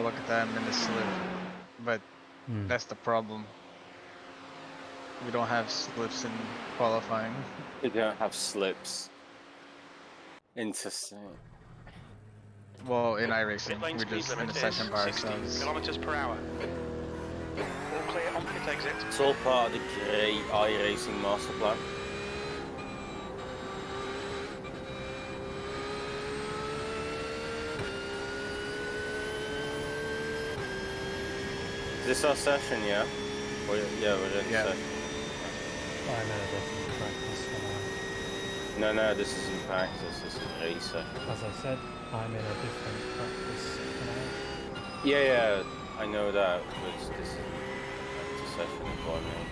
look at that, I'm in the slip. But that's the problem. We don't have slips in qualifying. We don't have slips. Interesting. Well, in iRacing, Pit lane we're speed just in limit the is second bar 60 ourselves. kilometers per hour. All clear on pit exit. It's all part of the great iRacing master plan. Is this our session, yeah? Yeah, we're in session. I'm in a different practice for now. No, this isn't practice, this is race session. As I said, I'm in a different practice for now. Yeah, I know that, but this isn't practice session, is what I mean.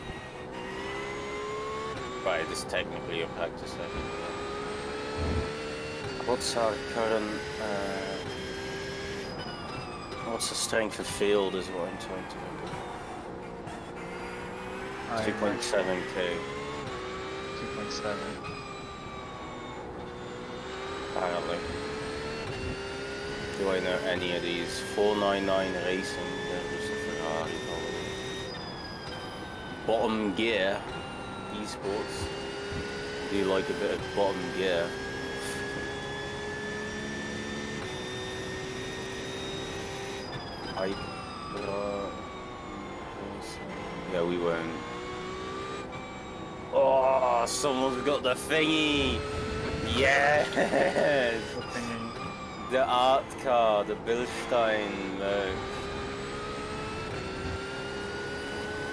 Right, this is technically a practice session. What's our current, what's the strength of field is what I'm trying to remember. 2.7k. 2.7. Apparently. Do I know any of these? 499 Racing, there was a Ferrari probably. Bottom gear, esports. Do you like a bit of bottom gear? Yeah, we won't. Oh, someone's got the thingy! Yes! What thingy? The art car, the Bilstein merch.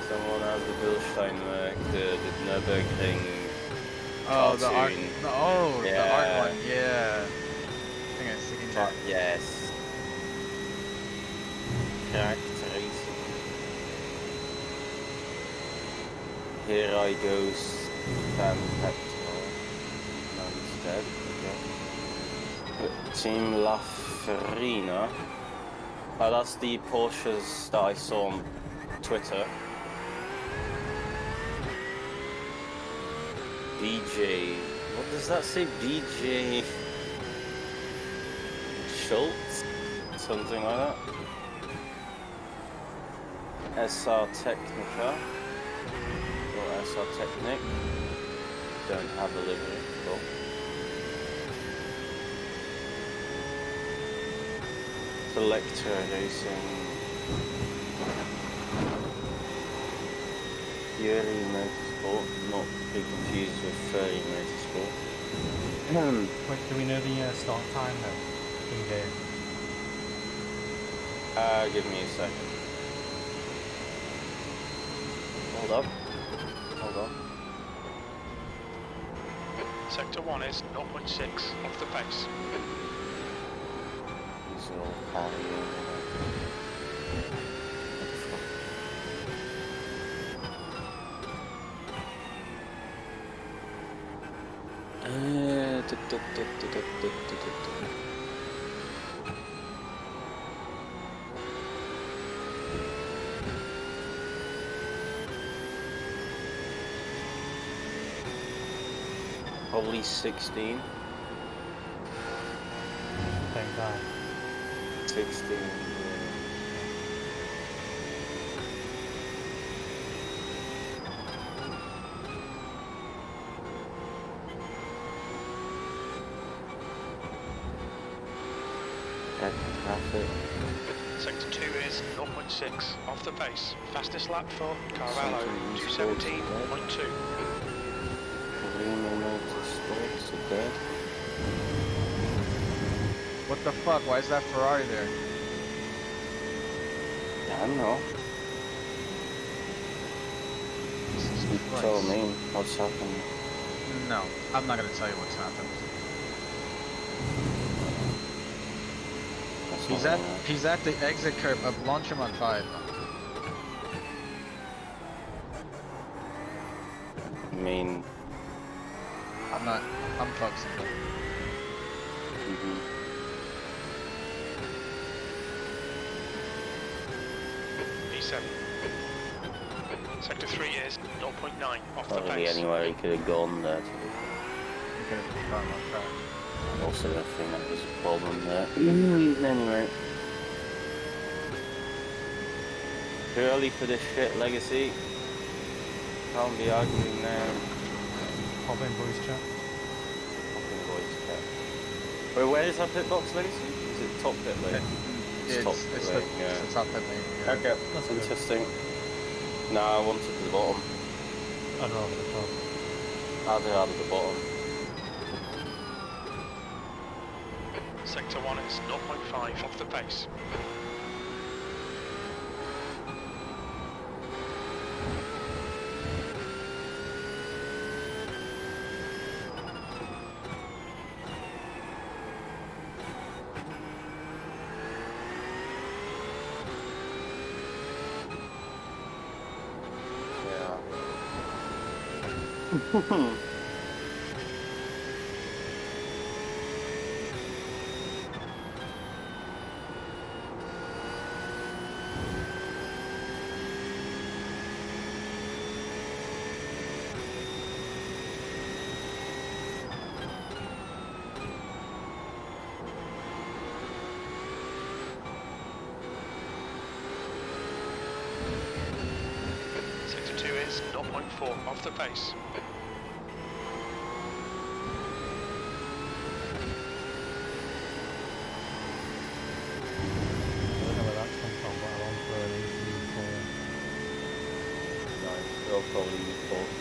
Someone has the Bilstein merch, the Nürburgring Oh, the art. cartoon. The Yeah. art one. Yeah. I think I've seen that. Yes. Cracked racing. Here I goes. Fan Petrol. Man's dead. Okay. Team La Farina. Oh, that's the Porsches that I saw on Twitter. DJ. What does that say? DJ Schultz? Something like that. SR Technica. Or SR Technic. Don't have a livery. Cool. Selector Racing. Fury Motorsport. Not to be confused with Furry Motorsport. Wait, do we know the start time though? In game? Give me a second. Hold up. Hold on. Sector 1 is 0.6 off the pace. These are all carrying. Probably 16. Same time. 16. Yeah. Traffic. Sector 2 is 0.6 off the pace. Fastest lap for Carvalho, 217.2. Motorsports are dead. What the fuck? Why is that Ferrari there? I don't know. Jesus You Christ. tell me what's happened. No, I'm not gonna tell you what's happened. That's He's at the exit curb of Longchamp 5. I mean, I'm focusing. P7. Sector 3 is 0.9 off the not really pace. anywhere he could have gone there. To be fair. You're gonna be gone on track. I also don't think that was a problem there. Anyway. Too early for this shit, Legacy. Can't be arguing now. Pop in voice chat. Fucking voice chat. Wait, where is our pit box, Legacy? Is it top pit lane? Top pit lane, yeah. It's the top pit lane. Yeah. Okay, That's that's good. interesting. Nah, I want it to the bottom. I'd rather the top. I'd rather the bottom. Sector 1 is 0.5 off the pace. Yeah. Sector 2 is 0.4 off the pace. I don't know where that's come from, but I'm on for an interview for Nice. They'll probably be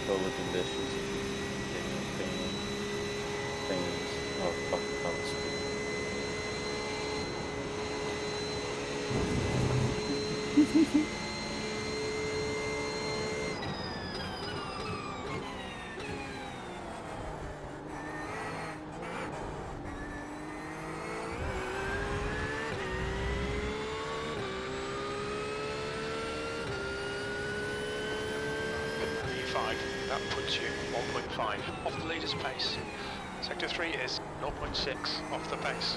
polar conditions if you things. Oh, fuck, I can't speak. E5, that puts you 1.5 off the leader's pace. Sector 3 is 0.6 off the pace.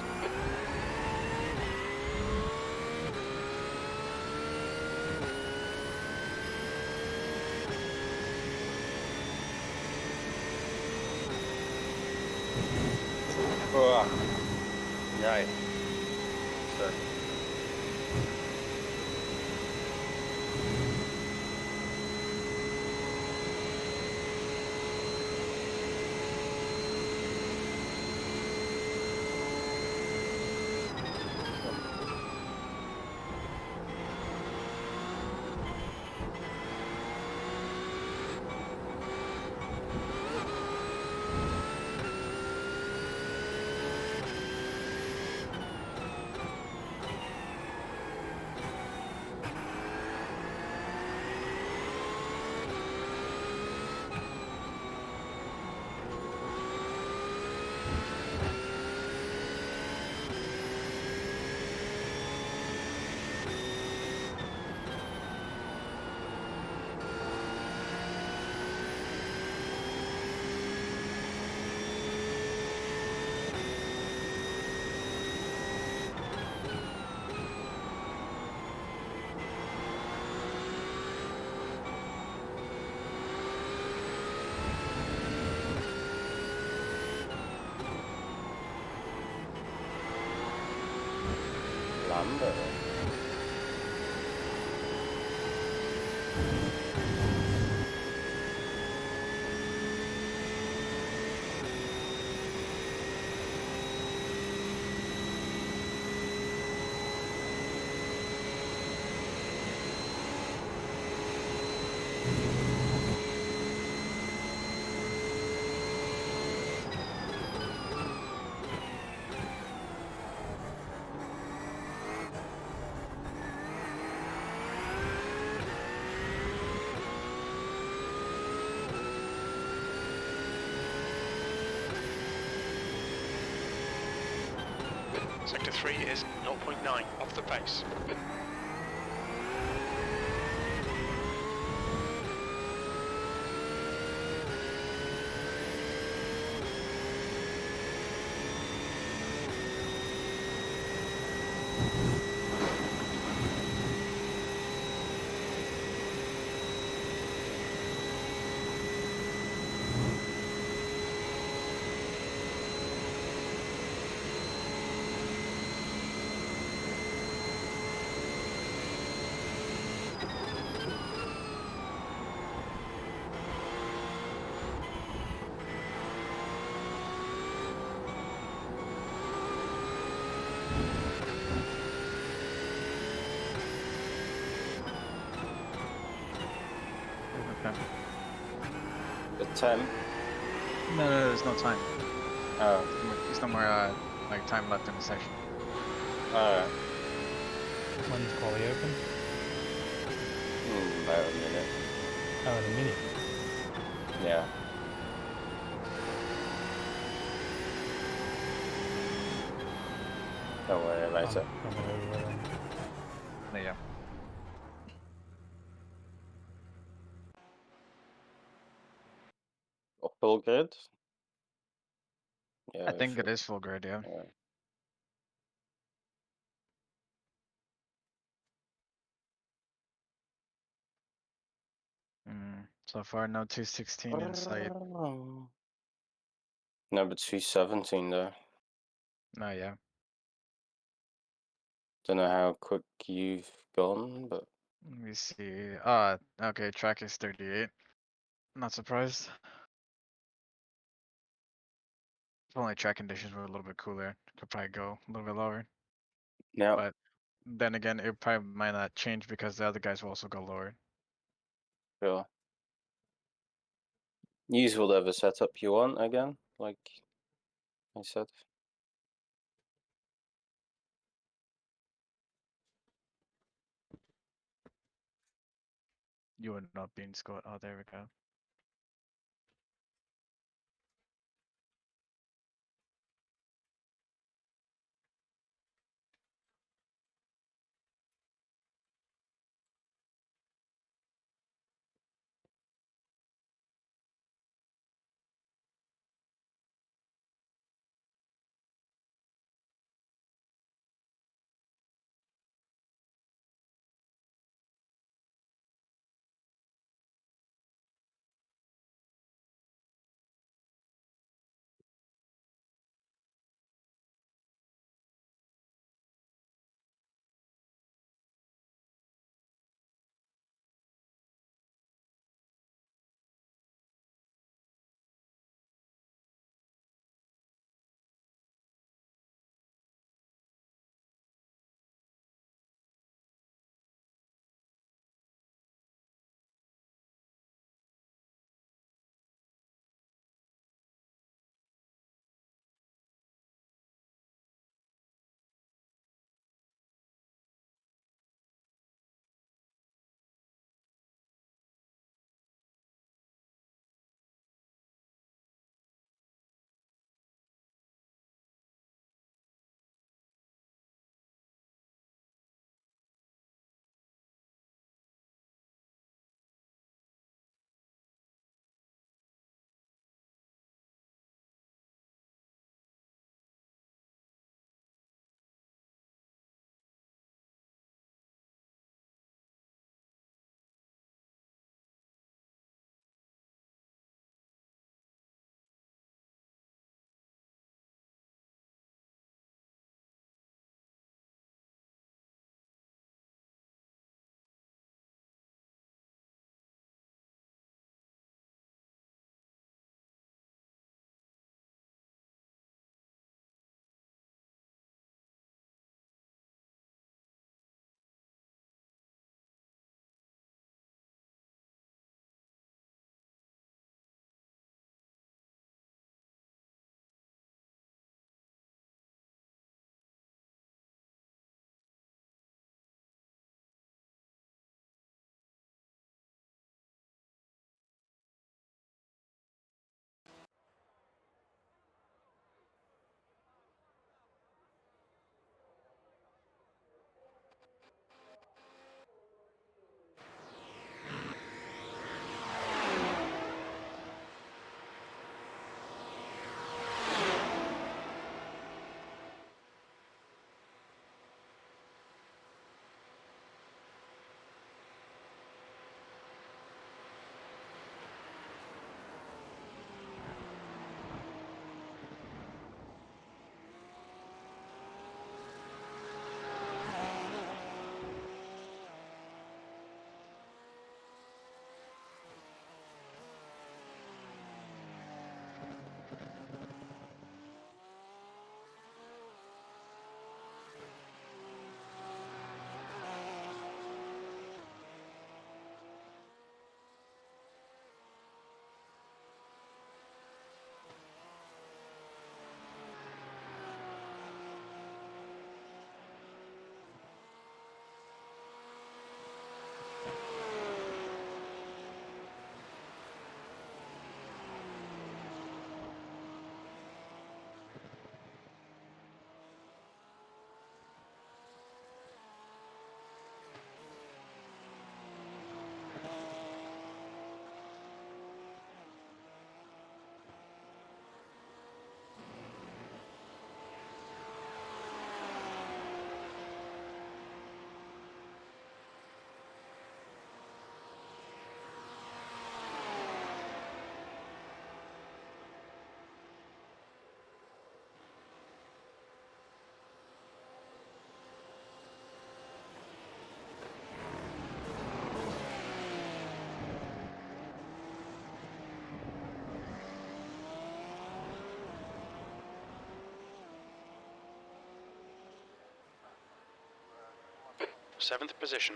Oh, right. So. Lambo. Sector 3 is 0.9 off the pace. The 10. No, there's no time. Oh, There's no more like time left in the session. alright. When's quali open? About a minute. Oh, in a minute. Yeah. Don't worry about it. I'm over then. Yeah. Full grid? I Yeah, think it sure. is full grid, yeah. Yeah. So far, no 216 in sight. Number 217 though. No, yeah. Don't know how quick you've gone, but Let me see. Okay, track is 38. Not surprised. If only track conditions were a little bit cooler, could probably go a little bit lower. yeah, But then again, it probably might not change because the other guys will also go lower. sure. Use whatever setup you want again, like I said. You would not be in score. Oh, there we go. 7th position.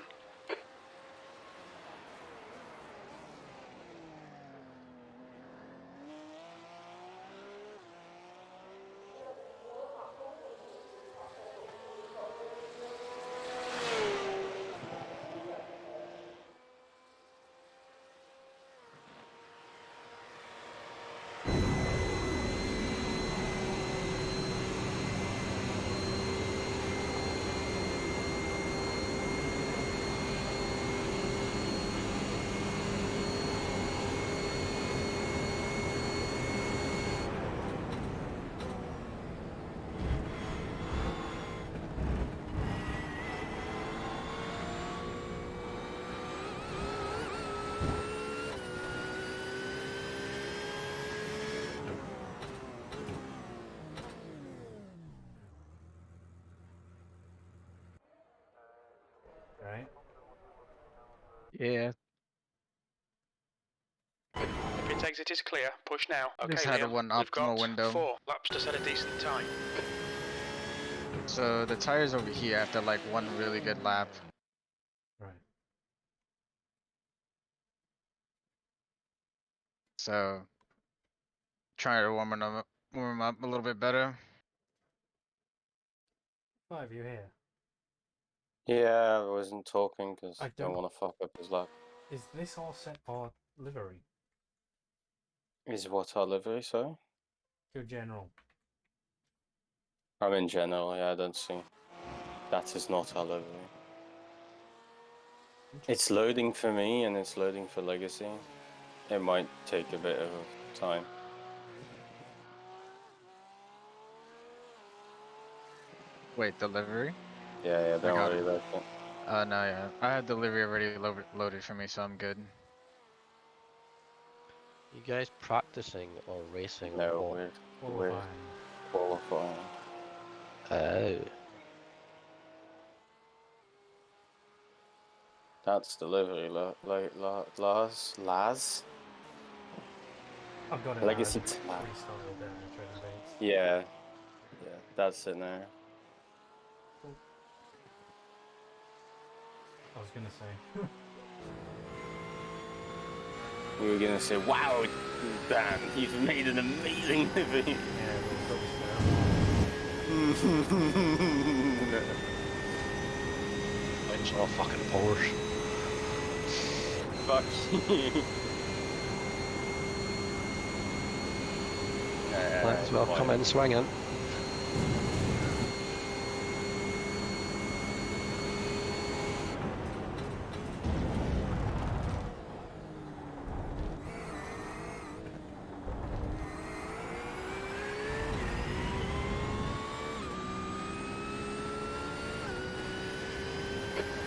Right? Yeah, The pit exit is clear. Push now. Okay, just had a Liam. one We've optimal got window. 4 laps to set a decent time. So the tire's over here after like one really good lap. Right. So try to warm up a little bit better. 5, you here? Yeah, I wasn't talking because I I don't don't- want to fuck up his lap. Is this all set or livery? Is what our livery, sorry? Your general. I'm in general, yeah, I don't see. That is not our livery. It's loading for me and it's loading for Legacy. It might take a bit of time. Wait, delivery? Yeah, I don't got worry it. about it. No, yeah. I had delivery already loaded for me, so I'm good. You guys practicing or racing or No, what? we're qualifying. Oh. That's delivery, Laz? I've got it Legacy now. tab. Restarted trading dates. Yeah, that's it now. I was gonna say. You were gonna say, wow, Dan, you've made an amazing livery. Yeah, we'll It's not fucking Porsche. Fuck you. Might as well come in swinging.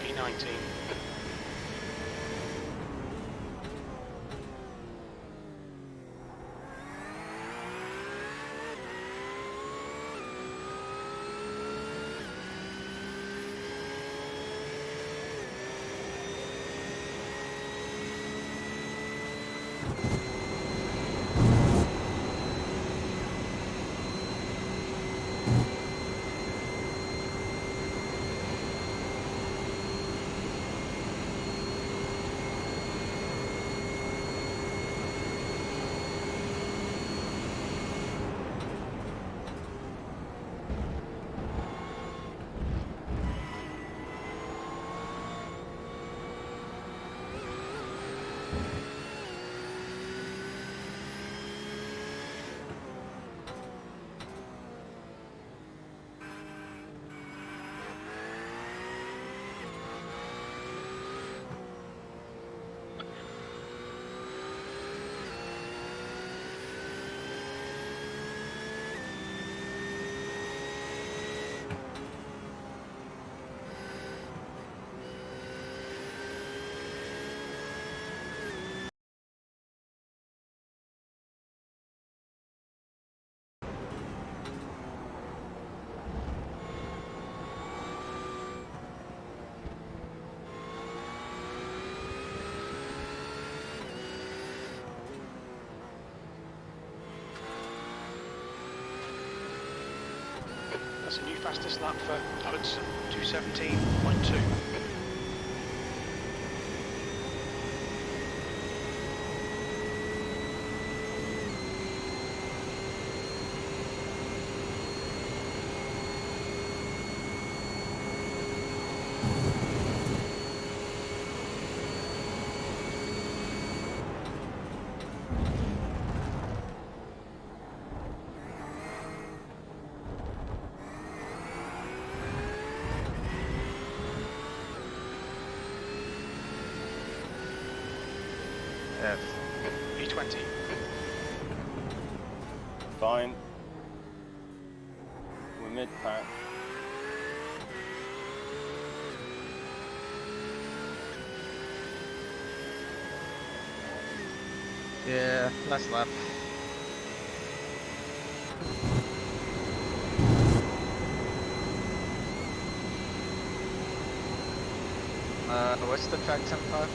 P19. That's a new fastest lap for Hudson, 217.2. 20. Fine. We're mid-pack. Yeah, last lap. What's the track temp 5?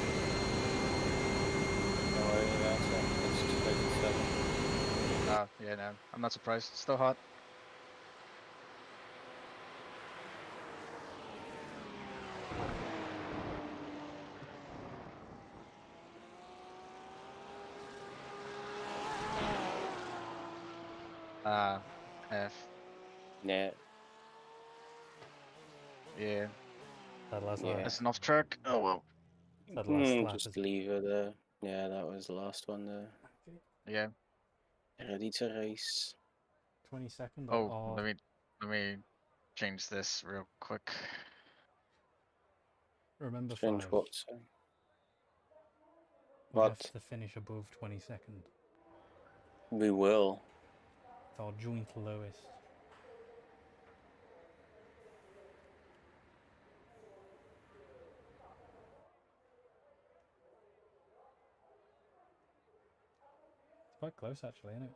No way, that's it. It's 287. Oh, yeah, no, I'm not surprised. It's still hot. F. Yeah, Yeah, That last yeah. lap. that's an off track. Oh well. That last lap Just is leave it there. Yeah, that was the last one there. okay. Yeah. Ready to race. 22nd Oh, or let me change this real quick. remember Change 5. what, so? We have What? to finish above 22nd. We will. It's our joint lowest. It's quite close actually, isn't it?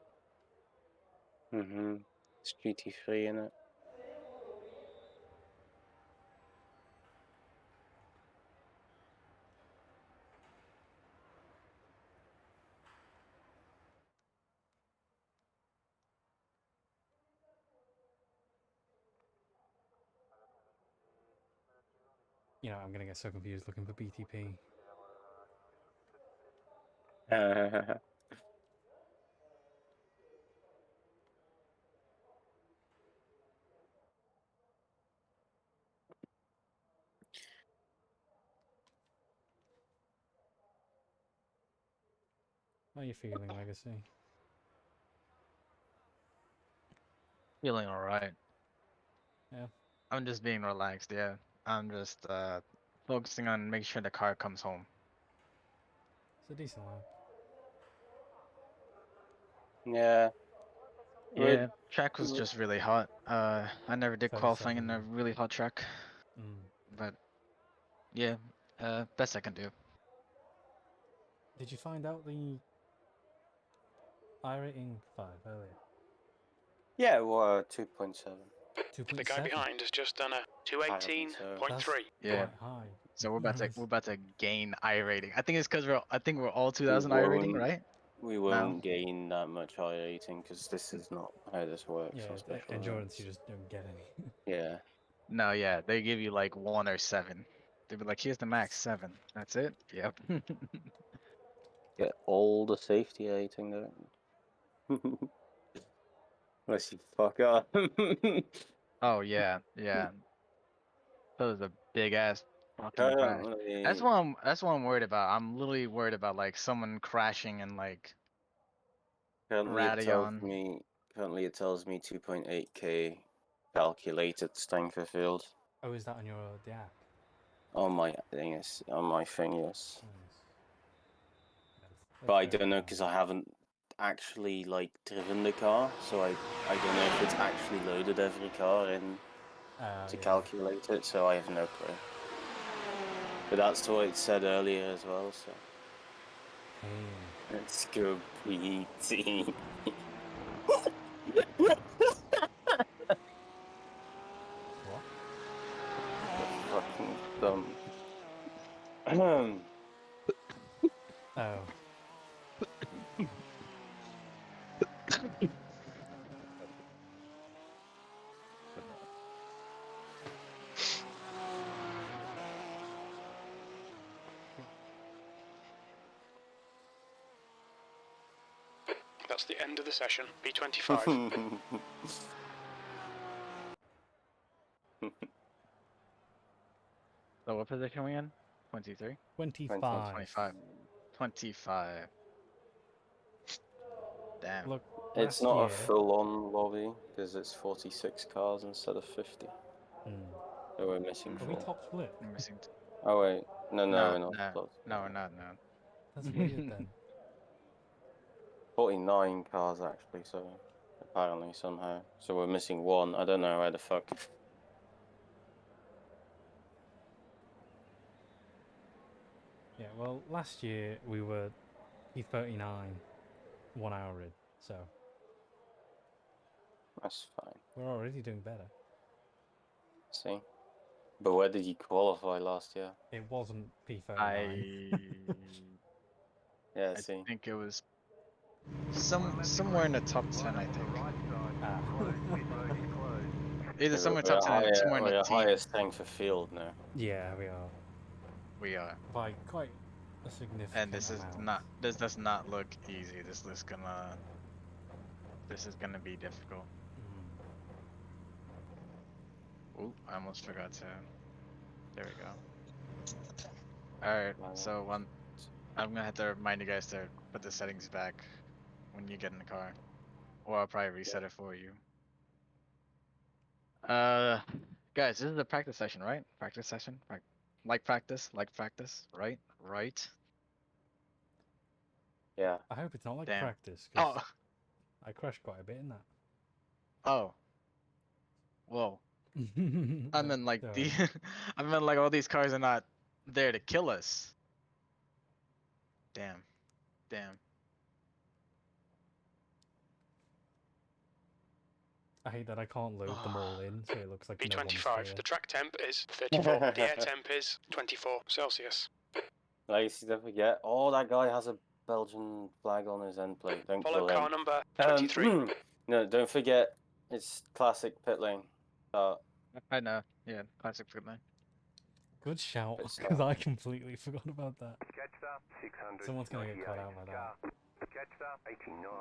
It's GT3 in it. You know, I'm gonna get so confused looking for BTP. How are you feeling, Legacy? Feeling alright. Yeah. I'm just being relaxed, yeah. I'm just focusing on making sure the car comes home. It's a decent lap. Yeah. Yeah, track was just really hot. I never did qualifying 37. in a really hot track, Mm. but yeah, best I can do. Did you find out the iRating 5 earlier? Yeah, well, 2.7. The guy 2.7? behind has just done a That's 218.3. Yeah. quite high. So we're about to gain I rating. I think it's because we're all 2000 We I rating, won't, right? we Now? won't gain that much high rating because this is not how this works Yeah, on special endurance you events. just don't get any. Yeah. No, yeah, they give you like 1 or 7. They'd be like, here's the max 7. That's it. Yep. Get all the safety rating there. Unless you fuck up. Oh yeah, yeah. That was a big ass fucking crash. Currently, That's what I'm worried about. I'm literally worried about like someone crashing and like currently it tells Radeon. me currently it tells me 2.8k calculated Stankerfield Oh, is that on your the app? on my thing. Yes, on my thing, yes. Nice. But I don't know because I haven't actually like driven the car, so I don't know if it's actually loaded every car in to Yeah. calculate it. So I have no clue. But that's what it said earlier as well. So Hey. let's go PT. What? Fucking dumb. Oh. That's the end of the session. B25. So what position are we in? 23? 25. 25. 25. Damn. Look, It's last not a year. full-on lobby because it's 46 cars instead of 50. So we're missing Are we 4. top split? I'm missing. Oh wait, no, No, we're not. no, no, we're not. No. That's weird then. 49 cars actually, so apparently somehow. So we're missing one. I don't know where the fuck. Yeah, well, last year we were P39 1 hour in, so That's fine. we're already doing better. See? But where did you qualify last year? It wasn't P39. Yeah, I see. think it was somewhere in the top 10. I think Ah. either somewhere top 10 or somewhere in We're the a higher team. strength of field now. Yeah, we are. We are, By quite a significant and this is amount. not. This does not look easy. This is gonna. This is gonna be difficult. Ooh, I almost forgot to. There we go. Alright, so I'm gonna have to remind you guys to put the settings back when you get in the car. Or I'll probably reset it for you. Guys, this is a practice session, right? Practice session? Like practice, right? Right? Yeah. I hope it's not like Damn. practice, because Oh, I crashed quite a bit in that. oh. Whoa. I meant like Don't the, worry. I meant like all these cars are not there to kill us. Damn. Damn. I hate that I can't load them all in, so it looks like no one's B25. here. The track temp is 34. The air temp is 24 Celsius. Nice, don't forget. Oh, that guy has a Belgian flag on his end plate. Don't Follow kill car him. number 23. No, don't forget. It's classic pit lane. I know. Yeah, classic for me. Good shout, Good because start. I completely forgot about that. Someone's gonna get caught out by that.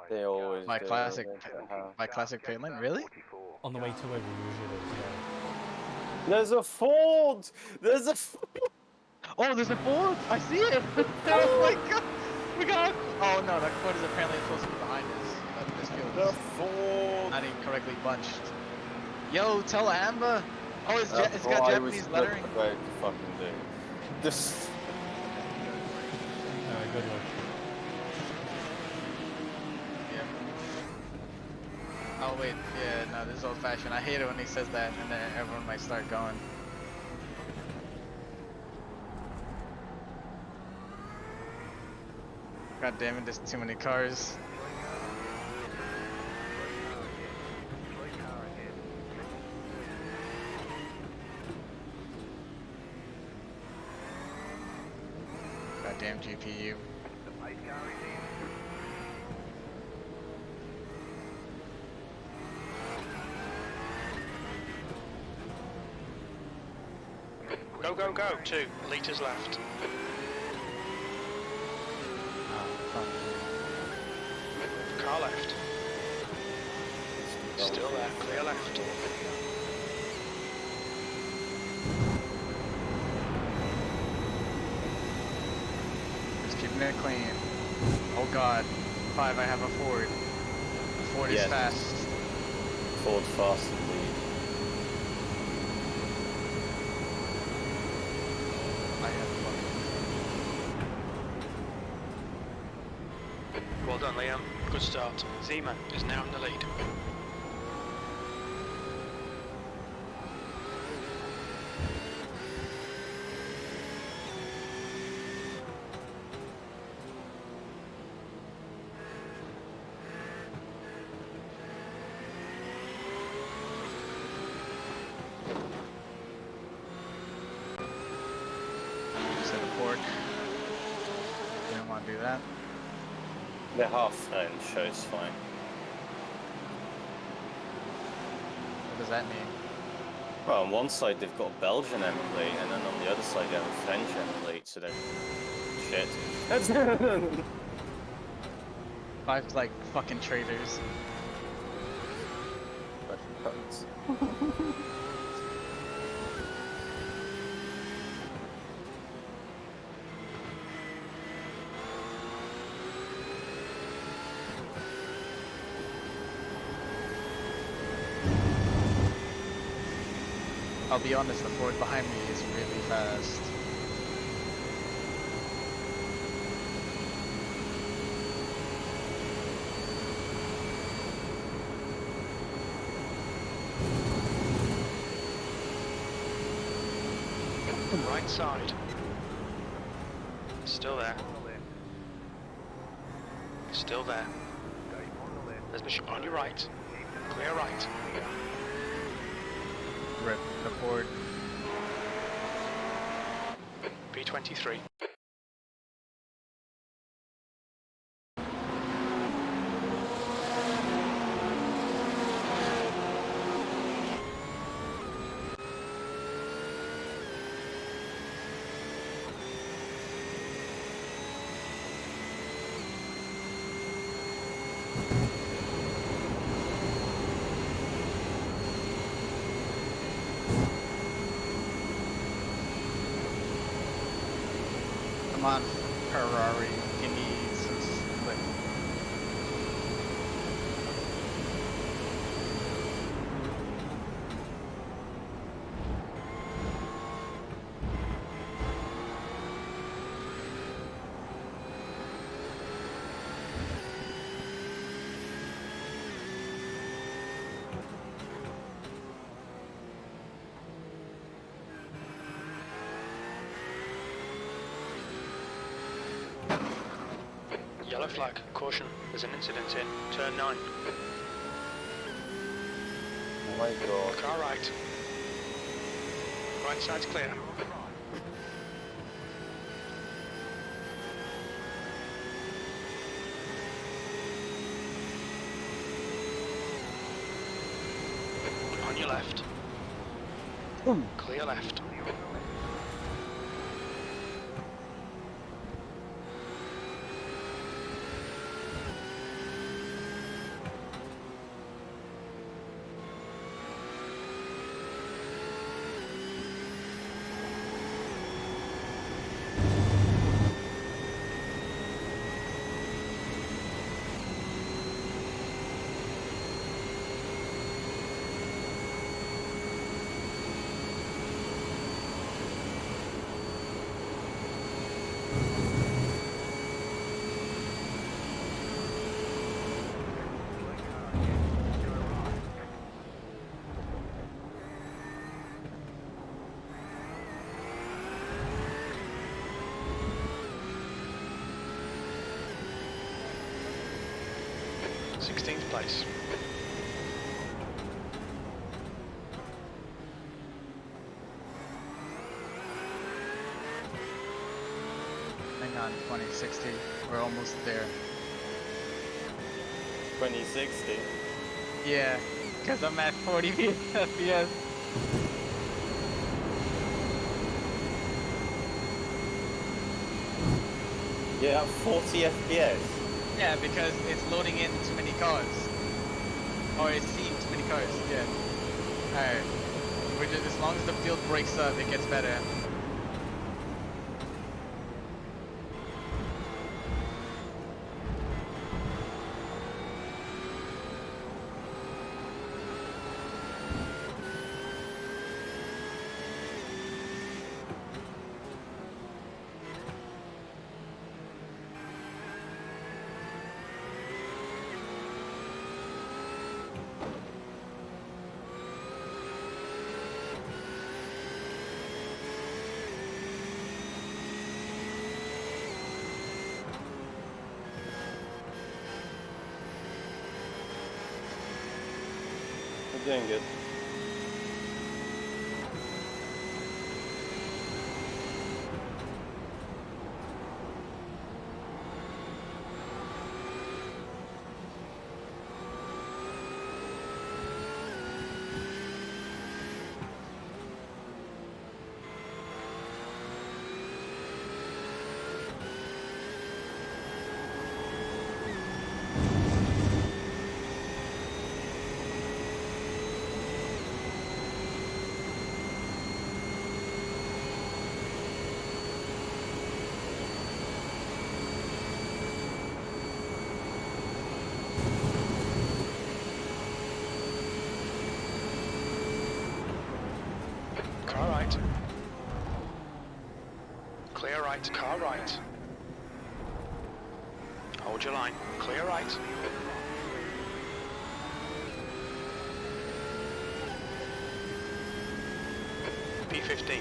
They always My do. classic, They don't have- my classic Payland, really? On the way to where we usually is, yeah. There's a Ford! There's a Ford! Oh, there's a Ford! I see it! Oh my god! We got. Oh no, that Ford is apparently supposed to be behind us. But this field The is Ford! not even correctly bunched. Yo, tell Amber. Oh, it's That's got what I was Japanese just lettering. about to fucking do. Just... Good luck. Yeah. Oh wait, yeah, no, this is old fashioned. I hate it when he says that, and then everyone might start going. God damn it, there's too many cars. Goddamn GPU. Go, go, go. 2 litres left. Car left. Still there. Clear left. Just keeping it clean. Oh god. 5, I have a Ford. The Ford is Yes. fast. Ford fast indeed. I have Well done, Liam. Good start. Zeman is now in the lead. Set a pork. You don't want to do that. They're half French, so it's fine. What does that mean? Well, on one side they've got a Belgian end plate, and then on the other side they have a French end plate, so they're shit. 5's like fucking traitors. Fucking cunts. I'll be honest, the Ford behind me is really fast. Right side. Still there. Still there. There's machine on your right. Clear right. Rip the board. P23. Come on, Ferrari, give me some slip. Yellow flag. Caution. There's an incident in turn 9. Oh my god. Car right. Right side's clear. On your left. Clear left. Sixteenth place. Hang on, 2060. We're almost there. 2060. Yeah, because I'm at 40 FPS. Yeah, 40 FPS. Yeah, because it's loading in too many cars. Or it's seeing too many cars, yeah. Alright. We're just, as long as the field breaks up, it gets better. We're doing good. Car right. Clear right. Car right. Hold your line. Clear right. P15.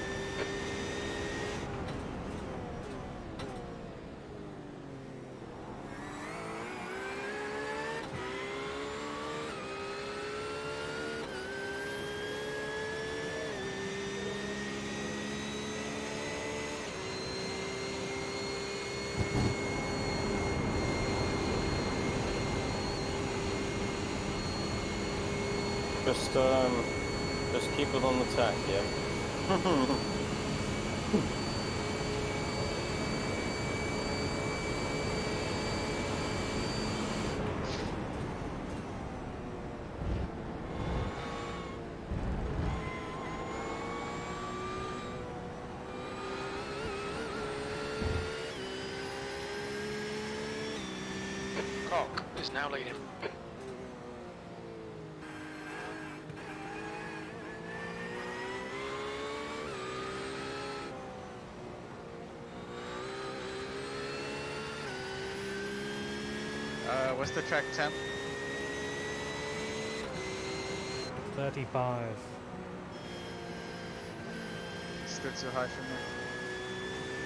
Just keep it on the track, yeah? Cock is now leading. What's the track temp? 35. Still too high for me.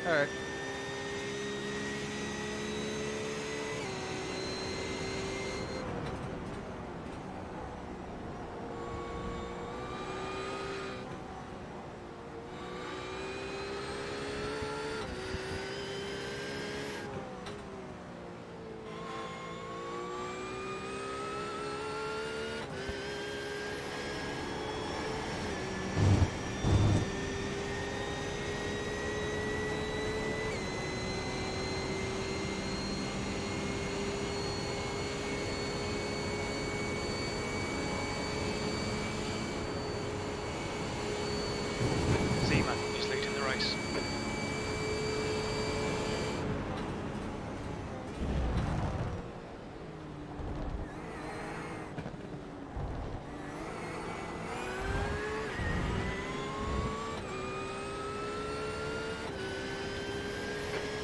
Alright. Zeman is leading the race.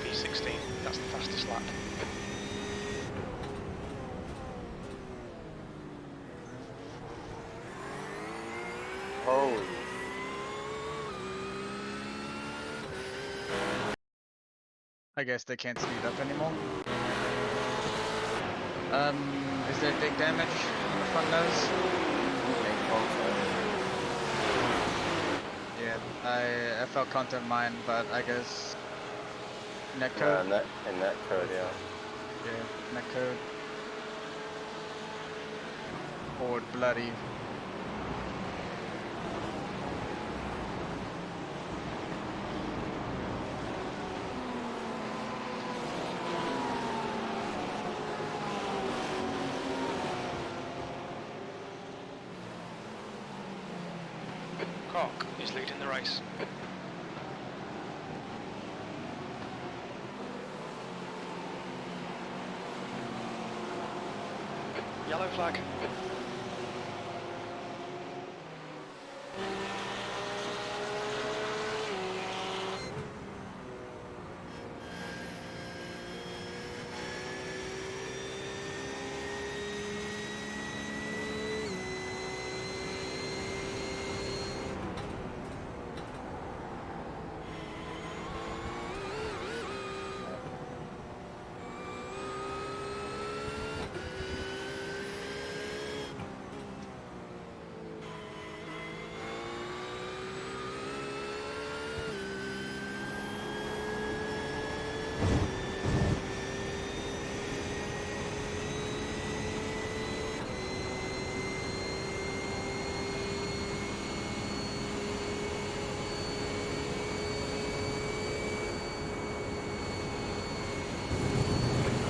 P16, that's the fastest lap. Holy. I guess they can't speed up anymore. Is there big damage on the front nose? Yeah, I felt content mine, but I guess net code. Yeah, in that code, yeah. Yeah, net code. Or bloody. Cock is leading the race. Yellow flag.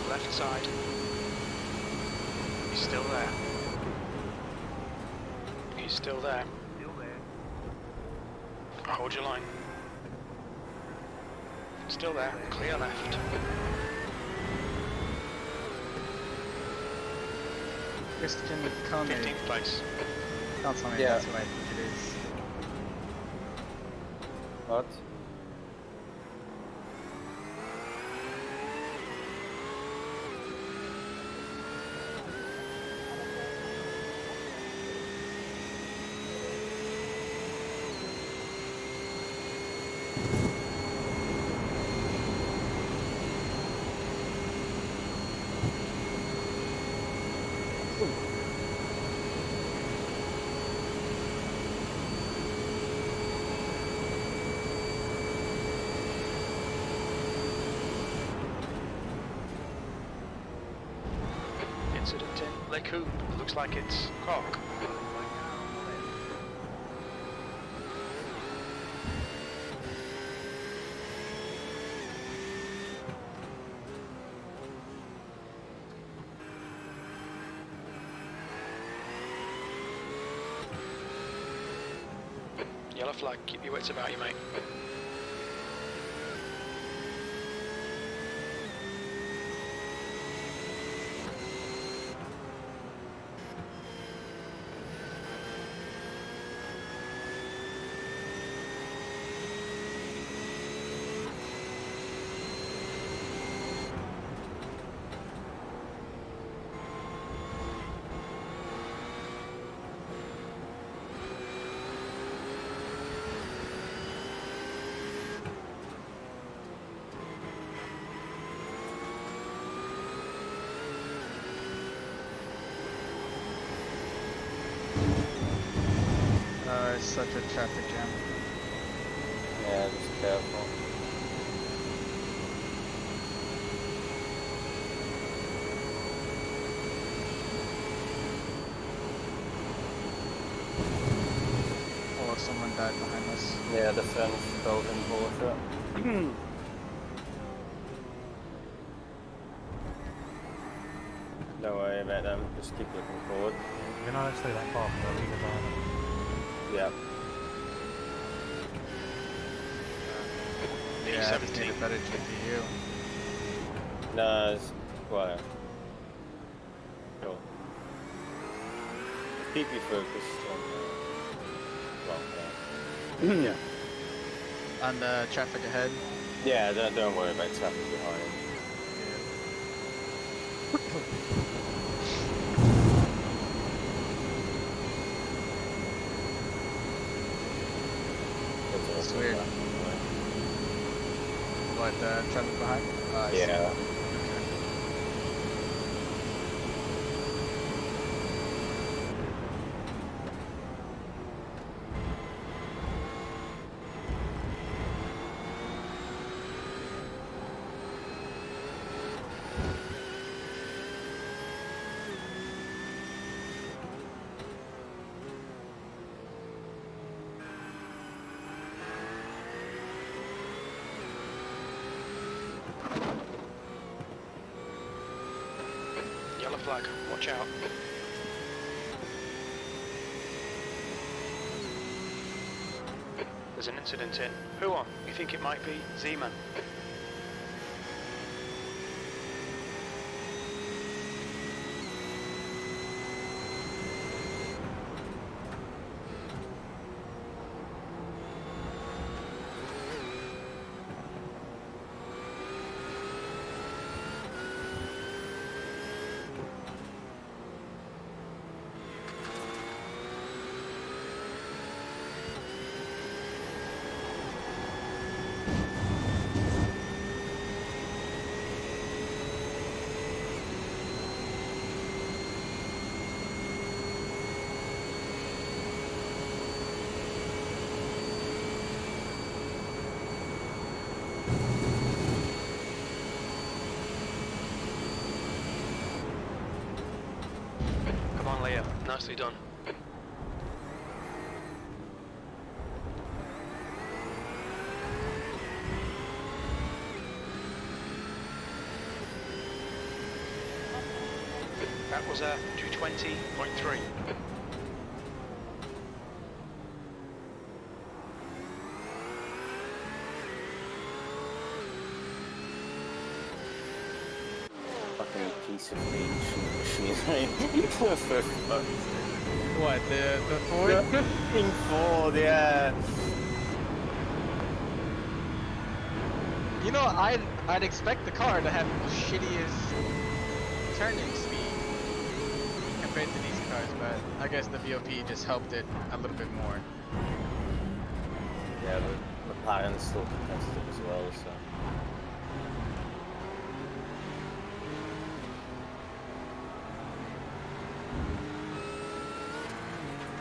Left side. He's still there. He's still there. Hold your line. Still there. Clear left. Just can you call me? 15th place. Don't tell me Yeah. that's what I think it is. What? Incident in Lake Hoop. Looks like it's Cock. Yellow flag, keep your wits about you, mate. It's such a traffic jam. Yeah, just careful. Oh, someone died behind us. Yeah, the French Belgian Porsche. Don't worry about them, just keep looking forward. You're not actually that far from the leaders, are you? Yeah. Yeah, I just need a better GPU. No, it's quiet. Cool. Keep you focused on Yeah. On the traffic ahead. yeah, don't worry about traffic behind. It's weird. What, traffic behind? I see. Yeah. Yellow flag, watch out. There's an incident in. Who on? You think it might be Z-Man? Come on, Leah. Nicely done. That was a 220.3. Fucking piece of machinery. For fuck's sake. What, the Ford? The fucking Ford, yeah. You know, I'd expect the car to have the shittiest turning speed compared to these cars, but I guess the VOP just helped it a little bit more. Yeah, the McLaren's still competitive as well, so.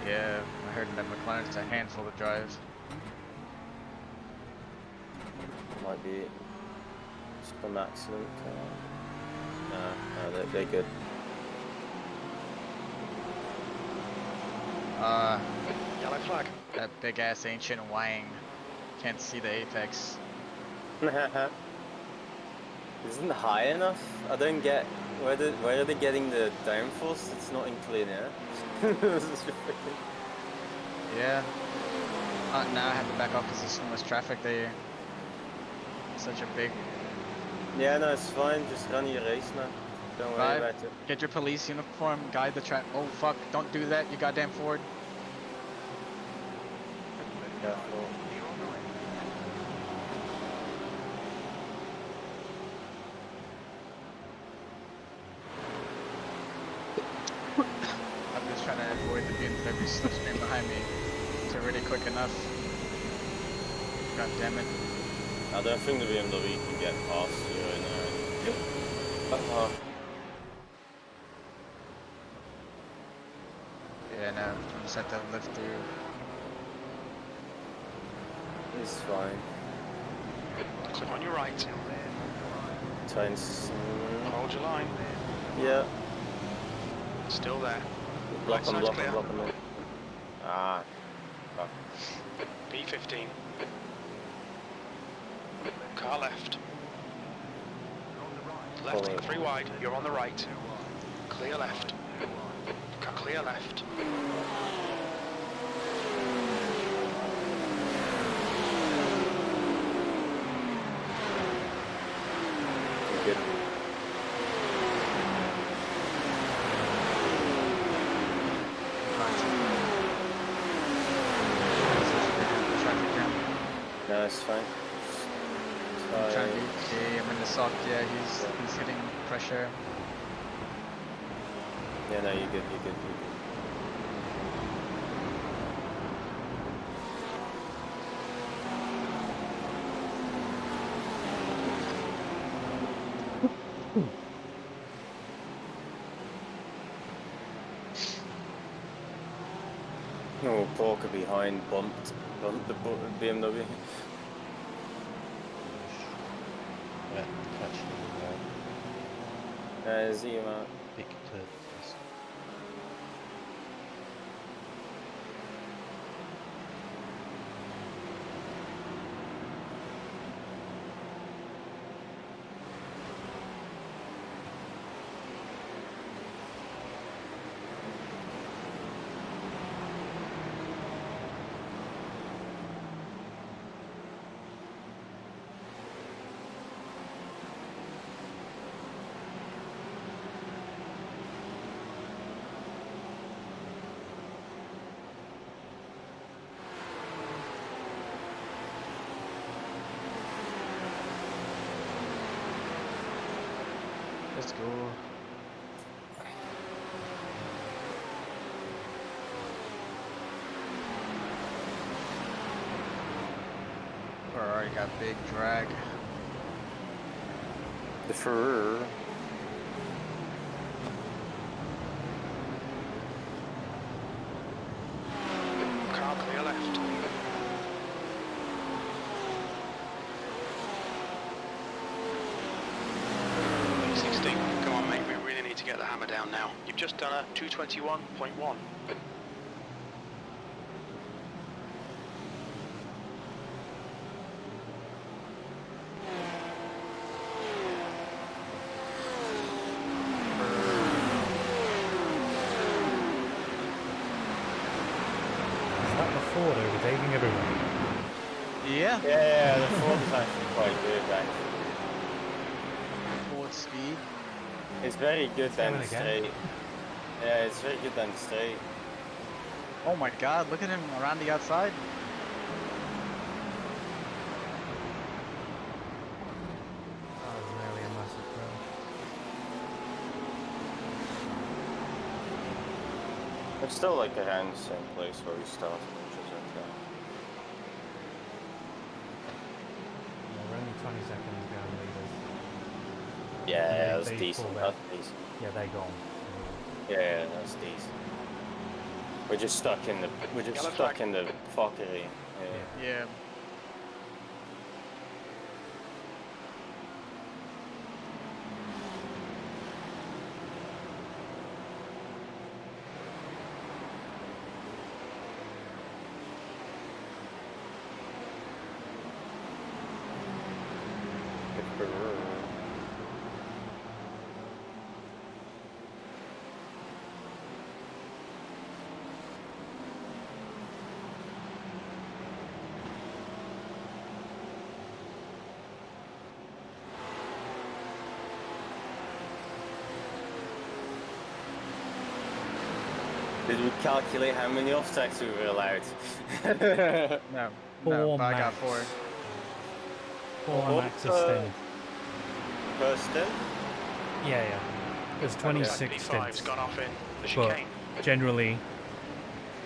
Yeah, I heard that McLaren's a handful to drive. Might be some accident. No, they're good. Yellow flag. That big ass ancient Wang can't see the apex. Isn't it high enough? I don't get where are they getting the downforce? It's not in clean air. Yeah. Now I have to back off because there's so much traffic there. Such a big. Yeah, no, it's fine. Just run your race now. Don't worry Five. about it. Get your police uniform. Guide the track. Oh fuck! Don't do that, you goddamn Ford. Careful. I'm just trying to avoid the BMW slipstream behind me. It's already quick enough. God damn it. I don't think the BMW can get past you right now. Yeah, no, I'm just have to lift through. It's fine. Clip on your right. Times. Hold your line. Yeah. Still there. Block Right them, side's block them, clear. block them. Ah. Fuck. B15. Car left. Left, Follow. 3 wide. You're on the right. Clear left. Clear left. Good. Traffic jam. No, it's fine. I'm trying to be. Okay, I'm in the sock. Yeah, he's hitting pressure. Yeah, no, you're good, you're good, you're good. Oh, Porker behind bumped the BMW. Yeah, catching See you, Matt. peak to this. Let's go. Ferrari got big drag. The Ferrari. Car clear left. B16. Come on, mate. We really need to get the hammer down now. You've just done a 221.1. Is that the Ford overtaking everyone? Yeah. Yeah, the Ford is actually quite good, actually. Ford speed. It's very good down the Going again. straight. Yeah, it's very good down the straight. Oh my god, look at him around the outside. That was nearly a massive crash. It's still like around the same place where we started, which is okay. Yeah, we're only 20 seconds behind leaders. Yeah, that's they decent. pulled That's out. decent. Yeah, they're gone. Yeah, that's decent. We're just stuck in the Yellow flag. fuckery. Yeah. Yeah. Did we calculate how many off-tracks we were allowed? No, Four but I got max. 4. 4 Four max a per- stint. Per stint? Yeah. There's 26 P5's stints. gone off in the But chicane. generally,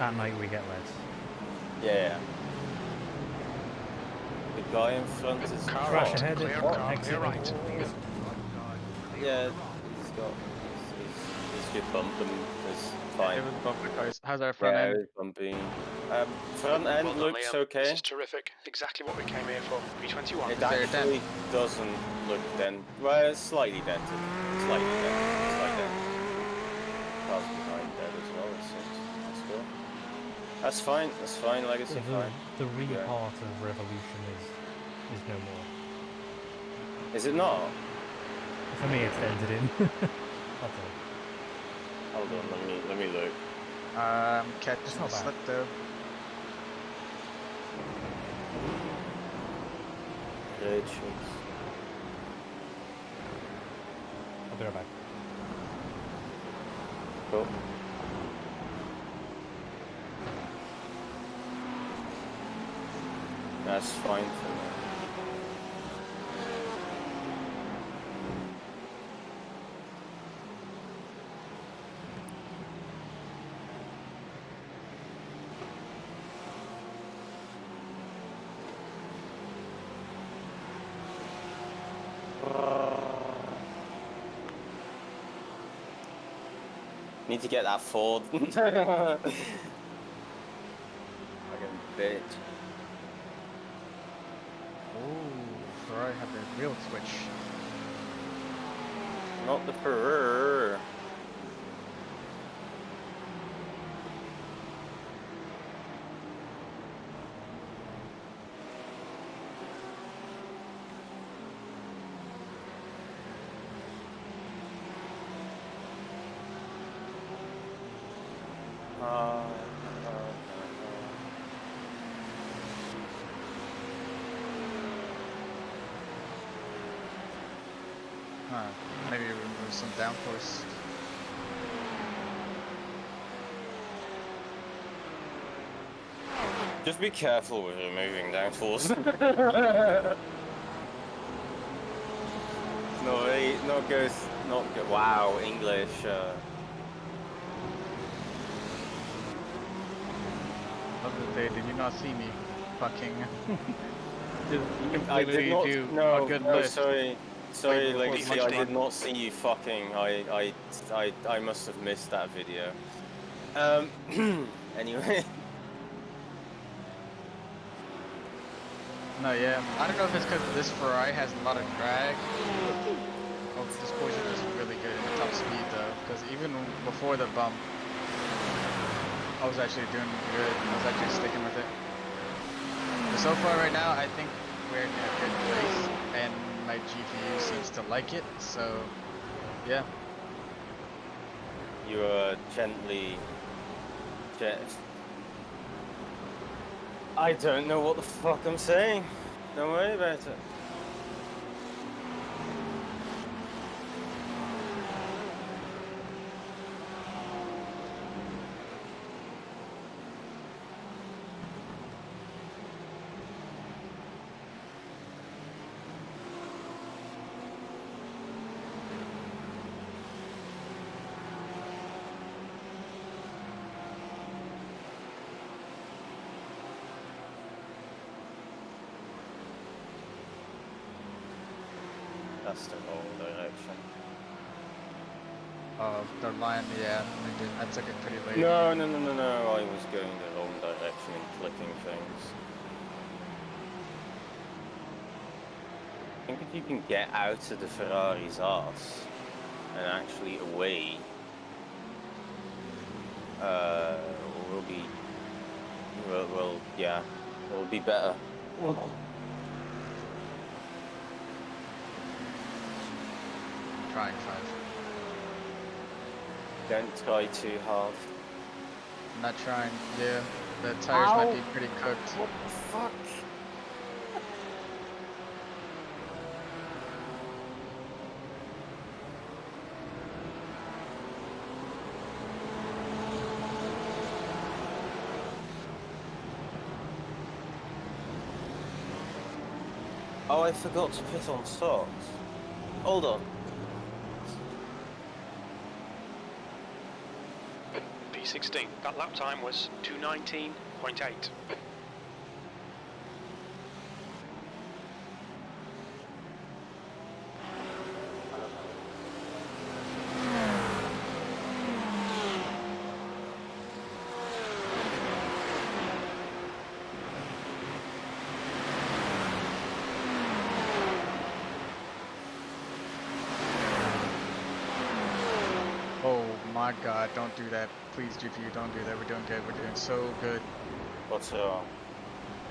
at night we get less. Yeah. The guy in front is Car Crash right, ahead, clear what? car, exit. clear right. Yeah, he's good bumping. It's fine. It was bumper cars. How's our front Yeah, end? it was bumpy. Front end Well done, looks Liam. okay. This is terrific. Exactly what we came here for. B21. It Is there a actually doesn't look dented. Well, it's slightly dented. Slightly dented. Slight dent. Cars behind that as well, it seems. That's cool. That's fine. That's fine. Legacy, So fine. the Yeah. repart of Revolution is no more. Is it not? For me, it's ended in. That's all. Hold on. Let me look. Catching It's the not bad. slip though. Great shots. I'll be right back. Cool. That's fine for me. Need to get that Ford. Fucking bitch. Ooh, Ferrari had the real switch. Not the Ferrari. Huh. Maybe remove some downforce. Just be careful with removing downforce. Not go. Wow, English. Other day, did you not see me? Fucking. Just I did completely not. do No, a good no, lift. sorry, before Legacy. I lunchtime. did not see you fucking. I must have missed that video. Anyway. No, yeah. I don't know if it's because this Ferrari has a lot of drag. Oh, this Porsche is really good in the top speed though. Because even before the bump, I was actually doing good. I was actually sticking with it. But so far right now, I think we're in a good place. And my GPU seems to like it. So, yeah. You are gently. I don't know what the fuck I'm saying. Don't worry about it. That's the wrong direction. The line, yeah. I took it pretty late. No. I was going the wrong direction and clicking things. I think if you can get out of the Ferrari's arse and actually away, we'll be, yeah, we'll be better. Trying 5. Don't try too hard. I'm not trying. Yeah. The tires might be pretty cooked. What the fuck? Oh, I forgot to put on socks. Hold on. P16. That lap time was 2:19.8. Oh my god, don't do that. Please, GPU, don't do that. We're doing good. We're doing so good. What's wrong?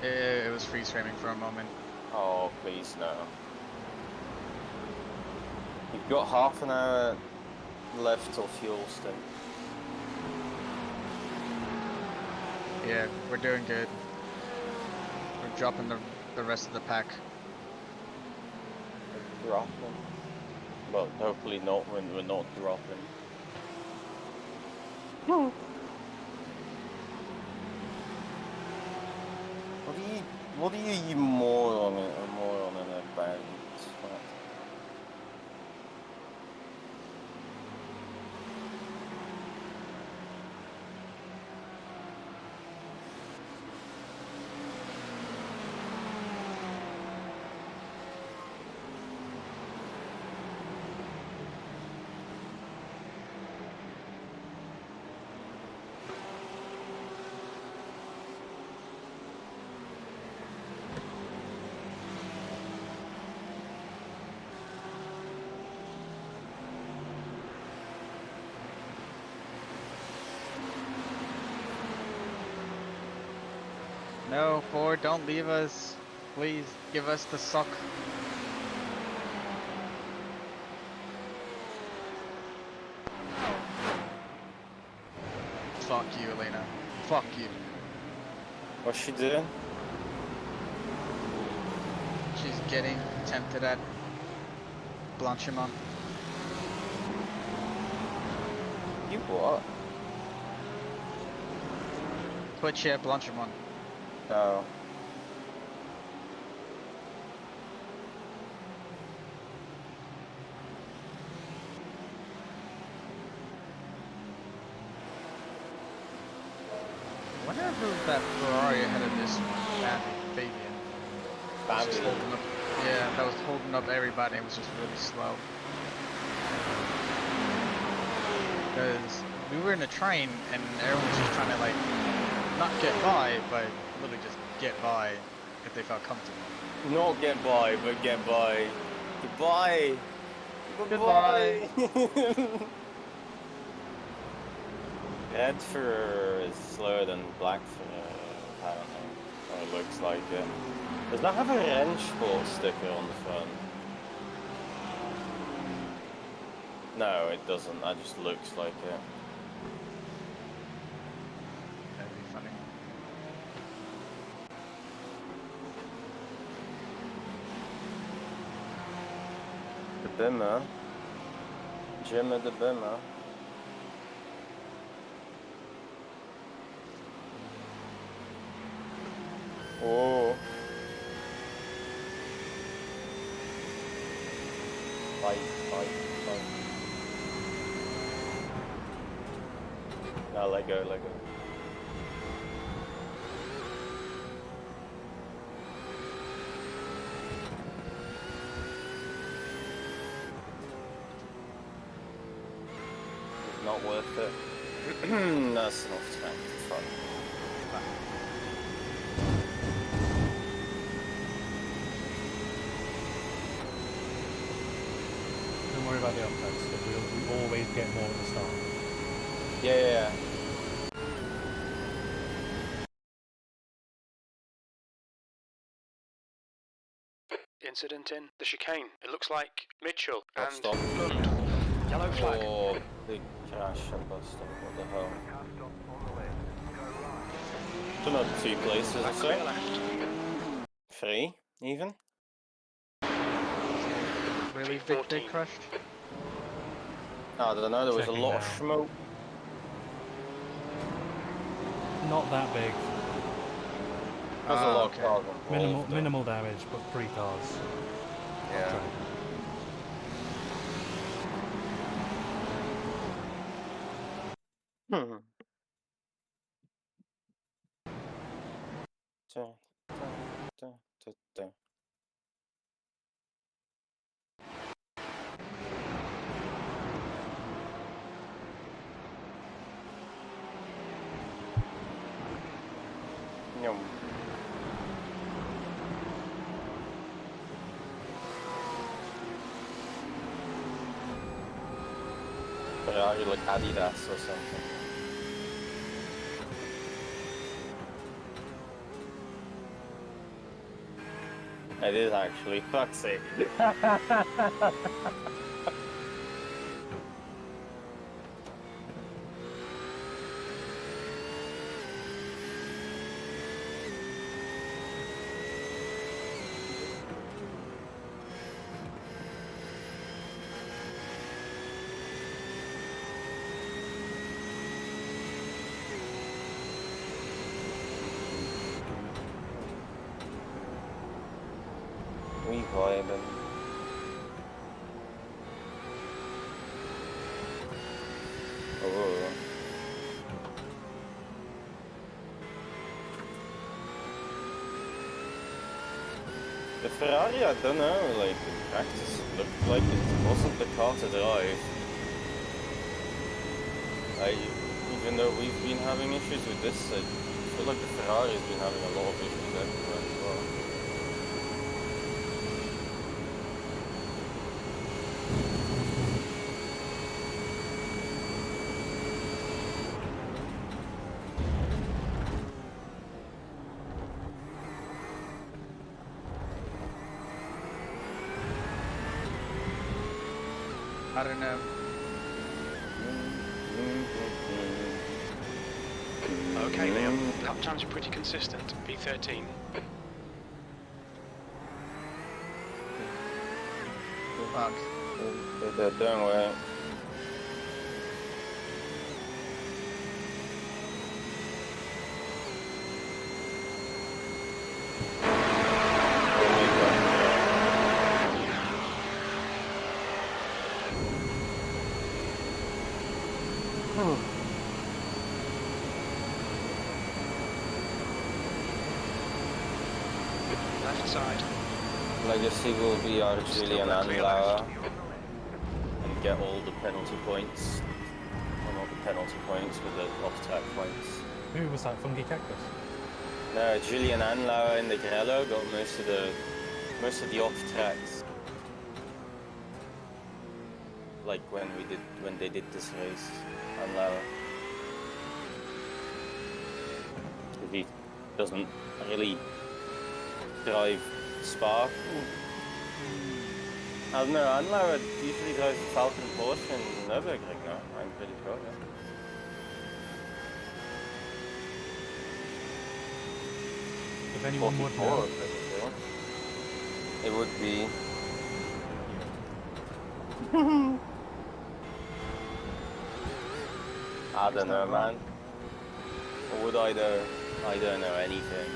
It was freeze framing for a moment. Oh, please no. You've got half an hour left till fuel stint. Yeah, we're doing good. We're dropping the rest of the pack. Dropping. Well, hopefully not when we're not dropping. What are you moron in a band? No, Ford, don't leave us. Please, give us the suck. Fuck you, Elena. Fuck you. What's she doing? She's getting tempted at Blanchimont. You what? Twitch, yeah, Blanchimont. No. Whenever that Ferrari ahead of this one, Fabian. Was just holding up, yeah, that was holding up everybody. It was just really slow. Because we were in a train and everyone was just trying to like not get by, but literally just get by if they felt comfortable. Not get by, but get by. Goodbye. Goodbye. Redford is slower than Blackford, apparently. Or it looks like it. Does that have a Rennsport sticker on the front? No, it doesn't. That just looks like it. That'd be funny. The Bimmer. Jimmy the Bimmer. Oh. Fight. No, let go. It's not worth it. That's enough time for fun. Don't worry about the offsets, we always get more at the start. Yeah. Incident in the chicane. It looks like Mitchell Oh, and stop. Lund. Yellow flag. Oh, big crash and bus stop. What the hell? Another 2 places or Back so. clear left. 3, even. Really P14. big crushed. I don't know, there was a Checking lot of now. smoke. Not that big. There's a lot of okay. cars involved. Minimal damage, but 3 cars. Yeah. Track. Hmm. Dun, dun, dun, dun. Yum. Ferrari like Adidas or something. It is actually, fuck's sake. We vibing. Oh. The Ferrari, I don't know, like in practice it looked like it wasn't the car to drive. Even though we've been having issues with this, I feel like the Ferrari has been having a lot of issues everywhere as well. I don't know. Okay, Liam. Lap times are pretty consistent. P13. Fuck. They're doing well. Left side. Legacy will be our Still Julian got and clear Lara left. and get all the penalty points. Well, not the penalty points, but the off-track points. Who was that funky cactus? No, Julian and Lara in the Grello got most of the off-tracks. Like when they did this race, and Lara. He doesn't really drive Spa. I don't know, and Lara usually drives the Falcon Porsche in Nürburgring now, I'm pretty sure, yeah. If anyone would 44, know, I'm pretty sure. It would be. I don't know, man. Or would I though? I don't know anything.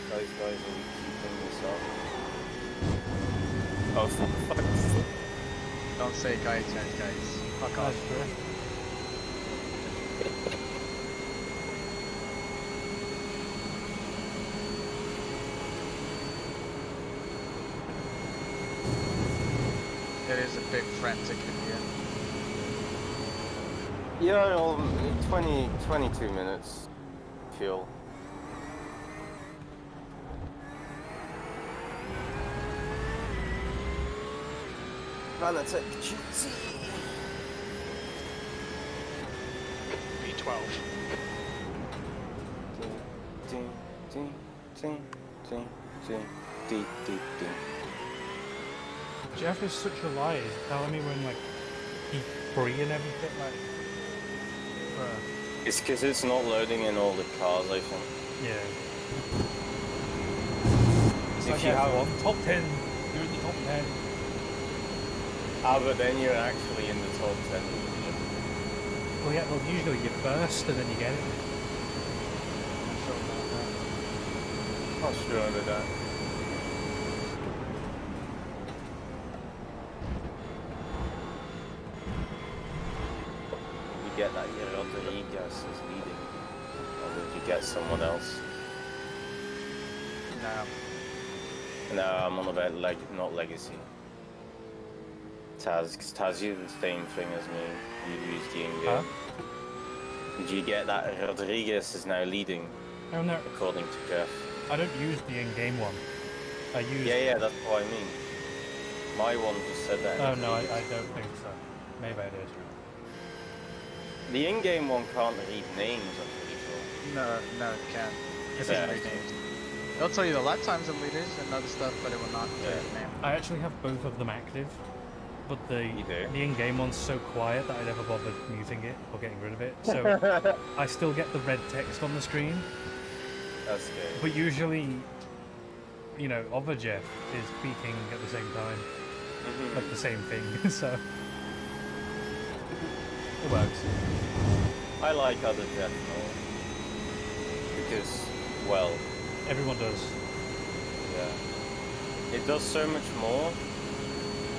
Those guys will be keeping this up. Oh, for fuck's sake. Don't say guys. Fuck that's off. true. It is a bit frantic in here. Yeah, well, 22 minutes. Fuel. Vanatech GT. P12. Ding, ding, ding, ding, ding, ding, ding, ding. Jeff is such a liar. He's telling me when like he's free and everything. Like, bruh. It's because it's not loading in all the cars, I think. Yeah. It's If like you have F1, top 10. You're in the top 10. Ah, but then you're actually in the top 10. Well, yeah, well, usually you burst and then you get it. Not sure about that. You get that your Rodriguez is leading, or would you get someone else? No. No, I'm on about not legacy. Taz, because Taz, you do the same thing as me. You use the in-game. Huh? Do you get that Rodriguez is now leading, Oh no, according to Jeff? I don't use the in-game one. I use. Yeah, that's what I mean. My one just said that. Oh no, I don't think so. Maybe I did. The in-game one can't read names, I'm pretty sure. No, it can't. It's Yeah. just names. It'll tell you the lap times of leaders and other stuff, but it will not tell you the name. I actually have both of them active, but the You do? in-game one's so quiet that I never bothered muting it or getting rid of it. So I still get the red text on the screen, That's good. but usually, you know, other Jeff is speaking at the same time, like the same thing. So it works. I like other Jeff more. Because, well, Everyone does. yeah. It does so much more,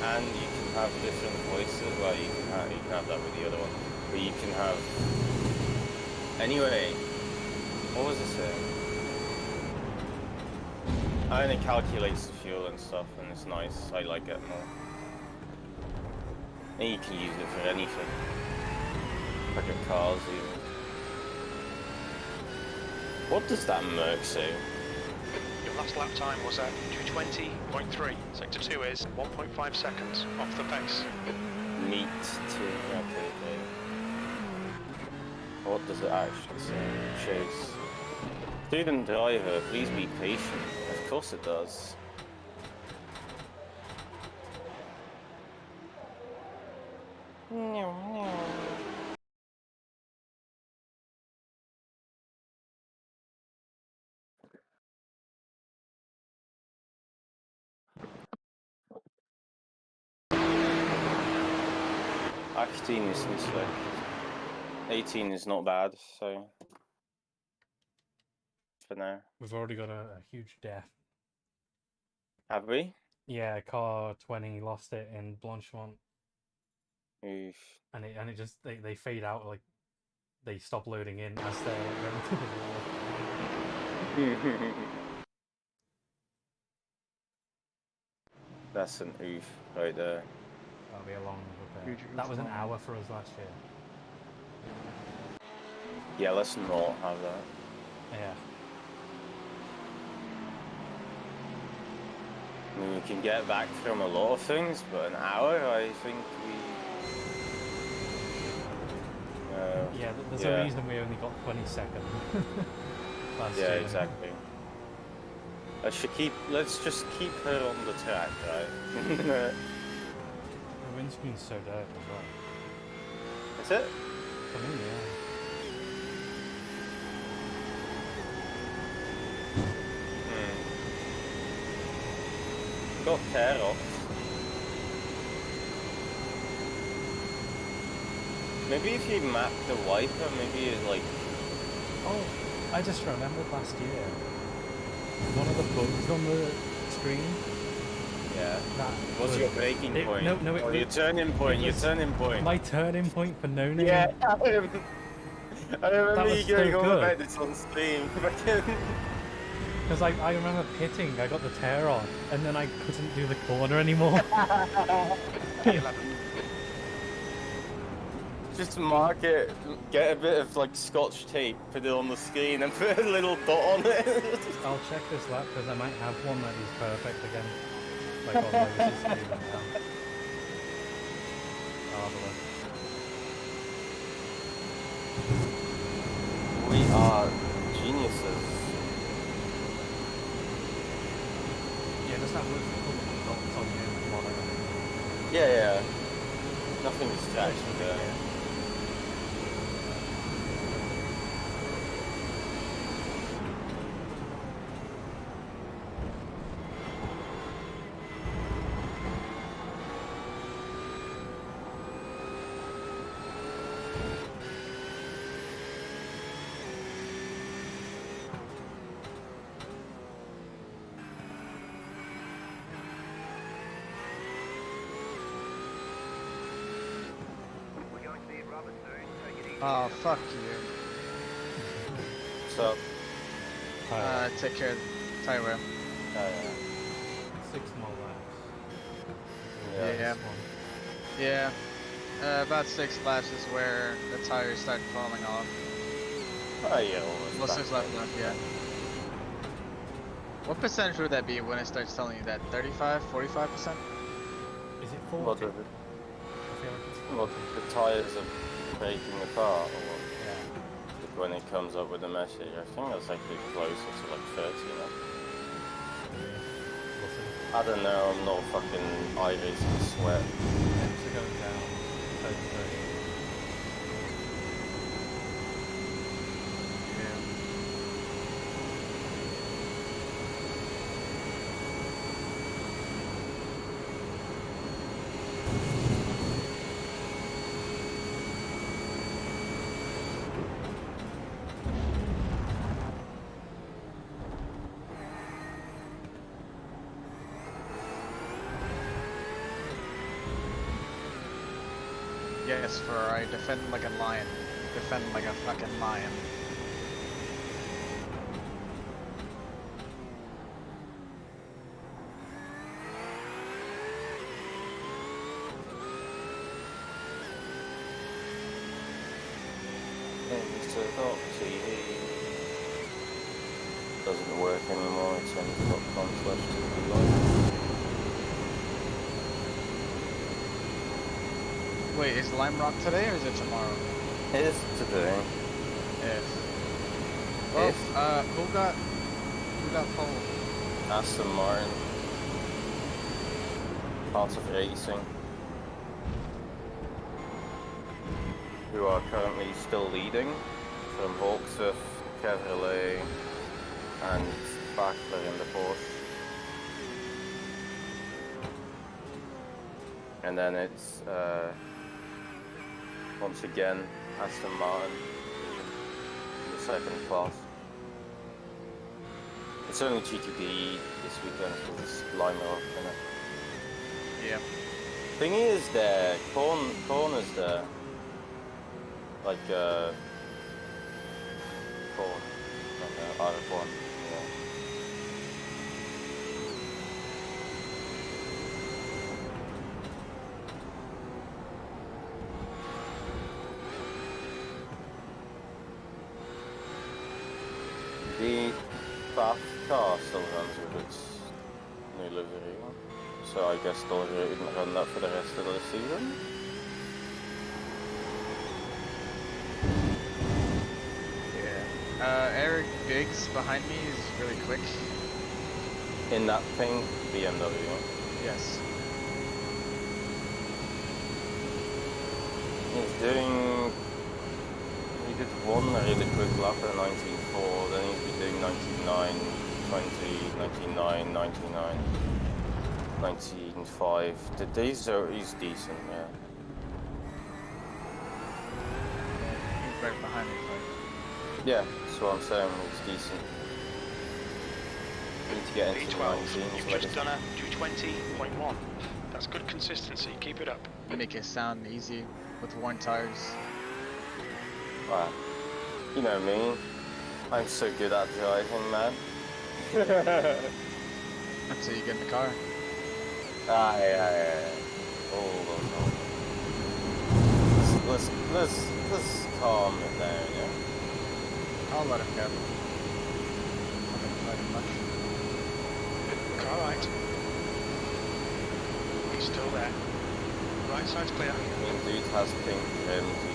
and you can have different voices. Well, you can have that with the other one, but you can have. Anyway, what was I saying? And it calculates the fuel and stuff, and it's nice. I like it more. And you can use it for anything, like a cars even. What does that Merc say? Your last lap time was at 2:20.3. Sector 2 is 1.5 seconds off the pace. Meet to okay. What does it actually say? Chase. Student driver, please be patient. Of course it does. Achttien is niet slecht. 18 is not bad, so for now. We've already got a huge death. Have we? Yeah, car 20 lost it in Blanchemont, Oof. and it just they fade out, like they stop loading in as they're going to the wall. That's an oof right there. That'll be a long repair. Huge That was an oof. hour for us last year. Yeah, let's not have that. Yeah. I mean, we can get back from a lot of things, but an hour, I think we. Yeah, there's yeah. a reason we only got 22nd last Yeah, year. exactly. Let's just keep her on the track, right? The windscreen's so dirty as well. That's it? For me, yeah. Got tear off. Maybe if you map the wiper, maybe it like. Oh, I just remembered last year. One of the bugs on the screen. Yeah. That What's your breaking point? No, or your turning point. Your was turning point. My turning point for no name. Yeah. I remember was you going so on good. about this on stream. Because I remember pitting, I got the tear on, and then I couldn't do the corner anymore. Just mark it, get a bit of like scotch tape, put it on the screen, and put a little dot on it. I'll check this lap because I might have one that is perfect again. Like on Legacy screen now. I'll have a look. We are geniuses. Yeah, just have a look at the dots on your monitor. Yeah. Nothing distracts me there. Oh, fuck you. So, Take care of the tire wear. yeah. 6 more laps. Yeah. Yeah. This one. Yeah. About 6 laps is where the tires start falling off. Oh, yeah, almost Well, back 6 laps there. left, yeah. What percentage would that be when it starts telling you that? 35, 45%? Is it 40? What are I feel like it's 40. what the tires are breaking apart, or what? Yeah. Like when it comes up with a message, I think that's actually closer to like 30, you know? We'll see. I don't know, I'm not fucking iRacing sweat. Temps are going down over 30. Yes, for I defend like a lion. Defend like a fucking lion. TV doesn't work anymore, it's only.com/TV Live. Wait, is Lime Rock today or is it tomorrow? It is today. Yes. Well, If. who got pole? Aston Martin. Parts of Racing. Who are currently still leading from Hawksworth, Chevrolet, and Bachler in the Porsche. And then it's once again Aston Martin in the second class. It's only GT3 this weekend because it's Lime Rock, isn't it? Yeah. Thingy is there, Corn is there. Like, Corn. Like, out of one, yeah. The Bath car still runs with its new livery, so I guess they'll run that for the rest of the season. Eric Biggs behind me is really quick. In that pink BMW. Yes. He's doing. He did one really quick lap at 19.4, then he's been doing 99, 20, 99, 99, 19.5. He's decent, yeah. He's right behind me. Yeah, that's what I'm saying, he's decent. Need to get into the V12, 19s. you've just done a 220.1. That's good consistency, keep it up. You make it sound easy with worn tires. Wow. You know me, I'm so good at driving, man. Until you get in the car. Yeah. Hold on. Let's calm it down, yeah? I'll let him go. I'm not fighting much. Car right. He's still there. Right side's clear. I mean, dude has pink rims, he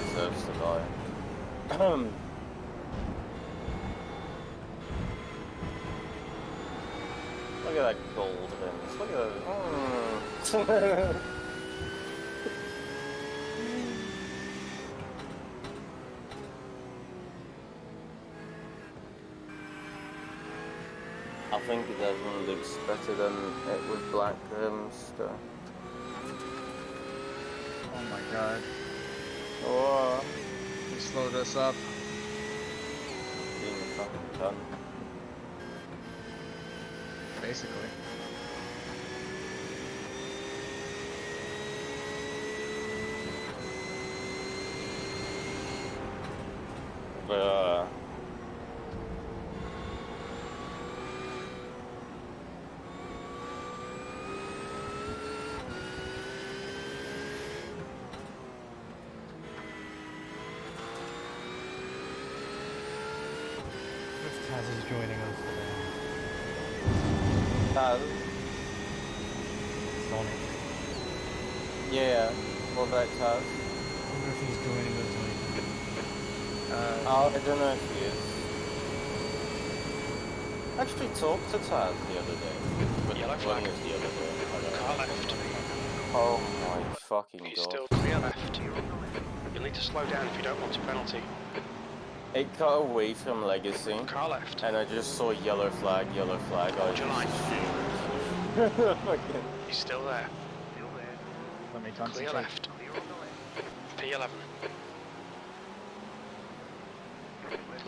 deserves to die. Look at that gold rims, look at that. I think it definitely looks better than it with black rims, though. Oh my god. Oh, He slowed us up. being a fucking cunt. Basically. But If Taz is joining us today. Sonic. yeah, what about Taz? I wonder if he's joining us later. I don't know if he is. I actually talked to Taz the other day. Yellow When flag. was the other day? I don't know. Car left. Oh my fucking He's god. still clear left. You'll need to slow down if you don't want a penalty. It cut away from Legacy, Car left. and I just saw yellow flag, yellow flag. I Hold your line. Fucking- He's still there. Let me Clear concentrate. left. P11.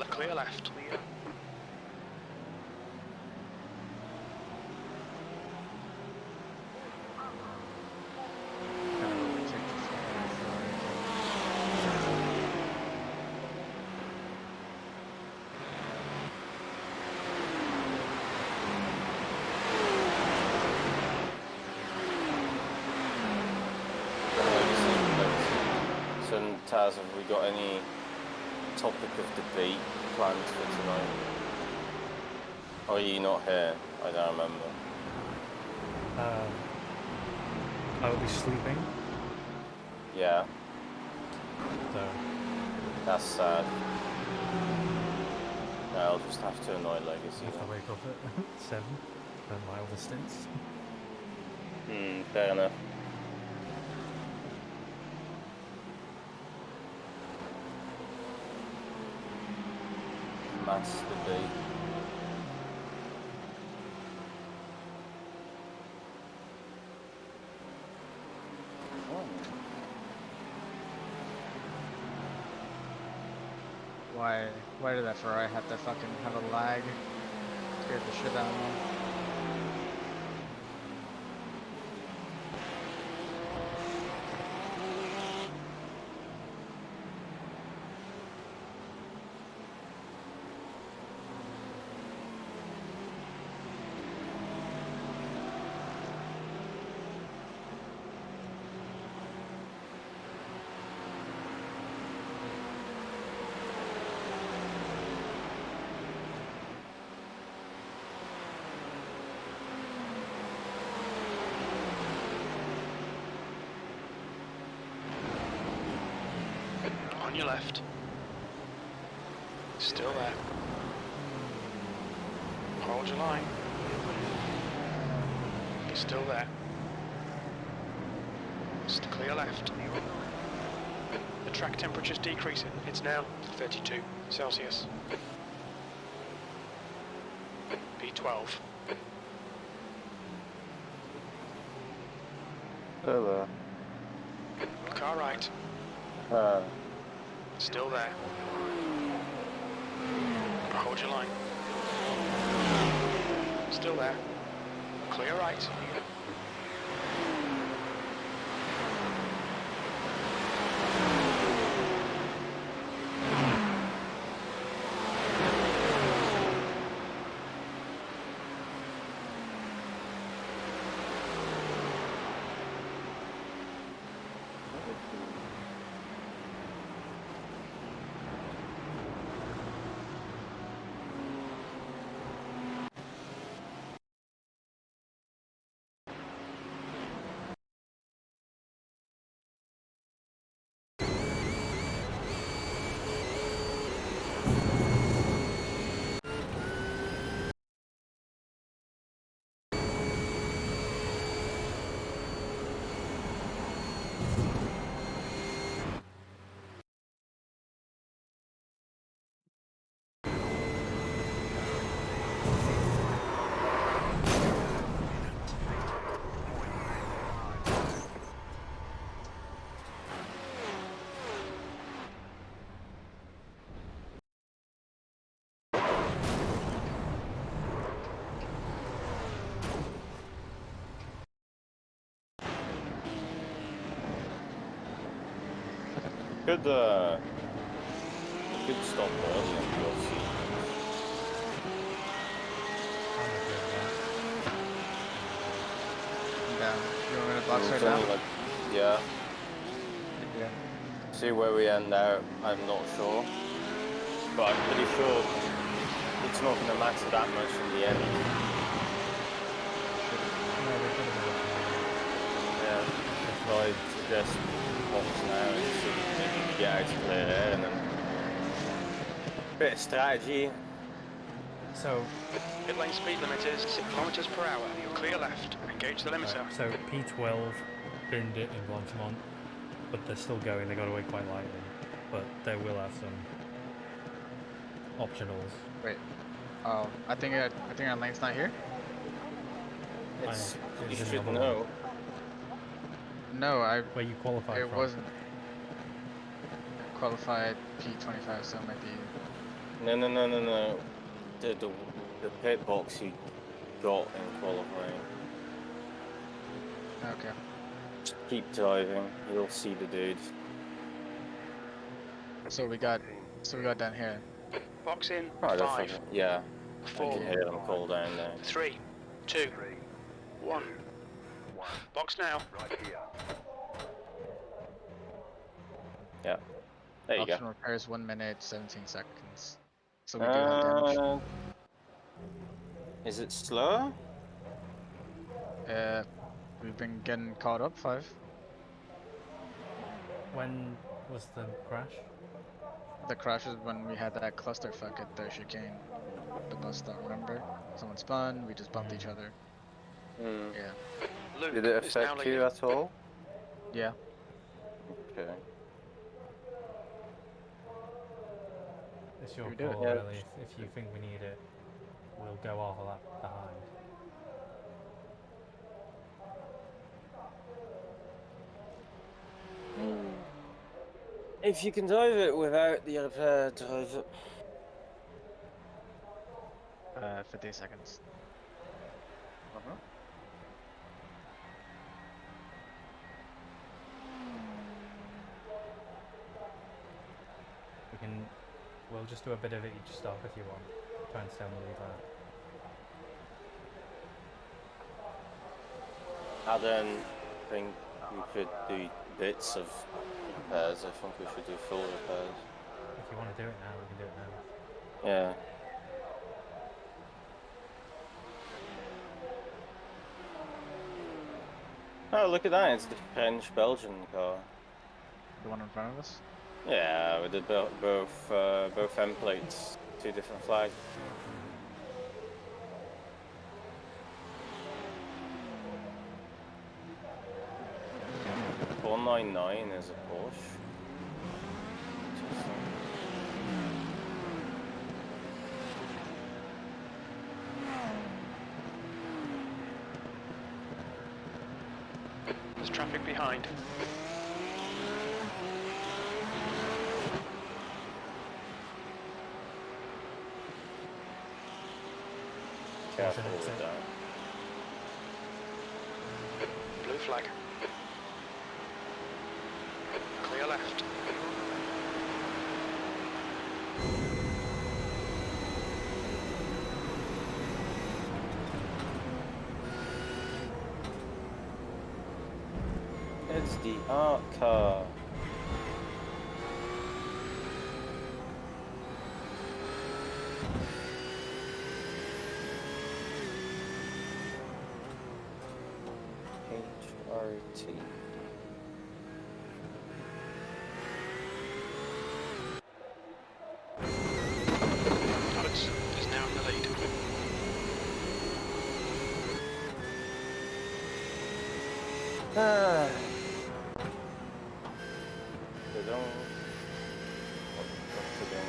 Clear left. So Taz, have we got any topic of debate planned for tonight? Or are you not here? I don't remember. I will be sleeping, Yeah, so that's sad. No, I'll just have to annoy Legacy. if I wake up at 7, then my other stints. Fair enough. Mass debate. Why did that Ferrari have to fucking have a lag? Scared the shit out of me. On your left. Still there. Hold your line. He's still there. Clear left. The track temperature's decreasing. It's now 32 Celsius. B12. Hello. Car right. Still there. Hold your line. Still there. Clear right. Could could stop early and you'll see. I'm okay with that. Down. You want me to box It's right now? only like, yeah. Yeah. See where we end out, I'm not sure. But I'm pretty sure it's not going to matter that much in the end. No, we're gonna be looking Yeah. So I suggest box now and see maybe we get out to clear air and then bit of strategy. at. So, Pit lane speed limit is 6 kilometers per hour. You'll clear left. Engage the limiter. right, so P12 boomed it in Blanchimont, but they're still going. They got away quite lightly, but they will have some optionals. Wait. Oh, I think our lane's not here. It's, It's you in the should other know. one. No, Where you qualified it from. wasn't. Qualified P25, so it might be. No. The pit box you got in qualifying. Okay. Just keep driving, you'll see the dude. So we got down here. Box in. Oh, that's 5, okay. Yeah, I 4, can hear them call down there. 3, 2, 1. Box now. Yeah, there you Option go. repairs 1 minute 17 seconds. So we do have damage. Is it slow? We've been getting caught up 5. When was the crash? The crash is when we had that clusterfuck at the chicane, the bus stop. Remember? Someone spun. We just bumped each other. Hmm. Yeah. Luke Did it is now affect you leading. at all? Yeah. Okay. It's your We do it, call, yeah. really. If you think we need it, we'll go off a lap behind. If you can drive it without the repair, drive it. 50 seconds. We'll just do a bit of it each stop if you want. Try and stay on the lead lap. I don't think we should do bits of repairs. I think we should do full repairs. If you want to do it now, we can do it now. Yeah. Oh, look at that. It's the French-Belgian car. The one in front of us. Yeah, with the both M plates, 2 different flags. .499 is a Porsche. Interesting. There's traffic behind. Careful That's with it. that. Blue flag. Clear left. It's the art car. HRT. Alex is now in the lead. Ah. They don't. What's again?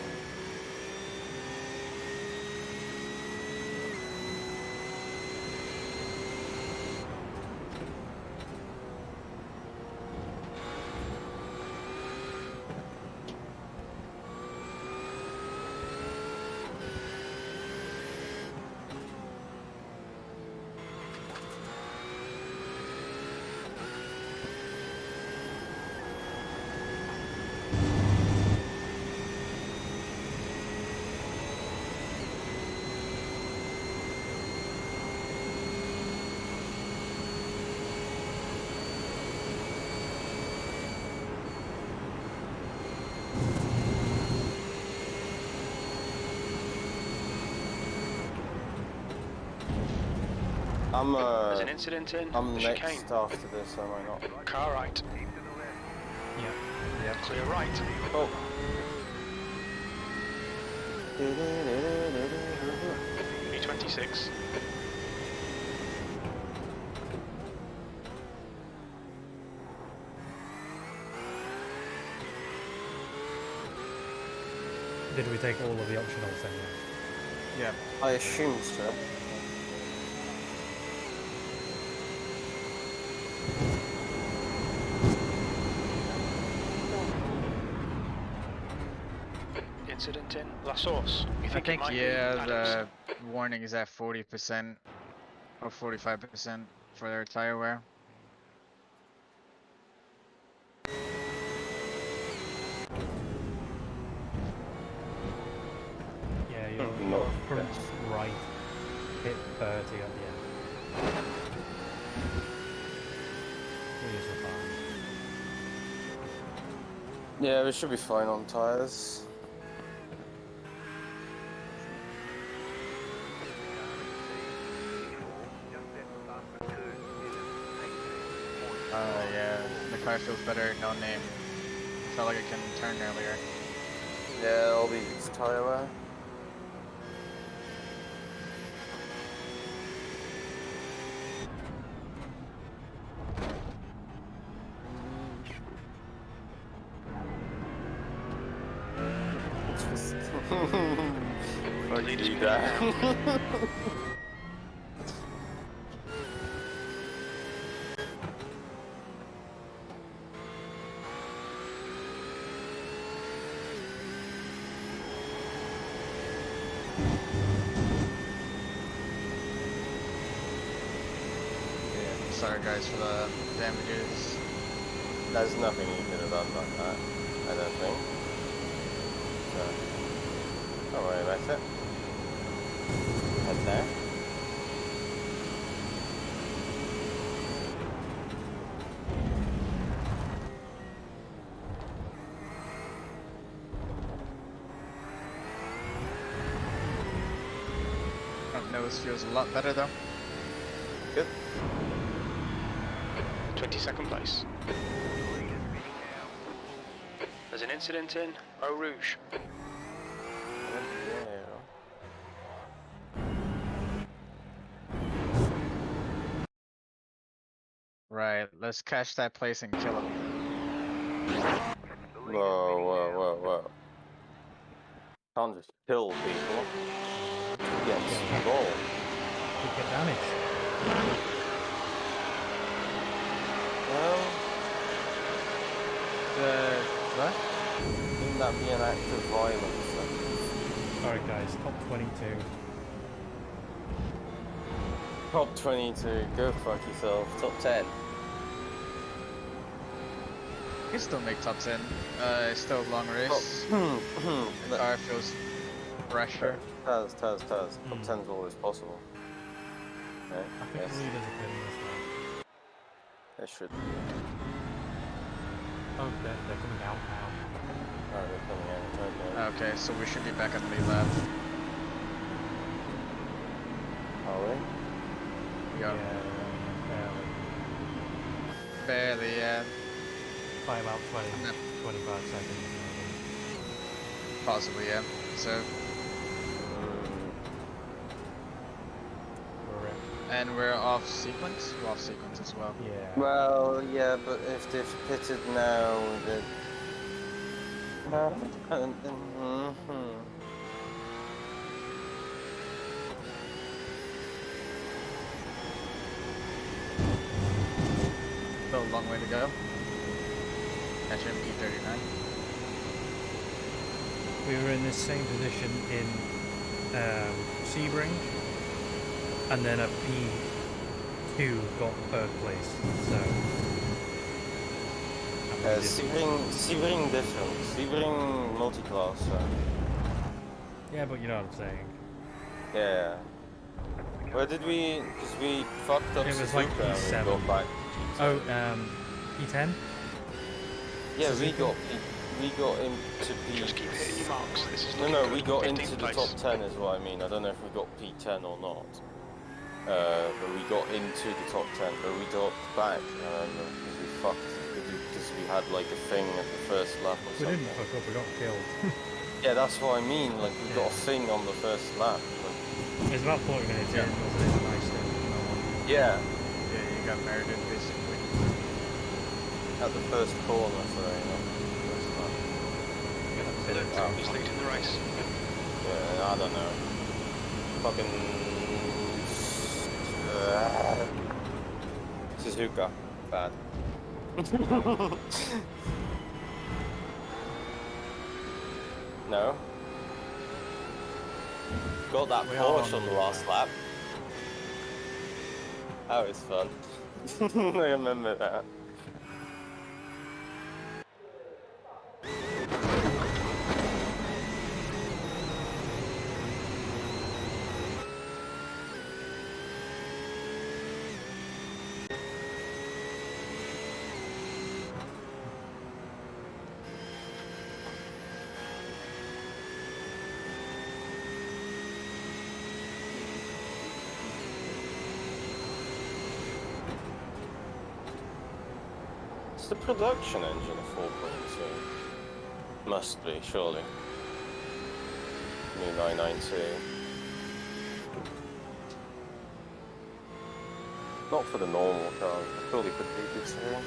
There's an incident in I'm the next chicane. after this, am I not? Car right. Yeah. Yep. Clear right. Oh. B26. Did we take all of the optionals then? Yeah. I assume so. Incident in La Source. You I think, think it might yeah, be Adams? the warning is at 40% or 45% for their tire wear. Yeah, your No, front yes. right hit 30 at the end. Wheels are fine. Yeah, we should be fine on tyres. Yeah, the car feels better, no name. Felt like it can turn earlier. Yeah, all these tyre wear. Fuck Lead is you, pinning Dad. Yeah, sorry guys for the damages. There's nothing you could have done like that, I don't think. So, don't worry about it. Head there. Front nose feels a lot better though. Good. 22nd place. There's an incident in Eau Rouge. Yeah. Right, let's catch that place and kill him. Whoa, whoa, whoa, whoa. Can't just kill people. Get involved. Could get damage. Well, What? wouldn't that be an act of violence then? Alright guys, top 22. Top 22, go fuck yourself. Top 10. You can still make top 10. It's still a long race. The car feels fresher. Top 10's always possible. Yeah, I think yes, the leaders are pinning this one. it should. Oh, they're coming out now. Oh, they're coming out. Okay. Okay, so we should be back on the lead lap. Are we? We are Yeah, barely. barely, yeah. By about 20, Yep. 25 seconds. Possibly, yeah. So, and we're off sequence? We're off sequence as well. Yeah. Well, yeah, but if they've pitted now, then... Still a long way to go. Catch him P39. We were in the same position in Sebring, and then a P2 got third place, so... Sebring different. Sebring multi-class, so... Yeah, but you know what I'm saying. Yeah. Where did we... Because we fucked up It was Suzuka like and we P7. got back P10. Oh, P10? Yeah, we Suzuka? got into Just keep hitting your marks. This is No, looking no, good. we got 15th into the place. top 10 is what I mean. I don't know if we got P10 or not. but we got into the top 10, but we dropped back, because we fucked, because we had like a thing at the first lap or We something. didn't fuck up, we got killed. Yeah, that's what I mean, like we got a thing on the first lap. Like, It's about 40 minutes in, wasn't it? Nice thing. yeah, Yeah, you got merited basically. at the first corner, so first lap. Luke is leading the race. Yeah, I don't know. Fucking Suzuka, bad. No. Got that We are Porsche on on the the last lap. That was fun. I remember that. It's the production engine of 4.2. Must be, surely. New 992. Not for the normal car, surely for the GT3.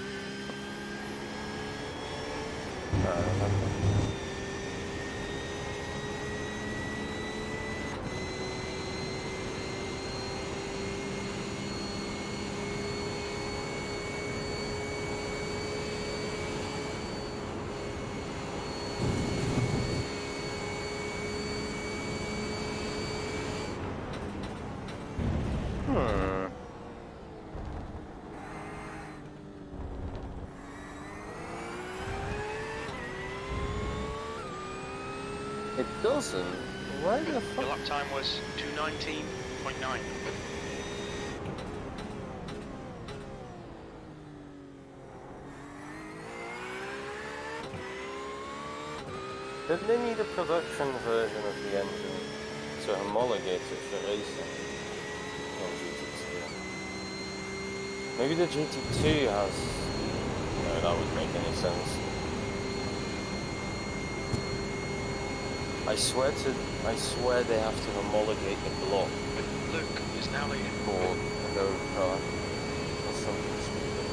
It doesn't. Why the Your fuck? lap time was 2:19.9. Did they need a production version of the engine to homologate it for racing on GT2? Maybe the GT2 has... No, that wouldn't make any sense. I swear they have to homologate the block Luke is now leading. for a go car or something stupid.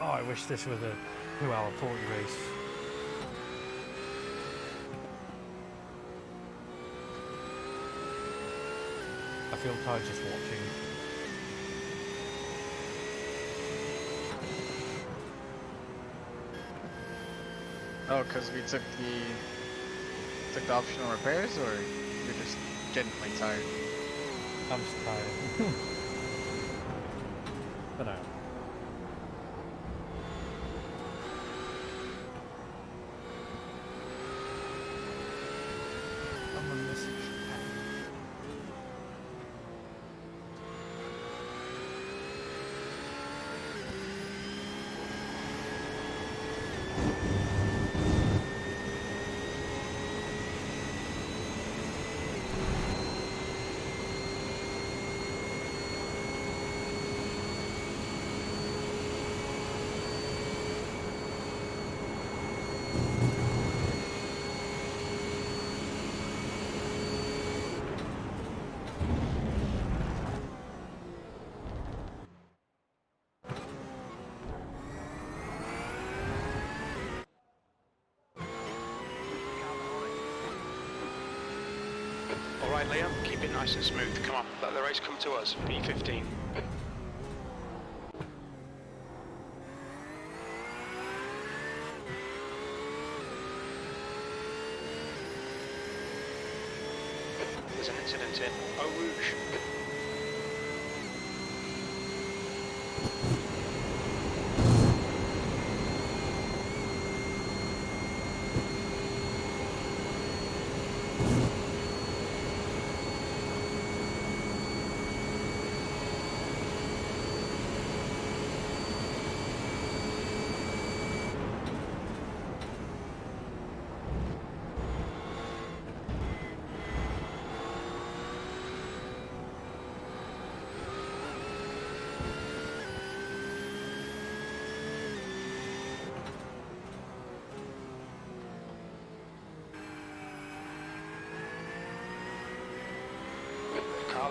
Oh, I wish this was a 2-hour 40 race. I feel tired just watching. Oh, because we took the optional repairs, or you're just genuinely tired? I'm just tired. But no. I'm a message. All right, Liam, keep it nice and smooth. Come on, let the race come to us. P15. There's an incident in Eau Rouge.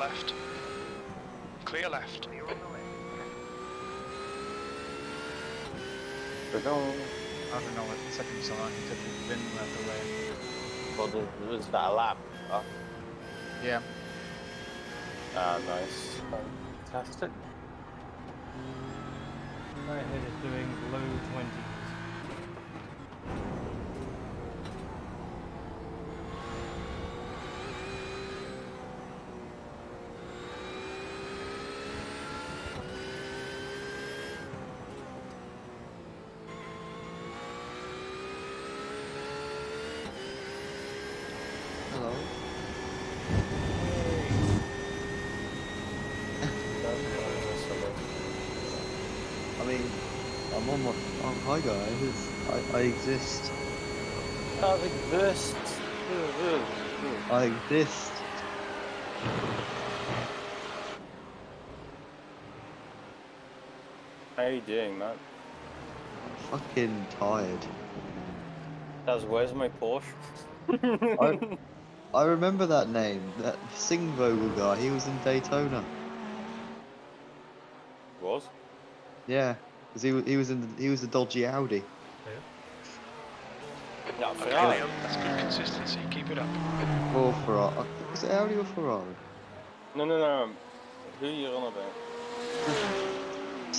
left. Clear left. We're going. I don't know what took him so long. He took the bin left away. Well, was that a lap? Oh, Yeah. nice. Fantastic. Right ahead is doing low 20s. Hello. I mean, I'm on my. Oh, hi guys. I exist. That exists. I exist. How are you doing, man? Fucking tired. Daz, where's my Porsche? I remember that name. That Singvogel guy. He was in Daytona. Was? Yeah, because he was the dodgy Audi. No, Okay, Ferrari. Liam, that's good consistency. Keep it up. Or Ferrari. Was it Audi or Ferrari? No. Who are you on about?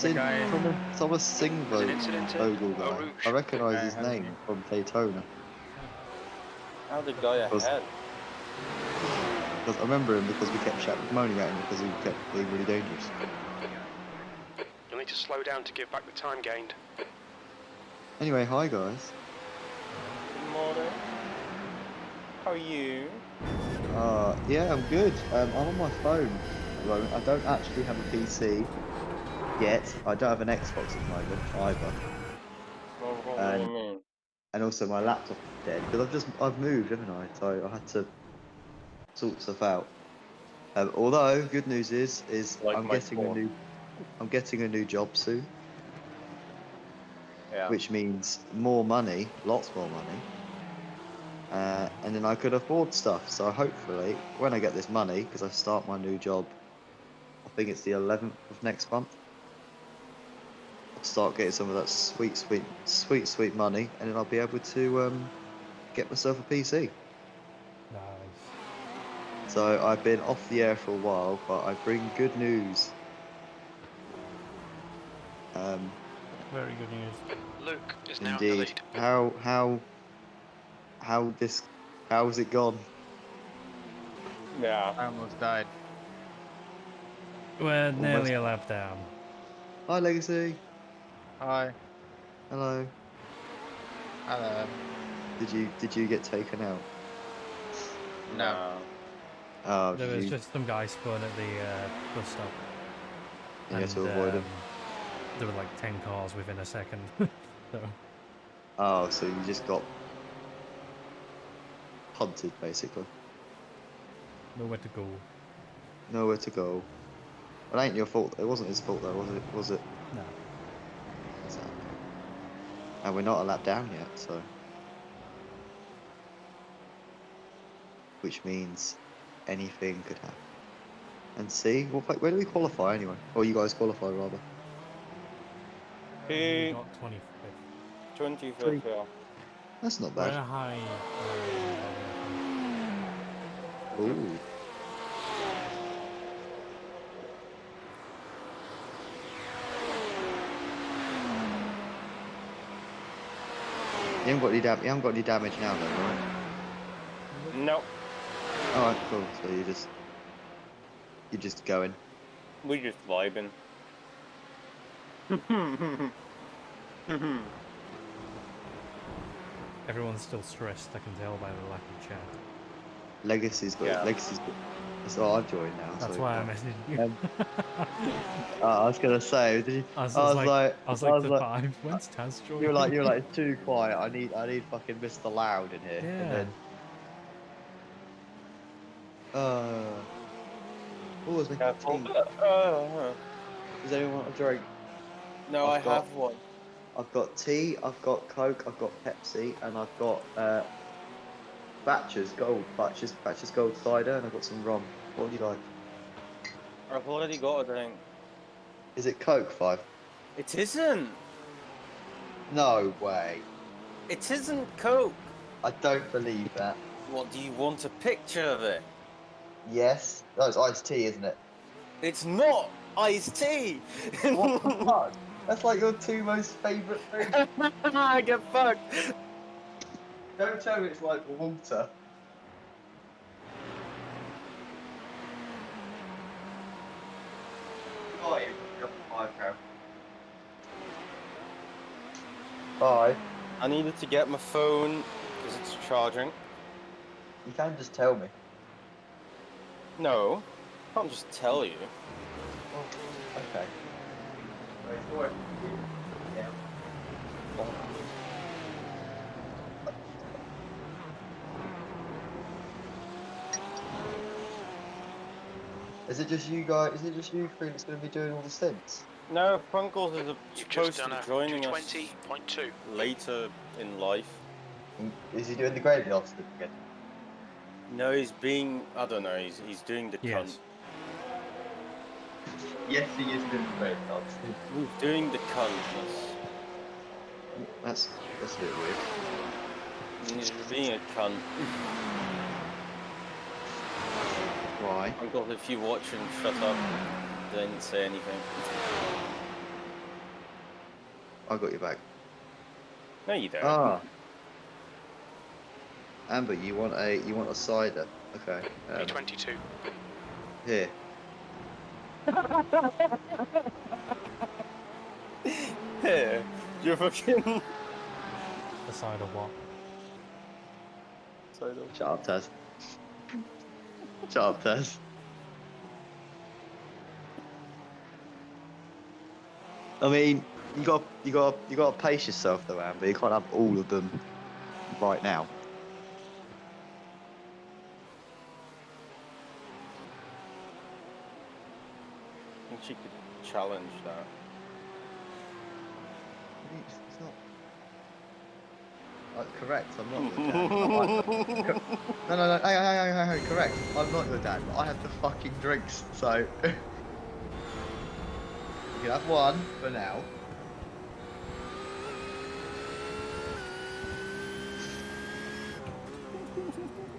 guy- Thomas There's an incident Singvogel in guy. Eau Rouge. I recognise guy his has name me. from Daytona. How the guy Was- ahead? Because I remember him because we kept moaning at him because he kept being really dangerous. You'll need to slow down to give back the time gained. Anyway, hi guys. Good morning. How are you? Yeah, I'm good. I'm on my phone at the moment. I don't actually have a PC yet. I don't have an Xbox at the moment either. What do you mean? And also my laptop is dead because I've moved, haven't I? So I had to sort stuff out. Although good news is Like I'm my getting a new job soon, Yeah. which means more money, lots more money. And then I could afford stuff. So hopefully, when I get this money, because I start my new job, I think it's the 11th of next month. I'll start getting some of that sweet money, and then I'll be able to get myself a PC. Nice. So I've been off the air for a while, but I bring good news. Very good news. Luke is now in the Indeed. lead. How's it gone? Yeah. I almost died. We're nearly a lap down. Hi Legacy. Hi. Hello. Hello. Did you get taken out? No. Oh, There did was you? just some guy spun at the bus stop. You had to avoid him. There were like 10 cars within a second. So Oh, so you just got punted basically. nowhere to go. Nowhere to go. It ain't your fault. It wasn't his fault though, was it? Was it? No. Exactly. And we're not a lap down yet, so. Which means anything could happen. And see, where do we qualify anyway? Or you guys qualify rather? We He got 25th. 25th, yeah. That's not We're in bad. a high. Ooh. You haven't got any damage now though, right? No, Alright, cool. So you're just going. we just vibing. Everyone's still stressed, I can tell by the lack of chat. Legacy's got Yeah. So I've joined now. That's so why I fine. messaged you. I was gonna say, did you? I was like to 5. When's Taz joining? you're like it's too quiet. I need fucking Mr. Loud in here. Yeah. And then oh, it's making Careful. tea. Does anyone want a drink? No, I've got- have one. I've got tea, I've got Coke, I've got Pepsi, and I've got Batcher's Gold cider, and I've got some rum. What do you like? I've already got a drink. Is it Coke 5? It isn't. No way. It isn't Coke. I don't believe that. What, do you want a picture of it? Yes. No, it's iced tea, isn't it? It's not iced tea. What the fuck? That's like your two most favourite things. I get fucked. Don't tell me it's like water. Oh, you got £5. Bye. I needed to get my phone because it's charging. You can just tell me. No, I can't just tell you. Oh, okay. Yeah. Is it just you guys? Is it just you three that's going to be doing all the stints? No, Funkles is You've just supposed to done be a joining us 220.2. later in life. Is he doing the graveyard stint again? No, he's being. I don't know. He's doing the Yes. Yes, he is doing the graveyard stint. cunt. He's doing the cunt. That's a bit weird. He's being a cunt. Why? Uncle, if you watch and shut up, don't say anything. I got your back. No, you don't. Ah. Amber, you want a cider? Okay. P22. Here. Here, you're fucking. The side of what? Shut up, Taz. Shut up, Taz. I mean, you got to pace yourself though, Amber. You can't have all of them right now. I think she could challenge that. It's not. Correct. I'm not your dad. No. Hey, correct. I'm not your dad, but I have the fucking drinks, so you can have one for now.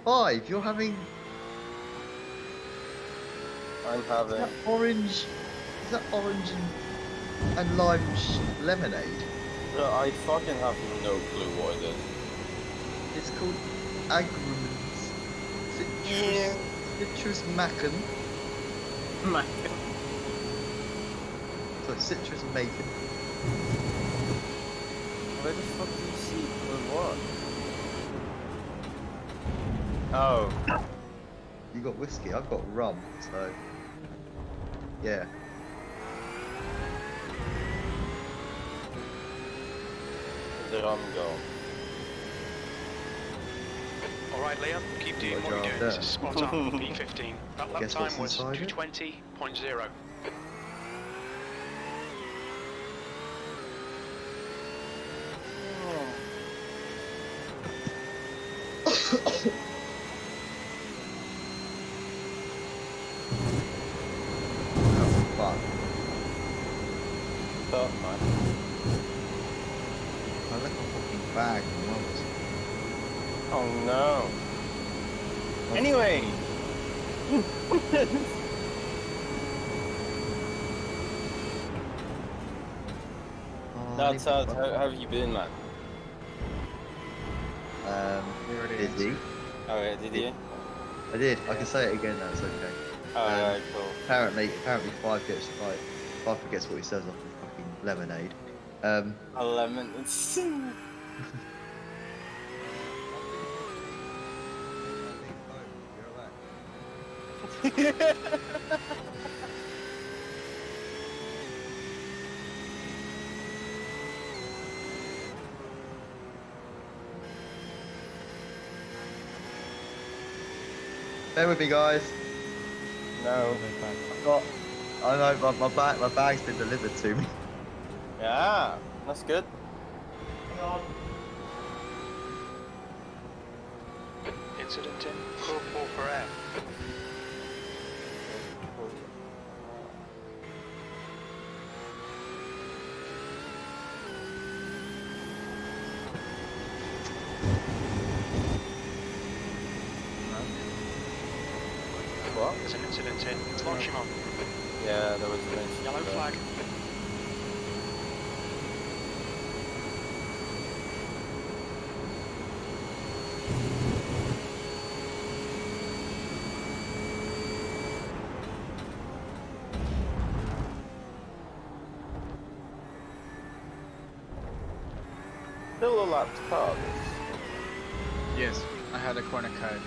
Five. You're having. I'm Is having. that orange? Is that orange and lime lemonade? I fucking have no clue what it is. It's called Agrumans. Citrus Macon. So citrus macon. Where the fuck do you see what? Oh. You got whiskey, I've got rum, so yeah. The rum go. Alright, Liam, keep doing What what you're job doing. there? This is spot on. P15. That lap Guess time what's was inside it? 220.0. Oh fuck. Oh, man. I left my fucking bag in once. Oh no. Anyway. Oh, I That's need how to- have you been, man? Busy. Alright, did you? I did. I can say it again now, it's okay. Alright, cool. Apparently Five forgets what he says off the fucking lemonade. A lemon. Bear with me, guys. No. I know my bag's been delivered to me. Yeah, that's good. Hang on. Incident in Corporal for Air. There's an incident here. Launch him on. Yeah, there was an incident. Yellow there. flag. Still a lap to car, this. Yes, I had a corner cut.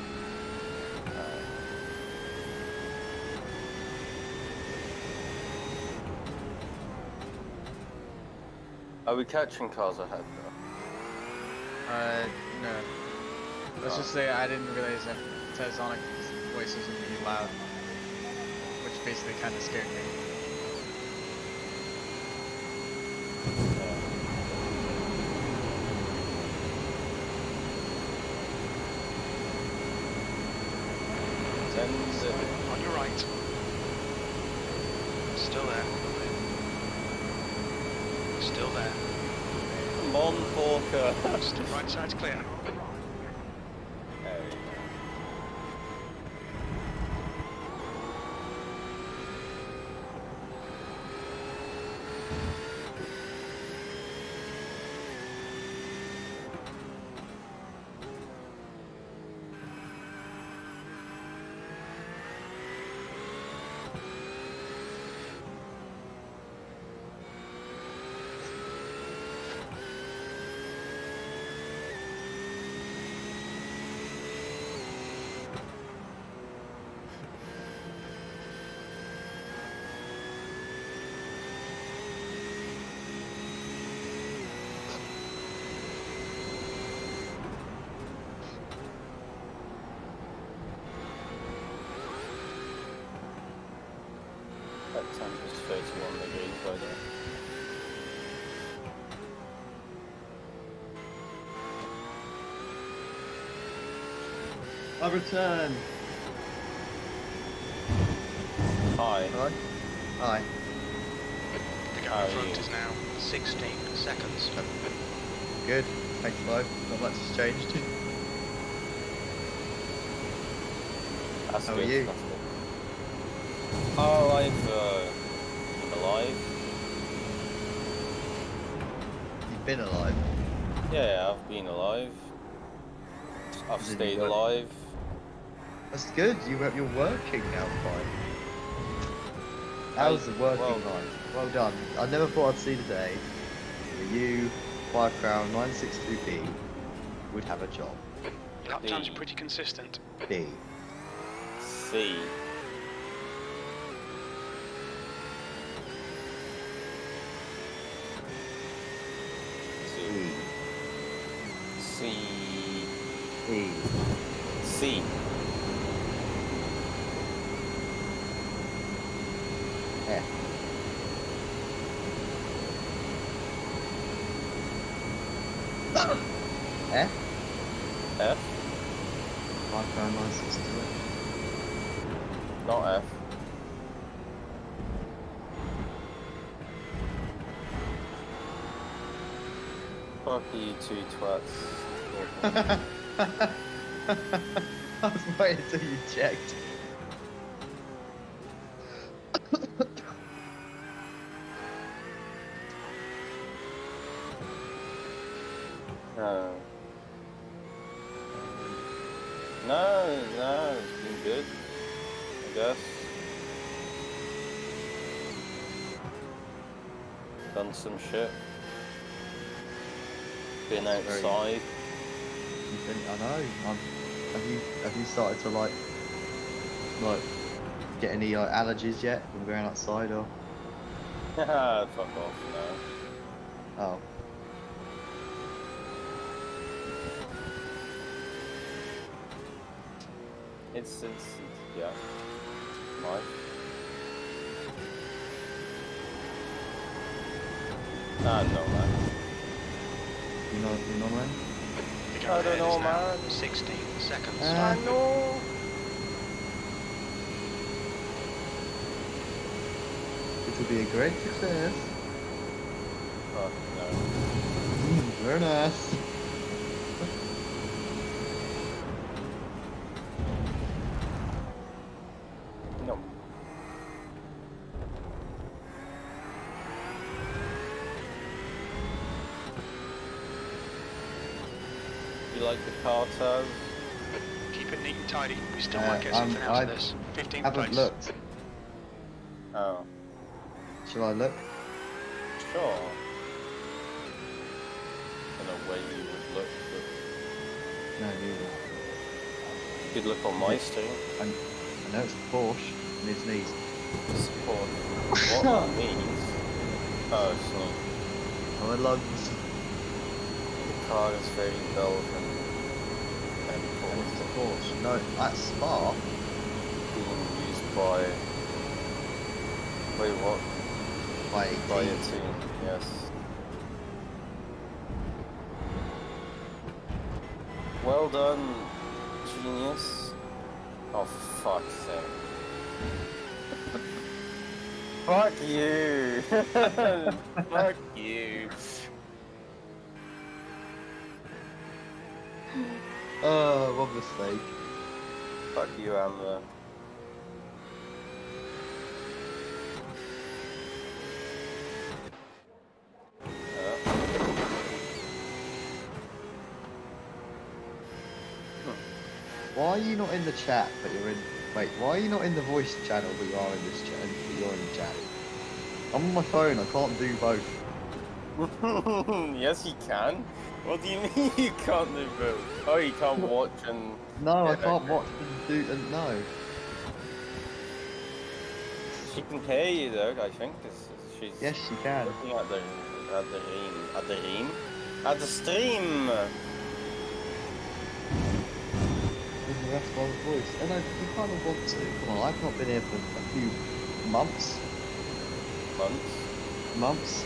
Are we catching cars ahead though? No. Let's just say I didn't realize that Tesonic voice was gonna be loud, which basically kind of scared me. On your right. Still there. Still there. Come on, Porker. Still right side's clear. There we go. That temperature's 31 degrees by the way. I return. Hi. Hello? Hi. The How gap are in front you? is now 16 seconds. Good. Thanks, Flo. Not much has changed. That's How are good. you? That's good. Oh, I've been alive. You've been alive. Yeah, I've been alive. I've As in you stayed work- alive. That's good. You're working now, fine. How's the working well- life? Well done. I never thought I'd see the day where you, Firecrown 962B, would have a job. Lap times are D. pretty consistent. B. C. E. C. E. C. F. F. F. Firecrown 962. Not F. Fuck you two twats. I was waiting until you checked. No. No, it's been good. I guess. Done some shit. Been That's very- outside. I know. Have you started to like get any allergies yet from going outside or? Fuck off, no. Oh. It's yeah. Life. Ah, no, man. You know, man. The gap I don't ahead know, is now man. 16 seconds. I know. It will be a great success. Fuck no. Very nice. like the car, Taz? Keep it neat and tidy. We still Uh, might get something out I of this. 15th haven't place. looked. Oh, Shall I look? sure. In a way you would look, but No, neither. you could look on my stream. I know it's a Porsche and his knees. Support. What means? Oh, it's not. My lungs. The car is very dull and And it's forced. a Porsche. No, that's Spa. Being used by what? By By 18. a team, yes. Well done, genius. Oh, fuck's sake. Fuck you! Fuck you! Oh, one mistake. Fuck you, Amber. Why are you not in the chat, but you're in... Wait, why are you not in the voice channel, but you are in this chat, but you're in the chat? I'm on my phone, I can't do both. Yes, you can. What do you mean you can't do both? Oh, you can't watch and... No, I Yeah, can't watch and do... And no. She can hear you though, I think. She's Yes, she can. looking at the stream. That's my voice. And you kind of want to. Come on, I've not been here for a few months. Months?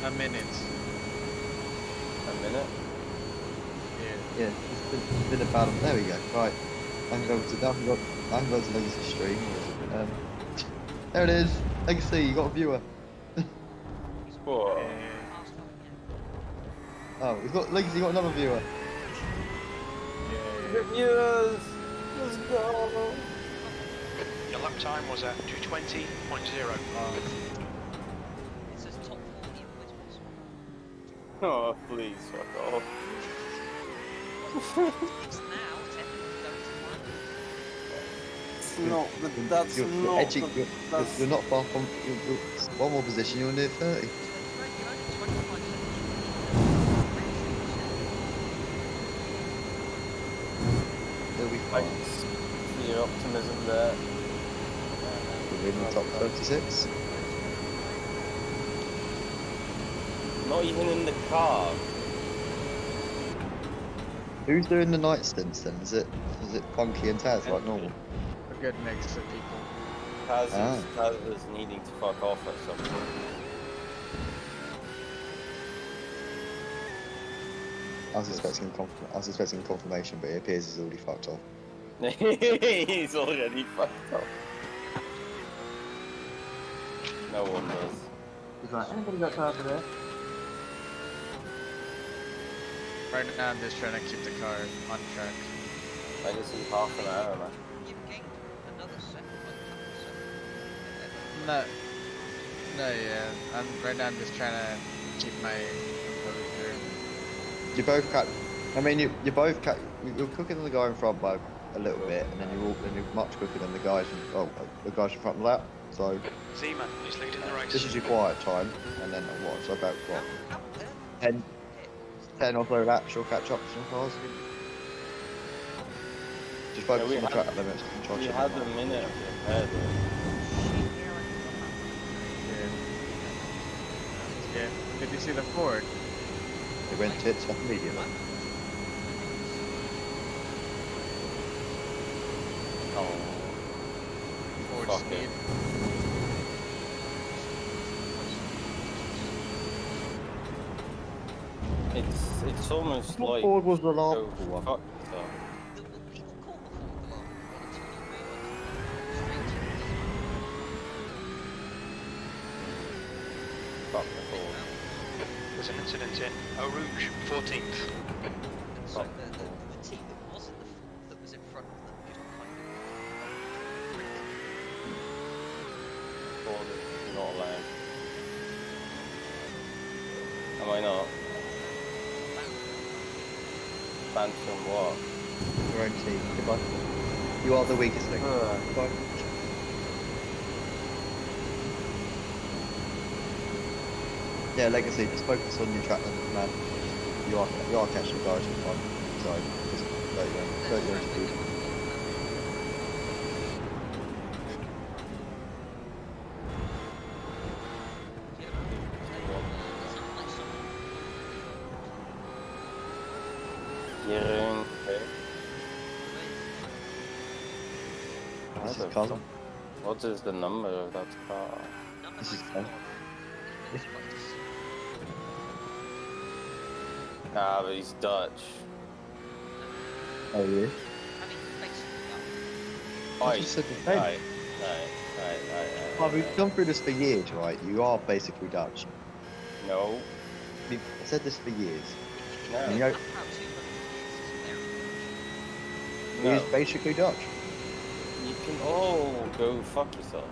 A minute. A minute. Yeah. Yeah, it's been about... There we go. Right. I can go to Legacy stream. There it is. Legacy, you got a viewer. Whoa. Oh, we've got Legacy, got another viewer. Yes. Let's go. Your lap time was at 220.0. It says top 40 in Whitbread. Oh, please, fuck off. It's now technically going to one. It's not. That's You're not. edging, you're not far from... You're one more position, you're near 30. You're only 25 seconds. It'll be I fine. can see your optimism there. We're in the top 36. Not even in the car. Who's doing the night stints then? Is it Funky and Taz like normal? A good mix of people. Taz is needing to fuck off at some point. I was expecting confirmation, but it appears he's already fucked off. He's already fucked up. No one does. He's like, anybody got time for this? Right now I'm just trying to keep the car on track. I just see half an hour, man. You've gained another second, like a couple of seconds. No. No, yeah. Right now I'm just trying to keep my composure. You both cut. I mean, you both cut. You're quicker than the guy in front by a little bit, and then you're much quicker than the guys in front of the lap. So Zeman is leading the race. this is your quiet time, and then what? So about what? How early 10 or so laps, you'll catch up to some cars. Just focus we on the had- track limits and try to You shut had them a up. minute of your head. Yeah. Did you see the Ford? It went tits off immediately. Oh, Ford fuck speed. it. It's almost What like Ford was the last so one? fucked up. The people call the Ford the last one until you realise Fuck the Ford. There's an incident in Eau Rouge, 14th. and so Fuck the the Ford. team that wasn't the Ford that was in front of them just kind of Ford is not allowed. Am I not? Phantom what? Your own team. Goodbye. You are the weakest link. Goodbye. Yeah, Legacy, just focus on your track limit, man. You are catching guys in front. So just go your own speed. Gearing. Okay. This What is the cousin. fuck? What is the number of that car? This is cousin. Ah, but he's Dutch. Oh, yeah. I mean, basically, I just said the same. Right. Well, we've gone through this for years, right? You are basically Dutch. No. We've said this for years. No. And you know, he No. is basically Dutch. You can all go fuck yourself.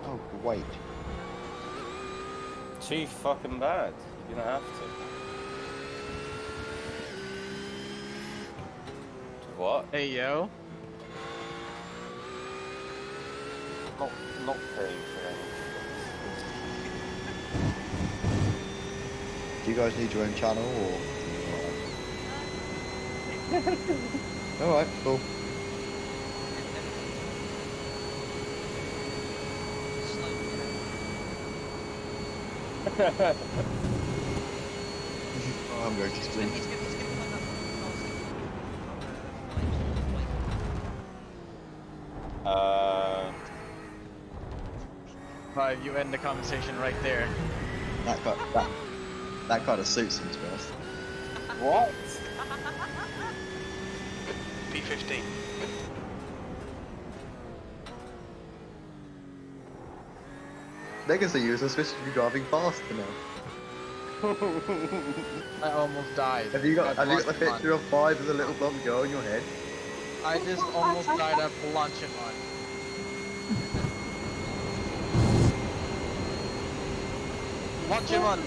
Oh, wait. Too fucking bad. You're gonna have to. What? Hey yo. Not paying for anything. Do you guys need your own channel or? Alright, cool. I'm going to stream. Five, you end the conversation right there. That kind of suits him, to be honest. What? P15. Legacy users supposed to be driving faster now. I almost died. Have you got at the Blanchimont. picture of 5 with a little blonde girl in your head? I just almost died at Blanchimont. Blanchimont!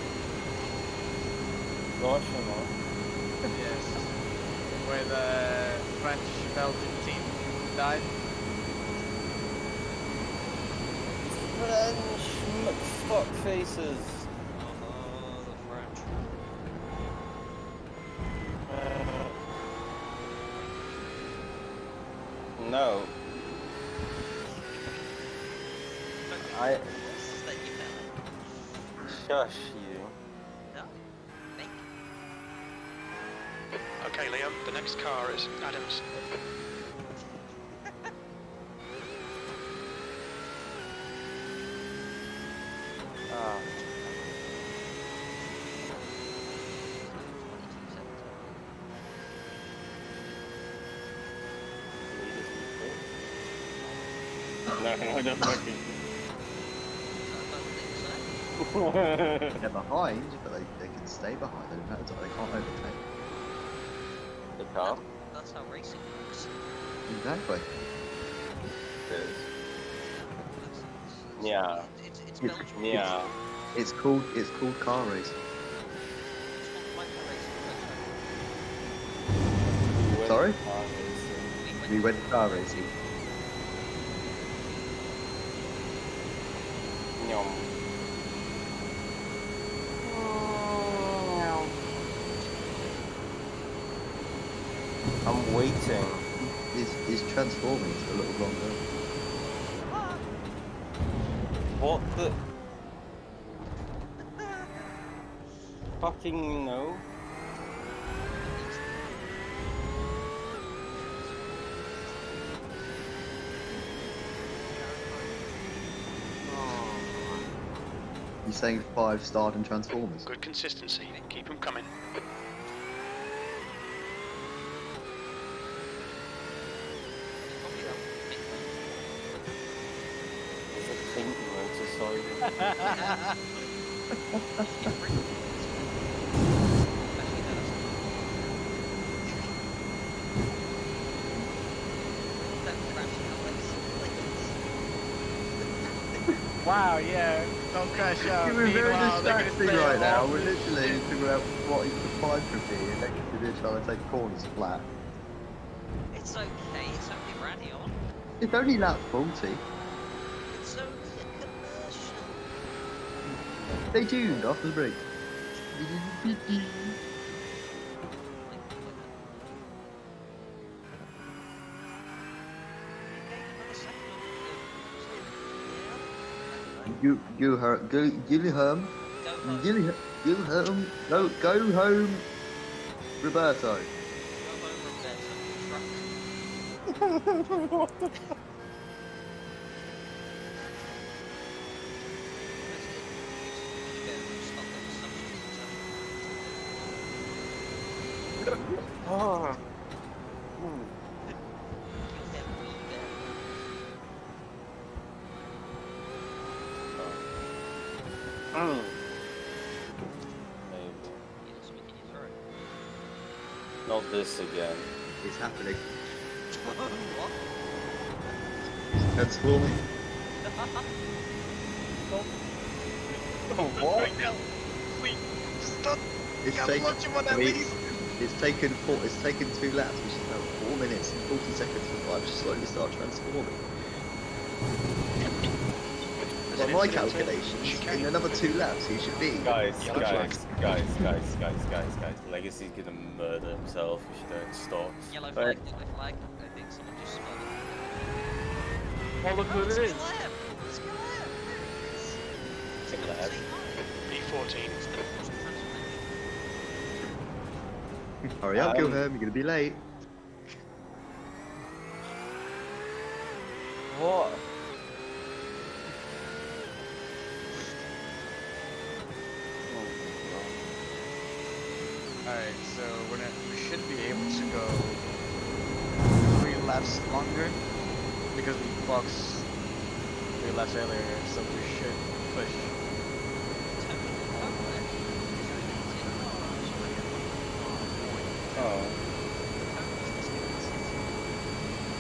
Yes. Where the French-Belgian team died. French fuck faces. the French. No. I Voices that you know. shush you. No? Make. Okay, Liam, the next car is Adams. Ah. No, I don't fucking. They're behind, but they can stay behind. They can't overtake. They can't. That's how racing works. Exactly. Yeah. It's Belgium. Yeah. It's called car racing. It's called micro racing. Sorry? We We went car racing. Nyom. I'm waiting. He's transforming to a little blonde girl. What the? Fucking no. You're saying 5-starred in Transformers? Good consistency. Keep them coming. There's a pink motorcycle. Wow, yeah. Don't crash out. We're very Meanwhile, they're gonna distracting stay right now. along. We're literally figuring out what is the five could be, and next to this trying to take corners flat. It's okay, it's only Radion. It's only lap 40. It's only a commercial. Stay tuned after the break. Gilherm, no, go home, Roberto. Oh. Not this again. It's happening. What? Transforming. Oh, what? Please, stop. It's How taken. much you want I at mean, least? it's taken 2 laps, which is about 4 minutes and 40 seconds for Vibe to slowly start transforming. By my calculations, in another 2 laps, he should be. Guys. Legacy's gonna murder himself if you don't stop. Yellow Right. flag, yellow flag. I think someone just spun it. Oh, look who it is. It's Lab. P14. Hurry up, Gilherm, you're gonna be late. What? Alright, so we should be able to go 3 laps longer because we boxed 3 laps earlier, so we should push. Oh.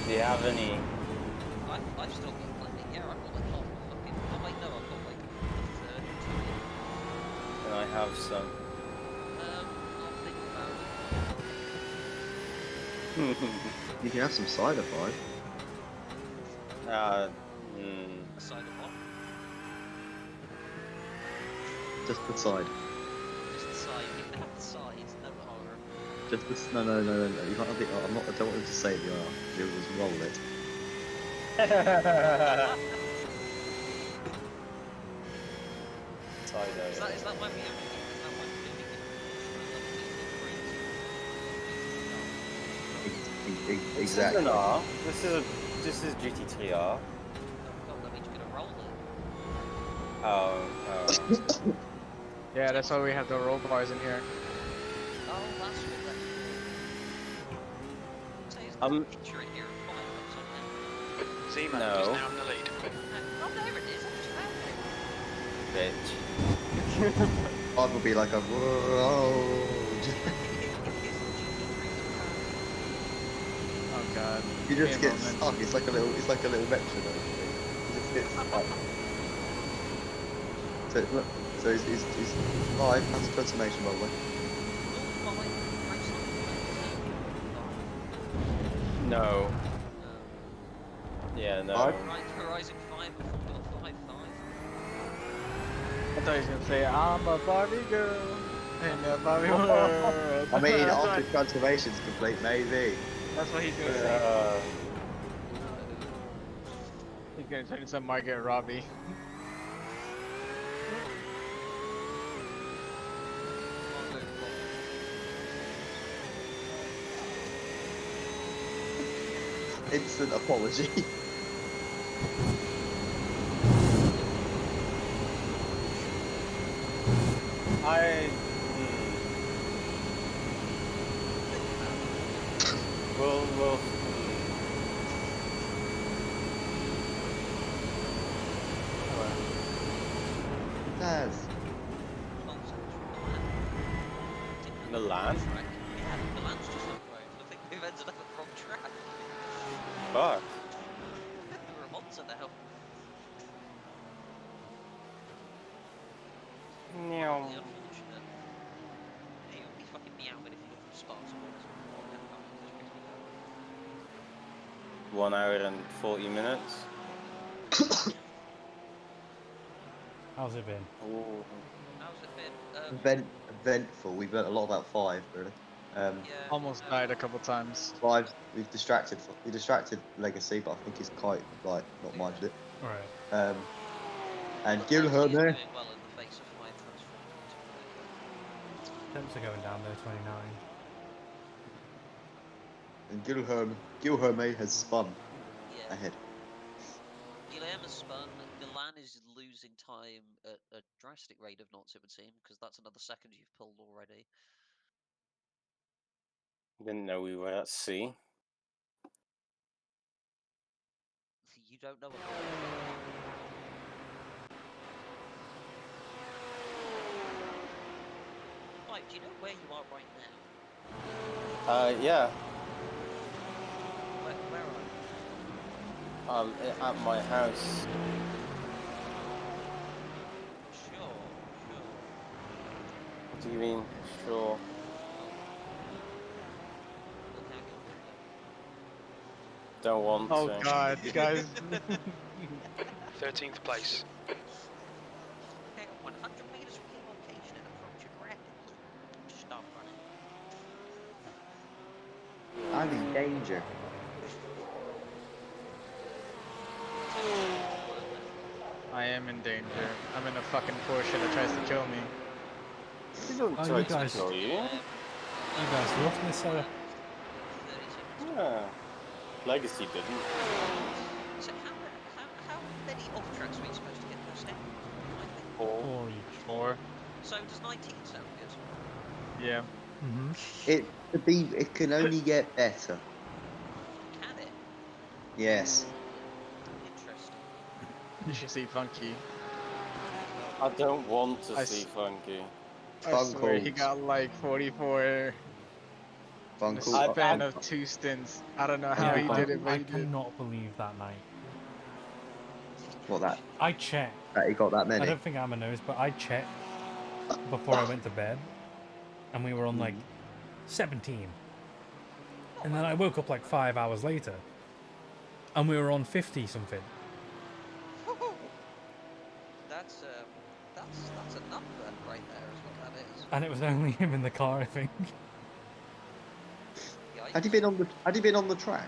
Do you have any? I've still got plenty. Yeah, I've got like fucking. Oh wait, no, I've got like a third. Can I have some? I'll think about it. You can have some cider, Vibe. A side of what? Just the side. Just the side. You can have the sides, no horror. Just the no. You can't have the. I don't want him to say the R. He'll just roll it. Is that why we have? Is that why we're doing it? Exactly. This is an R. This is GT3R. Oh god, that means you're gonna roll it. Oh. Yeah, that's why we have the roll bars in here. Oh, that's what that's for. Say, is Um, picture in here and comment or something. Z-Man No. is now in the lead. Oh, there it is. I just found it. Bitch. Vibe will be like a whoa. Oh god. You just Give me a get moment. stuck. It's like a little metronome. You just get stuck. So he's 5. That's a transformation, by the way. No. Yeah, no. 5? Right, Horizon 5 or 4.55. I thought he was gonna say, I'm a Barbie girl in a Barbie world. I mean, that's, after what, transformation's complete, maybe. that's what he's gonna say. He's gonna turn into Margaret Robbie. Instant apology. We'll. Taz. Milan? Yeah, Milan's just up the road. I think we've ended up at the wrong track. Fuck. There were Monza now. start to what? How long is this race been going? 1 hour and 40 minutes. How's it been? Ooh. How's it been? Eventful. We've learnt a lot about 5, really. Yeah. Almost died a couple times. 5, we distracted Legacy, but I think he's quite, like, not minded it. Alright. And But Legacy is Gilherme, doing well in the face of 5 transforming into a Temps are going down there, 29. and Gilherme has spun yeah. ahead. Guilherme has spun. Milan is losing time at a drastic rate of knots, it would seem, because that's another second you've pulled already. Didn't know we were at sea. You don't know a lot. Mike, do you know where you are right now? Yeah. Where are you? At my house. Sure. What do you mean? Sure. Look out your window. Don't want Oh to. god, guys. 13th place. Okay, 100 meters from your location and approach aggressively. Stop running. I'm in danger. I am in danger. I'm in a fucking Porsche that tries to kill me. They don't Oh, try you to guys- kill you. You guys love this, 30 seconds. Yeah. Legacy didn't. So how many off tracks are we supposed to get per step? Or 4 each. 4. So does 19 sound good? Yeah. Mm-hmm. It can only get better. Can it? Yes. Interesting. You should see Funky. I don't want to I see s- Funky. I swear he Funkles. got like 44 in the Funkle. span of 2 stints. I don't know how Yeah, he did it, but I he did. cannot believe that night. What that? I checked. That he got that I many. don't think I'm a nose, but I checked before I went to bed, and we were on like 17. And then I woke up like 5 hours later, and we were on 50 something. That's a number right there, is what that is. And it was only him in the car, I think. Yikes. Had he been on the track?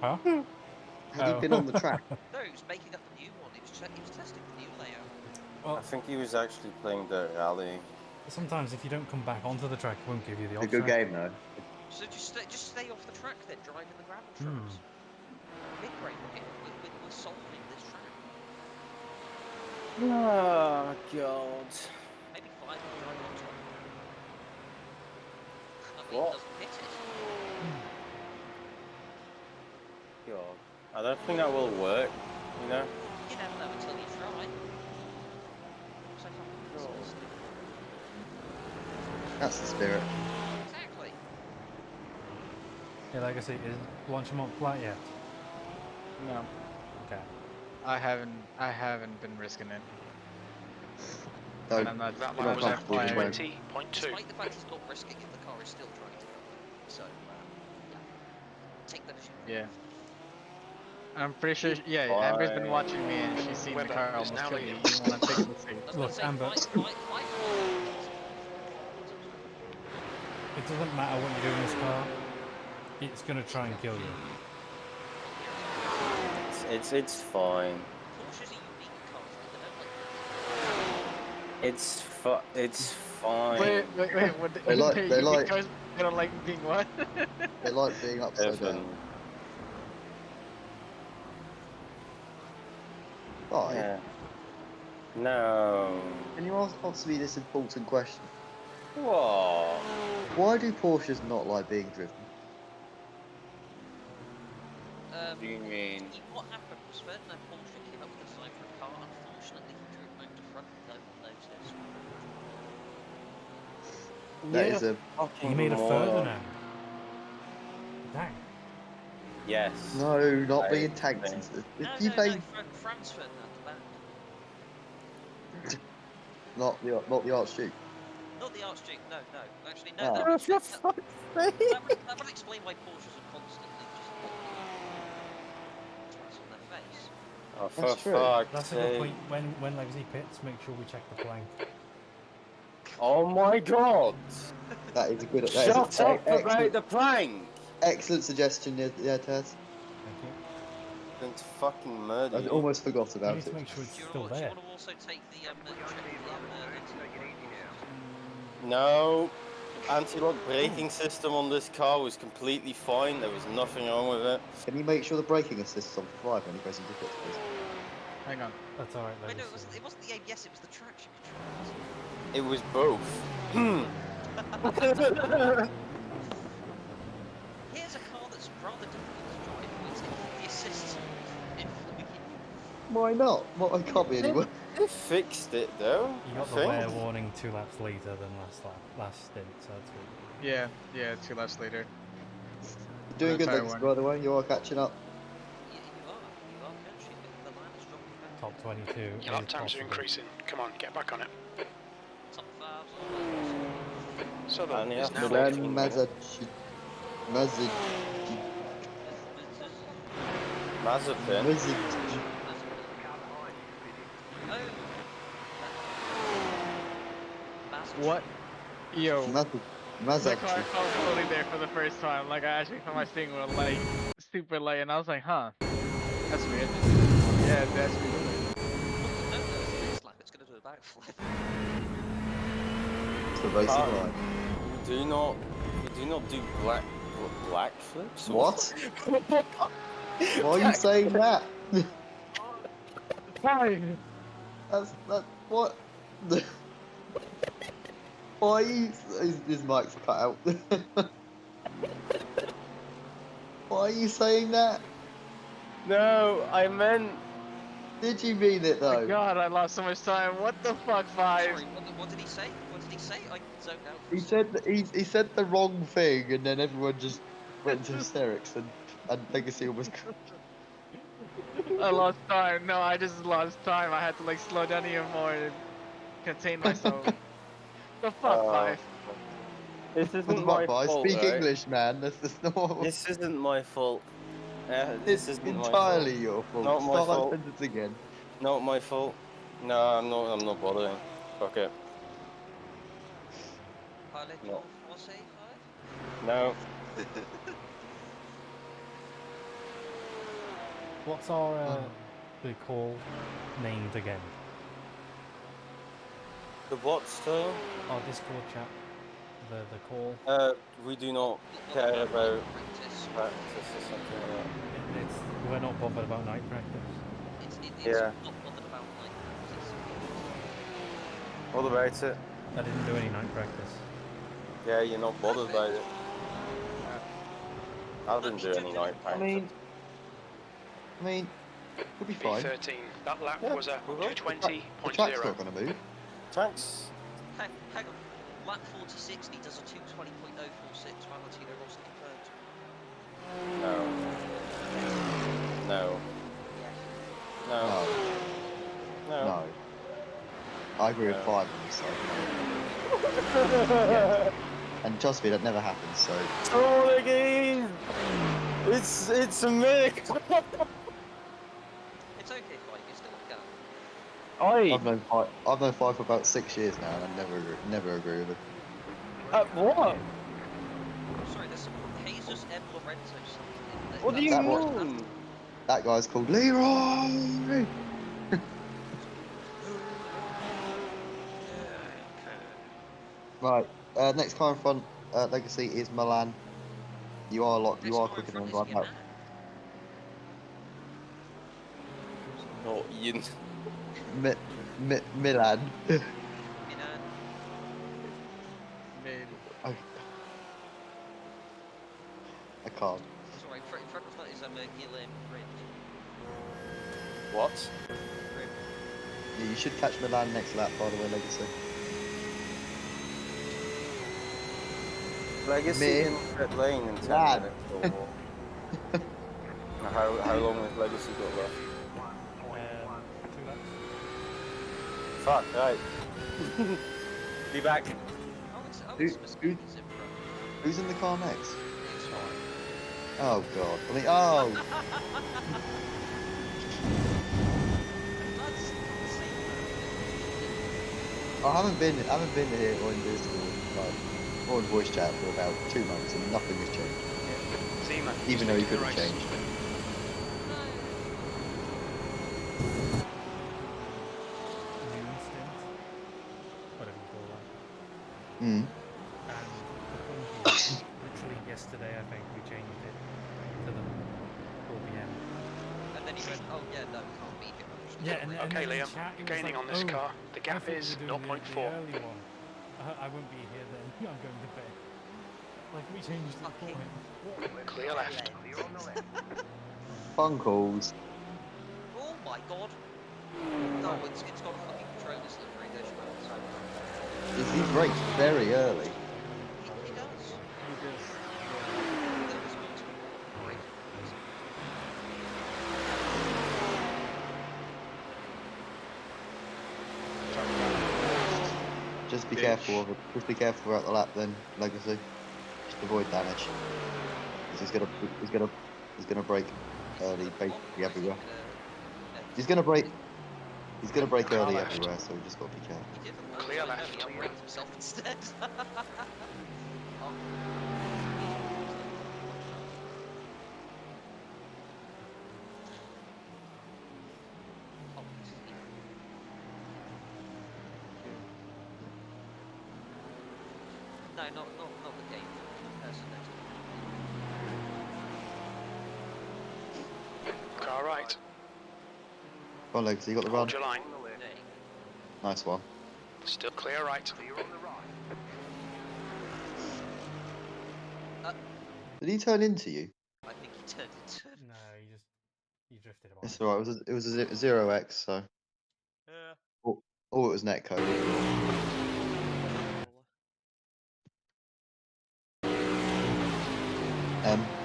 Huh? Had he been on the track? No, he was making up a new one. He was testing the new layout. I Well, think he was actually playing the rally. sometimes if you don't come back onto the track, it won't give you the It's a off good track. game though. So just stay off the track then, driving the gravel Hmm. trucks. Mid-break, we're solving this track. Oh god. Maybe 5 will drive on top. That way What? he doesn't hit it. God. I don't think that will work, you know? You never know until you try. So fucking pessimist. That's the spirit. Exactly. Yeah, Legacy, is Launchmont flat yet? No, Okay. I haven't been risking it. Don't. And I'm not. That You're lap not was at comfortable with 20.2. Despite the fact he's not risking it, the car is still trying to go. So, yeah. Take that as you will. Yeah. I'm pretty sure. Yeah, Amber's been watching me and she's seen the Weber car is almost now kill me. leading. You want to take it to see? I was Look, going to say, Amber. five It doesn't matter what you do in this car, it's going to try and kill you. It's fine. Porsche's a unique car. They don't like It's fine. Wait. What? They like- Cars, they don't like being what? They like being upside Evan. down. Bye. Yeah. No. Can you ask me this important question? What? Why do Porsches not like being driven? What do you mean? What happened was Ferdinand Porsche came up with a design for a car. Unfortunately, he drew it back to front and no one noticed. That is a He made a Ferdinand. Dang. Yes. no, not I being tagged think- into. No, You played Franz Ferdinand, the band. not the Archduke. Not the arch jig. No, no. Actually, no. Oh. That would explain why Porsches are constantly just flat on their face. Oh, for That's true. fuck's That's a good sake. point. When Legacy pits, make sure we check the plank. Oh my god! That is a good. That is Shut up about excellent, the plank! excellent suggestion, yeah, Taz. Thank you. Going to fucking murder I you. almost forgot You about need to it. make sure it's Do you still want there. to also take the check the anti-lock brake forces? No. Anti-lock braking system on this car was completely fine. There was nothing wrong with it. Can you make sure the braking assist is on for 5 when you press into pits, please? Hang on. That's alright, Wait, no, Legacy. it wasn't the ABS. It was the traction controls. It was both. Here's a car that's rather difficult to drive. It's the assists. Why not? Well, I can't be anywhere. They fixed it though. You I got the think. wear warning 2 laps later than last stint, so that's good. Yeah, 2 laps later. You're doing The good, tire Legacy, one. by the way. You are catching up. You are catching. The line is dropping back. Top 22. Your lap is times are possible. increasing. Come on, get back on it. Top 5. So And you is have now to Milan, let me- Mazepin. Mazepin. What? Yo. The car Mazepin. felt slowly there for the first time. Like I actually found my steering wheel like super light, and I was like, huh, that's weird. Yeah, that's weird. Next lap, it's going to do a backflip. It's the racing line. Do not do black flips. What? Why are you saying that? Why? That. What? Why are you? His mic's cut out. Why are you saying that? No, I meant. Did you mean it Oh though? my god, I lost so much time. What the fuck, Five? Sorry, what did he say? What did he say? I zoned out. He said he said the wrong thing, and then everyone just went into hysterics, and Legacy almost. I lost time. No, I just lost time. I had to like slow down even more and contain myself. The fuck, Five? This What isn't the my fuck, boy? fault. Speak right? English, man. That's not. This isn't my fault. This It's isn't entirely my your fault. Not my Start fault. that sentence again. fault. Not my fault. No, I'm not bothering. Fuck it. Parlez No. français, 5? No. What's our the call named again? The what still? Our Discord chat. The call. We do not care about practice or something like that. It's we're not bothered about night practice. It's Yeah. not bothered about like practice. What about it? I didn't do any night practice. Yeah, you're not bothered by it. I didn't do any night I practice. mean, we'll be fine. V13. That lap Yeah, was a we're right. The track's 220.0. not going to move. Thanks. Hang on. Lap 4060 does a 220.046 Valentino Rossi confirmed. No. No. No. No. No. No. I agree with No. 5 on this side. And trust me, that never happens, so. Oh, again! It's a miracle. It's okay, 5. You're still on the go. I've known 5 for about 6 years now, and I never agree with it. What? Sorry, there's some Jesus M. Lorenzo something. What do you That was- mean? That guy's called Leroy. Right. Next car in front, Legacy is Milan. You are locked. You are quicker than right now. No, Ian. Milan. Mid. I can't. Sorry, front of that is Guillaume Rim. What? Yeah, you should catch Milan next lap, by the way, Legacy. Legacy Me? in pit lane in 10 Lad. minutes or more. How long has Legacy got left? 2 laps. Fuck, right. Be back. Who- Mercedes in front. Who's in the car next? It's fine. Oh god. I mean, oh. That's the same I haven't been here or in Discord, like, or in voice chat for about 2 months, and nothing has changed. Zima, Even though you stick could to the have race. changed. New instant, whatever you call that. Hmm. And the funky is literally yesterday, I think we changed it to the 4 p.m. And then he went, oh yeah, no, it can't be here. I'm just Yeah, gonna and Okay, then in Liam, chat, it you're was gaining like, on this oh, car. The I gap thought is we were doing the 0.4. early one. I won't be here then. I'm going to bed. Like, we changed it for Fucking him. Clear left. Phone calls. Oh my god! No, it's got a fucking controller slippery, there she goes. He brakes very early. He does. He just. There was multiple braking rules. Just be Bitch. careful of it. Just be careful throughout the lap then, Legacy. Just avoid damage. 'Cause he's gonna brake early basically everywhere. He's gonna brake Car early left. everywhere, so we just gotta be careful. He didn't. Clear No, left. he outbraked himself instead. Oh. Oh, this is easy. No, not the game. The person next to me. Car right. Come on, Legacy, you got the run. Hold your line. Nay. Nice one. Still clear right. Did he turn into you? I think he turned into. No, you drifted away. It's alright. It was a 0x, so Yeah. oh, it was netcode.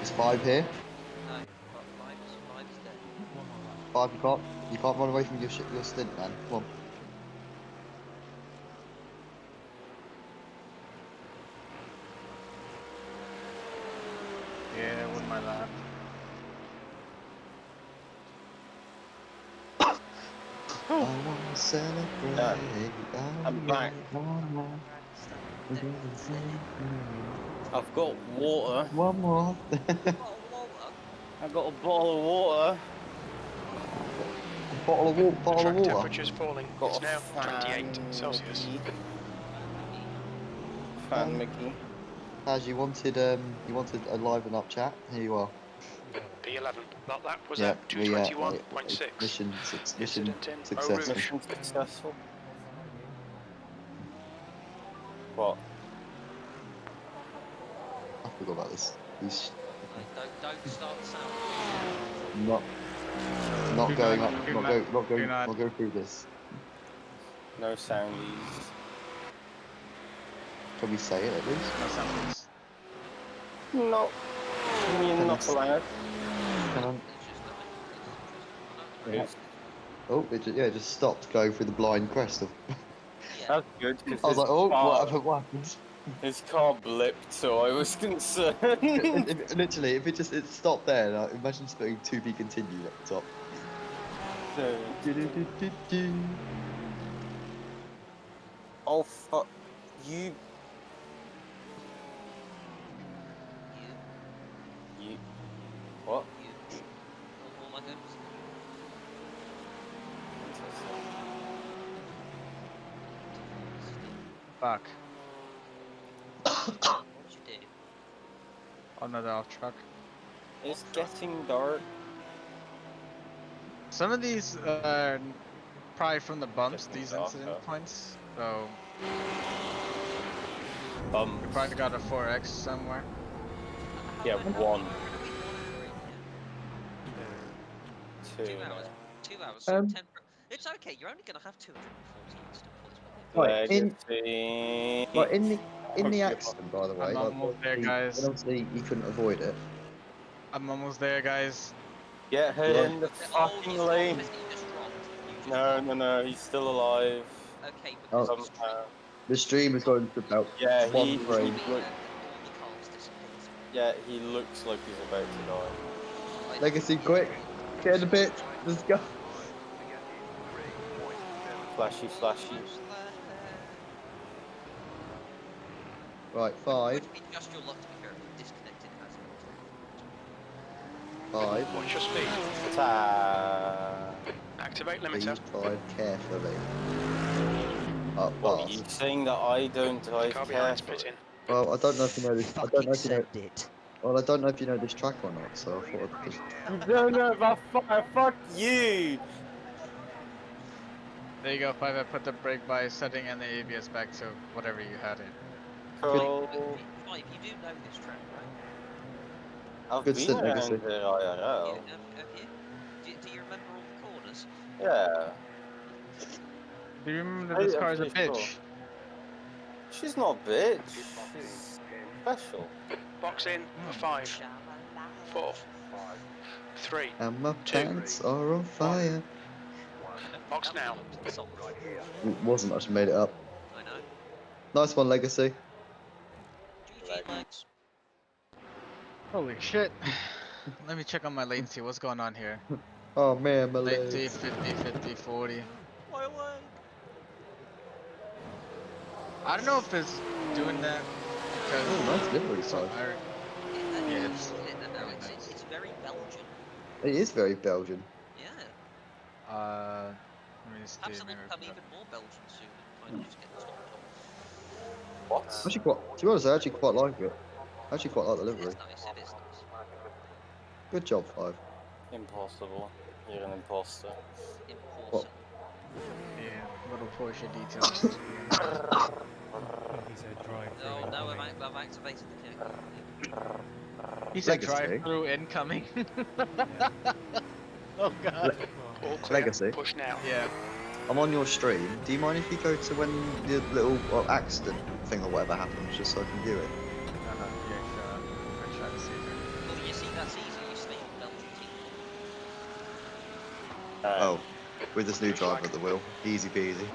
Is 5 here? No, five is dead. One more lap. 5, you can't run away from your stint, man. Come on. Yeah, won my lap. I wanna celebrate. I'm back. I've got water. One more. Oh, Walter. I've got a bottle of water. Bottle of The track water. temperature's falling. Got It's a now fan 28 Celsius. Mickey. Fan Mickey. As you wanted a liven up chat. Here you are. P11. That was Yeah, at we 221.6. mission Incident in successful. Rouge. Mission successful. What? I forgot about this. He's Don't start the sound. not Do going not- up. do Not not- go. Not do go. not. Not go through this. No soundies. Can we say it at least? No sounds. No. You're not allowed. Can I? It's just nothing. Yes. Oh, it just stopped going through the blind crest of. Yeah. That's good. 'Cause I was like, oh, what happened? His car blipped, so I was concerned. Literally, if it stopped there, like, imagine just putting to be continued at the top. Oh fuck you! You what? All my goodness. Fuck. What did you do? Another off truck. It's getting dark. Some of these are probably from the bumps, Getting these darker. incident points. So we Bumps. probably got a 4x somewhere. Yeah, How long- one. how long are we monitoring here? 2 2 hours. now. 2 hours. So 10. It's okay. You're only going to have 240 instant points. Right, Legacy. But in the Okay. accident, by the way, I'm like, almost there, guys. obviously you couldn't avoid it. I'm almost there, guys. Get her Yeah. in the Oh, fucking he's lane. dropped. He just dropped. You just No, dropped. no, no. He's still alive. Okay, because Oh. he's Somehow. The stream is going to about Yeah, one he frame. look, all the cars disappeared. yeah, he looks like he's about to die. Legacy, quick! Get in the pit! Let's go! Flashy, flashy. Almost there. Right, It 5, would be just your luck to be fair if he disconnected as he was leaving. 5. Watch your speed. Ta. Activate Please limiter. drive carefully. Up What, fast. you saying that I don't drive Car behind's carefully? pitting. Well, I don't know if you know this. I don't know if you know. send it. Well, I don't know if you know this track or not. So I thought I'd just. No, but fuck you! There you go, 5. I put the brake by setting and the ABS back to whatever you had it. Cool. 5, you do know this track, right? I've Good been stint, around Legacy. here IRL. Have you? Do you remember all the corners? Yeah. Do you remember that this I'm car is a pretty sure. bitch? She's not a bitch. She's special. Box in for 5, 4, 3. And my Two. pants are on fire. Box That now. belongs to the song. It wasn't. I just made it up. I know. Nice one, Legacy. GG legs. Holy shit. Let me check on my latency. What's going on here? Oh man, my Latency legs. 50, 50, 40. My leg. I don't know if it's doing that because. Oh, nice livery so side. Yeah, it's- It's very Belgian. It is very Belgian. Yeah. Let me just Perhaps see, it will maybe become put even more Belgian soon and kind of just get topped off. What? Actually, quite. To be honest, I actually quite like it. I actually quite like the It livery. is nice. It is nice. Good job, 5. Impossible. You're an imposter. Important. yeah, little Porsche details. He said drive through Oh no, incoming. I've activated the kick. He said Legacy. drive through incoming. Yeah. Oh god. All clear. Legacy. Push now. Yeah. I'm on your stream. Do you mind if you go to when the little accident thing or whatever happens, just so I can view it? Yeah, sure. I try to see it. Well, you see, that's easy. You stay on Belgian team. Oh, with this new driver at the wheel. Easy peasy. Right,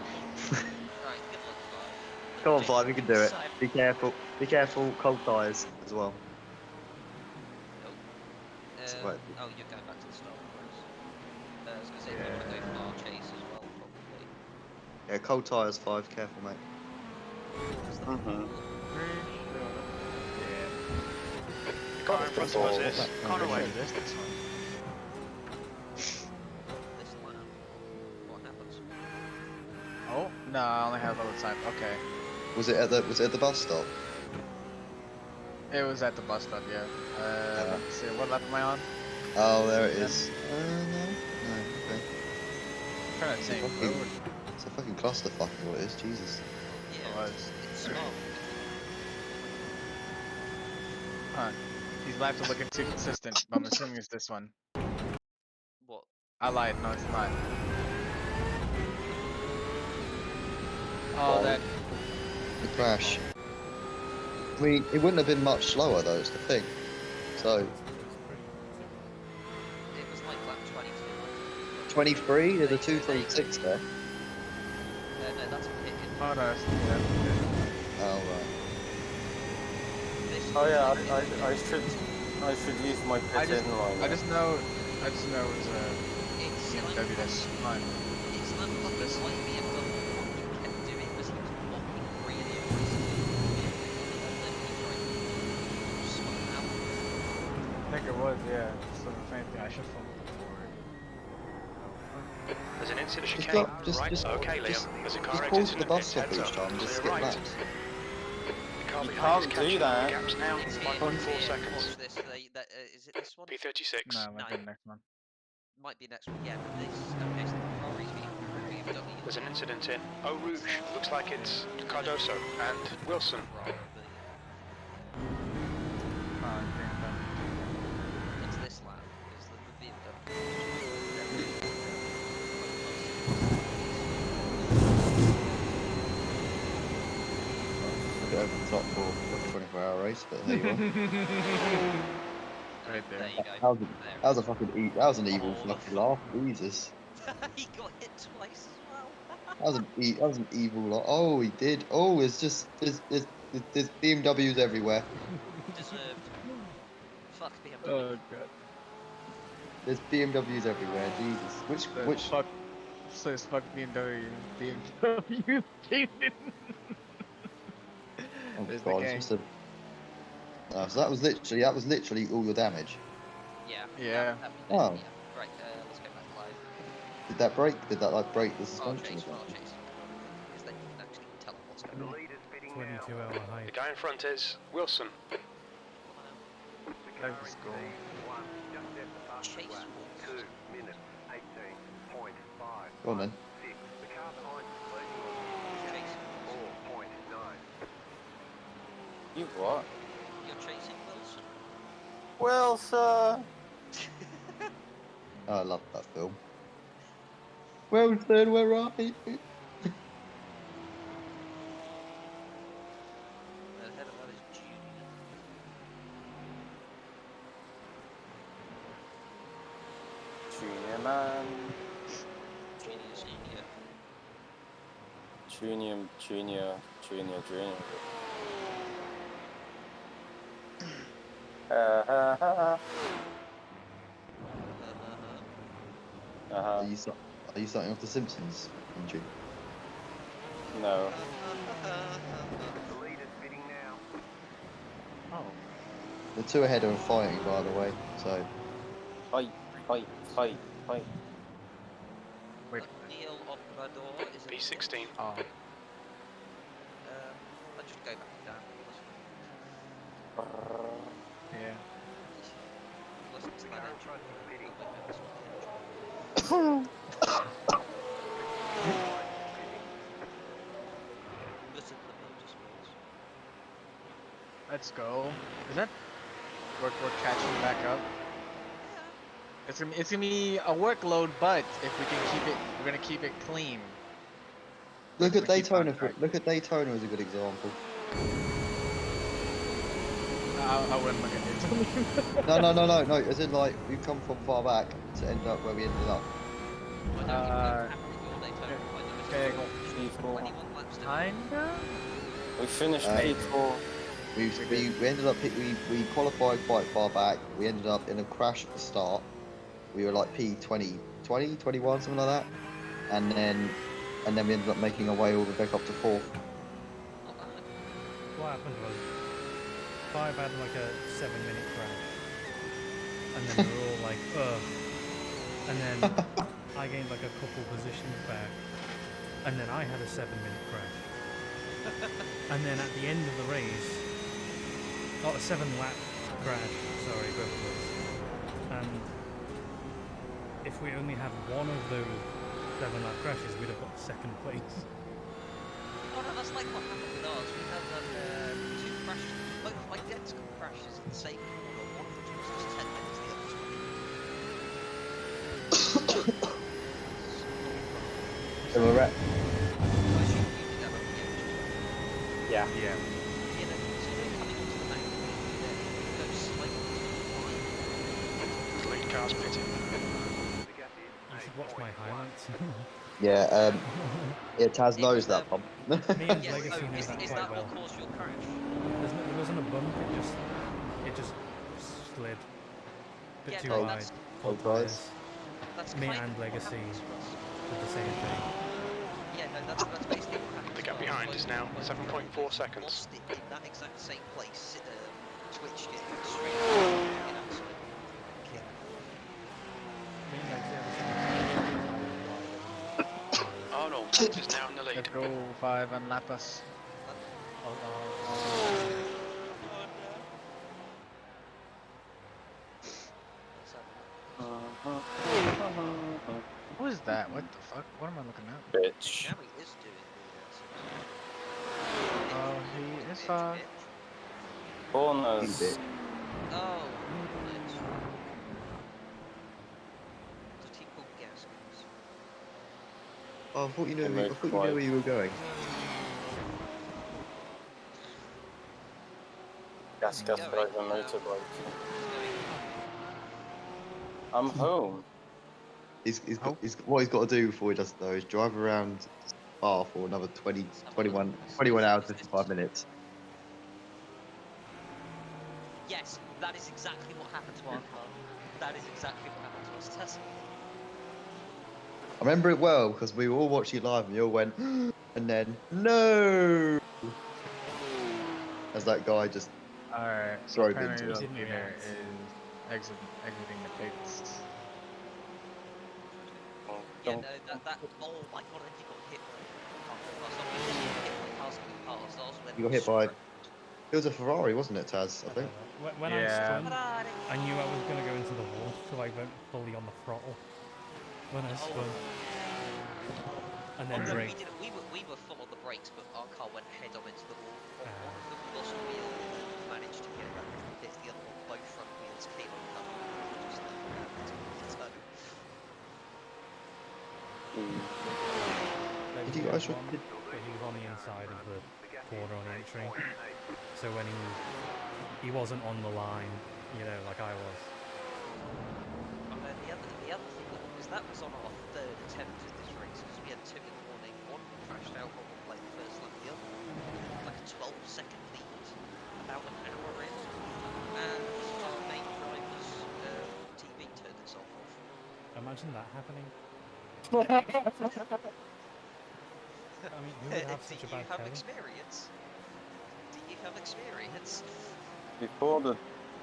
good luck, guys. Come on, 5, you can do it. Be careful. Be careful, cold tyres as well. Nope. Right. Oh, you're going back to the start of the race. I was going to say, you want to go far chase as well, probably. Yeah, cold tyres, 5, careful, mate. Because the Mhm. The car in front of us is gone away. This one. this lap, what happens? Oh no, I only have a little time. Okay. Was it at the bus stop? It was at the bus stop, yeah. Let me see, what lap am I on? Oh, there it is. No, okay. I'm trying to think. Where would It's a fucking clusterfuck is what it is, Jesus. Yeah, was. it's smart. Huh. These laps are looking too consistent, but I'm assuming it's this one. What? I lied, no it's not. Oh, that. The crash. I mean, it wouldn't have been much slower though, is the thing. So, It was like lap 22. 23, there's a 236 there. No, that's a pit in. Oh, no, that's yeah. Oh, right. This Oh yeah, is- I should use my I pit just- in line. I just know it's It's BMW that's fine. It's that fucking white BMW. What he kept doing was he was blocking really aggressively. And then he tried to spun out. I think it was, yeah. So if anything, I should fall forward. There's an incident Just chicane. go- just- Right. just- Okay, Liam. just- There's a Just car pause exiting the the bus pits. stop Heads each up. time and just Clear skip right. laps. The car You behind can't is do catching that. the gaps now. It's here. 1.4 It's here. seconds. Watch this. Is it this one? P36. No, it might be the next one. Might be next one. Yeah, but this. Okay, so the Ferrari's being BMW. There's an incident in Eau Rouge. Looks like it's Cardoso and Wilson. It's this lap. It's the BMW. A bit over the top for a 24-hour race, but there you are. Right there. There you go. That was a- There That was a fucking that was an evil fucking laugh, Jesus. he got hit twice as well. That was an evil lot. Oh, he did. Oh, it's just there's BMWs everywhere. Deserved. Fuck BMW. Oh god. There's BMWs everywhere. Jesus. Which? Fuck. Says fuck BMW. BMW. Oh There's the God, it's gang. just a. Oh, so that was literally all your damage. Yeah. Yeah. That was it. Oh. Yeah. Right. Let's go back live. Did that break? Did that like break the I'll suspension or chase. I'll something? chase. Because then you can actually tell them what's going on. 22-hour The hike. guy in front is Wilson. Let's go. Chase Wolf. Go on then. Chase. You what? You're chasing Wilson. Well, sir. Oh, I love that film. Well said, where are you? Ahead of that is Junior. Junior man. Junior Senior. Junior. Uh-huh. Are you starting off the Simpsons, Andrew? No. Oh. The two ahead are fighting, by the way. So Fight. Wait. Neil Obrador is a B16. Oh. I'll just go back down. Yeah. Listen to that intro. Listen to the motorsports. Let's go. Is that? We're catching back up. It's gonna be a workload, but if we can keep it, we're gonna keep it clean. look at We keep on Daytona. track. Look at Daytona as a good example. I wouldn't look at it. No. As in, like, we've come from far back to end up where we ended up. I know Okay. P4. 21 laps to Kinda. We finished Hey. P4. We ended up we qualified quite far back. We ended up in a crash at the start. We were like P20, 21, something like that, and then we ended up making our way all the way back up to fourth. Not bad. What happened was, 5 had like a 7-minute crash. And then we were all like, ugh. And then I gained like a couple positions back. And then I had a 7-minute crash. And then at the end of the race, not a 7-lap crash, sorry, whoever it was. And if we only had one of those 7-lap crashes, we'd have got second place. Oh no, that's like what happened with ours. We had 2 crashes, both identical crashes in the same corner. One of which was just 10 minutes, the other 20. So we're at. I assume you did that on the edge. Yeah. Yeah. You know, so you're coming onto the bank, you go slightly to the The lead car's pitting. You should watch my highlights. Yeah. Yeah. Taz It knows was, that pump. Me and yes, Legacy know is that that quite well. what caused your crash? There wasn't a bump, it just slid. Bit Yeah, too no, wide. that's- Full guys. tyres. That's Me kind and of what Legacy happened to us. did the same thing. Yeah, no, that's basically what happened. The to gap us. behind Both- is now both 7.4 drivers seconds. Lost it in that exact same place, twitched it straight in accident. Kill. Me and Legacy had the same Arnold is now in the lead. Let's go 5 and lap us. Who is that? What the fuck? What am I looking at? Bitch. Now he is doing the Oh, he is fast. Bonus. Bit. Oh, nice. There's a team called Gaskins. Oh, I thought you knew. They I made thought you knew quite- where you were going. Gas Going, drive a motorbike. He's going I'm home. He's Oh. what he's got to do before he does it though is drive around Spa for another 20, Have a 21, look. 21 hours, Is this 55 just- minutes. Yes, that is exactly what happened to our car. That is exactly what happened to us, Tess. I remember it well because we were all watching it live and you all went, and then, no! As that guy just Alright, so drove apparently into us. the Didn't leader react. is exiting the pits. Yeah, no, that. Oh my god, I got hit by a car going past. Not because you hit by cars going past. I was then You got hit by- struck. It was a Ferrari, wasn't it, Taz? I I think. don't know. When I Yeah. spun, Ferrari. I knew I was going to go into the wall, so I went fully on the throttle when I spun, and then No, braked. we were full on the brakes, but our car went head on into the wall. One Ah. of them lost a wheel, managed to get it back into the pits. The other one, both front wheels came uncovered. Just so. Did you guys? One, but he was on the inside of the corner on the entry, so when he wasn't on the line, you know, like I was. And then the other thing was that was on our third attempt at this race because we had two in the morning. One crashed out on like the first lap. The other like a 12-second lead, about an hour in, and our main driver's TV turned itself off. Imagine that happening. I mean, who would have such a bad Do you have telly? experience? Do you have experience?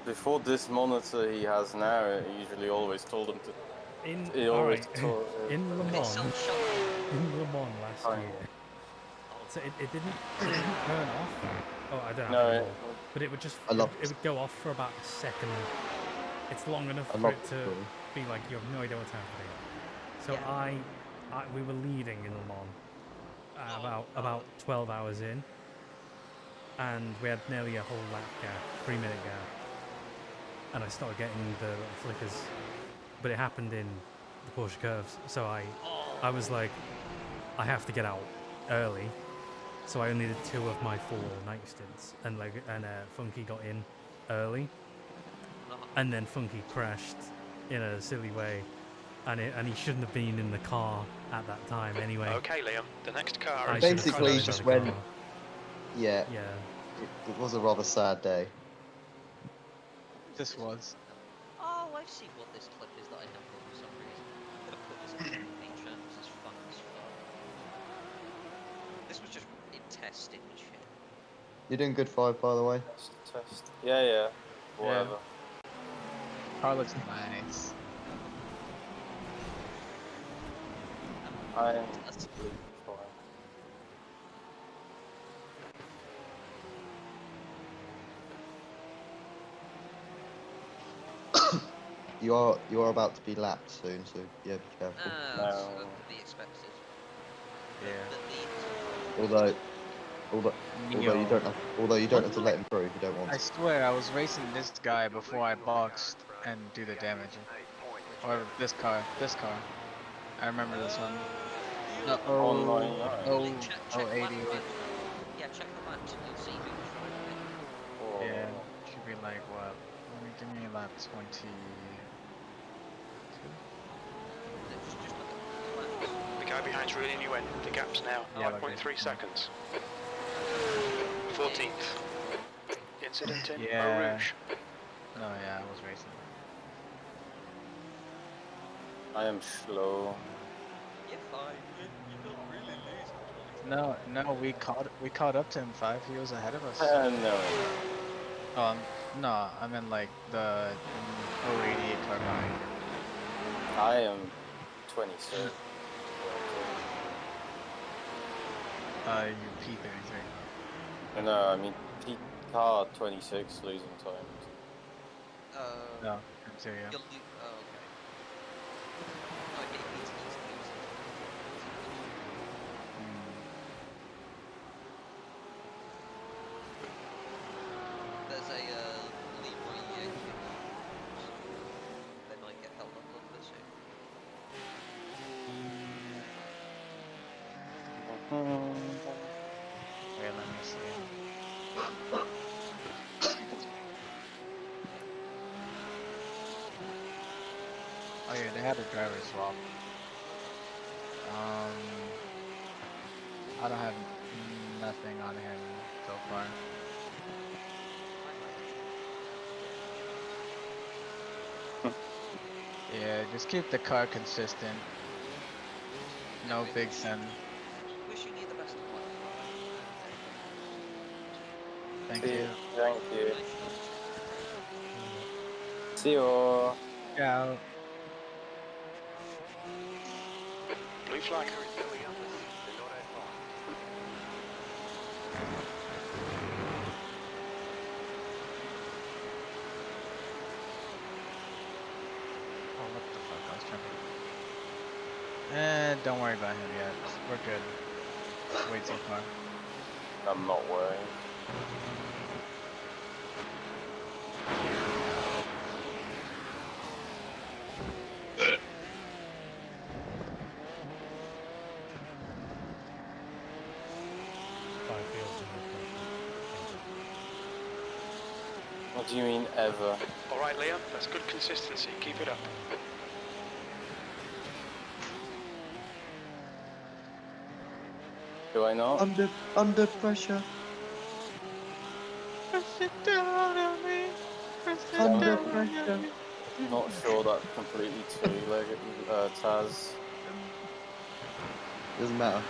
Before this monitor he has now, he usually always told him to. He always Alright, told. in Le They Mans, self-shut. in Le Mans last Fine. year, so it didn't turn off. Oh, I don't have No, it anymore. But it would just I love it would go off for about a second. It's long enough I for love it the to story. be like you have no idea what's happening. So Yeah. we were leading in Le Mans about 12 hours in, and we had nearly a whole lap gap, 3-minute gap, and I started getting the little flickers, but it happened in the Porsche curves. So I was like, I have to get out early. So I only did 2 of my 4 night stints, and Funky got in early, and then Funky crashed in a silly way, and he shouldn't have been in the car at that time anyway. Okay, Liam, the next car I is should have Basically, crashed just out of the when- car. Yeah, Yeah, it was a rather sad day. This was. Oh, I've seen what this clip is that I have put for some reason. I'm gonna put this in the feature. This is fun as fuck. This was just in testing and shit. You're doing good 5, by the way. Test. Yeah. Whatever. Car looks nice. I am That's- completely fine. You are about to be lapped soon, so yeah, be careful. That's No. to be expected. Yeah. The Although Neo. you don't have to let him through if you don't want I to. swear I was racing this guy before I boxed and do the damage. Or this car. I remember this one. No, Online, check 80. lap times. Yeah, check the laps and you'll see who was driving it. Yeah, should be like what? Give me lap 20. Just look at the laps. The guy behind's reeling you in. The gap's now Yeah, 9.3 seconds. 14th. Incident in Eau Yeah. Rouge. No, yeah, I was racing. I am slow. You're fine. You're not really losing. No, we caught up to him 5. He was ahead of us. No. No, I meant like the 088 car behind. I am 26. You P33. No, I mean, car 26 losing time. No, I'm serious. You'll lose. Oh, okay. Okay, he's losing. There's a Leroy Yankee. They might get held up a little bit soon. Wait, let me see. Oh yeah, they had a driver swap. I don't have nothing on him so far. Yeah, just keep the car consistent. No big send. Wishing you the best of luck. Thank you. Thank you. Congratulations. See you. Yeah. Blue flag. Oh, what the fuck? I was trying to. Don't worry about him yet. We're good. Way too far. I'm not worried. Five fields in the What do you mean ever? All right, Liam. That's good consistency. Keep it up. Do I not? Under pressure. Press it down on me. Press it Under down pressure. on me. Not sure that's completely true, like Taz. Doesn't matter.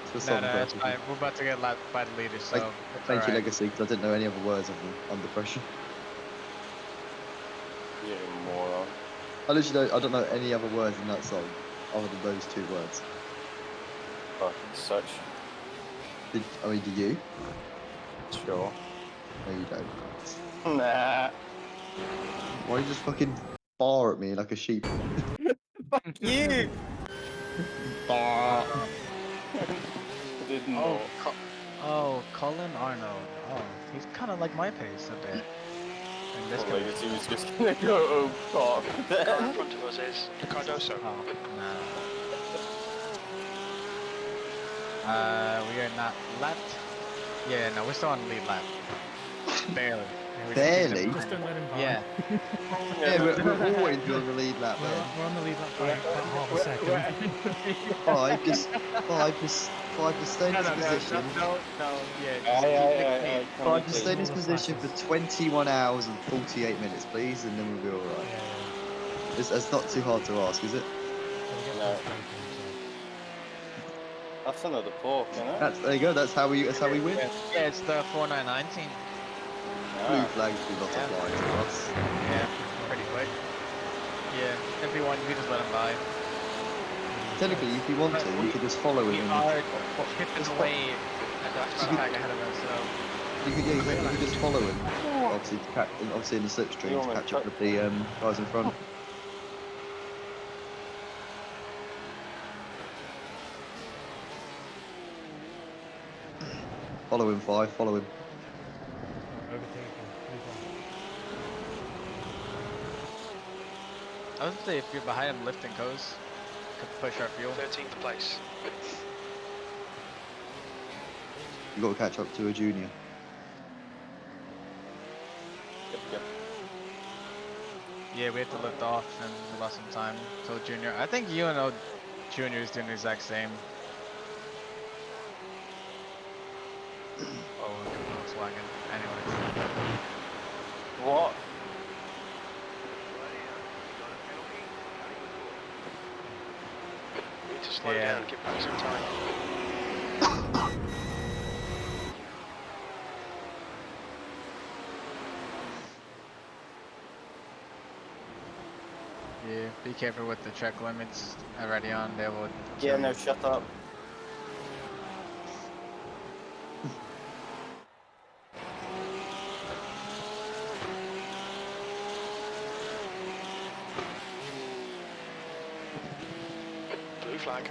It's for No, some no, it's purposes. fine. We're about to get lapped by the leader, so it's Thank you, alright. Legacy, because I didn't know any other words of them under pressure. You're a moron. I don't know any other words in that song other than those two words. Fuck, such. Do you? Sure. No, you don't. Nah. Why you just fucking bar at me like a sheep? Fuck you! Bar. I didn't Oh, know. Colin Arnold. Oh, he's kind of like my pace a bit. In this Well, condition. he was just gonna go, oh fuck. The car in front of us is Cardoso. Oh, no. We are not lapped. Yeah, no, we're still on the lead lap. Barely. And we're just keeping Barely? it Just don't let him by. Yeah. Yeah, we're always on the lead lap We're, then. we're on the lead lap by about half a second. Five, to stay in this position. No, yeah, just keep the lead. Five to stay in this All the position for flatters. 21 hours and 48 minutes, please, and then we'll be alright. Yeah, It's not too hard to ask, is it? We'll get No. frustrated, That's another pork, isn't it? There you go. That's how we win. Yeah, it's the 4919. Blue Ah. flags do not Yeah. apply to us. Yeah, pretty quick. Yeah, if you want, you can just let him by. Technically, if you want to, you could just follow We him. are Just chipping fo- away at the back ahead of us, so. you could just follow him. Obviously in the slipstream to catch up with the guys in front. Follow him, Five. Follow him. Overtaking. I would say if you're behind him lifting goes, could push our fuel. 13th place. You got to catch up to a junior. Yep. Yeah, we have to lift off and we lost some time till Junior. I think UNO Junior is doing the exact same. Oh, Volkswagen. Anyways. What? Need to slow Yeah. down, give back some time. Yeah, be careful with the track limits already on. They will. Yeah, no, shut up. Blue flag.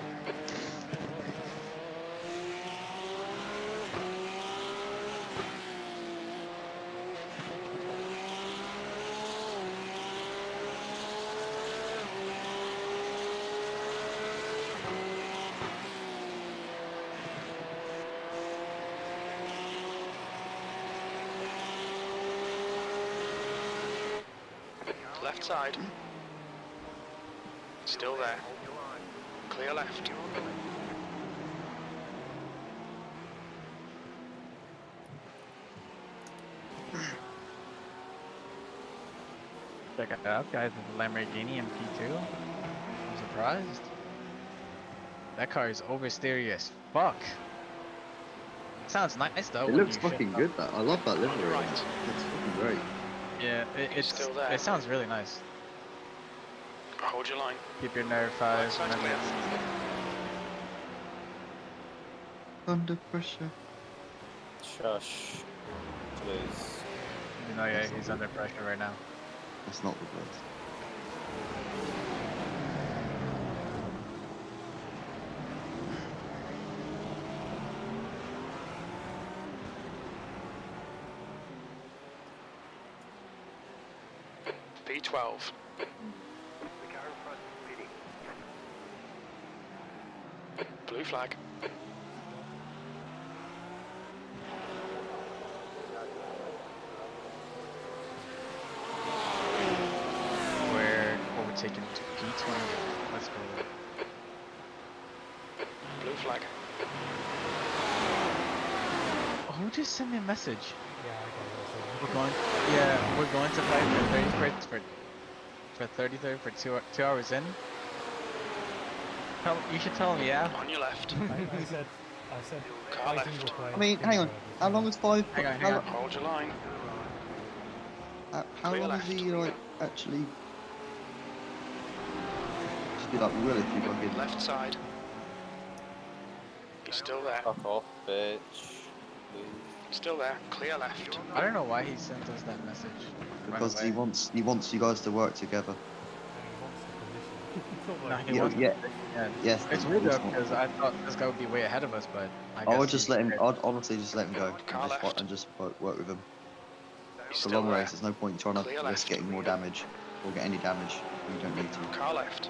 Left side. Still there. Clear left. check it out, guys. It's a Lamborghini MP2. I'm surprised. That car is oversteery as fuck. Sounds nice though. It when looks you shut fucking up. good. That I love that On your livery. right. It's fucking great. Yeah, it's still there. It sounds really nice. Hold your line. Keep your nerve Right 5 side's clear. minutes. Under pressure. Shush. Please. You know, yeah, he's under pressure right now. That's not the place. P12. Blue flag. We're overtaking to P20. Let's go. Blue flag. Oh, who just sent me a message? Yeah, I got it. We're going. Yeah, we're going to fight for 33rd for 2 hours in. You should tell him, yeah. On your left. I said, Car fighting left. requires I mean, hang on. How long is 5? Hang on, how, hang on. Hold your line. how Clear long is left. he like actually? Just be like really fucking. Left side. He's still there. Fuck off, bitch. Please. Still there. Clear left. I don't know why he sent us that message. By the Because way. he wants you guys to work together. No, he Yeah, wasn't. yeah. Yeah. Yes. It's weird though because I thought this guy would be way ahead of us, but I guess I would just he's let him. scared. I'd honestly just let him go Car left. and just work with him. He's It's a still long there. race. There's no point trying to Clear risk left. getting more damage or get any damage. You don't need to. You Car left.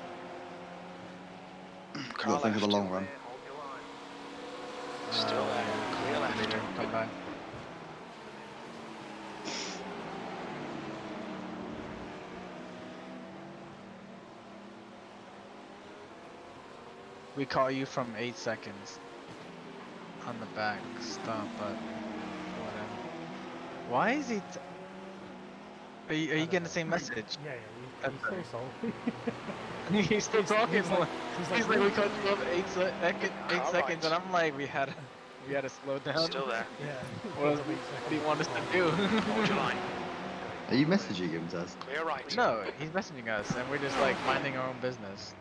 got Car to think of the left. long run. Still there. Clear left. Leader, come by. We call you from 8 seconds on the back stop, but whatever. Why is he? Are you getting the same message? Yeah, he's so salty. He's still talking. He's like, He's like, we cut you off 8 Car seconds, right. and I'm like, we had to slow down. Still there. yeah. What do you want us to do? Hold your line. Are you messaging him, Taz? Clear right. No, he's messaging us, and we're just like minding our own business.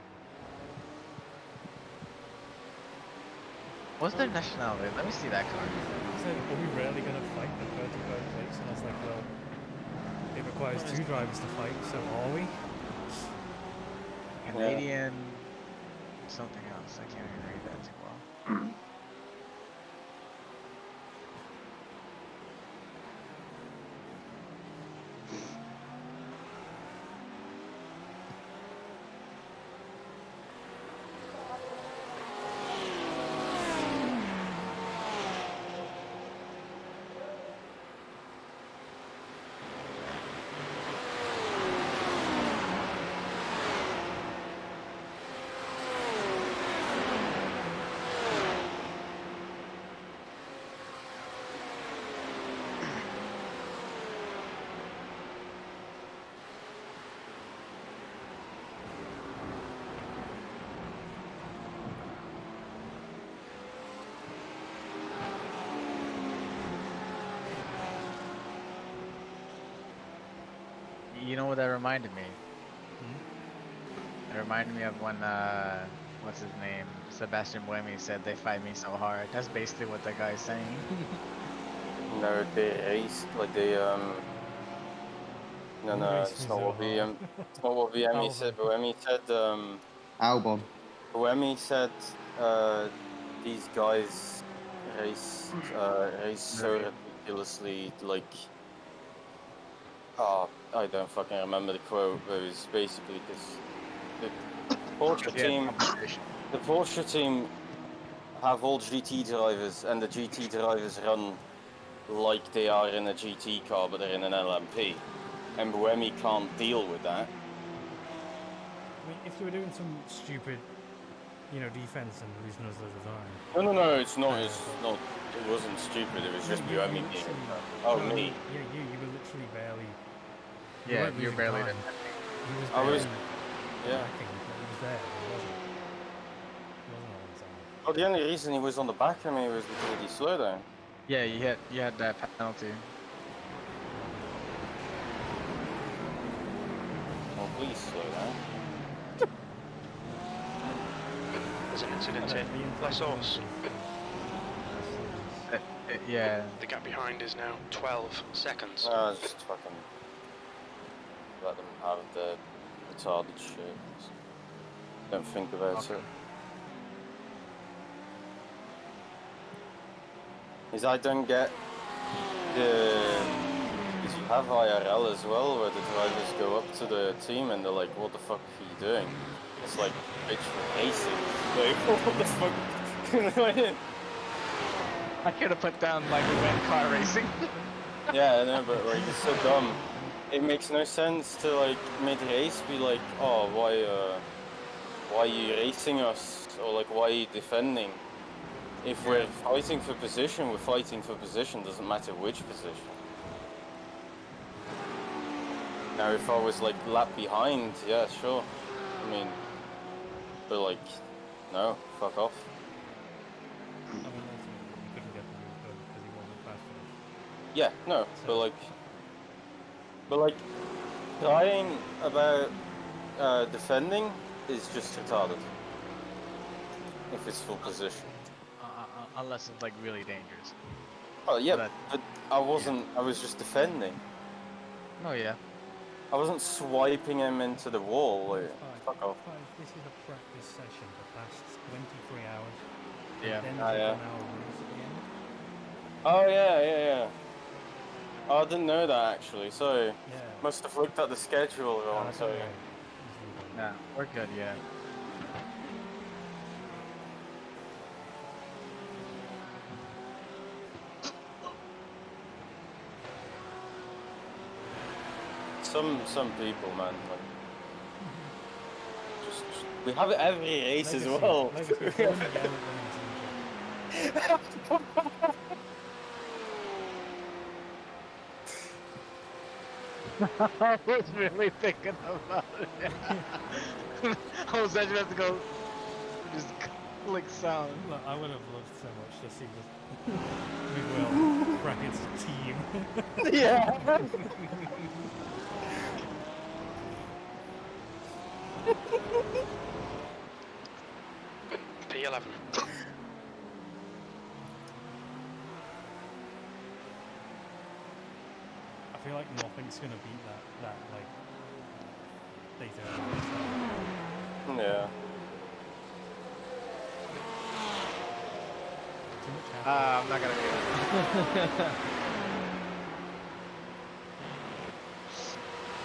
What's their nationality? Let me see that card. He said, are we rarely going to fight for 33rd place? And I was like, well, it requires 2 drivers to fight, so are we? Canadian, something else. I can't even read that too well. You know what that reminded me? It reminded me of when, what's his name? Sebastian Buemi said they fight me so hard. That's basically what that guy's saying. No, they race like they No, no, it's not what it's not what Buemi said. Buemi said Albon. Buemi said these guys race so ridiculously, like, I don't fucking remember the quote, but it was basically this: the Porsche team have all GT drivers, and the GT drivers run like they are in a GT car, but they're in an LMP, and Buemi can't deal with that. I mean, if you were doing some stupid, defense and losing us at the time. No, it's not. It wasn't stupid. It was just Buemi being. Oh, no, me. Yeah, you were literally barely. Yeah, weren't you're losing barely time. defending He was I there was, and yeah. backing, but he was there. He wasn't. He wasn't on time. Oh, the only reason he was on the back of me was because of the slowdown. Yeah, you had that penalty. Oh, please slow down. There's an incident The in La entire Source. Yeah. The gap behind is now 12 seconds. No, just fucking let them have the retarded shit. Don't think about Okay. it. Is I don't get the. Because you have IRL as well, where the drivers go up to the team and they're like, "What the fuck are you doing?" It's like, bitch, we're racing. Like, what the fuck? I could have put down like we went car racing. Yeah, I know, but like, it's so dumb. It makes no sense to like mid-race be like, "Oh, why are you racing us?" Or like, "Why are you defending?" If we're fighting for position, we're fighting for position. Doesn't matter which position. Now, if I was like lap behind, yeah, sure. I mean, but like, no, fuck off. I mean, ultimately, he couldn't get the move done because he wasn't fast enough. Yeah, no, So- but like, lying about defending is just retarded. If it's full position. Unless it's like really dangerous. Oh yeah, But- but I wasn't. I was just defending. Oh yeah. I wasn't swiping him into the wall. Like, fuck off. This is a practice session that lasts 23 hours. Yeah. And then Ah, there's yeah. a 1 hour race at the end. Oh yeah. Oh, I didn't know that actually. Sorry. Yeah. Must have looked at the schedule wrong. That's Sorry. okay. Easily done. Nah, we're good. Yeah. Some people, man. Like, just we have it every race as well. Legacy, go and yell at them and I was really thinking about it. I was actually have to go just click sound. Look, I would have loved so much to see this. We will. Brackets team. Yeah. P11. I feel like nothing's gonna beat that like data. Yeah. Too much happening. I'm not gonna do it.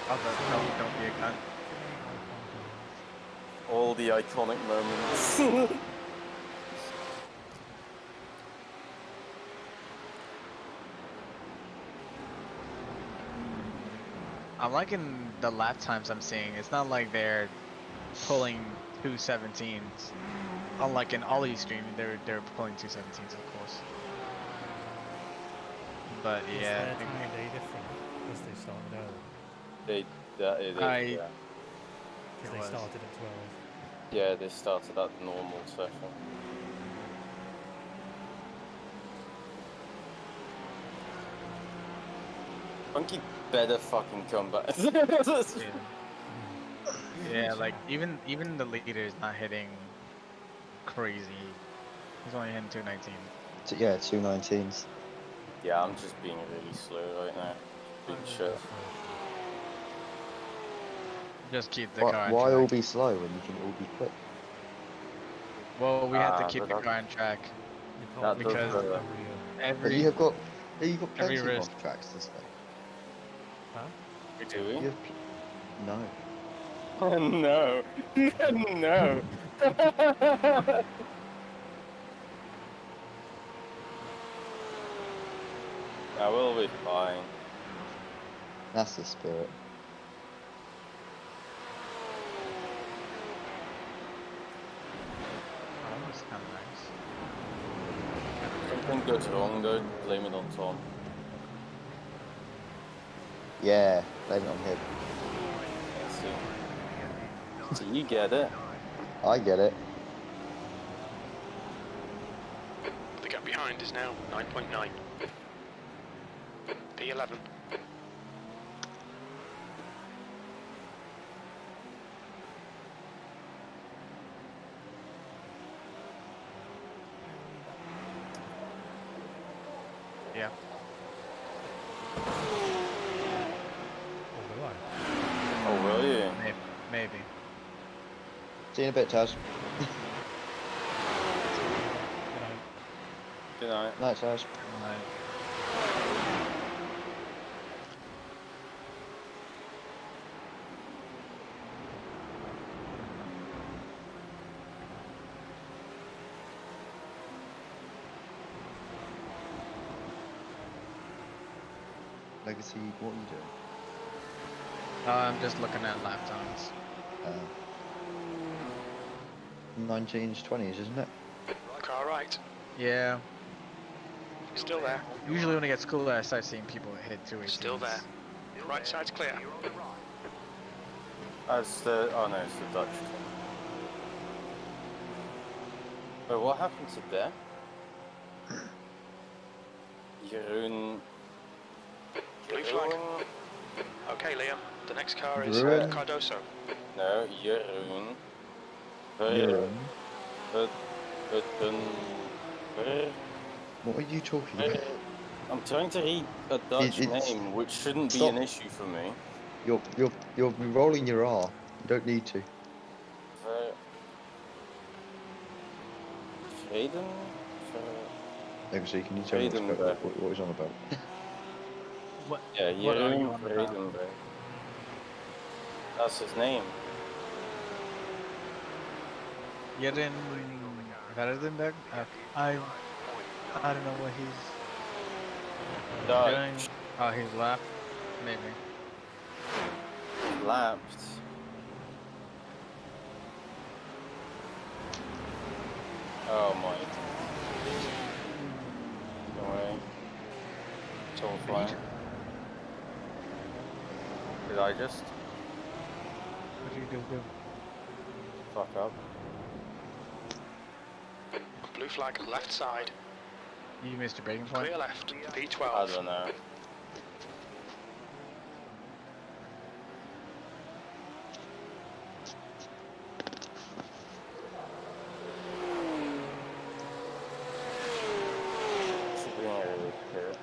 Don't be a cunt. All the iconic moments. I'm liking the lap times I'm seeing. It's not like they're pulling 2:17s. Unlike in Ollie stream, they're pulling 2:17s, of course. But Is yeah, their time of day different because they started early? It is, I- yeah. Because It they was. started at 12. Yeah, they started at the normal session. Funky better fucking come back. yeah, like even the leader is not hitting crazy. He's only hitting 219. Yeah, 219s. Yeah, I'm just being really slow right now. Being shit. Just keep the car on Why track. all be slow when you can all be quick? Well, we have to Ah, keep but the that- car on track. That does, Because- uh, But Every you've got every plenty race. of tracks to spec. Huh? do we? You have no. No. No. I will be fine. That's the spirit. Oh, that was kind of nice. Something goes wrong, don't blame it on Tom. Yeah, blame it on him. Let's see. So you get it. I get it. The gap behind is now 9.9. P11. Yeah. Oh, will I? Oh, will you? Maybe. See you in a bit, Taz. Good night. Good night. Night, Taz. Legacy, what are you doing? I'm just looking at lap times. 19s, 20s, isn't it? Car right. Yeah. Still there. Usually when it gets cooler, I start seeing people hit 218s. Still there. Right side's clear. That's the. Oh no, it's the Dutch. Wait, what happened to Ben? Jeroen. Blue flag. Okay, Liam. The next car is Ruin. Cardoso. No, Jeroen. Urine. What are you talking about? I'm trying to read a Dutch It's- name, which shouldn't be Stop. an issue for me. You're rolling your R. You don't need to. Vreden? Legacy, can you tell me Vredenberg. what he's on about? What? Yeah, What are you Jeroen on about? Vredenberg. That's his name. Jeroen Vredenberg? I don't know what he's doing. Dutch. Oh, he's left? Maybe. Lapped. Oh my. No way. It's all fine. Did I just What did you do? fuck up? Blue flag left side. You missed your braking point? Clear left. I P12. don't know. Should be really clear.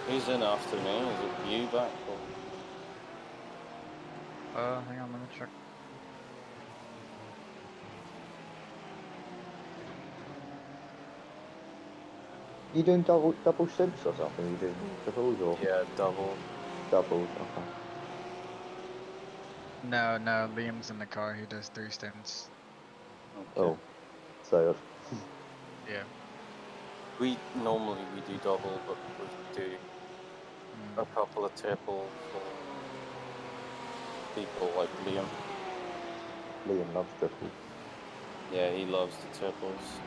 Who's in after me? Is it you back? Or... Hang on, let me check. You doing double stints or something? You doing triples or Yeah, double. doubles? Okay. No, Liam's in the car. He does 3 stints. Okay. Oh, so Yeah. We normally do double, but we do a couple of triples for people like Liam. Liam loves triples. Yeah, he loves the triples.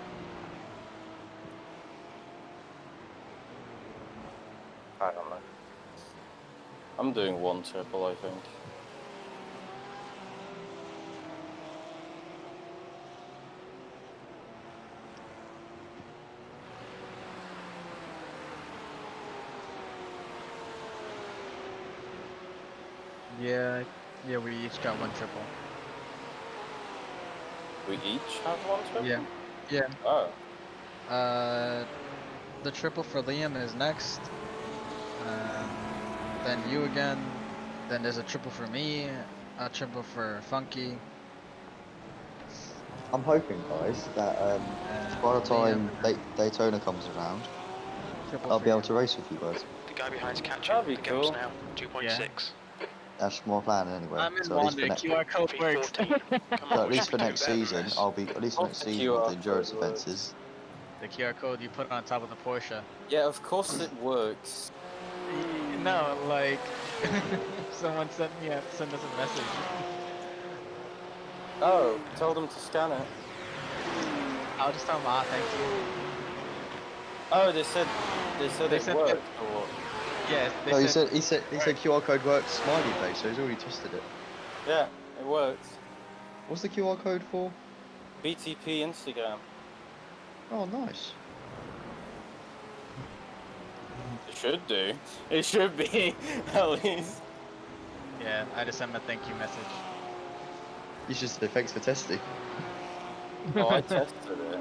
I don't know. I'm doing 1 triple, I think. Yeah, we each got 1 triple. We each have 1 triple? Yeah. Oh. The triple for Liam is next. Then you again. Then there's a triple for me. A triple for Funky. I'm hoping, guys, that by the time Daytona comes around, Triple I'll for be able you. to race with you guys. The guy behind's catching. That'd be the gap's cool. now 2.6. That's my plan anyway. I'm in So at least Wanda. for QR code works. P14. Come on, so at what least should for we do next then, season, Les? I'll be at least for next The season with the QR endurance code works. offences. The QR code you put on top of the Porsche. Yeah, of course it works. No, like someone sent us a message. Oh, tell them to scan it. I'll just tell them, thank you. Oh, they said They it said worked that- or what? Yes, they No, said. he said QR code works smiley face, so he's already tested it. Yeah, it works. What's the QR code for? BTP Instagram. Oh, nice. It should do. It should be at least. Yeah, I just sent him a thank you message. You should say thanks for testing. Oh, I tested it.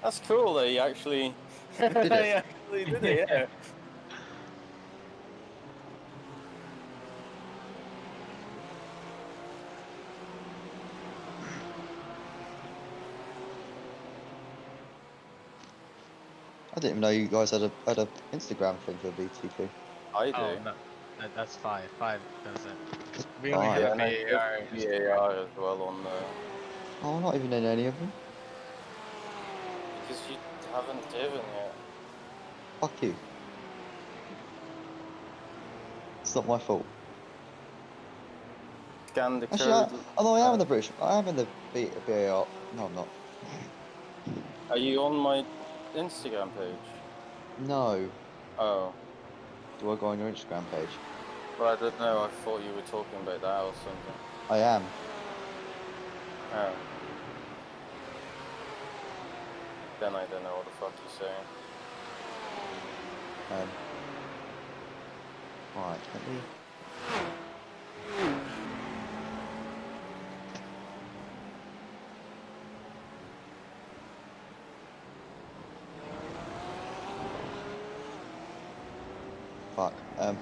That's cool that he actually. Did it? He actually did it. Yeah. I didn't even know you guys had a Instagram thing for BTP. I do. Oh no, that's 5. 5 does it. We only Oh, have Yeah, a and I VAR. did VAR as well on the. Oh, I'm not even in any of them. Because you haven't driven yet. Fuck you. It's not my fault. Scan the Actually, code. although I am in the British, I am in the BAR. No, I'm not. Are you on my Instagram page? No. Oh. Do I go on your Instagram page? Well, I don't know. I thought you were talking about that or something. I am. Oh. Then I don't know what the fuck you're saying. Right, let me. Fuck. I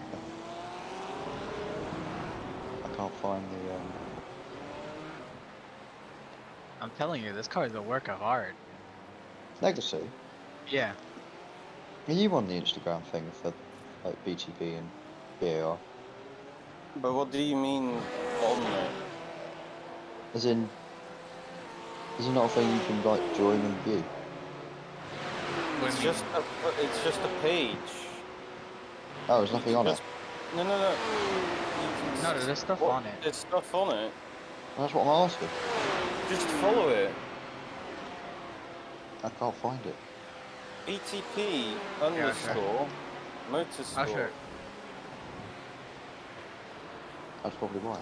can't find the. I'm telling you, this car is a work of art. Legacy. Yeah. Are you on the Instagram thing for like BTP and BAR? But what do you mean on it? As in, is it not a thing you can like join and view? What do It's you just a page. Oh, there's nothing on it. Just- No, no, no. No, there's stuff What? on it. There's stuff on it. That's what I'm asking. Just follow it. I can't find it. BTP Yeah, sure. underscore motorsport. Oh, sure. That's probably why.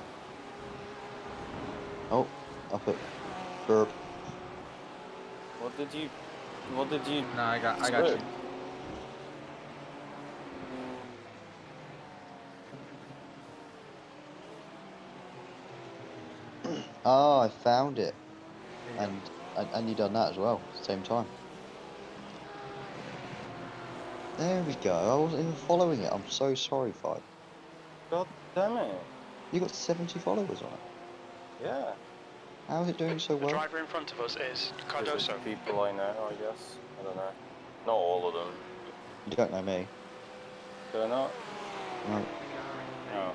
Oh, I put burp. What did you? No, I got you. Script? Oh, I found it. There you And you done that as well, same time. There we go. I wasn't even following it. I'm so sorry, Five. God damn it! You got 70 followers on it. Yeah. How is it doing so The well? driver in front of us is Because it's Cardoso. people I know, I guess. I don't know. Not all of them. You don't know me. Do I not? No. No.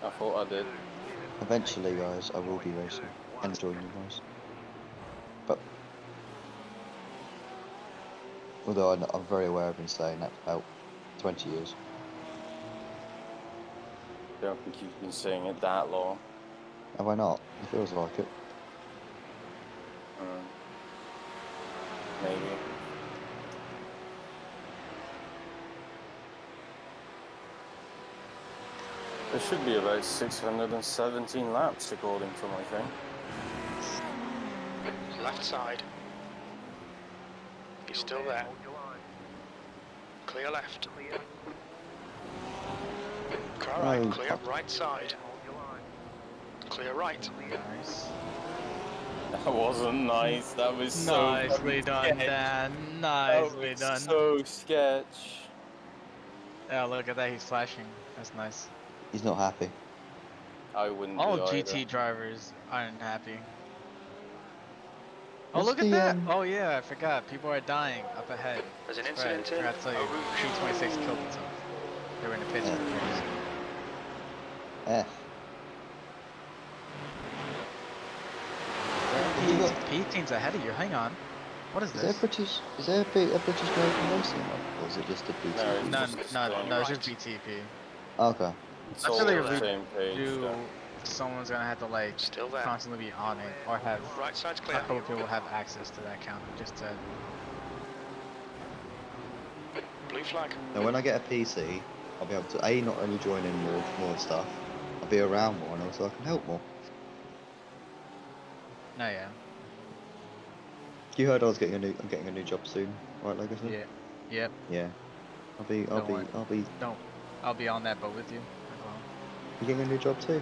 I thought I did. Eventually, guys, I will be racing and join you guys. But although I'm very aware I've been saying that for about 20 years. Don't think you've been saying it that long. Have I not? It feels like it. Maybe. There should be about 617 laps according to my thing. Left side. He's still there. Clear left. Car right, No, clear fuck. right side. Clear right. go. Nice. That wasn't nice. That was so Nicely fucking done, sketch. Dan. That Nicely was done. so sketch. Yeah, look at that. He's flashing. That's nice. He's not happy. I wouldn't All be GT either. drivers aren't happy. Oh, What's look at the, that! Oh yeah, I forgot. People are dying up ahead. There's an Right, incident in forgot to tell you. P26 killed himself. They were in the pits for repairs. F. Have you got? P18's ahead of you. Hang on. What is Is there a this? British? Is there a British American racing one, or is it just a BT? No, it's No, just the no, same. no, it's just BTP. Okay. It's I all feel like on if the we same page. do, Though. someone's gonna have to like Still there. constantly be on it, or have Right side's a clear. couple of people have access to that counter just to. Blue flag. Now, when I get a PC, I'll be able to A, not only join in more stuff, I'll be around more, and also I can help more. No, yeah, You heard I'm getting a new job soon, right, Legacy? yeah, yep. Yeah. I'll Don't be. Don't. I'll be on that boat with you as well. You getting a new job too?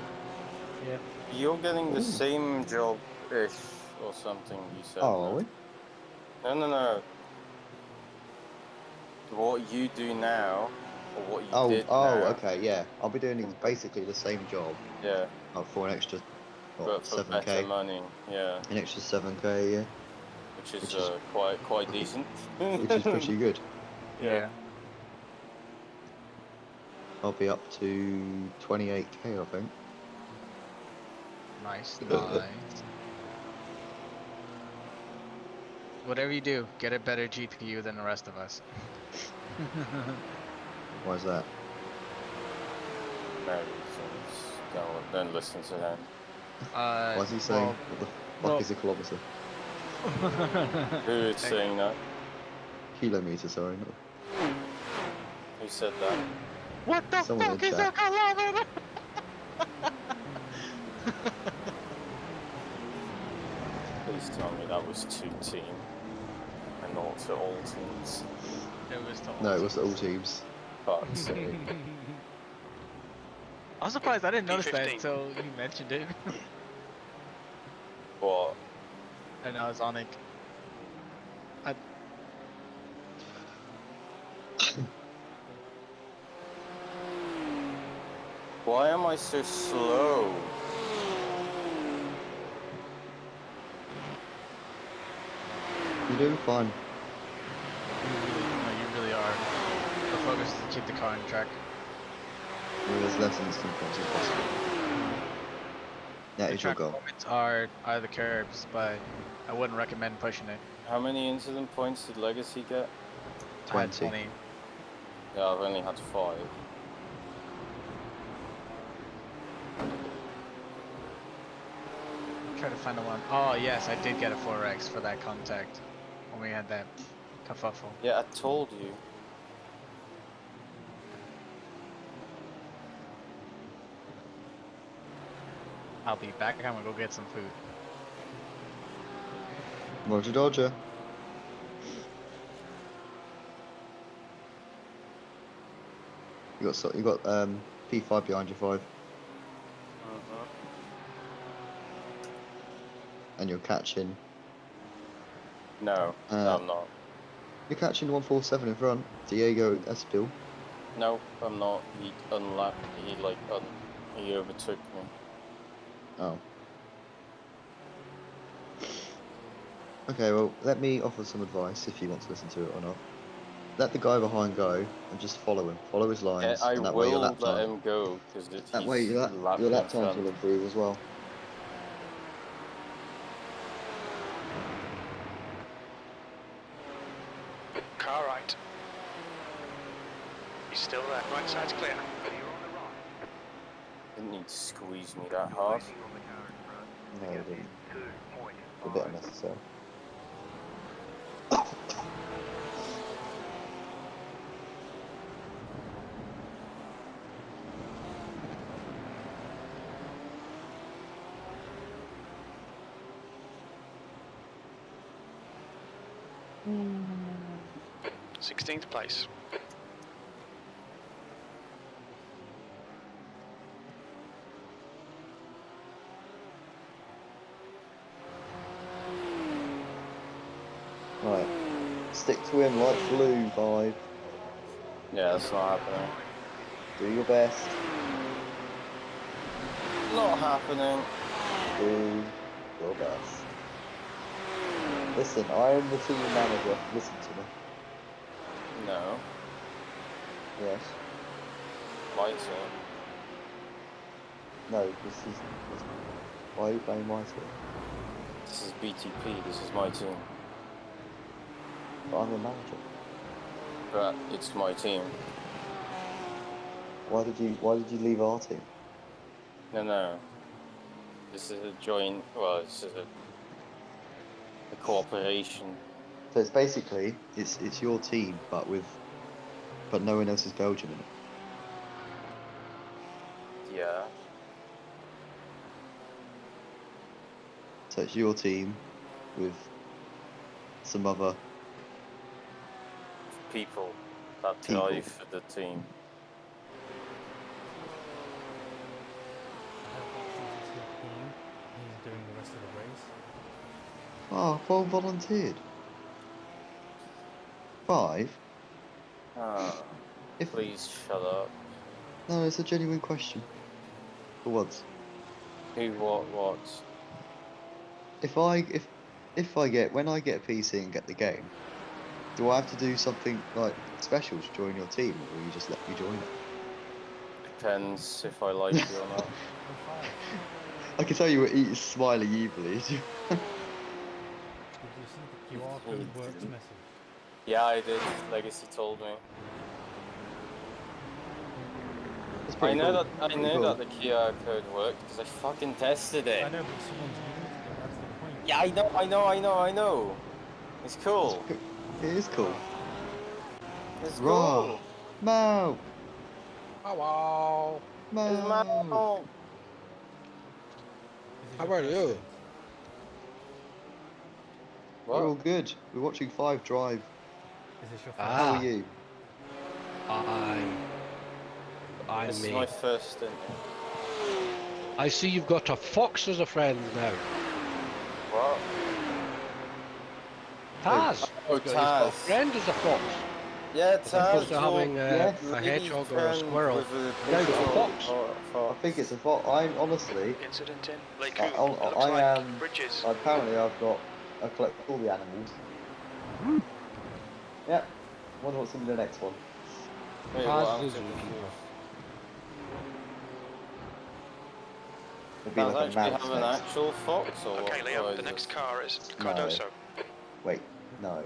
Yep. You're getting the Ooh. same job-ish or something. You said. Oh, are we? No. What you do now, or what you Oh, did oh, now. okay, yeah. I'll be doing basically the same job, Yeah, for an extra, what, but for better 7k? money. Yeah, An extra 7k a year, which is, Which is quite pretty- decent. which is pretty good. Yeah. I'll be up to 28k, I think. Nice, nice. Whatever you do, get a better GPU than the rest of us. Why is that? No reasons. Don't listen to him. Why is he saying, what the fuck well- is a kilometre? Who is saying that? Kilometre, sorry. Not... Who said that? What the Someone in fuck is a chat. kilometer? Please tell me that was to team and not to all teams. It was to No, all it was teams. all teams. Fuck's sake. I was surprised I didn't notice that P15. until you mentioned it. What? And I was on it. Why am I so slow? You're doing fine. You really are. The focus is to keep the car on track. There's less instant points as possible. That The is your track goal. limits are the curbs, but I wouldn't recommend pushing it. How many incident points did Legacy get? I had 20. Yeah, I've only had 5. Try to find the one. Oh yes, I did get a 4x for that contact when we had that kerfuffle. Yeah, I told you. I'll be back. I'm gonna go get some food. Roger Dodger. You got P5 behind you, 5, and you're catching. No, I'm not. You're catching 147 in front. Diego Espil. No, I'm not. He unlapped. He overtook me. Oh. Okay, well, let me offer some advice if you want to listen to it or not. Let the guy behind go and just follow him. Follow his Yeah, lines, I and that way your will lap let time. him go because That way your lap times will improve as well. Car right. He's still there. Right side's clear. Didn't need to squeeze me that hard. No, it didn't. A bit unnecessary. Mm. 16th place. Right. Stick to him like glue, 5. Yeah, that's not happening. Do your best. Not happening. Do your best. Listen, I am the team manager. Listen to me. No, Yes. my turn. No, this. Why are you playing my team? This is BTP. This is my team. But I'm the manager. But it's my team. Why did you leave our team? No. This is a joint. Well, this is a cooperation. So it's basically it's your team, but no one else is Belgium in it. Yeah. So it's your team with some other People that People. drive for the team. He's doing the rest of the race. Oh, well volunteered. 5? Ah, If please shut up. no, it's a genuine question. For once. Who, what? If I get when I get a PC and get the game, do I have to do something like special to join your team, or will you just let me join it? Depends if I like you or not. I can tell you were smiling evilly. Did you see the QR code works message? Yeah, I did. Legacy told me. That's I pretty know cool. that I Pretty know cool. that the QR code worked because I fucking tested it. I know, but someone's using it. That's the point. Yeah, I know. It's cool. It is cool. It's Raw. cool. Mo. Hello. It's Mo. my This is How your are first you? stint. We're all What? good. We're watching 5 Drive. Is this your first How are Ah. you? I'm This is me. my first stint. I see you've got a fox as a friend now. What? Taz. Oh, He's got a Taz. friend as a fox. Yeah, As opposed Taz. to having yes. a hedgehog or a squirrel. With a Now picture got a fox. of I think it's a fox. I'm honestly. Incident in Lake I, Hoon. It looks I like am. bridges. Apparently, I collect all the animals. Yep. Wonder what's in the next one. Wait, Taz what? I'm is so a confused. zookeeper. It'll be Taz like a actually mouse have an next. actual fox or Okay, what? Liam, Or the is next this- car is No. Cardoso. Wait, no.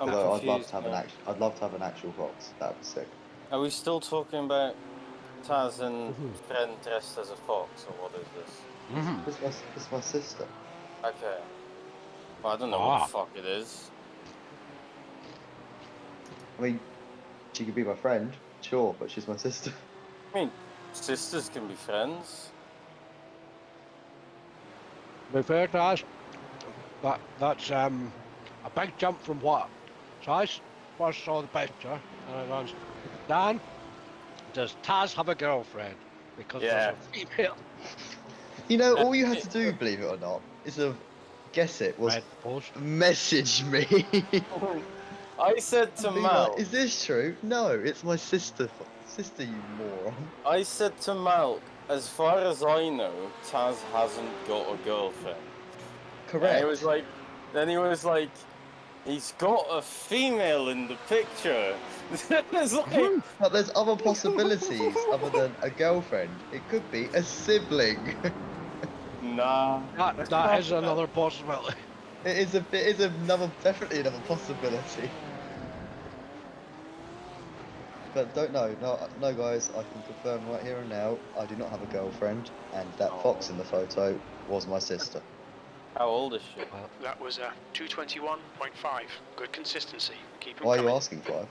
I'm Although confused now. I'd love to have an actual fox. That'd be sick. Are we still talking about Taz and Mhm. friend dressed as a fox, or what is this? Mhm. It's my sister. Okay. Well, I don't know what the fuck it is. I mean, she could be my friend, sure, but she's my sister. I mean, sisters can be friends. To be fair, Taz, that's a big jump from what? So I first saw the picture and I went, Dan, does Taz have a girlfriend? Because Yeah. there's a female You know, all you had to do, believe it or not, is guess it was red post. message me. I said to Be like, Mal, is this true? No, it's my sister. Sister, you moron. I said to Mal, as far as I know, Taz hasn't got a girlfriend. Correct. And then he was like, he's got a female in the picture. It's like, But there's other possibilities other than a girlfriend. It could be a sibling. nah. That is another possibility. It is definitely another possibility. But don't know. No, guys. I can confirm right here and now. I do not have a girlfriend, and that fox in the photo was my sister. How old is she? That was a 221.5. Good consistency. Keep them Why are you coming. asking, Clive?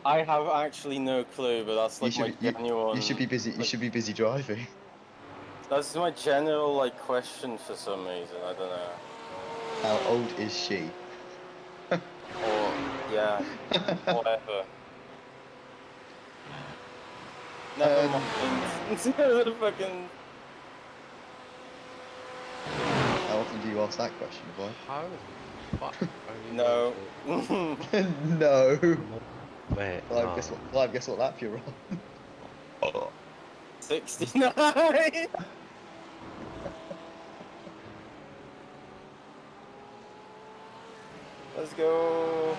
I have actually no clue, but that's like my genuine. You should be busy. You should be busy driving. That's my general question for some reason. I don't know. How old is she? Or yeah, whatever. Never mind. Fucking. How often do you ask that question, boy? How the fuck are you No. No. Wait, Clive, guess what lap you're on? 69. Let's go.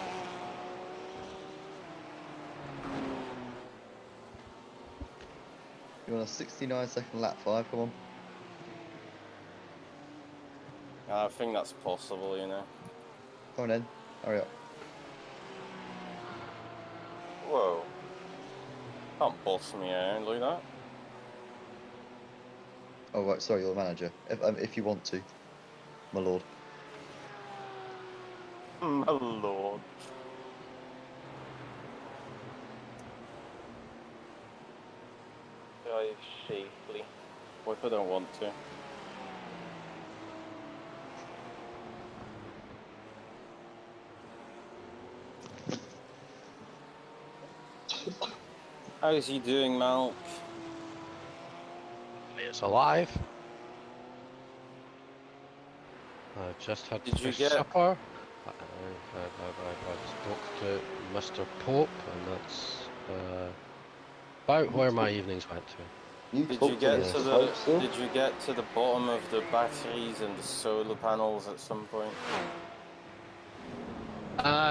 You want a 69-second lap 5? Come on. I think that's possible, you know. Come on then. Hurry up. Whoa. Can't boss me around like that. Oh right, sorry, you're the manager. If you want to, my lord. My lord. Drive safely. What if I don't want to? How's he doing, Malk? It's alive. I just had Did you fish get- supper. I spoke to Mr. Pope, and that's about where my evenings went to. Did you get to the bottom of the batteries and the solar panels at some point?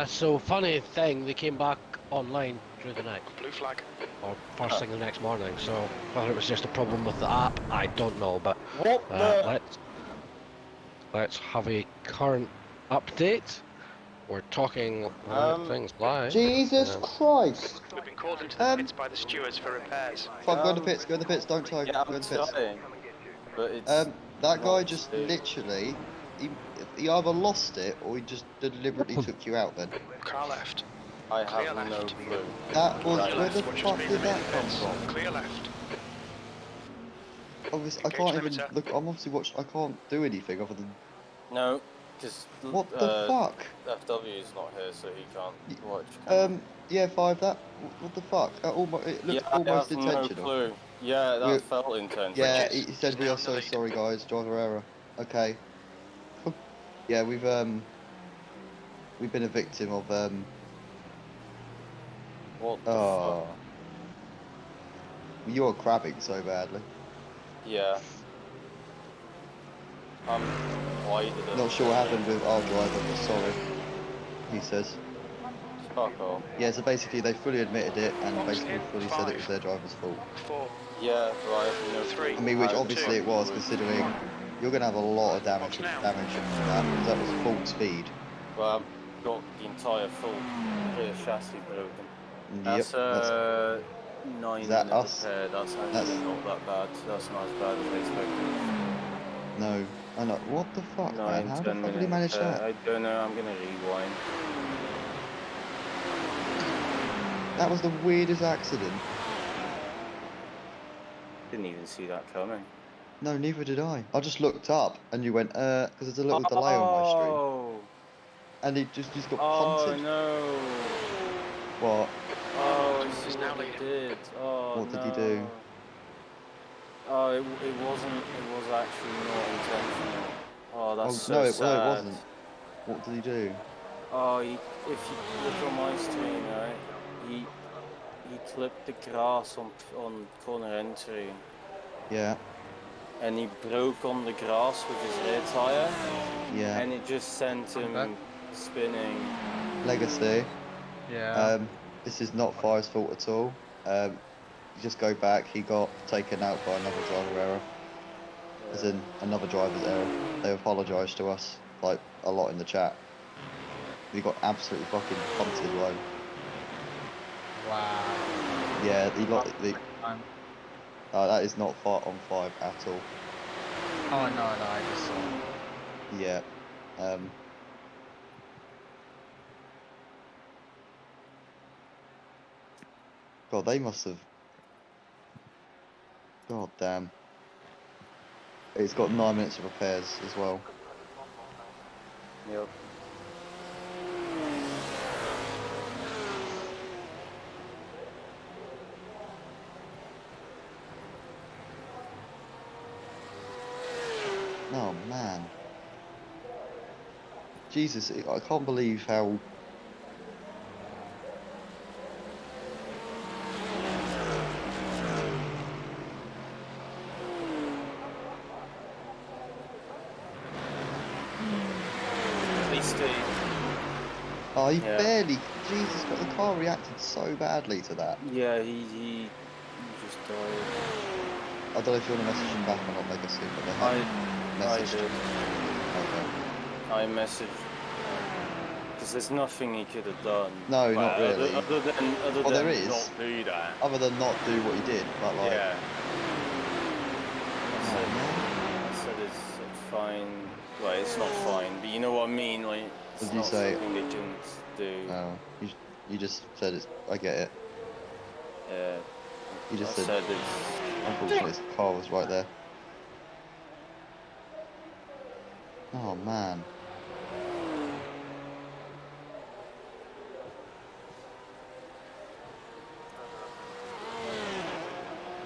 So funny thing, they came back online through the night, Blue flag. or first thing the next morning. So whether it was just a problem with the app, I don't know. But What the? let's have a current update. We're talking things live. Jesus Christ! We've been called into the pits by the stewards for repairs. Fuck, go in the pits, go in the pits, don't try, Yeah, go I'm in the pits. trying. But it's That guy not just stable. literally, he either lost it or he just deliberately took you out then. Car left. I Clear have no left. clue. That was, Clear where the left, which fuck was did that the come pits. from? Clear left. Obviously, I Engage can't even limiter. look, I'm obviously I can't do anything other than, No, because what the fuck? FW is not here, so he can't watch. Can he? Yeah, 5, what the fuck? It looked Yeah, I almost have intentional. no clue. Yeah, that We're- felt intentional. Yeah, Bridges he said is we now are in the so lead." sorry guys, driver error. Okay. Yeah, we've been a victim of What the oh, fuck? you're crabbing so badly. Yeah. Why did it? Not sure what happened with our driver, but sorry. He says. Fuck off. Yeah, so basically they fully admitted it and Box basically in, fully said it 5. was their driver's fault. Mark 4. Yeah, right. No 3. I mean, which how the obviously fuck it was, would- considering you're gonna have a lot of damage from now. that, because that was full speed. Well, I've got the entire full rear chassis broken. Yep, That's that's 9 Is that minute us? repair. That's actually That's- not that bad. That's not as bad as I expected. no. I know. What the fuck, man? 9, How the 10 fuck did he minute manage repair. that? I don't know. I'm gonna rewind. That was the weirdest accident. Didn't even see that coming. No, neither did I. I just looked up and you went, because there's a little delay on my stream. Oh. And he just got Oh punted. no. What? Oh, I He's see now what he leading. did. Oh, What did no. he do? Oh, it wasn't. It was actually not intentional. Oh, that's so no, sad. no, it wasn't. What did he do? Oh, if you look on my stream, right, he clipped the grass on corner entry, Yeah, and he broke on the grass with his rear tire, yeah. and it just sent him spinning. Legacy. Yeah. This is not Fire's fault at all. You just go back. He got taken out by another driver error. As in another driver's error. They apologised to us, like a lot in the chat. He got absolutely fucking punted, like. Wow. Yeah, he got Time. that is not far on 5 at all. Oh no, I just saw. Yeah. God, they must have. God damn. It's got 9 minutes of repairs as well. Yep. Oh man. Jesus, I can't believe how. Please stay. Oh, he Yeah. barely. Jesus, but the car reacted so badly to that. Yeah, he just died. I don't know if you want to message him back or not, Legacy, but they have I messaged did. him. Okay. I messaged because there's nothing he could have done. No, Well, not really. Other Well, there than is. not do that. Other than not do what he did, but like. Yeah. Oh, man. I said it's fine. Well, it's not fine, but you know what I mean. Like, What it's did you not say? something they can do. Oh, you just said it's. I get it. Yeah. You just I said. said it's. Unfortunately, his car was right there. Oh man.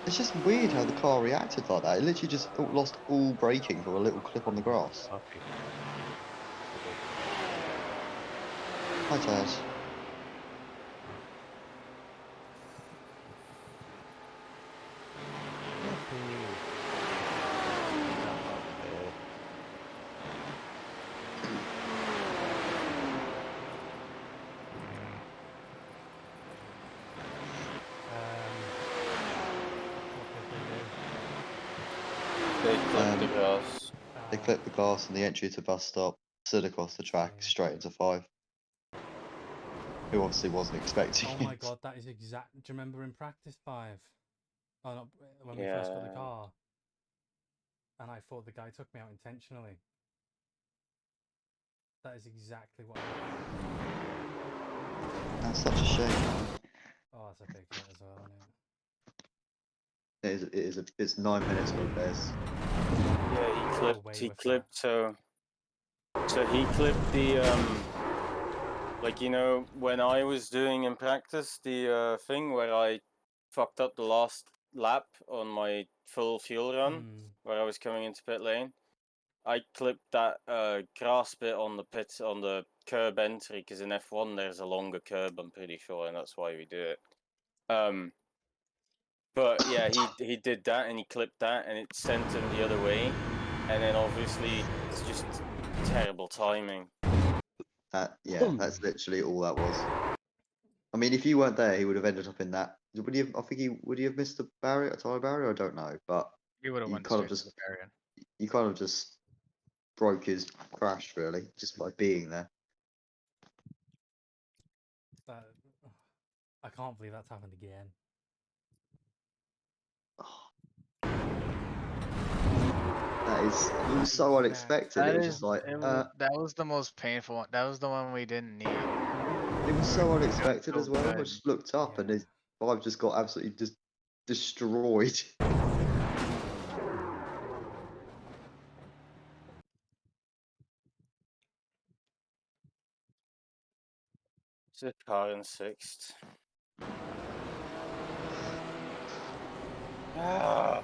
It's just weird how the car reacted like that. It literally just lost all braking from a little clip on the grass. Happy. Hi, Taz. They clipped the grass. They clipped the grass and the entry to bus stop, slid across the track, straight into 5. Who obviously wasn't expecting Oh my it. god, that is exact. Do you remember in practice 5? Oh, not when we first got the Yeah. car, and I thought the guy took me out intentionally. That is exactly what. That's such a shame. Oh, that's a big hit as well, isn't it? It's 9 minutes for repairs. Yeah, Go away he with clipped so he clipped the like, you know, when I was doing in practice the thing where I fucked up the last lap on my full fuel run where I was coming into pit lane. I clipped that grass bit on the on the curb entry because in F1 there's a longer curb, I'm pretty sure, and that's why we do it. But yeah, he did that and he clipped that and it sent him the other way, and then obviously it's just terrible timing. That's literally all that was. I mean, if you weren't there, he would have ended up in that. Would he have? I think would he have missed a barrier, a tyre barrier? I don't know, but He would have you went kind of straight to just the barrier. you kind of just broke his crash really just by being there. That, I can't believe that's happened again. It was so unexpected. It was just like that was the most painful one. That was the one we didn't need. it was so unexpected so as well. I good. just looked up and his vibe just got absolutely just destroyed. It's a car in 6th. Ah.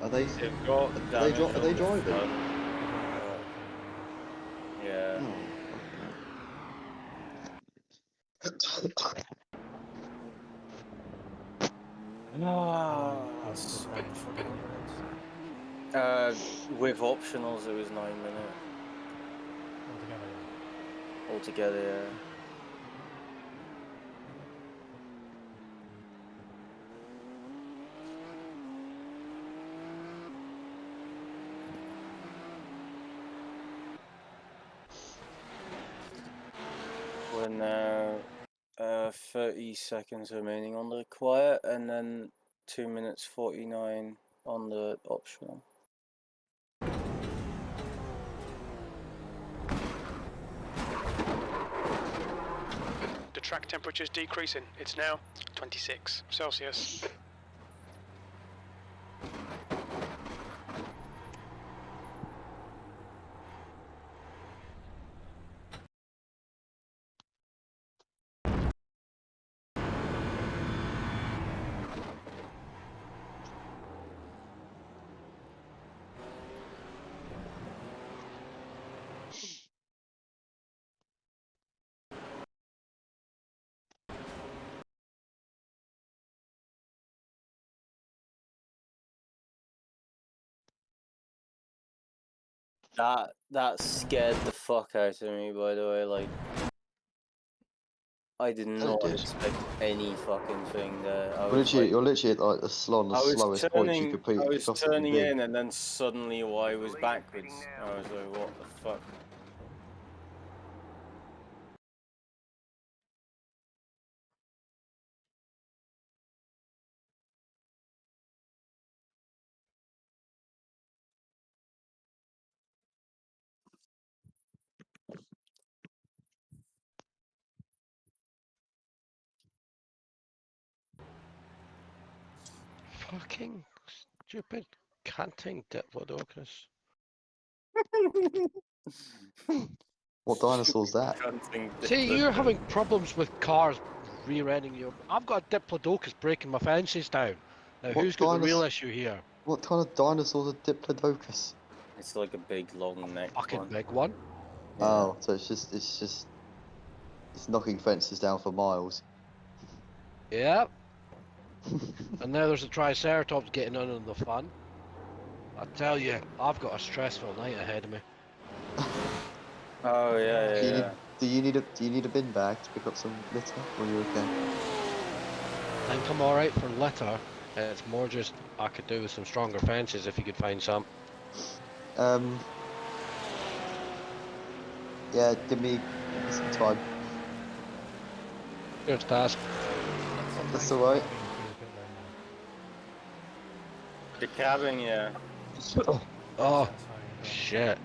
Are they? They've got Are damage they on the driving? front. Yeah. Oh, Ah, with optionals, it was 9 minutes altogether. Yeah. We're now 30 seconds remaining on the quiet, and then 2 minutes 49 on the optional. The track temperature is decreasing. It's now 26 Celsius. That scared the fuck out of me, by the way. Like, I did Oh, it not did. expect any fucking thing there. I You're was like, literally at like the slowest points you could I was possibly turning be. in, and then suddenly I was backwards. I was like, what the fuck? Fucking stupid canting diplodocus. What dinosaur's that? Canting See, Diplodocus. you're having problems with cars rear-ending you. I've got a diplodocus breaking my fences down. Now, What who's got the real dinos- issue here? What kind of dinosaur's a diplodocus? It's like a big long neck Fucking one. big one. Yeah. Oh, so it's knocking fences down for miles. Yeah. And now there's a Triceratops getting in on the fun. I tell you, I've got a stressful night ahead of me. Oh yeah, Do you yeah. do you need a bin bag to pick up some litter, or are you okay? I think I'm alright for litter. It's more just I could do with some stronger fences if you could find some. Yeah, give me some time. Here's task. That's alright. The cabin, yeah. Oh, shit.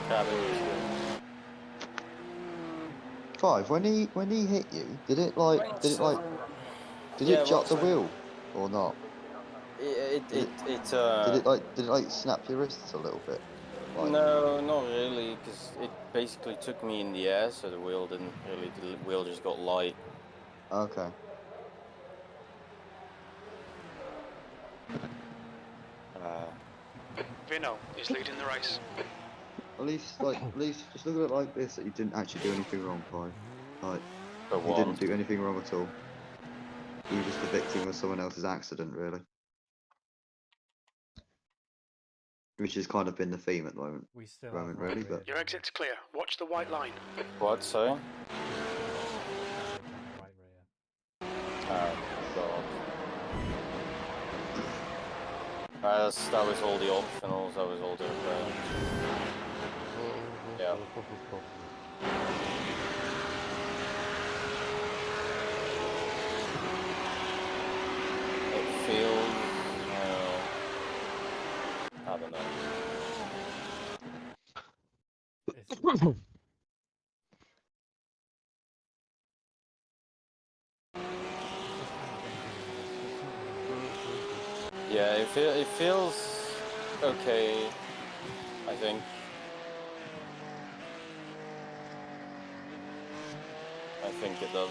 Cabin was good. Five. When he hit you, did it Yeah, jut the well, wheel or not? Did it like snap your wrists a little bit? Like, no, not really, because it basically took me in the air, so the wheel didn't really. The wheel just got light. okay. Vino is leading the race. At least just look at it like this, that you didn't actually do anything wrong, Five. Like, For you one. didn't do anything wrong at all. You were just the victim of someone else's accident, really. Which has kind of been the theme at the moment. We still Moment, have really, but Your exit's clear. Watch the white line. What? Sorry? Right rear. God. That was all the optionals. That was all the. Yeah. It feels. I don't know. It's, Yeah, it feels okay. I think. I think it does.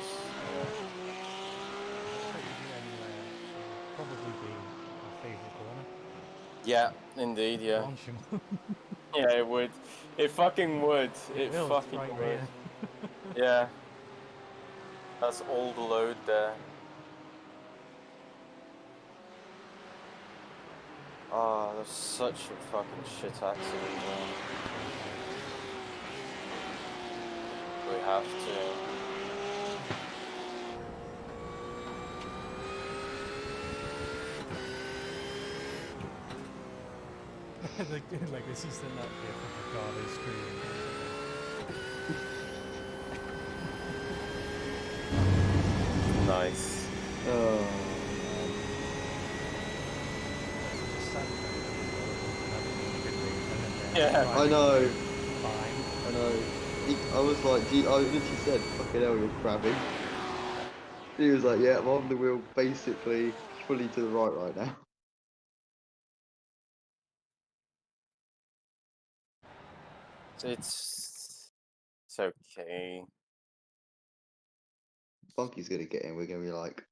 probably be our favourite corner. Yeah, indeed. Yeah. Francorchamps. Yeah, it would. It fucking would. It will, it's fucking right would. rear. Yeah. That's all the load there. Oh, that's such a fucking shit accident, man. We have to. like this is sitting up here for Ricardo screaming. Nice. Yeah. I know. Fine. I know. I was like, I literally said, fucking hell, you're crabbing. He was like, yeah, I'm on the wheel basically fully to the right now. It's okay. Spunky's gonna get in, we're gonna be like,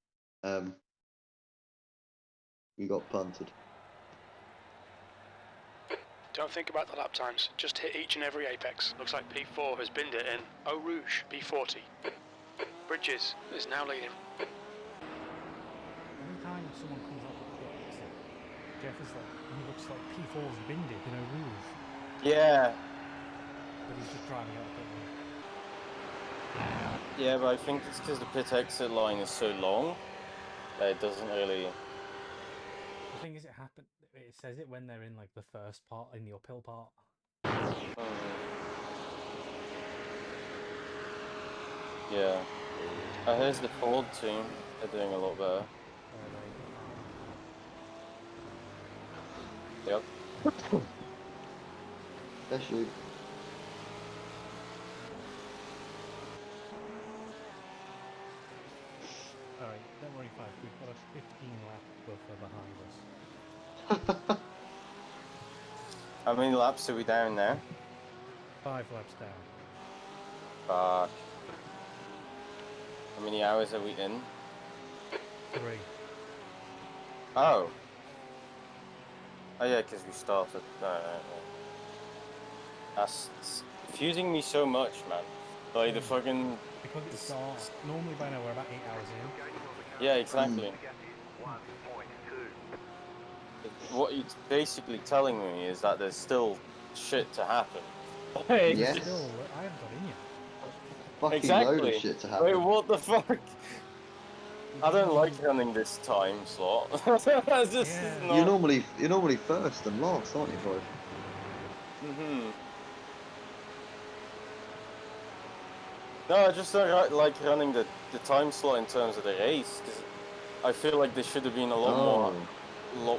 we got punted. Don't think about the lap times. Just hit each and every apex. Looks like P4 has binned it in Eau Rouge, P40. Bridge Bridges is now leading. Every time someone comes out of the pits, Jeff is like, he looks like P4's binned it in a rouge, Yeah, but he's just driving out the pit lane. yeah, but I think it's because the pit exit line is so long that it doesn't really. The thing is, it says it when they're in like the first part, in the uphill part. Yeah. Here's the Ford team. They're doing a lot better. Yep. Bless you. Alright, don't worry, Five, we've got a 15 lap buffer behind us. How many laps are we down now? 5 laps down. Fuck. How many hours are we in? 3. Oh. Oh yeah, because we started. No. That's confusing me so much, man. Like the fucking. Because it's dark. Normally by now we're about 8 hours in. Yeah, exactly. What it's basically telling me is that there's still shit to happen. Yes. Still, I haven't got in yet. Fucking Exactly. load of shit to happen. Wait, what the fuck? I don't like running this time slot. This is not... You're normally first and last, aren't you, boy? No, I just don't like running the time slot in terms of the race, because I feel like there should have been a lot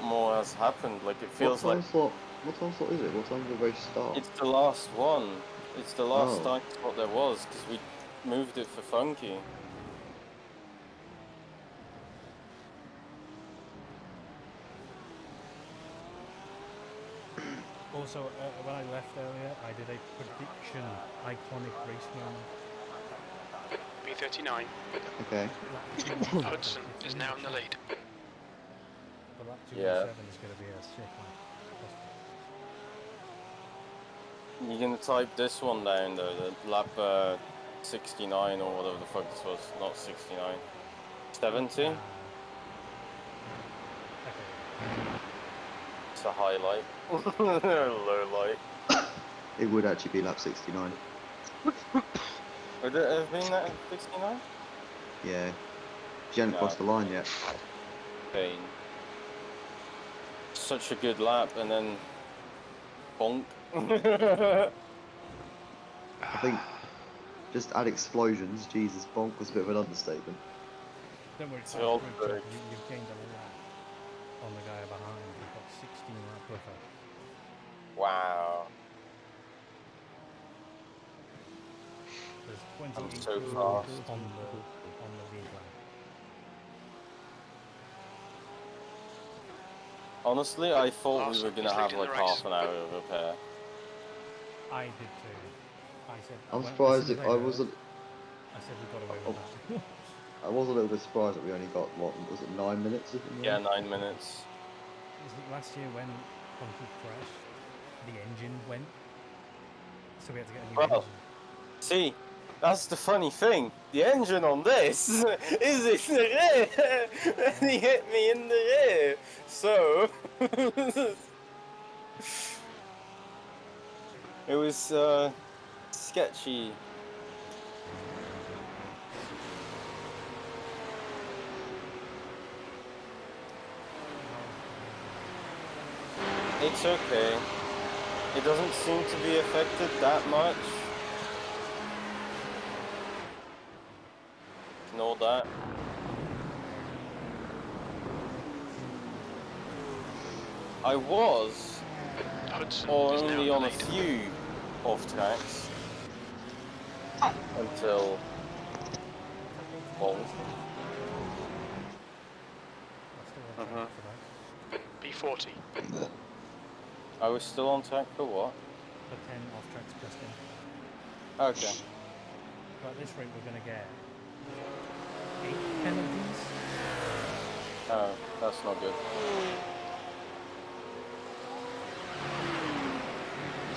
more has happened. Like it feels what like. What time slot is it? What time did the race start? It's the last one. It's the last Oh. time slot there was, because we moved it for Funky. Also, when I left earlier, I did a prediction iconic race moment. B39. Okay. Hudson is now in the lead. But lap 207 Yeah. is going to be a sick one. You're gonna type this one down though, the lap 69 or whatever the fuck this was. Not 69. 70? Okay. It's a highlight. Low light. It would actually be lap 69. Would it have been that 69? Yeah. She hadn't No. crossed the line yet. Pain. Such a good lap and then bonk. I think just add explosions. Jesus, bonk was a bit of an understatement. Don't worry, It's all you've good. gained a lap on the guy behind. You've got 16 lap buffer. Wow. There's I'm 28 so laps fast. on the lead line. Honestly, I thought we Larson were gonna is have leading like the race. half an hour of repair. I did too. I said. I'm when- surprised as soon if as I heard, was. I said we got away with that. I was a little bit surprised that we only got what was it 9 minutes? Or something? Yeah, 9 minutes. Last year when Funky crashed, the engine went, so we had to get a new Well, engine. see, that's the funny thing. The engine on this is in the rear, and he hit me in the rear. So it was sketchy. It's okay. It doesn't seem to be affected that much. Ignore that. I was Hudson is only now on in a the lead. few off tracks until bonk. Mhm. B40. I was still on track for what? The 10 off tracks just in. Okay. But at this rate, we're going to get 8 penalties. Oh, that's not good.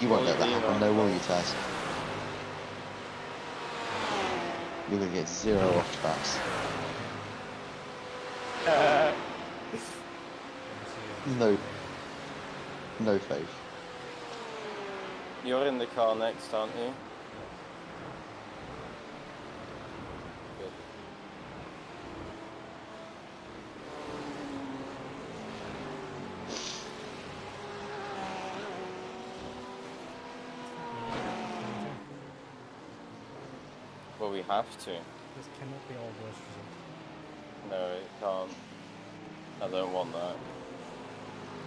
You won't let that Only happen, on- though, will you, Taz? You're gonna get 0 off tracks. No. No faith. You're in the car next, aren't you? Good. Well, we have to. This cannot be our worst result. No, it can't. I don't want that.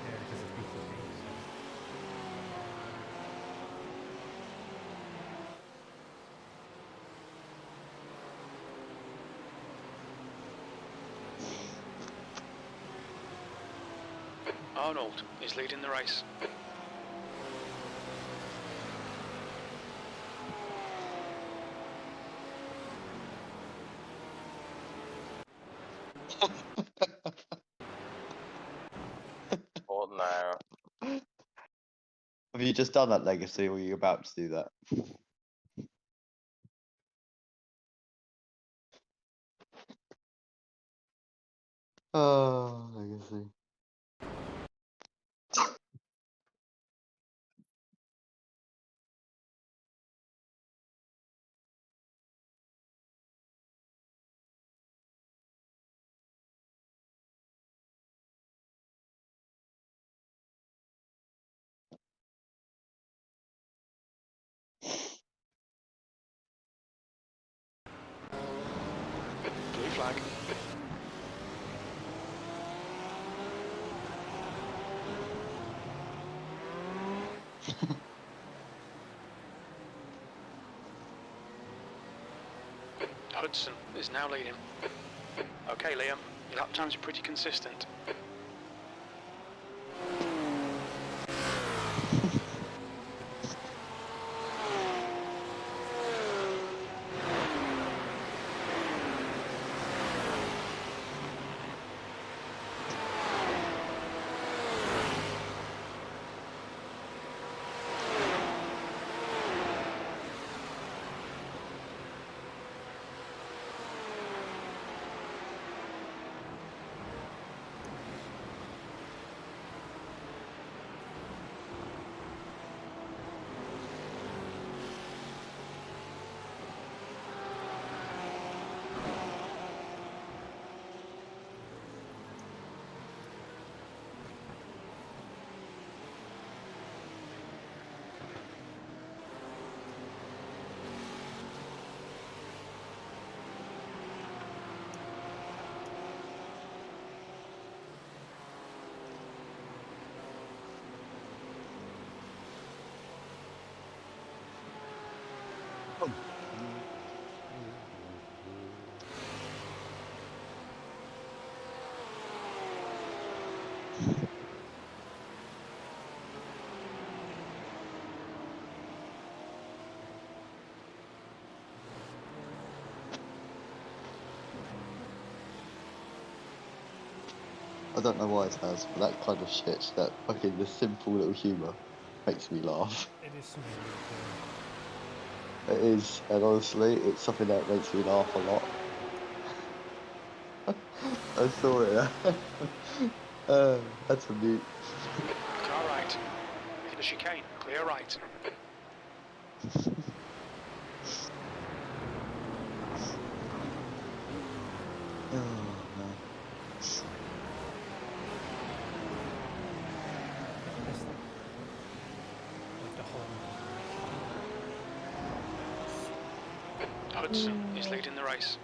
Yeah, because it's before me. Arnold is leading the race. What now? Have you just done that legacy, or are you about to do that? Oh, legacy. Blue flag. Hudson is now leading. Okay, Liam, your lap times are pretty consistent. I don't know why it has, but that kind of shit, that fucking the simple little humour, makes me laugh. It is something really It is, and honestly, it's something that makes me laugh a lot. I saw it. That's a mute. Car right. In the chicane, clear right. Oh, man. like the whole. Hudson is leading the race.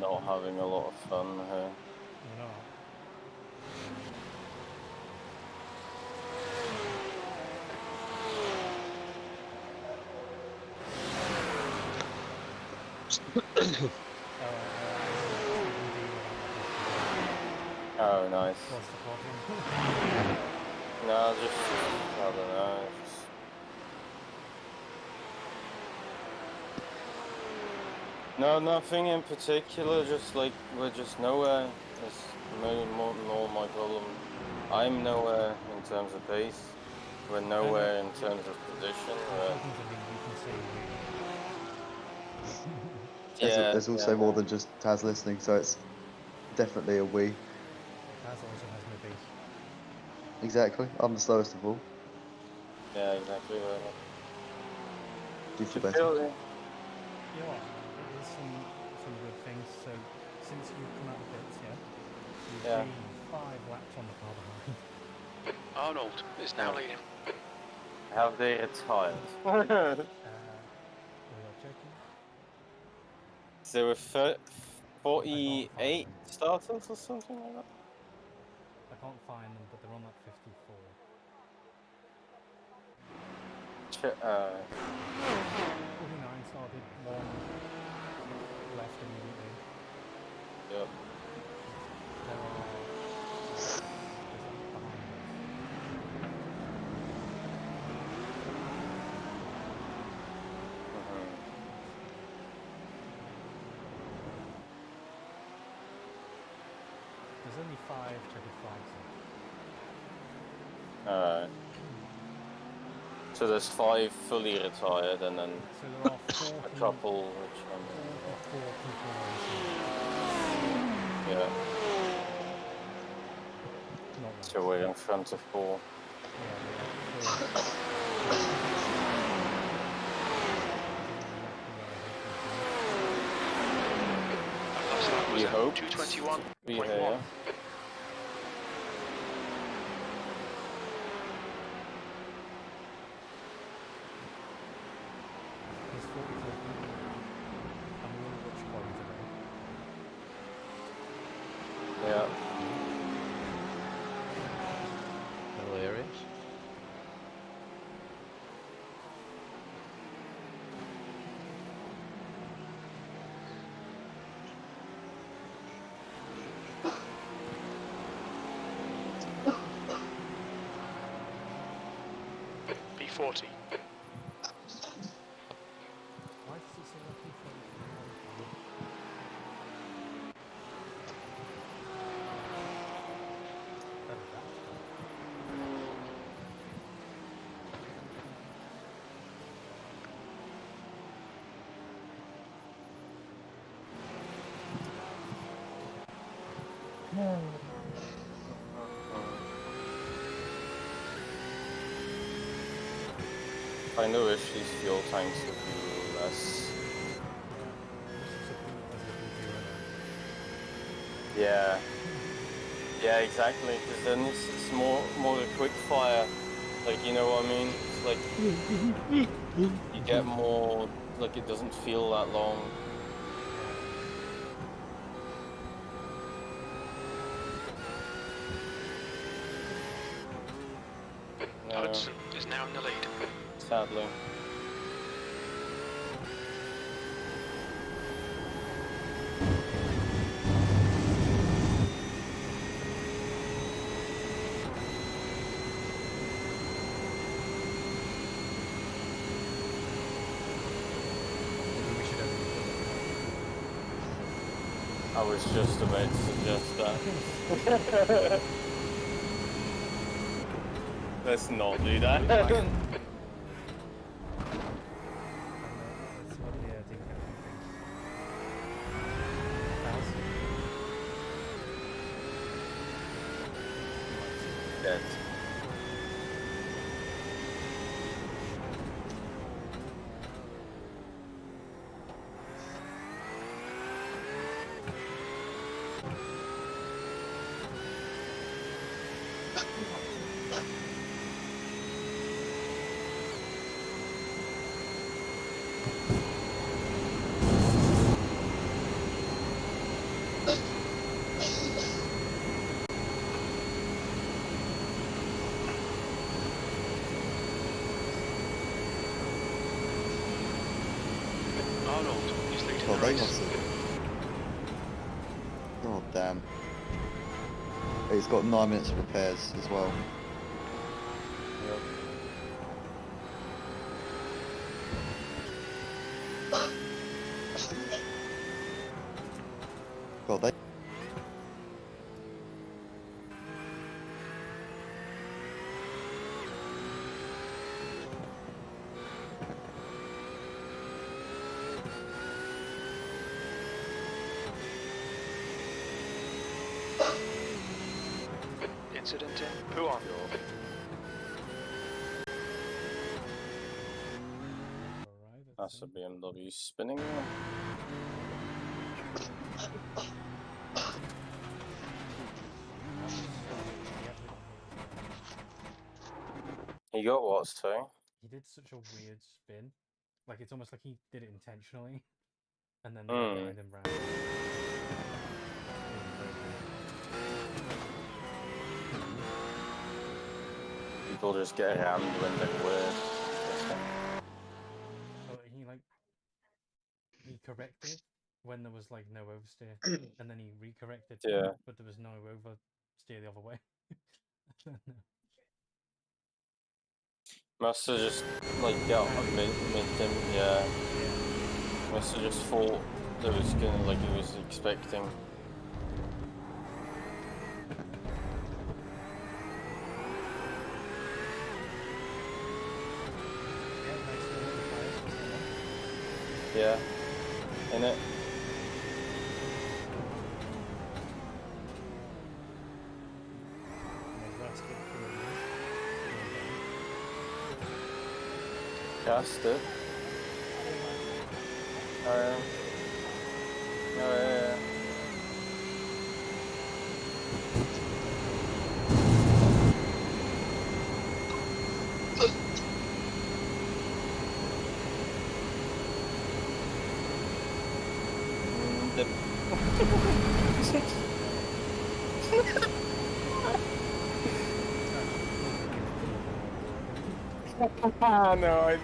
Not having a lot of fun here. You know. Oh, nice. What's the problem? No, just, I don't know. Just... No, nothing in particular, just like, we're just nowhere. It's more my problem. I'm nowhere in terms of pace. We're nowhere in terms of position. Talking to me, you can say There's also more than just Taz listening, so it's definitely a we. Taz also has no base. Exactly. I'm the slowest of all. Yeah, exactly. Gives you To better. feel, You know what? It is some good things. So since you've come out of the pits, you've gained 5 laps on the car behind. Arnold is now leading. have they retired? We are checking. There were 48 starters or something like that? I can't find them, but they're on like 54. 49 started, 1 left immediately. Yep. There are 6 behind us. There's only 5 checkered flags. Alright. So there's 5 fully retired and then So there are 40, a couple which 44 people racing. yeah. Not right. So we're in front of 4. Yeah, we are 4. Last lap was We hope. 2:21.1. Yeah. There's 44 people. And we all watch quali today. Yeah. Hilarious. P40. Why does it say lucky 44? I know if these fuel tanks would be less. Yeah. Yeah, exactly. Because then it's more a quick fire. Like, you know what I mean? It's like you get more. Like, it doesn't feel that long. No, Hudson is now in the lead. sadly. I was just about to suggest that. Let's not do that. That's what the team captain thinks. Dead. Arnold is leading Well, the they race. must have. God damn. It's got 9 minutes of repairs as well. Yep. God, they. incident in Puan. Alright, That's a BMW spinning. He got what, sorry? He did such a weird spin. Like, it's almost like he did it intentionally. And then the Hmm. guy behind him ran. People just get rammed when they're weird. So he corrected when there was like no oversteer, and then he recorrected, Yeah. but there was no oversteer the other way. I don't know. Must have just like got mid him, yeah. Must have just thought that was gonna like he was expecting. Yeah. In it. Cast it. Oh yeah. No,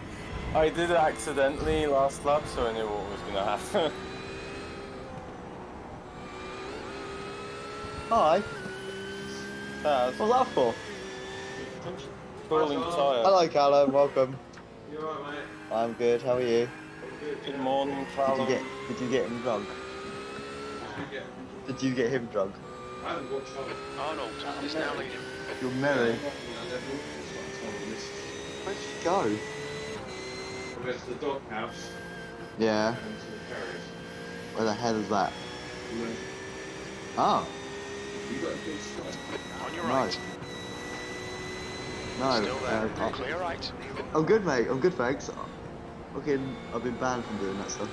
I did it accidentally last lap, so I knew what was gonna happen. Hi. Taz, What's that for? cooling tyre. Hello, Callum. Welcome. You alright, mate? I'm good. How are you? I'm good. Good morning, Did Callum. you get him drunk? Did you get him drunk? I haven't watched on. Arnold is now leading. You're merry. Where'd you go? We went to the doghouse Yeah. and to the carriers. Where the hell is that? We went, Oh. you got a good start. On your No. right. No. Still there. Clear right. I'm good, mate. I'm good, thanks. Fucking, I've been banned from doing that stuff.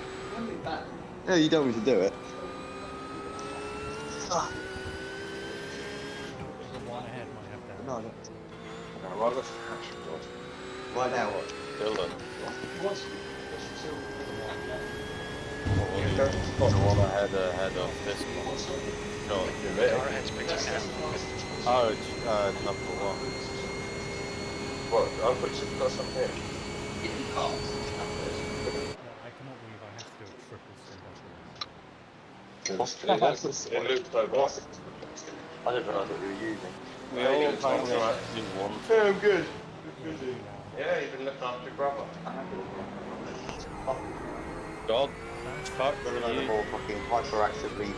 Yeah, you don't need to do it. Ah. The one ahead might have that. No, I don't. No, well, that's actually Right now, what? Dylan. What's The one ahead of this one. John. Car ahead's picked up now. Oh, it's number one. What? I'll put some here. No, I cannot believe I have to do a triple stint after this. It looks like boss. I didn't realise what you were using. We all kind of do one. Yeah, I'm good. Yeah, you've been looking after your brother. God. Fuck Never known a you. more fucking hyperactively.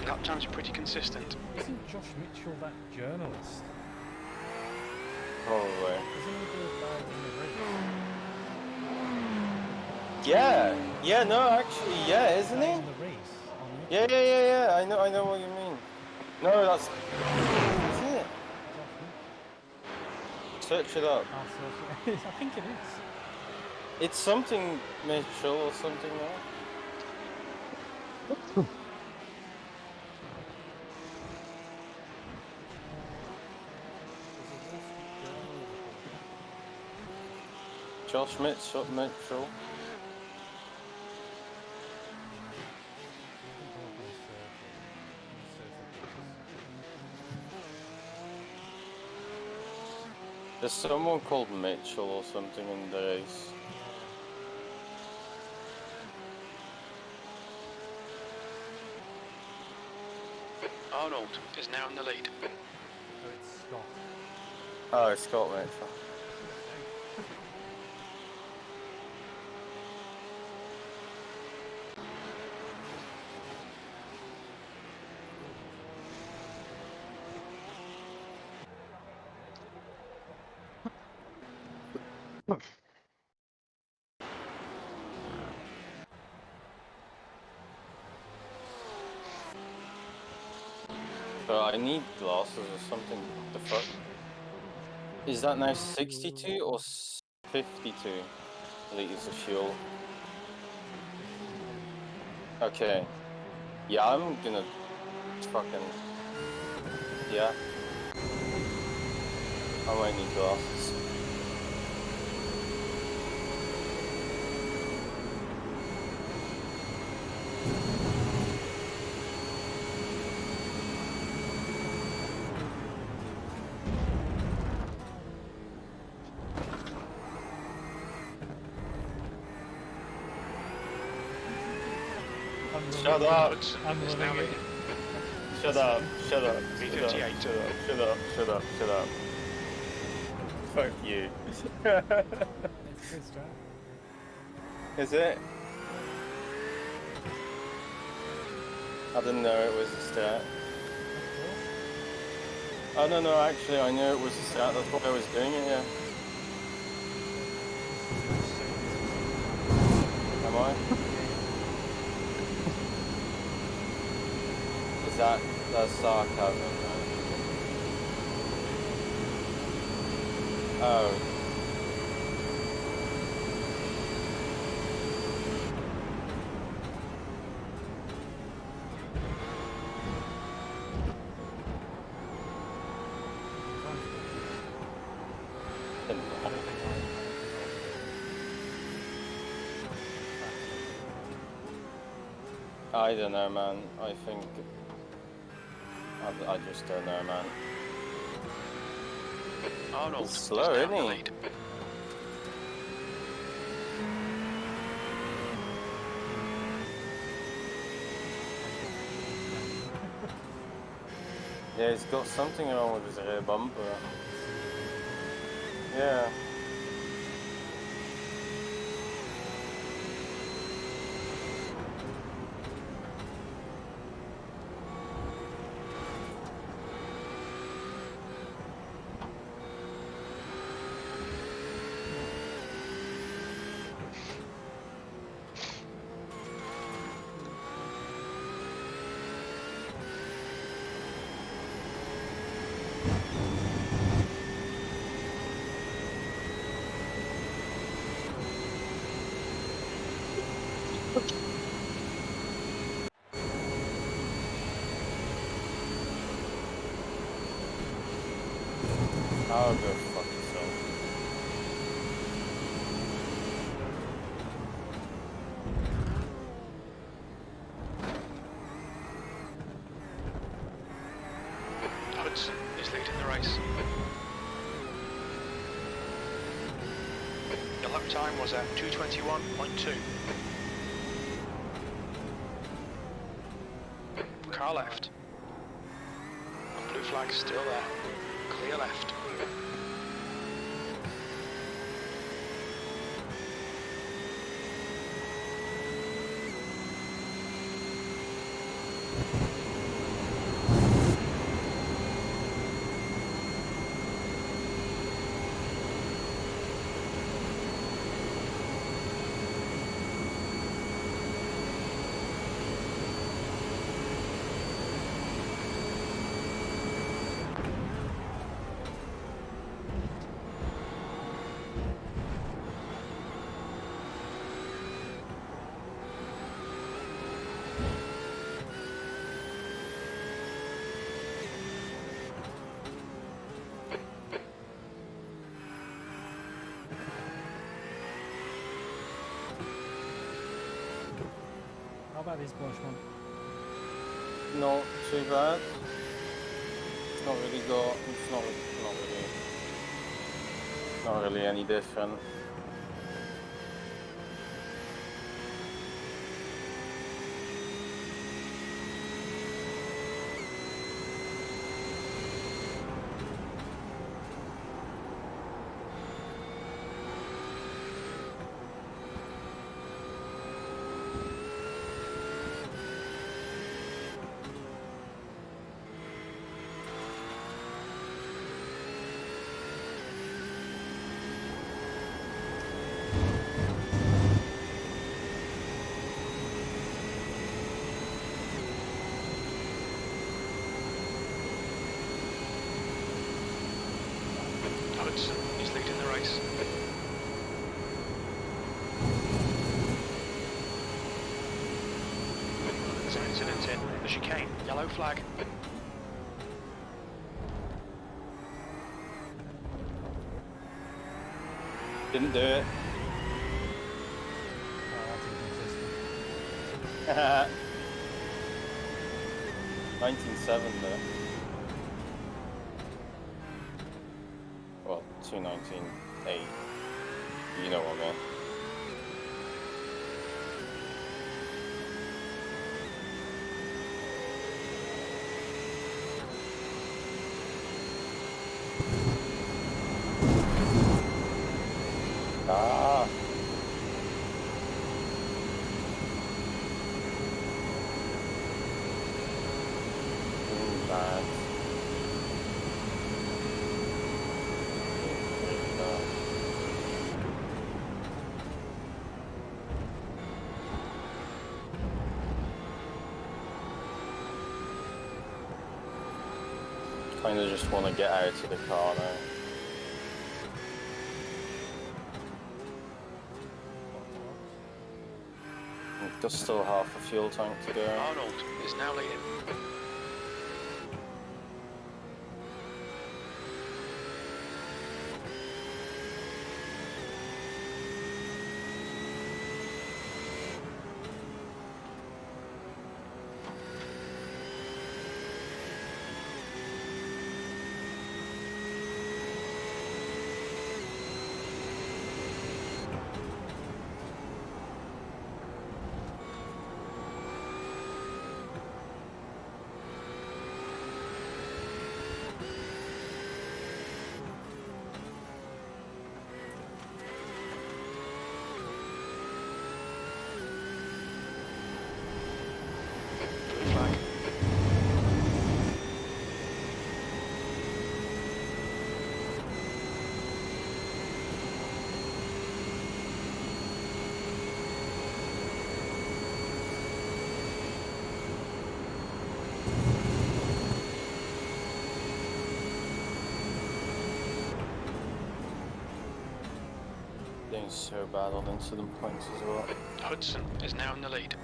Lap times are pretty consistent. Isn't Josh Mitchell that journalist? Probably. Isn't he the guy in the race? Yeah. Yeah. No, actually, yeah, isn't Guy he? in the race on Yeah. YouTube? Yeah. I know what you mean. No, that's. Isn't it? Search it up. Ah, so I think it is. It's something Mitchell or something like. Josh Mitchell. There's someone called Mitchell or something in the race. Arnold is now in the lead. So it's Scott. Oh, it's Scott Mitchell. But I need glasses or something. The fuck? Is that now 62 or 52 liters of fuel? Okay. Yeah, I'm gonna fucking... Yeah. I might need glasses. Shut up! I'm It's now running it. leading. Shut up! Shut up! Shut up! V58. Shut up! Shut up! Shut up! Shut up! Fuck you. It's a good strat. Is it? I didn't know it was a stat. Oh no, actually I knew it was a stat, that's why I was doing it, yeah. Am I? That's sarcasm, right? Oh. I don't know, man. I think... I just don't know, man. Arnold He's slow, is isn't now in he? the lead. Yeah, he's got something wrong with his rear bumper. Yeah. I'll go fuck yourself. Hudson is leading the race. Your lap time was at 2:21.2. Car left. Blue flag still there. Clear left. How about this Porsche one? Not too bad. It's not really got. It's not really any different. Hudson is leading the race. There's an incident in the chicane. Yellow flag. Didn't do it. Oh, that's inconsistent. 19.7 though. Well, 2:19.8. You know what I mean. Ah. Bad. Kind of just want to get out of the car now. There's still half a fuel tank to go. Arnold is now leading. Blue flag. Being so bad on incident points as well. Hudson is now in the lead.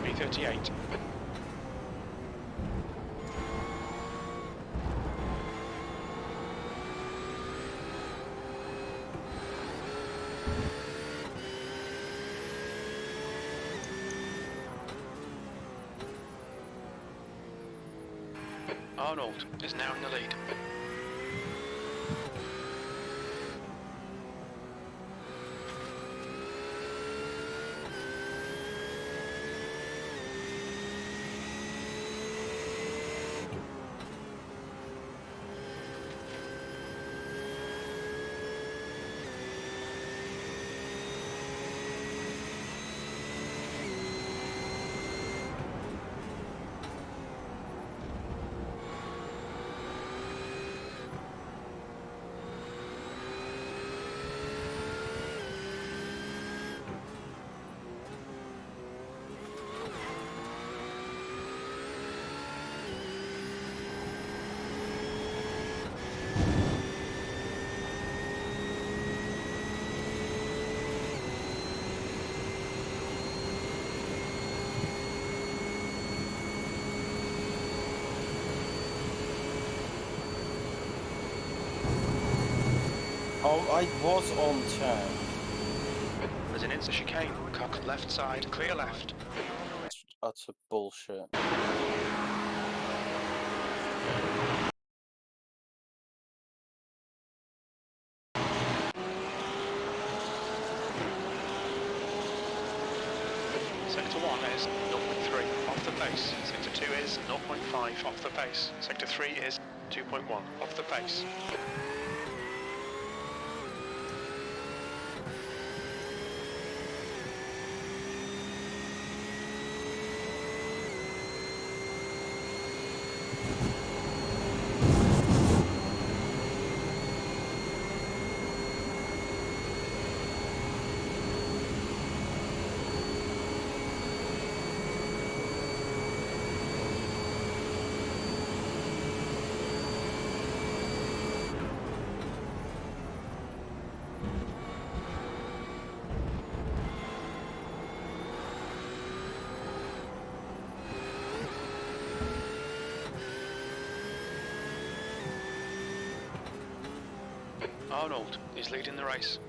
B38. Arnold is now in the lead. Oh, I was on turn. There's an instant chicane. Cock left side. Clear left. Utter bullshit. pace. Sector 2 is 0.5 off the pace. Sector 3 is 2.1 off the pace. Arnold is leading the race.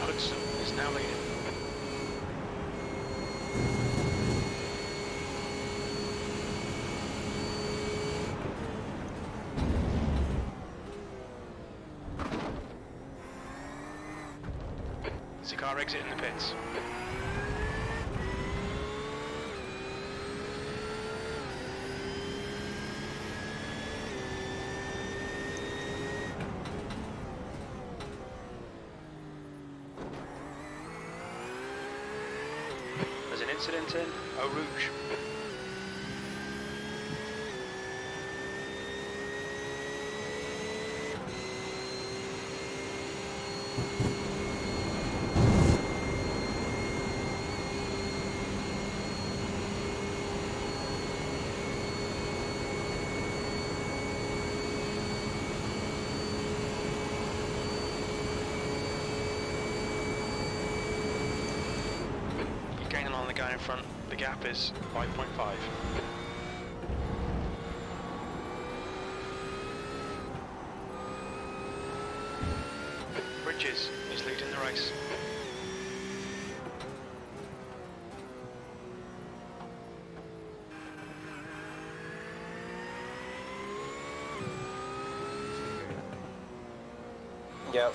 Hudson is now leading. There's a car exiting the pits. There's an incident in Eau Rouge. You're gaining on the guy in front. The gap is 5.5. Bridges is leading the race. Yep.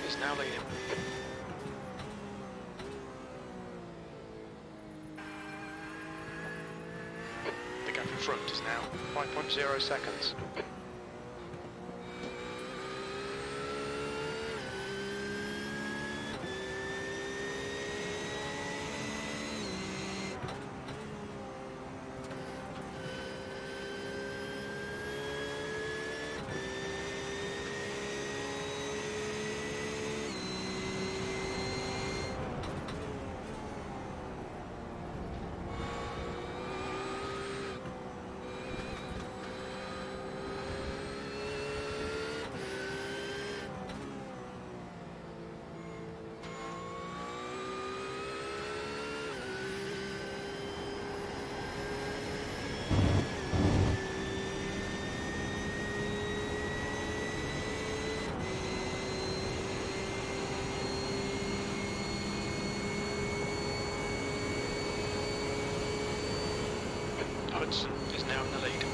is now leading. The gap in front is now 5.0 seconds. Hudson is now in the lead.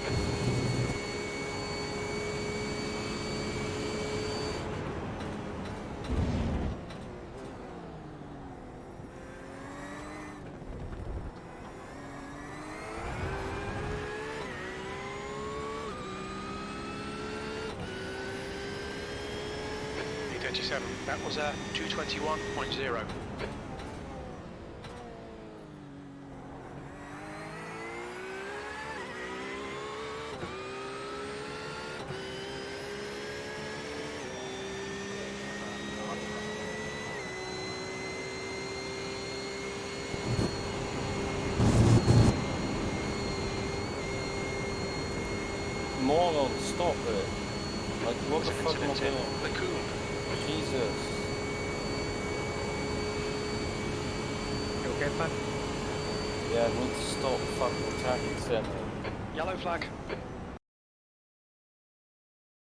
E37, that was a 221.0. Moron, stop it. Like, what the fuck am I Incident doing? in Lacoon. Jesus. You okay, bud? Yeah, I need to stop fucking tracking center. Yellow flag.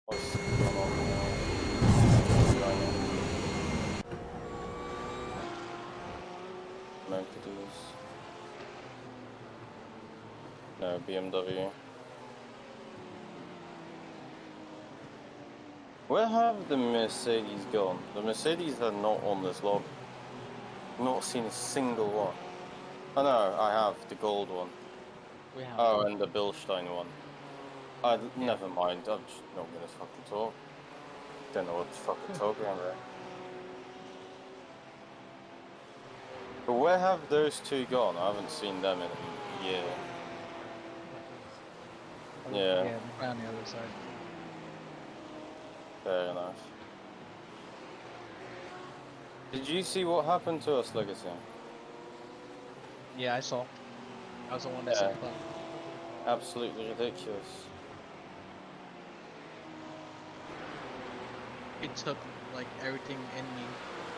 What's going on now? Mercedes. No, BMW. Where have the Mercedes gone? The Mercedes are not on this log. Not seen a single one. Oh no, I have the gold one. We have. Oh, and the Bilstein one. Never mind, I'm just not gonna fucking talk. Don't know what to fucking talk about. But where have those two gone? I haven't seen them in a year. Yeah, Yeah, they're on the other side. fair enough. Did you see what happened to us, Legacy? Yeah, I saw. I was the one that said that. Absolutely ridiculous. It took like everything in me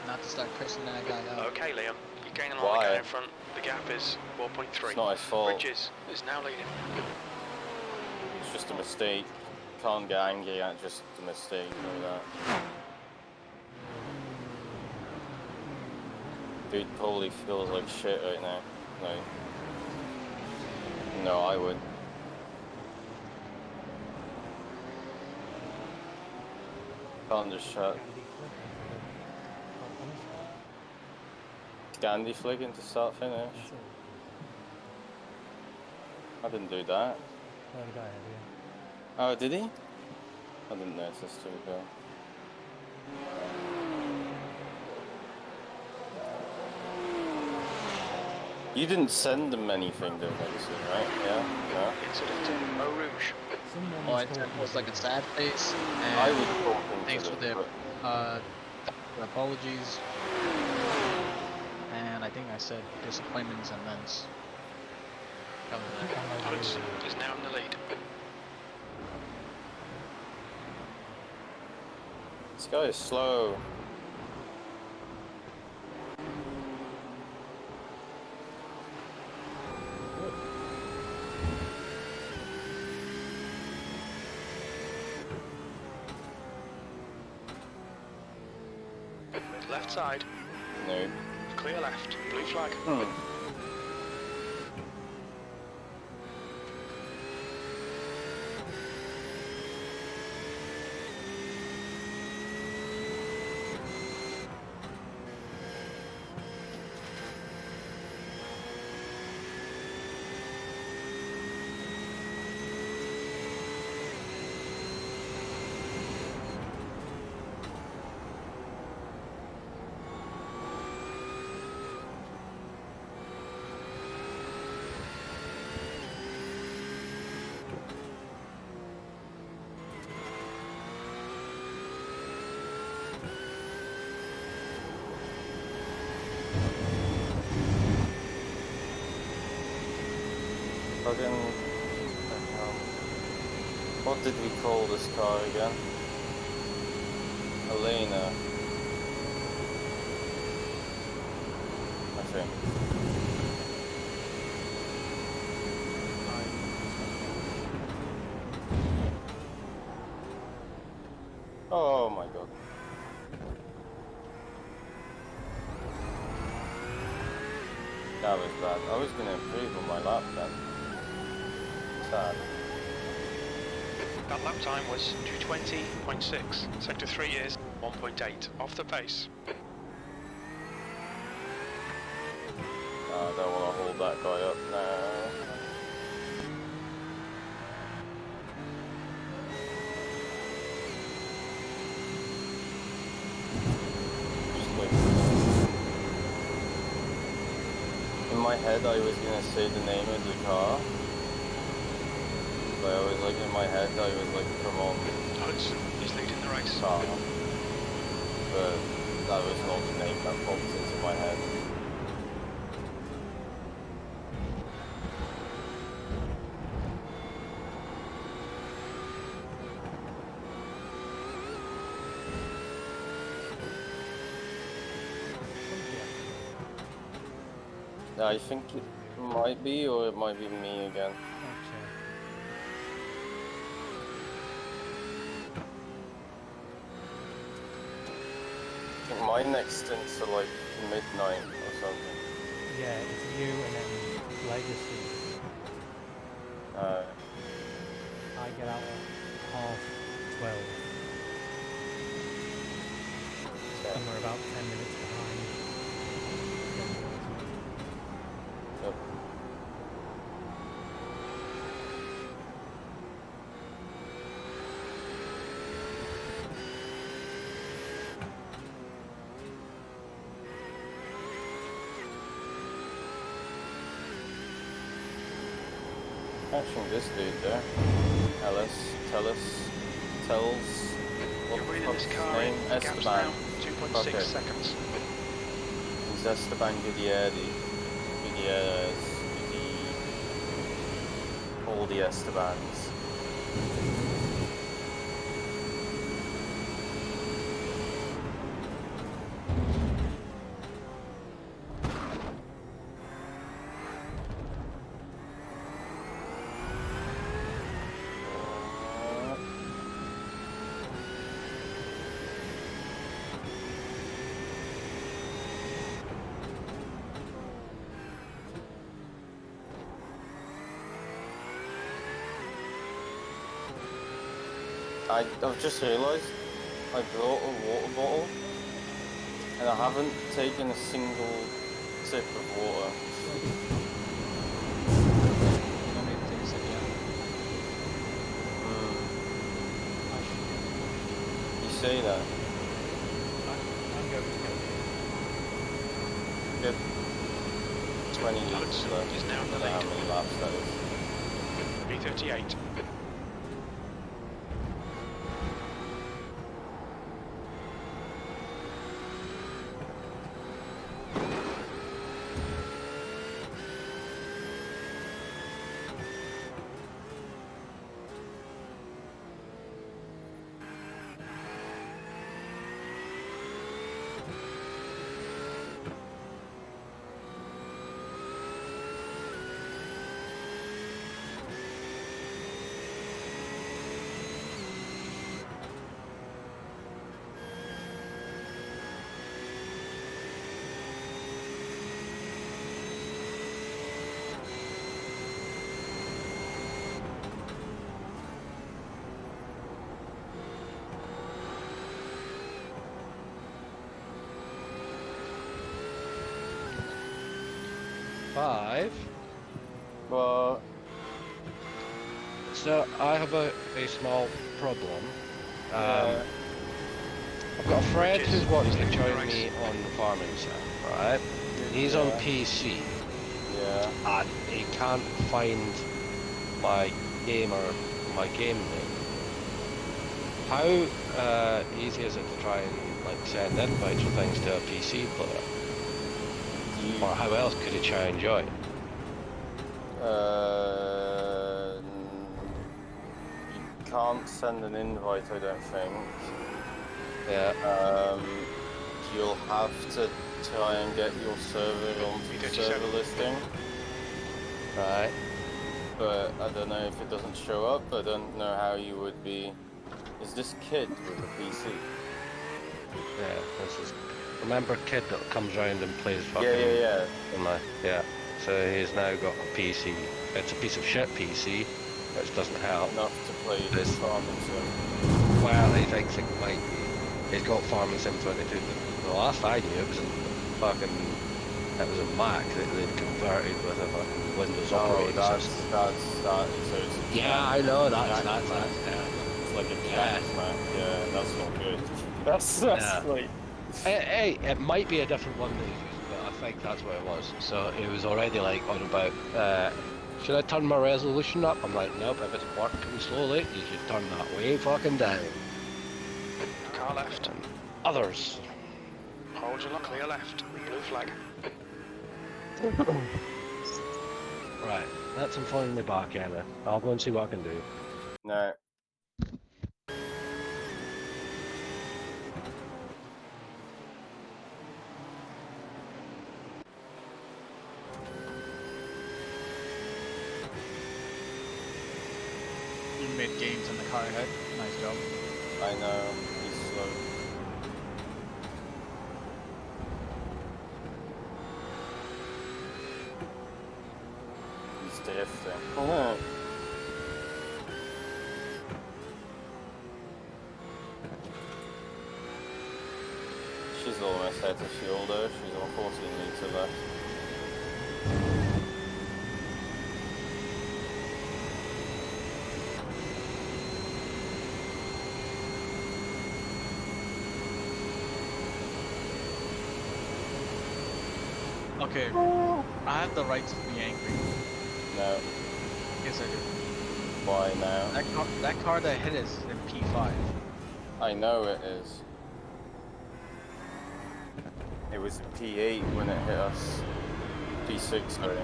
not to start cursing that guy out. Okay, Liam, you're gaining on Why? the guy in front. The gap is 4.3. It's not his fault. Bridges is now leading. It's just a mistake. Can't get angry at just a mistake, know that. Dude probably feels like shit right now. Like, no, I would. Can't just shut. Gandhi flicking to start finish. I didn't do that. Oh, did he? I didn't notice to be fair. You didn't send them anything, though, Legacy, right? Yeah? Incident in Eau Rouge. All I said was like a sad face. And I was talking thanks to for them, the apologies. And I think I said disappointments and then covered that. Hudson is now in the lead. This guy is slow. Left side, No. clear left, blue flag. Fucking... what did we call this car again? Elena. I think. Oh my god. That was bad. I was gonna improve on my lap then. Sad. That lap time was 2:20.6. Sector 3 is 1.8 off the pace. I don't want to hold that guy up now. Just like... in my head I was gonna say the name of the car. But I was like, in my head I was like, come on, Hudson is leading the race. car. But that was not the name that popped into my head. I think it might be, or it might be me again. I think my next stints are like midnight or something. Yeah, it's you and then Legacy. I get out at 12:30. Yeah. And we're about 10 minutes behind. Yep. Catching this dude there. Tells what You're the reading fuck's this his car in. name? Gaps Esteban. now 2.6 Okay. seconds. He's Esteban Gutierrez. All the Estebans. I've just realised I brought a water bottle and I haven't taken a single sip of water. You don't need to take a sip yet. You say that? I'm going to Good. 20 litres Hudson left. is now I in the don't know how lead. many laps that is. B38. Five. But So I have a small problem. I've got a friend who wants to join me on the farming sim, right? He's on PC yeah, and he can't find my game or my game name. How easy is it to try and like send invites or things to a PC player? Or how else could he try and join? You can't send an invite, I don't think. Yeah. You'll have to try and get your server onto the server listing. Right. But I don't know if it doesn't show up. I don't know how you would be. Is this kid with a PC? Yeah, this is. Remember kid that comes round and plays fucking. Yeah. Yeah. So he's now got a PC. It's a piece of shit PC, which doesn't help. Enough to play this Farming Sim. Well, he thinks it might be. He's got Farming Sim 22. The last I knew, it was a fucking. It was a Mac that they'd converted with a fucking Windows operating system. That's so it's a Yeah, I know that's Mac. It's like a cat Mac. Yeah, that's not good. That's like. Hey, it might be a different one that he's using, but I think that's what it was. So he was already like on about, should I turn my resolution up? I'm like, nope, if it's working slowly, you should turn that way fucking down. Car left. Others. Hold your lock, clear left. Blue flag. Right, that's him finally back, Emma. I'll go and see what I can do. No. You made gains in the car ahead. Nice job. I know, he's slow. He's drifting. Oh. She's almost out of fuel though, she's on 14 meters left. Okay, I have the right to be angry. No. Yes, I do. Why now? That car that hit us in P5. I know it is. It was a P8 when it hit us. P6, sorry.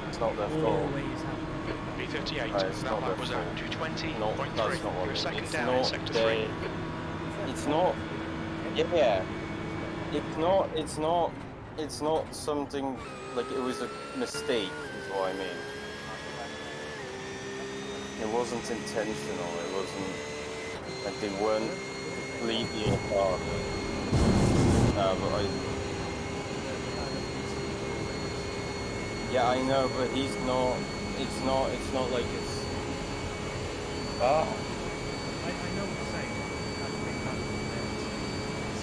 It's not their fault. B58, It's that not lap their was fault. at 220.3. No, that's not what You're it is. second It's down in not sector their- 3. It's not. Yeah. It's not something like it was a mistake, is what I mean. It wasn't intentional. It wasn't like they weren't completely apart. But yeah, I know, but he's not. It's not like it's. I know what you're saying.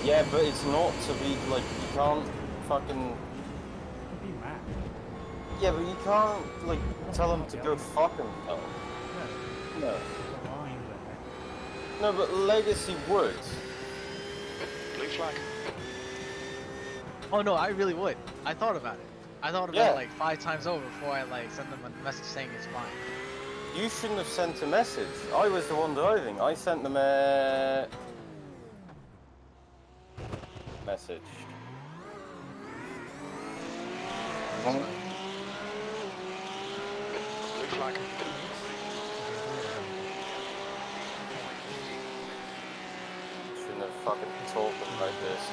Yeah, but it's not to be like you can't fucking. Be mad. Yeah, but you can't like tell him to go fuck himself. No. No, but Legacy would. Blue flag. Oh no, I really would. I thought about it. I thought about it like 5 times over before I like send them a message saying it's fine. You shouldn't have sent a message. I was the one driving. I sent them a message. Blue flag. Shouldn't have fucking told them like this.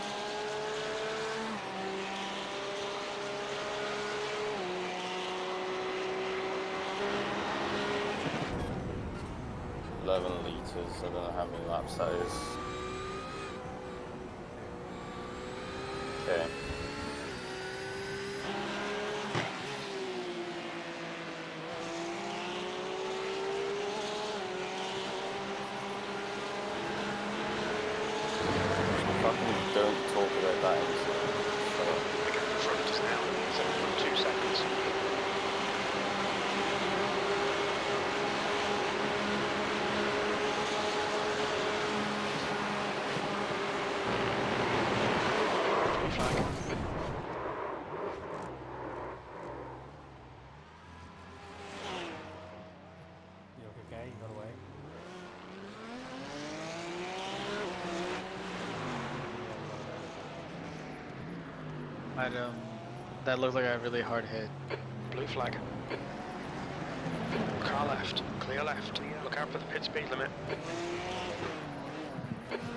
$11 liters. I don't know how many laps that is. Okay. Fucking don't talk about that incident. Shut up. The front is now 7.2 seconds. Blue flag. You okay? You got away? I'd That looked like a really hard hit. Blue flag. Car left. Clear left. Look out for the pit speed limit.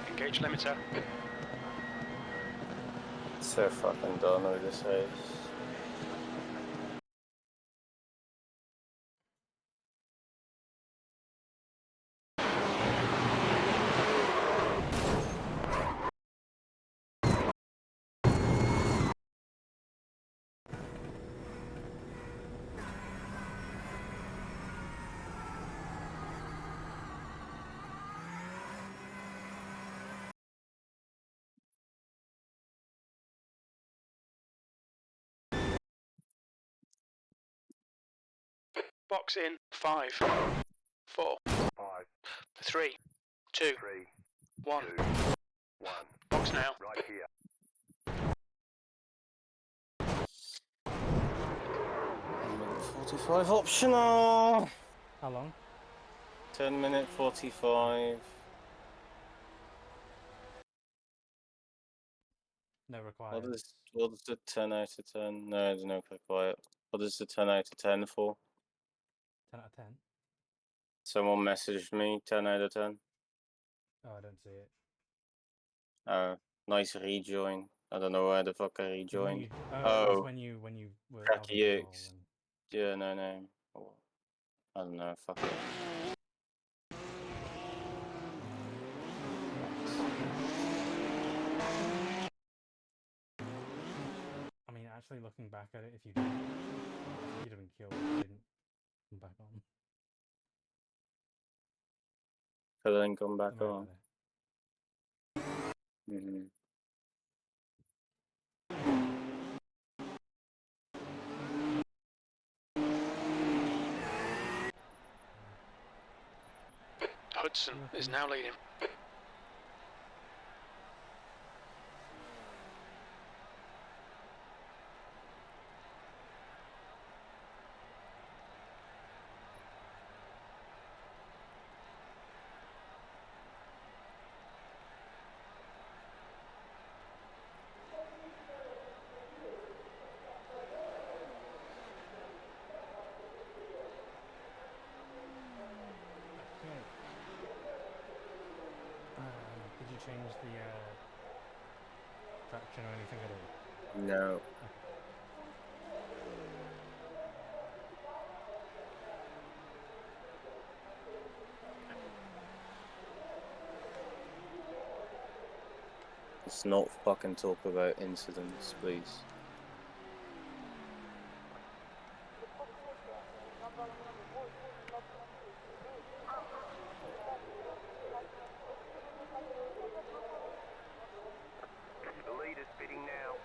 Engage limiter. So fucking done with this race. Box in. 5, 4, 3, 2, 1. Box now. 45 optional. How long? 10-minute 45. No required. What is the 10 out of 10? No, there's no quick quiet. What is the 10 out of 10 for? 10 out of 10. Someone messaged me 10 out of 10. Oh, I don't see it. Nice rejoin. I don't know where the fuck I rejoined. It was when you were out of Cracky control. X. Yeah, no. Oh, I don't know, fuck it. I mean, actually looking back at it, if you'd have been killed, if you didn't come back on. I didn't come back Right on. there. Hudson is now leading. Did you change the traction or anything at all? No. Okay. Let's not fucking talk about incidents, please. The lead is speeding now.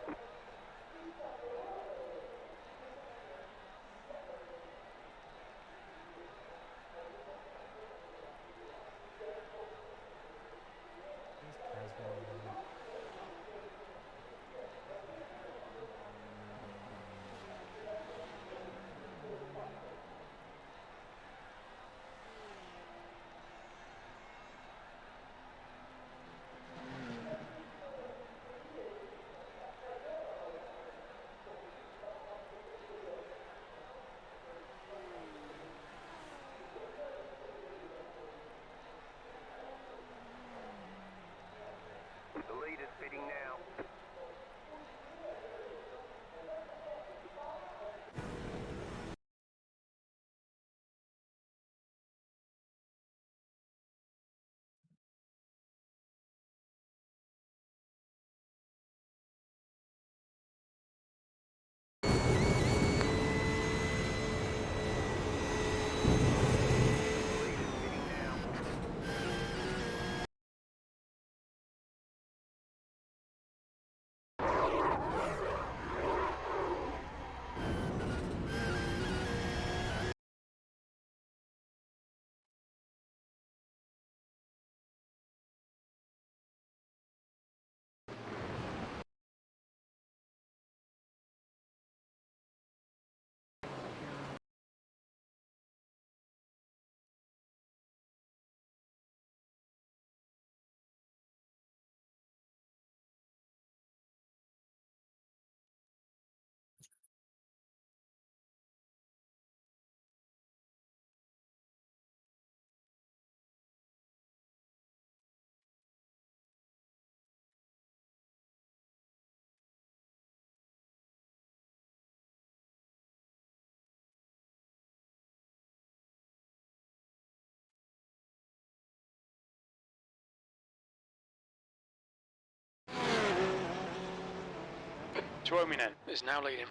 Tuominen is now leading.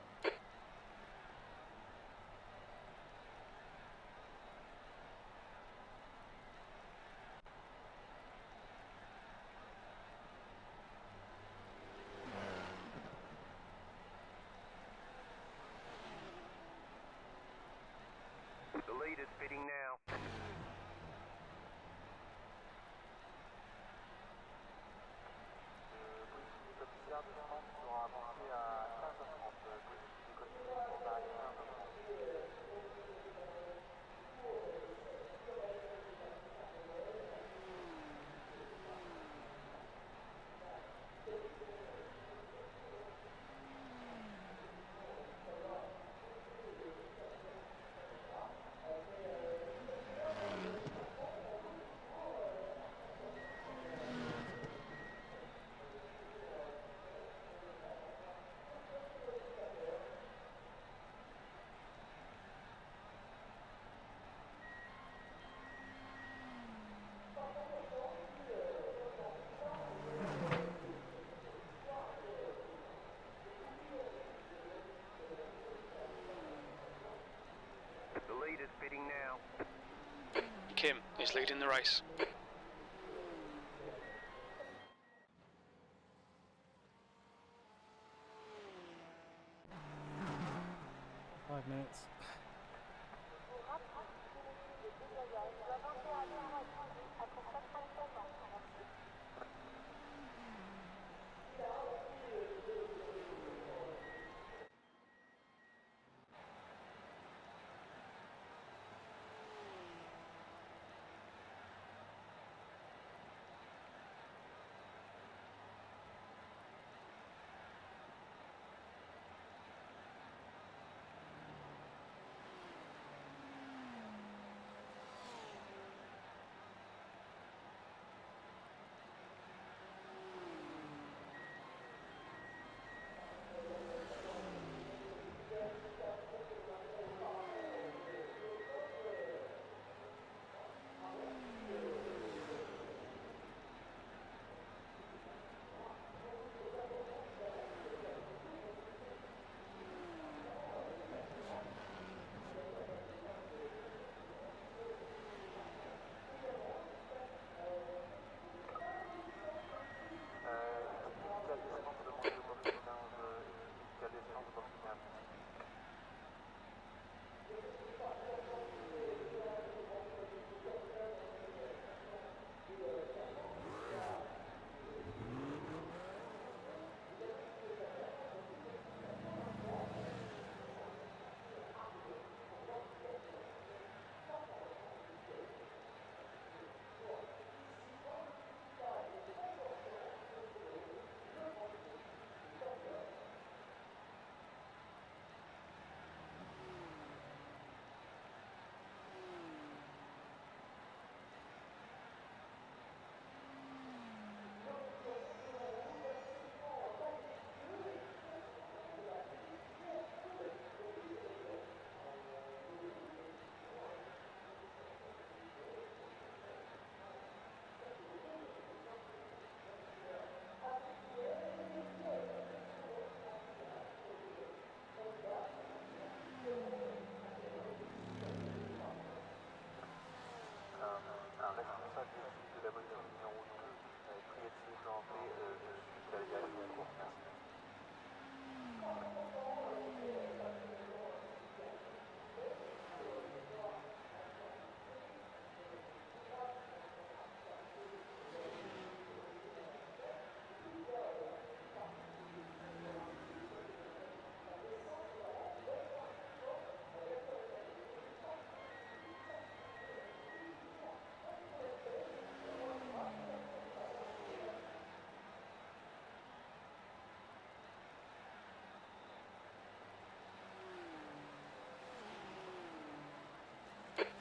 The lead is pitting now. The lead is pitting now. Kim is leading the race. 5 minutes. Un responsable d'équipe de la voiture numéro 2 est pris à tirer danger suite à l'agression en cours. Merci.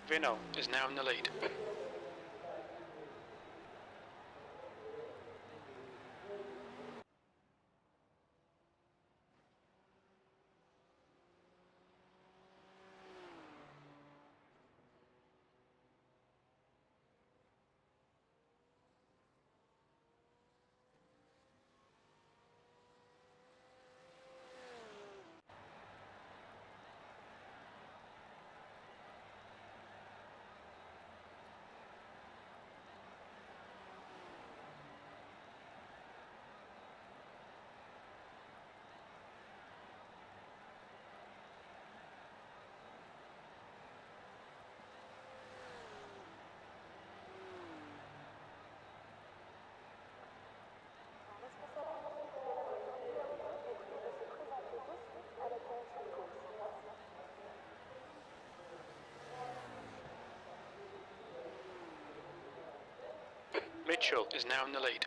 Vino is now in the lead. Mitchell is now in the lead.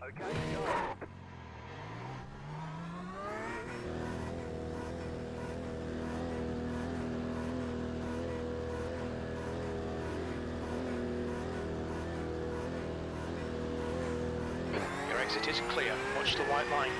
Okay, go. Your exit is clear. Watch the white line.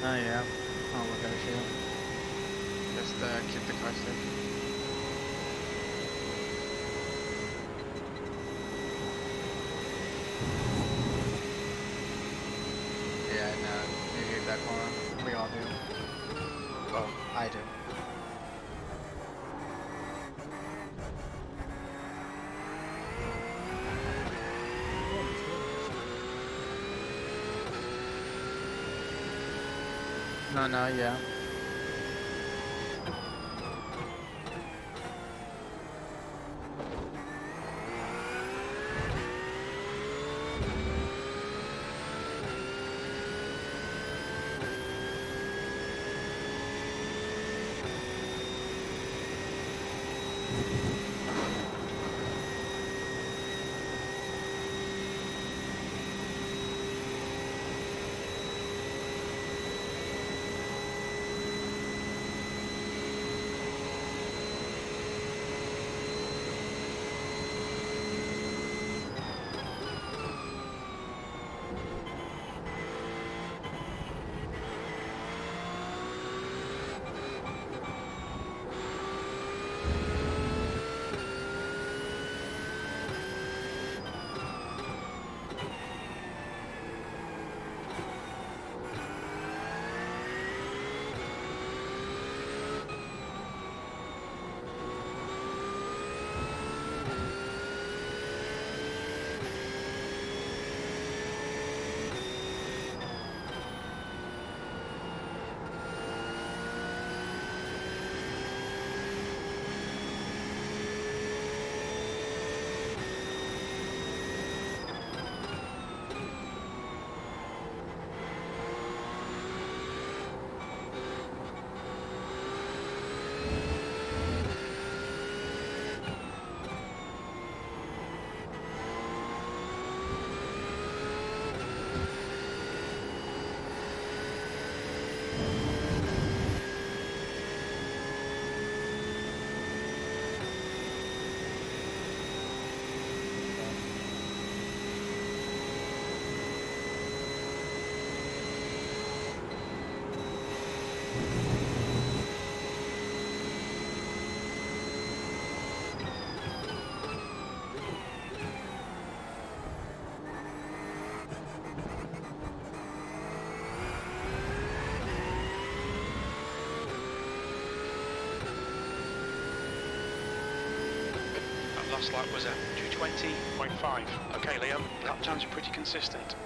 Oh yeah, I'll look at it here. Just keep the car safe. Yeah, no, you hate that corner. We all do. Well, I do. No, yeah. last lap was at 2:20.5. Okay, Liam, lap times are pretty consistent.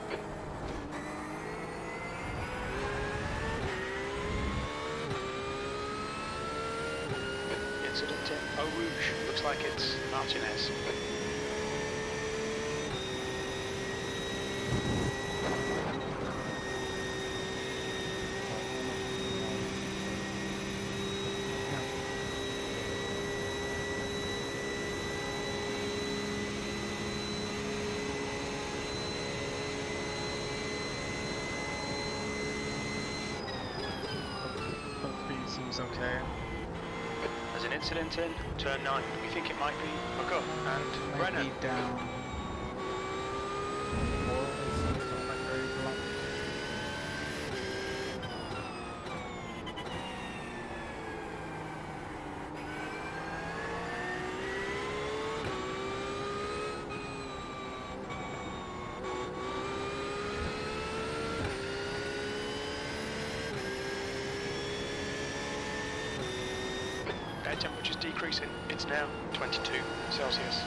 Incident in Eau Rouge. Looks like it's Martinez. Seems okay. There's an incident in turn 9. We think it might be McGuff and Brennan. Might be down. Air temperature's decreasing. It's now 22 Celsius.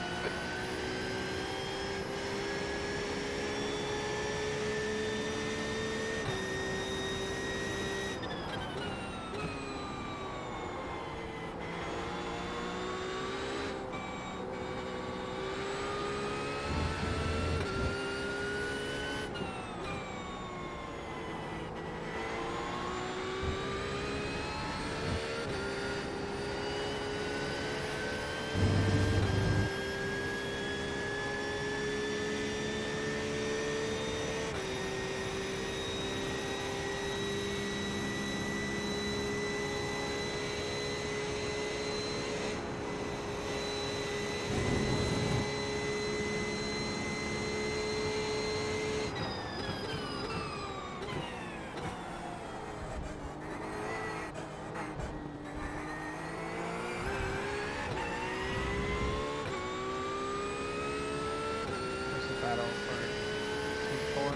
Battle for T4.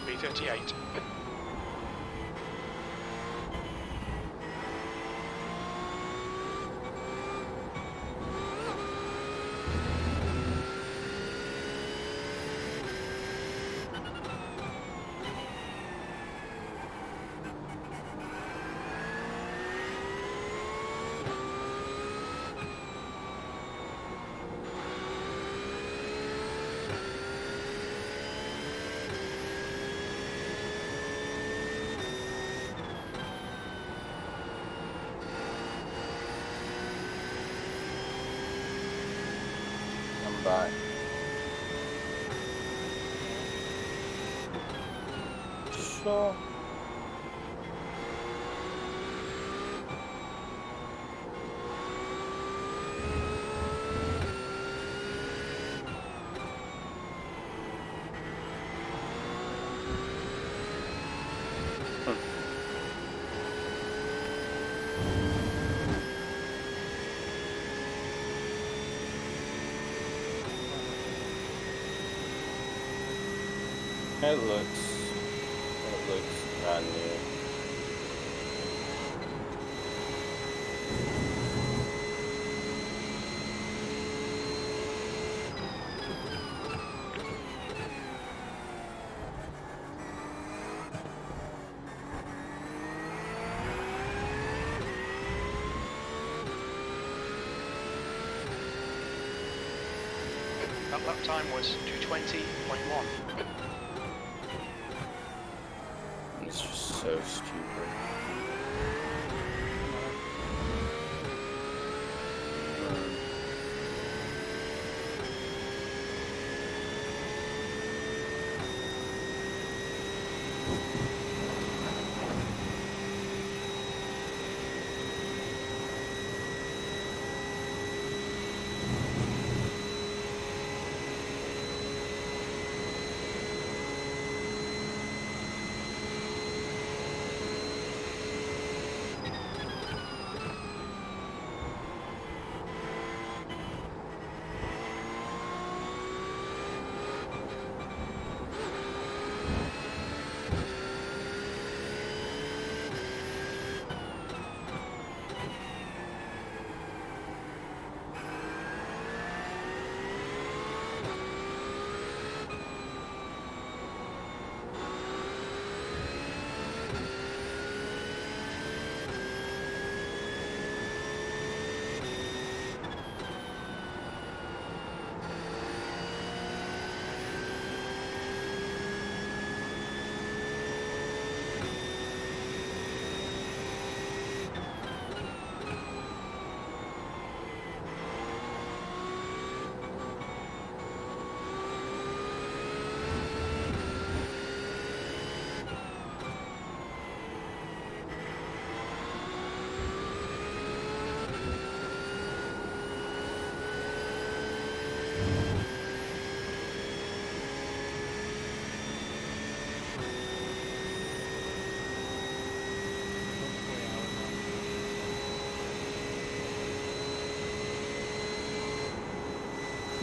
B38. I'm back. Sure. It looks brand new. That lap time was 2:20.1. It's just so stupid.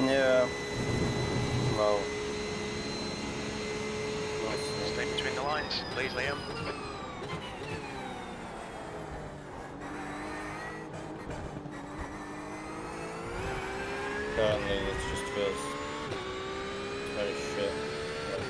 Yeah. Well. Stay between the lines, please, Liam. Currently, it just feels very shit. Like,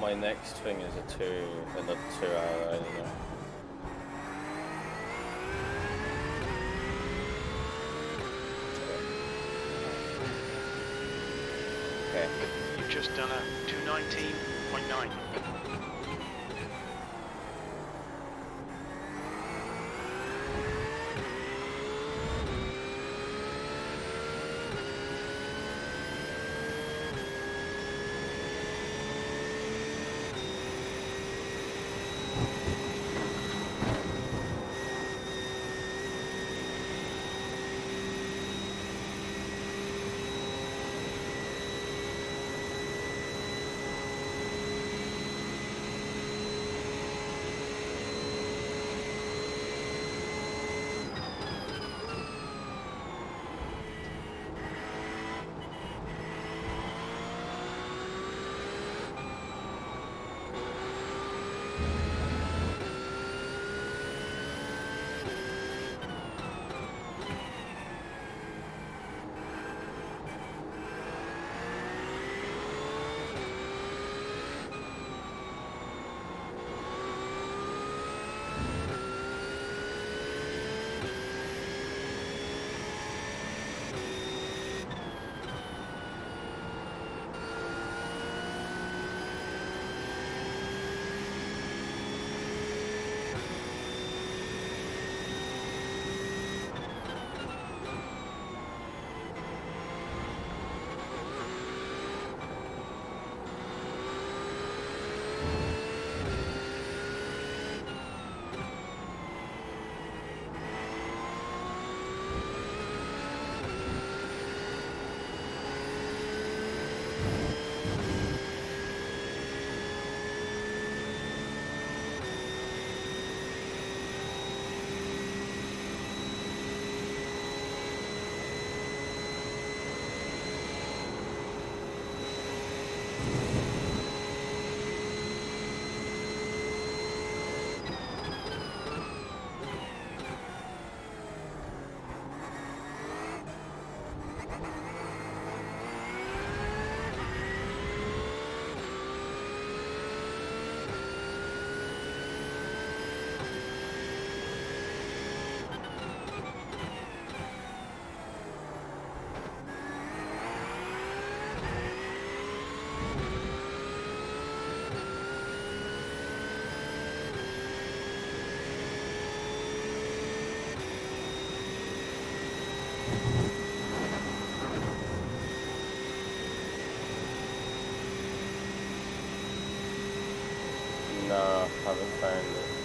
my next thing is another 2 hour, I don't know. Okay. You've just done a 219.9. haven't found it.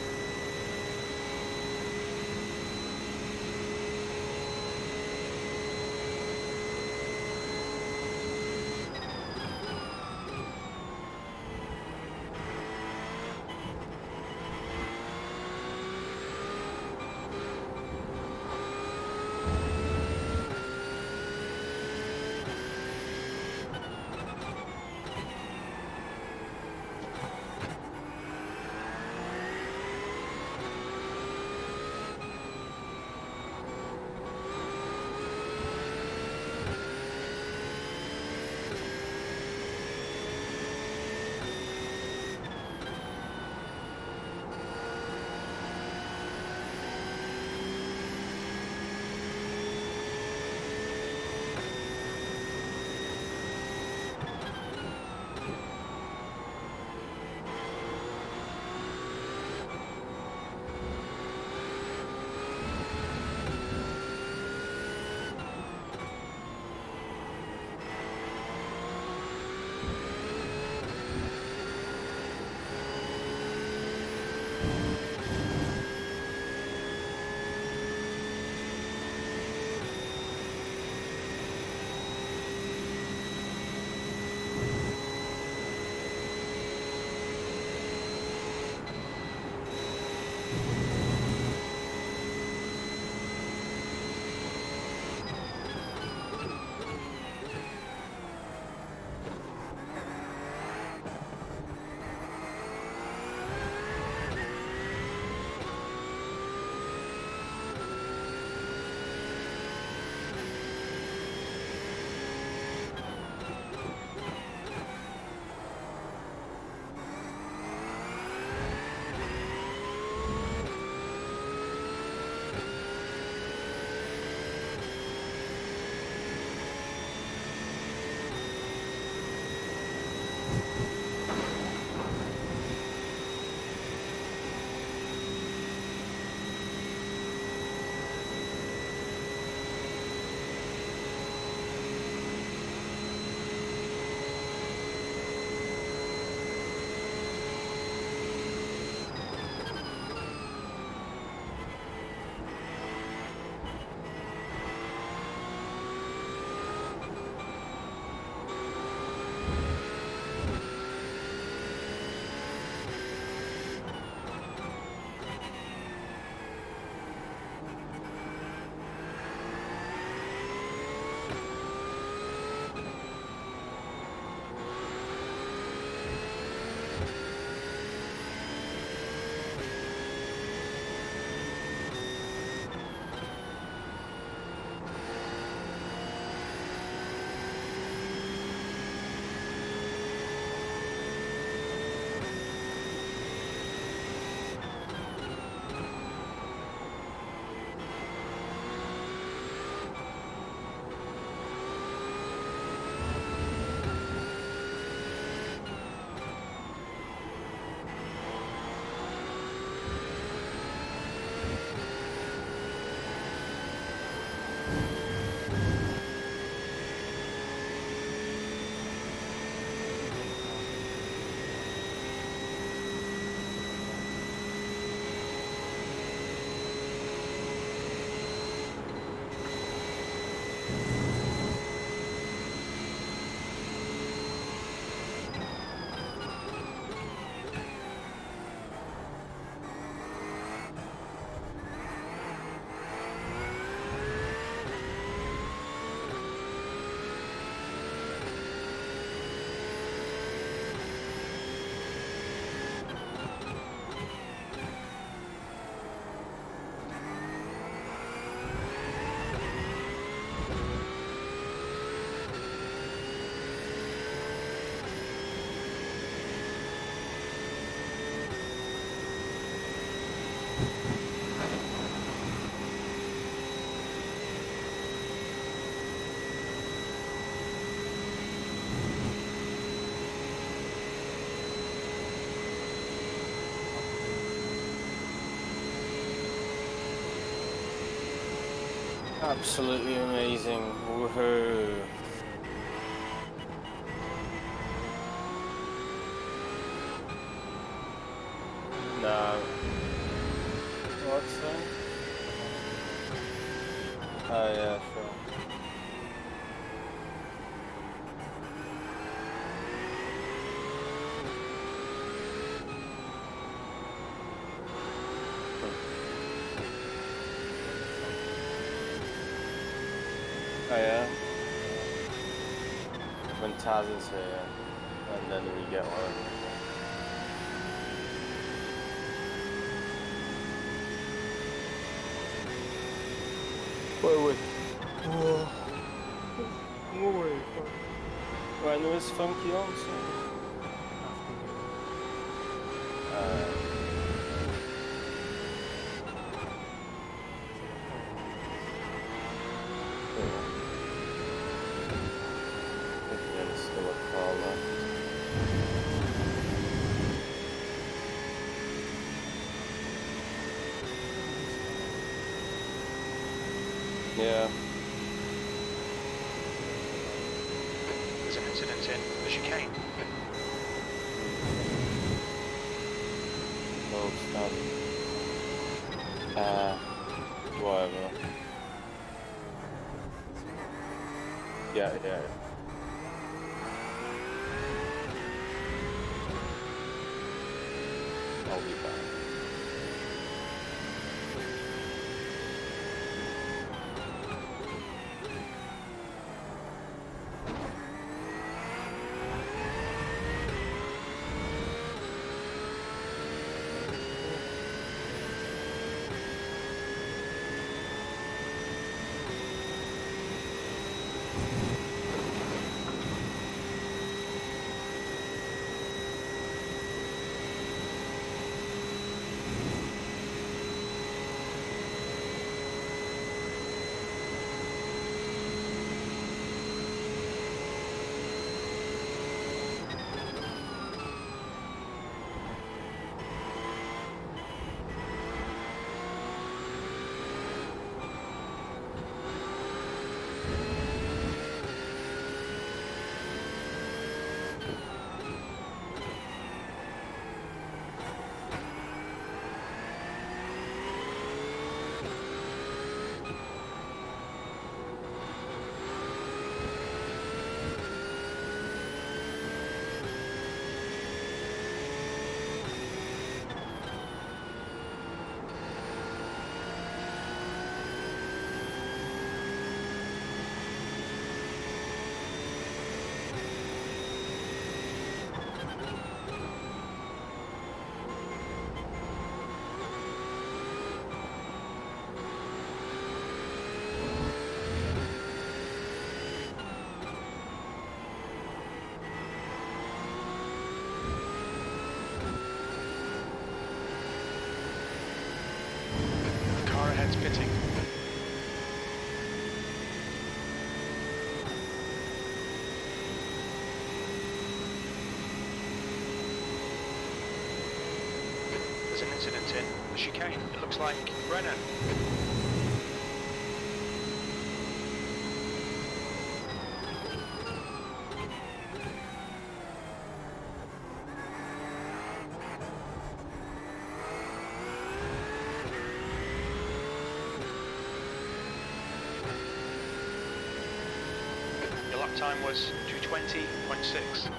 Absolutely amazing. Woohoo. Oh yeah, sure. Oh yeah. When Taz is here, and then we get one. Wait. When was Funky on? There's still a car left. Yeah. There's an incident in the chicane. Oh, stop. Whatever. Yeah. I'll be back. The car ahead's pitting. There's an incident in the chicane. It looks like Brennan. Your lap time was 2:20.6.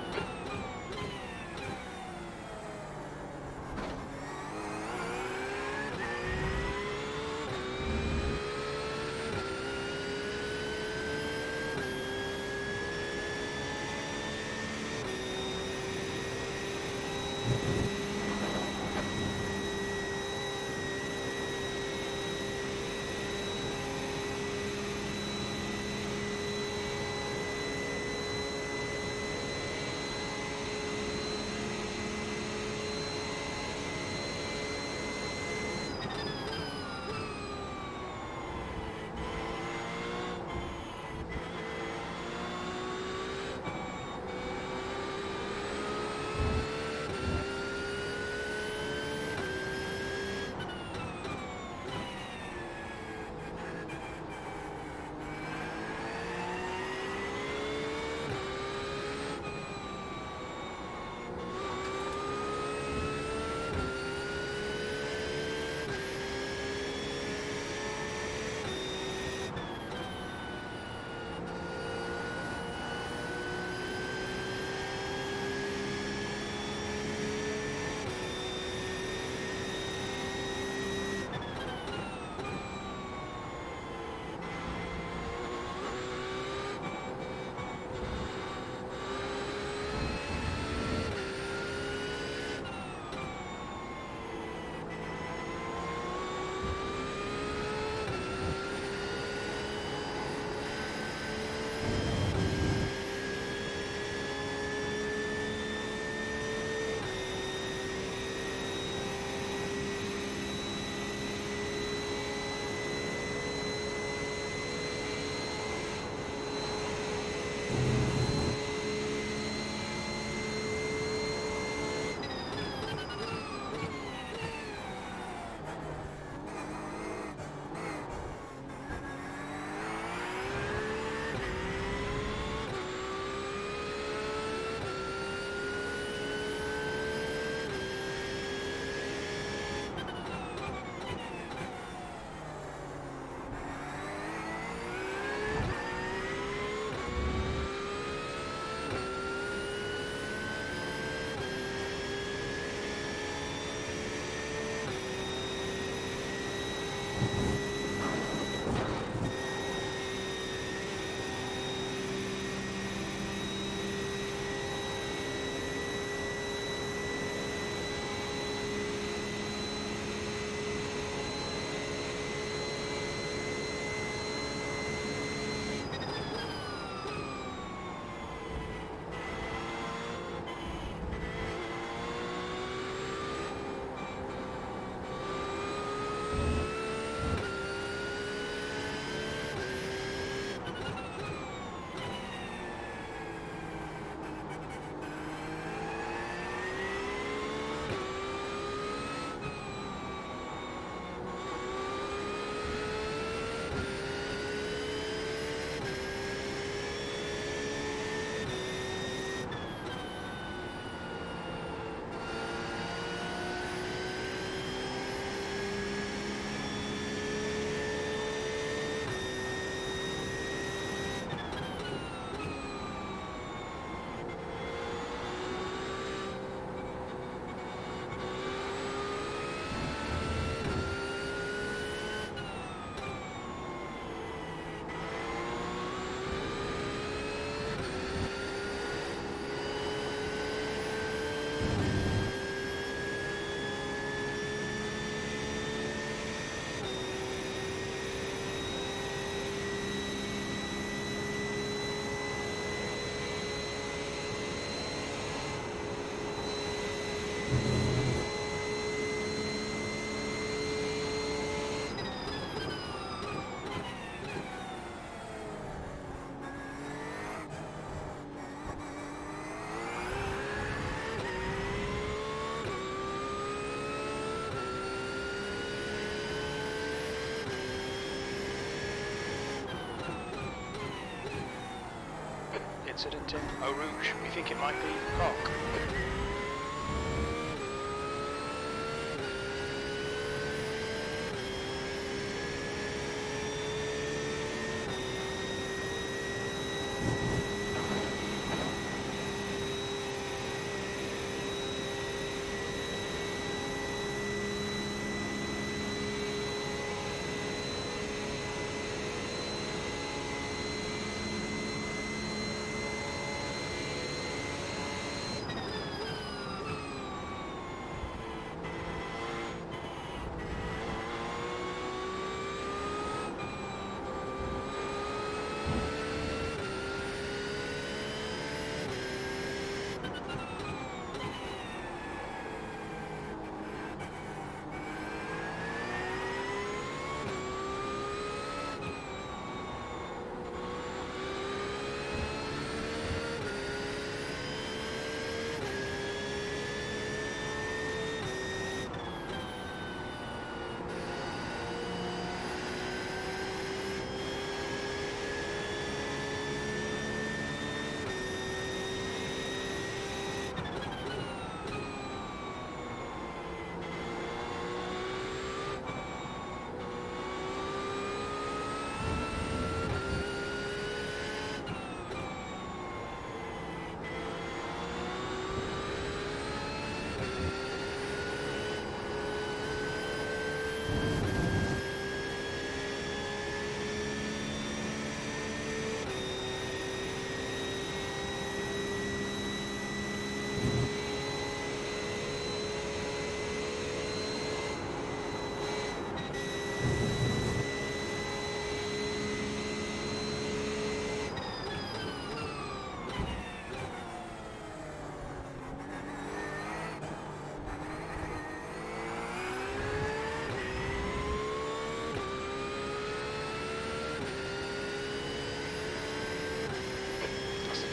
incident in Eau Rouge. We think it might be rock.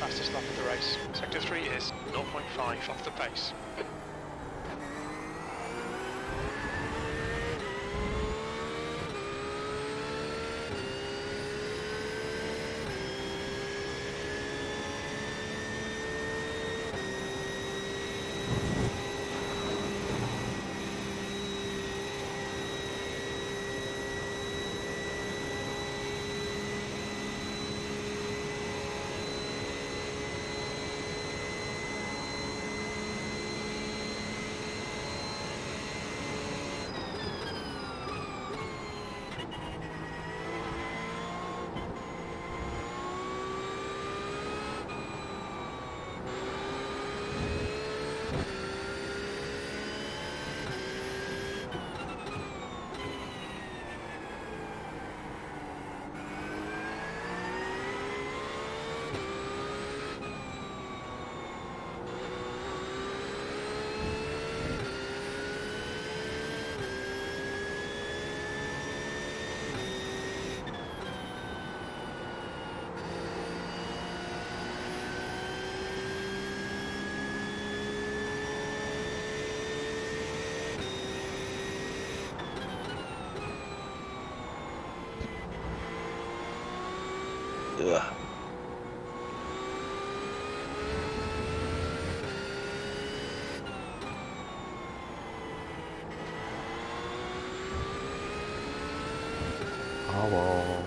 Fastest lap of the race. Sector 3 is 0.5 off the pace. Ugh. Hello.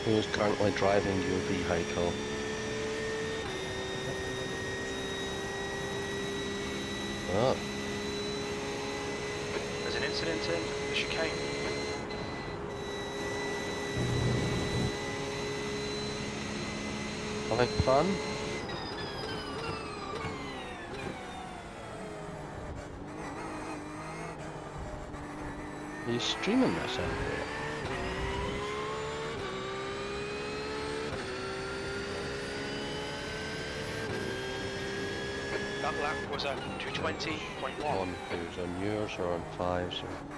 Who is currently driving your vehicle? Oh, There's an incident in the chicane. having fun? Are you streaming this anyway? That lap was a 220.1. On who's on yours or on fives or?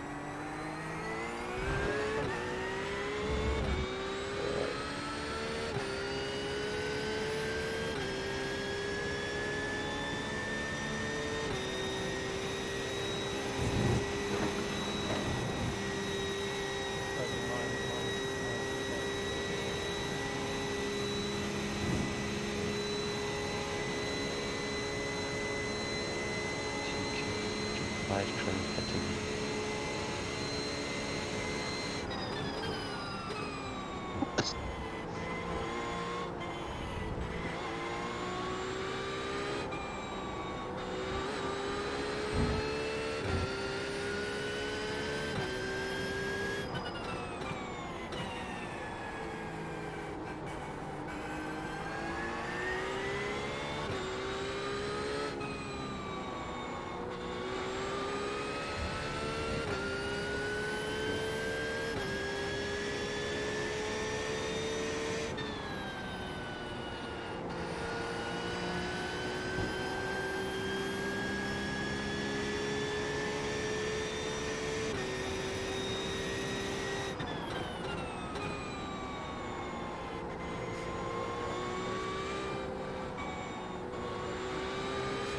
Five trim hitting.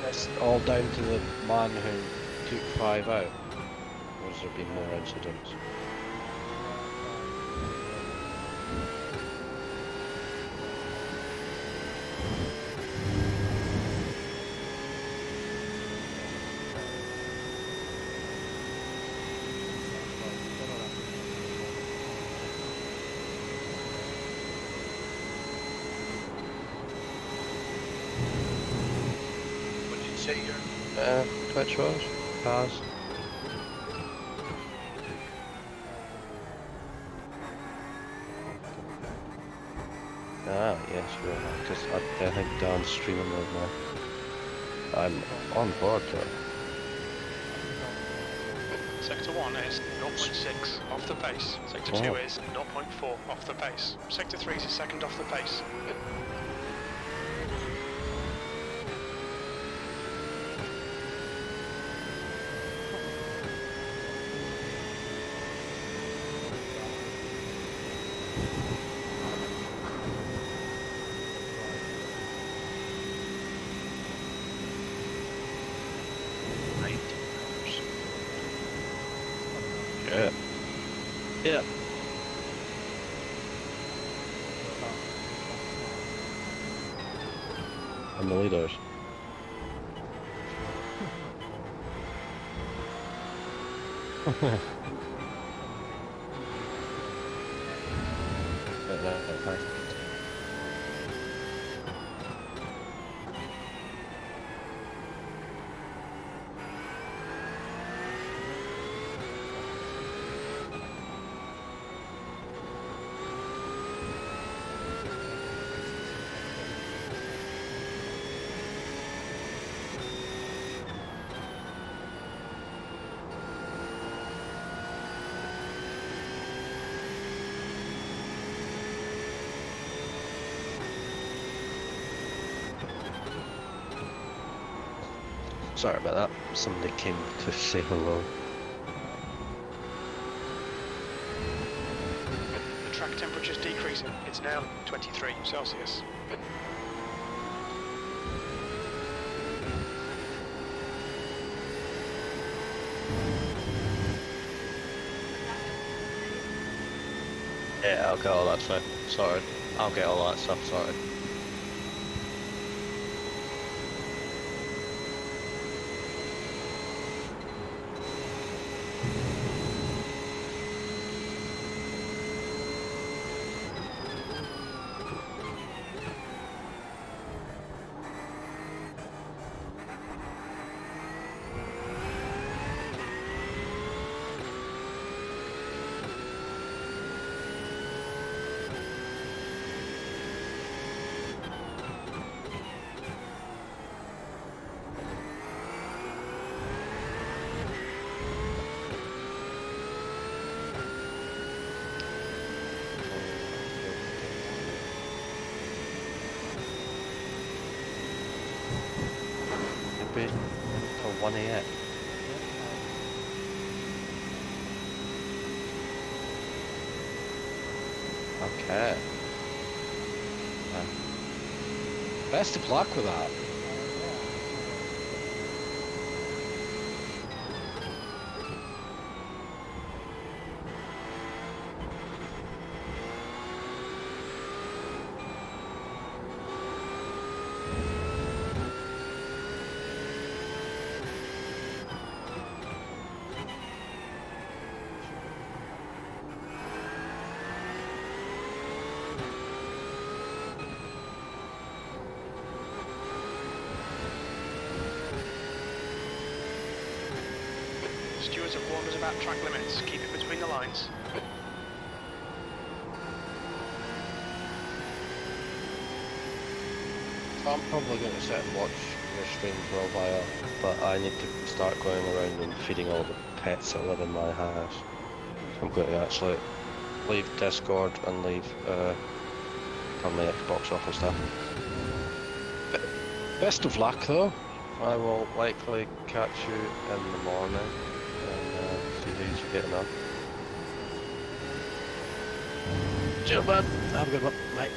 It's all down to the man who took 5 out. Or has there been more incidents? What did you say your Twitch was? Cars? Ah, yes, right. Because I think Dan's streaming right now. I'm on board though. Sector 1 is 0.6 off the pace. Sector 2 is 0.4 off the pace. Sector 3 is a second off the pace. Yeah. Yeah. And the leaders. Sorry about that. Somebody came to say hello. The track temperature is decreasing. It's now 23 Celsius. Yeah, I'll get all that stuff sorted. I'll get all that stuff sorted. Be till 1 AM. Okay. Best of luck with that. drivers have warned us about track limits. Keep it between the lines. I'm probably going to sit and watch your stream for a while, but I need to start going around and feeding all the pets that live in my house. So I'm going to actually leave Discord and leave turn my Xbox off and stuff. Best of luck though. I will likely catch you in the morning and see how you're getting on. Cheers, man. Have a good one. Bye.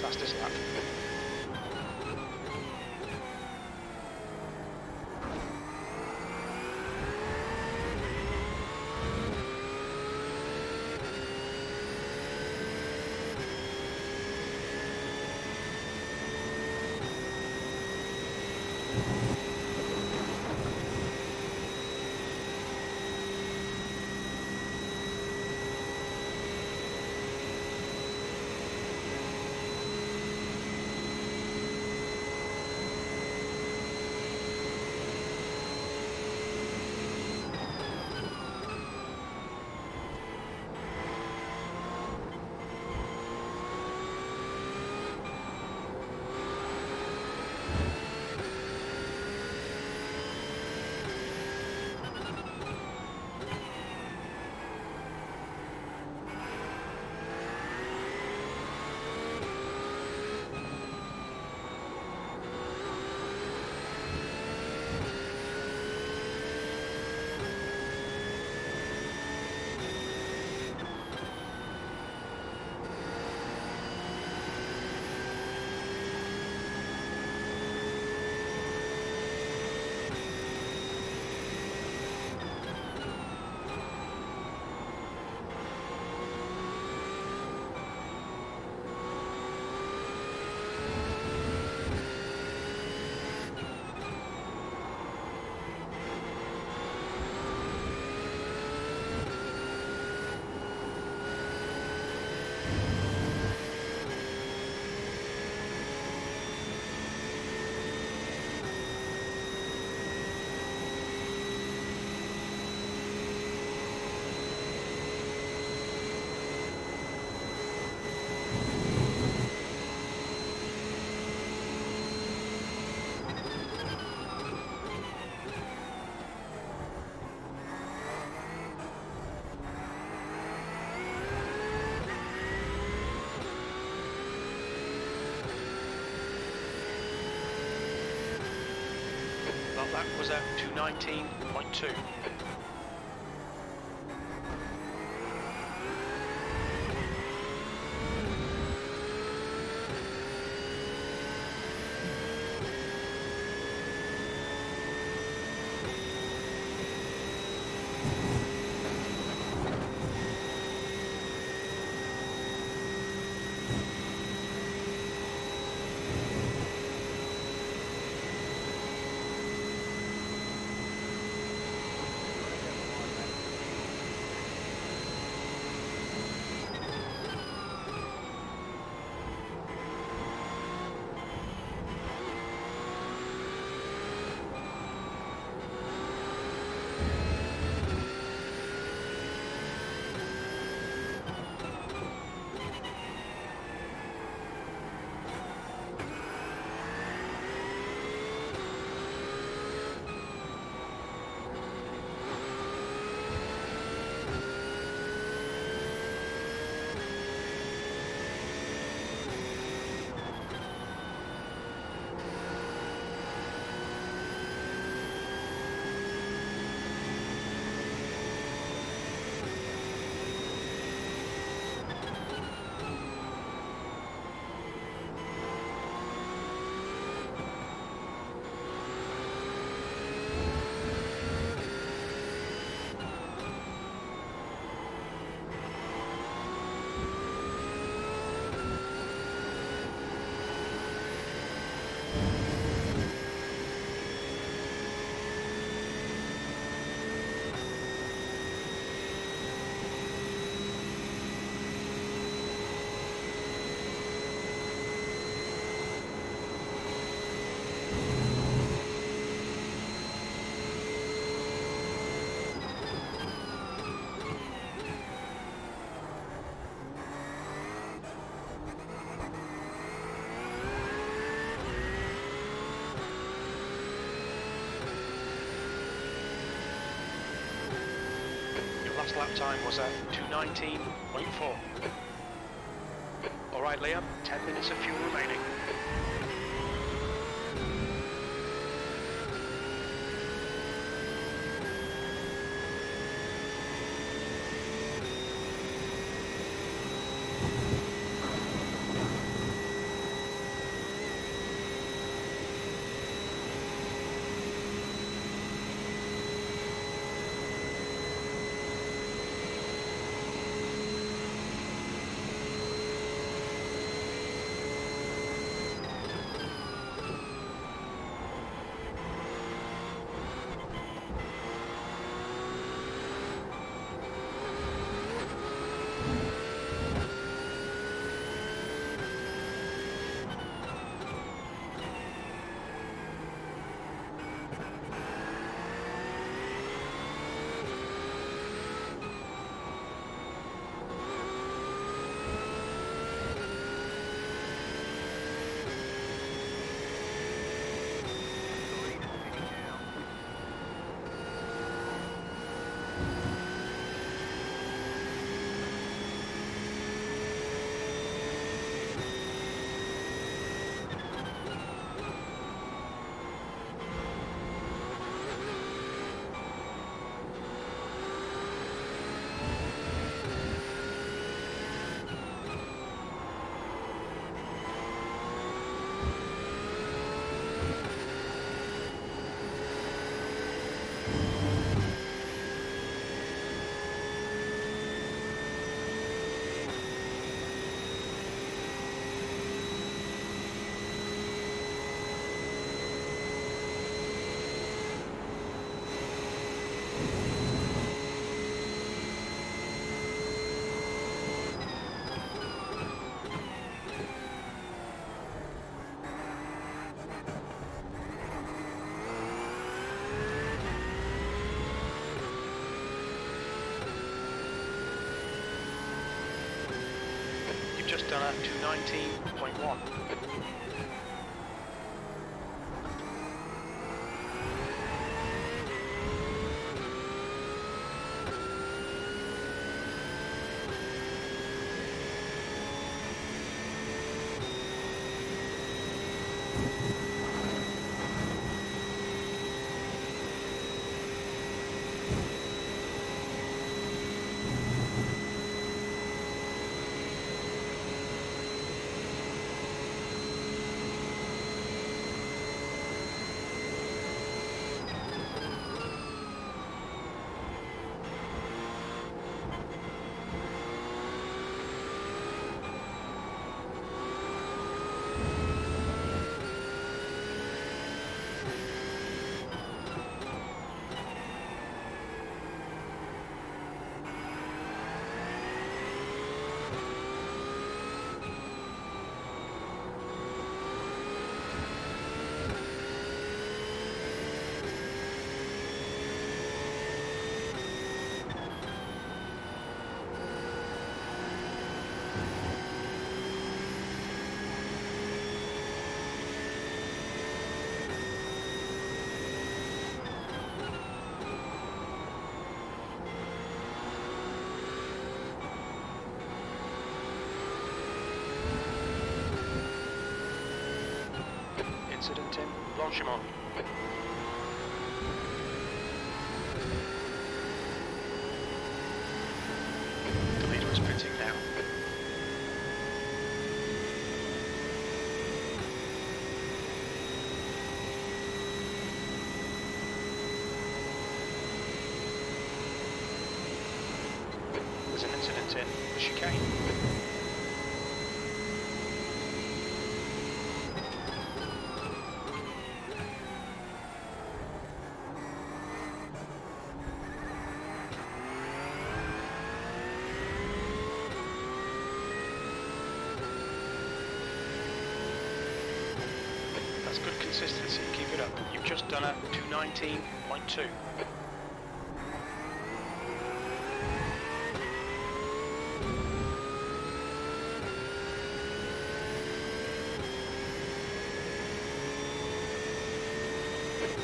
Fastest lap. lap was at 2:19.2. Last lap time was at 2:19.4. Alright Liam, 10 minutes of fuel remaining. Just done at 2:19.1. incident in Blanchimont. The leader is pitting now. There's an incident in the chicane. That's good consistency, keep it up. You've just done a 219.2.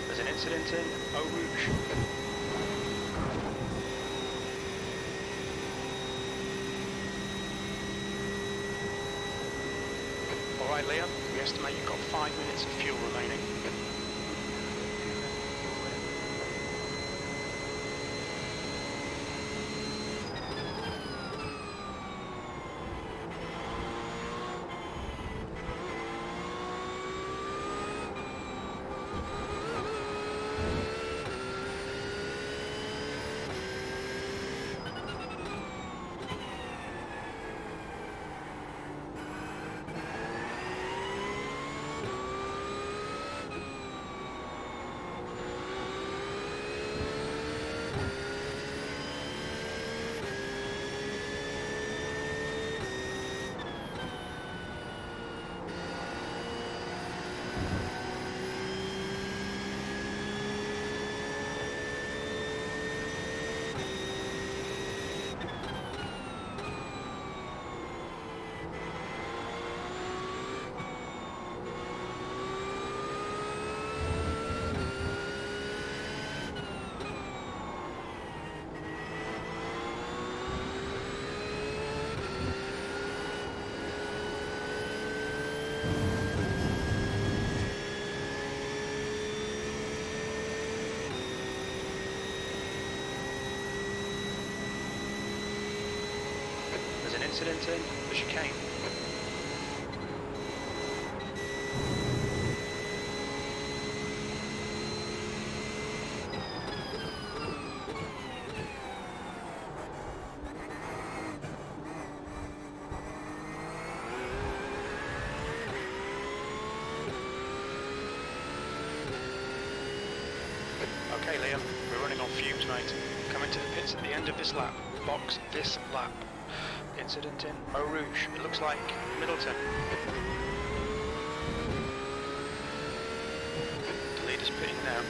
There's an incident in Eau Rouge. Alright Liam, we estimate you've got 5 minutes of fuel remaining. There's an incident in the chicane. Okay Liam, we're running on fumes mate. Come into the pits at the end of this lap. Box this lap. Incident in Eau Rouge. It looks like Middleton. The leader's pitting now.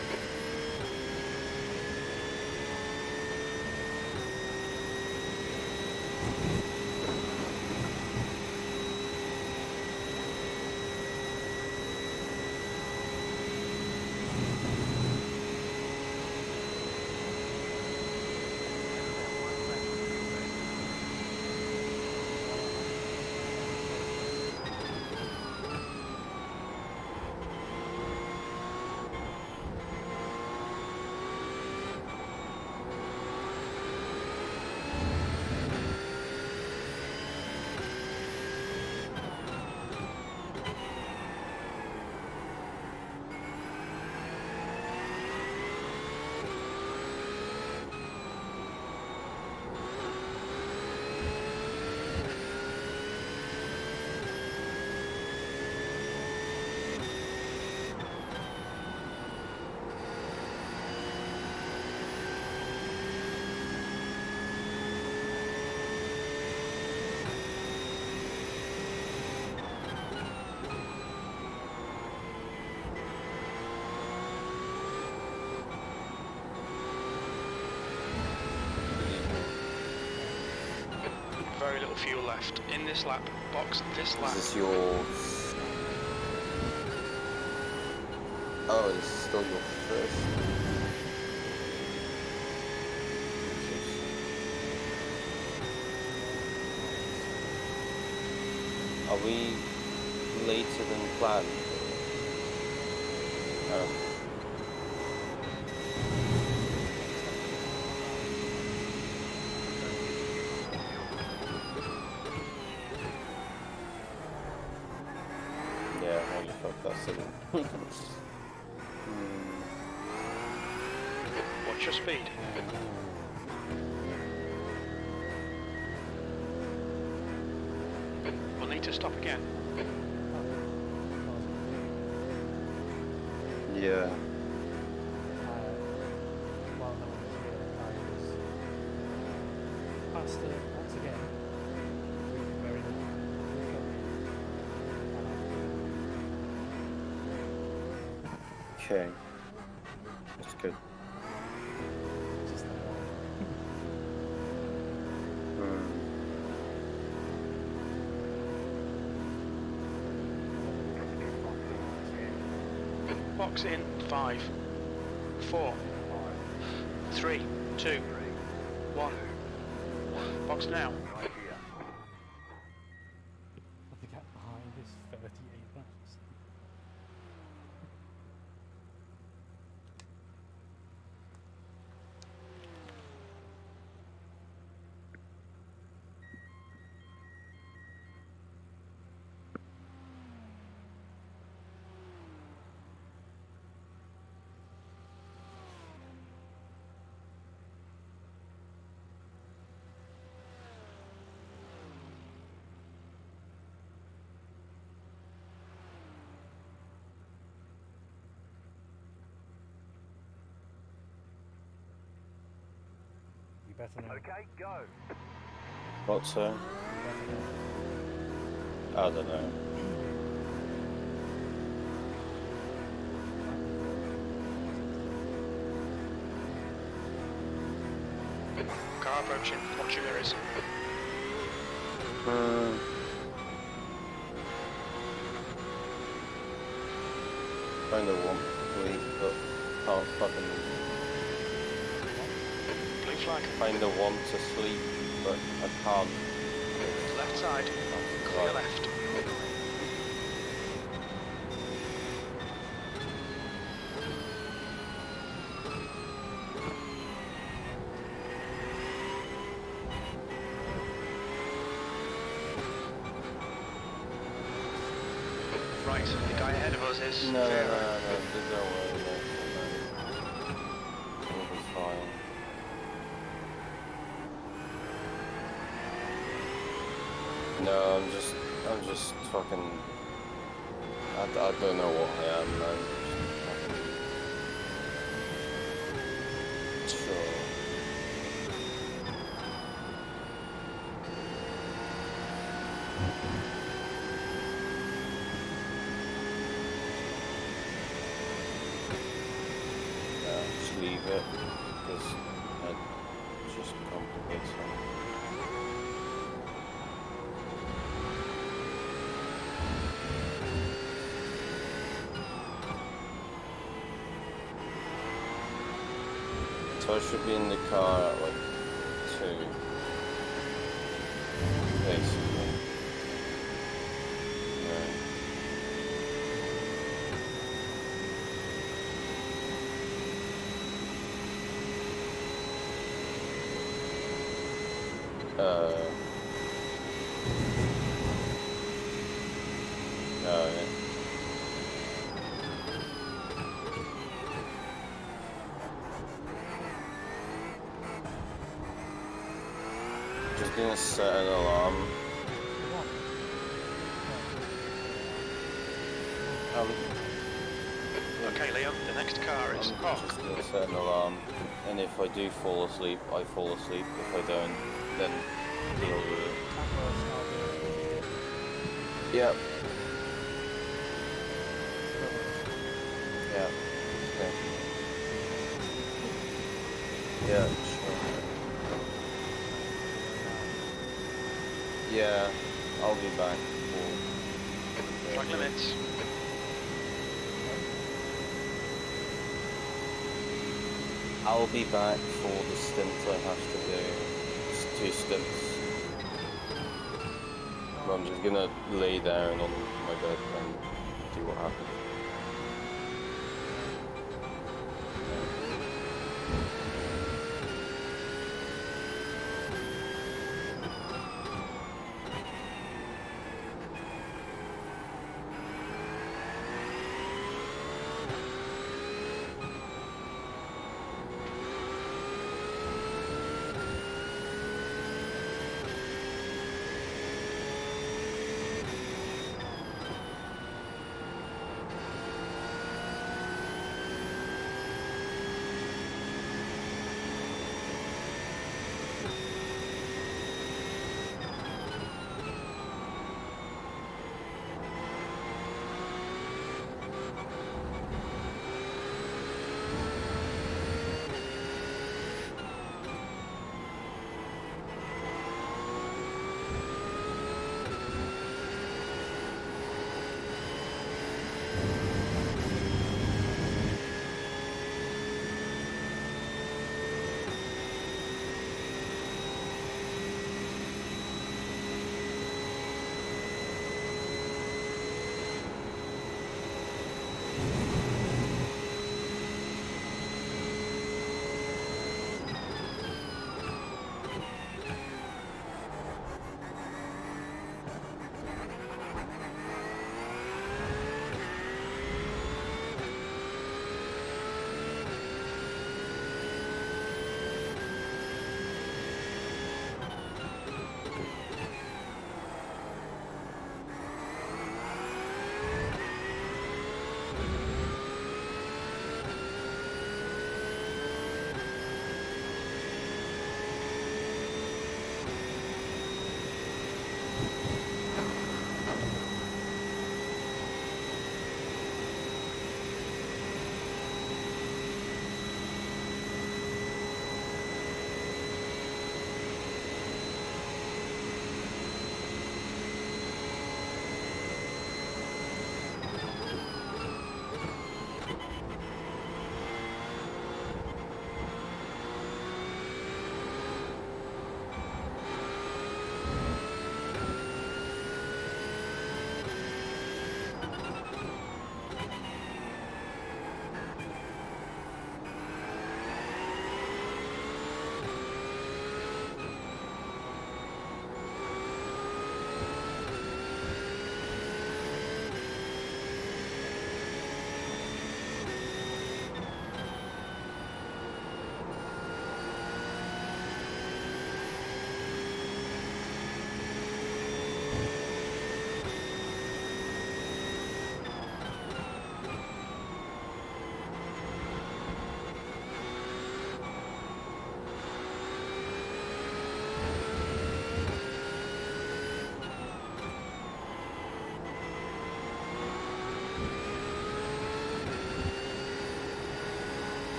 Very little fuel left. In this lap, box this lap. Is this your... Oh, this is still your first. Are we later than planned? Yeah, holy fuck, that's it. What's your speed? We'll need to stop again. Yeah. While no one was here, I was faster once again. Very Okay. That's good. just Box in 5, 4, 3, 2, 1. Box now. the gap behind is 38 laps. You better know. Okay, go. What's that? I don't know. Car approaching. Watch your mirrors. Kind of want to leave, but can't fucking. Blue flag. Kind of want to sleep, but I can't. Left side. Clear left. Right, the guy ahead of us is No, Vera. don't worry, no. It'll be fine. No, I'm just fucking. I don't know what I am, man. Sure. Just leave it, because it just complicates things. So I should be in the car at like 2, basically. Right. Yeah. Just gonna set an alarm. Okay, Leo, the next car is I'm off. just gonna set an alarm, and if I do fall asleep, I fall asleep. If I don't, then deal with it. Yep. Yeah. Okay. Yeah, sure. Yeah, I'll be back. Track limits. I'll be back for the stint I have to do. It's 2 stints. I'm just gonna lay down on my bed and see what happens.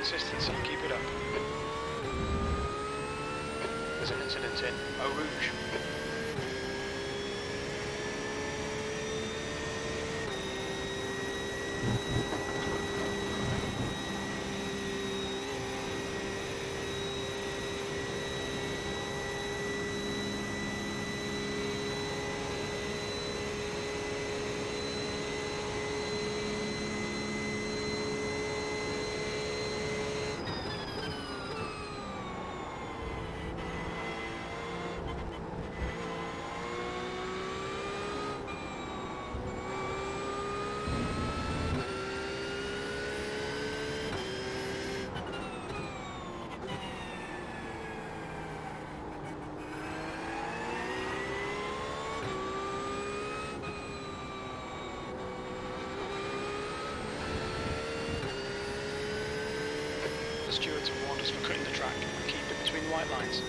consistency. Keep it up. There's an incident in Eau Rouge. The stewards have warned us for cutting the track. Keep it between the white lines.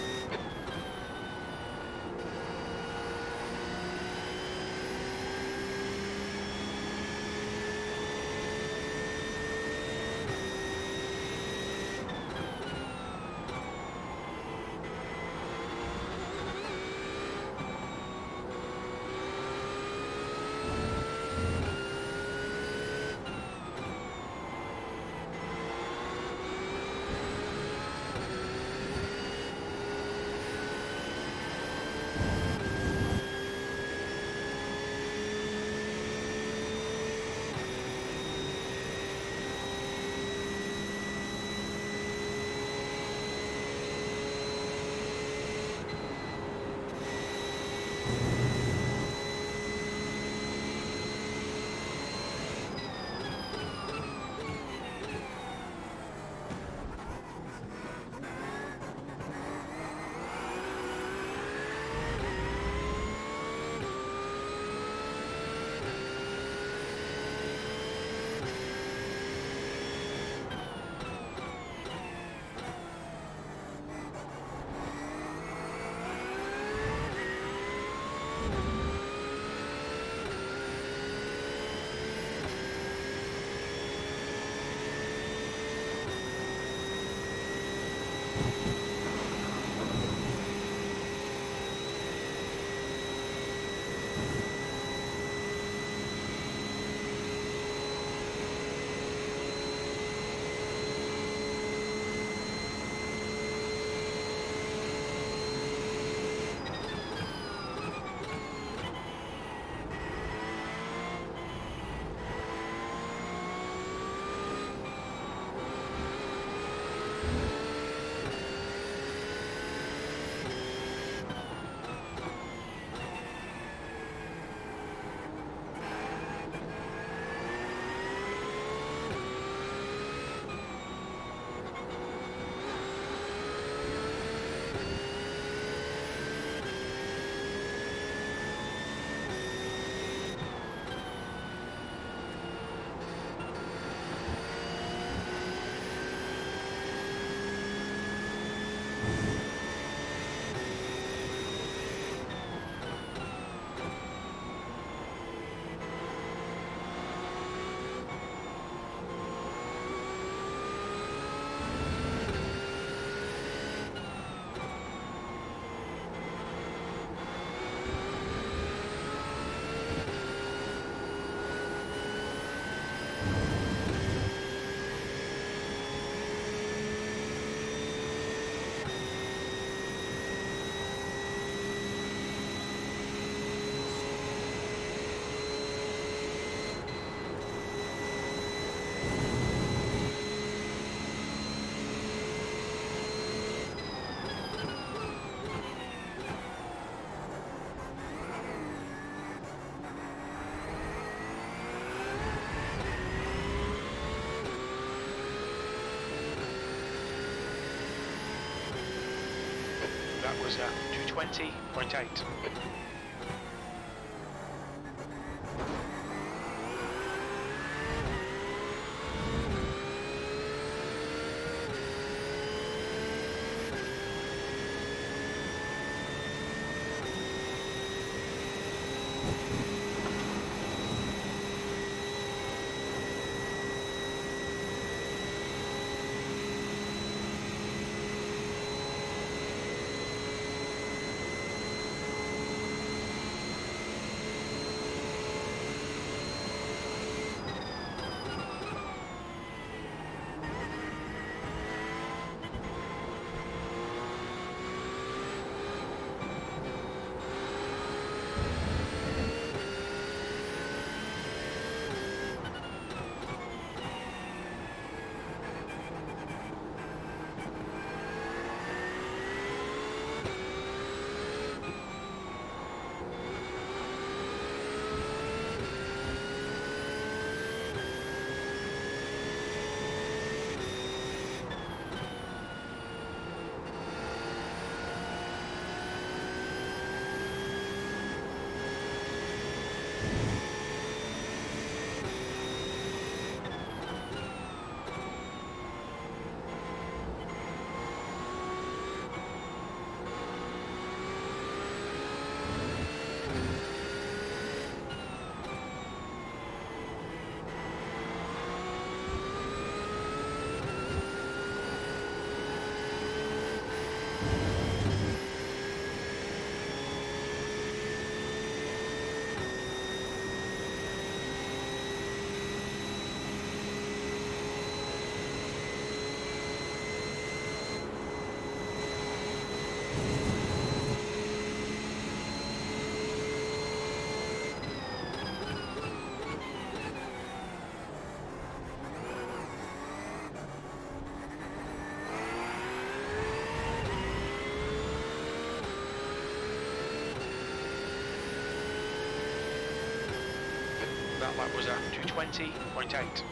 That was 220.8. Lap was at 2:20.8.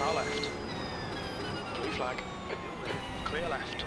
Car left. Blue flag. Clear left.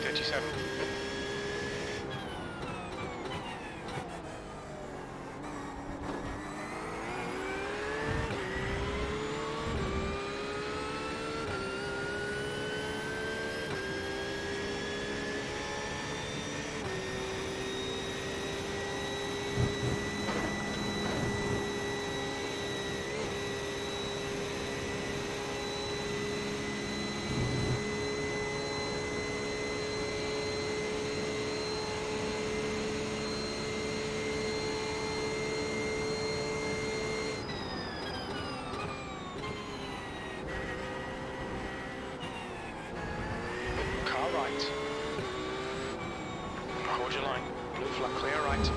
P37. Car right. Hold your line. Blue flag clear right.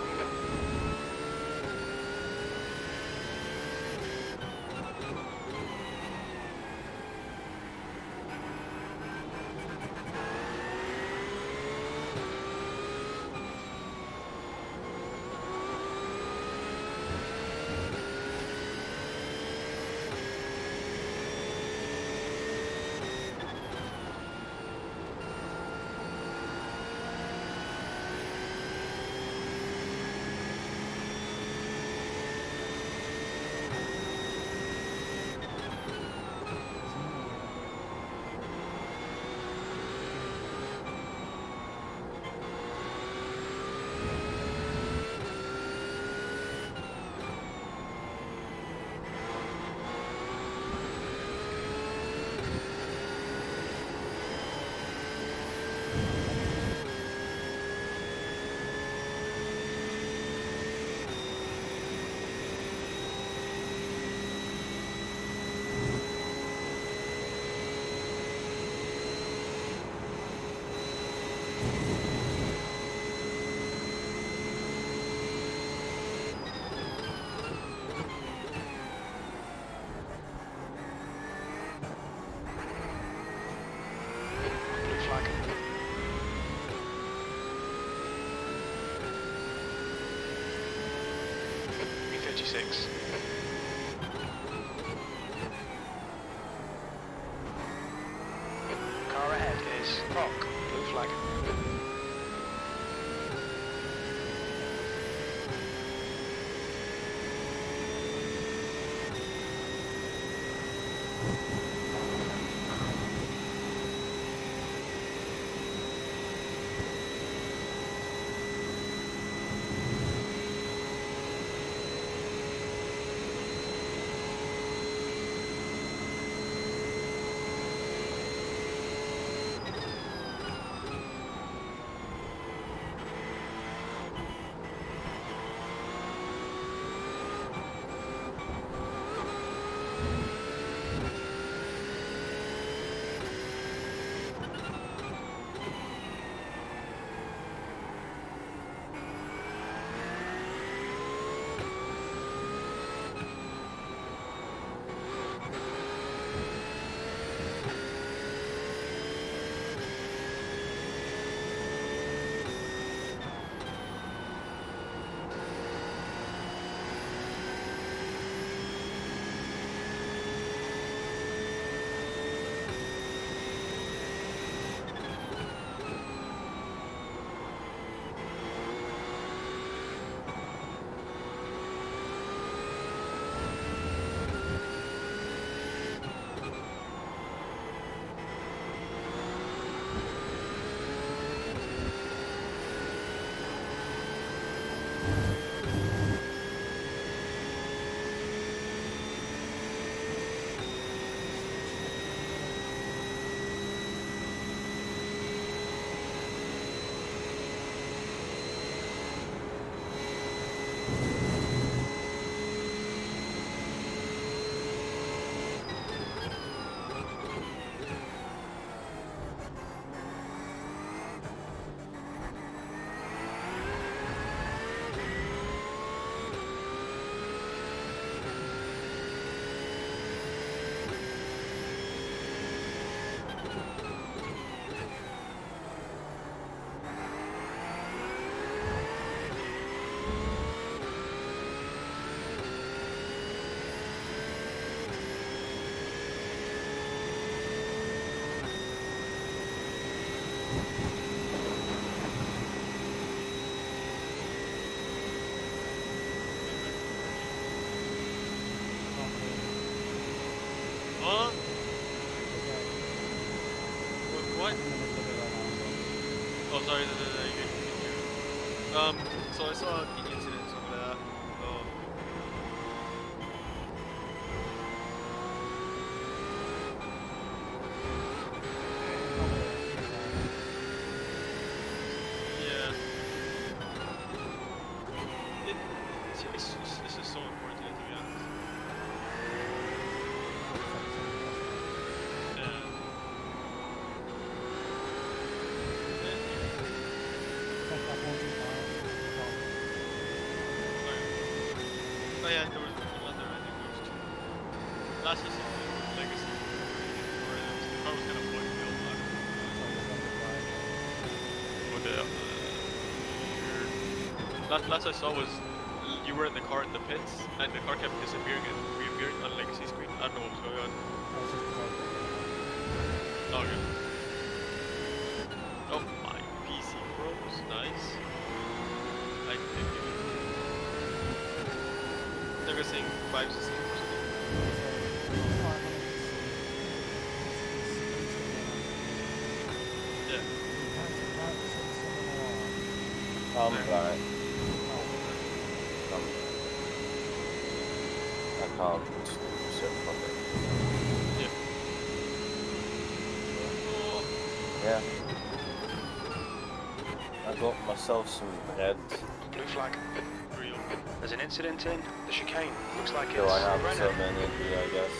Blue flag. P36. Car ahead is Rock. Blue flag. What? Oh, sorry, no, you can. So I saw the incident over that. Oh. Yeah. It's just so important to be honest. Yeah. Oh yeah, there was one other, I think there was two. Last season, Legacy, where the car was kind of floating the old block. Last I saw was you were in the car in the pits, and the car kept disappearing and reappearing on Legacy screen. I don't know what was going on. Oh, good. Oh, my PC froze. Nice. I think they were saying 5 to 6 or something. Yeah. I'm back. I can't sit from it. Yeah. Oh. Yeah. I got myself some bread. Blue flag. Real. There's an incident in the chicane. Looks like Do it's I have Renault. so many of you, I guess?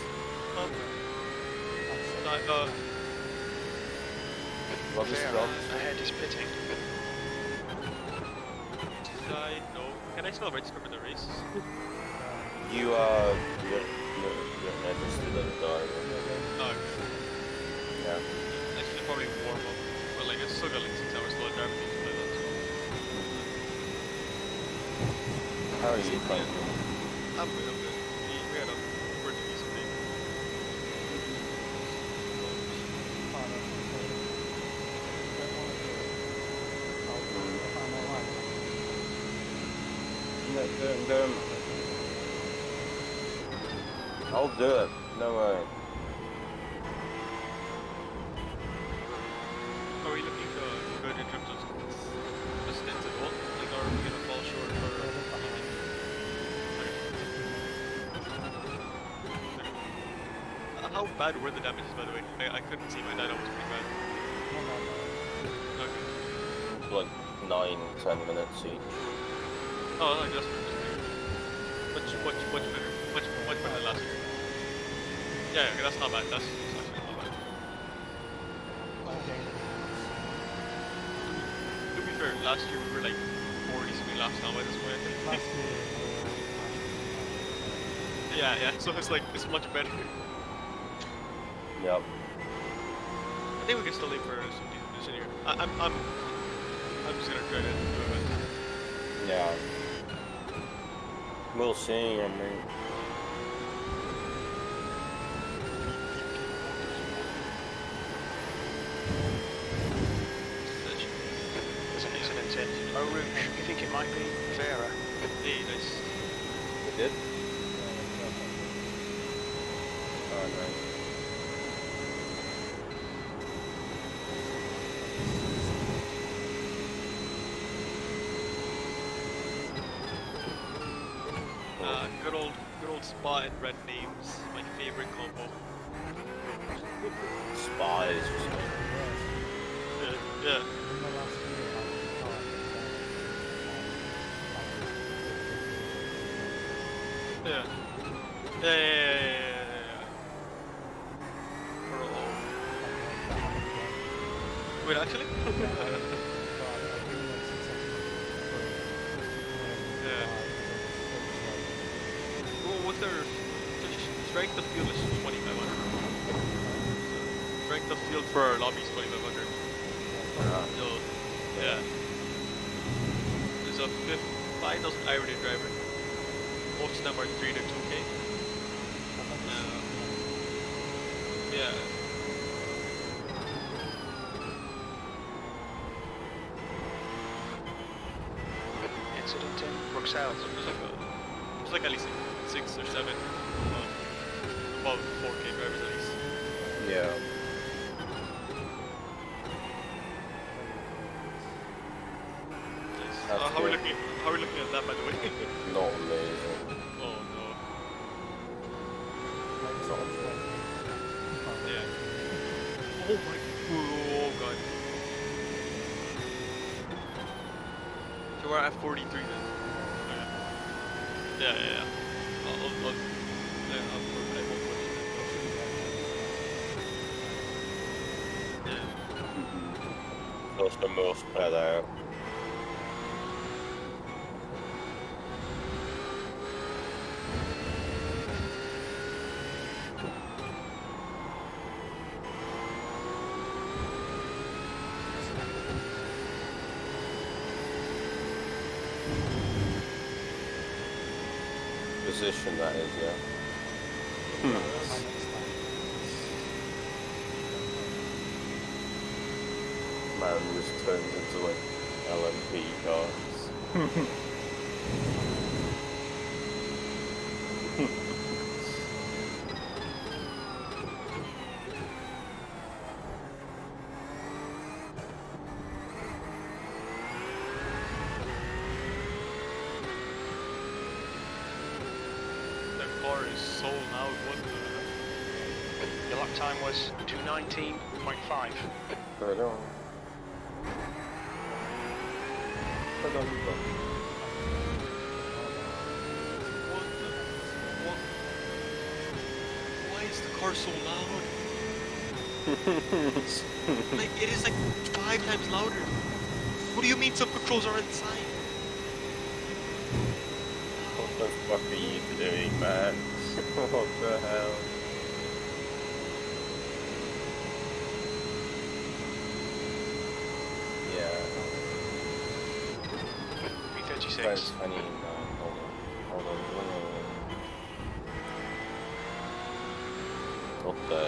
Rubbish Vera drops. ahead is pitting. I know. Can I still register for the race? You you're registered as a driver. Oh, Yeah. I should probably warm up. But like, it's still got like 6 hours slow driving things like that. So. How are you playing? I'm good, I'm good. We had a pretty decent day. Boom. I'll do it. No worry. Are we looking good in terms of the stints at all? Like, are we gonna fall short or how bad were the damages, by the way? I couldn't see, my dyno was pretty bad. Okay. Like 9-10 minutes each. Oh, like that's pretty good. Much better. Much better than last year. Yeah, okay, that's not bad. That's actually not bad. To be fair, last year we were like 40 something laps now by this point, I think. Yeah, so it's like, it's much better. Yep. I think we can still aim for some decent position here. I'm just gonna try to do it. Yeah. We'll see, I mean. There's an incident in Eau Rouge. You think it might be Vera? Hey, nice. It did? Oh, nice. Good old Spa and red names. My favorite combo. Spa is just Yeah. Yeah. Wait, actually? Yeah. Well, what's their strength of field is 2500. Strength of field for our lobby is 2500. So, yeah. There's a 5,000 irony driver. Most of them are 3 to 2k. Yeah. Incident in Bruxelles. There's like at least 6 or 7 above 4k drivers at least. Yeah. How are we looking at that, by the way? Not amazing. Oh no. Not amazing. Yeah. Oh my. Oh god. So we're at 43 then. Yeah. Yeah. I'll put it. Yeah. That's the most spread out. Position that is, yeah. Man just turns into like LMP cars. That car is so loud. What the? Your lap time was 2:19.5. Pardon. Pardon. What? Why is the car so loud? Like, it is like 5 times louder. What do you mean some controls are inside? What the fuck are you doing, man? What the hell? Yeah. 3:36. 29. Hold on. What the?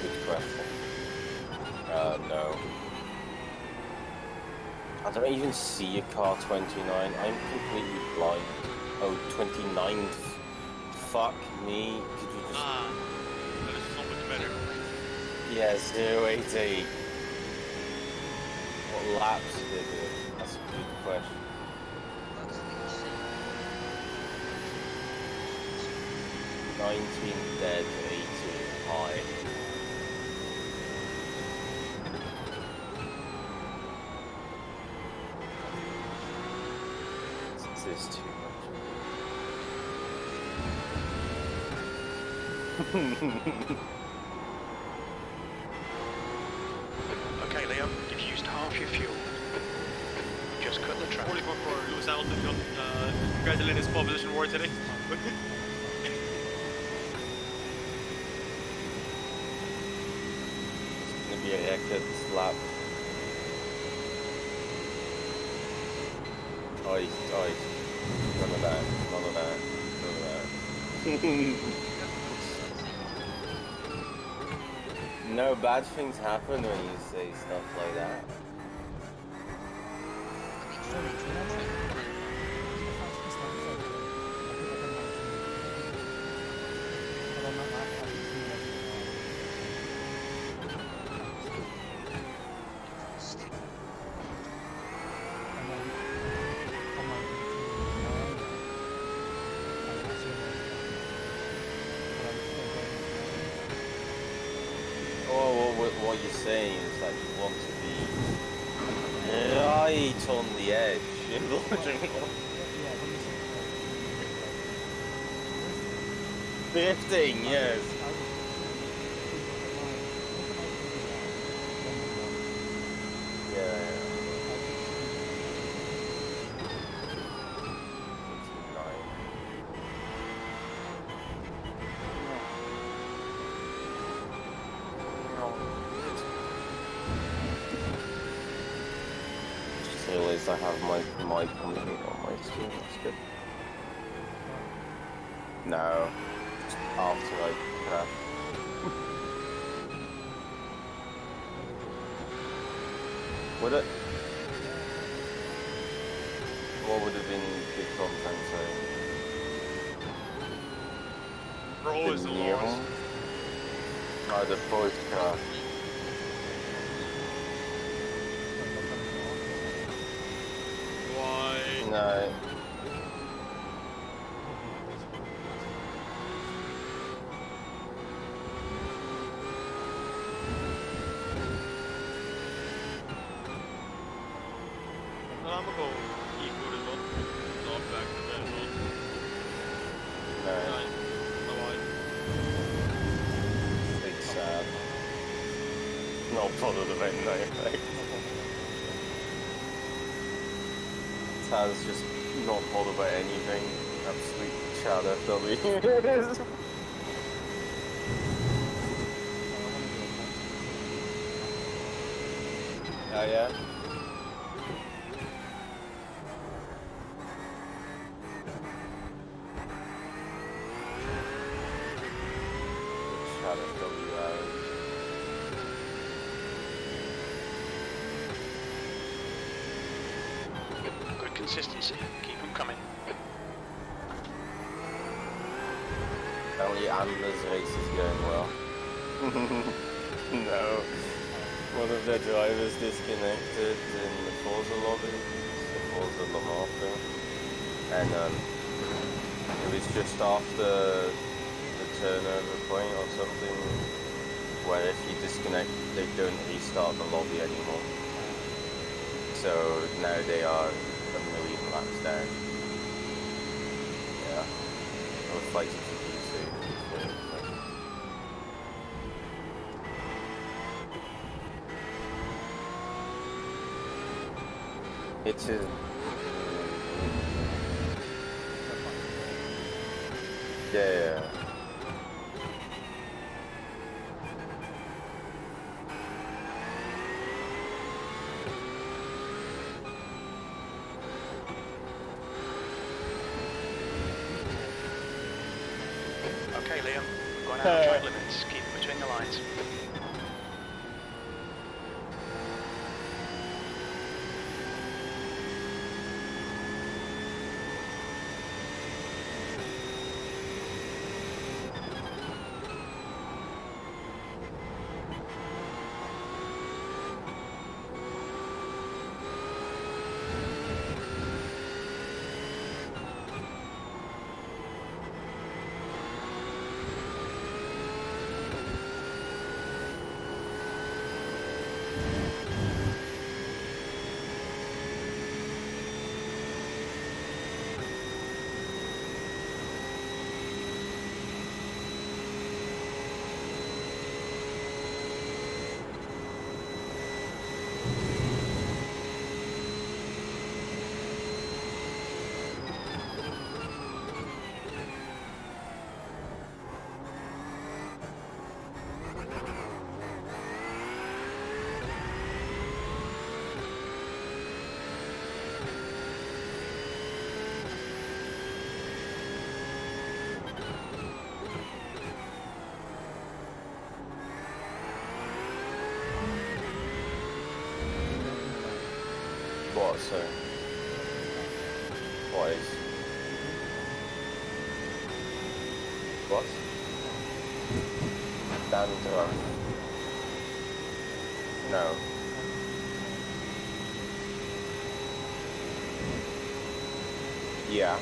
Good question. No. I don't even see a car 29. I'm completely blind. Oh, 29th. Fuck me. Could you just... That is so much better. Yeah, 080. What laps did it? That's a good question. That's the insane. 19 dead, 18 high. This is too much. Okay, Leo, you've used half your fuel. Just cut the track. 44 for Lewis Hamilton got congratulated his pole position award today. It's gonna be a record lap. Oi. None of that. No bad things happen when you say stuff like that. What you're saying is that you want to be right on the edge. 15, yes. Yeah. 89. Just realised I have my mic on the on my screen. That's good. No. Just after I crash. Would it? What would have been good content, Bro is the lowest. Oh, the voice crash. No. Well, I'm gonna go eco as well. Not back to that as well. No. Nine. Bye-bye. Big sad. Not bothered about no effect. Taz just not bothered about anything. Absolute Chad FW. Oh yeah? Chad FW out. Good consistency. Keep them coming. Apparently Amber's race is going well. No. One of their drivers disconnected in the Forza lobby, the Forza Le Mans thing. And it was just after the turnover point or something, where if you disconnect, they don't restart the lobby anymore. So now they are 1,000,000 laps down. Yeah. We're fighting for PC. It's a... Yeah. Okay, Liam. Going out of track limits. Keep it between the lines. What, so? What is? What? Dandruff. No. Yeah.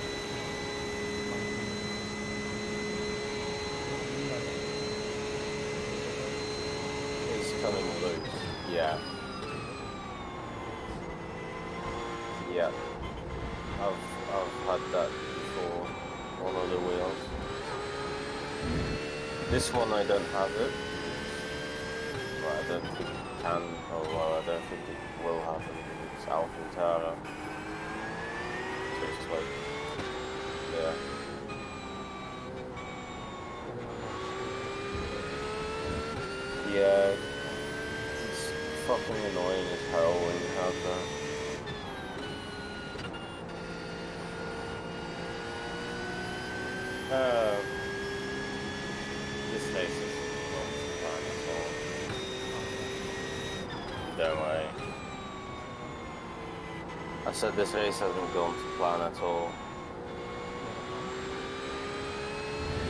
It's coming loose. Yeah. Yeah. I've had that before on other wheels. This one I don't have it. Well, I don't think it can, or well, I don't think it will happen because it's Alcantara. So it's like, yeah. Yeah, it's fucking annoying as hell when you have that. This race is not fun at all. Don't worry. I said this race hasn't gone to plan at all.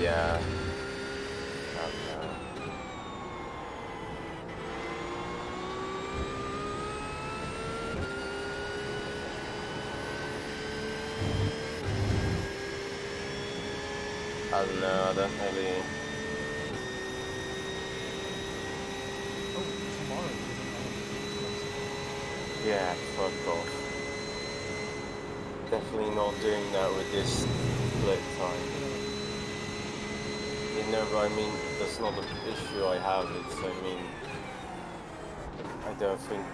Yeah. I don't know, I don't really... Oh, tomorrow. Yeah, fuck off. Definitely not doing that with this split time. You know, but I mean, that's not the issue I have. It's, I mean, I don't think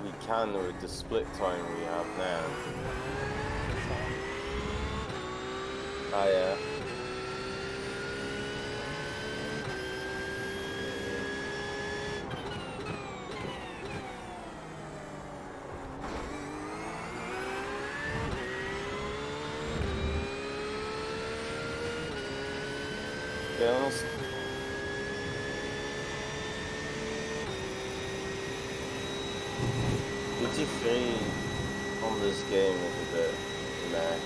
we can with the split time we have now. Ah, yeah. To be honest, GT3 on this game is a bit meh.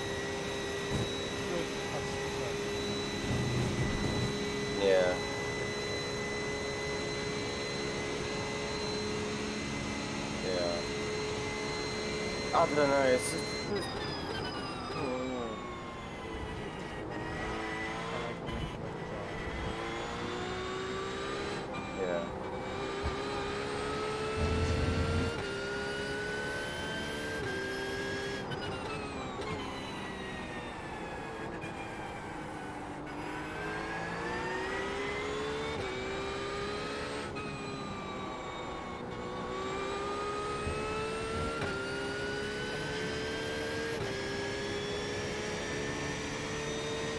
Yeah. Yeah. I don't know, it's just... Yeah.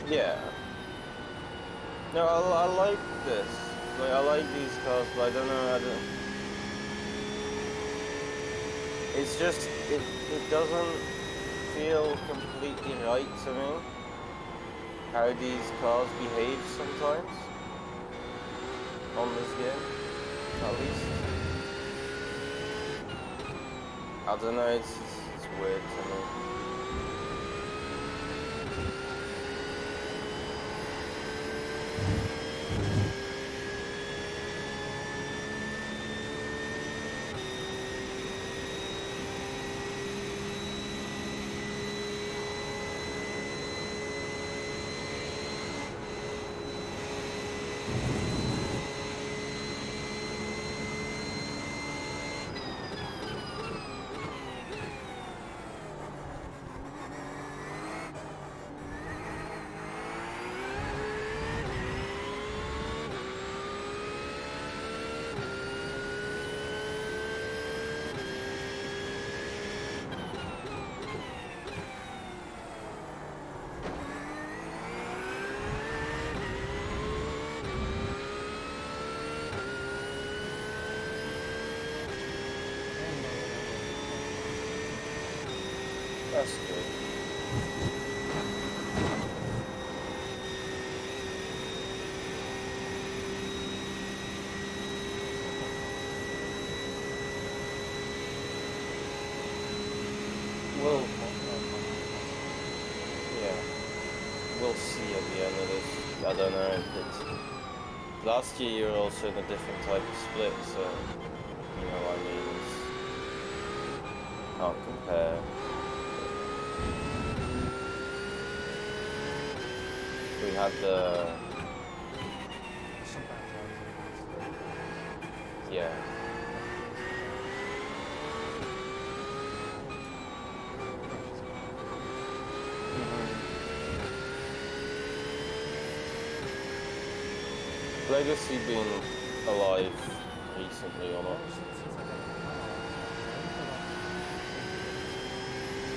Yeah. No, I like this. Like, I like these cars, but I don't know, it's just, it doesn't feel completely right to me how these cars behave sometimes on this game, at least. I don't know, it's weird to me. That's good. Well, yeah, we'll see at the end of this. I don't know. Last year you were also in a different type of split, so you know what I mean. Can't compare. We had the... Yeah. Legacy been alive recently or not?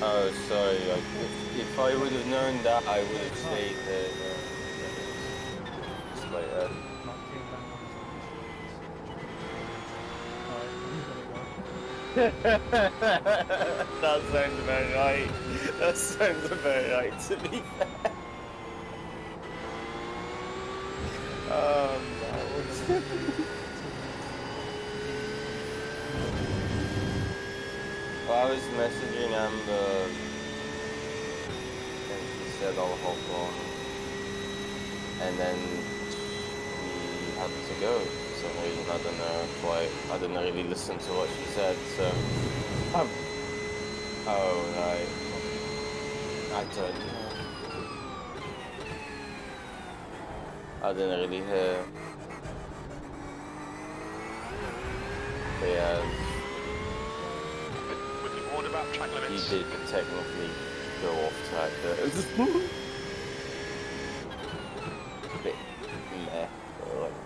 Oh, sorry. If I would have known that, I would have stayed there. Just like that. That sounds about right. That sounds about right, to be fair. No. Well, I was messaging Amber and she said I'll hop on, and then we had to go for some reason. I don't know why. I didn't really listen to what she said, so... Oh, right. I don't know. I didn't really hear. But yeah, We've been warned about track he limits. did technically go off track there. Bit meh, but like.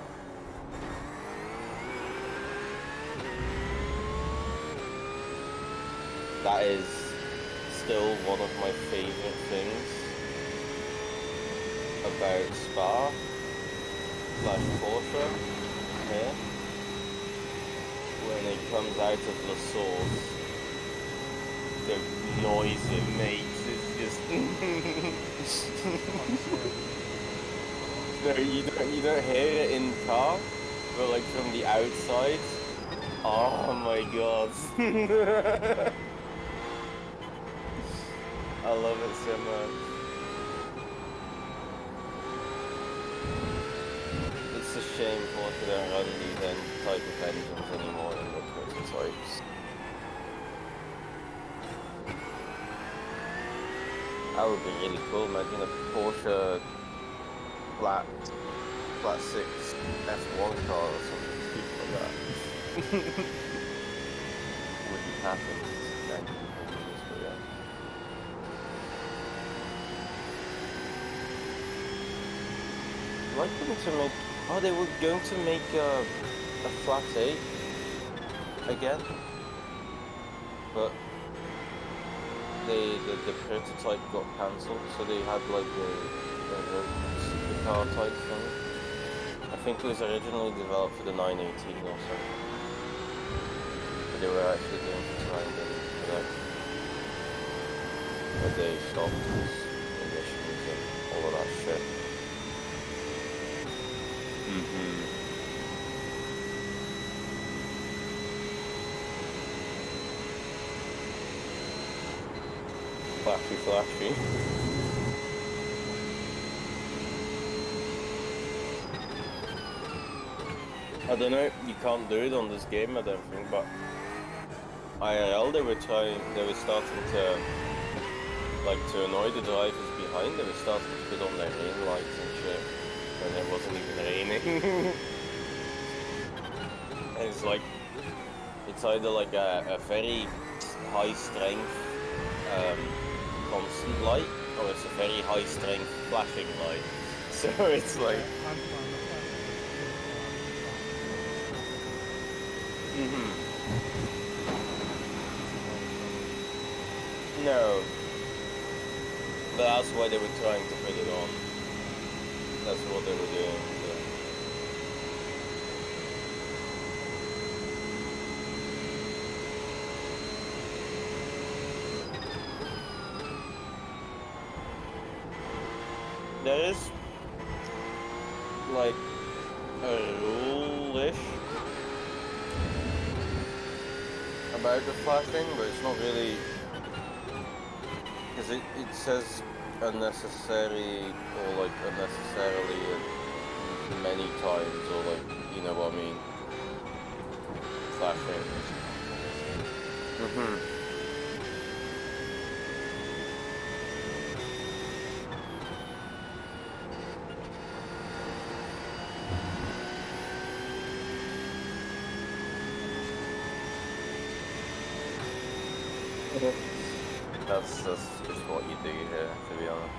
That is still one of my favorite things about Spa-Francorchamps here. When it comes out of the source, the noise it makes is just no, you don't hear it in the car, but like from the outside, oh my god. I love it so much. It's a shame Porsche don't run these type of engines anymore in the prototypes. That would be really cool. Imagine a Porsche flat 6 F1 car or something stupid like that. Wouldn't happen. But yeah. I'd like them to make. Oh, they were going to make a flat 8 again, but the prototype got cancelled, so they had like a supercar type thing. I think it was originally developed for the 918 or something, but they were actually going to try and get it for that. But they stopped because emissions and all of that shit. Flashy. I don't know, you can't do it on this game, I don't think, but IRL they were starting to, like, to annoy the drivers behind, they were starting to put on their rain lights and shit, when it wasn't even raining. And it's like, it's either like a very high strength constant light, or it's a very high strength flashing light. So it's like... No. But that's why they were trying to put it on. That's what they were doing. So. There is like a rule-ish about the flashing, but it's not really, because it says unnecessary or like unnecessarily many times, or like, you know what I mean, flashing. That's just what you do here, to be honest.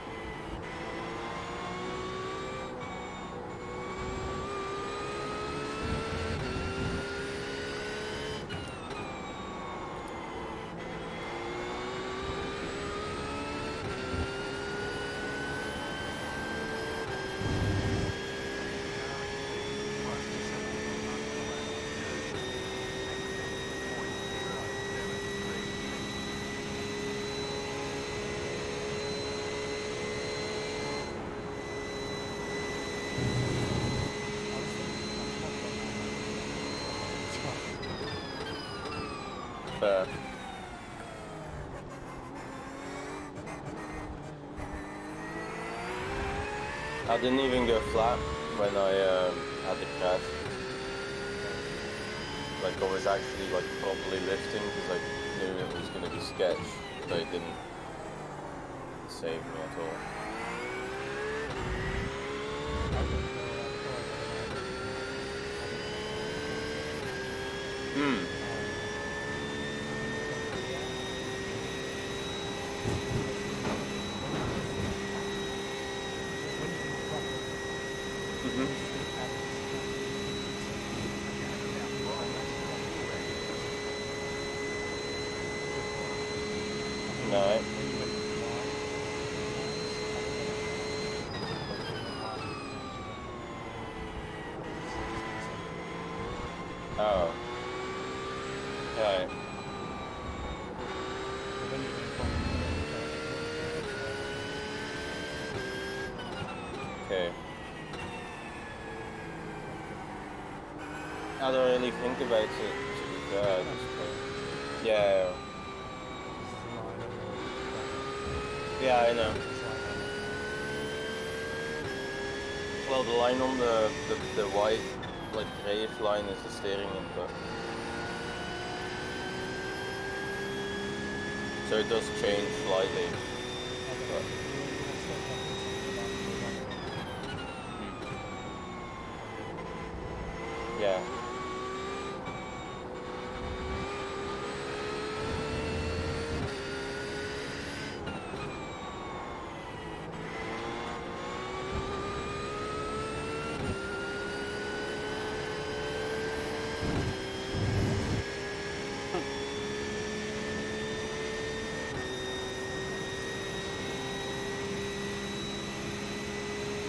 Fair. I didn't even go flat when I had the crash. Like, I was actually like properly lifting because I knew it was going to be sketch, but it didn't save me at all. Hmm. No. Oh. Right. Okay. I don't really think about it, to be fair at this point. Yeah. Yeah, I know. Well, the line on the white, like grayish line is the steering input. So it does change slightly. But... Yeah.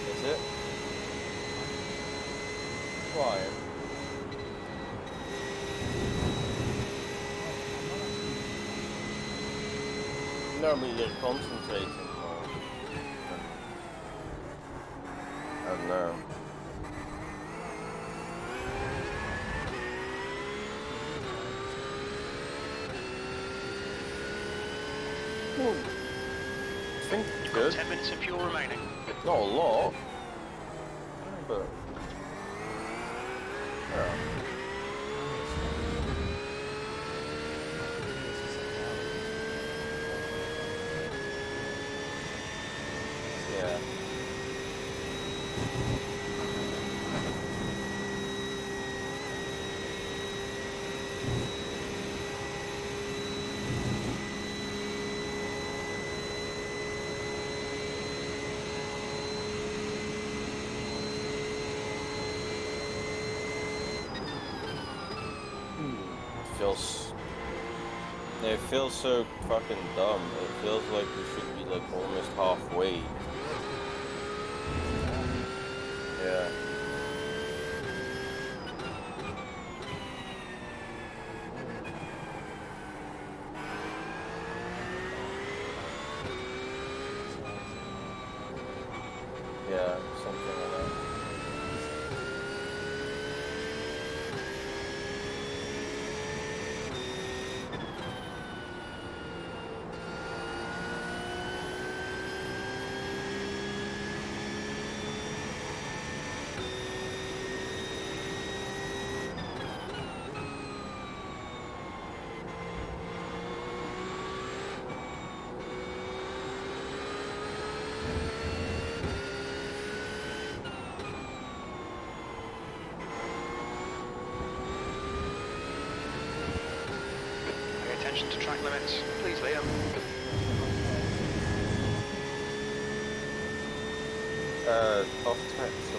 Is it? Why? No, but you're concentrating more. I don't know. I think it's You've good. got 10 minutes of fuel remaining. Not a lot, but yeah. Yeah. It feels so fucking dumb. It feels like we should be like almost halfway. Yeah. Yeah, something like that. Pay attention to track limits. Please, Liam. Off track, so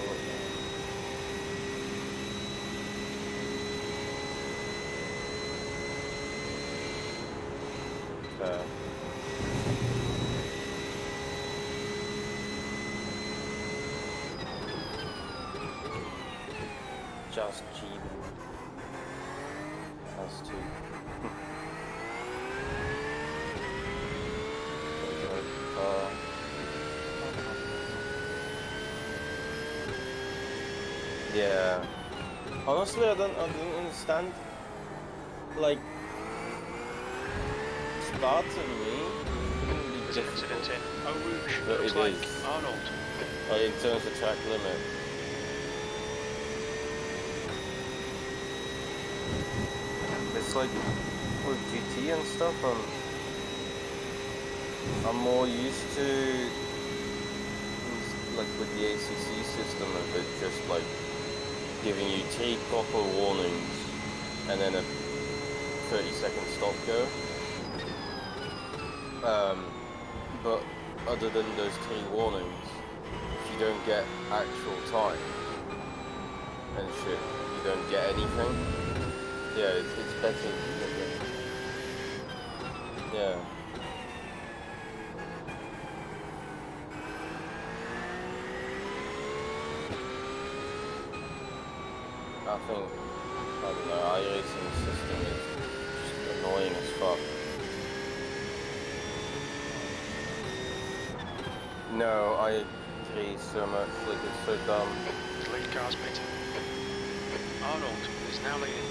just cheating. Has to. Yeah. Honestly, I don't understand. Like, Spa to me wouldn't be There's an difficult, incident in Eau Rouge. but Looks it like is. Arnold. Like in terms of track limit. It's like with GT and stuff, I'm more used to like with the ACC system of it just like giving you 3 proper warnings and then a 30-second stop go. But other than those 3 warnings, if you don't get actual time and shit, you don't get anything. Yeah, it's better. Yeah. I think, I don't know, iRacing system is just annoying as fuck. No, I agree so much, like it's so dumb. The lead car's pitting. Arnold is now leading.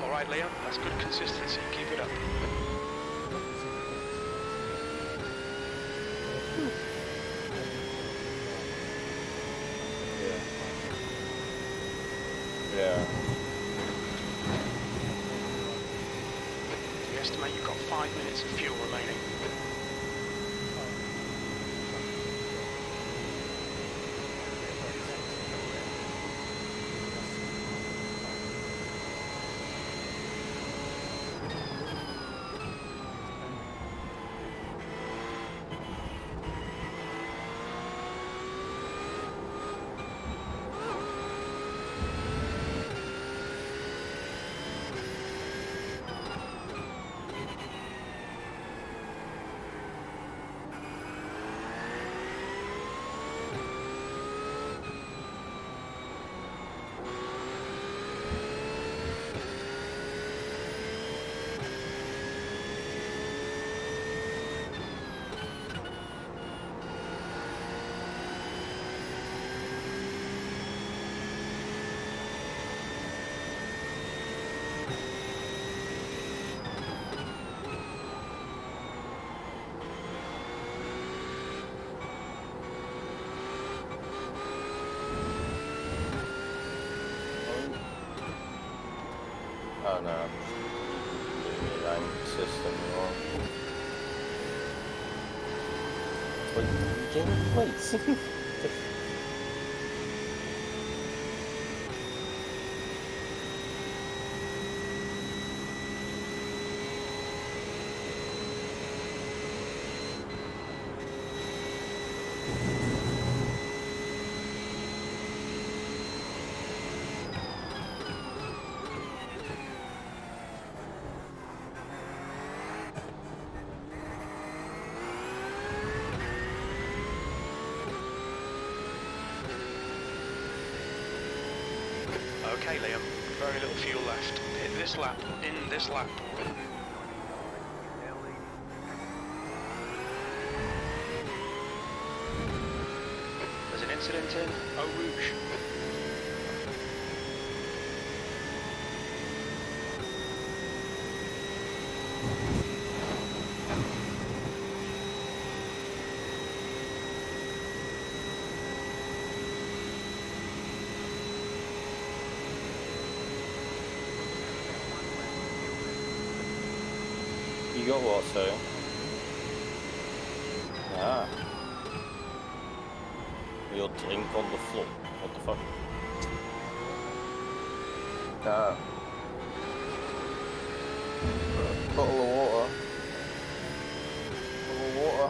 Alright, Liam, that's good consistency. Keep it up. Yeah. We estimate you've got 5 minutes of fuel remaining. Oh no, I'm just giving me rank system wait, Okay, Liam, very little fuel left. Hit this lap, in this lap. There's an incident in Eau Rouge. You got what, sorry? Ah. Your drink on the floor. What the fuck? Ah. Bottle of water. Bottle of water.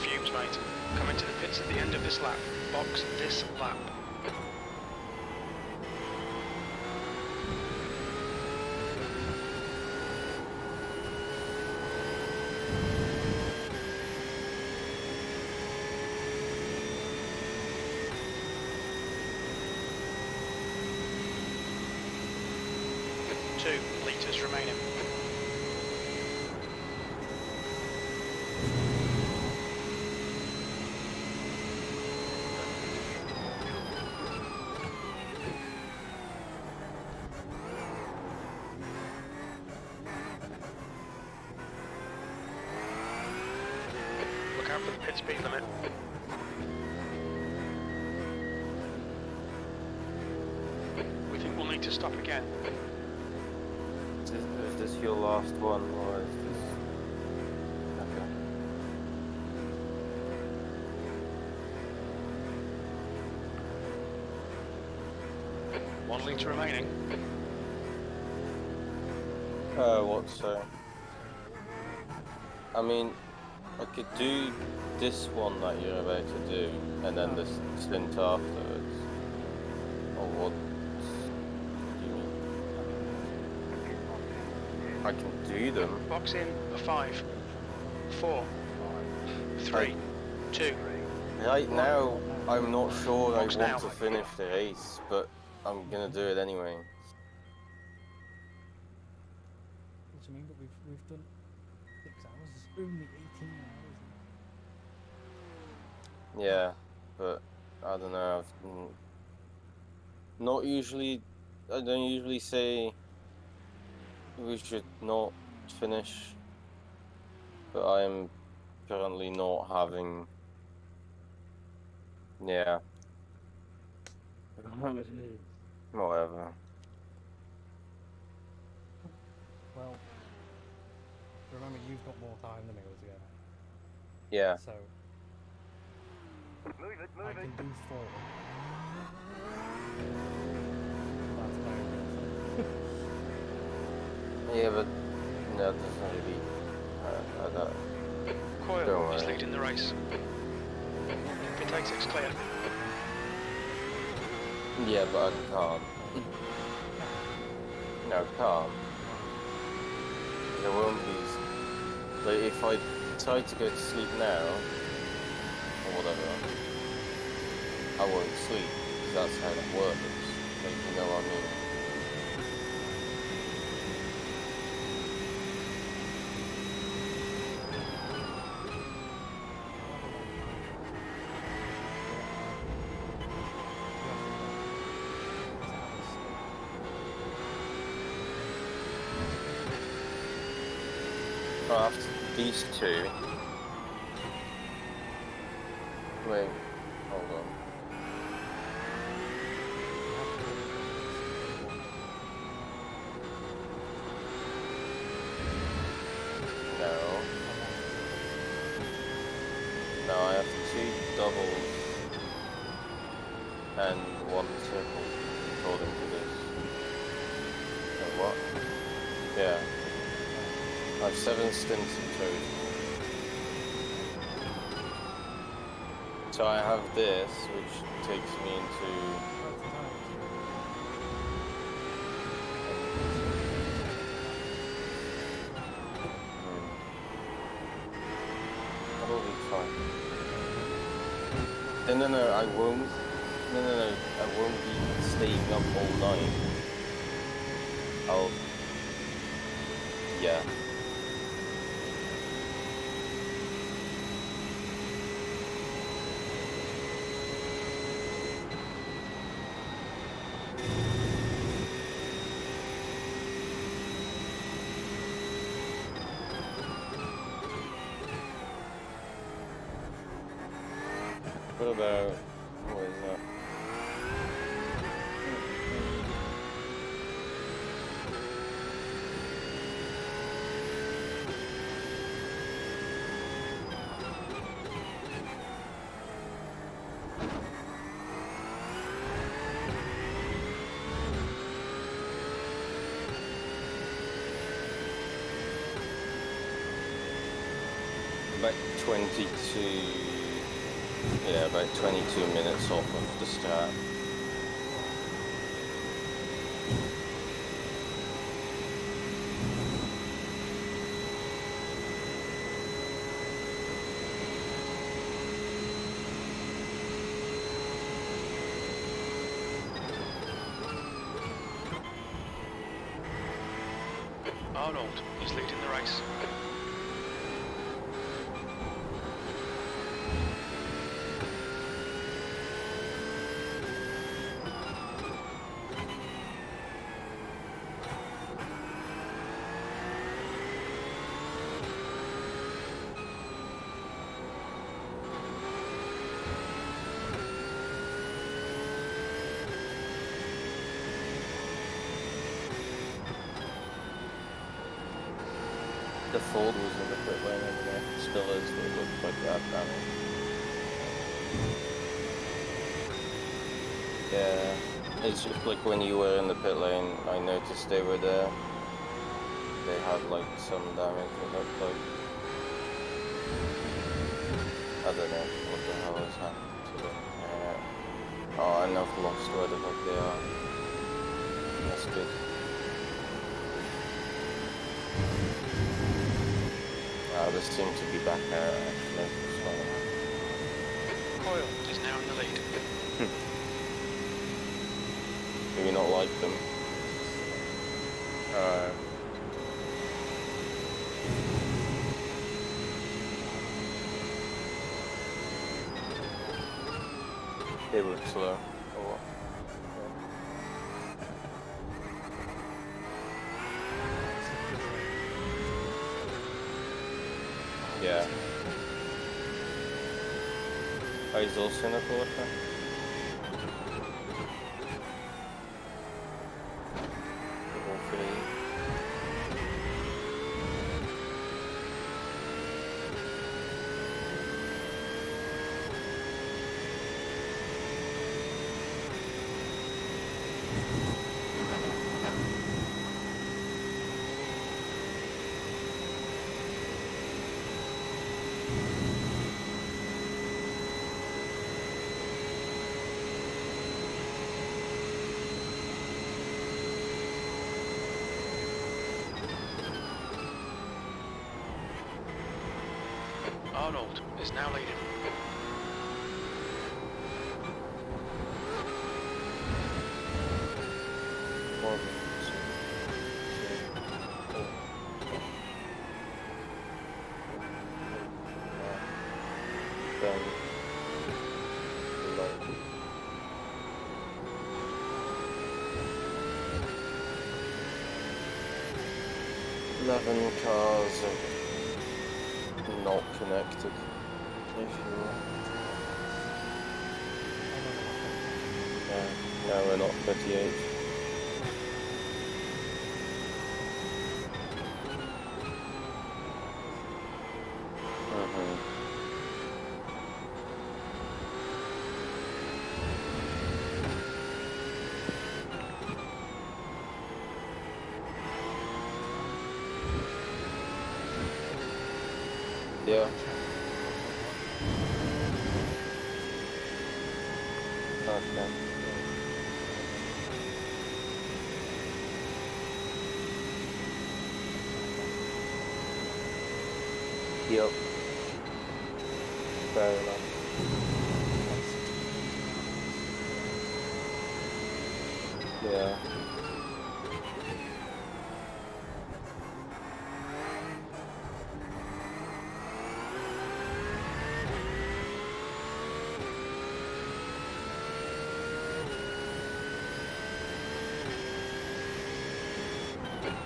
fumes, mate. Come into the pits at the end of this lap. Box this lap. Litres remaining. Look out for the pit speed limit. We think we'll need to stop again. Is this your last one, or is this... Okay. 1 litre remaining. What, so? I mean, I could do this one that you're about to do, and then the stint afterwards. Or what do you mean? I can do them. Box in a 5, 4, 3, 2. Right now, I'm not sure Box I want now. to finish the race, but I'm gonna do it anyway. What do you mean? But we've done 6 hours. It's only 18 hours. Yeah, but I don't know. Not usually. I don't usually say we should not finish, but I'm currently not having. Yeah. Whatever. Well, remember you've got more time than me altogether. Yeah. So I can do 4. That's very good. Yeah, but no, it doesn't really. I don't. Coyle Don't is worry. leading the race. Pit exit's clear. Yeah, but I can't. No, I can't. There won't be. Like, if I try to go to sleep now, or whatever, I won't sleep, because that's how that works. Like, you know what I mean? After these two. Wait, hold on. No. No, I have 2 doubles and 1 triple, according to this. Wait, what? Yeah. I have 7 stints in total. So I have this, which takes me into... That'll be fine. No, I won't. No, I won't be staying up all night. I'll... Yeah. What about... What is that? about 22. Yeah, about 22 minutes off of the start. Arnold is leading the race. The Ford was in the pit lane over there. It still is, but it looked like that damage. Yeah, it's just like when you were in the pit lane, I noticed they were there. They had like some damage, it looked like. I don't know what the hell has happened to them. Oh, and I've lost where the fuck they are. That's good. They seem to be back there actually. Coyle is now in the lead. Do we not like them? They were slow. Oh. Yeah. Oh, he's also in the Porsche? Hopefully. Arnold is now leading. Cars are not connected, if you will. Yeah, no, we're not 38. Yeah. Okay. Yep. Fair enough. Yeah.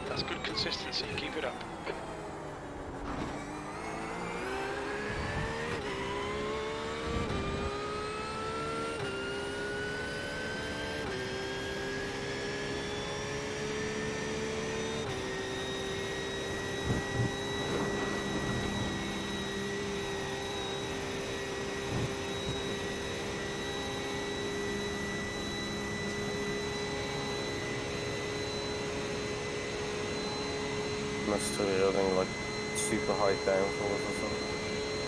That's good consistency, keep it up. Must be having like super high downforce or something.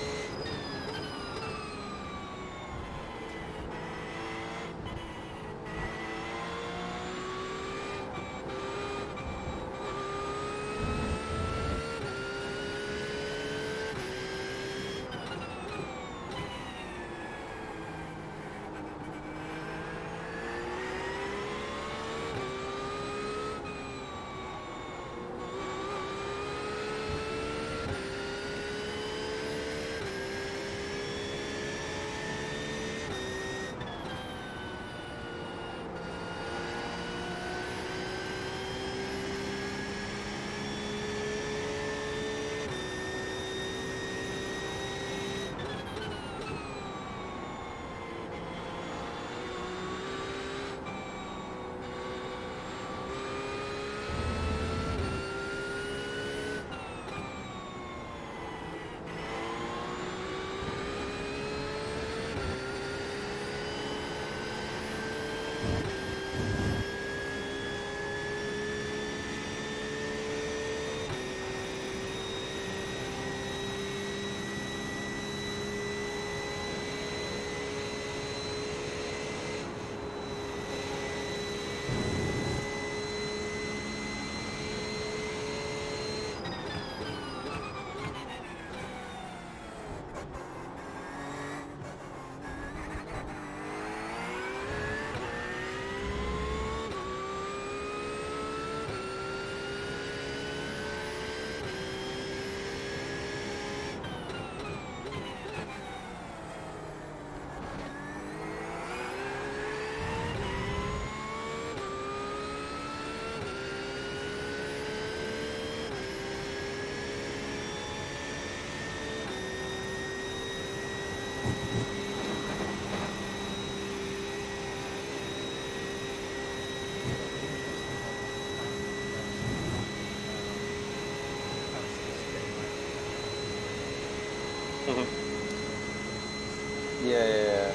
Yeah.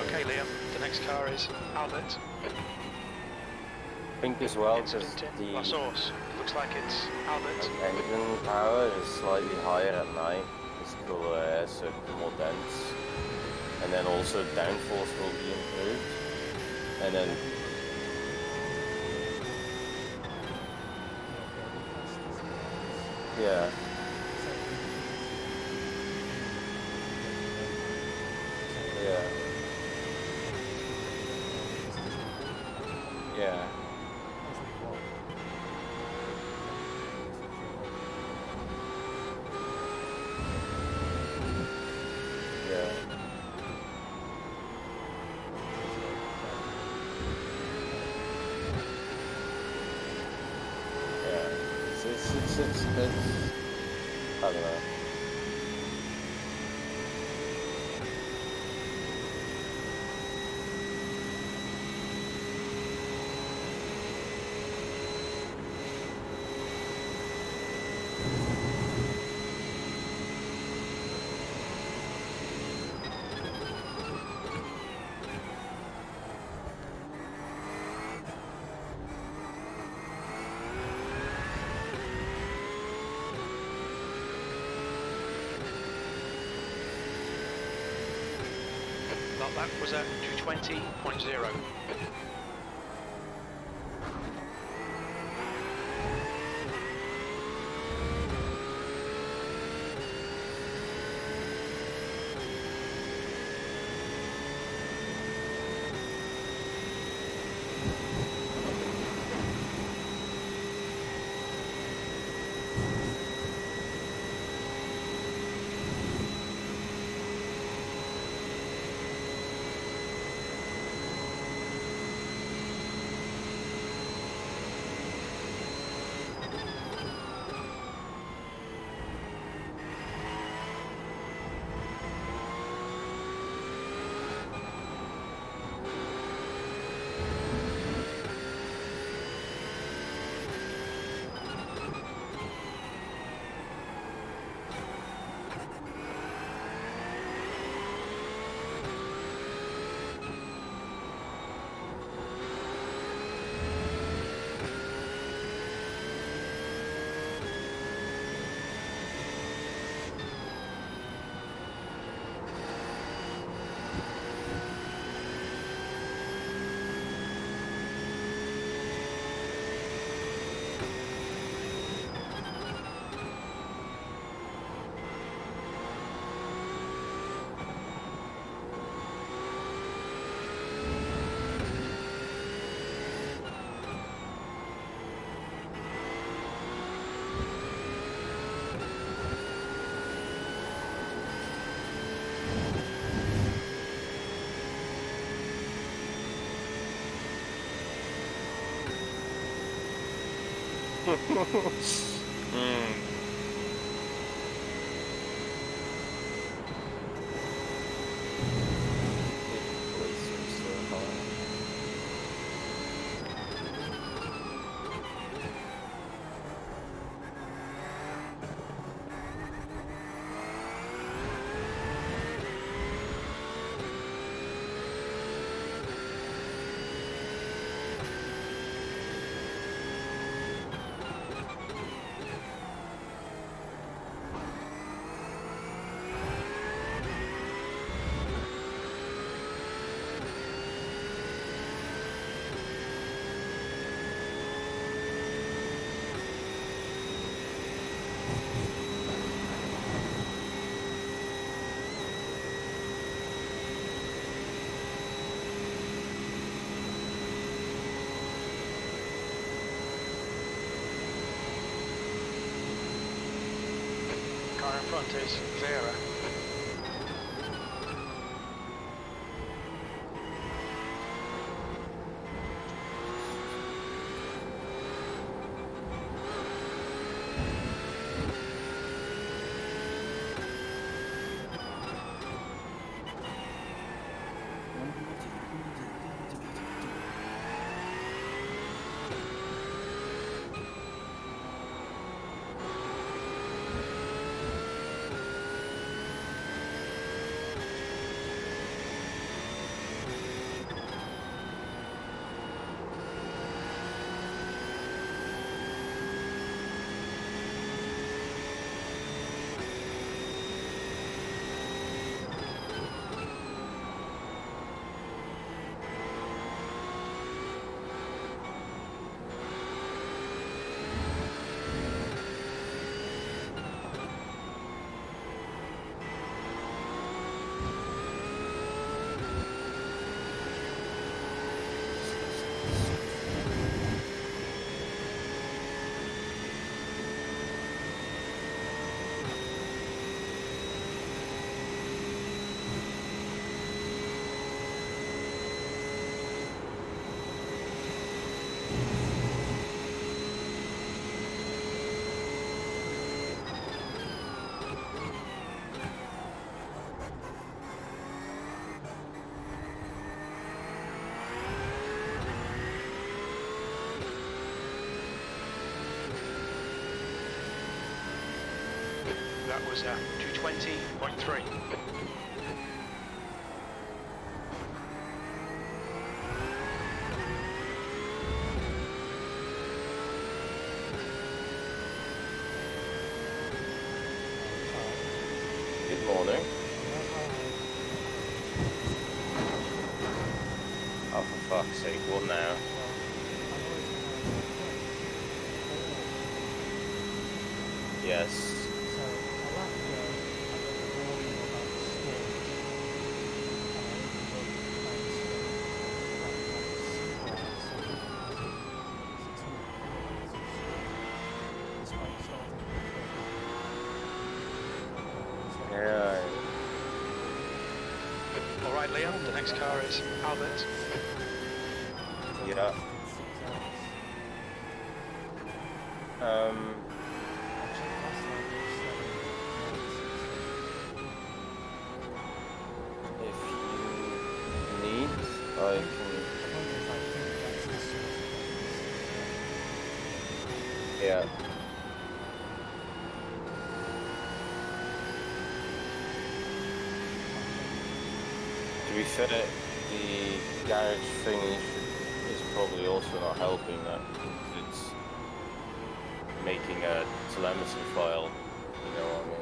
Okay, Liam, the next car is Albert. I think as well, because Incident in La the Source. Looks like it's Albert. engine power is slightly higher at night. It's cooler air, so it's more dense. And then also downforce will be improved. And then yeah. Yeah. Yeah. Yeah. Yeah. It's I don't know. That was at 220.0. Car in front is Vera. was 220.3. Good morning. Oh, for fuck's sake, what now? Yes. Yeah. Alright, Liam, the next car is Albert. Yeah. If you need, I can. Yeah. To be fair, the garage thing is probably also not helping that. It's making a telemetry file, you know what I mean?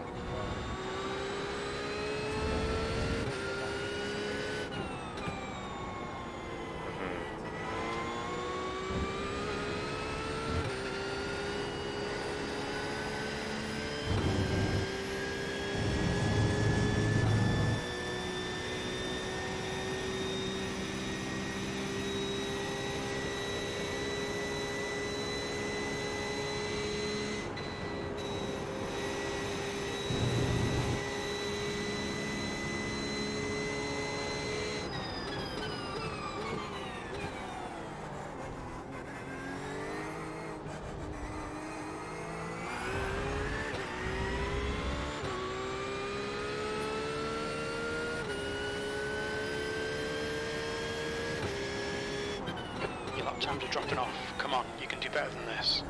Your lap times are dropping off. Come on, you can do better than this.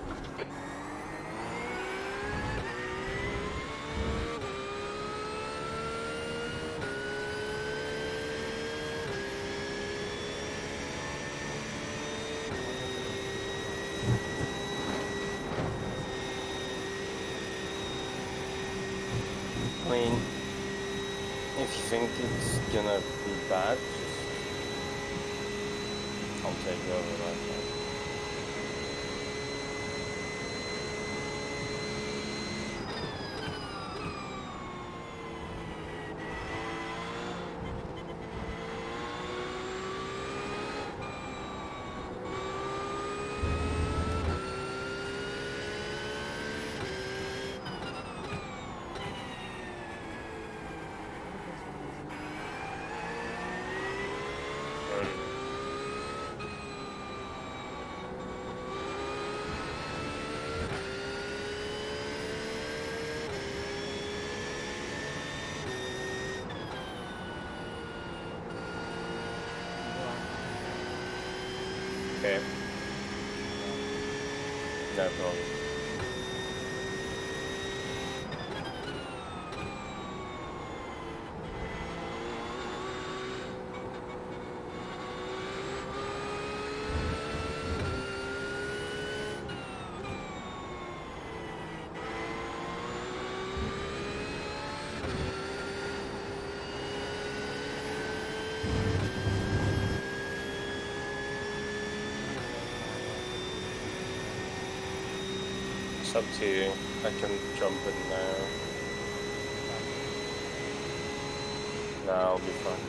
I mean, if you think it's gonna be bad, I'll take over like that. Okay. No problem. It's up to you. I can jump in now. No, I'll be fine.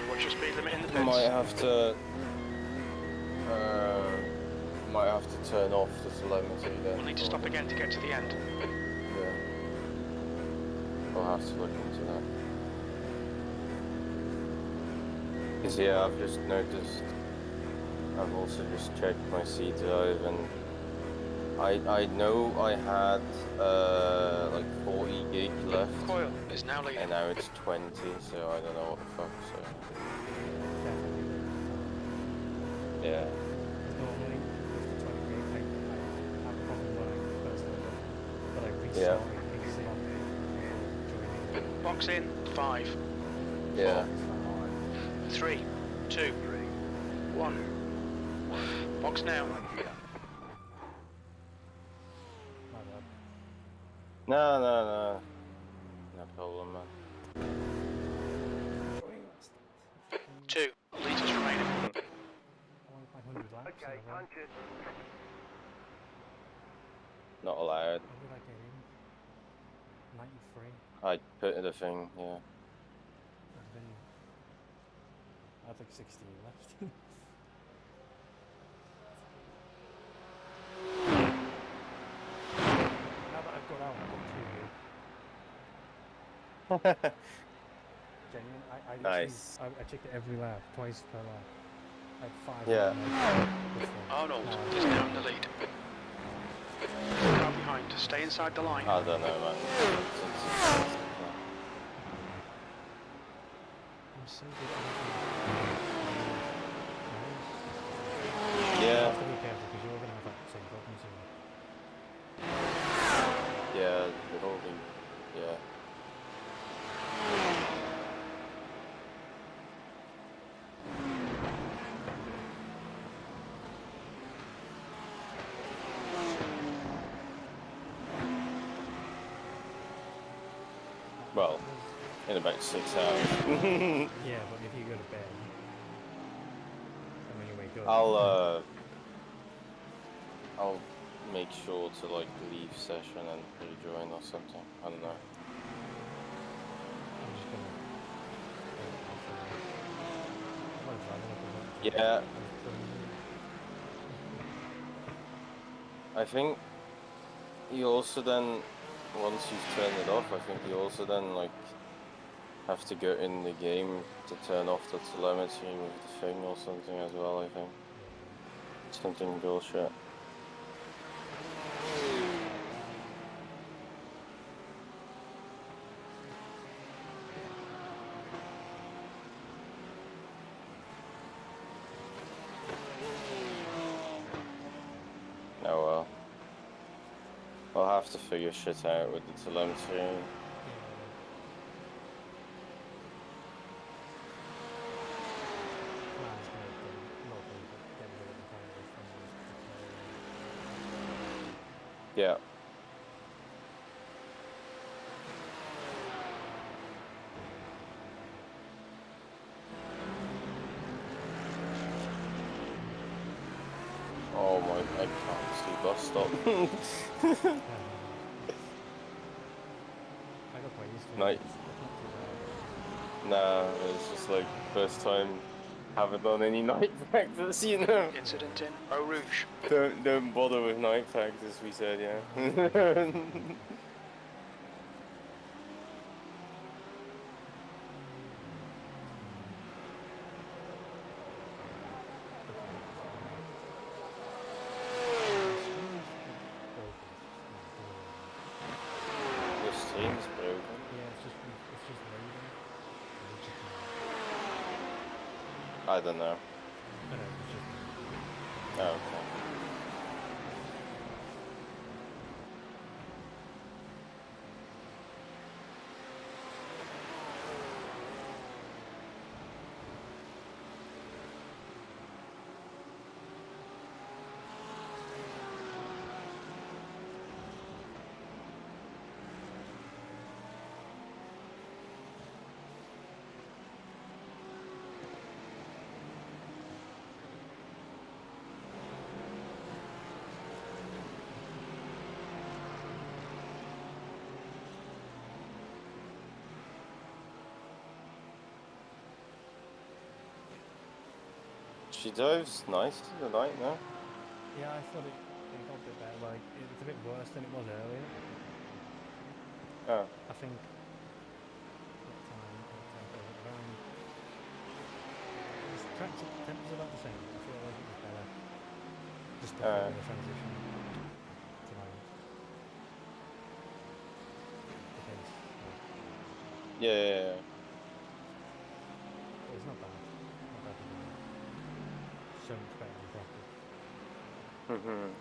What's your speed limit in the pits? Might have to turn off the telemetry then. We'll need to stop again to get to the end. Yeah. I'll have to look into that. Because yeah, I've just noticed, I've also just checked my C drive and I know I had like 40 gig left, Coil is now leading. and now it's 20, so I don't know what the fuck. So yeah. Normally, with the 20 gig, I have a problem when I first load up, but I Yeah. restart it before joining. Box in 5, Yeah. 3, 2, 1. Box now. My bad. No problem, man. 2 litres remaining. I want 500 laps. Okay, punch it. Not allowed. How did I get in? 93. I put the thing, yeah. I've been. I have like 16 left. Now that I've got out, I've got 2 gig. Genuine. I literally- Nice. I check it every lap, twice per lap. I had 5. Yeah. Arnold is now in the lead. Now behind. Stay inside the line. I don't know, man. I'm so good at everything. Nice. Yeah. You have to be careful because you're going to have that same problem soon. Yeah, the whole thing. Yeah. Well, in about 6 hours. Yeah, but if you go to bed and when you wake up, I'll make sure to like leave session and rejoin or something. I don't know. I'm just gonna. Yeah. I think you also then, once you've turned it off, I think you also then like have to go in the game to turn off the telemetry with the thing or something as well, I think. Something bullshit. Oh well. I'll have to figure shit out with the telemetry. Yeah. Oh my, I can't see bus stop. I got quite used to it. Night. It's not too bad. Nah, it's just like first time haven't done any night practice, you know. Incident in Eau Rouge. Don't bother with night practice, we said, yeah. The stream's broken. Yeah, it's just loading. I don't know. I know, it's just. Oh, okay. She drives nice tonight, no? Yeah, I thought it got a bit better. Like, it's a bit worse than it was earlier. Oh. I think. What time was it? Around. The track temp was about the same. I feel like it was better. Just before the transition. Yeah, yeah, But it's not bad. Not bad at all. So much better than proper. yeah. Mhm.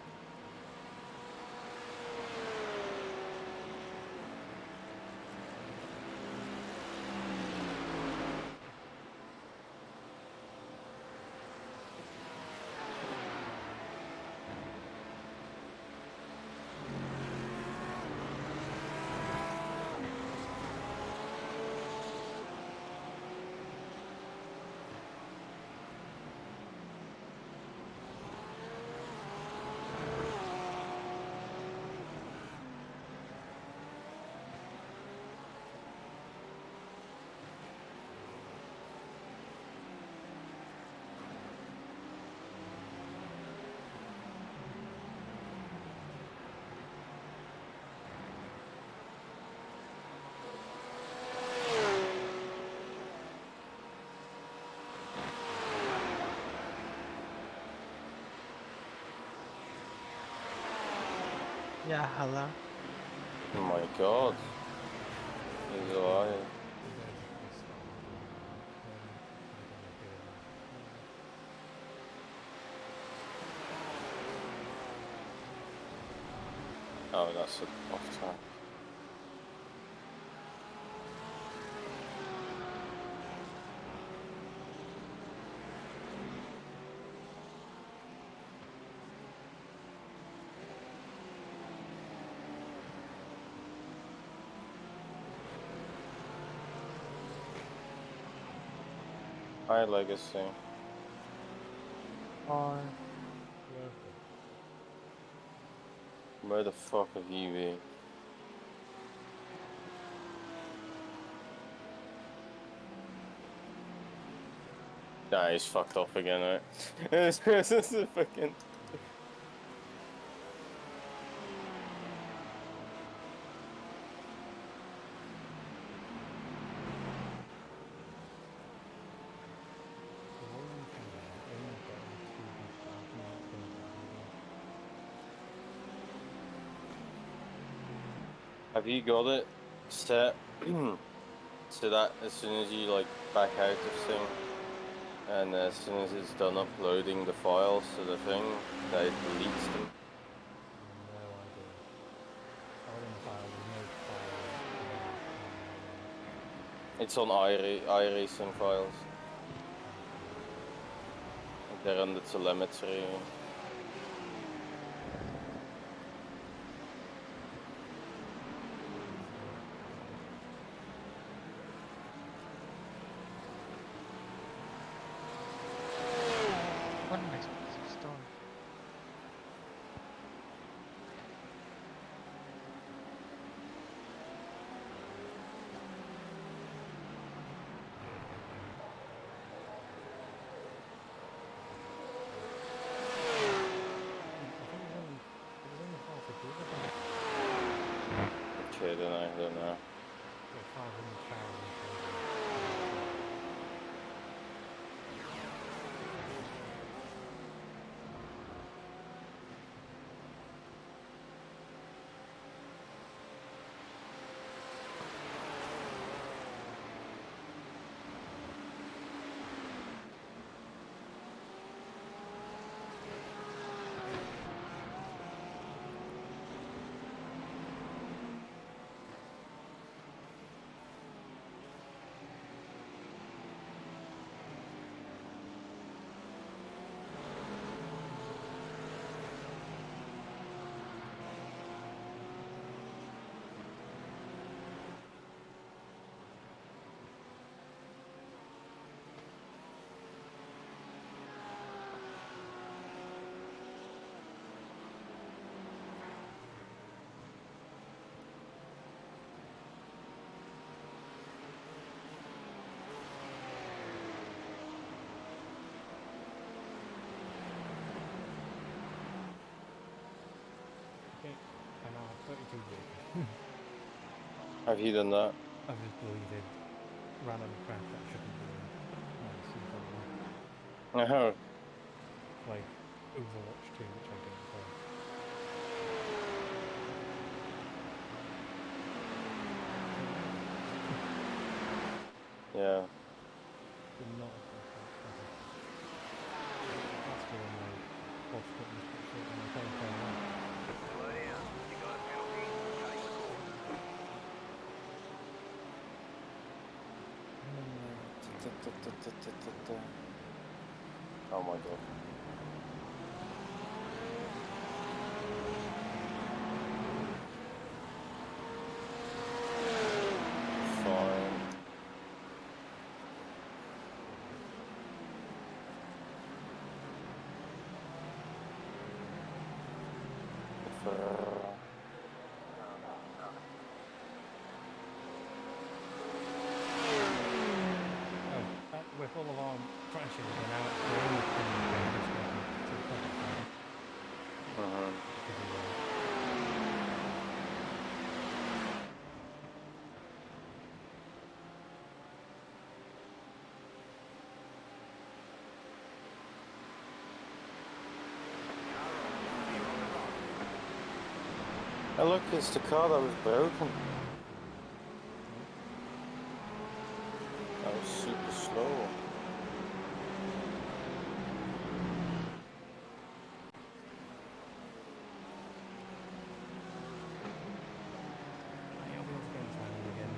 Yeah, hello. Oh my god. He's alive. There's the start of the I don't know here now. Oh, that's a off track. Hi, Legacy. Or Where the fuck have you been? Nah, he's fucked off again, right? This is a fucking... The volume channel only getting 2 degrees. No, it's going to get again. Have you got it set so that as soon as you like back out of thing, and as soon as it's done uploading the files to the thing, that it deletes them? No idea. I went in the file, there's no file there. It's on iRacing files. They're on the telemetry. what an expensive store. It was only half a gigabyte. Okay, then I don't know. Yeah, 500,000 pages. Okay, I now have 32 vehicles. Have you done that? I've just deleted random crap that shouldn't be in Formula 1. Oh. Like Overwatch 2, which I don't play. Yeah. Did not expect that. Okay. That's cool. My Porsche got this put short on my qualifying lap. Slow down. You got a penalty. Cutting the course. Oh my god. Fine. With all of our crashes, we're now actually only putting dangerous to the public now. Because of Oh look, it's the car that was broken. That was super slow. I'll be able to get into that again.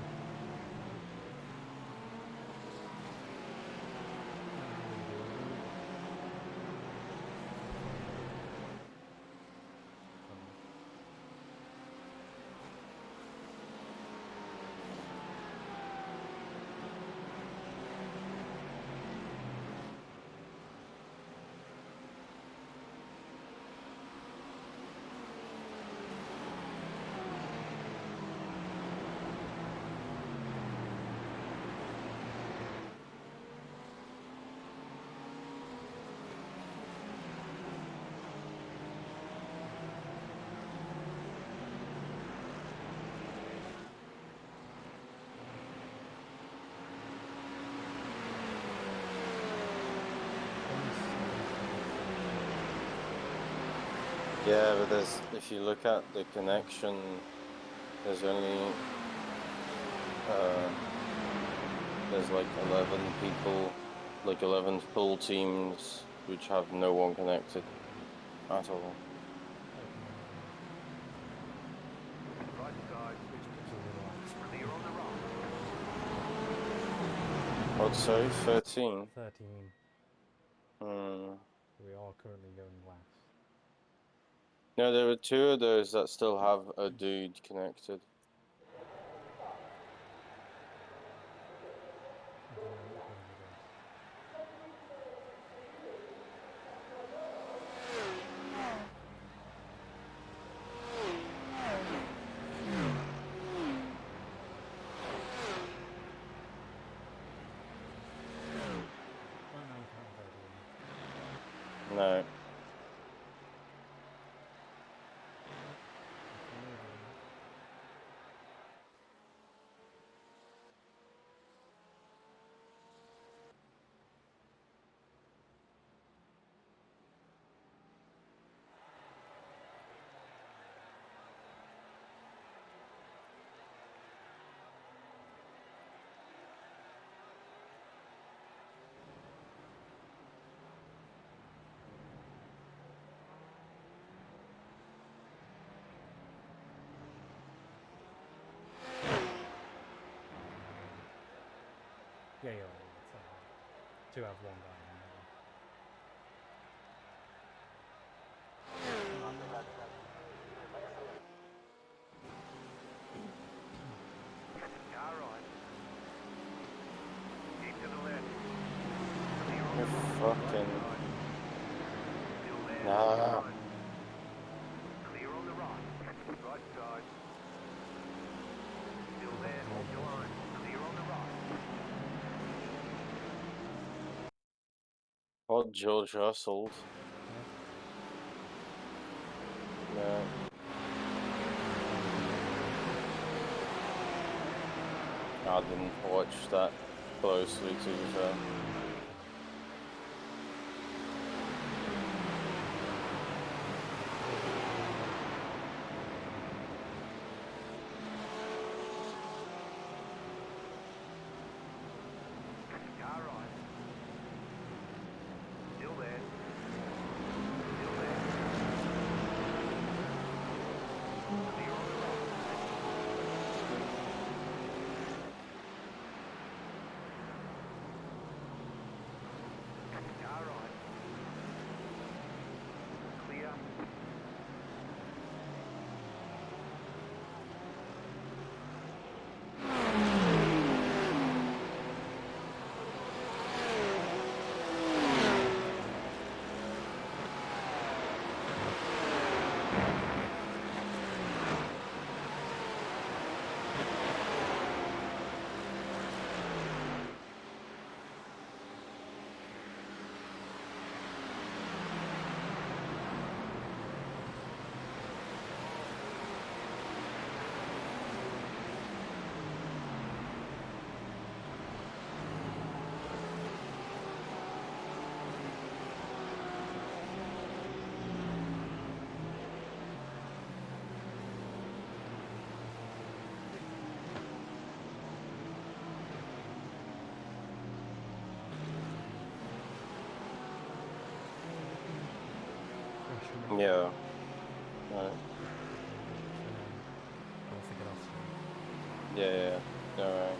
Yeah, but there's, if you look at the connection, there's only, there's like 11 people, like 11 full teams, which have no one connected at all. Right side. Clear on the right. I'd say 13. 13. We are currently going last. No, there were 2 of those that still have a dude connected. No. Yeah, you're right. It's to have one guy on that one. Car right. Keep to the left. You're fucking... Still there. Nah. Clear on the right. Right side. Still there. Hold your line. Clear on the right. What George Russell? No. I didn't watch that closely, to be fair. Yeah. Alright. We'll have to get off soon. Yeah. Alright.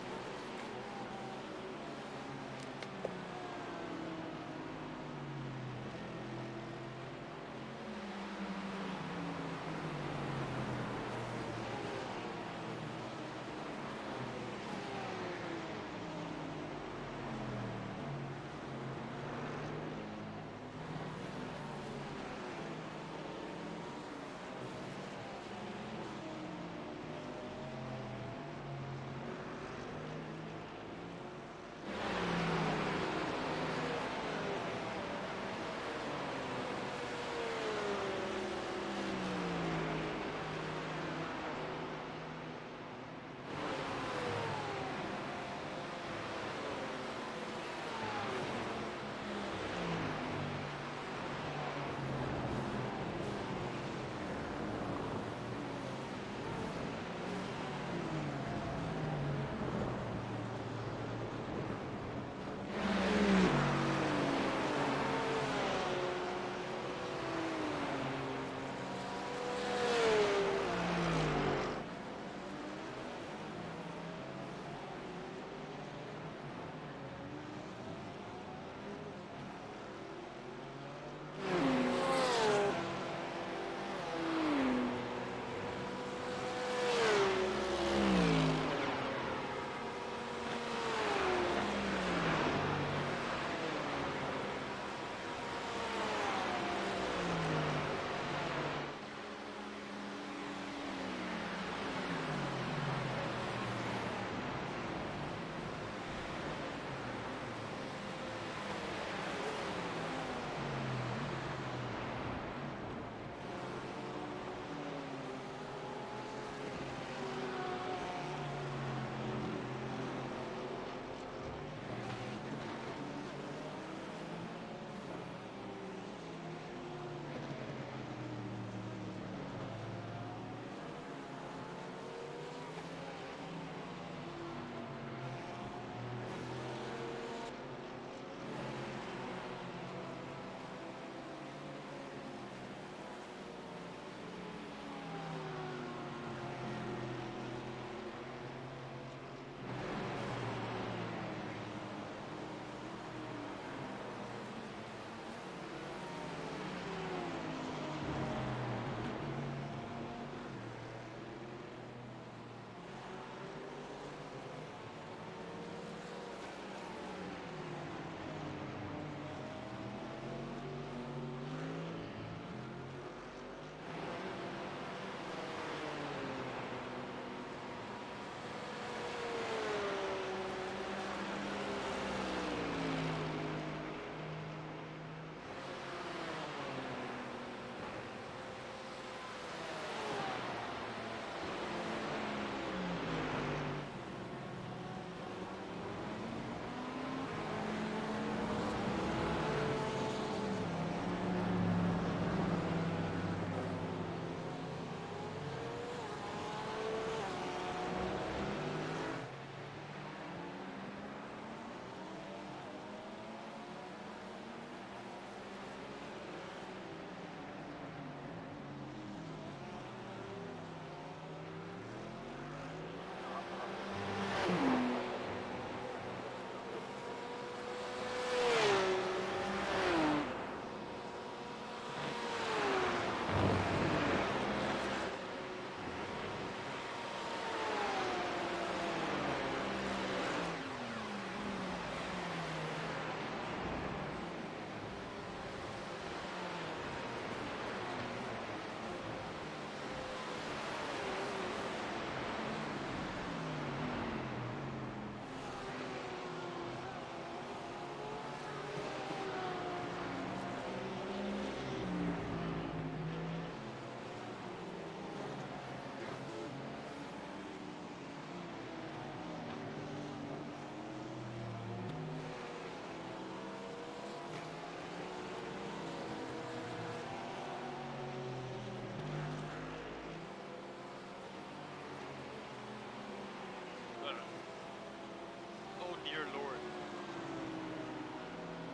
Oh dear lord.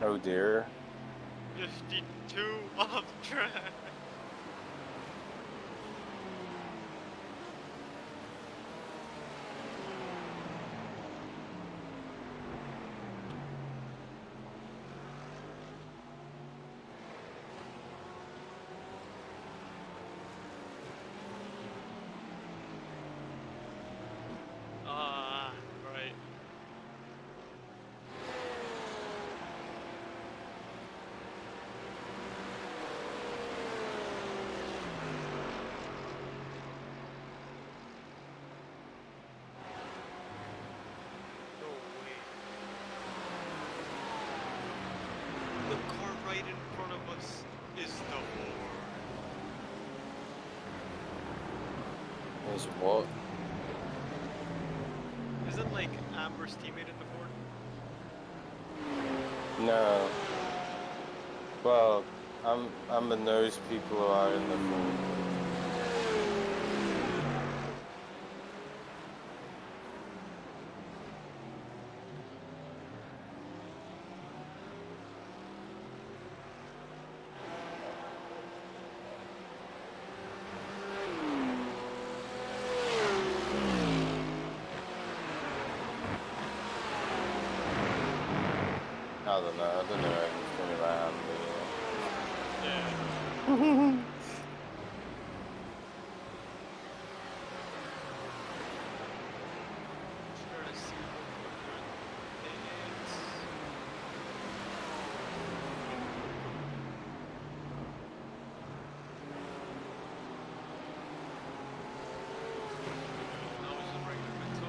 Oh dear. 52 off track. right in front of us is the Ford. Is what? Isn't like Amber's teammate in the Ford? No. Well, Amber knows people who are in the Ford. I don't know anything about Amber, Yeah. Sure, I see what it's. Now it's a regular pencil.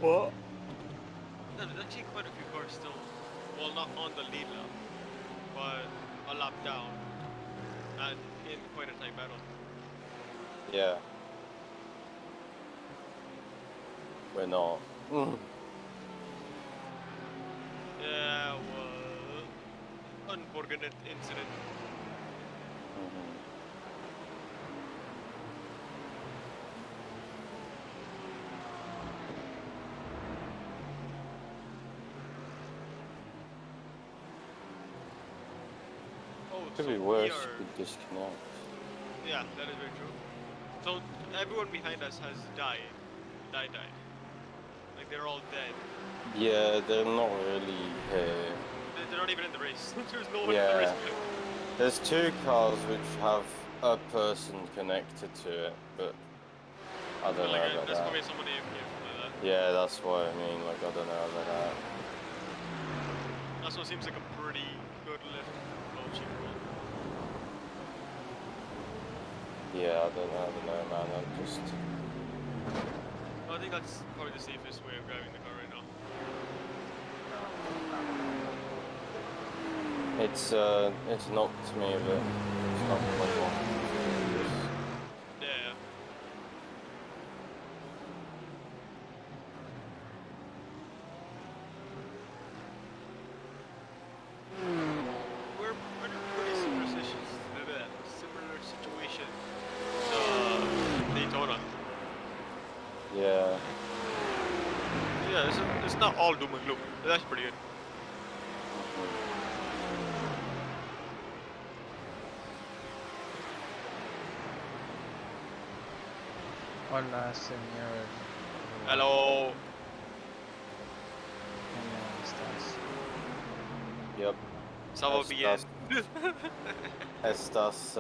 What? No, there's actually quite a few cars still. Well, not on the lead lap, but a lap down and in quite a tight battle. Yeah. We're not. Yeah, well, unfortunate incident. Oh, Could so be worse. we are. Could disconnect. Yeah, that is very true. So everyone behind us has died. Died. Like they're all dead. Yeah, they're not really here. They're not even in the race. There's no one in the Yeah. race. There's two cars which have a person connected to it, but I don't know about That's that. probably someone AFK or something like that. Yeah, that's what I mean. Like, I don't know about that. That's what seems like a pretty good lift. Low cheap one. Yeah, I don't know, man. I'm just. I think that's probably the safest way of driving the car right now. It's knocked me a bit. It's not quite long. Yeah. We're in a pretty similar situation to Daytona. Yeah. Yeah, it's not all doom and gloom. That's pretty good. Hola, señor. Hello. ¿Cómo estás? Yep. Estaba bien. Estás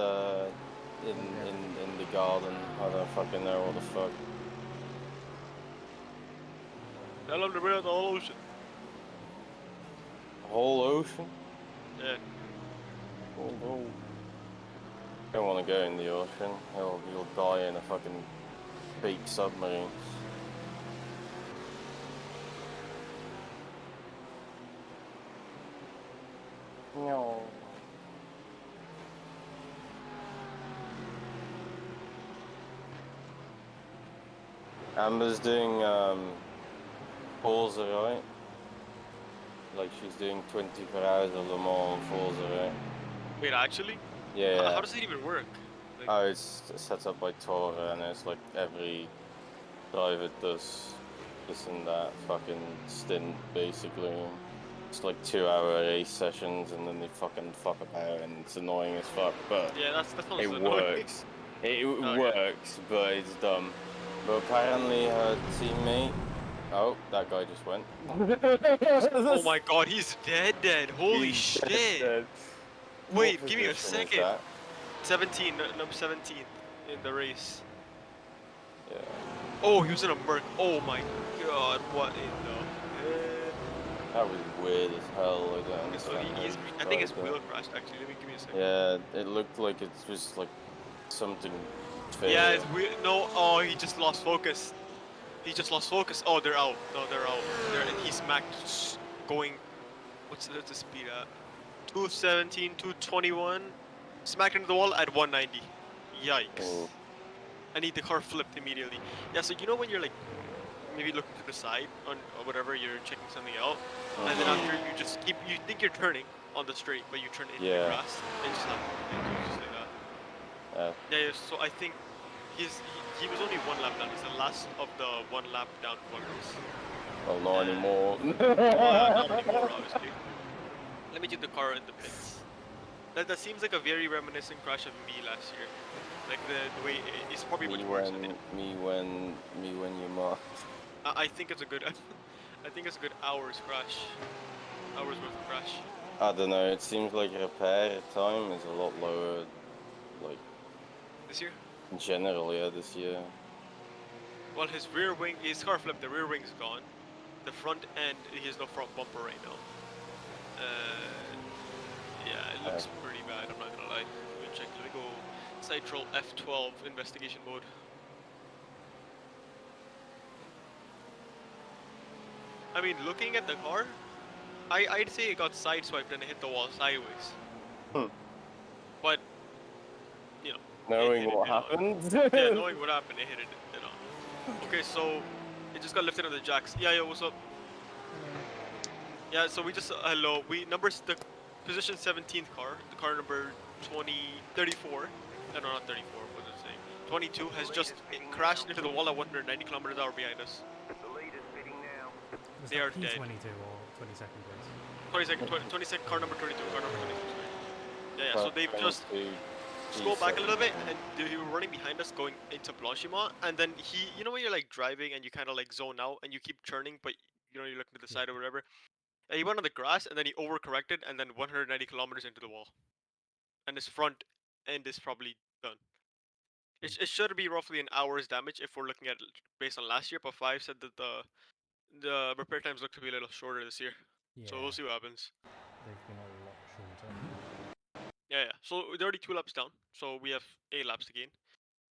in the garden. I don't fucking know what the fuck. I love the river, the whole ocean. The whole ocean? Yeah. Oh no. Don't want to go in the ocean. You'll die in a fucking big submarine. No. Amber's doing Forza, right? Like she's doing 24 hours of Le Mans on Forza, right? Wait, actually? Yeah. How does it even work? Like, Oh, it's set up by Torah, and it's like every driver does this and that fucking stint, basically. It's like 2-hour race sessions, and then they fucking fuck about, and it's annoying as fuck, but yeah, that's not it annoying. works. It works, but it's dumb. But apparently her teammate... Oh, that guy just went. Oh my god, he's dead. Holy He's shit. dead. Wait, What give me a position is second. that? 17, number 17 in the race. Yeah. Oh, he was in a Merc. Oh my god, what in the heck? That was weird as hell. I don't So understand. I think his wheel crashed actually. Let me give me a second. Yeah, it looked like it was like something. Yeah, it's weird. No, oh, he just lost focus. He just lost focus. Oh, they're out. No, they're out. And he smacked going. What's the speed at? 217, 221. Smacked into the wall at 190. Yikes. Oh. And the car flipped immediately. Yeah, so you know when you're like maybe looking to the side on or whatever, you're checking something out, and then after you just you think you're turning on the straight, but you turn into the grass and just just like that. Yeah, so I think he was only 1 lap down. He's the last of the 1 lap down runners. Well, not anymore. Not anymore, obviously. Let me get the car in the pits. That seems like a very reminiscent crash of me last year. Like the way it's probably much worse. Me when you marked. I think it's a good. I think it's a good hour's crash. Hours worth of crash. I don't know. It seems like repair time is a lot lower, like this year. In general, yeah, this year. Well, his rear wing, his car flipped. The rear wing's gone. The front end, he has no front bumper right now. Yeah, it looks pretty bad. I'm not gonna lie. Let me check. Let me go. Citroen F12 investigation mode. I mean, looking at the car, I'd say it got sideswiped and it hit the wall sideways. But, you know. Knowing what happened? Yeah, knowing what happened, it hit it on. Okay, so it just got lifted on the jacks. Yeah, what's up? Yeah, so we just, hello, the position 17th car, the car number 34. No, not 34, what was I saying? 22 has just crashed into the wall at 190 kilometers an hour behind us. They are dead. 22 or 22nd place? 22nd, car number 22, sorry. Yeah, so they've just scrolled back a little bit, and they were running behind us going into Blanchimont, and then you know when you're like driving and you kind of like zone out and you keep turning, but you know you're looking to the side or whatever, and he went on the grass and then he overcorrected and then 190 kilometers into the wall. And his front end is probably done. It should be roughly an hour's damage if we're looking at it based on last year, but 5 said that the repair times look to be a little shorter this year. Yeah. So we'll see what happens. They've been a lot shorter. Yeah. So they're already 2 laps down, so we have 8 laps to gain.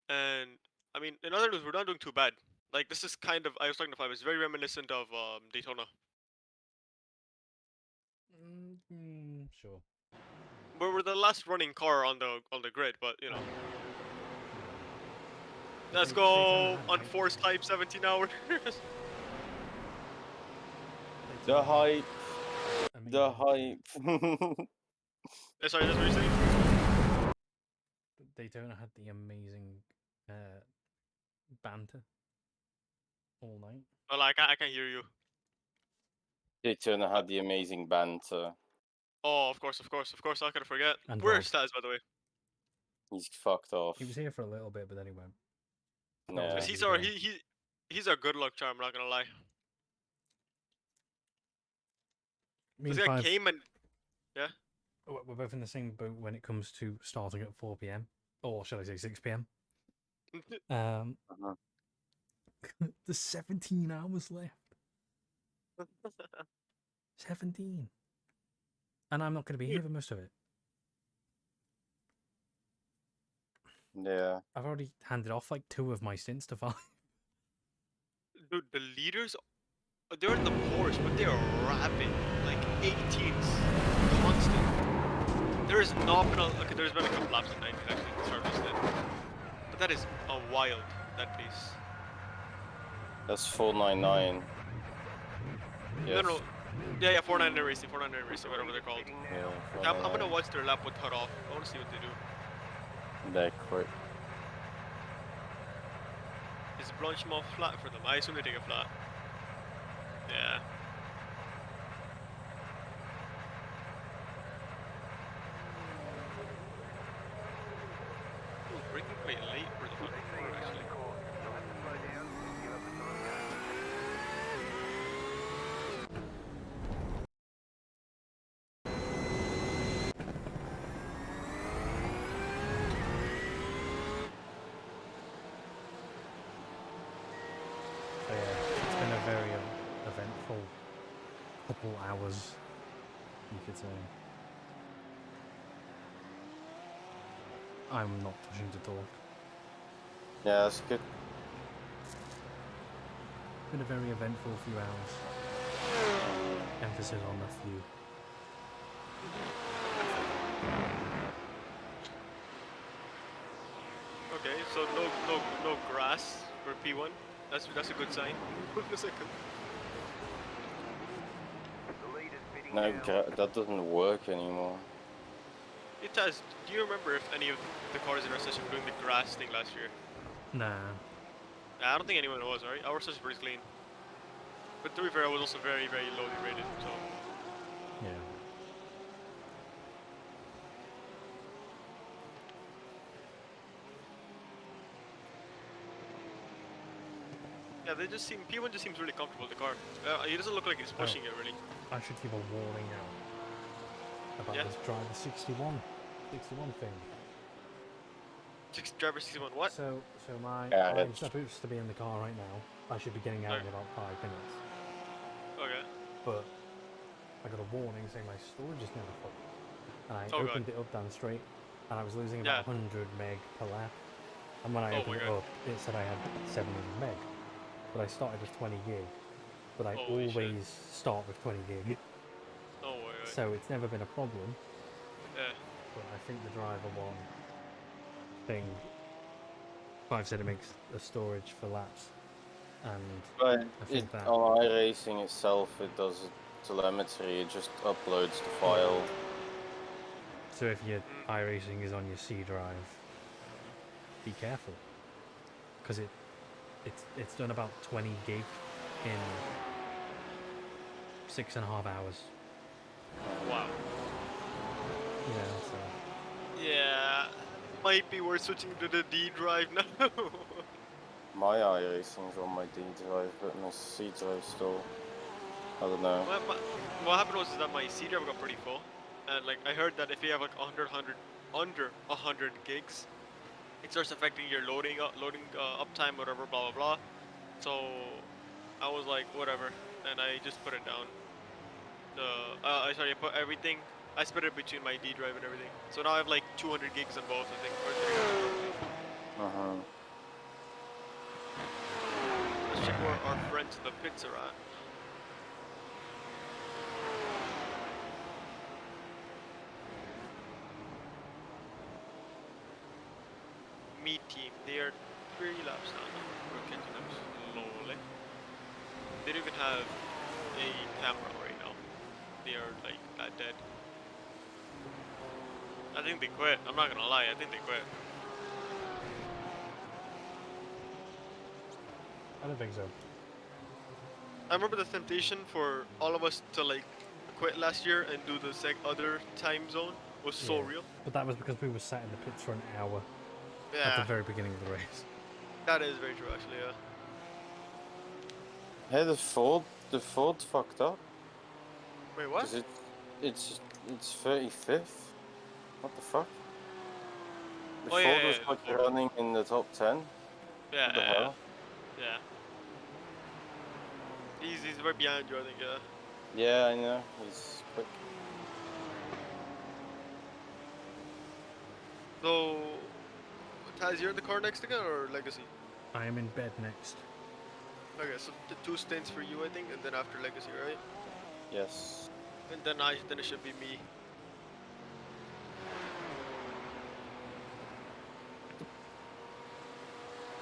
And I mean, in other news, we're not doing too bad. Like this is kind of, I was talking to 5, it's very reminiscent of Daytona. Sure. We're the last running car on the grid, but you know. Let's go unforced type 17 hours. The hype. The hype. Sorry, that's what you're saying? Daytona had the amazing banter all night. Oh, I can't hear you. Daytona had the amazing banter. Oh, of course, how can I forget? And Where's Stas, by the way? He's fucked off. He was here for a little bit, but then he went. Yeah. He's a good luck charm, I'm not gonna lie. This guy came and... Yeah? We're both in the same boat when it comes to starting at 4 p.m. Or shall I say 6 p.m. There's 17 hours left. 17. And I'm not going to be here for most of it. Yeah. I've already handed off like 2 of my stints to 5. Dude, the leaders, they're in the Porsche, but they're rapid. Like 18s. Constant. There is not been okay, there's been a couple laps at 19 actually, the start of this then. But that is a wild, that pace. That's 499. Yes. No. Yeah, 499 Racing, 499 Racing, whatever they're called. Yeah, I'm gonna watch their lap with cut off. I wanna see what they do. They're quick. Is Blanchimont flat for them? I assume they take a flat. Yeah. Ooh, braking quite late for the front corner actually. So yeah, it's been a very eventful couple hours, you could say. I'm not pushing to talk. Yeah, that's good. Been a very eventful few hours. Emphasis on the few. Okay, so no grass for P1. That's a good sign. A second. No, that doesn't work anymore. It has. Do you remember if any of the cars in our session were doing the grass thing last year? Nah. I don't think anyone was, right? Our session was pretty clean. But to be fair, I was also very, very lowly rated, so. Yeah. Yeah, they just seem. P1 just seems really comfortable with the car. He doesn't look like he's pushing it really. I should give a warning out about Yeah? this driver 61 thing. Driver 61, what? So my Yeah, I'm that's- supposed to be in the car right now. I should be getting out in about 5 minutes. Okay. But I got a warning saying my storage is never full. And I Oh, God. opened it up down the street and I was losing Yeah. about 100 meg per lap. And when I Oh opened my it God. up, it said I had 700 meg. But I started with 20 gig. But I Holy shit. always start with 20 gig. Oh, wait. So it's never been a problem. Yeah. But I think the driver one thing, 5 said it makes a storage for laps. And But I think that on iRacing itself, it does telemetry. It just uploads the file. so if your iRacing is on your C drive, be careful, because it's done about 20 gig in 6.5 hours. Wow. Yeah, so Yeah. Might be worth switching to the D drive now. My iRacing's on my D drive, but my C drive still. I don't know. What happened was that my C drive got pretty full, and like I heard that if you have like under 100 gigs, it starts affecting your loading uptime, whatever, blah blah blah. So I was like, whatever, and I just put it down. I put everything. I split it between my D drive and everything. So now I have like 200 gigs on both, I think, or 300. Let's check where our friends in the pits are at. Me team, they are 3 laps now. We're catching them slowly. They don't even have a camera right now. They are like that dead. I think they quit. I'm not gonna lie, I think they quit. I don't think so. I remember the temptation for all of us to like quit last year and do the other time zone was so Yeah. real. But that was because we were sat in the pits for an hour at Yeah, the very beginning of the race. that is very true actually, yeah. Hey, the Ford fucked up. Wait, what? 'Cause it's 35th. What the fuck? The Oh, Ford yeah, was yeah, like Ford. running in the top 10. Yeah, What the yeah, hell? yeah. He's right behind you, I think, yeah. Yeah, I know. He's quick. So, Taz, you're in the car next again or Legacy? I am in bed next. Okay, so the 2 stints for you, I think, and then after Legacy, right? Yes. And then it should be me.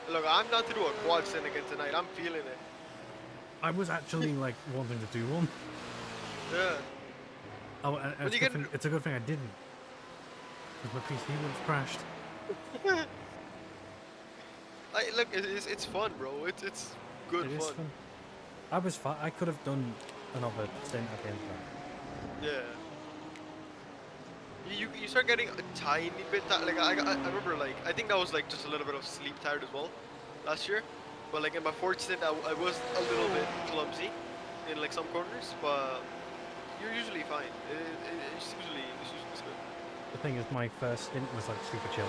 Look, I'm not to do a quad stint again tonight. I'm feeling it. I was actually like wanting to do one. Yeah. Oh, and When it's, you a good get- thing, it's a good thing I didn't. Because my PC would have crashed. Look, it's fun, bro. It's good It is fun. fun. I was fine. I could have done another stint at the end of that. Yeah. You start getting a tiny bit like I remember like I think that was like just a little bit of sleep tired as well last year, but like in my fourth stint I was a little bit clumsy in like some corners, but you're usually fine. It's usually good. The thing is, my first stint was like super chill.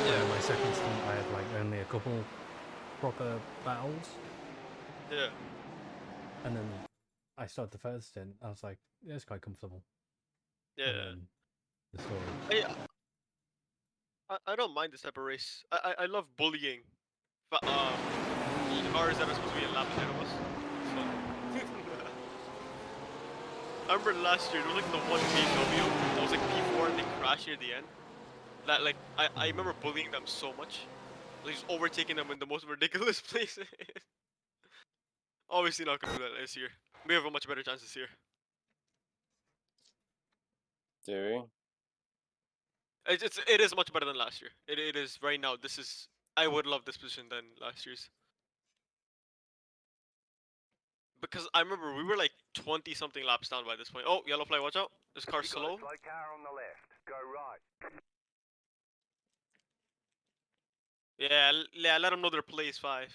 Yeah. My second stint, I had like only a couple proper battles, Yeah. and then I started the first stint. I was like, yeah, it's quite comfortable. Yeah. And then the story. I don't mind this type of race. I love bullying. But the cars that are supposed to be a lap ahead of us. It's fun. I remember last year there was like the one BMW that was like P4 and they crashed near the end. That like I remember bullying them so much. Like just overtaking them in the most ridiculous places. Obviously not gonna do that this year. We have a much better chance this year. Do It is much better than last year. It is right now. This is I would love this position than last year's. Because I remember we were like 20 something laps down by this point. Oh, yellow flag, watch out. This car's slow. Slow car on the left. Go right. Yeah, yeah, let them know their place 5.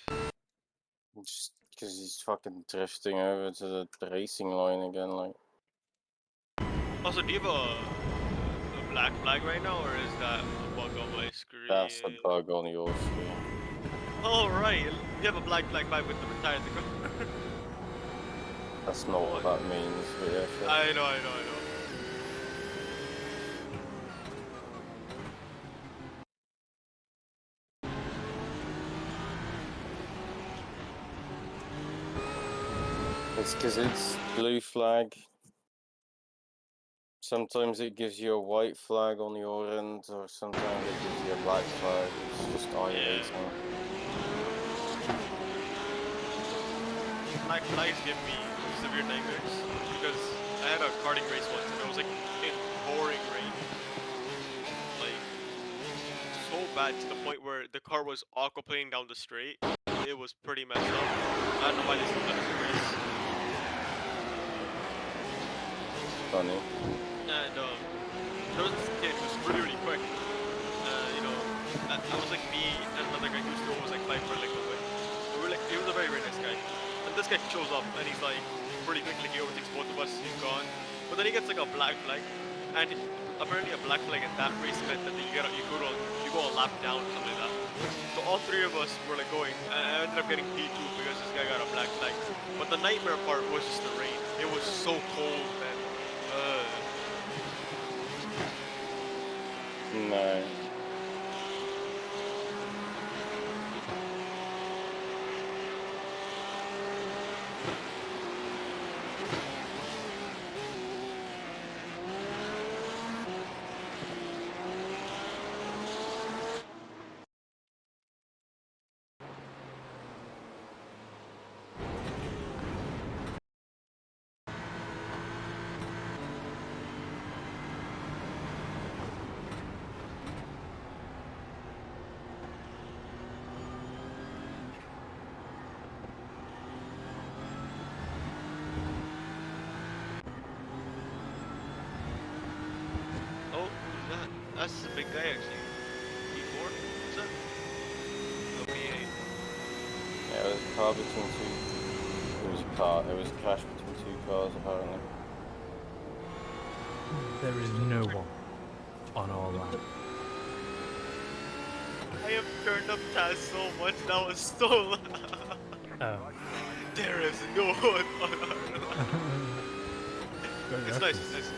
Just because he's fucking drifting over to the racing line again, like. Also, do you have a black flag right now, or is that a bug on my screen? That's the bug on your screen. Oh, right. You have a black flag by with the retired car. That's not what that means, but yeah, sure. I know. It's because it's blue flag. Sometimes it gives you a white flag on your end, or sometimes it gives you a black flag. It's just iRacing. Black flags give me severe nightmares because I had a karting race once and it was like in pouring rain. Like, so bad to the point where the car was aquaplaning down the straight. It was pretty messed up. I don't know why they still let us race. Funny. And there was this kid who was really quick. You know, I was like me and another guy who was like 5 lengths away. We were like, he was a very nice guy. And this guy shows up and he's like pretty quick, like he overtakes both of us, he's gone. But then he gets like a black flag, and apparently a black flag in that race meant that you go a lap down or something like that. So all 3 of us were like going, and I ended up getting P2 because this guy got a black flag. But the nightmare part was just the rain. It was so cold, man. No. That's a big guy actually. P4? What's that? Oh, P8. Yeah, it was a car between two. It was a crash between 2 cars apparently. There is no one on our lap. I have turned up Taz so much, that was so loud. Oh. There is no one on our lap. It's nice, it's nice.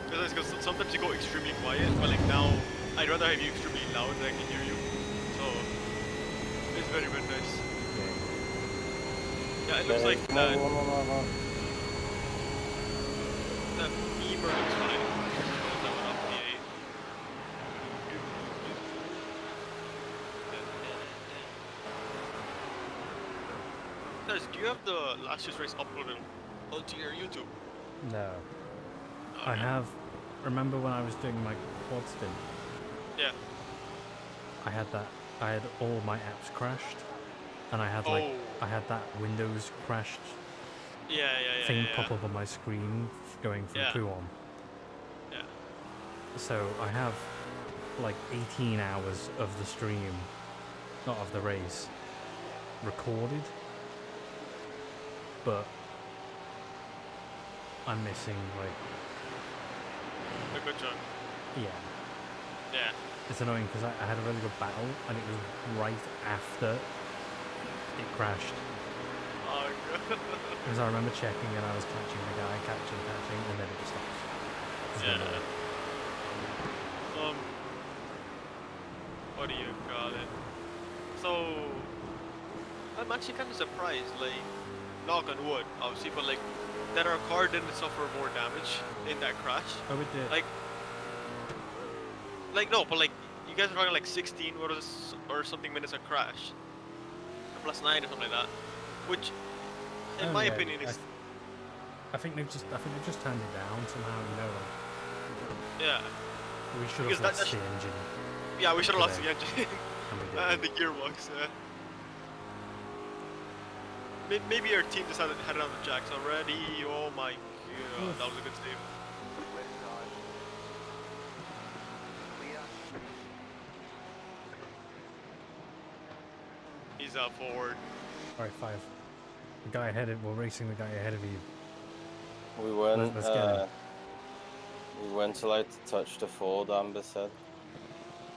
It's nice because sometimes you go extremely quiet, but like now, I'd rather have you extremely loud than I can hear you. So, it's very, very nice. Yeah, it looks like that. That Beamer looks fine. That one up P8. Guys, do you have the last year's race uploaded onto your YouTube? No. Okay. I have. Remember when I was doing my quad stint? Yeah. I had all my apps crashed, and I had that Windows crashed thing pop up on my screen going from Kuon. Yeah. So I have like 18 hours of the stream, not of the race, recorded, but I'm missing like a good chunk. Yeah. Yeah. It's annoying because I had a really good battle and it was right after it crashed. Oh god. Because I remember checking and I was catching the guy, catching, and then it stopped. Yeah. what do you call it? So I'm actually kind of surprised, like, knock on wood, obviously, but like that our car didn't suffer more damage in that crash. Oh, it did. Like no, but like you guys are talking like 16 or something minutes of crash, or +9 or something like that, which, in Oh, my yeah, opinion, is I think they've just turned it down somehow. You know, like, yeah. we should Because have lost that's- the engine. Yeah, we should have lost today. the engine And we did. and the gearbox. Maybe our team just had it on the jacks already. Oh my god, that was a good save. He's out forward. Alright, 5. The guy ahead of, we're racing the guy ahead of you. We weren't. Let's get him. We weren't allowed to touch the Ford. Amber said.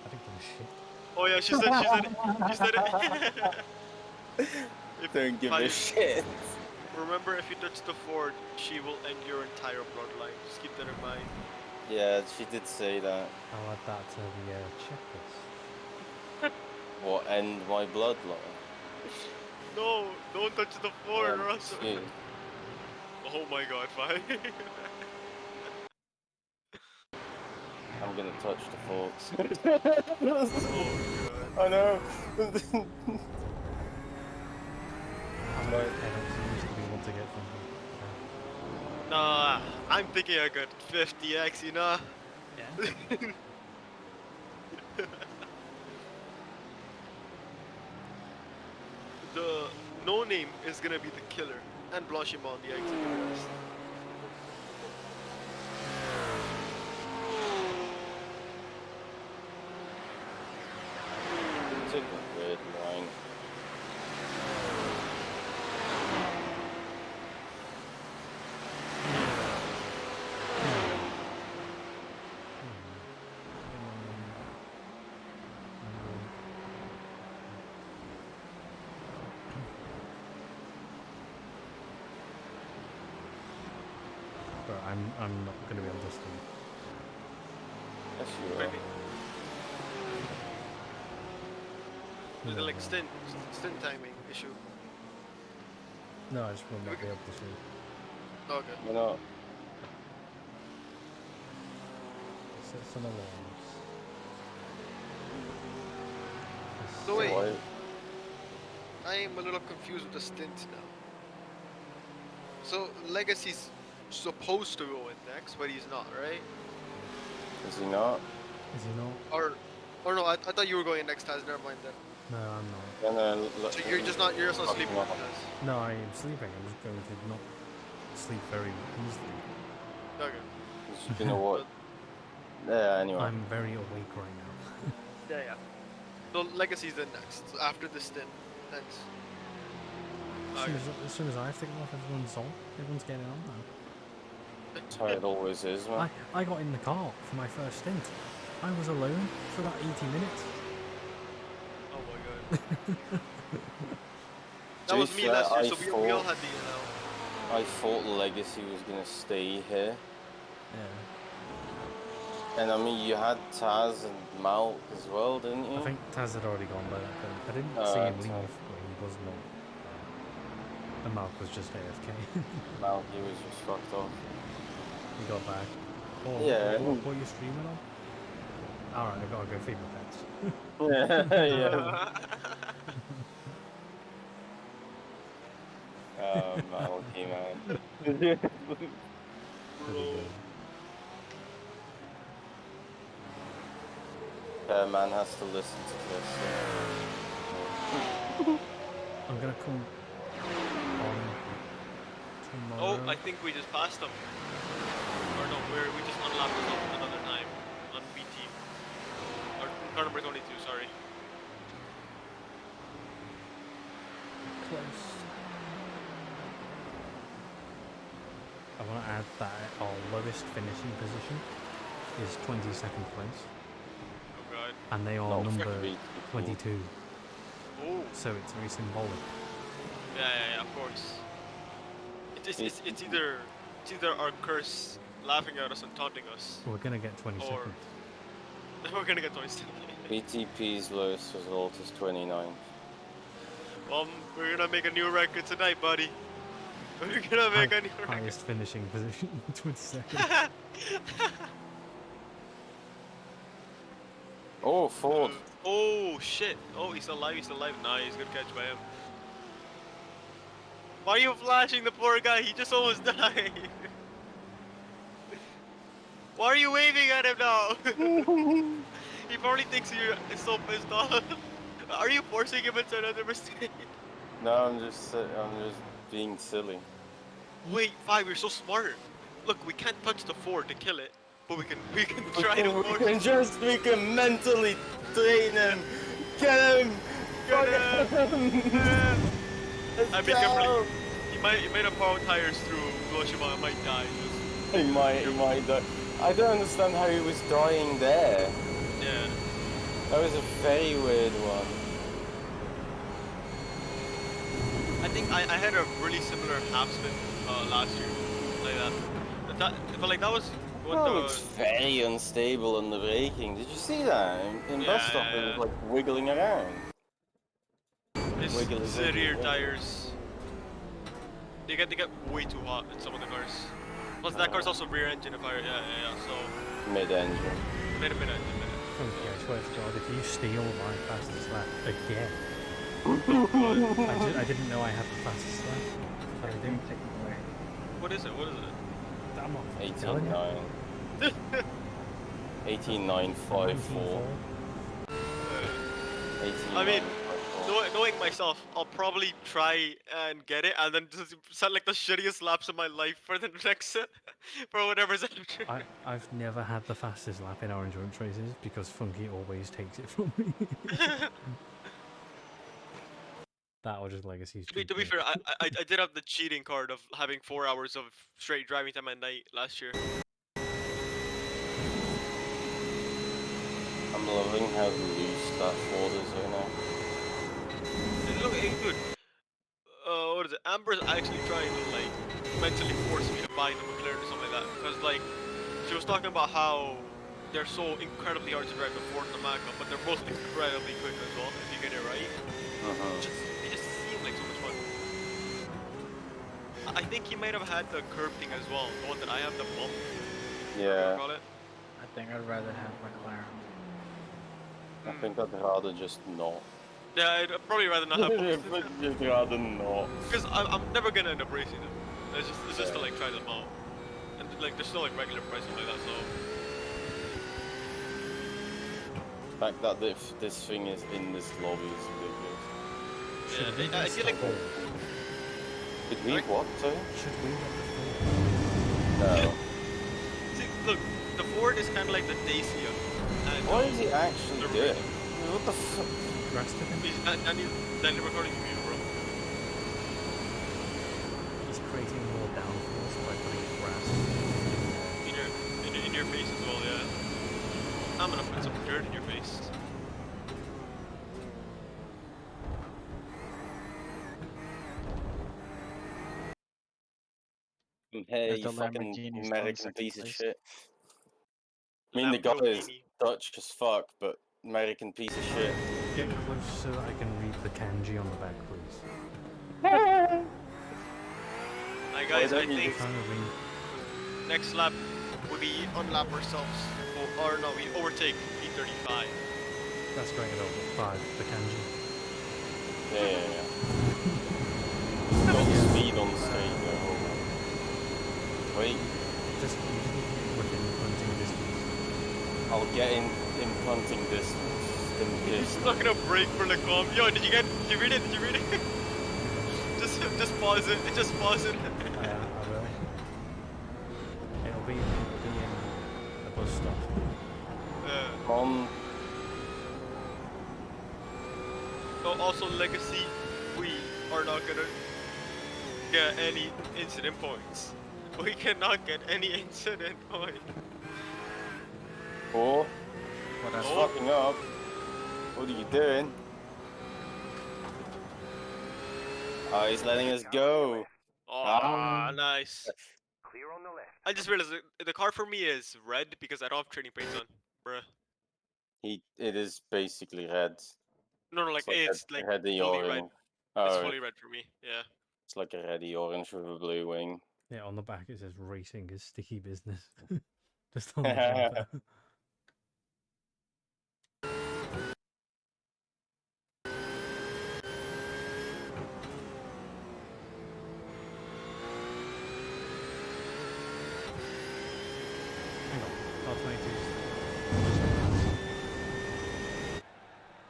I don't give a shit. Oh yeah, she said it. Don't give a shit. Remember, if you touch the Ford, she will end your entire bloodline. Just keep that in mind. Yeah, she did say that. I'll add that to the checklist. What, end my bloodline? No, don't touch the Ford, or else. Shit. Oh my god, fine. I'm gonna touch the Fords. I know. I don't usually want to get from him. Nah, I'm thinking a good 50x, you know? Yeah. The no name is gonna be the killer, and Blanchiment on the exit. It's in the red line. But I'm not going to be able to sleep. Yes, you are. Maybe. Is it No, like no. stint timing issue? No, I just will not be able to sleep. Okay. You're not. Set some alarms. So wait, Why? I am a little confused with the stint now. So Legacy's supposed to go in next, but he's not, right? Is he not? Is he not? Or no, I thought you were going next, Taz. Never mind then. No, I'm not. Gonna look. So you're just not sleeping with Taz. No, I am sleeping. I'm just going to not sleep very easily. Okay. He's gonna what? Yeah. Anyway. I'm very awake right now. Yeah. So Legacy's then next, so after the stint. Thanks. As soon as I've taken off, everyone's on. Everyone's getting on now. That's how it always is, man. I got in the car for my first stint. I was alone for that 80 minutes. Oh my god. To That be was me fair, last year, I so we all thought- had the I thought Legacy was gonna stay here. Yeah. And I mean, you had Taz and Mal as well, didn't you? I think Taz had already gone by that point. I didn't see him leave, but he was not. And Mark was just AFK. Mal, he was just fucked off. He got back. Oh, Yeah. What are you streaming on? Alright, I gotta go feed my pets. Yeah. Oh, Malky, man. Man has to listen to this. I'm gonna come on tomorrow. Oh, I think we just passed them. Or no, we just unlocked ourselves another time on BT. Or car number 22, sorry. Close. I want to add that our lowest finishing position is 22nd place. Oh god. And they are No, number frick, 22. Oh. So it's very symbolic. Yeah, of course. It's either our curse laughing at us and taunting us. We're gonna get 22nd. Or we're gonna get 22nd. BTP's lowest result is 29. We're gonna make a new record tonight, buddy. We're gonna make a new record. Highest finishing position, 22nd. Oh, Ford. Oh shit! Oh, he's alive. He's alive. Nice, good catch by him. Why are you flashing the poor guy? He just almost died. Why are you waving at him now? He probably thinks you're so pissed off. Are you forcing him into another mistake? No, I'm just being silly. Wait, Five, you're so smart. Look, we can't touch the Ford to kill it, but we can try to force it. We can mentally train him. Get him. Get him. Let's I mean, go. carefully. He might have powered tires through Hiroshima and might die. He might die. I don't understand how he was dying there. Yeah. That was a very weird one. I think I had a really similar half spin last year, like that. But like that was what Oh, the. it's very unstable in the braking. Did you see that? In bus stop, it was like wiggling around. It's Wiggly, rear wiggly. tires. They get way too hot in some of the cars. Plus that car's also rear engine if I so Mid-engine. mid engine. Funky, I swear to God, if you steal my fastest lap again. I didn't know I had the fastest lap, but I do. What is it? What is it? I'm not 18.9. 18.954. I mean, knowing myself, I'll probably try and get it, and then just set like the shittiest laps of my life for the next for whatever's after. I've never had the fastest lap in our endurance races because Funky always takes it from me. That or just Legacy's. To be fair, I did have the cheating card of having 4 hours of straight driving time at night last year. I'm loving how loose that Ford is right now. Look, good. What is it? Amber's actually trying to like mentally force me to buy the McLaren or something like that, because like she was talking about how they're so incredibly hard to drive the Ford and the Maca, but they're both incredibly quick as well if you get it right. They just seem like so much fun. I think he might have had the curb thing as well, the one that I have, the bump. Yeah. Call it. I think I'd rather have McLaren. I think I'd rather just not. Yeah, I'd probably rather not have both. I'd rather not. Because I'm never gonna end up racing them. It's just to like try them out. And like there's still like regular prices like that, so. The fact that this thing is in this lobby is ridiculous. Yeah, I feel like. Did we what, sorry? Should we let the No. See, look, the Ford is kind of like the Dacia. And What is he actually doing? What the fuck? Then recording you, bro. He's creating more downforce by putting grass In your face as well, yeah. I'm gonna put some dirt in your face. Hey, As you the fucking Lamborghini's American second piece of place. shit. I mean, the guy is Lamborghini. Dutch as fuck, but American piece of shit. Get close so that I can read the kanji on the back, please. Hi guys, I think Trying to read. next lap we unlap ourselves. Or no, we overtake E35. That's going at over 5, the kanji. Yeah. Got speed on the straight though. Wait, You just need to get within punting distance. I'll get in punting distance. He's not gonna break for the comp. Yo, did you read it? Did you read it? just pause it. Just pause it. I will. It'll be in a bus stop. Also, Legacy, we are not gonna get any incident points. We cannot get any incident points. Oh, that's fucking up. What are you doing? Oh, he's letting us go. Oh, nice. Clear on the left. I just realized the car for me is red because I don't have training paints on. Bruh. It is basically red. No, like it's like reddy fully orange. red. Oh, It's fully red for me. Yeah. it's like a reddy orange with a blue wing. Yeah, on the back it says racing is sticky business. Just on the bumper. Hang on, R22's.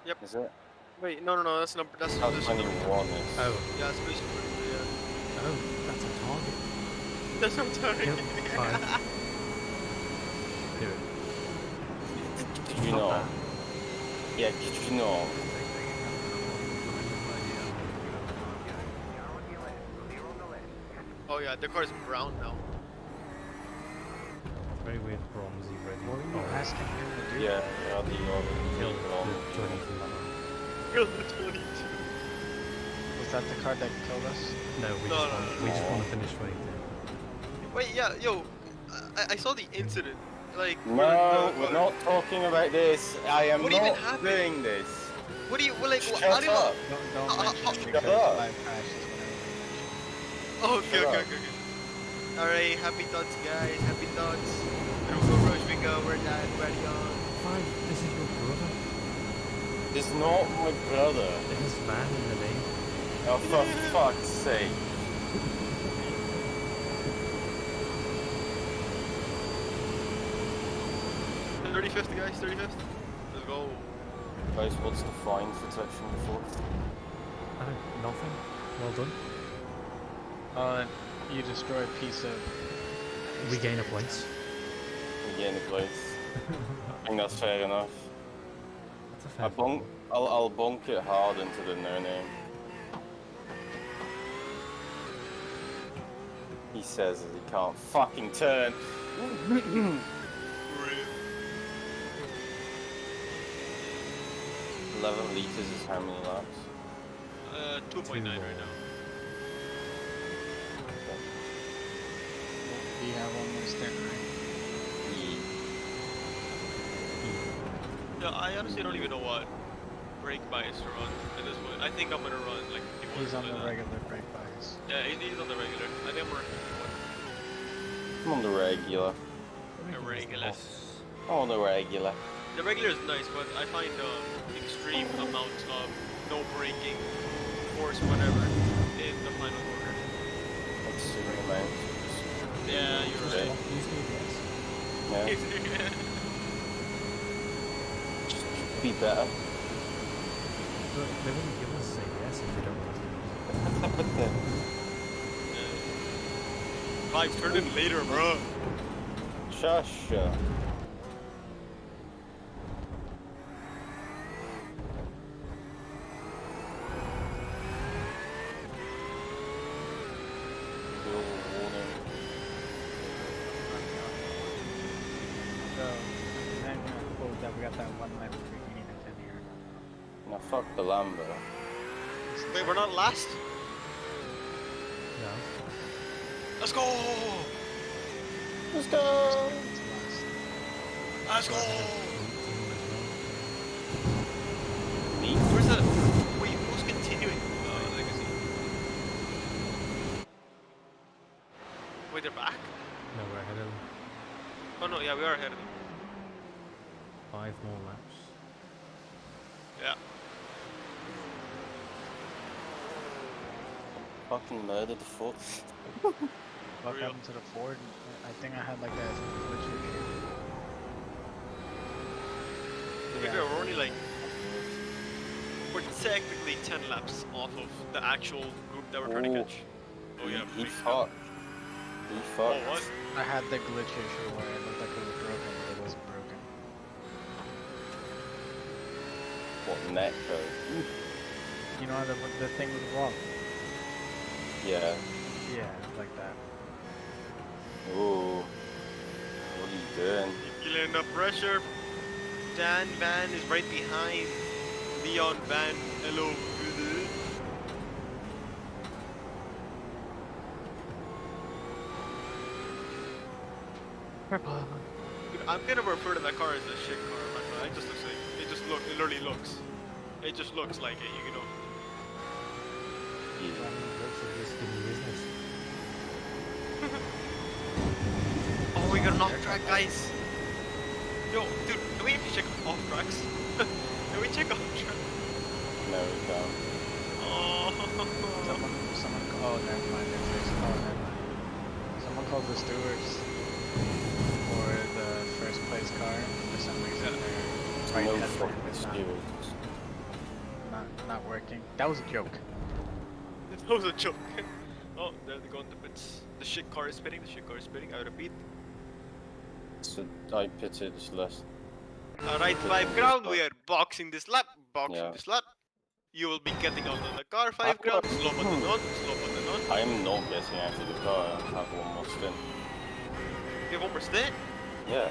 Yep. Is it? Wait, no, that's number. That's Not this 21 number. is. Oh, Yeah, it's basically yeah. oh, that's a target. That's what I'm telling Kill you. 5. Do it. Did you know? Yeah, did you know? Oh yeah, the car is brown now. Very weird bronzy red. What were you asking him to do? Yeah, reddy Kill orange. the 22. Kill the 22. Was that the car that killed us? No, we just want to finish 22. Wait, yeah, yo, I saw the incident. Like, No, we're not talking about this. I am What even not happened? doing this. what do you like? Shut How do you? up. Don't mention shut because up. live crash is whenever Oh, okay, Shut okay, up. okay. Alright, happy thoughts, guys. Happy thoughts. Through go Roche we go. We're done. Ready on. Fine, this is your brother. It's not my brother. It has van in the name. Oh, for fuck's sake. The 35th, guys. 35th. Let's go. Guys, what's the fine for touching the fourth? Nothing. Well done. you destroy a piece of. We gain a place. We gain a place. I think that's fair enough. That's a fair I'll bonk it hard into the no-name. He says that he can't fucking turn. 11 liters is how many laps? 2.9 right now. You have one more stint, right? Yeah, I honestly don't even know what brake bias to run at this point. I think I'm gonna run like 51. He's on the like that. regular brake bias. Yeah, he's on the regular. I think I'm running 51. I'm on the regular. The regular. I'm on the regular. The regular is nice, but I find extreme amount of no braking, force, whatever, in the final quarter. Extreme amount. Yeah, you're right. Yeah. Be better. But they wouldn't give us a say yes if they don't want to. Vibes, turn in later, bro. Shush. So, then cool that we got that one lap between me and 10 here. Now fuck the Lambo. Wait, we're not last? No. Let's go! Let's go! Let's go! Me? Where's that? Wait, who's continuing? Legacy. Wait, they're back? No, we're ahead of them. Oh no, yeah, we are ahead of them. 5 more laps. Yeah. Fucking murdered the foot. What Real. happened to the Ford? I think I had like that glitch issue. To be fair, we're only like... We're technically 10 laps off of the actual group that we're trying to catch. Oh yeah, He please. fucked. He fucked. Oh, what? I had the glitch issue where it looked like it was broken, but it wasn't broken. What, net code? You know how the thing was wrong? Yeah. Yeah, like that. Ooh. What are you doing? You feeling the pressure? Dan Van is right behind Leon Van. Hello. Dude, I'm gonna refer to that car as a shit car, by the way. It just looks like it literally looks. It just looks like it, you know. Oh, we got an off track, guys. Yo, dude, can we actually check off tracks? Can we check off track? No, we can't. Oh. Someone. Oh, never mind. Oh, never mind. Someone called the stewards for the first place car. For some reason, their right No headlamp fucking is stewards. not working. That was a joke. That was a joke. Oh, there they go in the pits. The shit car is spinning. I repeat. So I pitted less. Alright, 5 ground. We are boxing this lap. Yeah. This lap. You will be getting out of the car. 5 ground. Slow button on. I am not getting out of the car. I have one more stint. You have one more stint? Yeah.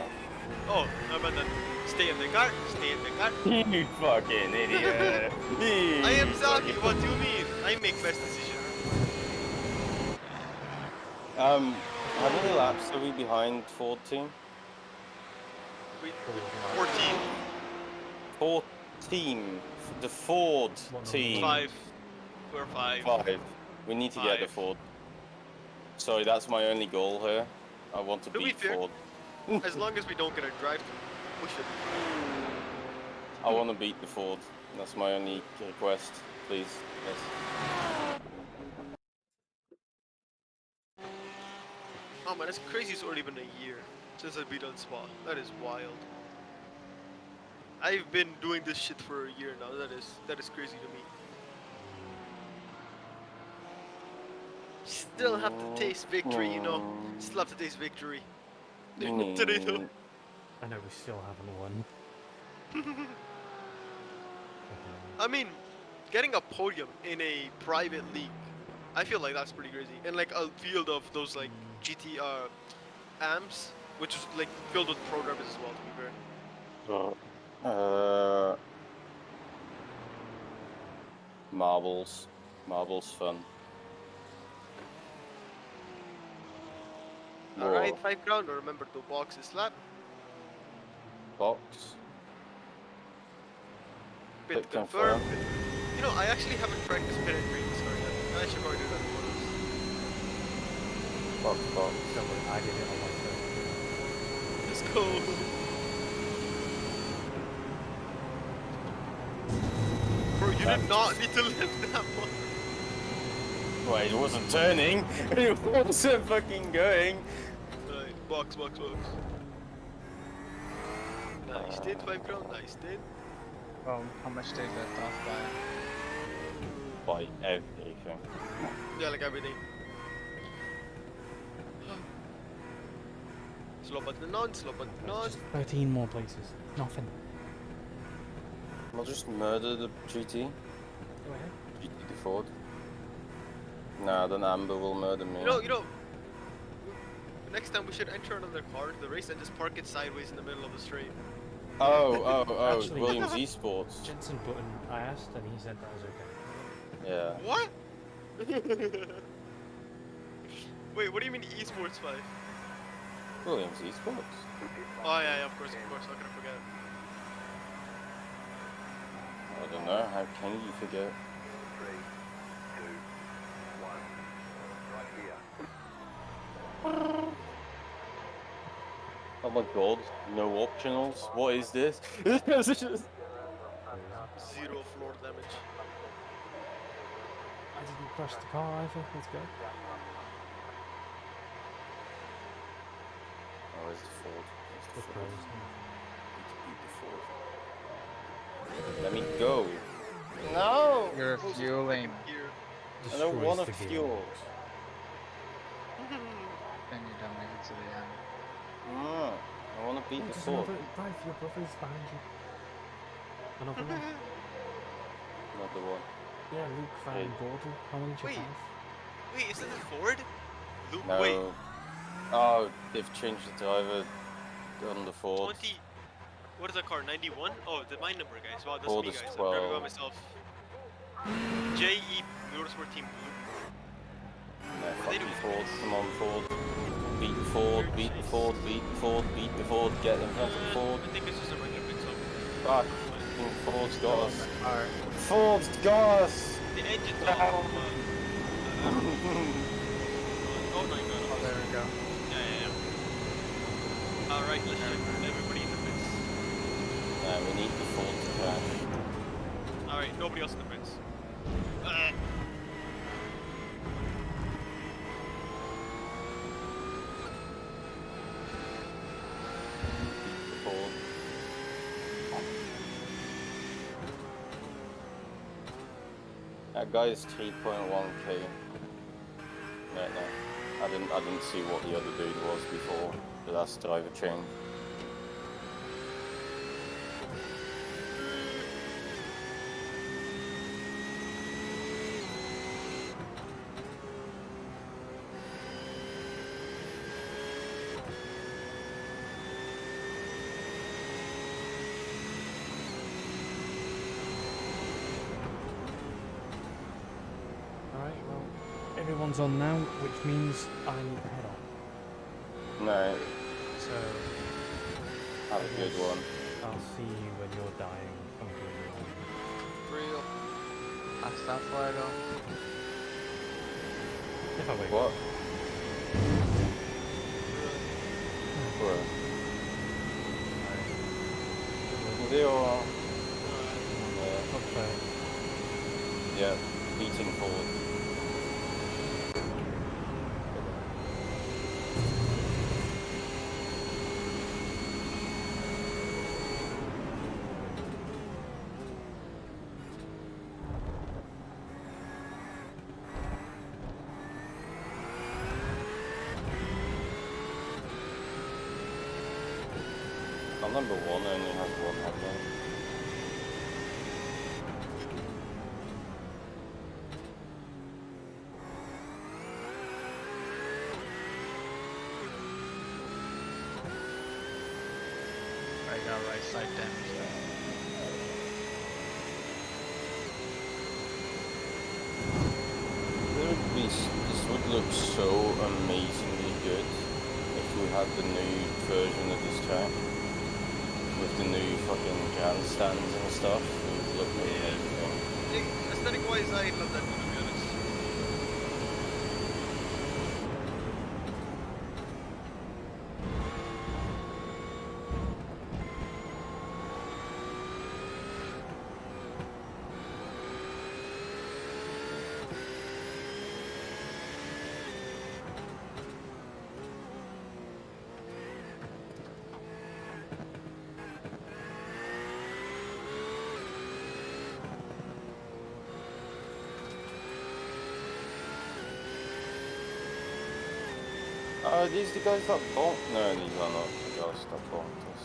Oh, how about that? Stay in the car. You fucking idiot. I am sorry. What do you mean? I make best decisions. How many laps are we behind Ford team? 14. 14. The Ford team. 5. We're 5. 5. We need to get the 5. Ford. Sorry, that's my only goal here. I want to To be beat fair, Ford. as long as we don't get a drive, we should be fine. I want to beat the Ford. That's my only request, please. Yes. Oh man, it's crazy. It's already been a year since I beat on Spa. That is wild. I've been doing this shit for a year now. That is crazy to me. Still have to taste victory, you know. Still have to taste victory. Today though. I know we still haven't won. I mean, getting a podium in a private league, I feel like that's pretty crazy. And like a field of those like GT amps, which is like filled with pro drivers as well, to be fair. Marbles. Marbles fun. Alright, 5 ground. Remember to box this lap. Box. Pit confirm. You know, I actually haven't practiced pit entry this car yet. I should probably do that for us. Box. Don't worry, I did it on my phone. Let's go. Bro, you did not need to lift that one. Wait, it wasn't turning. It wasn't fucking going. Right, box. Nice stint, 5 ground. Nice stint. Well, how much days left off by? By everything. Yeah, like everything. Slow button on. Just 13 more places. Nothing. I'll just murder the GT. Go ahead. GT the Ford. Nah, then Amber will murder me. You know. Next time we should enter another car to the race and just park it sideways in the middle of the straight. Oh, Actually, Williams Esports. Jensen Button, I asked and he said that was okay. Yeah. What? Wait, what do you mean esports 5? Williams Esports. Oh yeah, of course, how could I forget? I don't know, how can you forget? 3, 2, 1. Right here. Oh my god, no optionals? What is this? Zero floor damage. I didn't crash the car either. Let's go. Oh, where's the Ford? The pros. Let me go. No! You're fueling. I don't want to Destroys the game. fuel. Then you don't make it to the end. I want to beat the There's Ford. another drive, your brother's behind you. Another one. Another one. Yeah, Luke Van Gordon. How many do you Wait. have? Wait, is that a Ford? Luke, No. wait, Oh, they've changed the driver on the Ford. 20. What is that car? 91? Oh, the my number, guys. Wow, that's Ford me, is guys. I'm driving by 12. myself. JE Motorsport Team Luke. No, What fuck they you, do? Ford. Come on, Ford. Beat the Ford, beat the Ford, beat the Ford, beat the Ford, get in front of the Ford. I think it's just a regular mix-up. Fuck. Ford's got us. Car. Ford's got us! The engine's off. Oh no, you got it. Oh, there we go. Yeah. Alright, let's check everybody in the pits. We need the Ford to crash. Alright, nobody else in the pits. Ford. That guy's 3.1k. No. I didn't see what the other dude was before the last driver change. Alright, well, everyone's on now, which means I need to head off. No, So, have a good one. I'll see you when you're dying. Real. That's that far though. If I wake What? up. Bro. Zero. Okay. Yeah, beating Ford. I'm number one, only has one headlight. I got right side damage there. This would look so amazingly good if we had the new version of this track. With the new fucking grandstands and stuff, it would look amazing. Aesthetic wise, I love that one, to be honest. Are these the guys that bonked? No, these are not the guys that bonked us.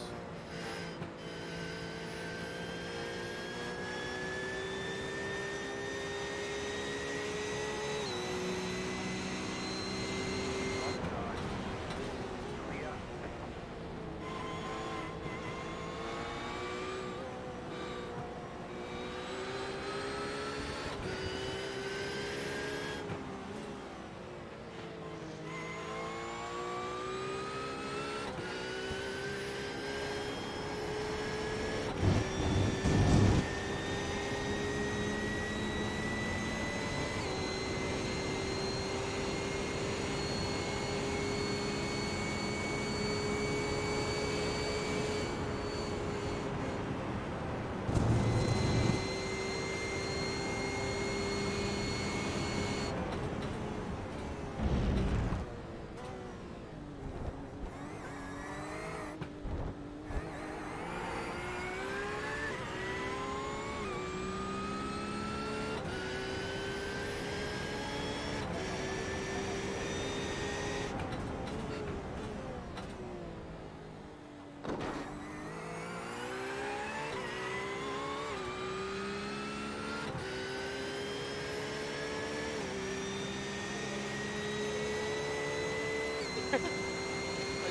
I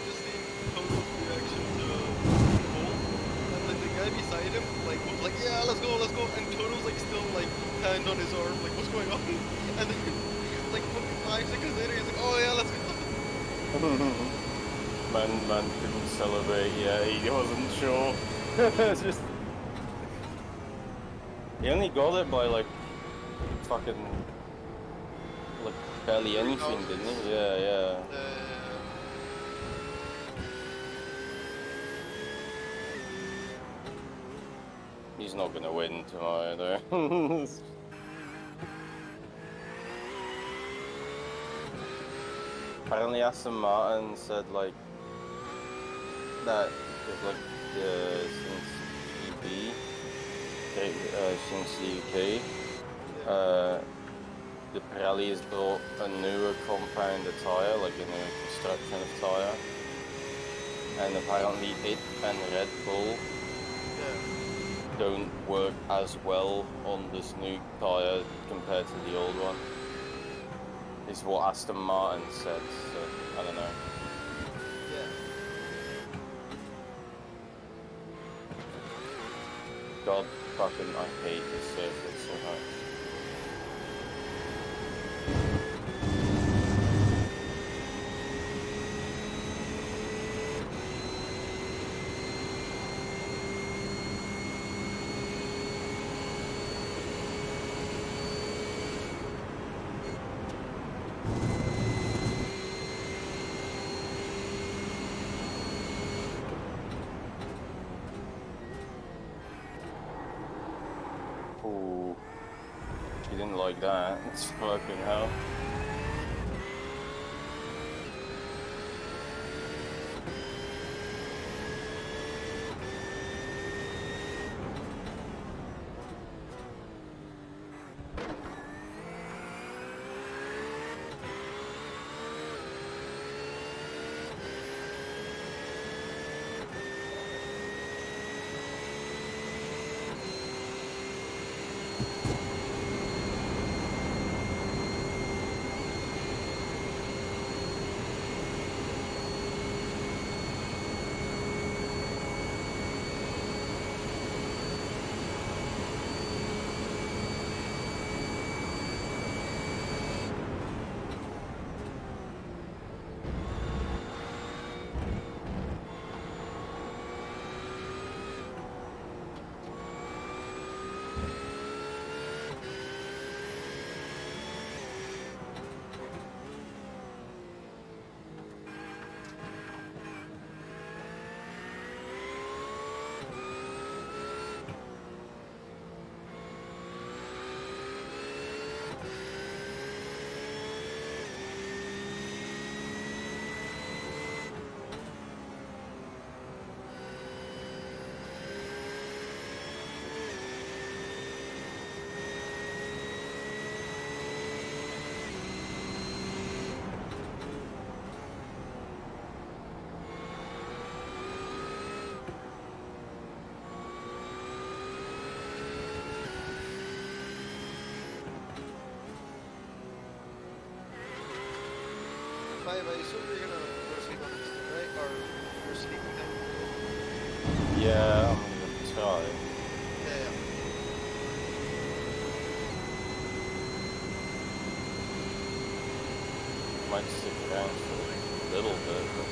just seen Toto's reaction to Cole, and like the guy beside him, like was like, yeah, let's go, and Toto's like still like hand on his arm, like what's going on? And then like 5 seconds later, he's like, oh yeah, let's go. Man couldn't celebrate, yeah, he wasn't sure. It's just He only got it by like fucking like barely anything, didn't he? Yeah. He's not gonna win tomorrow though. Apparently Aston Martin said like that because like since EB, since the UK, the Pirelli has brought a newer compounded tyre, like a newer construction of tyre, and apparently it and Red Bull don't work as well on this new tyre compared to the old one. Is what Aston Martin said, so I don't know. God fucking, I hate this circuit so much. Ooh, she didn't like that. It's fucking hell. I assume you're gonna go to sleep on this, right? Or you're sleeping then? Yeah, I'm gonna try. Yeah. Might stick around for a little bit, but...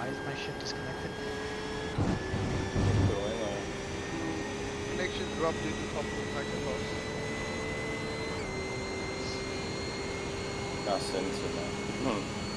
Why is my ship disconnected? Connection dropped due to top contact loss. That's internet.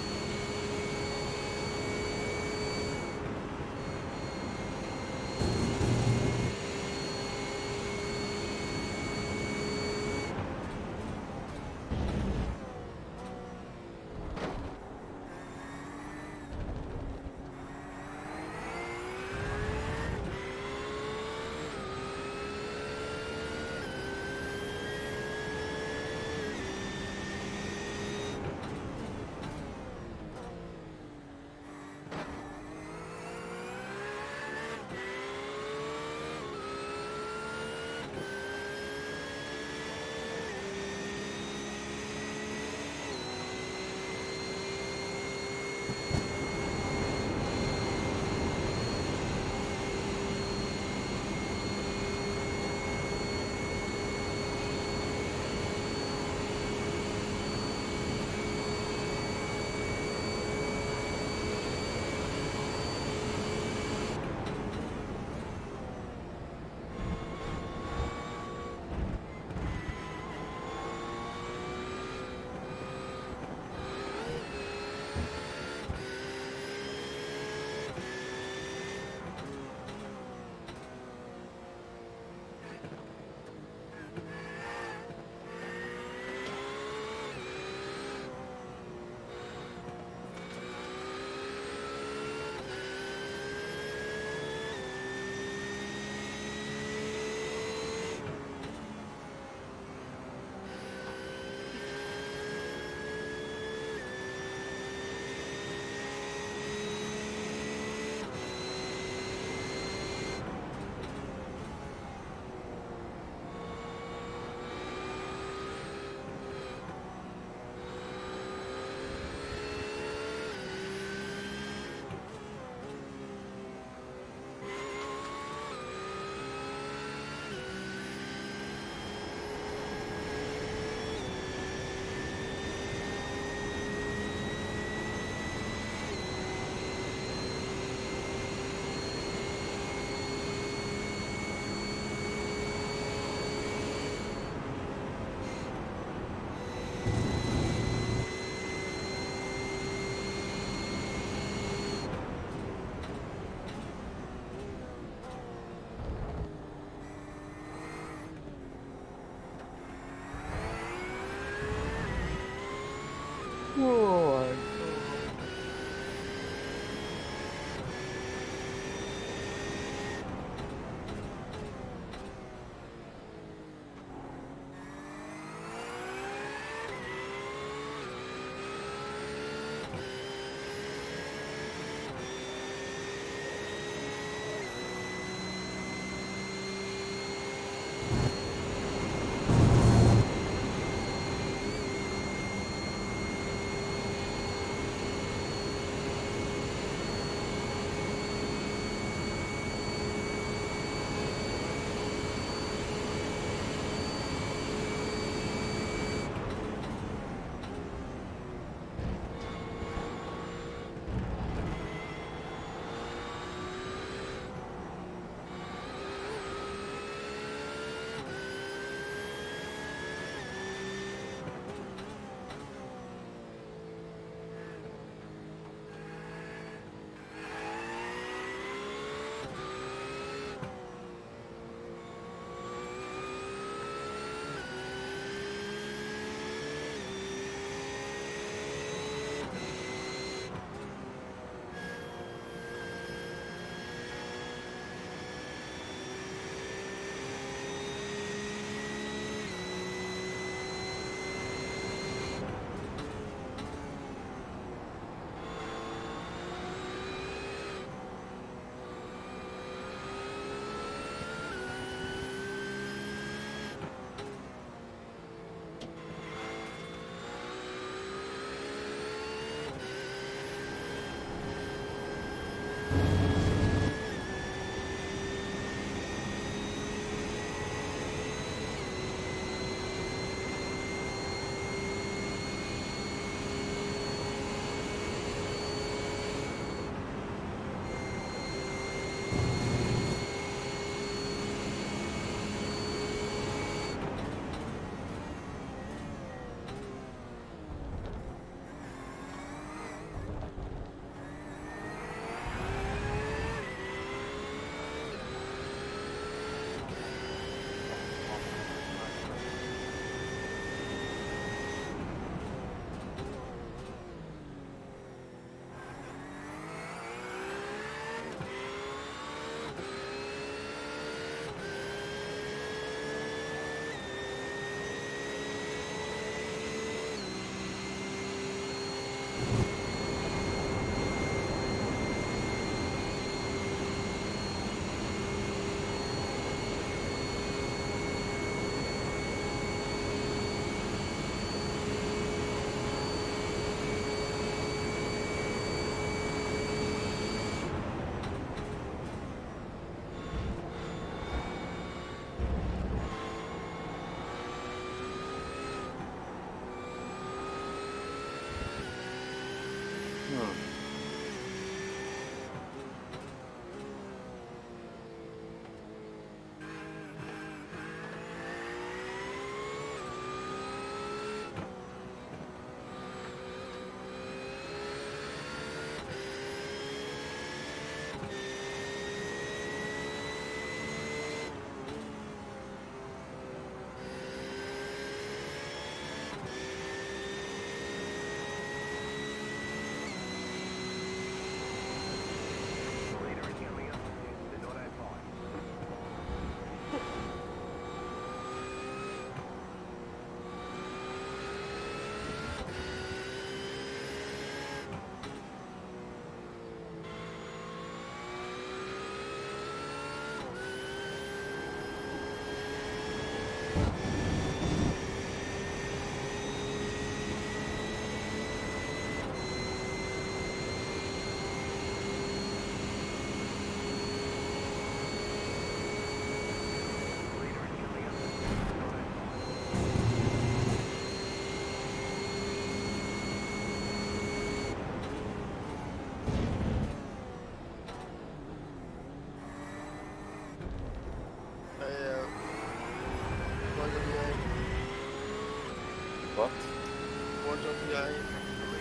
behind.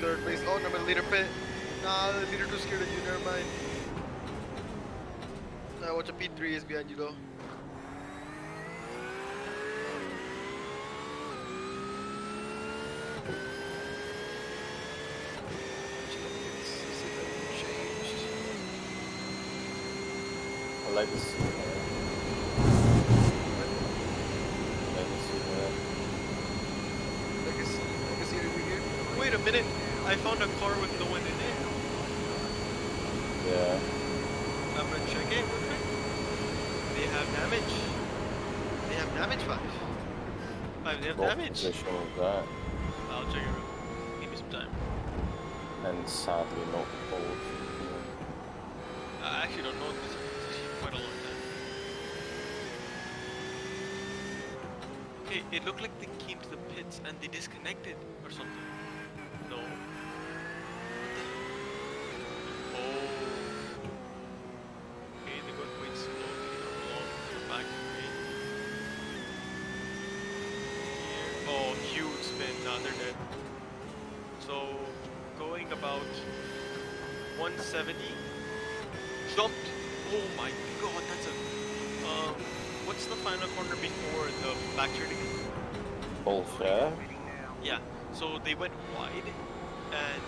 Third place. Oh, number leader pit. Nah, the leader too scared of you. Never mind. Nah, watch a P3 is behind you though. Legacy. Legacy over here. Wait a minute, I found a car with no one in it. Yeah. I'm gonna check it real quick. They have damage. They have damage, 5. They have What damage. position was that? I'll check it real quick. Give me some time. And sadly not both. I actually don't know this position quite a long time. Okay, it looked like they came to the pits and they disconnected or something. No. Oh. Okay, they're going quite slowly along the back straight. Here. Oh, huge spin. Nah, they're dead. So, going about 170. Jumped. Oh my god, that's a. What's the final corner before the back turn again? Both, yeah? Yeah. So they went wide, and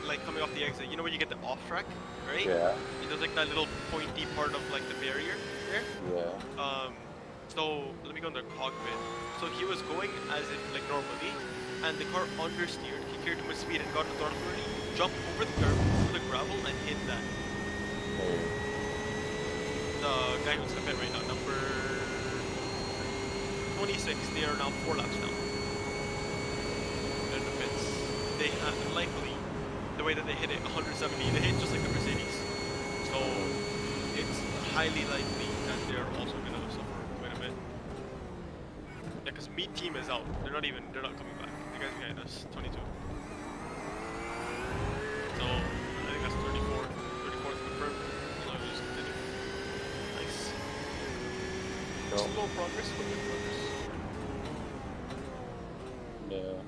like coming off the exit, you know where you get the off track, right? Yeah. There's like that little pointy part of like the barrier there. Yeah. So let me go in the cockpit. So he was going as if like normally, and the car understeered. He cleared too much speed and got into throttle early, jumped over the curb, over the gravel, and hit that. The guy who's in the pit right now, number 26, they are now 4 laps now. They're in the pits. They had likely, the way that they hit it, 170, they hit just like the Mercedes. So it's highly likely that they're also going to suffer quite a bit. Yeah, because Meat Team is out. They're not coming back. The guys behind us, 22. So I think that's 34. 34 is confirmed. So we just continue. Nice. Slow progress, but good progress. Yeah.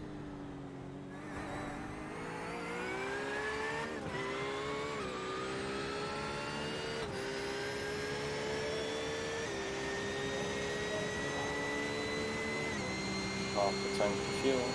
Half the tank of fuel.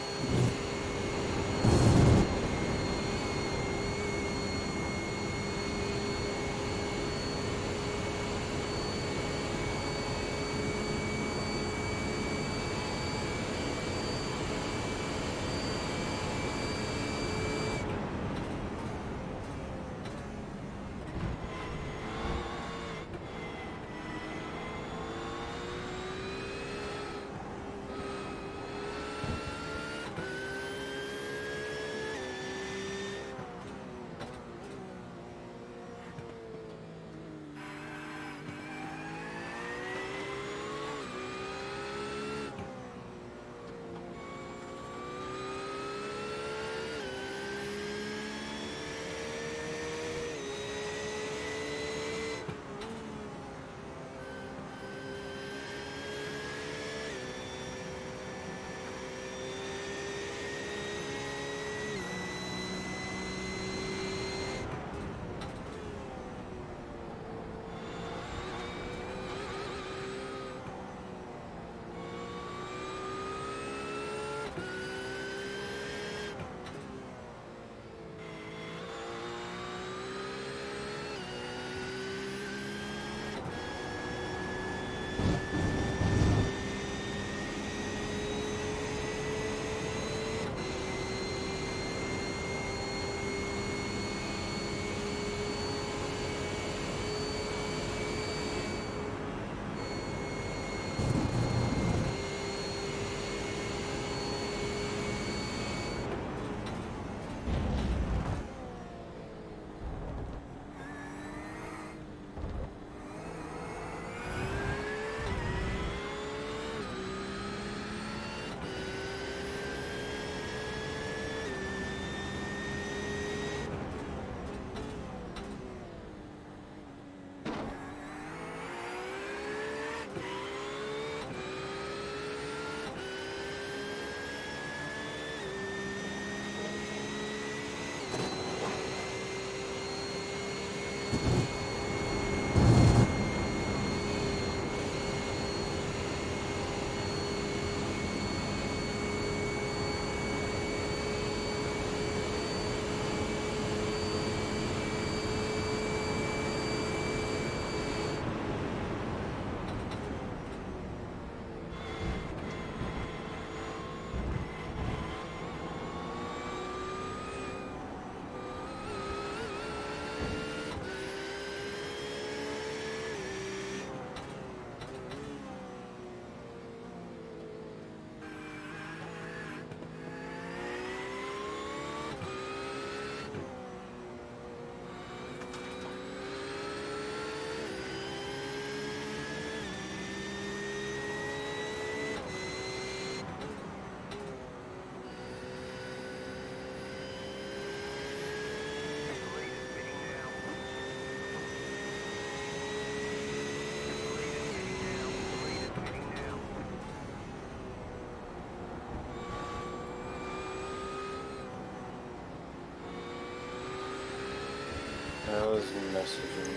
was messaging me.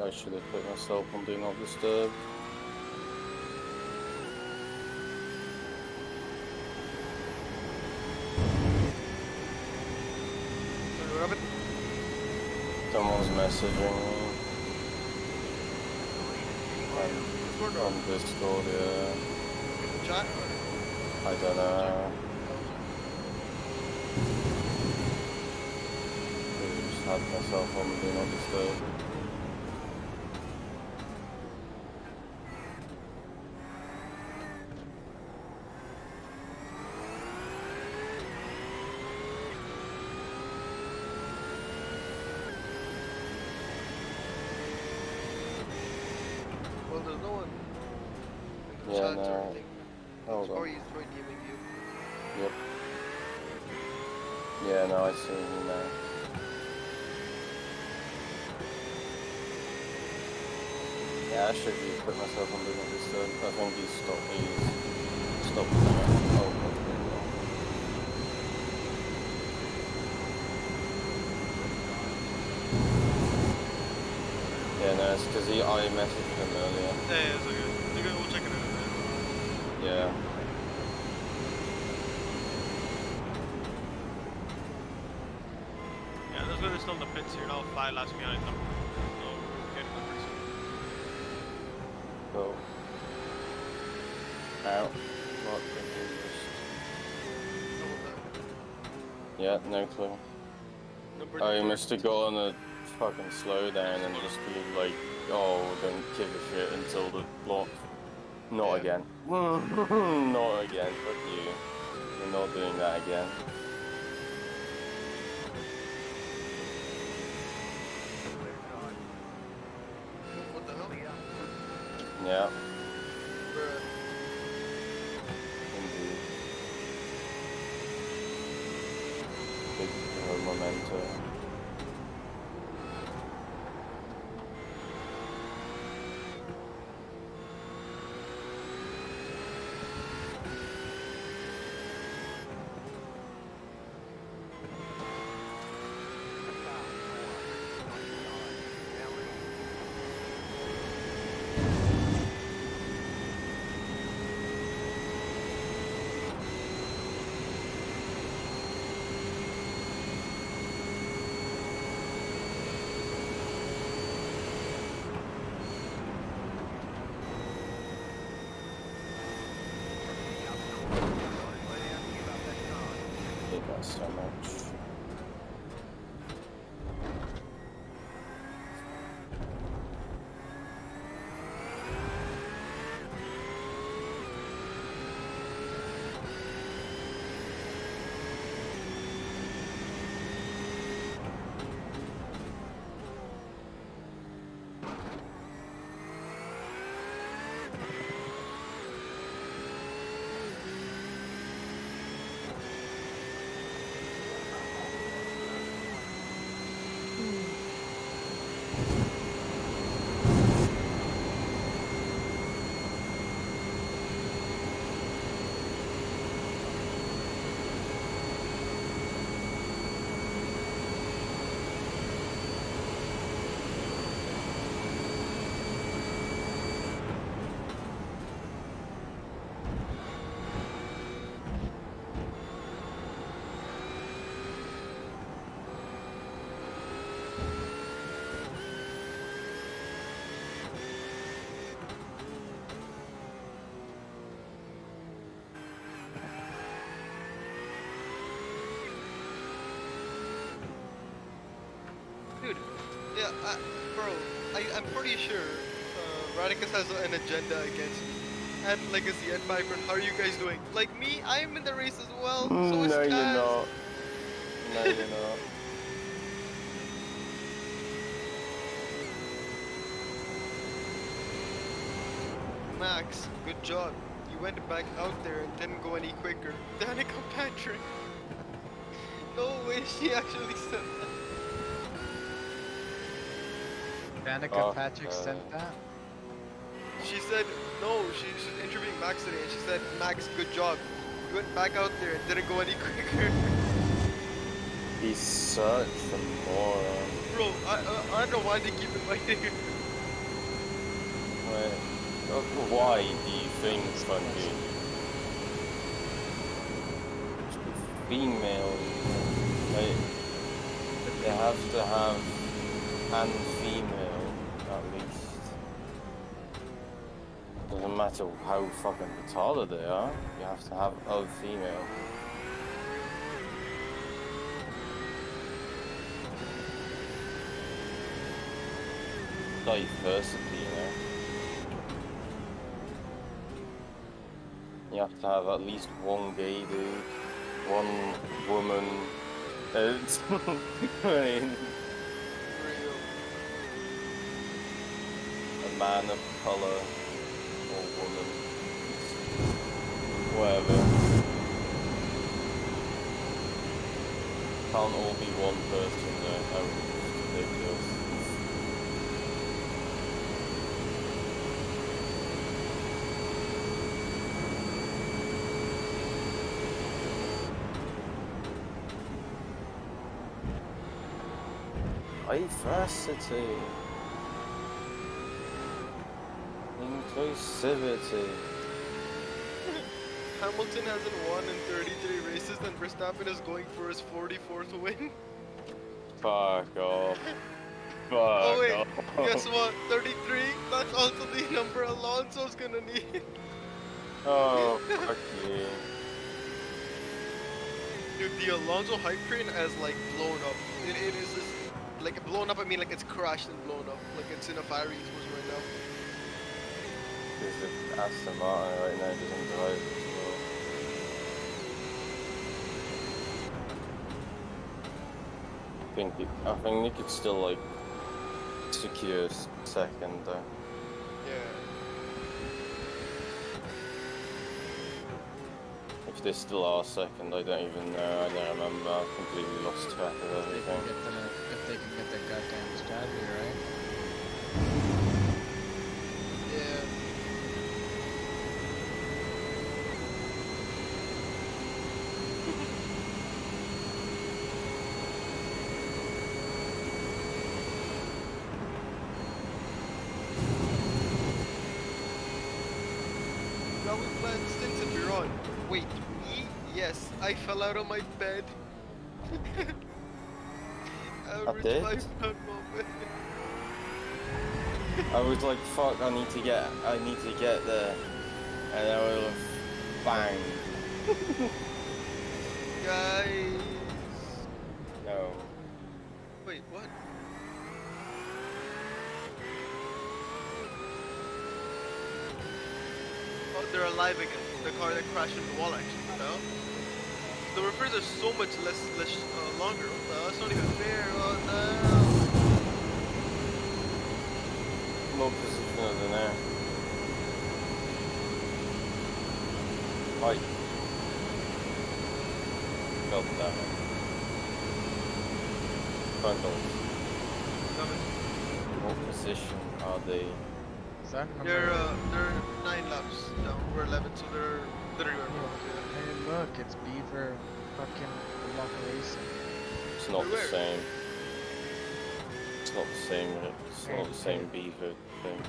I should have put myself on Do Not Disturb. Sorry, what happened? Someone's messaging me Discord or on Discord, yeah. in the chat? Or? I don't know. I just had myself on Do Not Disturb. Well, there's no one in the Yeah, chat or no. anything. Hold on. Or he's throwing DMing you. Yep. Yeah, no, I see him now. Yeah, I should have put myself on Do Not Disturb. I think he's stopped now. Oh, okay. Yeah, no, it's because I messaged him earlier. Yeah, it's okay. We'll check it out. Yeah. Yeah, there's going to still in the pits here now. 5 laps behind them. So, getting them pretty soon. Cool. Out. Not confused. Yeah, no clue. I must have gone a fucking slow down and just be like, oh, don't give a shit until the block. Not again. Not again, fuck you. We're not doing that again. What the hell? Yeah, Bruh. indeed. Big memento. Hate that so much. Dude, yeah, bro, I'm pretty sure Radicus has an agenda against me. And Legacy and Viper, how are you guys doing? Like me, I'm in the race as well. So is No, you're Taz. not. No, you're not. Max, good job. You went back out there and didn't go any quicker. Danica Patrick. No way, she actually said that. Danica Patrick sent that? She said, no, she's interviewing Max today, and she said, Max, good job. You went back out there and didn't go any quicker. He's such a moron. Bro, I don't know why they keep inviting you. Why do you think, Funky? Female, they have to have and female at least. Doesn't matter how fucking retarded they are, you have to have a female. Diversity, you know. You have to have at least one gay dude, one woman. I mean, a man of color or woman, whatever. Can't all be one person though. That would be ridiculous. Diversity, inclusivity. Hamilton hasn't won in 33 races and Verstappen is going for his 44th win. Fuck off. Fuck Oh wait, off. guess what? 33? That's also the number Alonso's gonna need. Oh, fuck you. Dude, the Alonso hype train has like blown up. It is this, like blown up, I mean like it's crashed and blown up. Like it's in a fiery explosion right now. Because if Aston Martin right now doesn't drive as well. I think they could still like secure second though. Yeah. If they still are second, I don't even know. I don't remember. I've completely lost track of everything. If they can get their goddamn strategy right. Yeah. Now we planned stints and we're on. Wait, me? Yes, I fell out of my bed. did? My phone moment. I was like, fuck, I need to get there. And I was like, bang. Guys. No. Wait, what? Oh, they're alive again. The car that crashed into the wall, actually. No? The repairs are so much less longer. What the hell? That's not even fair. What the hell? More position than there. Right. God damn it. Front doors. What position are they? Is that number? They're 9 laps down. We're 11, so they're literally where we're at. Hey, look, it's Beaver fucking Lock Racing. It's not the same. It's not the same. It's not the same Beaver thing.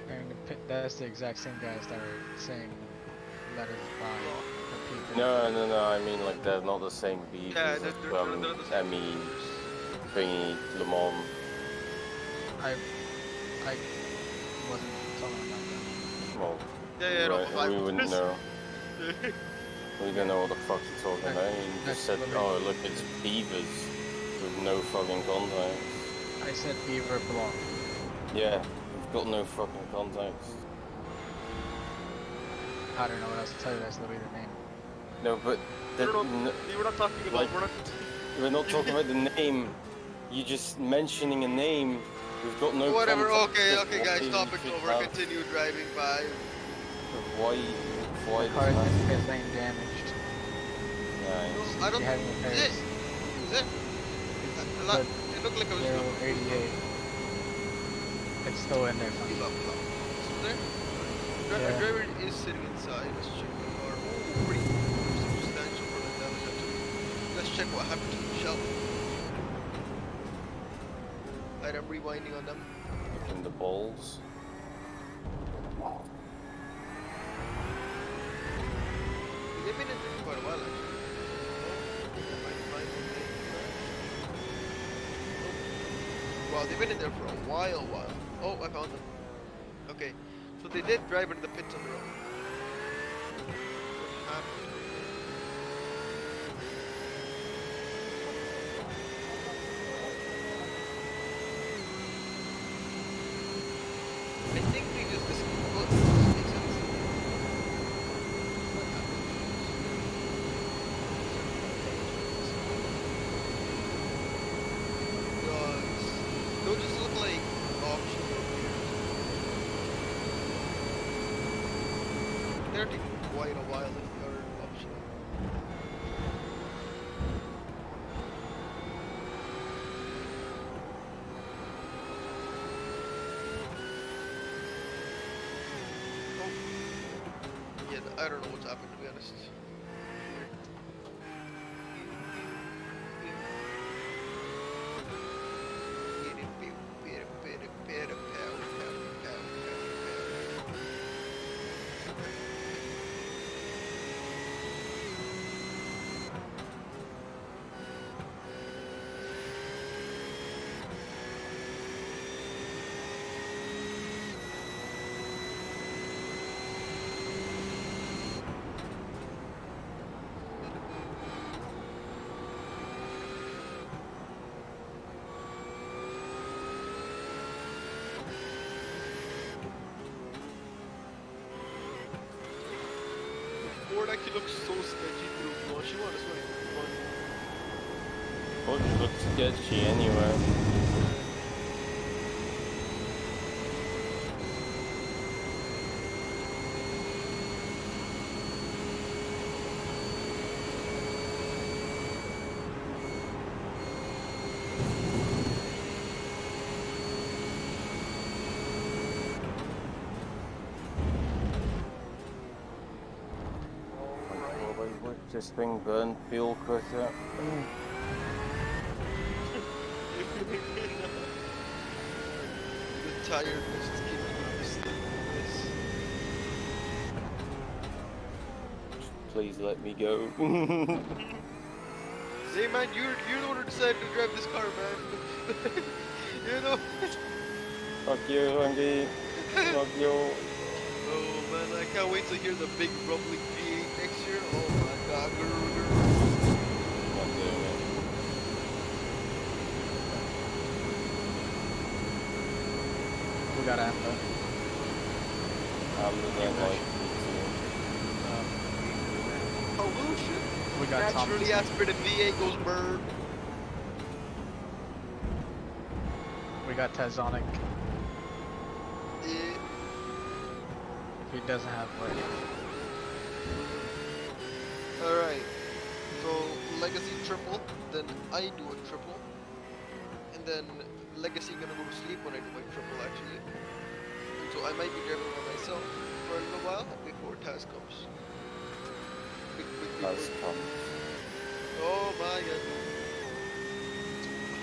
And that's the exact same guys that are saying letters by people. No. I mean, like, they're not the same Beavers. Yeah, they're the same. Emmy, Thingy, Le Mans. I wasn't talking about that. Well, Yeah, right, no, we wouldn't know. We don't know what the fuck you're talking about. You just said, oh, look, it's Beavers with no fucking contacts. I said Beaver Block. Yeah, we've got no fucking contacts. I don't know what else to tell you, that's literally the name. No, but We're not talking about. like, we're not talking about the name. You just mentioning a name. We've got no. Whatever. contact Okay, with guys. what Topic you over. have. Continue driving by. Why? The car does that? is lane damaged. Nice. I don't. You have repairs. Is it? But It looked like I was. 088. It's still in there. Is there? The Yeah. driver is sitting inside. Let's check the car. Oh, pretty substantial for the damage. Let's check what happened to the shell. Alright, I'm rewinding on them. In the balls. They've been in there for quite a while actually. Wow, they've been in there for a while. Oh, I found them. Okay, so they did drive into the pits on their own. What happened? I think we just well, this makes sense. What happened? They'll just look like optional. They're taking quite a while if they are optional. Oh. Yeah, I don't know what's happened to be honest. Ford actually looks so sketchy through Hiroshima. This one is fun. Porsche looks sketchy anyway. This thing burn fuel quicker. The tiredness is keeping me this. Please let me go. Hey man, you're the one who decided to drive this car, man. You know. Fuck you, Andy. Fuck you. Oh man, I can't wait to hear the big rumbling V8 next year. Oh my god, grr. Not doing it. We got Amber. I'm the game like Pollution. We got Naturally Thompson. aspirated V8 goes burr. We got Tazonic. Yeah. He doesn't have work. Alright. So Legacy triple, then I do a triple. And then Legacy gonna go to sleep when I do my triple actually. And so I might be driving by myself for a little while before Taz comes. Taz comes. Oh my god.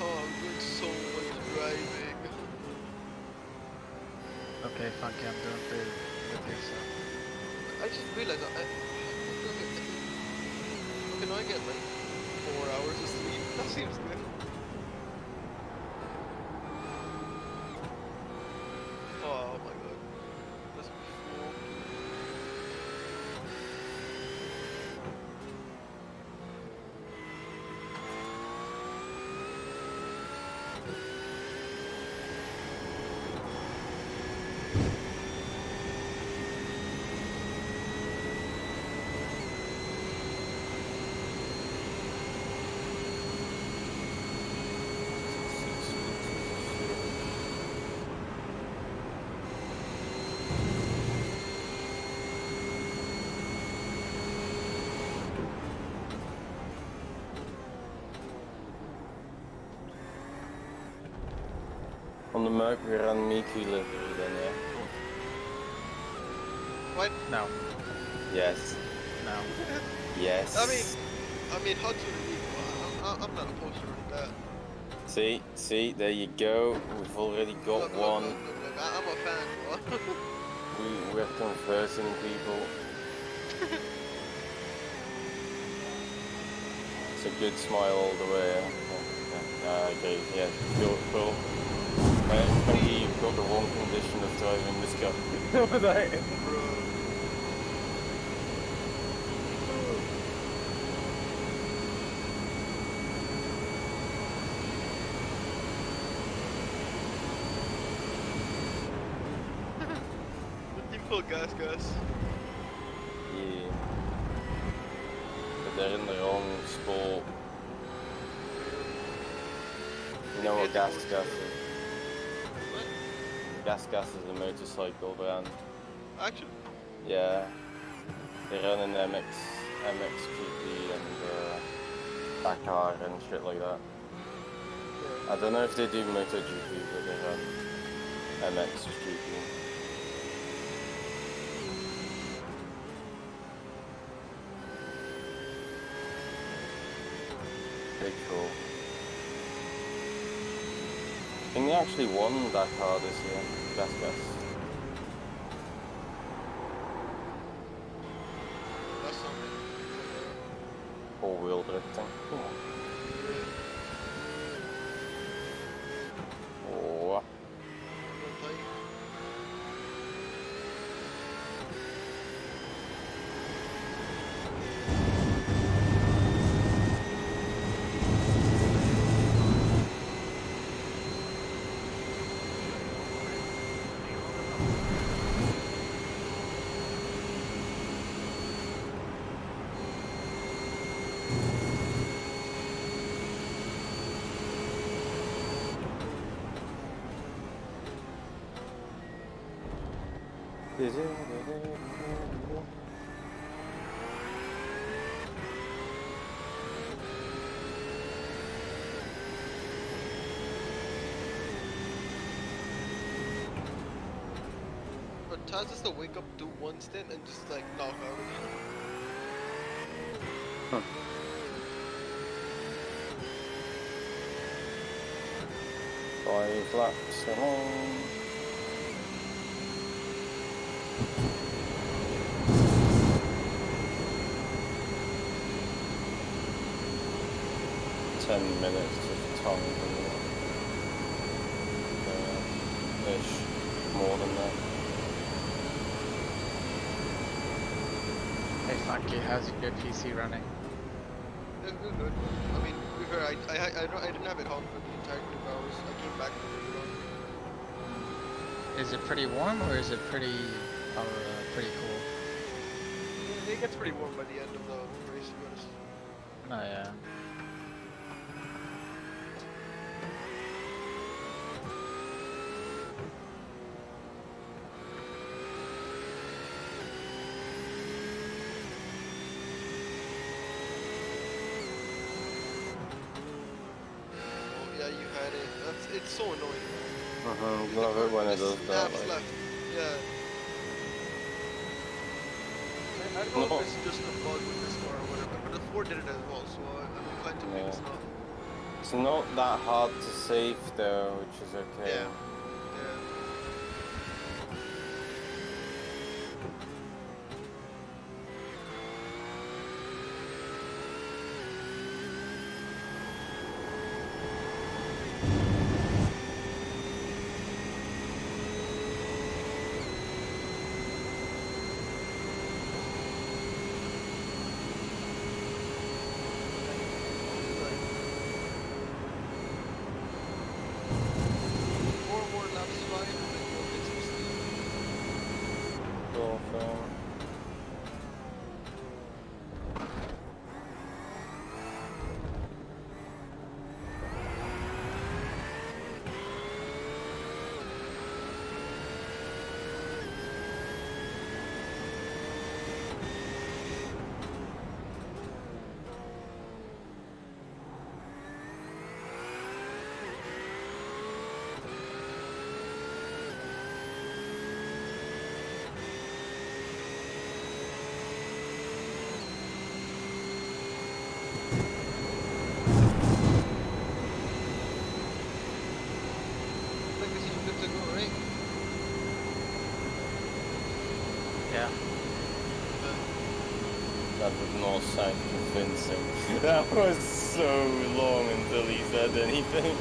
Oh, I'm doing so much driving. Okay, Funky, I'm doing through with you, so. I just realized can I get like 4 hours of sleep? That seems good. Oh my god. That's cool. On the Mercury and Miku livery then, yeah? What? No. Yes. No. Yes. I mean, Hudson, I'm not opposed to that. See, there you go. We've already got one. Look, I'm a fan, bro. We're conversing people. It's a good smile all the way. Okay, yeah, cool. I think you've got the wrong condition of driving this car. Without it. The team full gas. Yeah. But they're in the wrong sport. You know what gas is? Gas is a motorcycle brand. Actually. Yeah. They run in MXGP and Dakar and shit like that. I don't know if they do MotoGP, but they run MXGP. Pretty cool. I think they actually won Dakar this year, Gas. That's something. Four-wheel drifting. Oh. But Taz has to wake up, do one stint, and just like knock out again. Five laps along. Minutes to tongue ish, more than that. Hey Funky, how's your PC running? It's good. I mean, to be fair, I didn't have it on for the entire 2 hours. I came back to it on. Is it pretty warm or is it pretty cool? It gets pretty warm by the end of the race, to be honest. Oh yeah. Yeah, you had it. It's so annoying. Love it when it does that. Laps left. Yeah. I don't know if it's just a bug with this car or whatever, but the Ford did it as well, so I'm inclined to think it's not. It's not that hard to save though, which is okay. Yeah. Yeah. That did not sound convincing. That was so long until he said anything.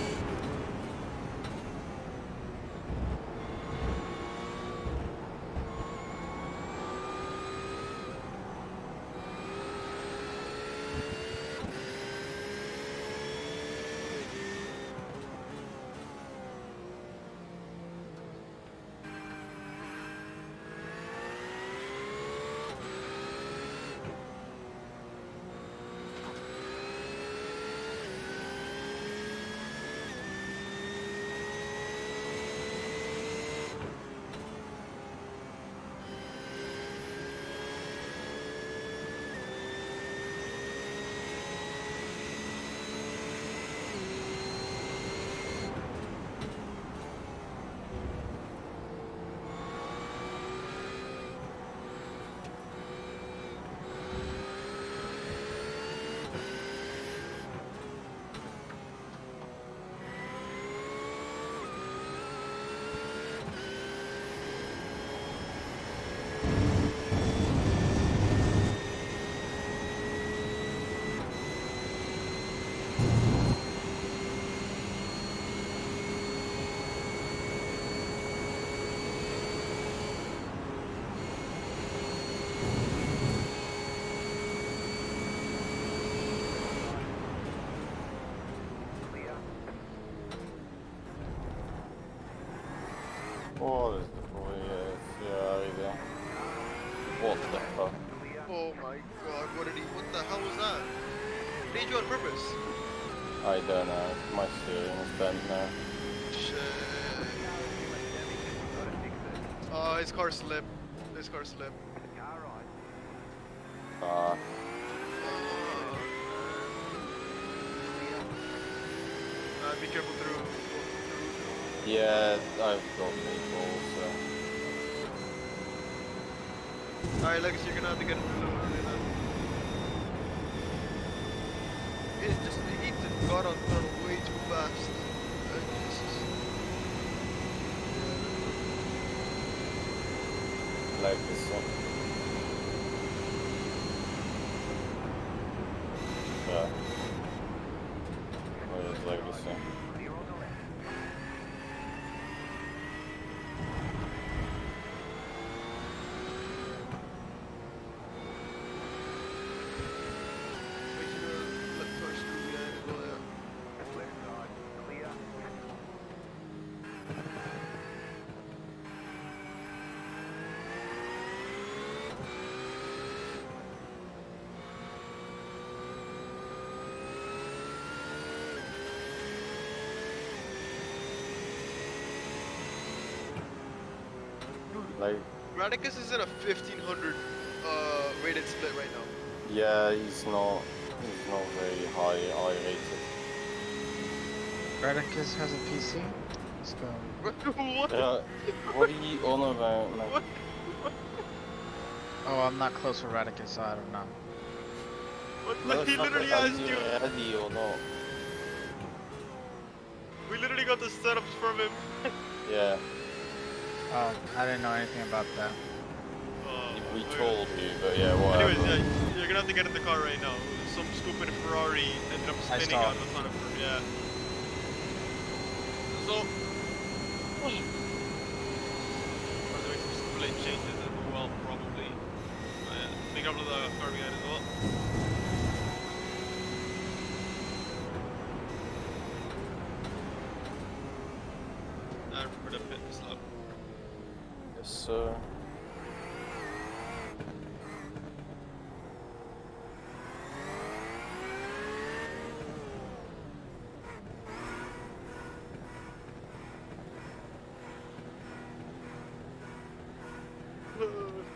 What is the boy? Yeah, what the fuck? Oh my god, what the hell was that? Did you on purpose? I don't know. My steering is bent now. Shit. Oh, his car slipped. His car slipped. Be careful through. Yeah, I've got people, so. Alright, Legacy, you're gonna have to get in the loop early then. He just got on throttle way too fast. Jesus. Like this one. Yeah. Where is like this one? Like, Radicus is in a 1500 rated split right now. yeah, he's not very high rated. Radicus has a PC? Let's go. What? What are you on about, man? What? Oh, I'm not close with Radicus, so I don't know. What? Like, he literally asked you. Ready or not? We literally got the setups from him. Yeah. Oh, I didn't know anything about that. We told you, but yeah, whatever. Anyways, yeah, you're gonna have to get in the car right now. Some stupid Ferrari ended up spinning out in front of her, yeah. So, or they make some split changes as well, probably. Make up to the car behind as well. I remember the pit stop. Yes, sir.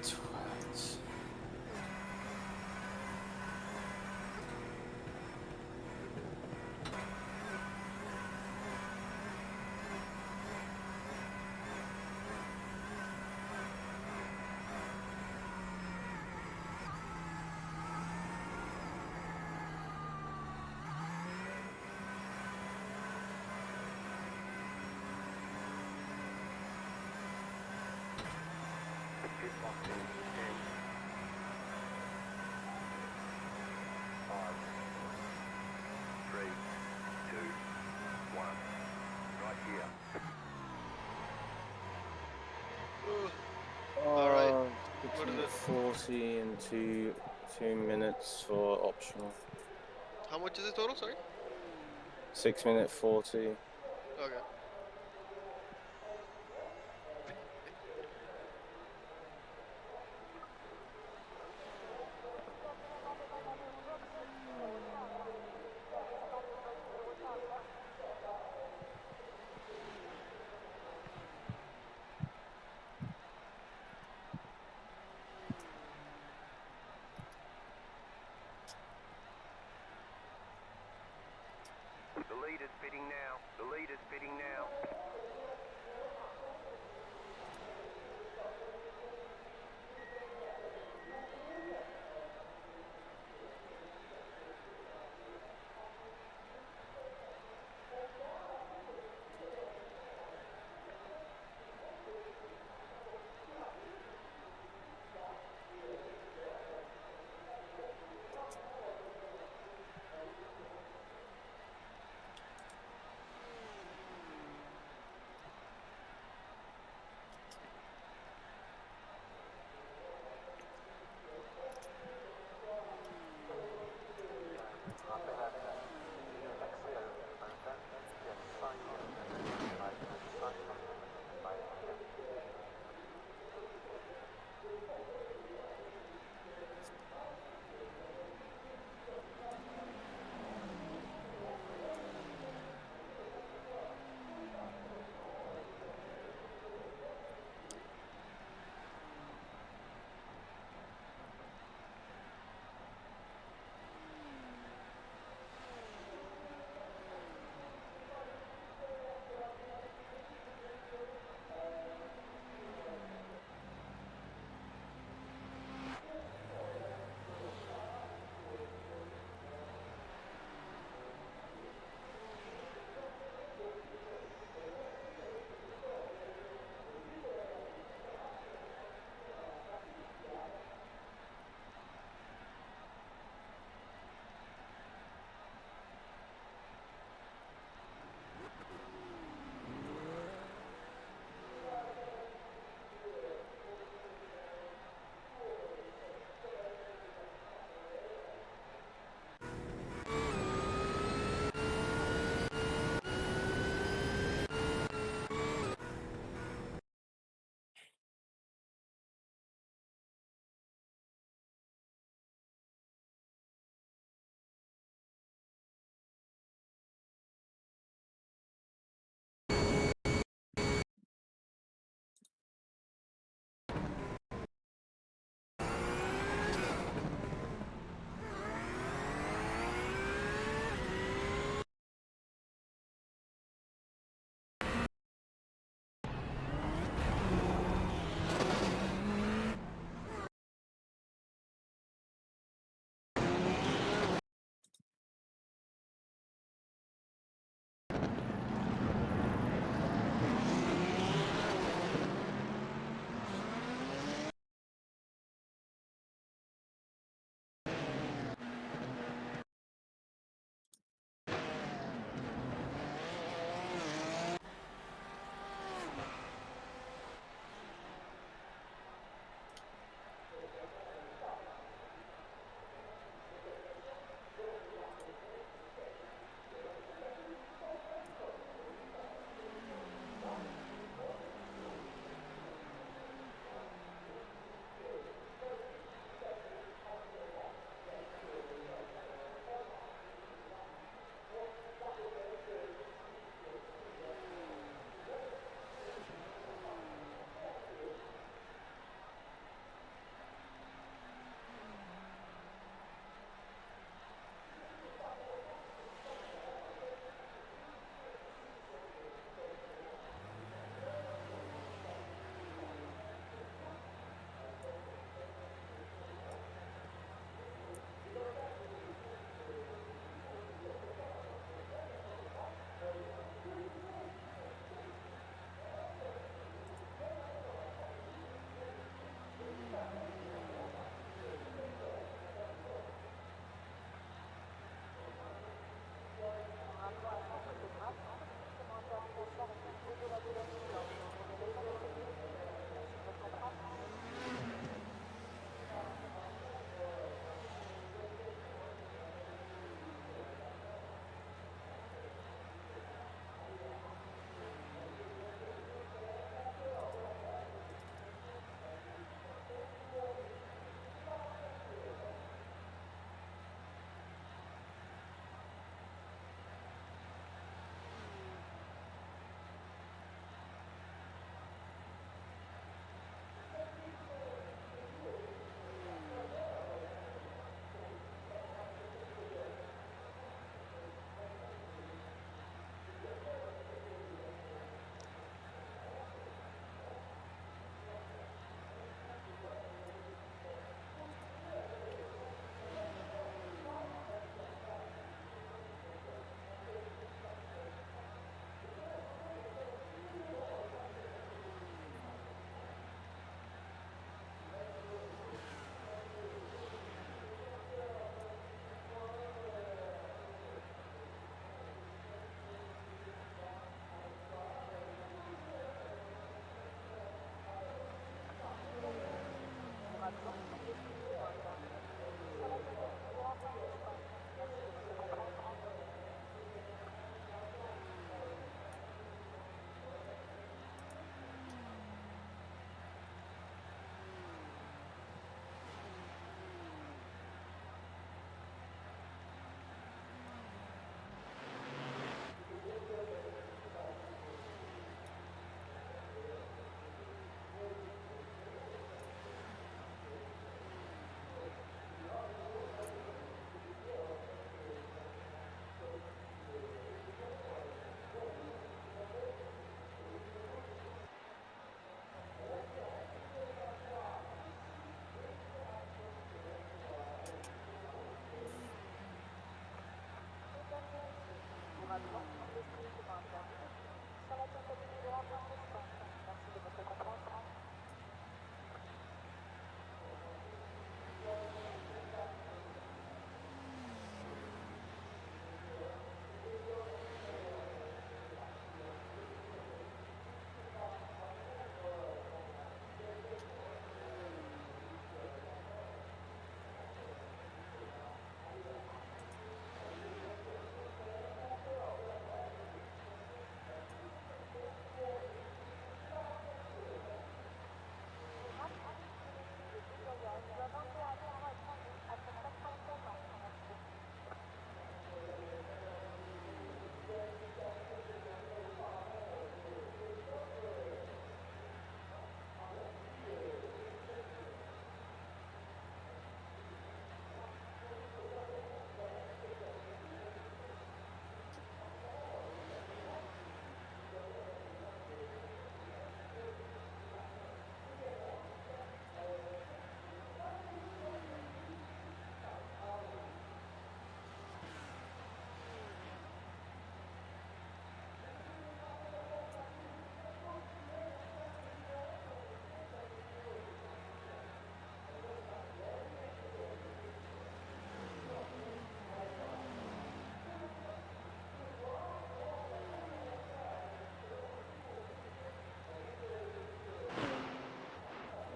Twats. pit box in 10, 5, 3, 2, 1. Right here. Alright. What is it? 40 and 2 minutes for optional. How much is it total? Sorry. 6 minute 40. Okay. The leader's pitting now. The leader's pitting now.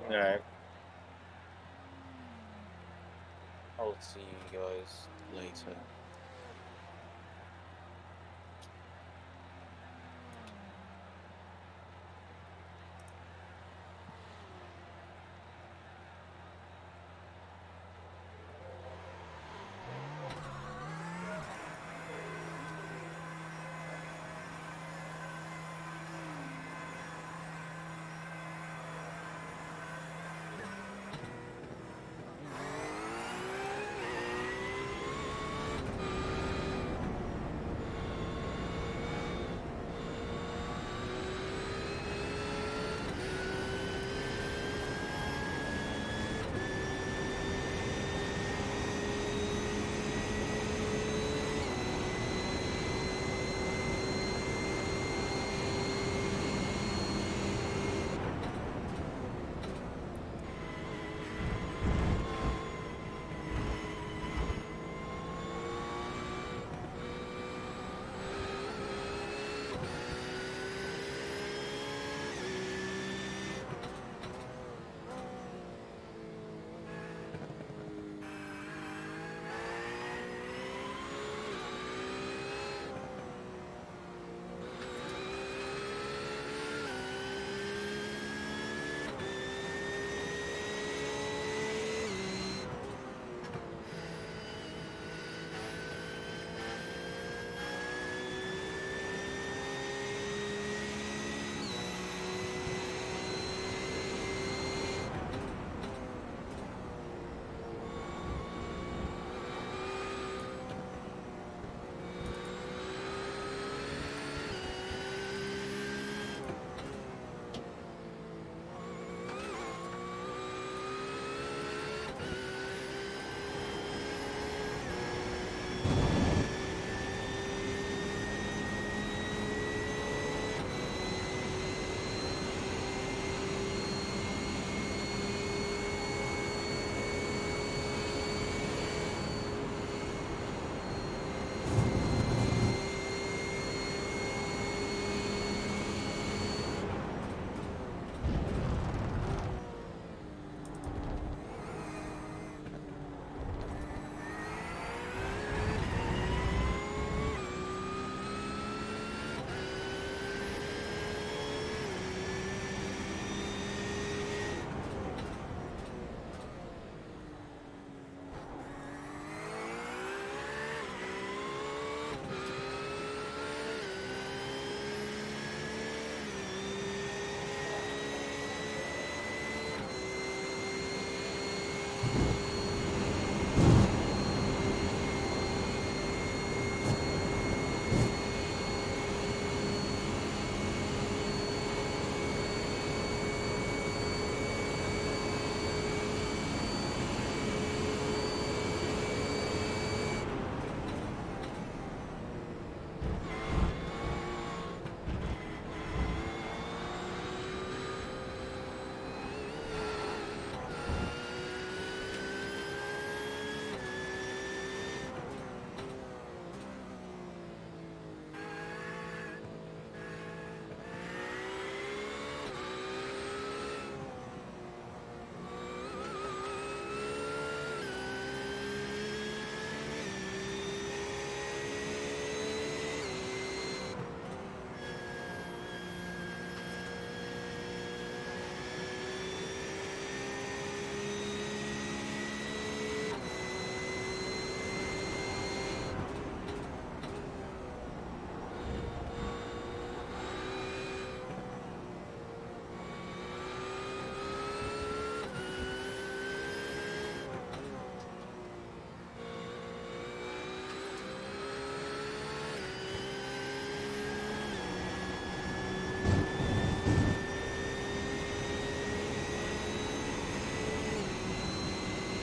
Alright. I'll see you guys later.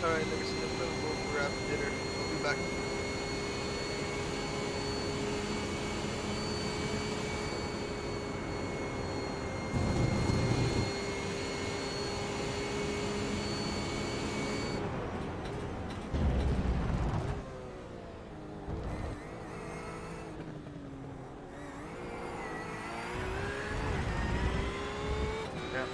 Alright, Legacy, I'm gonna go grab dinner. I'll be back. Yeah.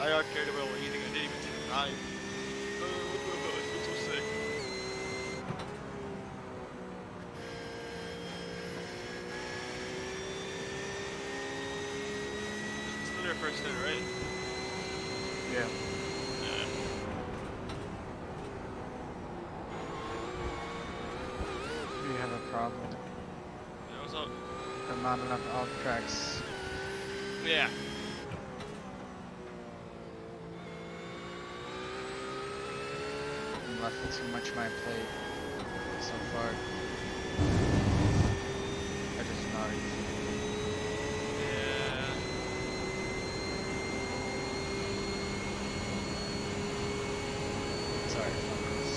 I got carried away while eating. I didn't even take a knife. I feel so sick. It's still your first day, right? Yeah. Yeah. We have a problem. Yeah, what's up? There are not enough out tracks. Yeah. I'm left with too much on my plate so far. I just not easy. Yeah. Sorry, fuckers.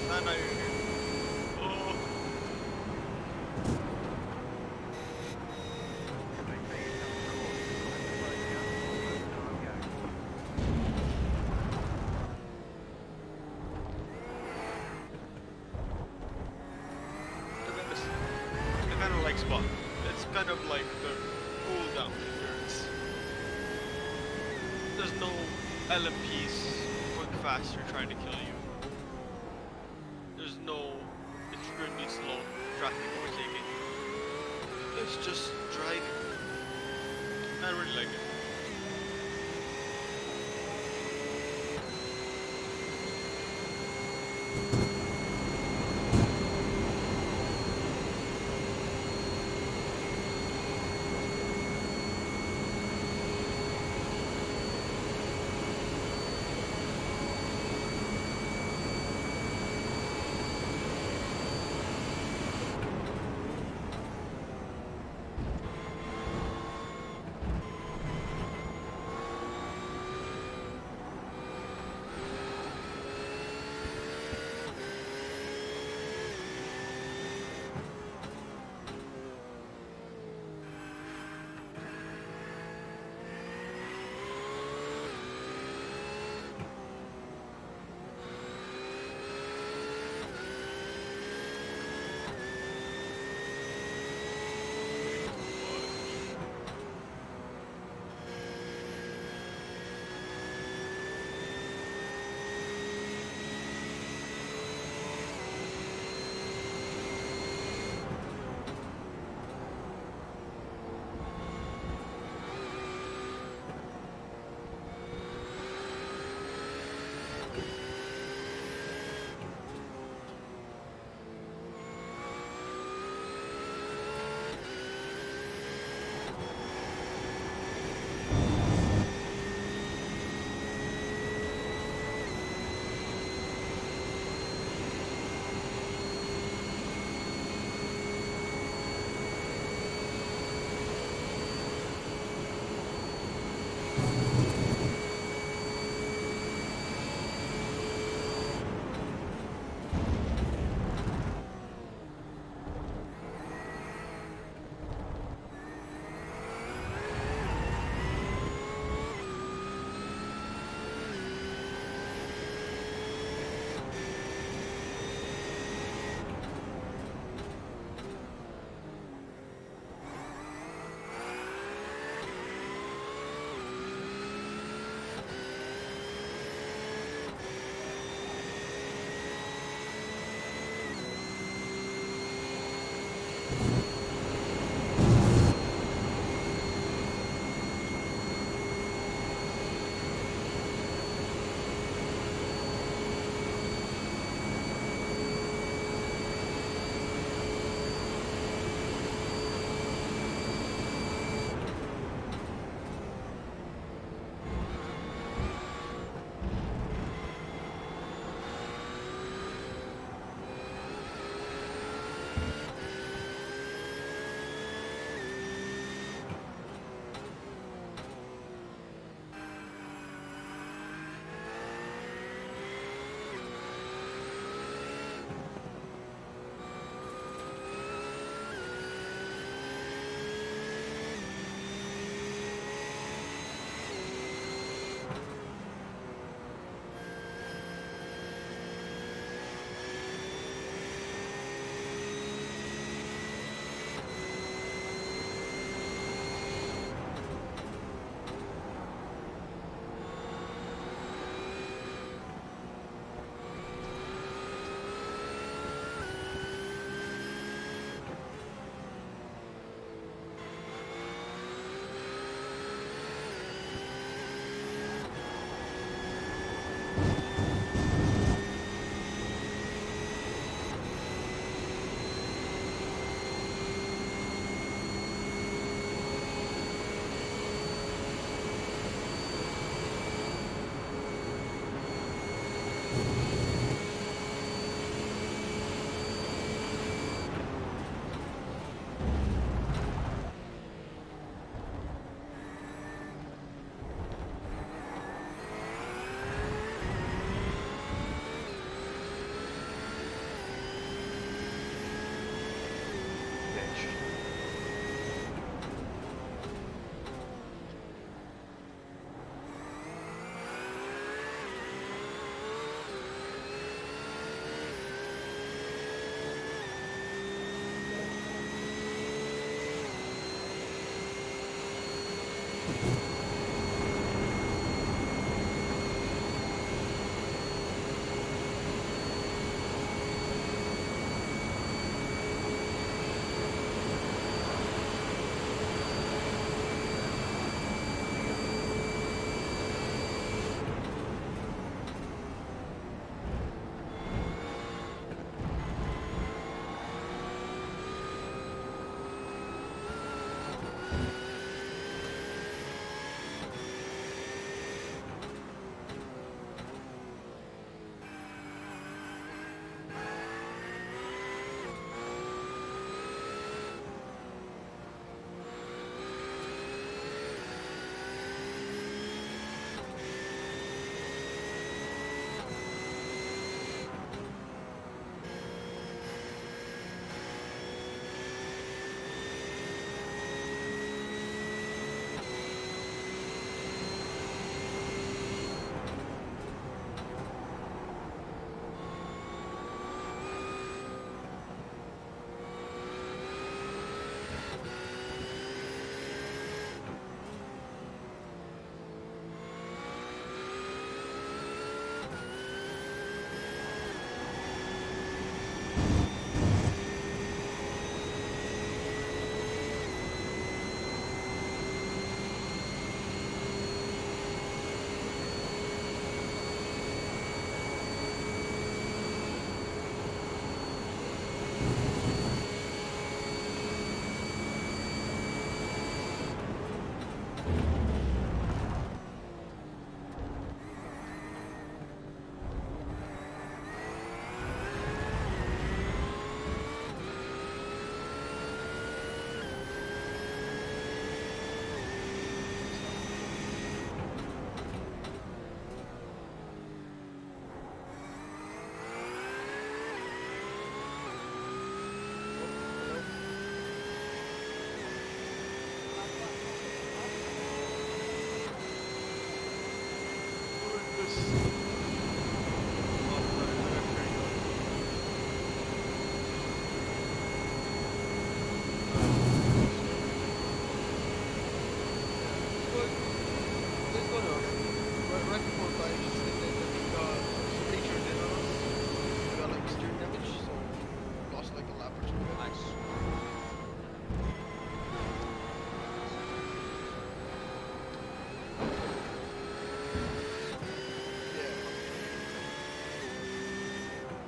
No, you're here. Oh. but it's kind of like the cool down endurance. There's no LMPs going faster trying to kill you. There's no extremely slow traffic overtaking. It's just driving. I really like it.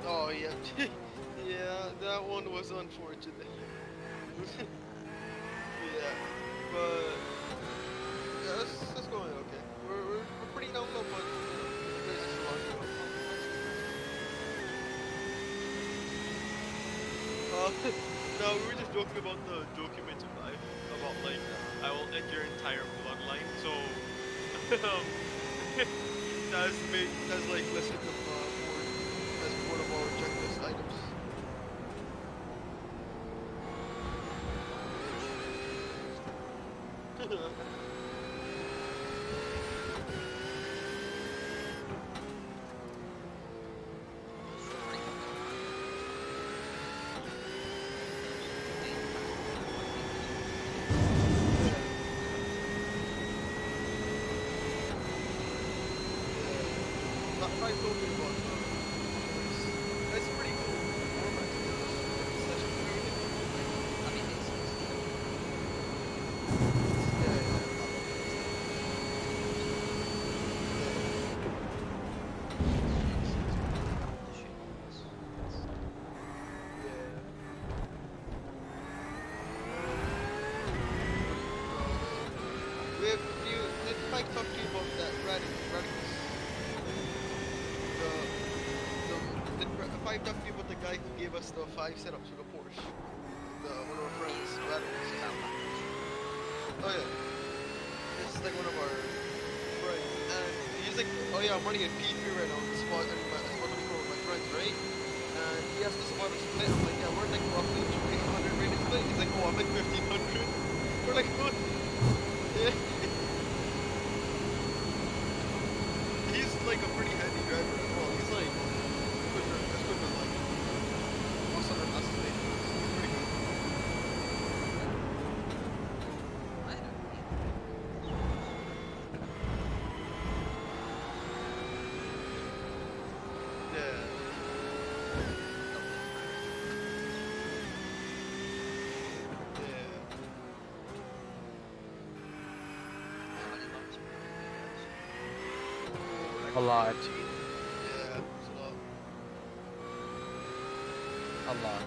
Oh yeah, yeah, that one was unfortunate. Yeah, but yeah, that's going okay. We're pretty down low, but there's just a lot to go. No, we were just joking about the document of life, about like I will end your entire bloodline. So that's like listed as one of our checklist items. I told you about that's pretty cool. Such a I mean, if I talk to you about that radicals, if I talk to you about the guy who gave us the 5 setups for the Porsche, one of our friends, radicals. Oh yeah, this is like one of our friends, and he's like, oh yeah, I'm running in P3 right now. It's about 24 with my friends, right? And he asked us about a split. I'm like, yeah, we're like roughly 800 rated split. He's like, oh, I'm like 1500. We're like, what? Yeah. He's like a pretty handy driver as well. He's like quicker like us on our last stage. He's pretty good. Yeah. A lot. Yeah, it's a lot. A lot.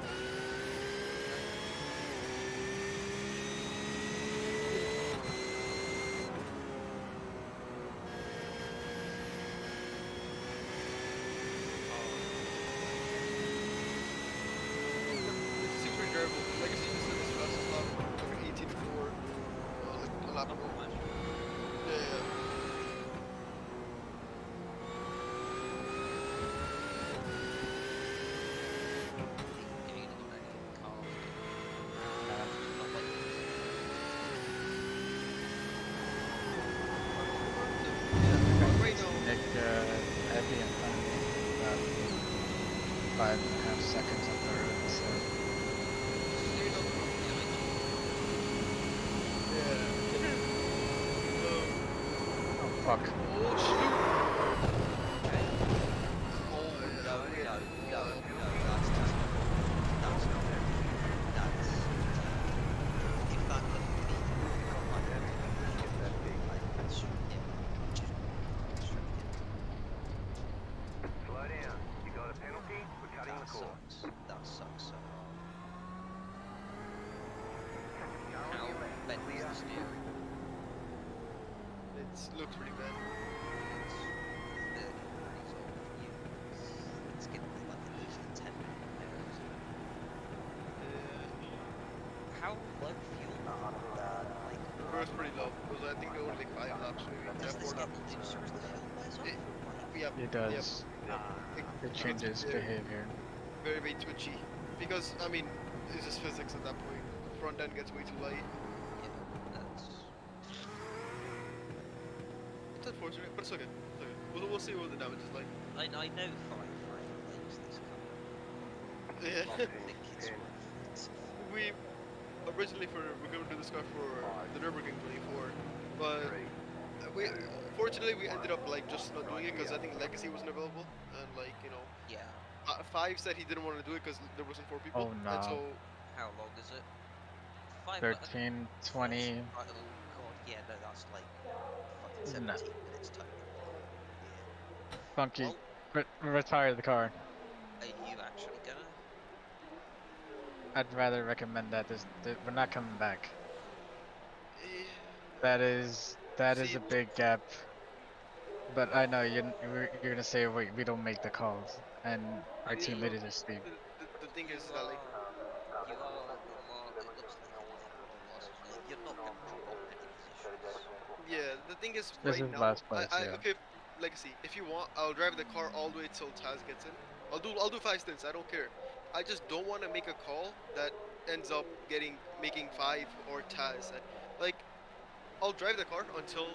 It's super enjoyable. Like I see this in this fastest lap, like an 18 before, like a lap ago. Yeah, yeah. Nick, Epi in front of me, about 5.5 seconds on third, so. Oh, fuck. Oh, shoot! Slow down. You got a penalty for cutting the course. That sucks so hard. Go How on your left. bent is Clear. the steering? looks pretty bad. It's 30 degrees off. It's going to be like at least a 10-minute repair, isn't it? How low fuel? Like, It was pretty low. It was, I think, only like 5 laps, maybe. does Yeah, this 4 get laps. looser as the fuel wears off? It, Or like, yeah, It yeah, does. it It changes gets, behavior. very, very twitchy. Because, I mean, it's just physics at that point. Front end gets way too light. yeah, that's... It's unfortunate, but it's okay. It's okay. We'll see what the damage is like. I know 5 likes this car. Yeah. I don't think it's worth it. We originally we're going to do this car for the Nürburgring 24, but we fortunately we ended up like just not doing it because I think Legacy wasn't available, and like Yeah. 5 said he didn't want to do it because there wasn't 4 people, Oh, no. and so How long is it? 5 13, 20. Oh god, yeah, no, that's like fucking No. 17 minutes total. Yeah. Funky. Well, Retire the car. are you actually gonna? I'd rather recommend that we're not coming back. eh, That is See, a big gap. But I know you're gonna say we don't make the calls, and our team look, leader is Steve. the thing is that like You are it looks like you're a lot of losses. You're not gonna drop any positions. yeah, the thing is This right is now last place, yeah. okay, Legacy, if you want, I'll drive the car all the way till Taz gets in. I'll do 5 stints. I don't care. I just don't want to make a call that ends up making 5 or Taz. Like, I'll drive the car until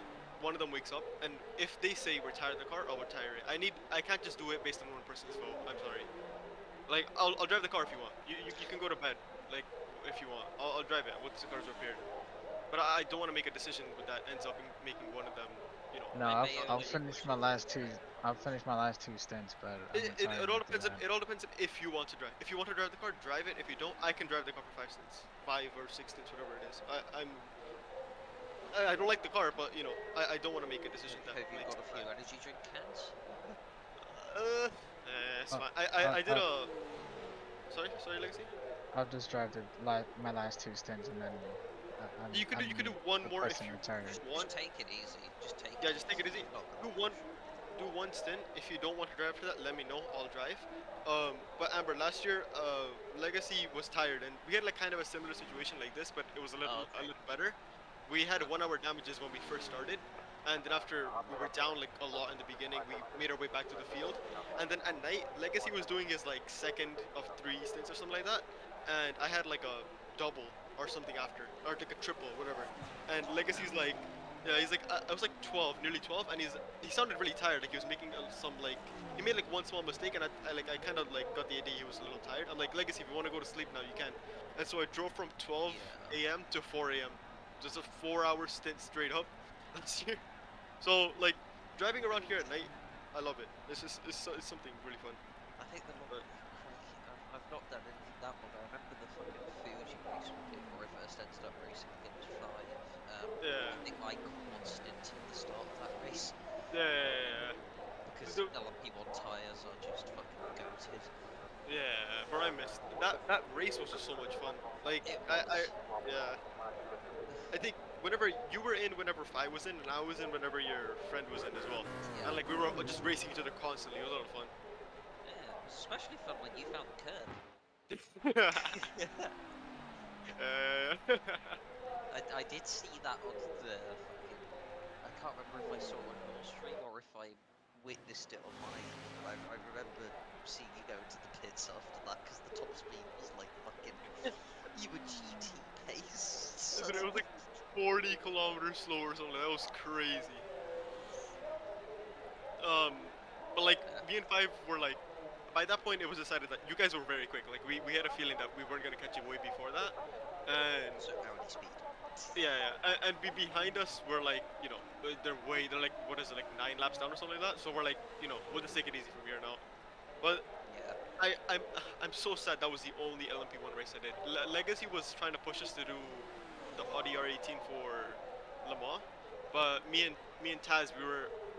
one of them wakes up, and if they say retire the car, I'll retire it. I can't just do it based on one person's vote. I'm sorry. Like, I'll drive the car if you want. You can go to bed, like, if you want. I'll drive it once the car's repaired. But I don't want to make a decision that ends up making one of them, No, I I'll may finish my last 2. I'll finish my last 2 stints, but I'm It retiring all after depends on that. it all depends on if you want to drive. If you want to drive the car, drive it. If you don't, I can drive the car for 5 stints, 5 or 6 stints, whatever it is. I don't like the car, but I don't want to make a decision that Have you makes got a it few bad. energy drink cans? It's Uh, fine. I did a. Sorry, Legacy. I'll just drive my last 2 stints, and then You could do one more if you retire. want. Just take it easy. Just take Yeah, it just take it easy. Not Do gonna one, rush. do one stint. If you don't want to drive for that, let me know. I'll drive. But Amber, last year, Legacy was tired, and we had like kind of a similar situation like this, but it was a little better. We had 1 hour damages when we first started, and then after we were down like a lot in the beginning, we made our way back to the field, and then at night, Legacy was doing his like second of 3 stints or something like that, and I had like a double or something after, or like a triple, whatever. And Legacy's like, yeah, he's like, I was like 12, nearly 12, and he sounded really tired, like he was making some like, he made like one small mistake, and I kind of like got the idea he was a little tired. I'm like, Legacy, if you want to go to sleep now, you can. And so I drove from 12 a.m. to 4 a.m. Just a 4-hour stint straight up last year. So like, driving around here at night, I love it. It's something really fun. I think I've not done anything that long. I remember the fucking Fuji race we did where I first ended up racing against 5. Yeah. I think I caught one stint at the start of that race. Yeah. Because LMP1 tyres are just fucking goated. Yeah, but I missed that race was just so much fun. Like yeah. I think whenever you were in, whenever 5 was in, and I was in whenever your friend was in as well. Yeah. And like we were just racing each other constantly. It was a lot of fun. Yeah, it was especially fun when you found the curb. I did see that on the fucking. I can't remember if I saw it on your stream or if I witnessed it on mine. But I remember seeing you go into the pits after that because the top speed was like fucking. You were GT pace. It was like 40 kilometers slower or something. That was crazy. But like me and 5 were like, by that point it was decided that you guys were very quick. Like we had a feeling that we weren't gonna catch you way before that. And so hourly speed. Yeah. And behind us were like, they're like, what is it, like 9 laps down or something like that. So we're like, we'll just take it easy from here now. But yeah. I'm so sad that was the only LMP1 race I did. Legacy was trying to push us to do the Audi R18 for Le Mans, but me and Taz,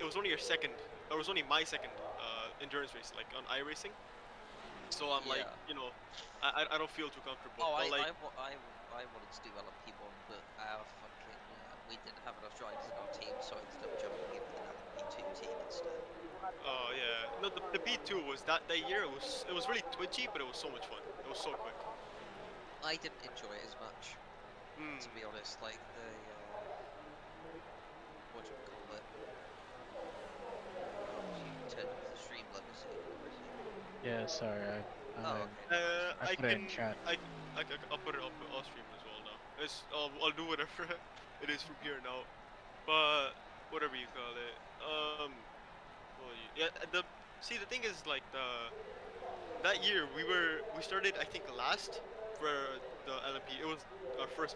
it was only my second endurance race, like on iRacing. So I'm like, I don't feel too comfortable. Oh, but I wanted to do LMP1, but our fucking we didn't have enough drivers in our team, so I ended up jumping in with an LMP2 team instead. Oh yeah. No, the B2 was that year. It was really twitchy, but it was so much fun. It was so quick. I didn't enjoy it as much, Hmm. to be honest. Like the what do we call it? You turned off the stream legacy, or is it? Yeah, sorry, Oh, okay. I put it in chat. I'll put it up. I'll stream as well now. I'll do whatever it is from here now. But whatever you call it. Well, yeah. The thing is like that year we started I think last for the LMP. It was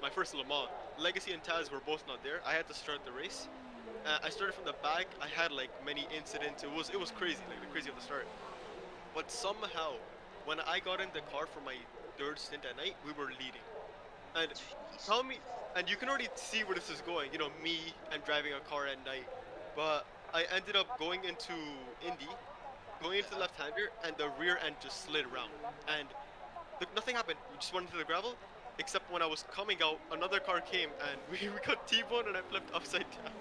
my first Le Mans. Legacy and Taz were both not there. I had to start the race. I started from the back. I had like many incidents. It was crazy, like the crazy of the start. But somehow, when I got in the car for my third stint at night, we were leading. And tell me, and you can already see where this is going. You know, me and driving a car at night. But I ended up going into Indy, going into the left-hander, and the rear end just slid around. And nothing happened. We just went into the gravel. Except when I was coming out, another car came and we got T-boned and I flipped upside down.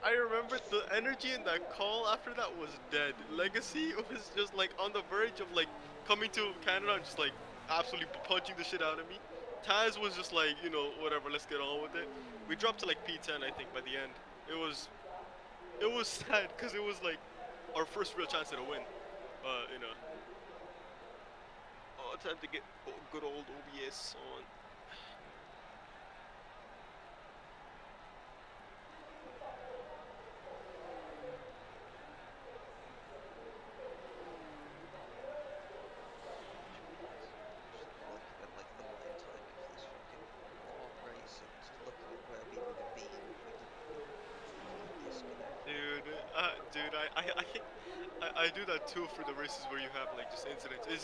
I remember the energy in that call after that was dead. Legacy was just like on the verge of like coming to Canada and just like absolutely punching the shit out of me. Taz was just like, you know, whatever, let's get on with it. We dropped to like P10 I think by the end. It was sad because it was like our first real chance at a win. You know. Oh, time to get good old OBS on. Like the lifetime of this fucking Le Mans race and looking at where we would have been if we didn't fucking disconnect. Dude, I do that too for the races where you have like just incidents. It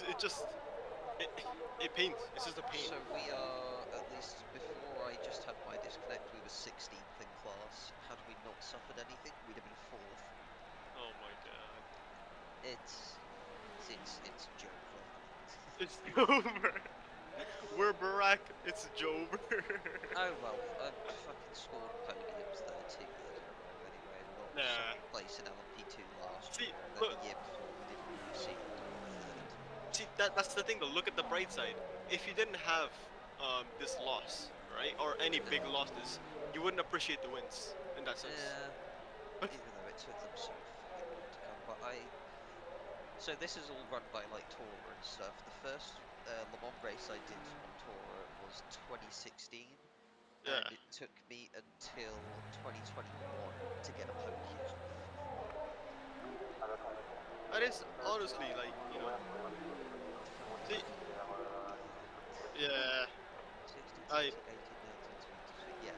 pains. It's just a pain. So we are, at least before I just had my disconnect, we were 16th in class. Had we not suffered anything, we'd have been 4th. Oh my god. It's Jover. It's Jover. We're Barack. It's Jover. Oh well, I fucking scored podiums there too. That don't matter anyway. And got Nah. second place in LMP2 last See, year, and then look. the year before we did iRacing and got third. See, that's the thing though. Look at the bright side. If you didn't have this loss, right, or any big losses, you wouldn't appreciate the wins in that sense. Yeah. Even though it took them so fucking long to come, but So this is all run by like Tora and stuff. The first Le Mans race I did on Tora was 2016, Yeah. and it took me until 2021 to get a podium. That is honestly like, you know. See, yeah. 16, 17, 18, 19, 20, yeah.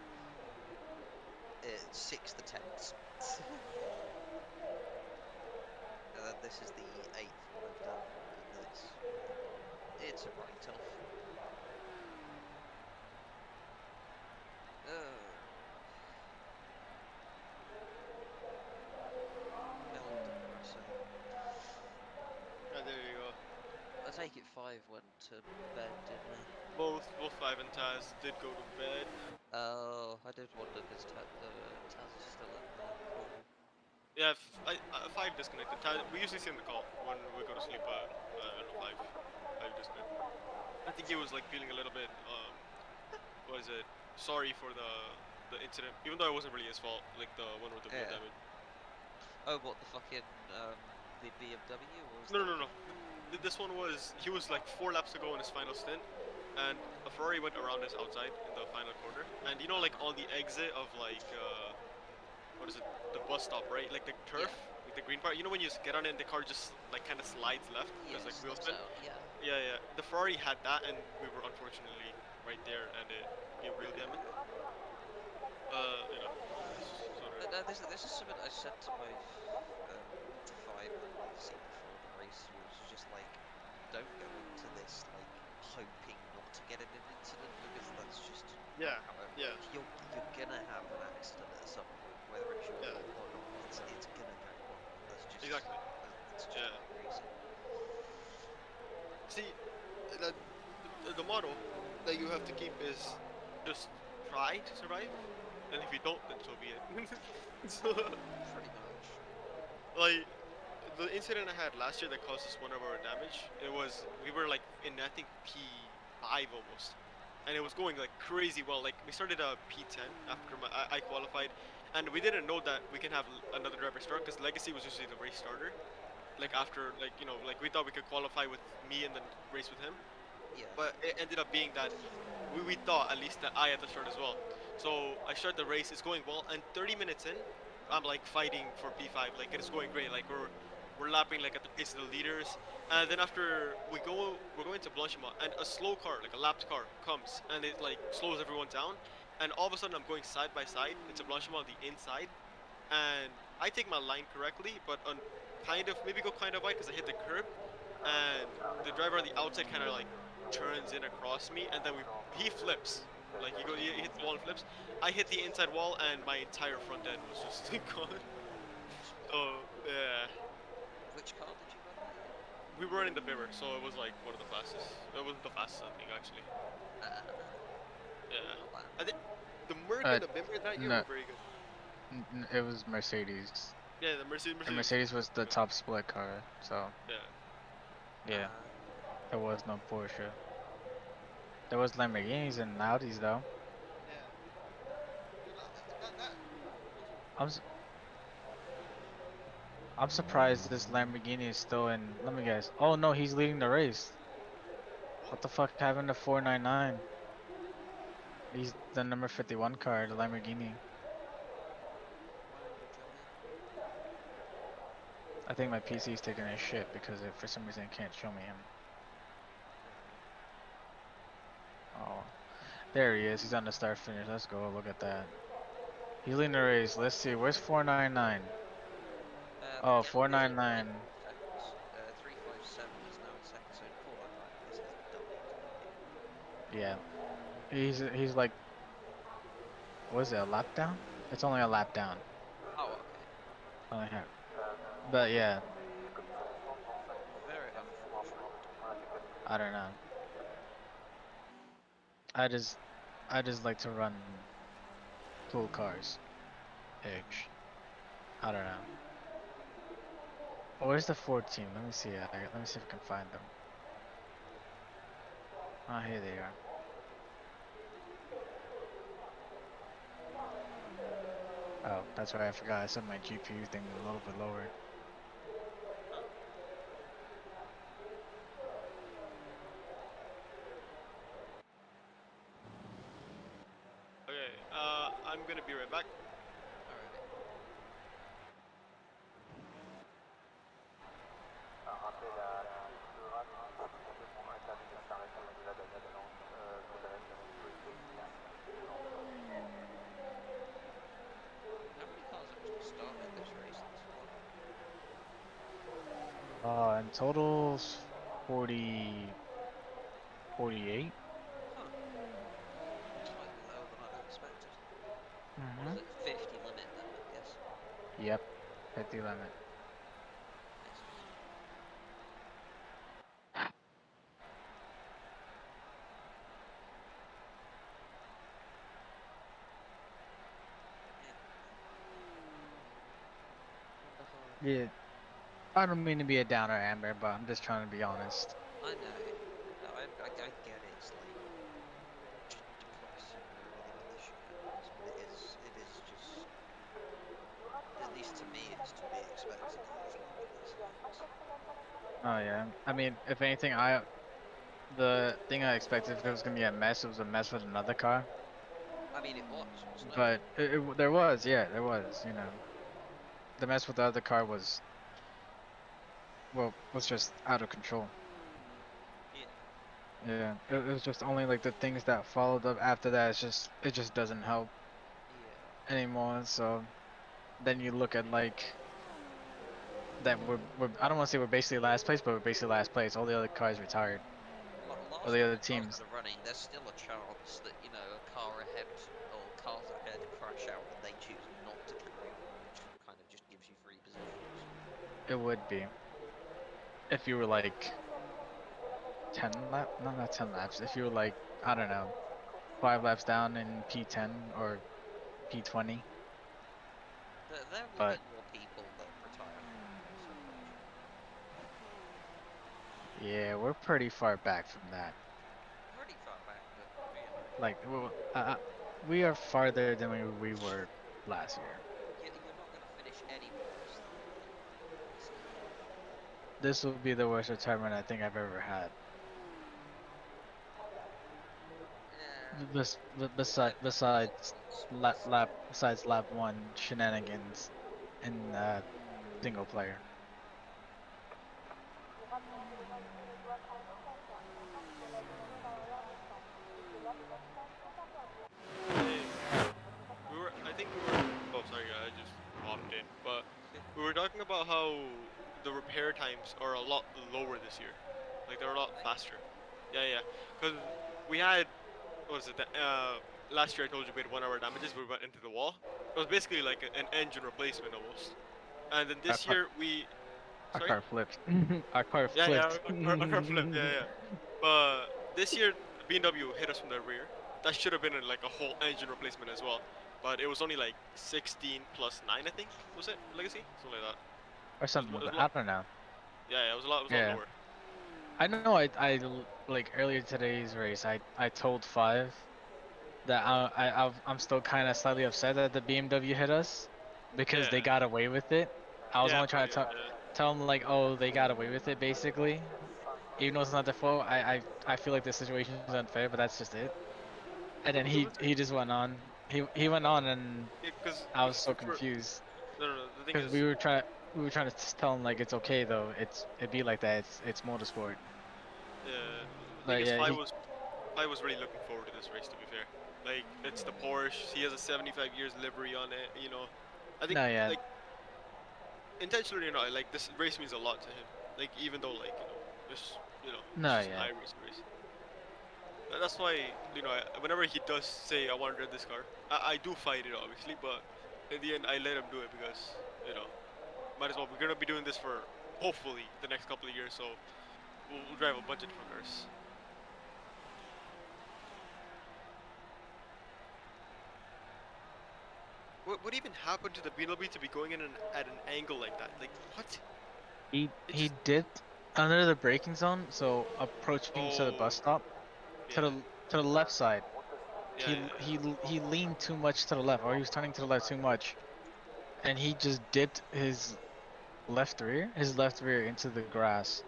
6th attempts. And then this is the 8th one I've done, and it's a write-off. Yeah, there you go. I take it 5 went to bed, didn't they? Both 5 and Taz did go to bed. Oh, I did wonder because Taz is still in the call. Yeah, 5 disconnected. Taz, we usually see in the call when we go to sleep. 5 disconnected. I think he was like feeling a little bit. What is it? Sorry for the incident, even though it wasn't really his fault. Like the one with the wheel damage. Oh, what the fucking the BMW was? No. This one was he was like 4 laps to go in his final stint, and a Ferrari went around his outside in the final corner. And you know, like on the exit of like what is it? The bus stop, right? Like the turf, like the green part. You know when you just get on it and the car just like kind of slides left because like wheel spin. Yeah. The Ferrari had that, and we were unfortunately right there, and it real damage. You know. No, this is something I said to my 5 that I've seen before the race. Was just like, don't go into this like hoping not to get in an incident because that's just not how it works. You're gonna have an accident at some point, whether it's your fault or not. It's gonna go wrong. That's just exactly. That's just racing. See, the motto that you have to keep is just try to survive, and if you don't, then so be it. So, Pretty much. like, the incident I had last year that caused us one of our damage, it was, we were like in, I think, P5 almost. And it was going like crazy well. Like, we started a P10 after I qualified, and we didn't know that we can have another driver start, because Legacy was usually the race starter. Like, after, like, you know, like, we thought we could qualify with me and then race with him. Yeah. But it ended up being that we thought at least that I had to start as well. So I start the race, it's going well, and 30 minutes in, I'm like fighting for P5, like it's going great, like we're lapping like at the pace of the leaders, and then after we're going to Blanchimont, and a slow car, like a lapped car, comes and it like slows everyone down, and all of a sudden I'm going side by side into Blanchimont on the inside, and I take my line correctly, but on kind of maybe go kind of wide because I hit the curb, and the driver on the outside kind of like turns in across me, and then he flips. Like he hits the wall and flips. I hit the inside wall, and my entire front end was just gone. So yeah, Which car did you run that in? we were in the Bimmer, so it was like one of the fastest. It wasn't the fastest, I think, actually. Yeah, I think the Merc and the Bimmer that year No, were very good. it was Mercedes. Yeah, the Mercedes. And Mercedes was the top split car, so yeah. yeah, there was no Porsche. There was Lamborghinis and Audis though. I'm surprised this Lamborghini is still in. Let me guess. Oh no, he's leading the race. What the fuck happened to 499? He's the number 51 car, the Lamborghini. I think my PC is taking a shit because it, for some reason it can't show me him. Oh, there he is. He's on the start finish. Let's go. Look at that. He's leading the race. Let's see. Where's 499? Oh, 499. 357 is now in second, so 499 is double. Yeah. He's like, what is it, a lap down? It's only a lap down. Oh, okay. Only half. But yeah. Very unfortunate. I don't know. I just like to run cool cars. Ish. I don't know. Where's the 14? Let me see. Let me see if I can find them. Oh, here they are. Oh, that's right. I forgot. I set my GPU thing a little bit lower. Okay, I'm gonna be right back. Rappelez la piste sera simplement interdit de s'arrêter au-delà de la balance. Vous avez la sécurité. How many cars actually started this race? In total, 40, 48. Huh. Slightly lower than I'd expected. Mm-hmm. Was it 50 limit then, I guess? Yep, 50 limit. Yeah, I don't mean to be a downer, Amber, but I'm just trying to be honest. I know. No, I get it. It's like just depressing really when this shit happens, but it is just, at least to me, it's to be expected usually when this happens. Oh yeah, I mean, if anything, the thing I expected if it was gonna be a mess, it was a mess with another car. I mean, it was, wasn't it? But there was, yeah, there was, you know. The mess with the other car was, well, was just out of control. Yeah, it was just only like the things that followed up after that. It just doesn't help anymore. So then you look at like that we're I don't want to say we're basically last place, but we're basically last place. All the other cars retired. All the other teams. Cars that are running, there's still a chance that, you know, a car ahead or cars ahead crash out and they choose not to carry on, which kind of just gives you free positions. It would be if you were like 10 laps, no, not 10 laps. If you were like, I don't know, 5 laps down in P10 or P20. There will But be more people that retire from Spa-Francorchamps. yeah, we're pretty far back from that. Pretty far back, but you know. Like, we are farther than we were last year. You're not going to finish any worse than this year. This will be the worst retirement I think I've ever had. Besides lap 1 shenanigans in single player. I think we were. Oh, sorry, I just popped in. But we were talking about how the repair times are a lot lower this year. Like they're a lot faster. Yeah. Because we had, what was it? Last year I told you we had 1 hour damages. We went into the wall. It was basically like an engine replacement almost. And then this year we. Our Sorry? car flipped. Our car Yeah, flipped. our car flipped. Yeah. But this year BMW hit us from the rear. That should have been like a whole engine replacement as well. But it was only like 16 plus 9, I think. Was it Legacy? Something like that. Or something It was like a that. lot. I don't know. Yeah, it was a lot. It was a Yeah. lot lower. I know. Like earlier today's race. I told 5 that I'm still kind of slightly upset that the BMW hit us because they got away with it. I was only trying to tell them like, oh, they got away with it basically. Even though it's not their fault, I feel like the situation is unfair, but that's just it. And then he just went on. He went on, and Because I was so confused. no. The thing Because is, we were trying to tell him like it's okay though. It be like that. It's motorsport. the thing But is, yeah, Fi was really looking forward to this race. To be fair, like it's the Porsche. He has a 75 years livery on it. You know, I think No, yeah. like intentionally or not, like this race means a lot to him. Like even though like it's No, just an yeah. iRacing race. That's why whenever he does say I want to rent this car, I do fight it obviously, but in the end I let him do it because might as well. We're gonna be doing this for hopefully the next couple of years, so we'll drive a bunch of different cars. What even happened to the BMW to be going in at an angle like that? Like what? He dipped under the braking zone, so approaching to the bus stop, to the left side. He leaned too much to the left, or he was turning to the left too much, and he just dipped his left rear into the grass,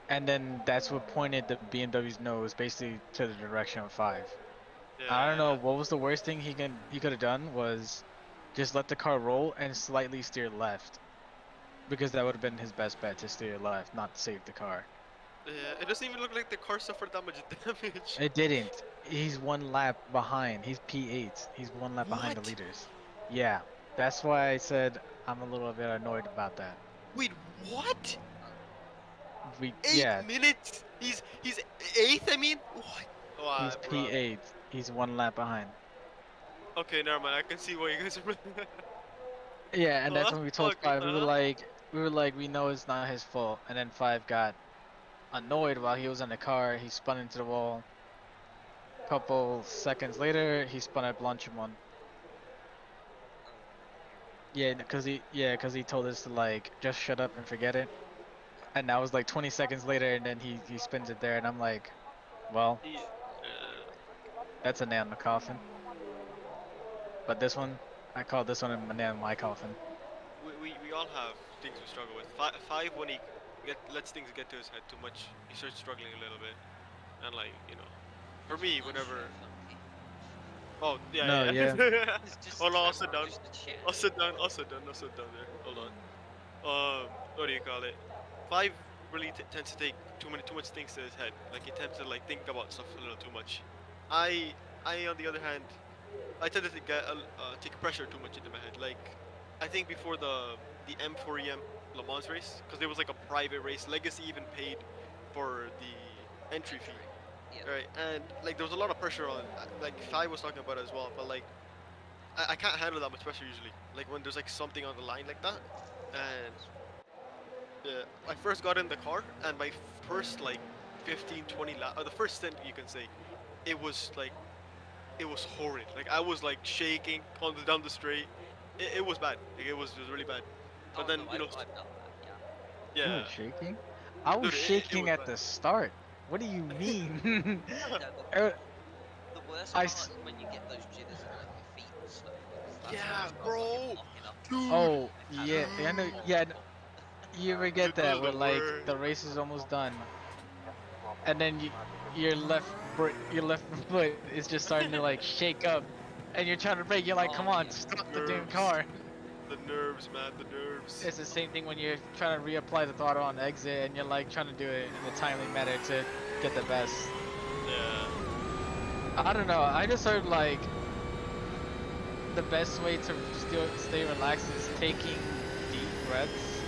and then that's what pointed the BMW's nose basically to the direction of 5. I don't know what was the worst thing he could have done was just let the car roll and slightly steer left, because that would have been his best bet, to steer left, not save the car. It doesn't even look like the car suffered that much damage. It didn't. He's 1 lap behind. He's P8. He's 1 lap behind the leaders. Yeah, that's why I said I'm a little bit annoyed about that. Wait, what? 8 minutes? He's 8th. I mean, what? Wow, he's P8. He's 1 lap behind. Okay, never mind. I can see why you guys are. Yeah, and that's when we told 5. We know it's not his fault. And then 5 got annoyed while he was in the car. He spun into the wall. Couple seconds later, he spun at Blanchimont. Yeah, because he told us to like just shut up and forget it. And that was like 20 seconds later, and then he spins it there, and I'm like, well, that's a nail in the coffin. But this one, I call this one a nail in my coffin. We all have things we struggle with. 5 when he lets things get to his head too much, he starts struggling a little bit. And like for me, whenever. Oh yeah. No, yeah. Hold on, I'll sit down. I'll sit down there. Hold on. What do you call it? 5 really tends to take too much things to his head. Like he tends to like think about stuff a little too much. I on the other hand, I tend to take pressure too much into my head. Like I think before the M4EM Le Mans race, because there was like a private race. Legacy even paid for the entry fee. Right, and like there was a lot of pressure on, like Fi was talking about it as well, but like I can't handle that much pressure usually, like when there's like something on the line like that. And I first got in the car, and my first like 15-20 lap, or the first stint you can say, it was like it was horrid. Like I was like shaking on down the straight. It was bad. Like, it was really bad. But Oh, then no, you know, I've done that, You yeah, were shaking? I was dude, it shaking was at bad. the start. What do you mean? No, Er, the worst I part s- is when you get those jitters in like your feet and stuff, because that's when you Yeah, start fucking bro, locking up. dude, oh I've had yeah, I know. that Yeah, multiple. you ever get those that are where the like worst. the race is almost done, and then your left foot is just starting to like shake up, and you're trying to brake. You're like, come Oh on, yeah. stop the damn Nerves, car. the nerves, man, the nerves. It's the same thing when you're trying to reapply the throttle on exit, and you're like trying to do it in a timely manner to get the best. Yeah. I don't know. I just heard like the best way to still stay relaxed is taking deep breaths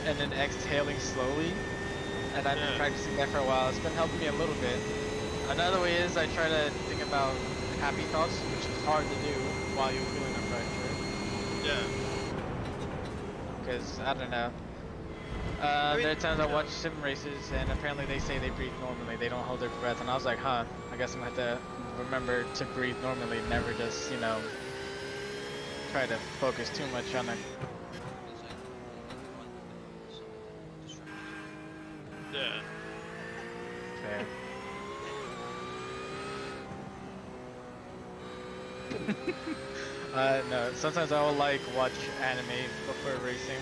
and then exhaling slowly. And I've been Yeah. practicing that for a while. It's been helping me a little bit. Another way is I try to think about happy thoughts, which is hard to do while you're feeling the pressure. Yeah. Because I don't know. I mean, There are times I yeah. watch sim races and apparently they say they breathe normally. They don't hold their breath, and I was like, huh. I guess I'm gonna have to remember to breathe normally, never just try to focus too much on it. Yeah. Fair. No. Sometimes I will like watch anime before racing.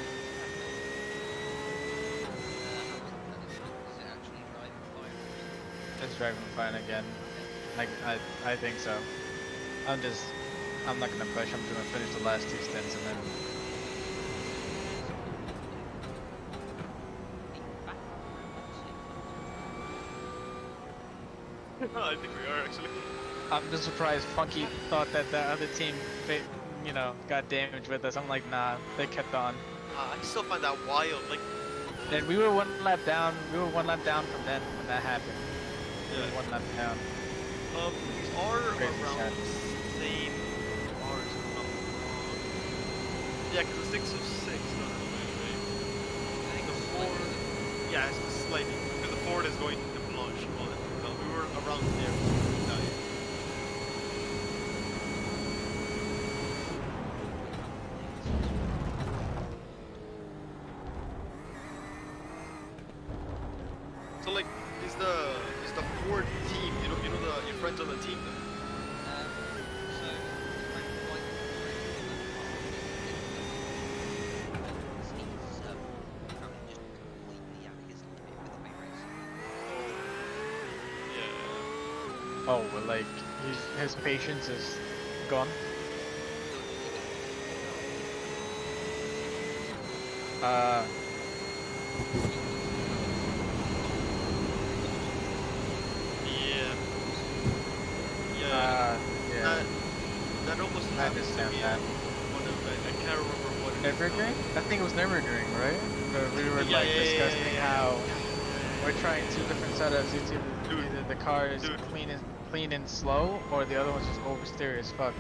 Is it actually driving fine? It's driving fine again. I think so. I'm not gonna push. I'm gonna finish the last two stints and then. I think we are actually. I'm just surprised Funky thought that the other team, got damaged with us. I'm like, nah, they kept on. I still find that wild. Like, And we were one lap down. We were one lap down from then when that happened. We yeah. were one lap down. We are Crazy around sad. the same bars. If I'm not wrong. Yeah, because the 6 of 6 doesn't go anyway. The 4, yeah, it's slightly. Because the Ford is going to Blanche on it. No, we were around there. So like, is the Ford team? You know your friends on the team. So, like, quite he's apparently just completely out of his limit with iRacing. Yeah. Oh, well, like his patience is gone. Yeah. Yeah. Yeah. That almost I happened to understand me. that. One of I can't remember what. it is now. Nürburgring? I think it was Nürburgring, right? Where we were Yeah, like yeah, yeah, discussing yeah. how we're trying two different setups. Dude. Either the car is Dude. clean and slow, or the other one's just oversteer as fuck.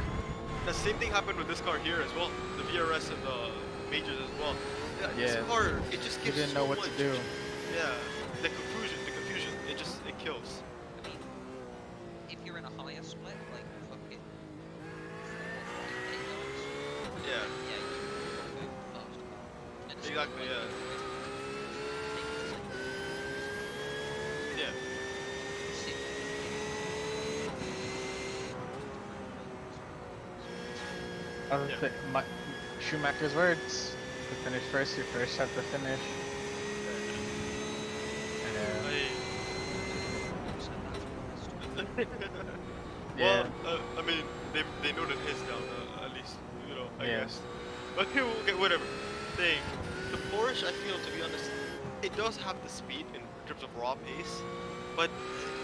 The same thing happened with this car here as well. The VRS and the Majors as well. This Yeah. car, it just You gives didn't so know what much. to do. Yeah. The confusion. It kills. I mean, if you're in a higher split, like fucking 4 or 5 Yeah. yeah, you can go fast. And it's Exactly. like, Yeah. Yeah. Yeah. Schumacher's words: to finish first, you first have to finish. Well, I mean, they noted his down at least, I Yeah. guess. But okay, whatever. The Porsche, I feel, to be honest, it does have the speed in terms of raw pace, but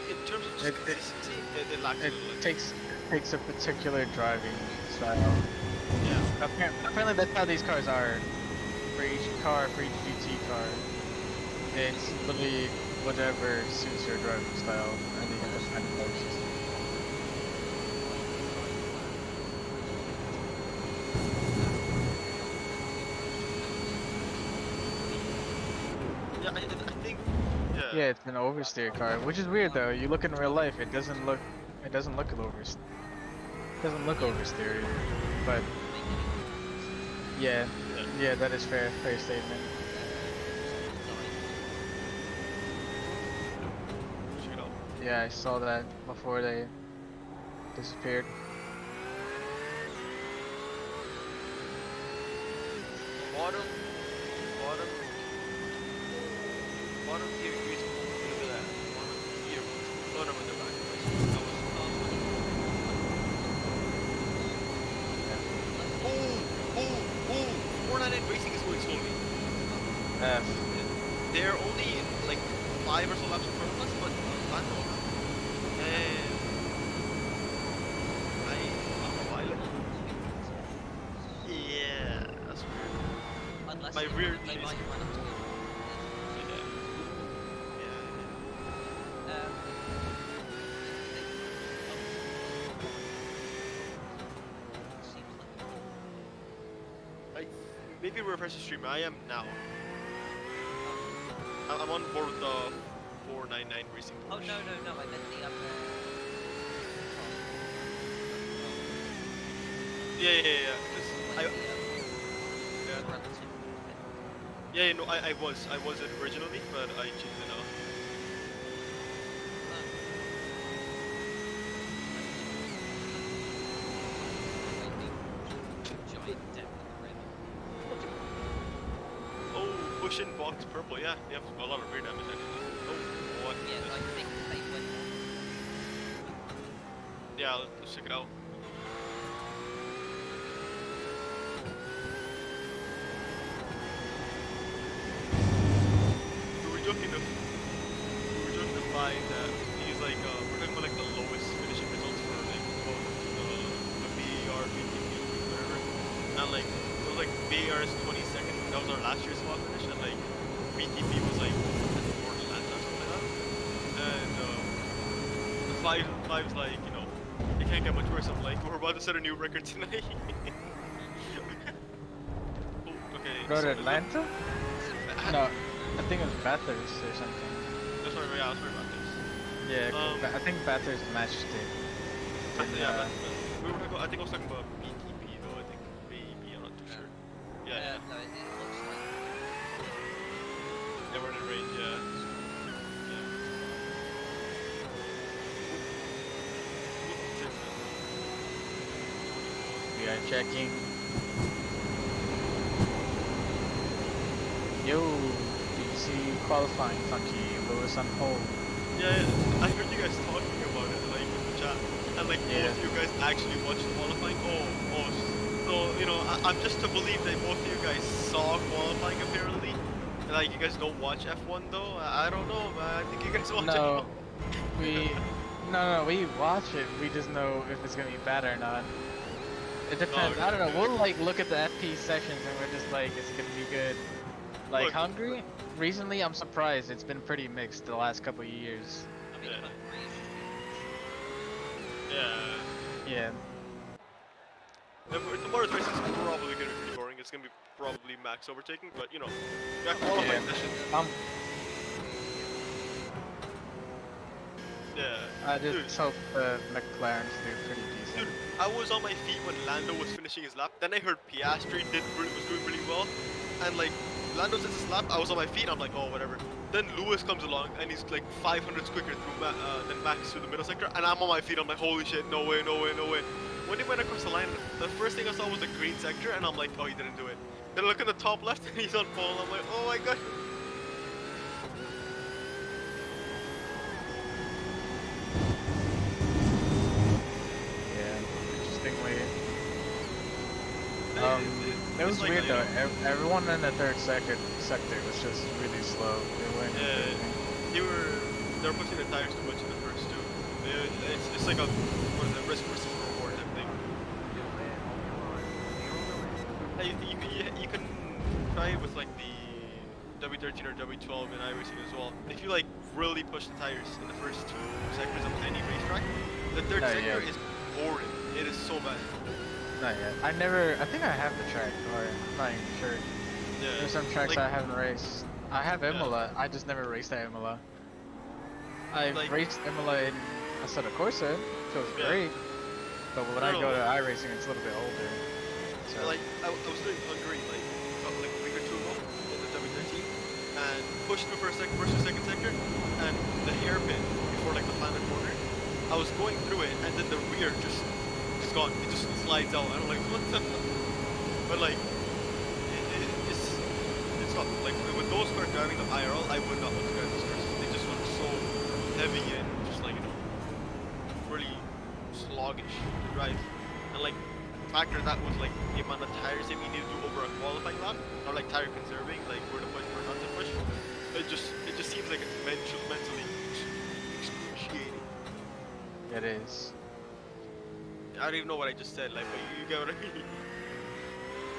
in terms of just consistency, it lacks It a little. takes a particular driving style. Yeah. Apparently that's how these cars are. For each GT car, it's literally whatever suits your driving style, and you have to find the most. Yeah, I think. Yeah. Yeah, it's an oversteer car, which is weird though. You look in real life, it It doesn't look oversteered, but yeah, yeah, that is fair. Fair statement. Check it out. Yeah, I saw that before they disappeared. Bottom gear is look at that. Bottom gear. No, no, they're back. That was oh, 499 Racing is going slowly. They're only like 5 or so laps in front of us, but Lando. And I'm a pilot. Yeah, that's weird. Unless My they, rear they is- might run up to it. Seems like Maybe refresh the stream. I am now. I'm on board with the 499 Racing oh Porsche. no, I meant the Yeah. 'Cause yeah, no, I was it originally, but I changed it now. giant depth in the rim. Oh, push in box purple. Yeah, they have a lot of rear damage actually. Oh, what? Yeah, I think they went on. Yeah, let's check it out. We were joking to find that he's like we're talking about like the lowest finishing results for like both the BAR, BTP, whatever. And like it was like BAR is 22nd. That was our last year's spot finish, and like BTP was like 4th last or something like that. And the five's like, you know, it can't get much worse. I'm like, we're about to set a new record tonight. Oh, okay. Go so to is it- Atlanta? No, I think it was Bathurst or something. No, sorry, yeah, sorry about this. Yeah, 'cause I think Bathurst matched it. Yeah, we were talking about, I think I was talking about BTP though, I think. Maybe, I'm not too sure. Yeah. No, it looks like They were in range, yeah. We are checking. Yo, DC qualifying, Funky, Lewis on pole. Yeah, I heard you guys talking about it, like, in the chat. And, like, both of you guys actually watched qualifying. So, you know, I'm just to believe that both of you guys saw qualifying, apparently. Like, you guys don't watch F1, though? I don't know, man. I think you guys watch No, F1. no, we watch it. We just know if it's gonna be bad or not. It depends. I don't know. We'll like look at the FP sessions and we're just like, it's gonna be good. Like Look. Hungary, recently I'm surprised. It's been pretty mixed the last couple of years. I mean, Yeah. The Mars race is probably gonna be pretty boring. It's gonna be probably max overtaking, but you know, that qualifying session. Yeah. I just hope the McLarens do pretty decent. Dude, I was on my feet when Lando was finishing his lap. Then I heard Piastri was doing really well, and like Lando does his lap, I was on my feet. I'm like, oh whatever. Then Lewis comes along and he's like 500s quicker than Max through the middle sector, and I'm on my feet. I'm like, holy shit, no way. When he went across the line, the first thing I saw was the green sector, and I'm like, oh, he didn't do it. Then I look at the top left, and he's on pole. I'm like, oh my god. Interestingly. It was like, weird you though. know- Everyone in the third sector was just really slow. They weren't. They were pushing the tires too much in the first two. It's like a risk versus reward type thing. Hey, you can try it with like the W13 or W12 in iRacing as well. If you like really push the tires in the first two sectors of any racetrack, the third sector is boring. It is so bad. Not yet. I think I have the track, or I'm not even sure. Yeah. There's some tracks like, I haven't raced. I have Imola, I just never raced at Imola. I raced Imola in Assetto Corsa, feels Yeah. great. But when I No, go no. to iRacing, it's a little bit older. So Like I was doing Hungary like like a week or two ago in the W13, and pushed through for a second sector, and the hairpin before like the final corner, I was going through it, and then the rear just is gone. It just slides out. I'm like, what the? But like, it's not like with those cars driving the IRL, I would not want to drive those cars. They just look so heavy and just like really sluggish to drive, and like. Factor that was like the amount of tires that we need to do over a qualifying lap, or like tire conserving, like where to push, where not to push. It just seems like it's mentally excruciating. it is. I don't even know what I just said, like, but you get what I mean.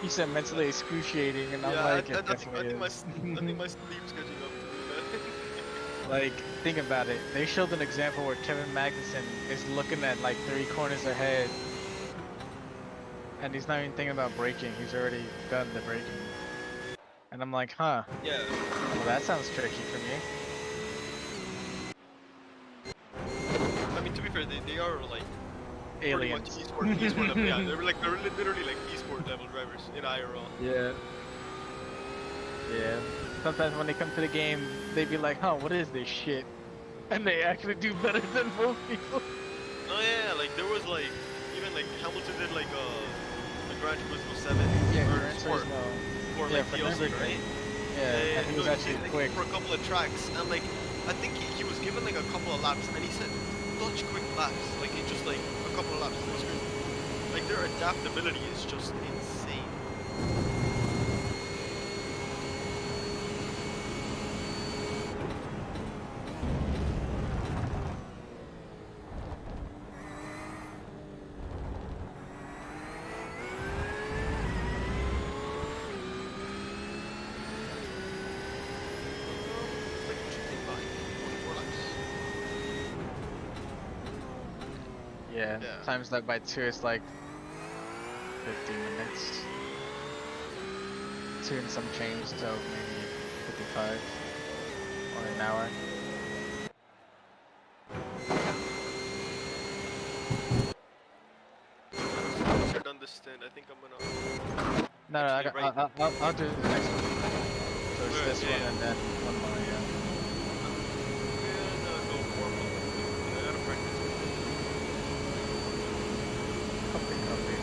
You said mentally excruciating, and I'm Yeah, like, I it think definitely my is. I think my sleep's catching up to me, man. Like, think about it. They showed an example where Kevin Magnussen is looking at like 3 corners ahead. And he's not even thinking about braking, he's already done the braking. And I'm like, huh. Yeah. Well, that sounds tricky for me. I mean, to be fair, they are like Aliens. pretty much esport level. Yeah, they're literally like esport level drivers in IRL. Yeah. Yeah. Sometimes when they come to the game, they be like, huh, what is this shit? And they actually do better than most people. Oh yeah, like there was like even like Hamilton did like Gran Turismo 7 Yeah, or Gran Sport Turismo. for Yeah, like for DLC, Nürburgring. right? Yeah, and he was no, actually did, like, quick. for a couple of tracks, and like I think he was given like a couple of laps, and he said such quick laps, like it just like a couple of laps. It was crazy. Like their adaptability is just insane. Yeah, times that by 2 is like 15 minutes. 2 and some change, so maybe 55 or an hour. Once you're done this stint, I think I'm gonna. No, no, I'll do the next one. So it's Alright, this yeah, one yeah. and then one more, yeah. No, go warm up. I gotta practice. Copy, copy.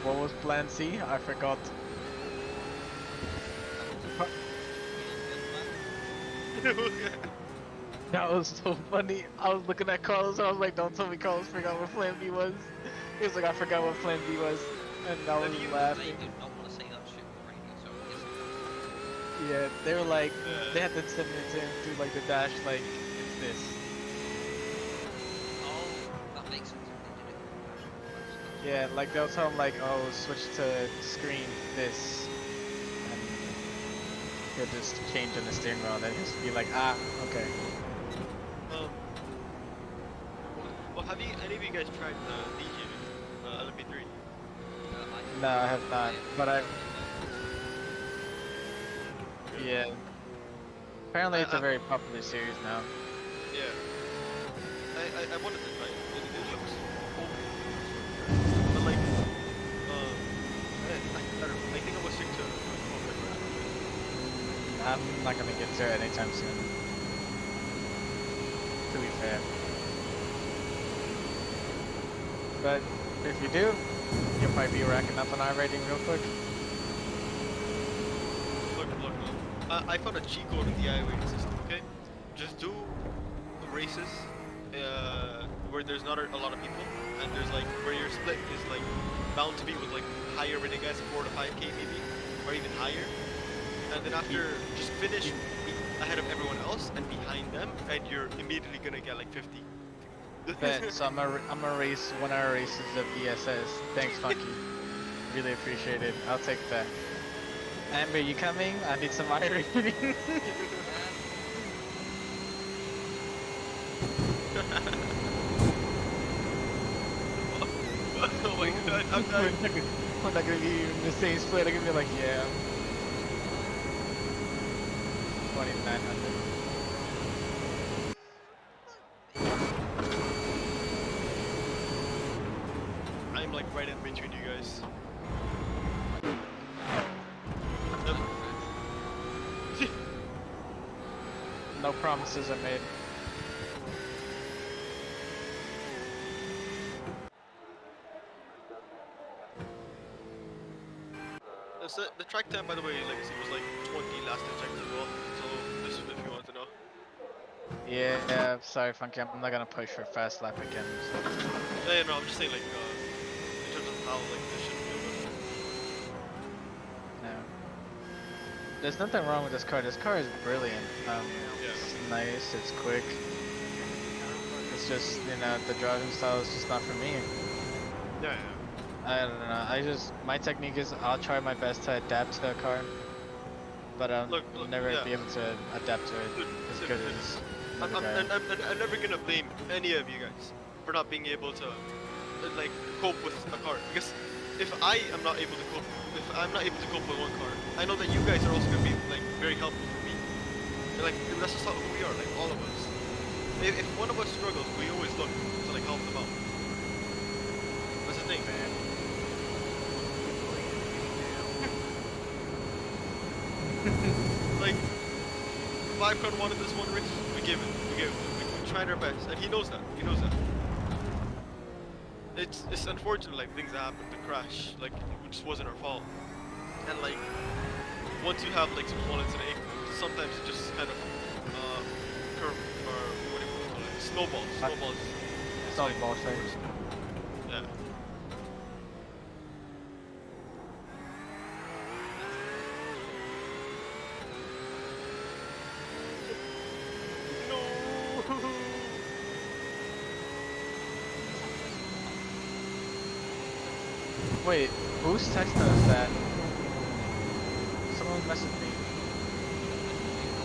What was plan C? I forgot. That was so funny. I was looking at Carlos and I was like, don't tell me Carlos forgot what plan B was. He was like, I forgot what plan B was. And I was laughing. They do not want to say that shit on the radio, so I'm guessing. Yeah, they were like, they had to send it to him through like the dash, like, it's this. Oh, that makes sense if they did it. Yeah, like they'll tell him like, oh, switch to screen this. And he'll just change on the steering wheel and then just be like, ah, okay. Well, have any of you guys tried the DJ LMP3? No, I have not, but I've... Yeah. Apparently it's a very popular series now. Yeah. I wanted to try it. It looks okay. But like, I don't know. I think I was sick to I'm not gonna get to it anytime soon. To be fair. But if you do, you'll probably be racking up an iRating real quick. Look. I found a cheat code in the iRacing system, okay? Just do races where there's not a lot of people, and there's like, where your split is like bound to be with like higher rating guys, 4 to 5k maybe, or even higher. And then after, just finish ahead of everyone else and behind them, and you're immediately gonna get like 50. Bet, so I'm gonna race 1 hour races of ESS. Thanks, Funky. Really appreciate it. I'll take that. Amber, you coming? I need some iRating. Oh my god, I'm dying. We're not gonna be in the same split. I'm gonna be like, yeah. 2900. I'm like right in between you guys. No promises are made. The track time, by the way, Legacy was like 20 last checked as well. So this if you want to know. Yeah, sorry, Funky. I'm not gonna push for fast lap again. So. Yeah, no, I'm just saying like in terms of how like this should feel. No. There's nothing wrong with this car. This car is brilliant. It's nice. It's quick. It's just, you know, the driving style is just not for me. Yeah. I don't know. My technique is I'll try my best to adapt to a car, but I'll never be able to adapt to it as good as another guy. I'm never gonna blame any of you guys for not being able to like cope with a car, because if I am not able to cope, if I'm not able to cope with one car, I know that you guys are also gonna be like very helpful for me. And, like that's just not who we are, like all of us. If one of us struggles, we always look to like help them out. That's the thing, man. Like, 5 Con wanted this one race, we gave it. We tried our best, and he knows that. It's unfortunate, like things that happened, the crash, like it just wasn't our fault. And like, once you have like some small incident, sometimes it just kind of curve or what do you call it? Snowballs. Snowballs. Yeah. Wait, who's texting us that? Someone messaged me.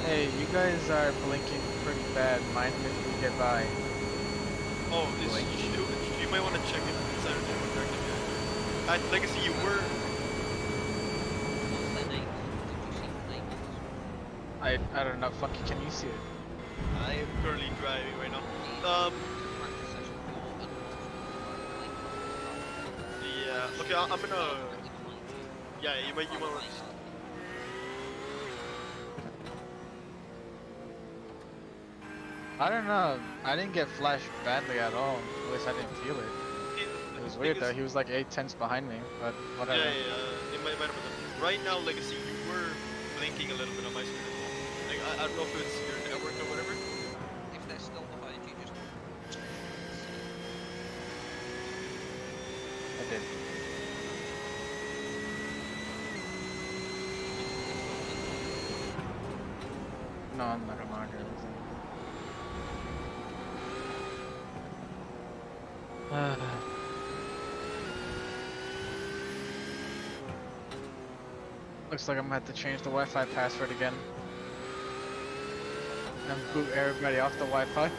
Hey, you guys are blinking pretty bad. Mind if we get by? Oh, you might want to check it. At Legacy, you were. I don't know. Funky, can you see it? I am currently driving right now. Yeah. Okay, I'm gonna. Yeah, you might want to. I don't know. I didn't get flashed badly at all. At least I didn't feel it. It was weird though. He was like 8/10 behind me, but whatever. Yeah. It might have been. Right now, Legacy, you were blinking a little bit on my screen as well. Like, I don't know if it's your network or whatever. If they're still behind you, just. I did. No, I'm not gonna mark it. Looks like I'm gonna have to change the Wi-Fi password again. And boot everybody off the Wi-Fi.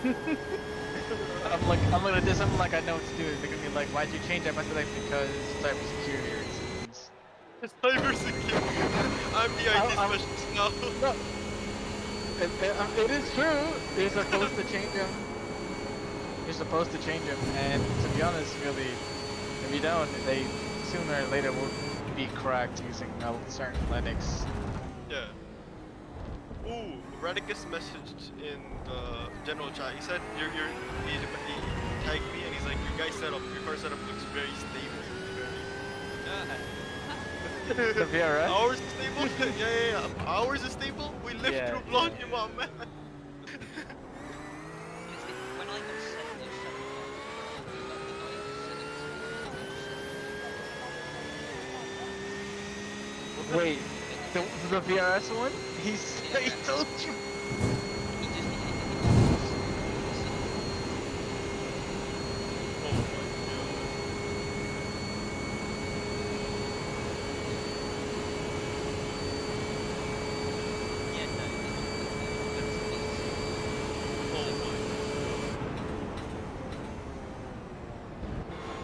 I'm gonna do something like I know what to do. They're gonna be like, why'd you change it? I must be like, because cybersecurity reasons. It's cybersecurity. I'm the IT specialist now. No. It is true. You're supposed to change them. You're supposed to change them, and to be honest, really, if you don't, they sooner or later will be cracked using a certain Linux. Yeah. Ooh, Radicus messaged in the general chat. He said he tagged me, and he's like, your car setup looks very stable. The VRS? Ours is stable? Yeah. Ours is stable? We live through Blanchimont, man. When I got sent those Wait, the VRS one? He told you.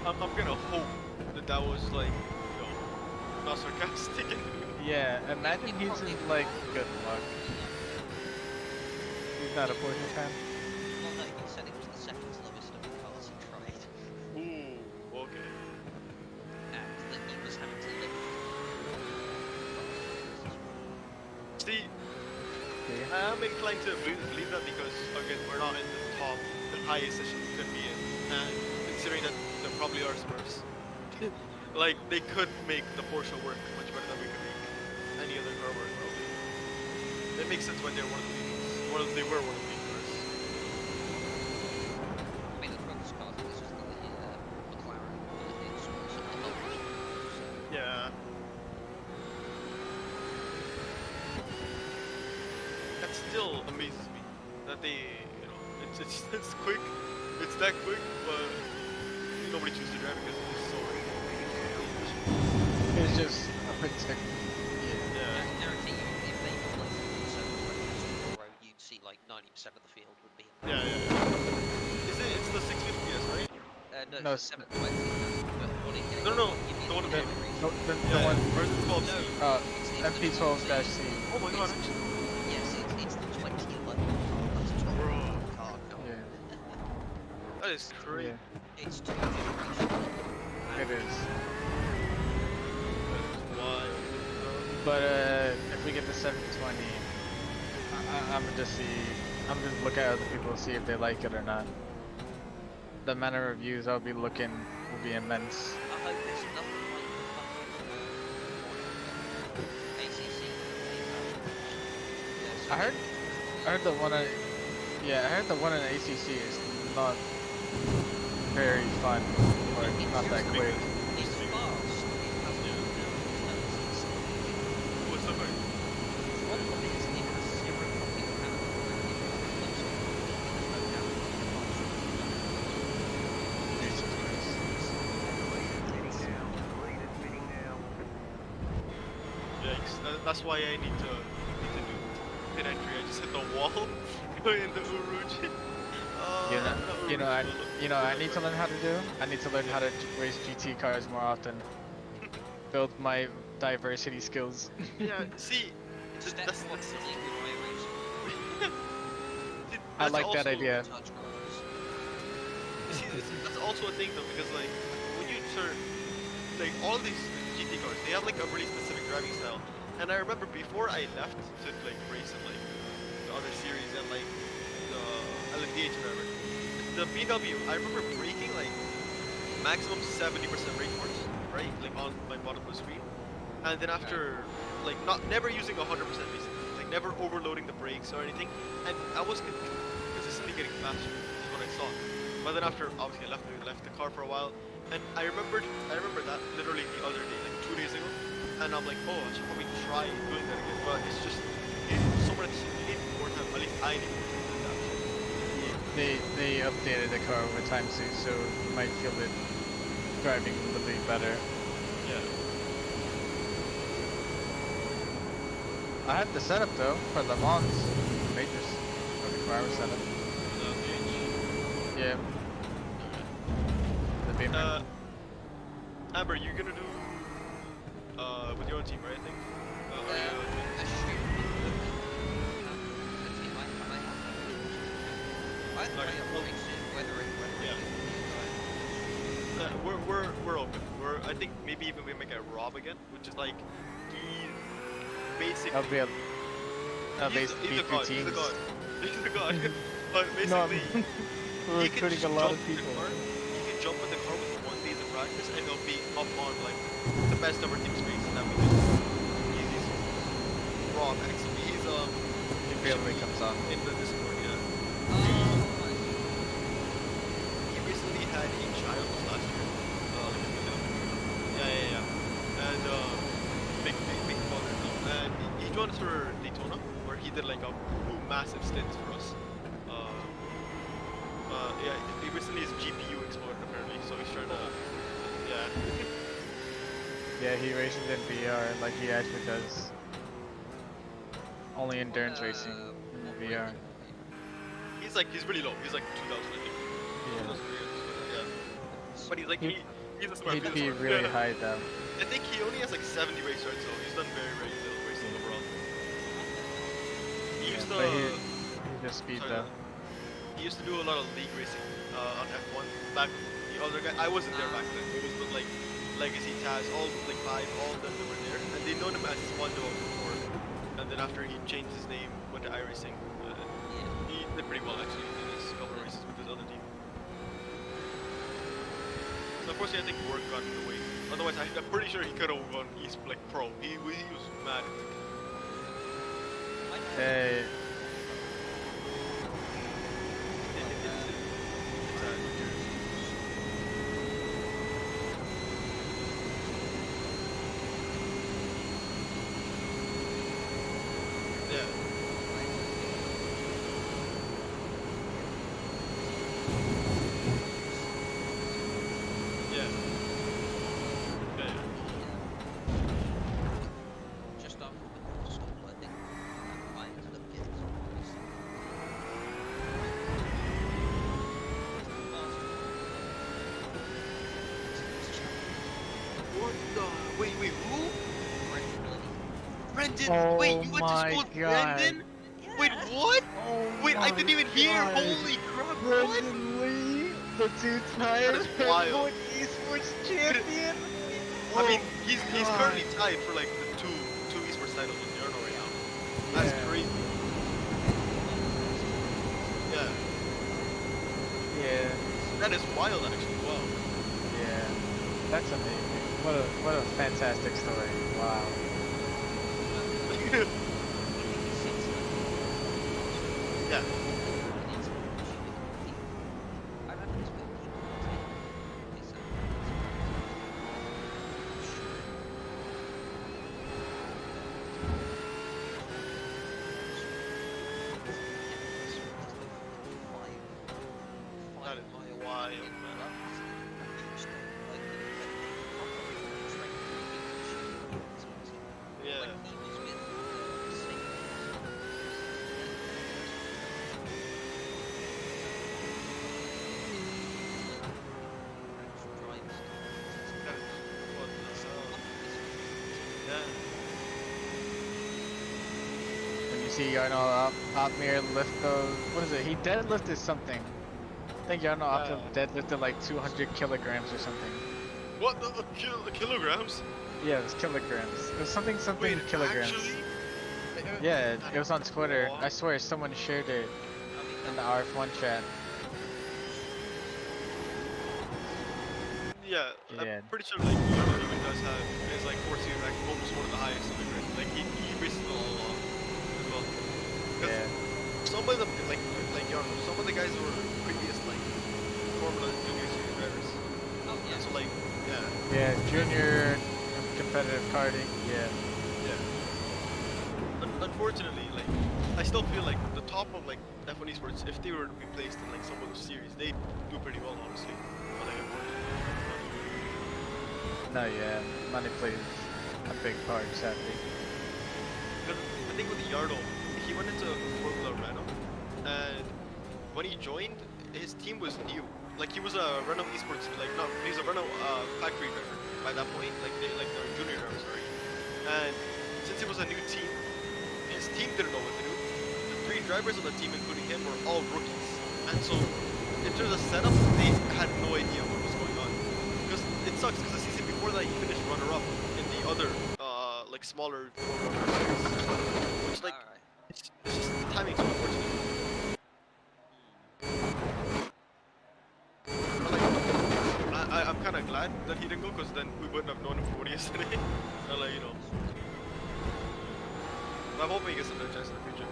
I'm gonna hope that was like, not sarcastic. Yeah, imagine he's in like good luck. not a Porsche fan? Well, no, he said it was the second slowest of the cars he tried, Ooh, okay. and that he was having to lift. See, Yeah. I am inclined to believe that because again we're not in the top, the highest session we could be in, and considering that there probably are Smurfs, like they could make the Porsche work much better than we could make any other car work probably. It makes sense when they're one of the leaders. They were one of the leaders. I mean, the focus car for this was the McLaren, it's also the Lotus. Yeah. That still amazes me that they, you know, it's quick, it's that quick, but nobody chooses to drive because it's so. It's just a particular. Yeah. I guarantee you, if they were like 7 races in a row, you'd see like 90% of the field would be. Yeah. It's the 650s, right? No, No, it's the 720. But what it, No, the one The, with the one. or is it 12C? MP12-C. Oh my god, actually. Yes, it's the 2011 that's a 12 Bro. car. Yeah. That is crazy. Yeah. It's 2 generations. It is. That is wild. But if we get the 720, I'm gonna just see. I'm gonna look at other people to see if they like it or not. The amount of reviews I'll be looking will be immense. I hope there's nothing like the ACC. I heard the one at, yeah, I heard the one in ACC is not very fun or not that quick. It's fast. What's the point? The problem is it has 0 copy mechanical Yikes. That's why I need to do pit entry. I just hit the wall going into Uruj. I need to learn how to do. I need to learn how to race GT cars more often. Build my diversity skills. Yeah, see, that's I like that also- idea. See, that's also a thing though, because like when you turn, like all these GT cars, they have like a really specific driving style. And I remember before I left to like race in like the other series and like the LMDH or whatever, the BW, I remember braking like maximum 70% brake force, right? Like on my bottom of the screen. And then after, like never using 100% basically, like never overloading the brakes or anything. And I was consistently getting faster, is what I saw. But then after, obviously I left the car for a while, and I remember that literally the other day, like 2 days ago, and I'm like, oh, I should probably try doing that again. But it's just, so much, you need more time. At least I need more time to adapt. They updated the car over time too, so you might feel it driving a little bit better. Yeah. I had the setup though for Le Mans majors for the car setup. Yeah. The Beamer. Amber, you're gonna do with your own team, right? I think. We're open. I think maybe even we make a Rob again, which is like he basically. That'll be a he's a god. He's a god. He's a god. But basically, we're recruiting a lot of people. He can jump in the car with 1 day of practice, and he'll be up on like the best ever team space that we did. He's Rob actually. He's He barely comes on in the Discord. Yeah. He recently had a child last year. Yeah. And big father now. And he joined us for Daytona, where he did like a massive stint for us. Yeah, he recently is GPU exploded apparently, so he's trying to, yeah. Yeah, he races in VR like he actually does. Only endurance racing in VR. He's really low. He's like 2,000 I think. Yeah. Yeah. But he's like, he's a smart He'd be really high though. I think he only has like 70 race starts, so he's done very little racing overall. He used to... Just speed Sorry, though. he used to do a lot of league racing on F1 back. The other guy, I wasn't there back then. It was with like Legacy, Taz, all like 5, all of them that were there, and they known him as SpongeBob before. And then after he changed his name, went to iRacing. He did pretty well actually in his couple of races with his other team. So unfortunately, I think work got in the way. Otherwise, I'm pretty sure he could have gone East like pro. He was mad. Hey. Yeah. Yeah. Yeah. Just after the school, I think. I ended up getting some What the? Wait, who? Brendan! Oh Wait, you went to my school with God. Brendan? Wait, what? Wait, I didn't even hear. God. Holy crap! What? Brendan Lee, the That is wild. esports champion. I mean, he's God. currently tied for like the two esports titles in Journal right now. That's Yeah. crazy. Yeah. Yeah. That is wild, actually. Wow. Yeah. That's amazing. What a fantastic story. Wow. Yeah. That is wild, man. Yeah. That is what the hell. Yeah. When you see Yarno Opmir lift those, what is it? He deadlifted something. I think Yarno Opmir deadlifted like 200 kilograms or something. What the kilograms? Yeah, it was kilograms. It was something Wait, kilograms. actually? Yeah, it was on Twitter. I swear someone shared it in the RF1 chat. Yeah, Yeah. I'm pretty sure like Yarno even does have his like 14 like almost one of the highest in the grid. Like he races a lot as well. Yeah. Some of them like Yarno, some of the guys were previous like Formula Junior Series drivers. Oh yeah. So like yeah. Yeah, junior competitive karting. Yeah. Unfortunately, like I still feel like the top of like F1 esports, if they were to be placed in like some of those series, they do pretty well, honestly. But like unfortunately. No, yeah, money plays a big part, sadly. Because the thing with Yarno, he went into Formula Renault, and when he joined, his team was new. Like he was a Renault esports, like no, he was a Renault factory driver by that point, like they like the junior driver, sorry. And since it was a new team, his team didn't know what to do. The 3 drivers on the team, including him, were all rookies, and so in terms of setup, they had no idea what was going on. Because it sucks, because the season before that, he finished runner-up in the other, like smaller Formula series, which like it's just timing so unfortunate. I'm kind of glad that he didn't go, because then we wouldn't have known him for what he is today. Like, you know. I'm hoping he gets another chance in the future.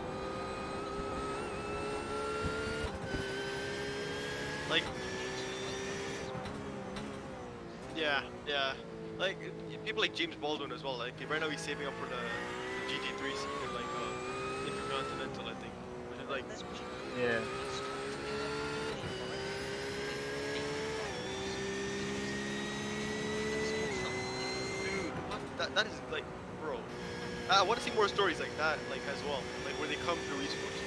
Like, yeah. Like, people like James Baldwin as well. Like, right now he's saving up for the GT3 season, like, Intercontinental, I think. Which is like, Yeah. that is like, bro. I want to see more stories like that, like as well, like where they come through esports.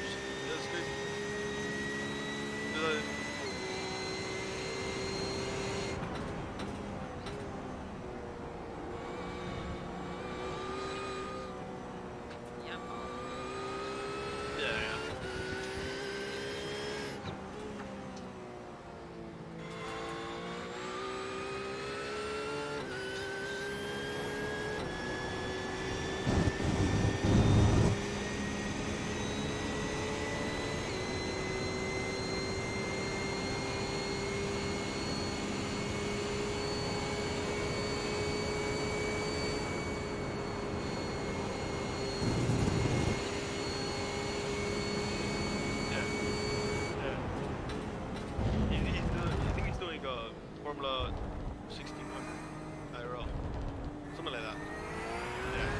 That's crazy. Yeah. Formula 1600 IRL. Something like that. Yeah.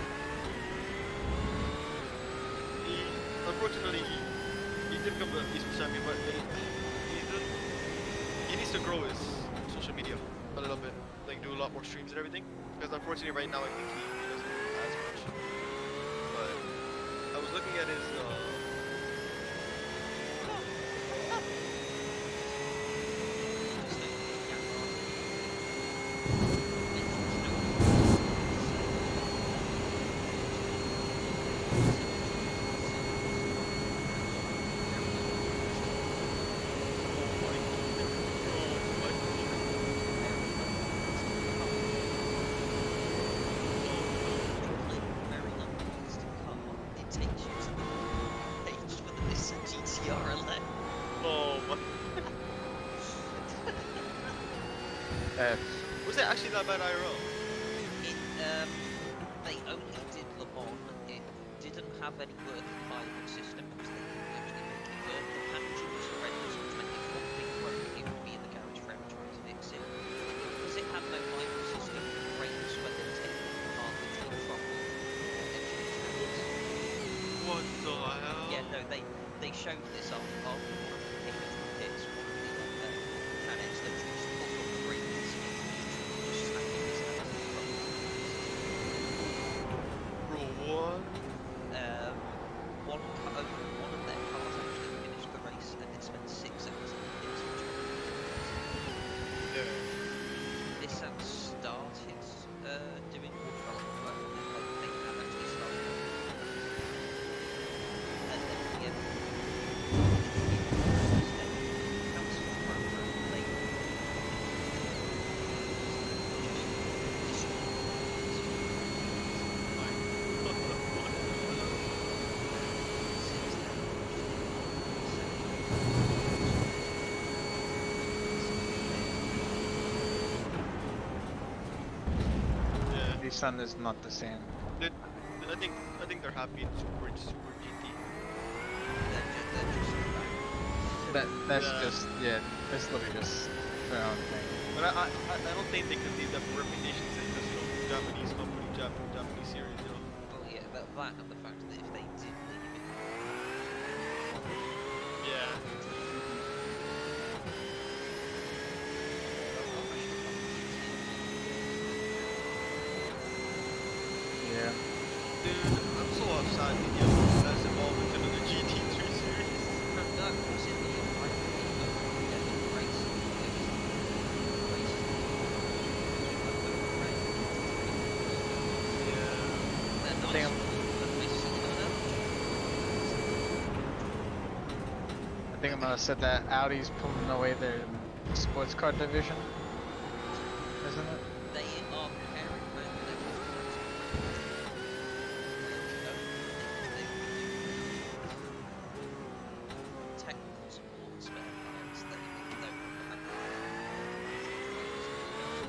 Unfortunately, he did become the esports champion, but he needs to grow his social media a little bit, like do a lot more streams and everything. Because unfortunately, right now I think he doesn't do as much. But I was looking at his. Was it actually that bad IRL? They only did Le Mans. It didn't have any working hybrid system because they couldn't actually make it work. The packaging was horrendous, which meant if one thing broke, it would be in the garage forever trying to fix it. Because it had no hybrid system, the brakes when they were taking it apart, which would trouble engineers. What the hell? Yeah, no, they showed this on one of the pits, one of the mechanics that just pulled up the brakes. What? One of their cars actually finished the race and it spent 6 hours in the pits, which yeah. This had started doing more development work on it, like they had actually started on it. And then the council program, they The sun is not the same. I think they're happy in Super GT. That's just that's literally just their own thing. But I don't think they could leave that reputation saying because Japanese company, Japanese series, Well, yeah, that and the fact that if they did leave it, yeah. Yeah. Dude, I'm so upset that that's evolved into the GT3 series. No, because in the race, I think I'm gonna say that Audi's pulling away their sports car division, isn't it? They are carrying back their technical support and spare parts. They don't have they will know.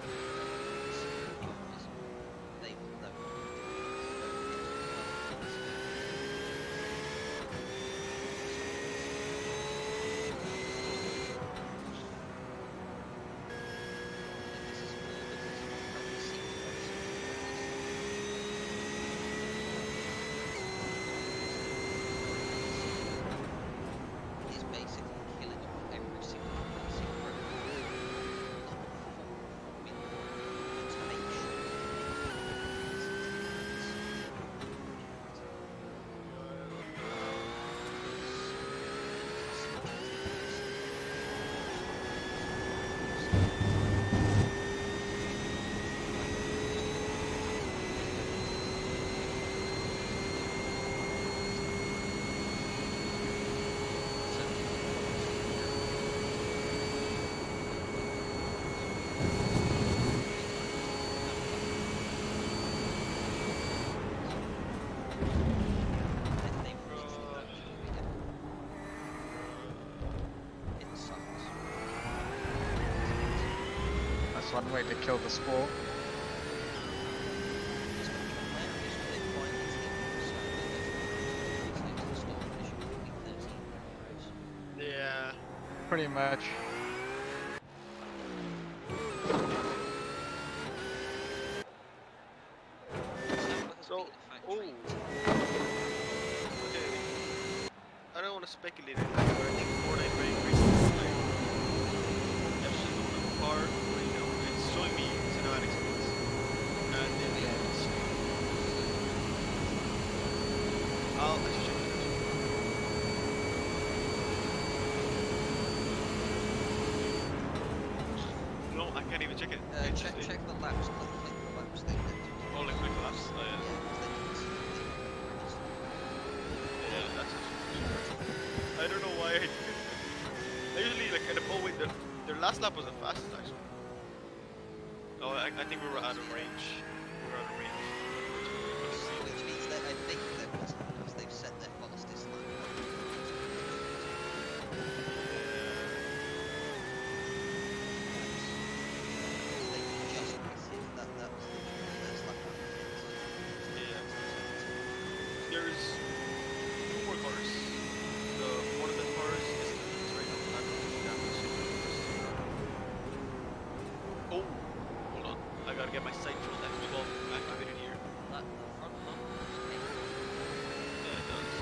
Is basically killing off every single racing program to make sure That's one way to kill the sport. Yeah. Pretty much. want to speculate it, but I think Fortnite Racing is like that's just the car right now. It's showing me cinematic speeds, and then I'll check it. No, I can't even check it. Check the laps. Click the laps thing. Oh, like click the laps. Oh, yeah. Yeah, that's just. I don't know why I did it. I usually like end up. Oh wait, their last lap was the fastest actually. Oh, I think we were out of range. We were out of range. Which means that I think that because they've set their fastest lap. There's two more cars. One of the cars is in the lead right now. I don't know if that was Oh, hold on. I gotta get my sight field activated here. That the front bumper is Yeah, it does.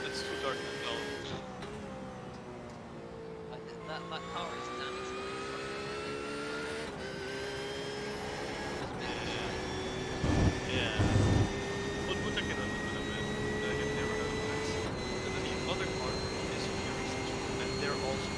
It's too dark and low. I think that car is damaged on the front. Yeah. We'll check it out in a bit. If they were out of wax. And then the other car is Fury Section, and they're also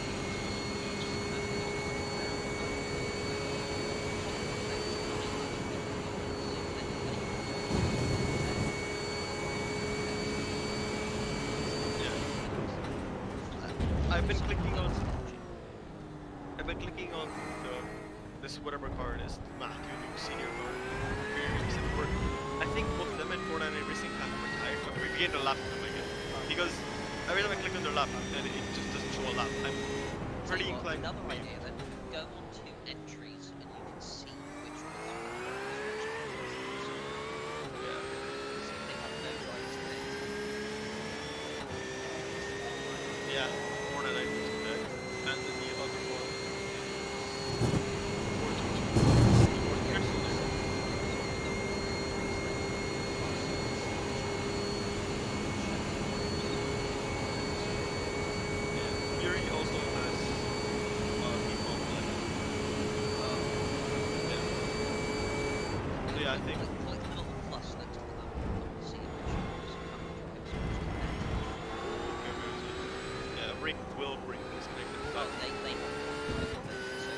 I've been clicking on this whatever car it is, Matthew New senior car. Very recent work. I think both them and Fortnite Racing have retired, but we gained a lap from them again. Because every time I click on their lap, and it just doesn't show a lap. I'm pretty inclined. Another idea then, go on to entries and you can see which one. Yeah. So they have no rights to it. Yeah, Fortnite Racing dead. And then the other one Fury also has people like yeah. So yeah, I think Click the little plus next to them and see which yeah, Ring will bring disconnected. well, they so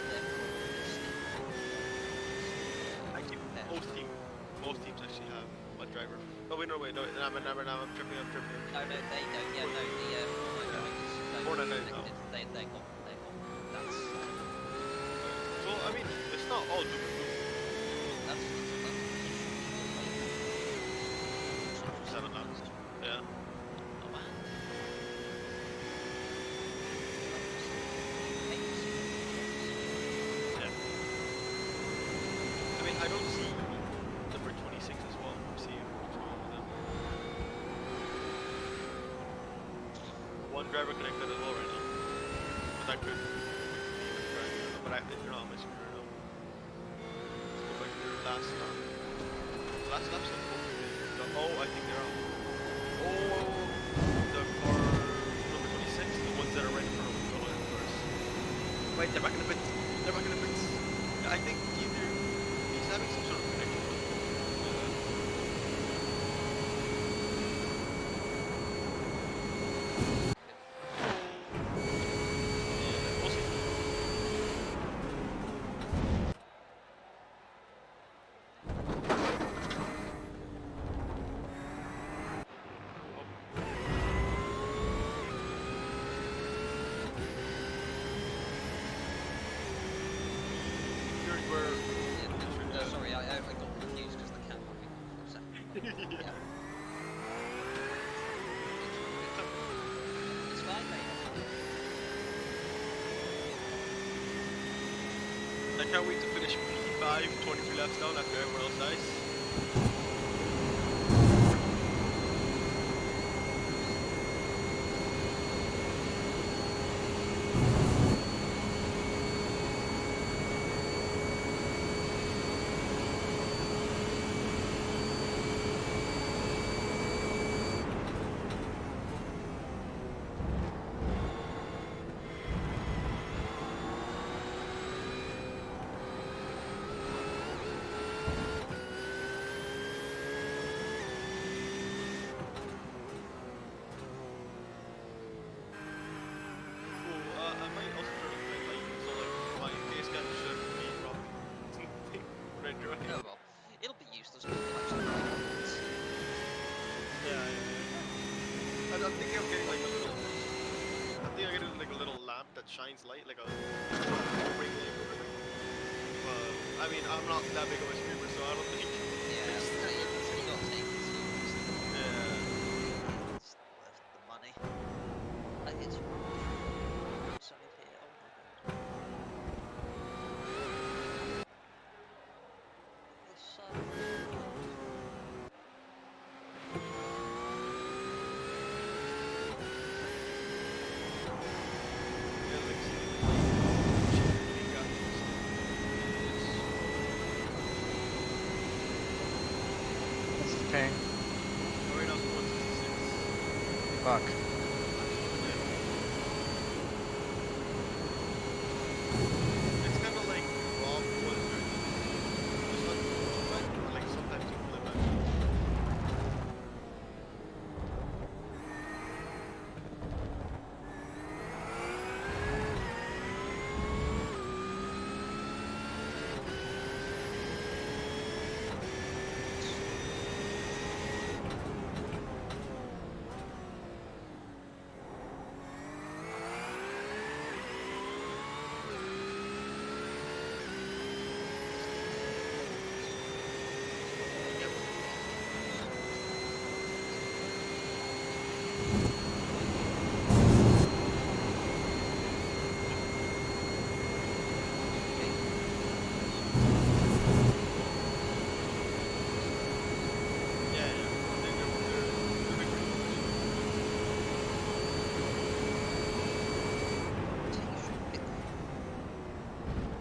I think most teams actually have a driver. Oh wait, no, now I'm tripping. No, they don't. Yeah, no, the Fortnite drivers don't. they got. That's So I mean, it's not all doom and gloom. that's 7 laps. Yeah. not bad. Yeah. I mean, I don't see number 26 as well. I'm seeing which one of them. One driver connected as well right now. But that could be the driver. But I don't know how much right now. Let's go back to their last lap. Last lap's on both. Oh, I think they're on. Oh, the car number 26, the ones that are right in front of the goal first. Wait, they're back in the pits. They're back in the pits. Yeah, I think either he's having some sort of connection. Yeah, we'll see. Sorry, I got confused because the camera went off for a second. Yeah. It's fine, mate. I can't wait to finish P5, 23 laps down after everyone else dies. that shines light, like a brake light or whatever. But I mean, I'm not that big of a streamer, so I don't think. Yeah, that's how you got to take it seriously. Yeah. It's not worth the money. It's outside here. Oh my god. The sun. What's the ping? Fuck. It's kind of like Rob was this one, but like sometimes you flip it.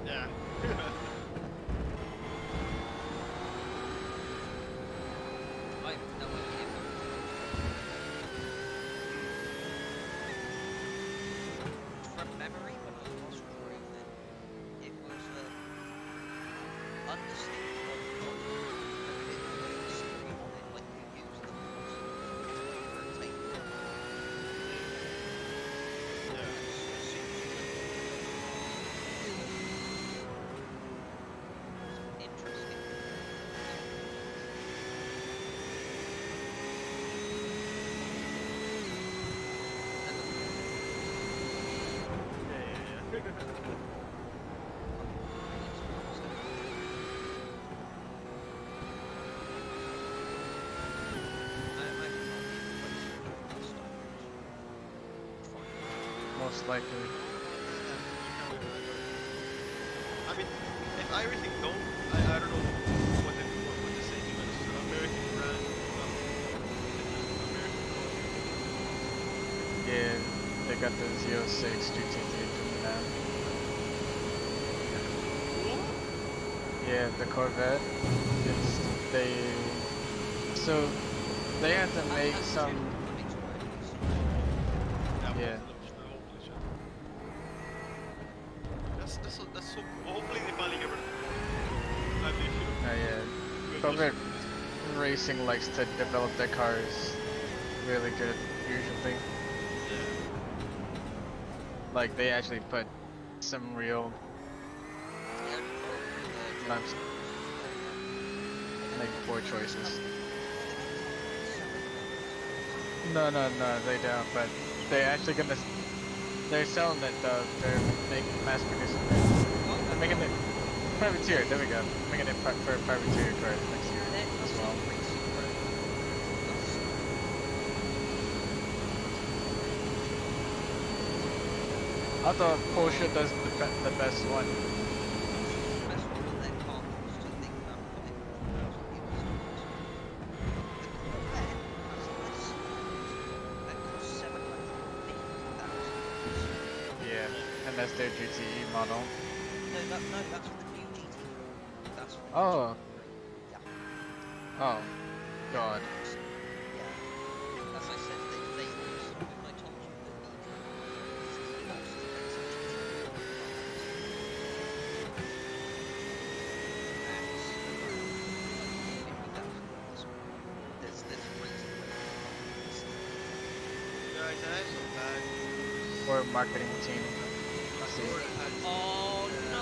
Yeah. I have no idea. From memory, when I last drove it was understated on a bit of steering on it, like you use the rotate. Interesting. Most likely. I mean, if iRacing don't, I don't know what to say to it. It's an American brand. Yeah, they got the 06 GT3 coming out. Yeah, the Corvette. So they had to make some. Yeah. That's so cool. Hopefully they finally get rid of it. I think Yeah. Corvette Racing likes to develop their cars really good, usually. Like they actually put some real make poor choices. No, they don't. But they're actually gonna. They're selling it though. They're making mass producing it. They're making it privateer. There we go. Making it for privateer cars next year as well. I thought Porsche does the best one. Yeah, and that's their GTE model. No, that's for the new GT3. That's for the Oh. Yeah. Oh. God. Yeah. As I said, they when I told you that the most expensive GT3 there's a reason. Guys, I have some bad news. Or marketing team. Oh no!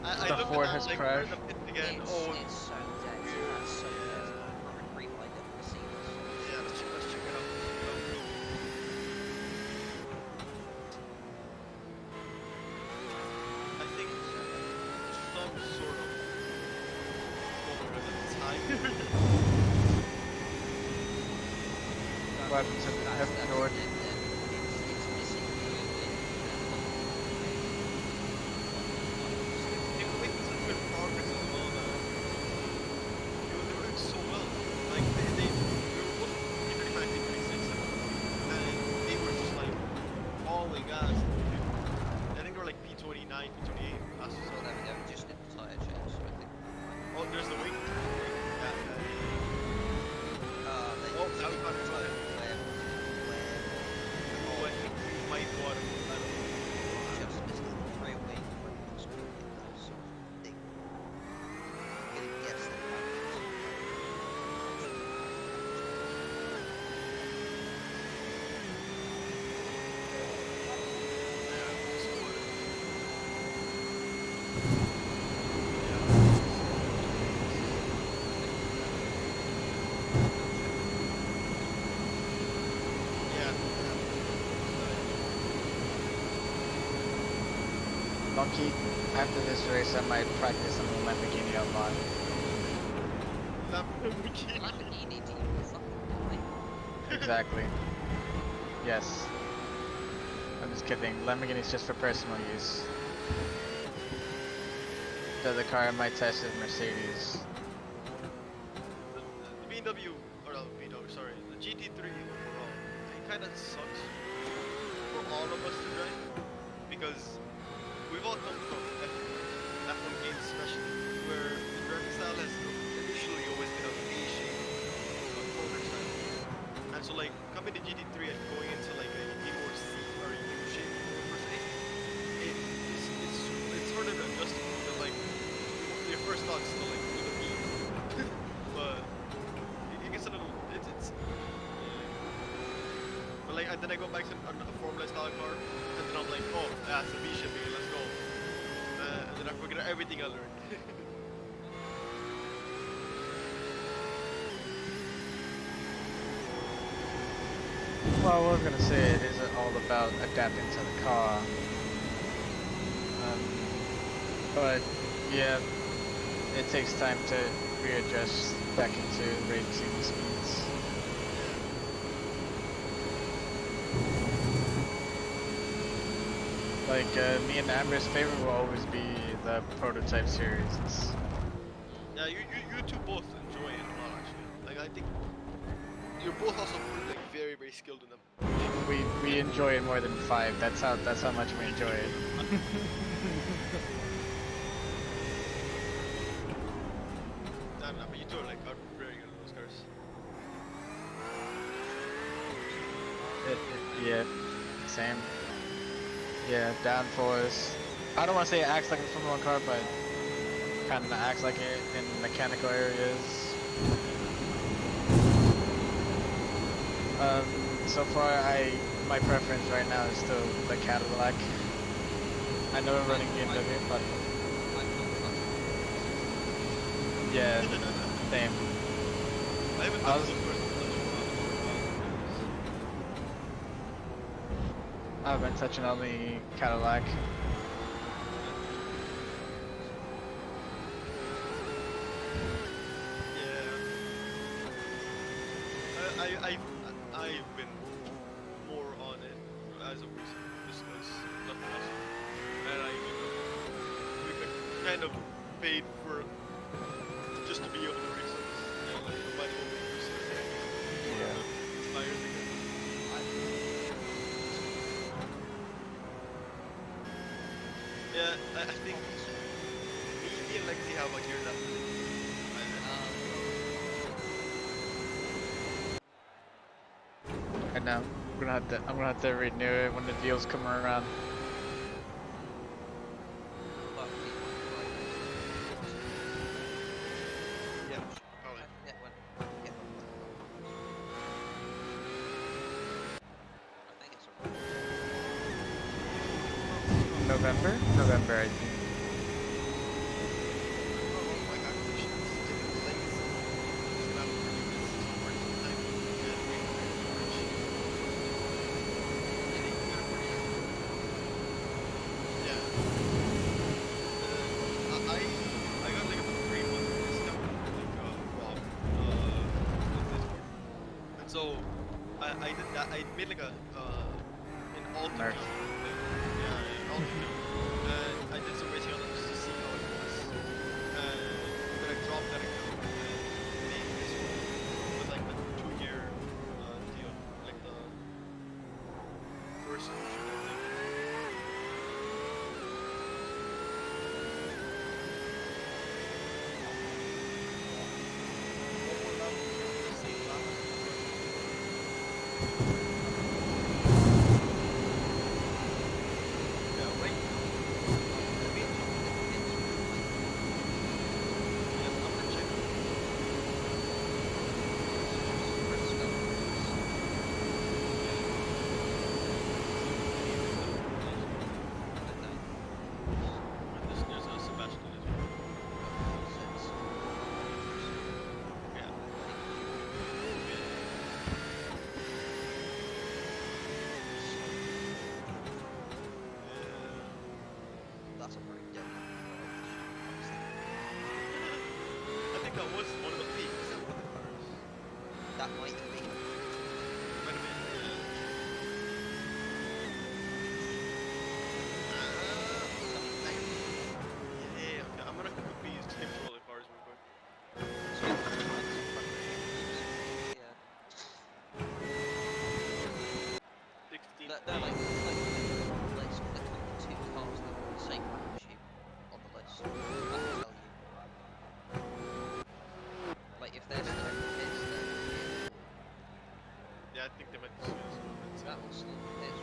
I The looked Ford at has that, like, crashed. we're in the pit again. It's so dead. That's so dead. Rewind it and see this. Yeah, let's check it out. happened to the That's Heaven Door? it's missing They were making such good progress as well, man. They were doing so well. Like, they were both P35, P36, and they were just like falling gas. I think they were like P29, P28. That's just all. they were just in the tyre change, so I think. Oh, there's the wing. Yeah, Oh, now we got it. where? Oh, I think we might want to. I don't know. Just missed the railway when it was going to that sort of thing. Getting yes, that Monkey, after this race, I might practice on the Lamborghini a lot. Lamborghini, do you fucking die? Exactly. Yes. I'm just kidding. Lamborghini's just for personal use. The other car I might test is Mercedes. The BMW, or no, BMW, sorry, the GT3 overall, it kind of sucks for all of us to drive because we've all come from F1 games, especially where the driving style has initially always been a V-shape, a corner style, and so like coming to GT3 and going into like a more C or a U-shape per se, it's sort of adjusting to like your first thoughts to like with a V, but it gets a little it's but like and then I go back to a Formula style car and then I'm like, oh that's a V-shape again, let's go, and then I forget everything I learned. Well, I was gonna say it isn't all about adapting to the car. But yeah, it takes time to readjust back into racing speeds. Like me and Amber's favorite will always be the prototype series. Yeah, you two both enjoy it a lot actually. Like I think you're both also like very skilled in them. We enjoy it more than 5. That's how much we enjoy it. Damn, but you two are like are very good at those cars. Yeah, same. Yeah, downforce. I don't want to say it acts like a Formula 1 car, but kind of acts like it in mechanical areas. So far, my preference right now is still the Cadillac. I know we're running BMW, but yeah, same. I've been touching on the Cadillac. I've been more on it as of recent, just because nothing else, and we've been kind of paid for just to be able to race on this, and like we might as well use it. Yeah. Tires again. Yeah, I think me and Lexi have a year left. And now I'm gonna have to renew it when the deals come around. Yeah, probably. November, I think. So, I I did that. I made like a an altitude. Nerf. Yeah, an altitude. And I did some racing on it just to see how it was. And then I dropped that account and made this one with like the 2-year deal, like the first solution, I think. One more lap, same lap. Yeah, right now. Yeah, I'm gonna check. There's a Sebastian as well. Yeah. That's a pretty dead I think that was one of the peaks. That might have been. Might have been, yeah, okay, I'm gonna quickly use him for all the cars real quick. Yeah. 16. No, like, let's click on the 2 cars that are on the same lap as you on the list. That'll tell you. Like, if they're still in the pits, then Yeah, I think they might be serious. that will still be pits.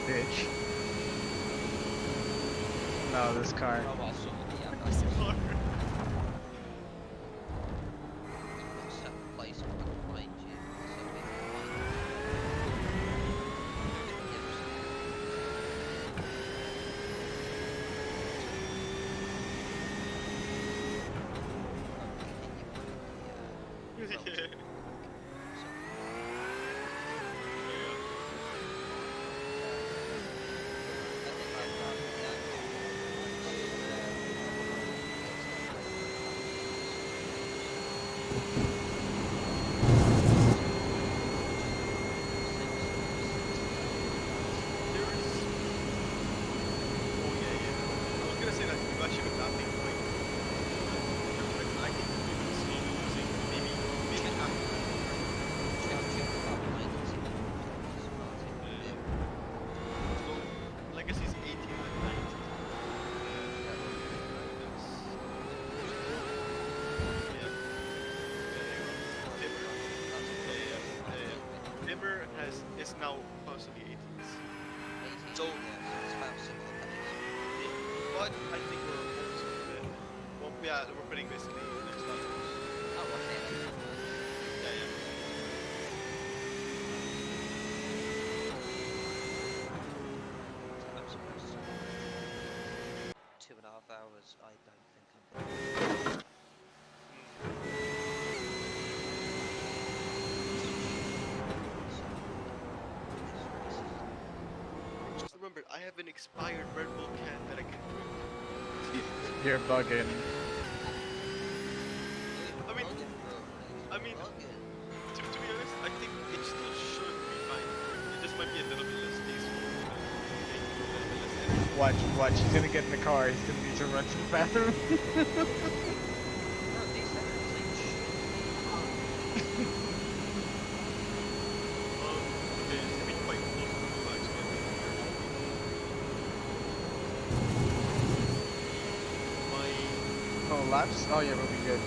Bitch. No, this car. Oh, well, so, yeah, This car. you've got 7th place behind you, so we can Yeah. Legacy's 18 and 19. Dimmer is now constantly 18s. So, it's about similar pace. But I think we're almost there. Well, yeah, we're putting basically next one. Oh, okay. Yeah, yeah. I'm supposed to 2.5 hours, I don't think I'm gonna. Just remember, I have an expired Red Bull can that I can drink. You're bugging. I mean, to be honest, I think it still should be fine. It just might be a little bit less tasteful. Watch, he's gonna get in the car, he's gonna need to run to the bathroom. Oh, laps? Oh yeah, we'll be good.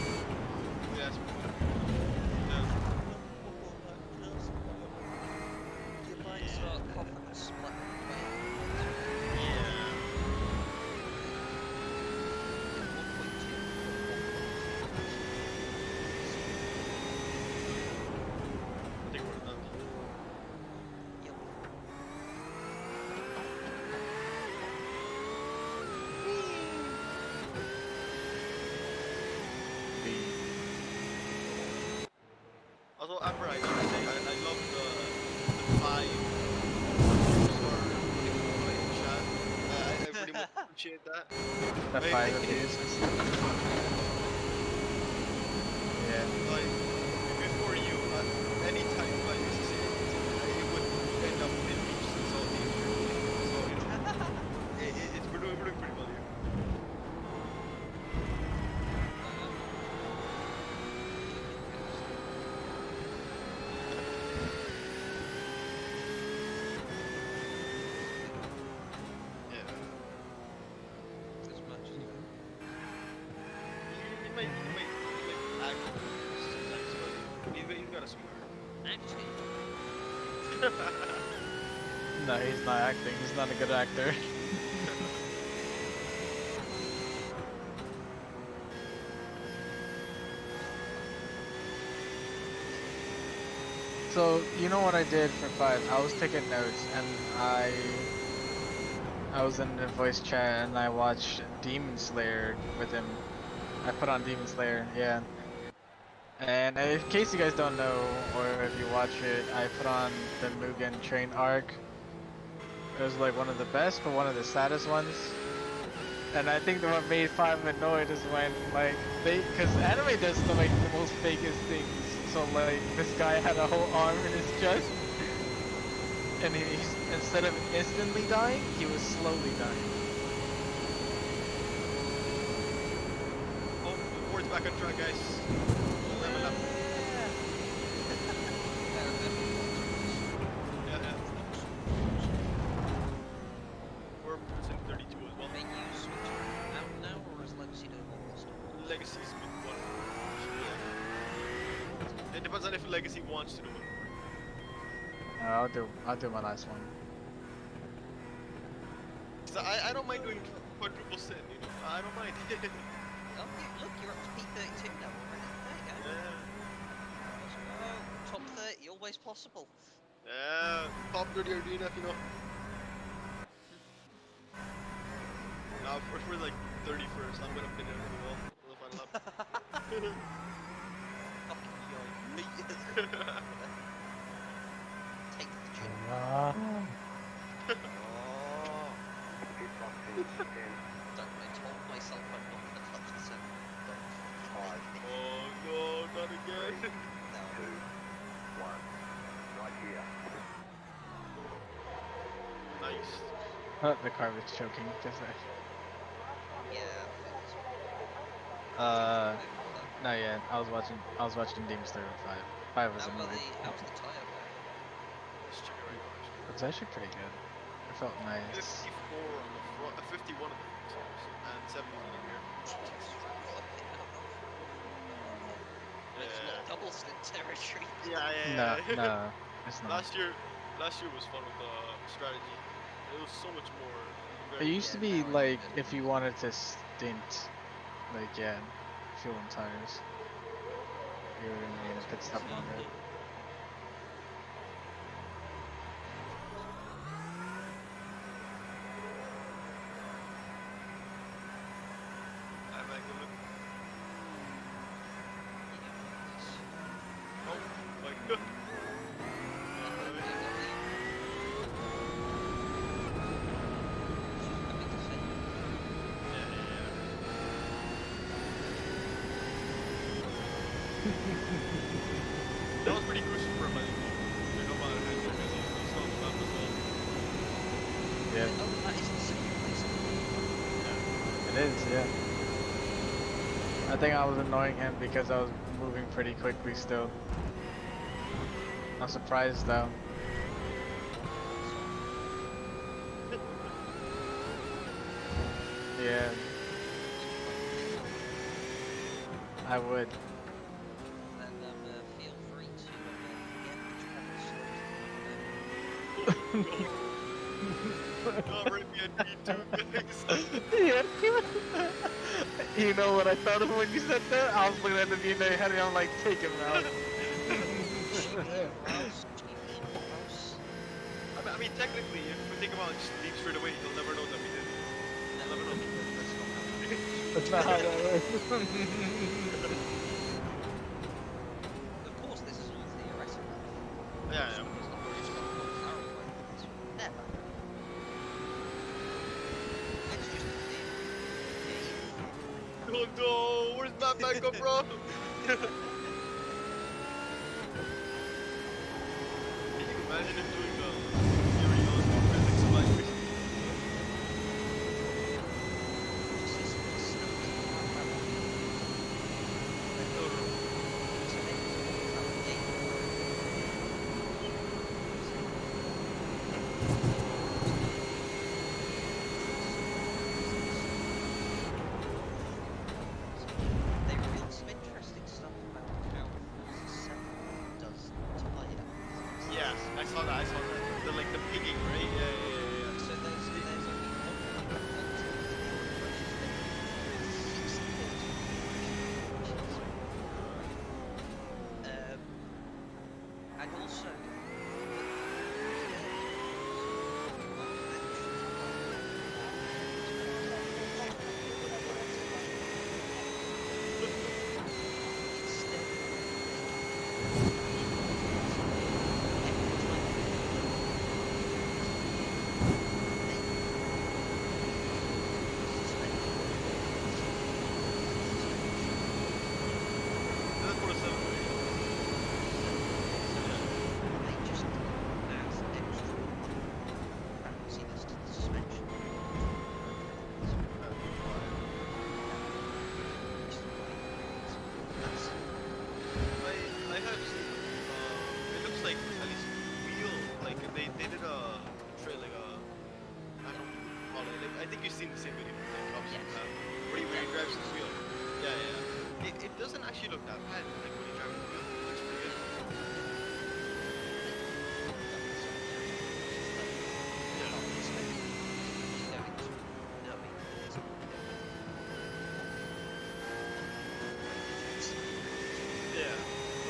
Yes. You might start coughing and splitting. I think we're done. Also, Amber, I gotta say, I love the 5 star in chat. I pretty much appreciate that. The Like, 5 abuse. Yeah. like, before you, anytime I used to say anything, it would end up in beefs and salty. So, you know, we're doing pretty well here. Yeah. As much as He might act sometimes, but he's got a sweetheart. actually, No, he's not acting. He's not a good actor. So, you know what I did for 5? I was taking notes and I was in the voice chat and I watched Demon Slayer with him. I put on Demon Slayer, yeah. And in case you guys don't know, or if you watch it, I put on the Mugen Train arc. It was like one of the best, but one of the saddest ones. And I think that what made 5 annoyed is when, like, cause anime does the, like, the most fakest things. So, like, this guy had a whole arm in his chest, and he's, instead of instantly dying, he was slowly dying. Oh, the board's back on track, guys. Level up. Yeah. We're in 32 as well. may you switch out now, or is Legacy doing all this stuff? Legacy's been one. It depends on if Legacy wants to do it. I'll do my last one. 'Cause I don't mind doing quadruple sin, you know. I don't mind. Oh, look, you're up to P32 now already. There you go. Yeah. Let's go. Top 30, always possible. Yeah. Top 30 arena, you know. Now, if we're like 31st, I'm gonna pin it on the wall. The final lap. Fucking yo. Take the chip. Ah. Don't I told myself I'm not gonna touch the center. Oh no, not again. No. 2, 1, right here. Nice. The car was choking just there. Yeah. No, yeah, I was watching Demon Slayer 5. 5 was annoying. How was the tire wear? It was actually pretty good. It felt nice. 54 on the front, 51 on the front, and 70 on the rear. It's not double stint territory. Yeah. No, it's not. Last year was fun with the strategy. It was so much more. It used to be like if you wanted to stint, like yeah, fuel and tires, you were gonna need a pit stop longer. Oh my god. That was pretty crucial for him, I think. You know about it, because he's on the map as well. Yeah. Oh, that is the second place. It is, yeah. I think I was annoying him because I was moving pretty quickly still. I'm surprised though. Yeah. I would. Then feel free to get the travel Oh, right behind me too, guys. Yeah. You know what I thought of when you said that? I was looking at the view in their head and I'm like, take him out. I mean, technically, if we think about it, just leave straight away, you'll never know that we did. You'll never know. That's not how that works. Of course, this is all go! Where's my backup, bro? Can you imagine him doing theory on physics of iRacing? They revealed some interesting stuff about how Forza 7 does tyre. Yeah, I saw that. The like the pigging, right? Yeah. So there's only one crashes and also That's what it said. they just add extra bounciness to the suspension. I have seen. It looks like at least wheel. Like they did a trail like a. I don't know. Like, I think you've seen the same video. Like obviously, where he drives the wheel. Yeah. It doesn't actually look that bad. Like when he drives the wheel, it looks pretty good. Yeah.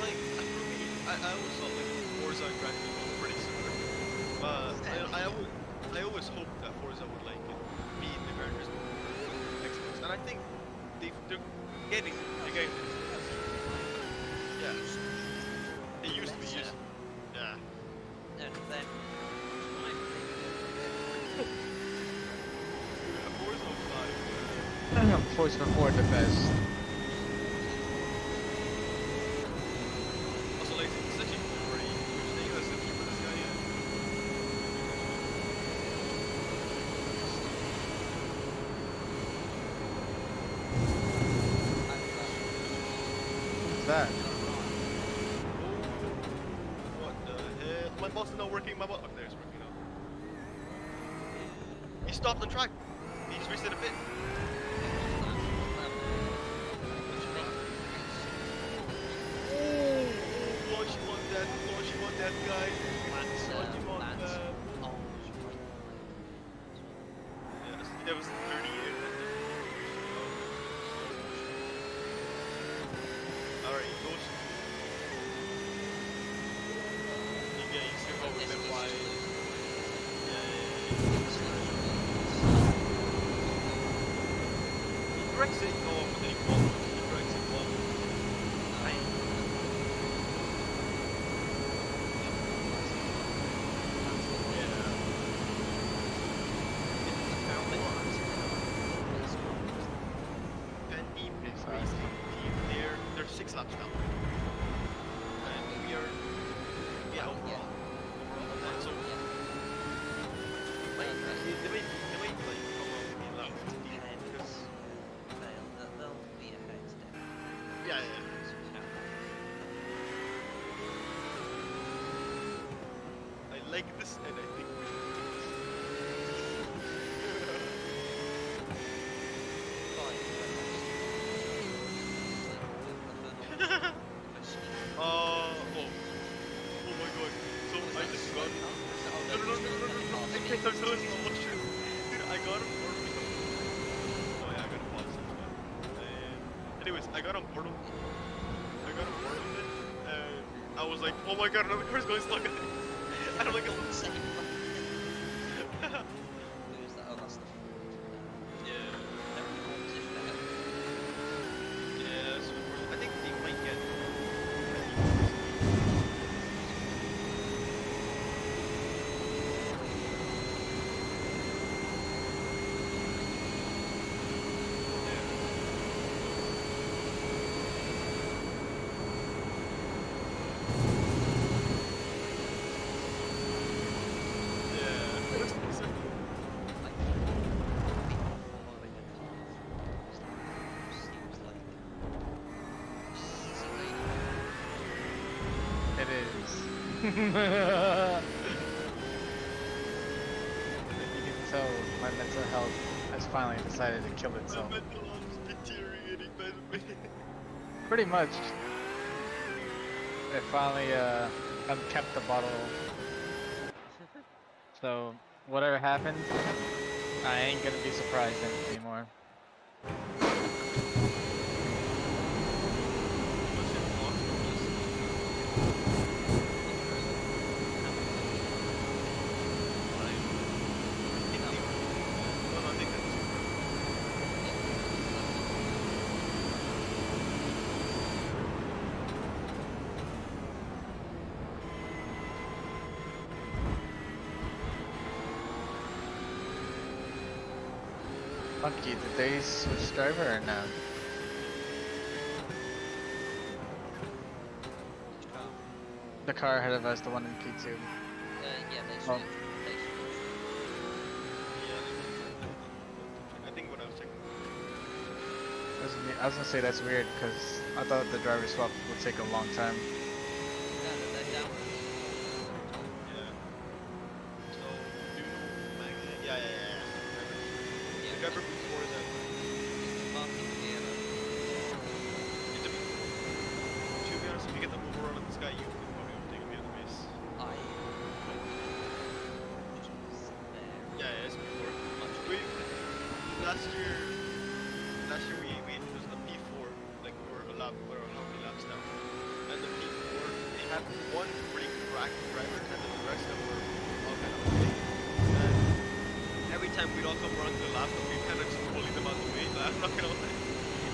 Like for me, I always thought like Forza and Gran Turismo were pretty similar. But I always hoped that Forza would like beat the Gran Turismo Xbox, and I think they're getting the game. Yeah. It used to be. Yeah. And then Forza 5. I know Forza 4 the best. Also, like, it's such a great thing that's for this guy, yeah. What's that? What the hell? My boss is not working. My boss. Oh, there it's working now. He stopped the track. He just reset a bit. Launch him on that guy. Launch him on that. Yes, that was 38. Alright, goes. Yeah, you see how it's been wide. He corrects it. Oh, but then he falls. He corrects it. Well, and deep is racing team. They're 6 laps now. And we are overall. And so they might like come up with a lap 15 because they'll be ahead. yeah. I like this and I think we should do oh my god. So I just got no. I can't I'm telling you so much shit. Dude, I got him oh yeah, I got a pause. Anyways, I got him portal. And I was like, oh my god, another car's going slow. And I'm like, Who is that? Oh, that's the yeah. they're in the competition ahead. Yeah, so I think they might get. can tell my mental health has finally decided to kill itself. My mental health is deteriorating by the minute. Pretty much. It finally unkept the bottle. So whatever happens, I ain't gonna be surprised anymore. Funky, did they switch driver or no? The car ahead of us, the one in P2. Yeah, they Oh. switched. They switched. I think what I was checking. I was gonna say that's weird because I thought the driver swap would take a long time. No, they're down. Yeah. So, do you know Magnet? Yeah. The driver before is at. Marking here. To be honest, if you get the overrun on this guy, you can probably overtake him at the base. Yeah, it's before. Last year we it was the P4, like we were a lap, or how many laps down. And the P4, they had one pretty cracked driver, and then the rest of them were all kind of okay. And every time we'd all come around to the lap, we kind of just bullied them out the way. I'm not gonna lie,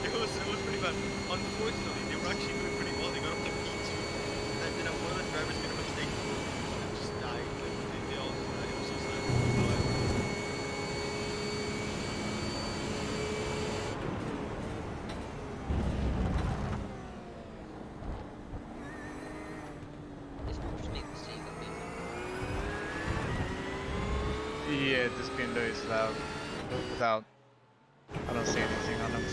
it was pretty bad. Unfortunately, they were actually doing pretty well. They got up to P2, and then one of the drivers made a mistake and just died. Like they all just died. It was so sad. Yeah, this window is loud. Without, I don't see anything on them.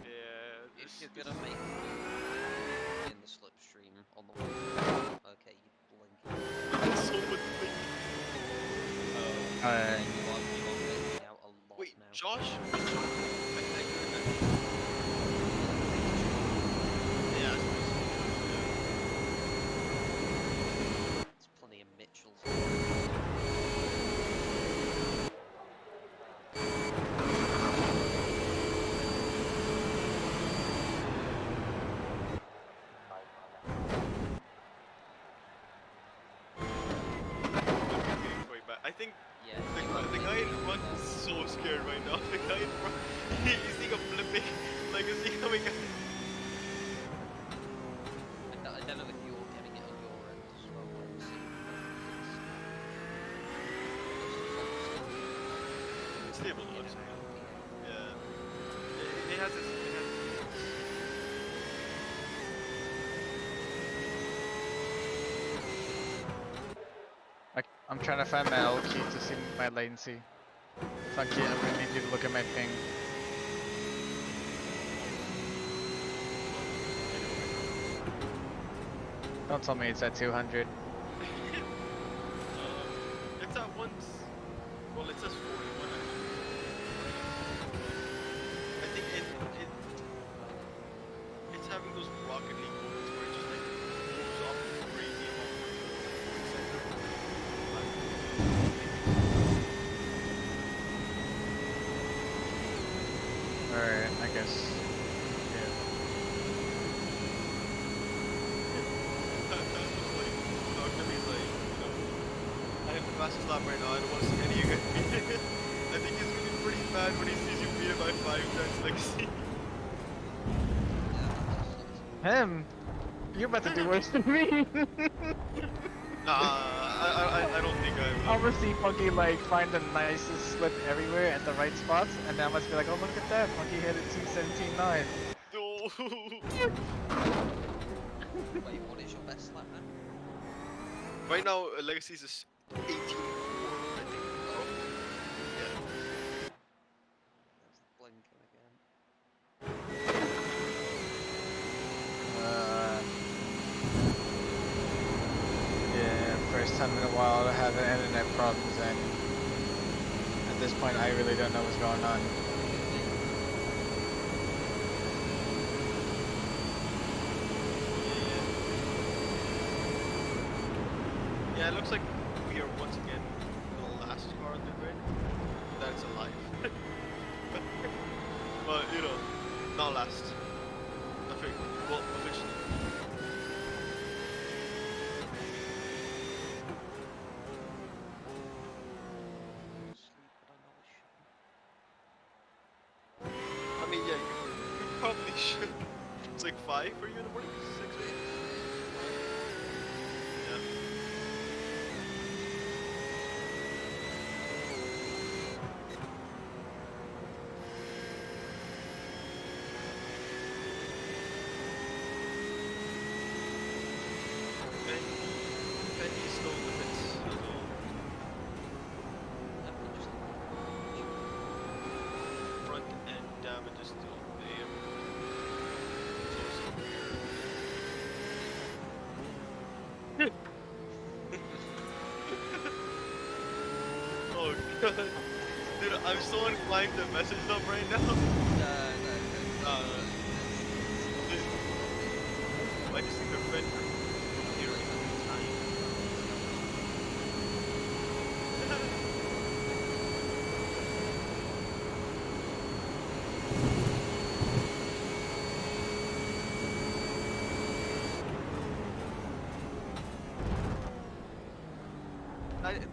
Yeah, If you're gonna make in the slipstream on the way, okay, you blink. So much blink. You are blinking out a lot Wait, now. Josh? Yeah, There's plenty of Mitchells. I think Yeah, the guy in front is so scared right now. The guy in front, he's seeing a flipping legacy coming out. I don't know if you're getting it on your end as well. It's stable, looks like. Yeah. It has this. I'm trying to find my L key to see my latency. Funky, I'm gonna need you to look at my ping. Don't tell me it's at 200. It's at once. Well, it says 41 actually. I think it's having those Rocket League moments where it just like moves off crazy amount of Alright, I guess. I have the fastest lap right now. I don't want to see any of you guys beat it. I think he's gonna be pretty mad when he sees you beat it by 5 times legacy. Him? You're about to do worse than me! I don't think I will. I'm gonna see Funky like find the nicest slip everywhere at the right spots, and then I must be like, oh look at that, Funky hit it 2:17.9. No. Wait, what is your best lap now? Right now, Legacy's is 18. I think. Yeah. There's the blinking again. first time in a while to have internet problems, and at this point I really don't know what's going on. Yeah, it looks like we are once again the last car on the grid. That's alive. But, you know, not last. I think, well, officially. I mean, yeah, you probably should. It's like 5 for you in the morning? 6 maybe? Yeah. Penny's still in the pits as well. Front end damage is still there. Oh god. Dude, I'm so inclined to message them right now. No. I just think they're better hearing time.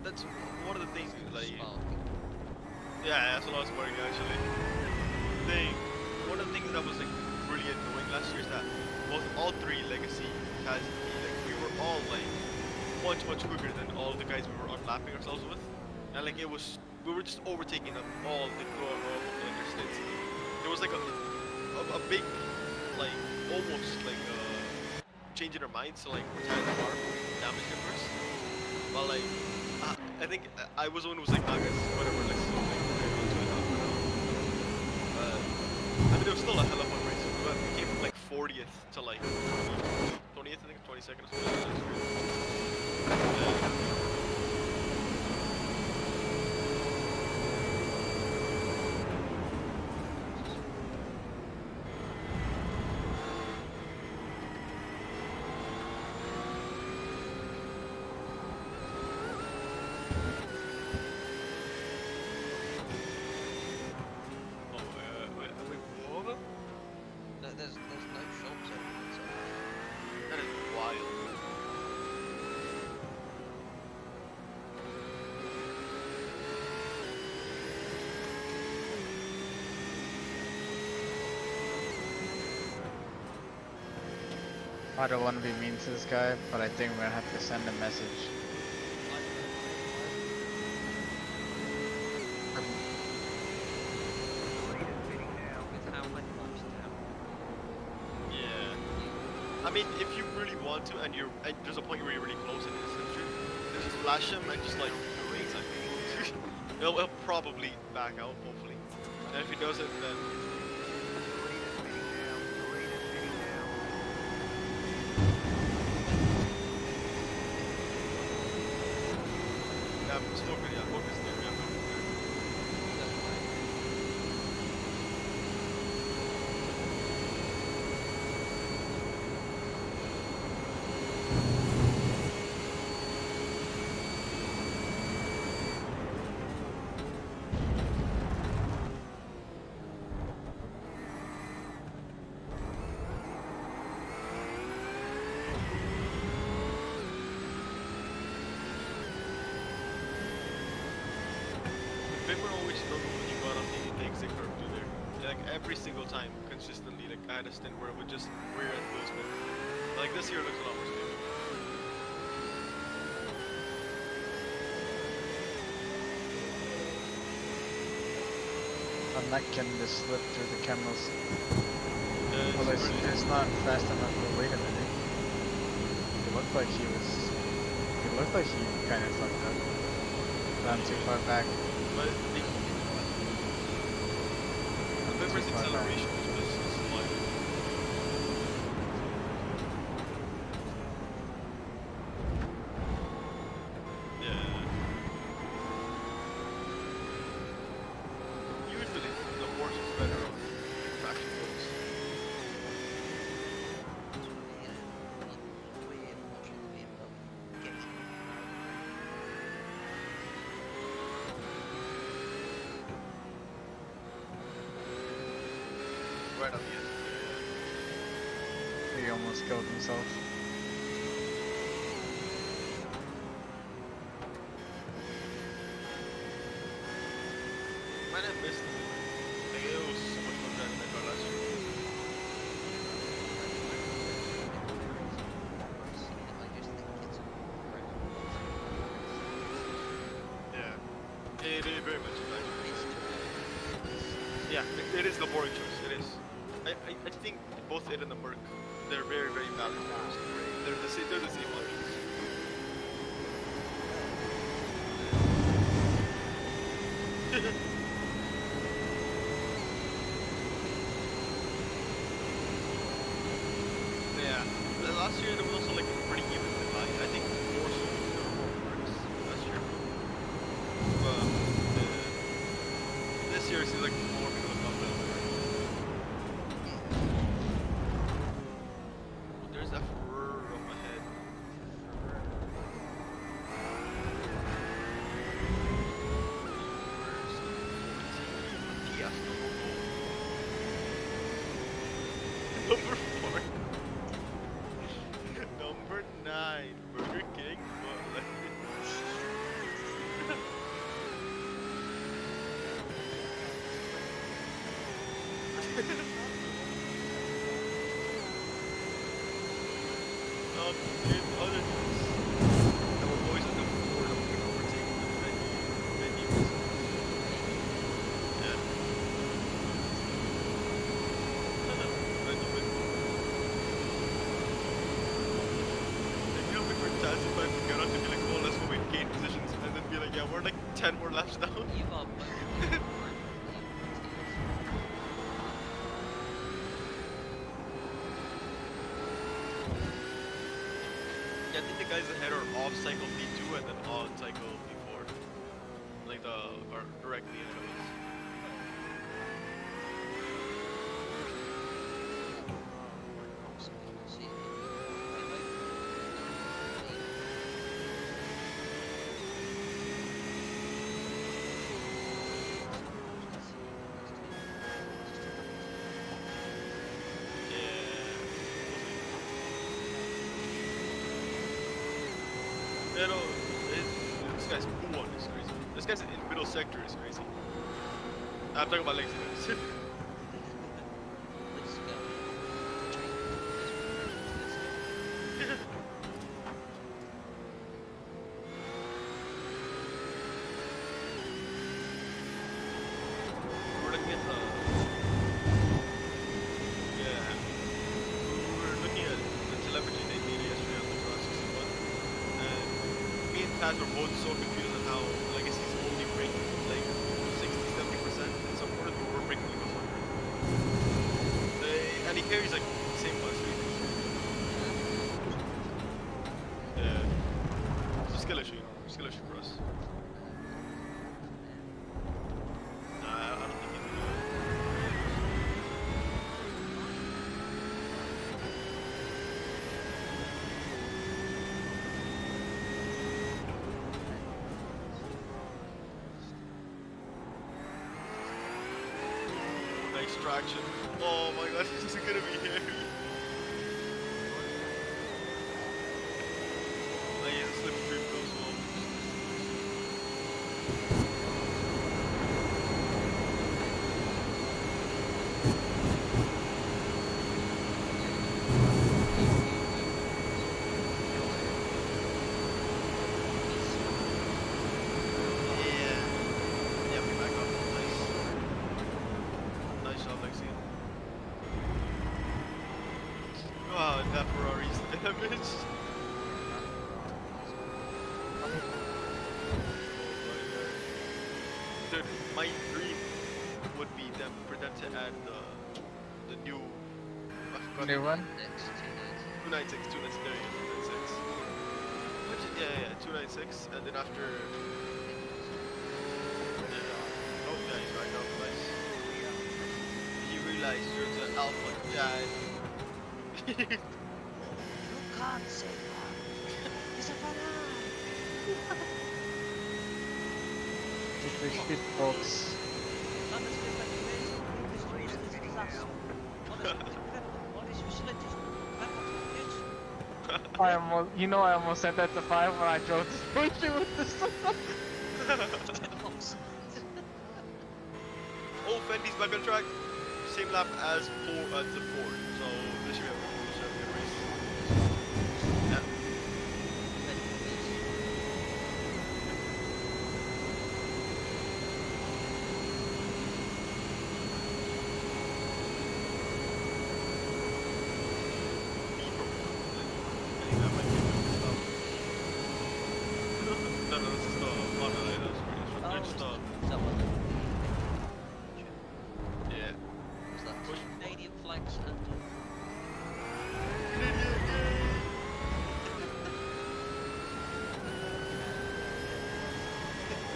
That's one of the things like yeah, that's a lot of sparking actually. One of the things that was like really annoying last year is that all 3 legacy cars, like we were all like much quicker than all the guys we were unlapping ourselves with, and like we were just overtaking them all like throughout all of their stints. There was like a big like almost like change in our minds to like retire the car, damage it first. But like I think I was the one who was like, nah guys, whatever, like so like I mean it was still a hell of a race, but we came from like 40th to like 20th, I think 22nd or something. Yeah. I don't want to be mean to this guy, but I think we're gonna have to send a message. Yeah. I mean, if you really want to, and there's a point where you're really close in this century, just flash him and just like raise him. He'll probably back out, hopefully. And if he doesn't, then. Yeah, smoking, yeah, focus there, yeah, focus there. Bimmer always struggled when you got off the exit curve through there. Like every single time, consistently, like I had a stint where it would just rear end wheel spin. Like this here looks a lot more stable. I'm not getting this slip through the camels. Well, It's really it's not fast enough, but wait a minute. It looked like he kind of fucked up. Gone too far back. But the Bimmer's acceleration was just slight. Right on the edge. He almost killed himself. Man, I missed it. Like, it was so much fun driving that car last year. Yeah. It very much is. Yeah, it is the boring choice. It is. I think both it and the Merc, they're very, very valid cars. They're the same options. Yeah. Last year there was also like a pretty even divide. I think more so there were more Mercs last year. But this year it seems like more people have come down. Oh, there's that Ferrari up ahead. Yes, number 4. Number 9, Burger King. There's other things that were always at number 4 that we can overtake the menus. Yeah. If you look for chance if I get on to be like, oh, let's go and gain positions, and then be like, yeah, we're like 10 more laps down. Yeah, I think the guys ahead are off cycle P2 and then on cycle P4. Like are directly ahead of us. Yeah, no, this guy's P1 is crazy. This guy's in middle sector is crazy. I'm talking about laziness. We're looking at looking at the telemetry they did yesterday on the Cross 61, and me and Taz were both so confused on how Legacy's only breaking like 60-70% in some quarters, but we're breaking like 100. And he carries like the same bus speed. Yeah. It's a skill issue. Skill issue for us. I don't think he can do it. Nice traction. Oh my god, this is gonna be hairy. Like, yeah, the slip trip goes well. Yeah, we back up. Nice. Nice shot, Lexi. Oh, that Ferrari's damaged. Dude, my dream would be for them to add the new New one? 296, 296, there you go, 296. Which, yeah, 296, and then after. Oh, yeah, he's right now, nice. You realize you're the alpha dad. You can't say that. It's a banana. It's a shitbox. Understood that you made some previous choices. Disaster. I almost set that to 5 when I drove this Porsche with this. Oh, Fendi's back on track. Same lap as the Ford. So this should be a good race. Yeah. No, this is the yeah. Was that Push. Canadian flags and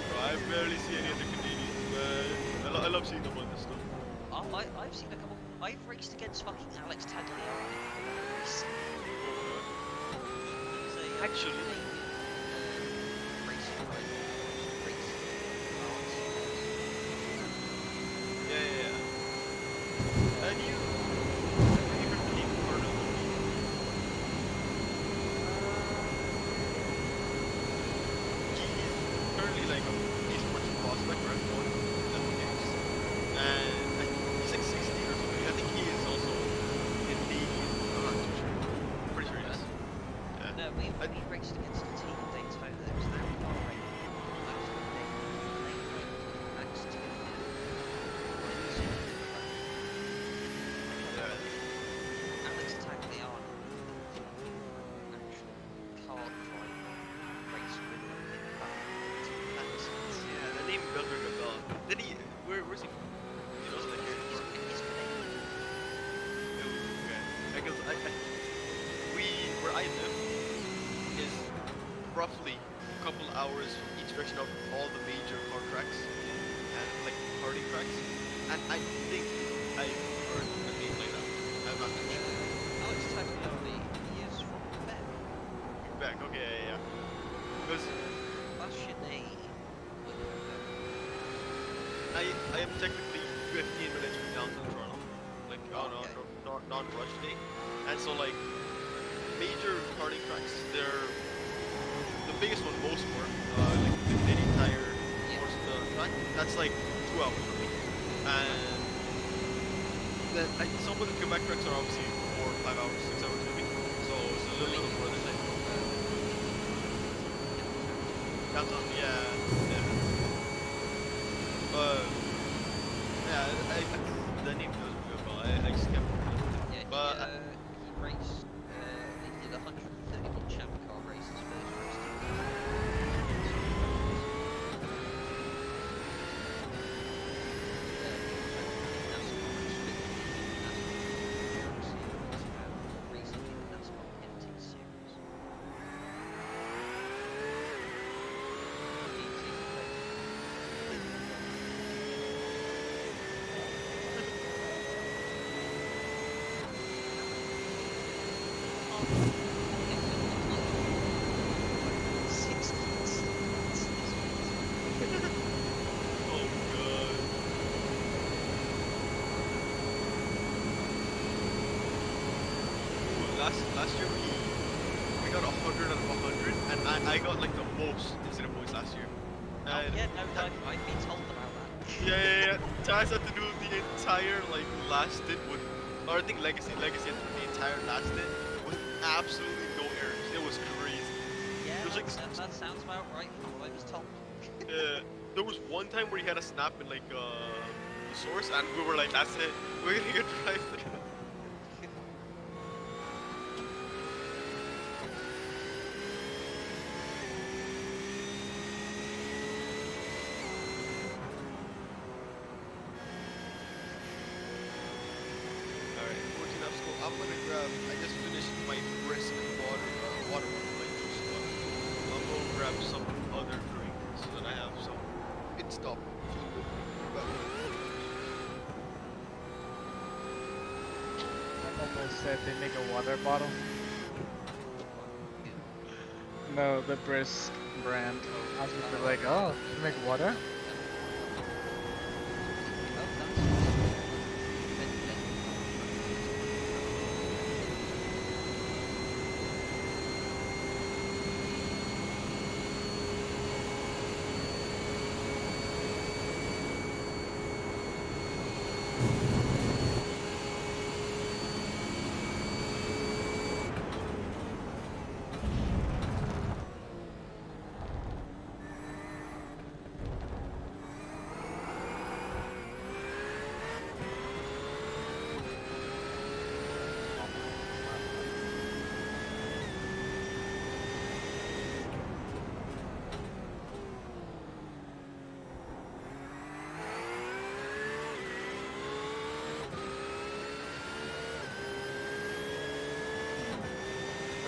Bro, I barely see any other Canadians, but I love seeing them on this stuff. Oh, I've seen a couple. I've raced against fucking Alex Tagliani. He's a Actually. Canadian, racing driver. Racing Yeah. And you favorite team or no? He's currently like a esports prospect, right? On Level Games. And he's like 16 or something. I think he is also in the I'm not too sure. I'm pretty sure he is. Yeah. No, we raced against a team in Daytona that was very far away. Alex Tagliani, actual car driver, race winner in that. Yeah, that name does ring a bell. Did he? Where's he from? You know, like He's Canadian. okay. Because where I live is roughly a couple hours each direction of all the major car tracks and like karting tracks, and I think I've heard a name like that. I'm not too sure. Alex Tagliani, he is from Quebec. Quebec, okay, yeah. Because That's Sinead. I am technically 15 minutes from downtown Toronto, like on a non-rush day, and so like major karting tracks, they're the biggest one, most for like the Canadian Tire course of the track. That's like 2 hours for me, and then some of the Quebec tracks are obviously 4, 5 hours, 6 hours for me, so it's a little further than downtown. Yeah. Yeah, the name does ring a bell. I just can't remember. Yeah, But he raced, he did 131 champ car races first race. Recently the NASCAR NT series. oh god. Ooh, last year we got 100 out of 100, and I got like the most incident points last year. And Yeah, no, I've been told about that. yeah. Taz had to do the entire like last stint with, or I think Legacy had to do the entire last stint with absolutely no errors. It was crazy. Yeah, There's like that sounds about right from what I was told. there was one time where he had a snap in like the source, and we were like, that's it, we're gonna get drive through. Alright, 14 up school. I'm gonna grab, I just finished my brisk water bottle, like juice, so I'm gonna grab some other drink so that I have some pit stop. I almost said they make a water bottle. No, the Brisk brand. I was gonna be like, oh, you make water?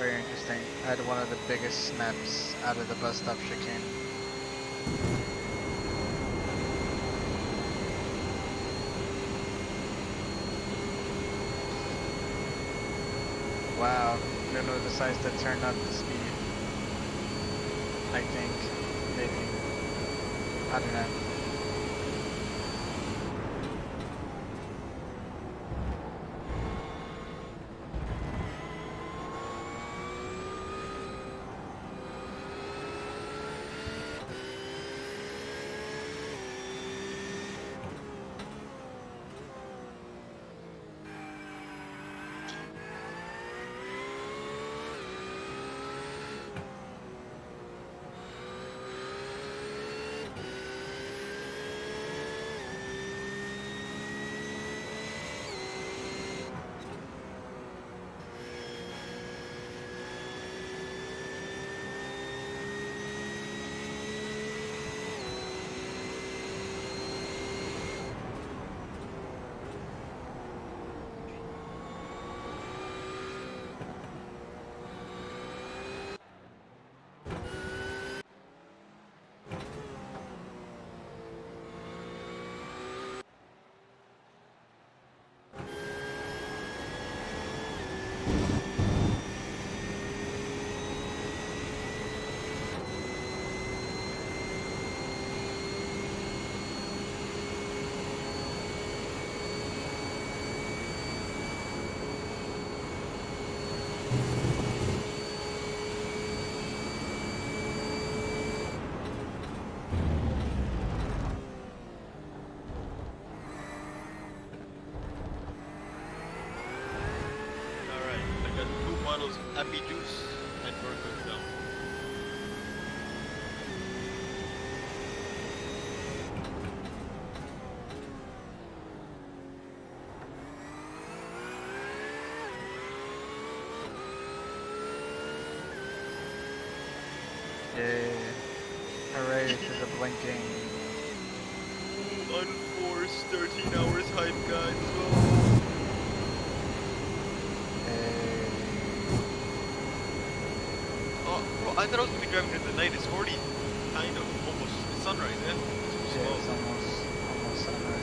very interesting. I had one of the biggest snaps out of the bus stop chicane. Wow, Bruno decides to turn up the speed. I think, maybe. I don't know. Alright, I got 2 bottles of Happy Juice and we're good now. Yay. Hooray to the blinking. Unforced 13 hours hype, guys. Oh, bro, I thought I was gonna be driving in the night. It's already kind of almost sunrise, yeah? It's Yeah, slow. it's almost sunrise.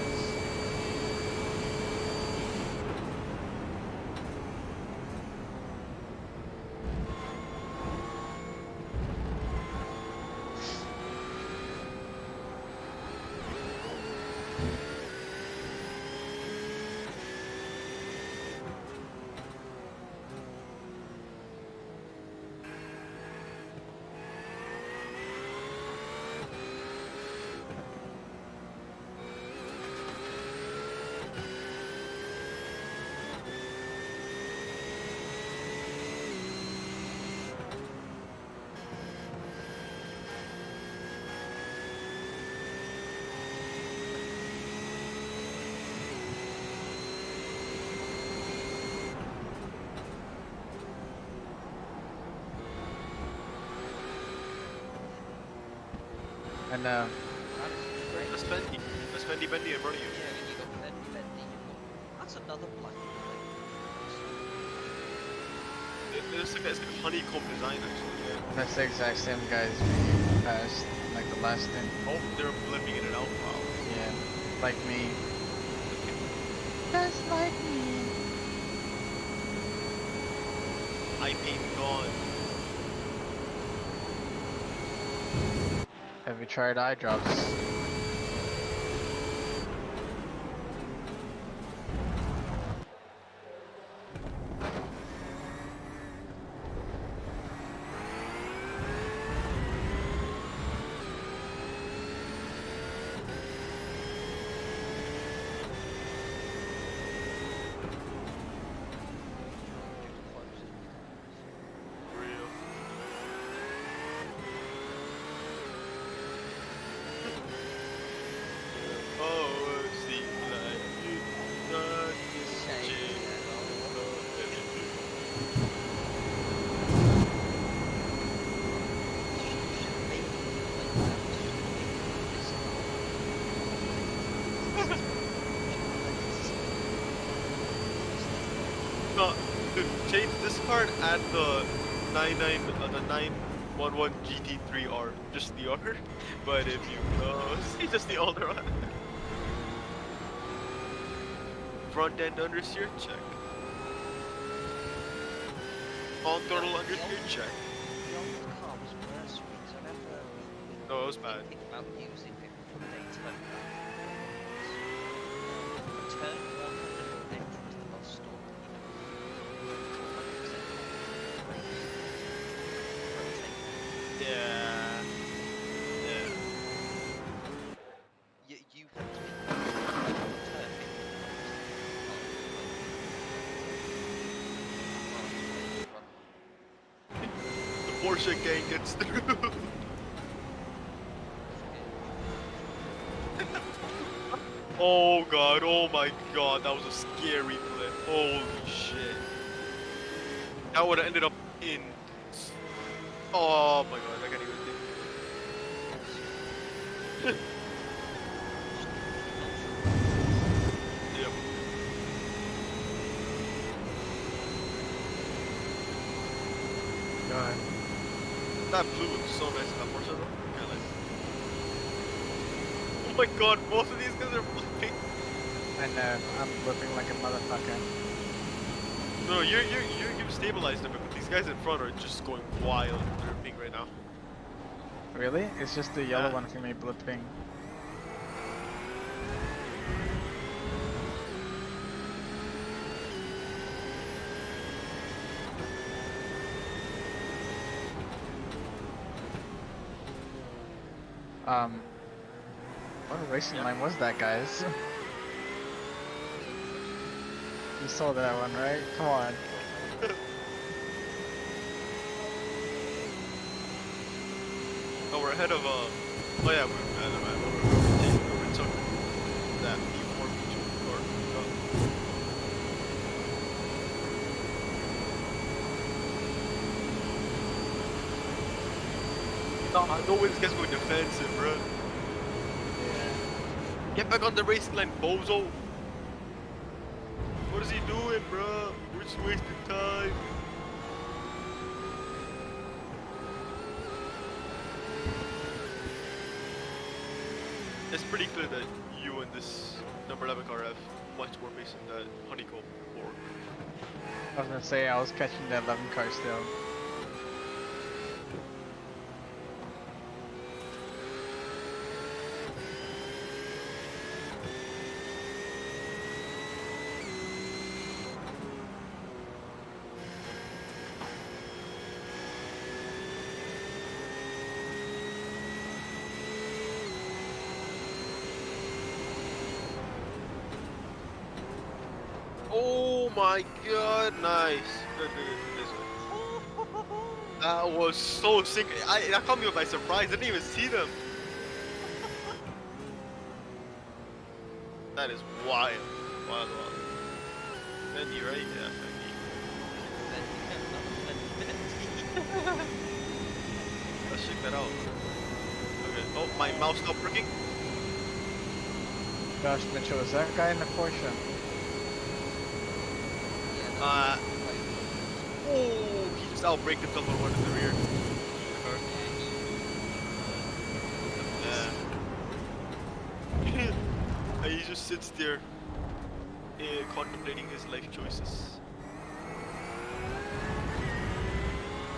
I know. That's Fendi. That's Fendi Bendy in front of you. Yeah, and you got Bendy, you've got... That's another black It looks like it's got honeycomb design actually, yeah. That's the exact same guys we passed, like the last thing. Oh, they're flipping it out, wow. Yeah, like me. Just like me. I paint gone. Have you tried eye drops? No, dude, change this part and the the 911 GT3R, just the R. But if you see just the older one. Front end understeer, check. On throttle understeer, check. The old car was worse for me, so I never No, it was bad. thinking about using it from Daytona. Turn 100 next was the most stop, you know. 100% Yeah. Yeah. You have to be turn The Porsche gang gets through. Oh god, oh my god, that was a scary clip. Holy shit. That would have ended up in... Oh my god, I can't even think. Yep. Go ahead. That blue looks so nice in that Porsche though. Can't lie. Oh my god, most of these guys are flipping. I know, I'm flipping like a motherfucker. No, you've stabilized them, but these guys in front are just going wild. They're ping right now. Really? It's just the yellow one for me blipping. What racing line was that, guys? You saw that one, right? Come on. Oh, we're ahead of oh yeah, we're took that P4 or no way this guy's going defensive, bro. Yeah. Get back on the racing line, bozo. What is he doing, bro? We're just wasting time. It's pretty clear that you and this number 11 car have much more pace than that honeycomb or. I was gonna say, I was catching that 11 car still. Oh my god, nice. That was so sick. That caught me by surprise. I didn't even see them. That is wild. Wild. Fendi, right? Yeah, Fendi. Let's check that out. Okay. Oh, my mouse stopped working. Gosh, Mitchell, is that guy in the Porsche? Oh, he just outbraked himself on one in the rear. Yeah. And he just sits there, contemplating his life choices.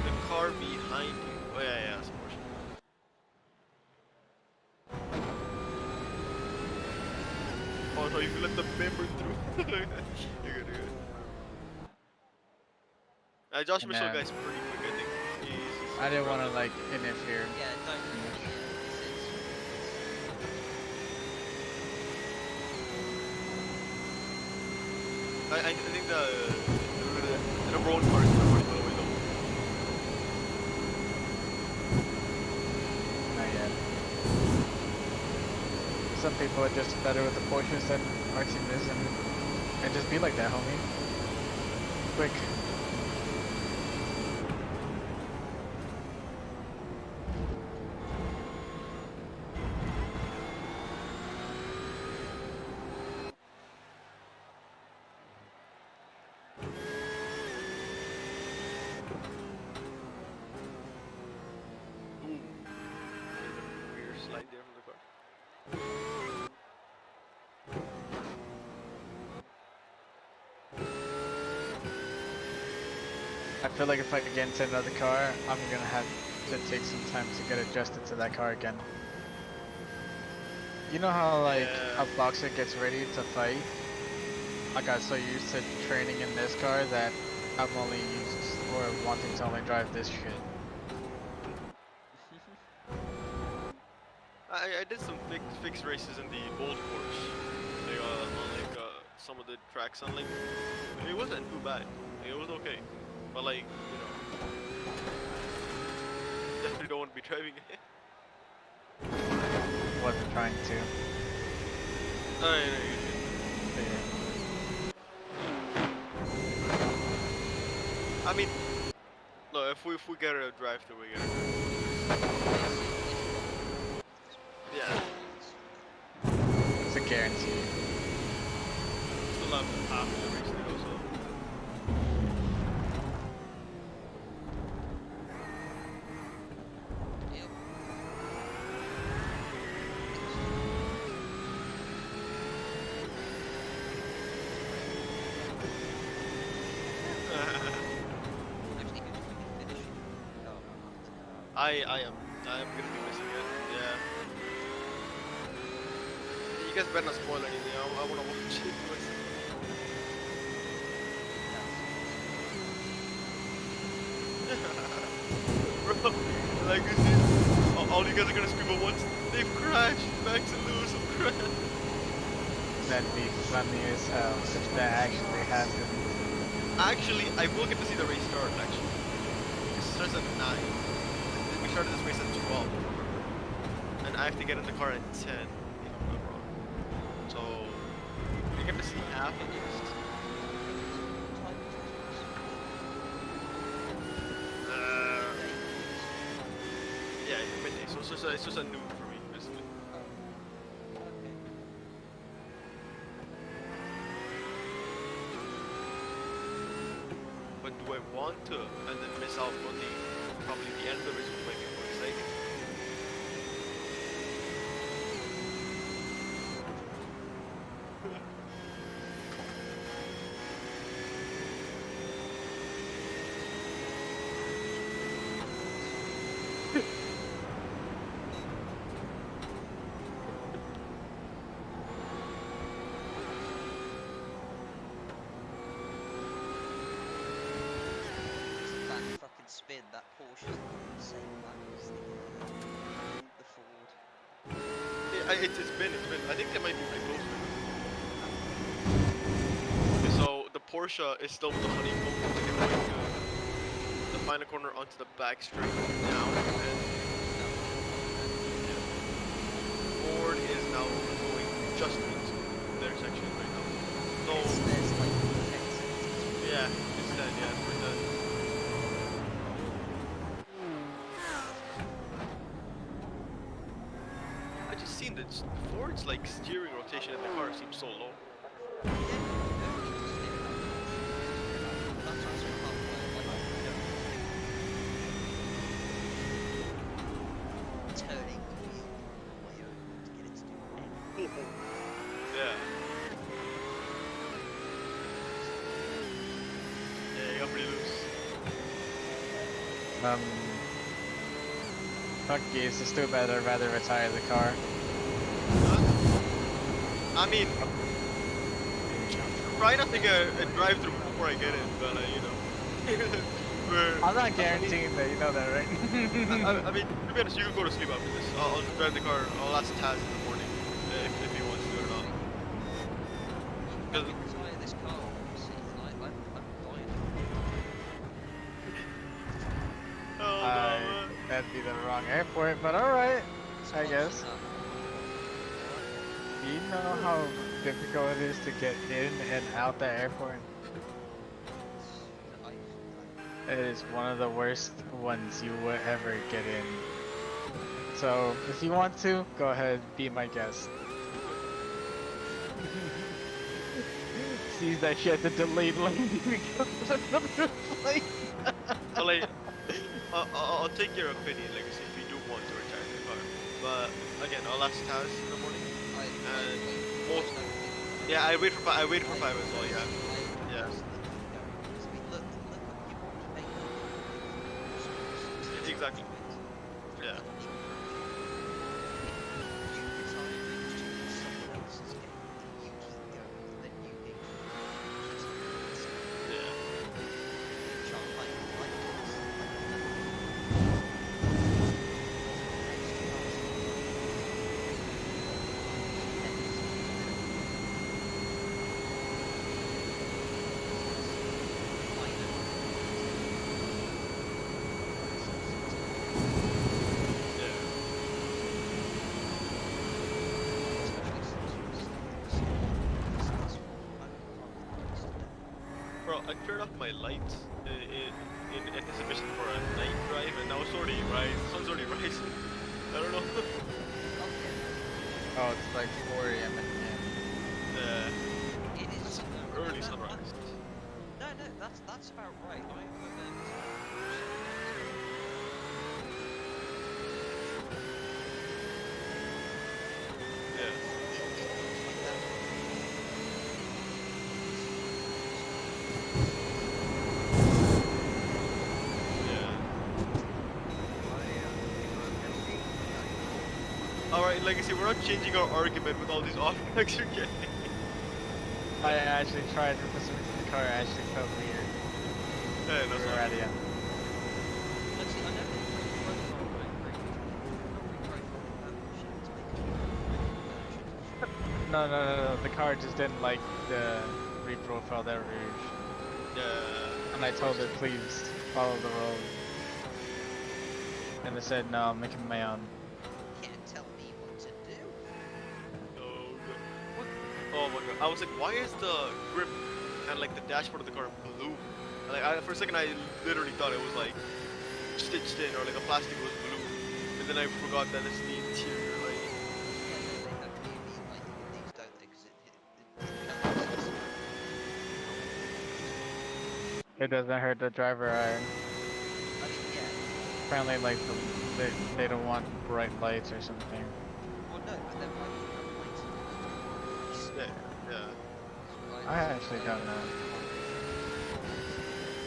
The car behind you. Oh yeah, it's a Porsche. Oh no, you can let the member through. You're good, you're good. Josh Mitchell guy's pretty quick, I think. He's I didn't want to like interfere. Yeah, don't. I think the number one car is the first by the way though. Not yet. Some people are just better with the Porsches than Racing is, and just be like that, homie. Quick. I feel like if I get into another car, I'm gonna have to take some time to get adjusted to that car again. You know how like Yeah. a boxer gets ready to fight? I got so used to training in this car that I'm only used or wanting to only drive this shit. I did some fixed races in the old course. Like, on like some of the tracks on like, it wasn't too bad. Like, it was okay. But like, you know, definitely don't want to be driving it. Wasn't trying to. Oh, yeah, no, you should. I mean, no, if we get a drive through, we get it. Yeah. It's a guarantee. Still have half the race to go, so. I am gonna be missing it. Yeah. You guys better not spoil anything. I wanna watch it. Bro, like you see, all you guys are gonna scream at once. They've crashed. Max and Lewis have crashed. That'd be funny as hell if that actually happened. Actually, I will get to see the race start. Actually, it starts at 9. We started this race at 12, and I have to get in the car at 10. If I'm not wrong. So I get to see half of this. Yeah, midday. So it's just a noon for me, basically. But do I want to and then miss out on probably the end of the race, which might be more exciting? That fucking spin, that Porsche is insane. That was the Ford. Yeah, it's been. I think they might be pretty close. Okay, so the Porsche is still with the honeycomb. They're going to the final corner onto the back straight now. And Ford is now going just into their section right now. So There's like yeah, it's dead. Yeah, it's pretty dead. I just seen that Ford's like steering rotation in the car seems so low. turning the wheel all the way over to get it to do anything. Yeah. Yeah, you got pretty loose. Fuck geese, it's too bad I'd rather retire the car. I mean, try not to get a drive-through before I get in, but you know. I'm not guaranteeing that, you know that, right? I mean, to be honest, you can go to sleep after this. I'll just drive the car. I'll ask Taz in the morning if he wants to or not. I can retire this car, obviously. I'm dying. Oh, no, that'd be the wrong airport, but alright, I guess. Do you know how difficult it is to get in and out the airport? It is one of the worst ones you would ever get in. So, if you want to, go ahead, be my guest. Sees that she had the delayed landing because of another flight. Well, like, I'll take your opinion, like, if you do want to retire the car. But again, I'll ask Taz in the morning. And most, yeah, I waited for 5 as well. Yeah, yeah. exactly. Yeah. Bro, I turned off my lights in anticipation for a night drive, and now it's already rise. The sun's already rising. I don't know. Oh, it's like 4 a.m. in here. It is It's early sunrise. No, that's about right. Yeah. Alright, Legacy, we're not changing our argument with all these objects you're getting. I actually tried to put something in the car, I actually felt weird. Yeah, that's We're ready. No, the car just didn't like the reprofile that Rouge. Yeah. And I told it, please follow the road. And it said, no, I'm making my own. Can't tell me what to do. Oh, God. What? Oh my god. I was like, why is the grip and like the dashboard of the car blue? And, like, for a second, I literally thought it was like stitched in or like the plastic was blue. And then I forgot that it's the interior lighting. It doesn't hurt the driver iron. Apparently, like, they don't want bright lights or something. Well, no, but then why do you have lights? Yeah. I actually don't know.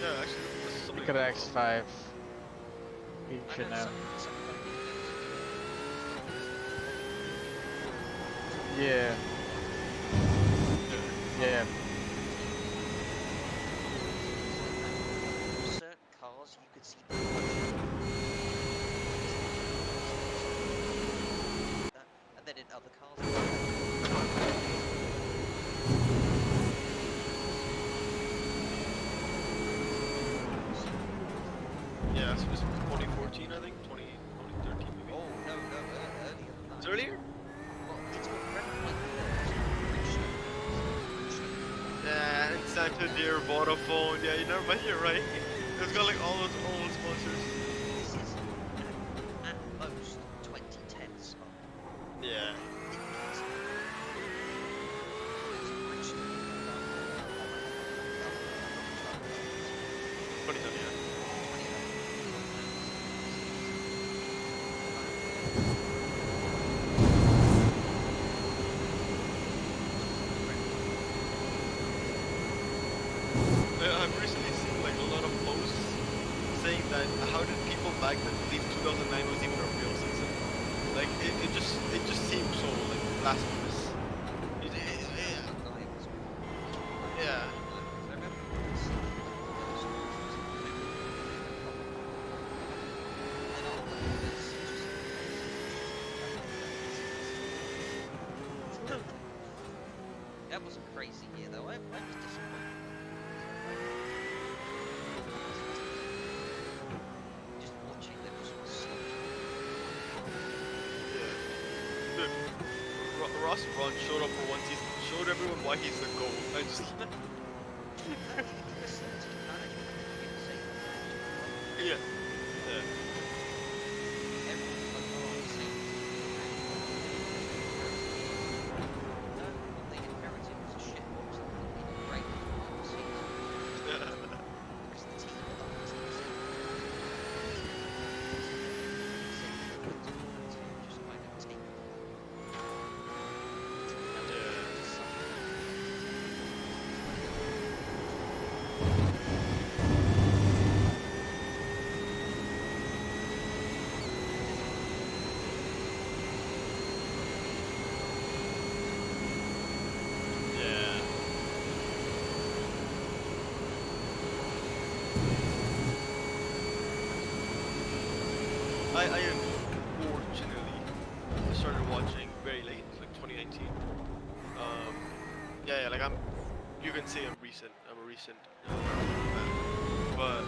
Yeah, actually, this is something. Look at X5. You should know. Yeah. Yeah. Certain cars, you could see the and then in other cars. Yeah, so it's 2014, I think. 2013 maybe. Oh, no, earlier than that. It's earlier? Well, it's got Yeah, and Santander, Vodafone. Yeah, you never mind, you're right. It's got like all those old sponsors. This is at most 2010s. Yeah. Funny yeah. I've recently seen like a lot of posts saying that how did people back then believe 2009 was even a real season? Like it just seemed so like blasphemous. Yeah. That was a crazy year though. I was disappointed. Just watching them just slot. Yeah. Dude, Ross Braun showed up for one season, showed everyone why he's the GOAT. I just yeah. Yeah. I unfortunately started watching very late, like 2019. Yeah, like you can say I'm a recent fan. But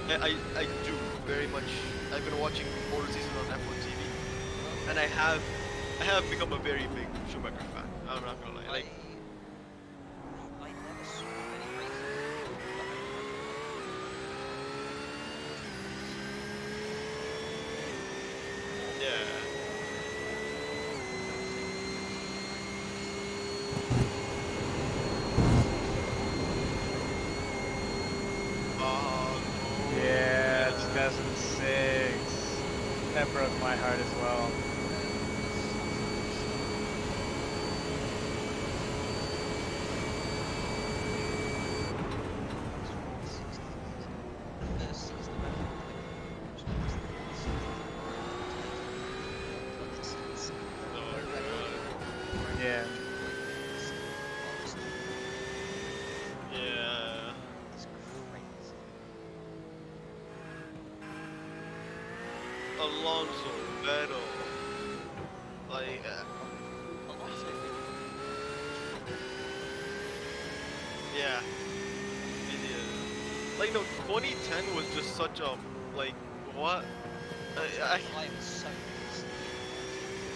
I do very much, I've been watching motor season on F1 TV, and I have become a very big Schumacher fan. I'm not gonna lie. Like, I never saw any races, but I yeah. Yeah, 2006. That broke my heart as well. Yeah. Yeah. Alonso, Vettel, like, yeah, like, no, 2010 was just such a, like, what?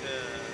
Yeah.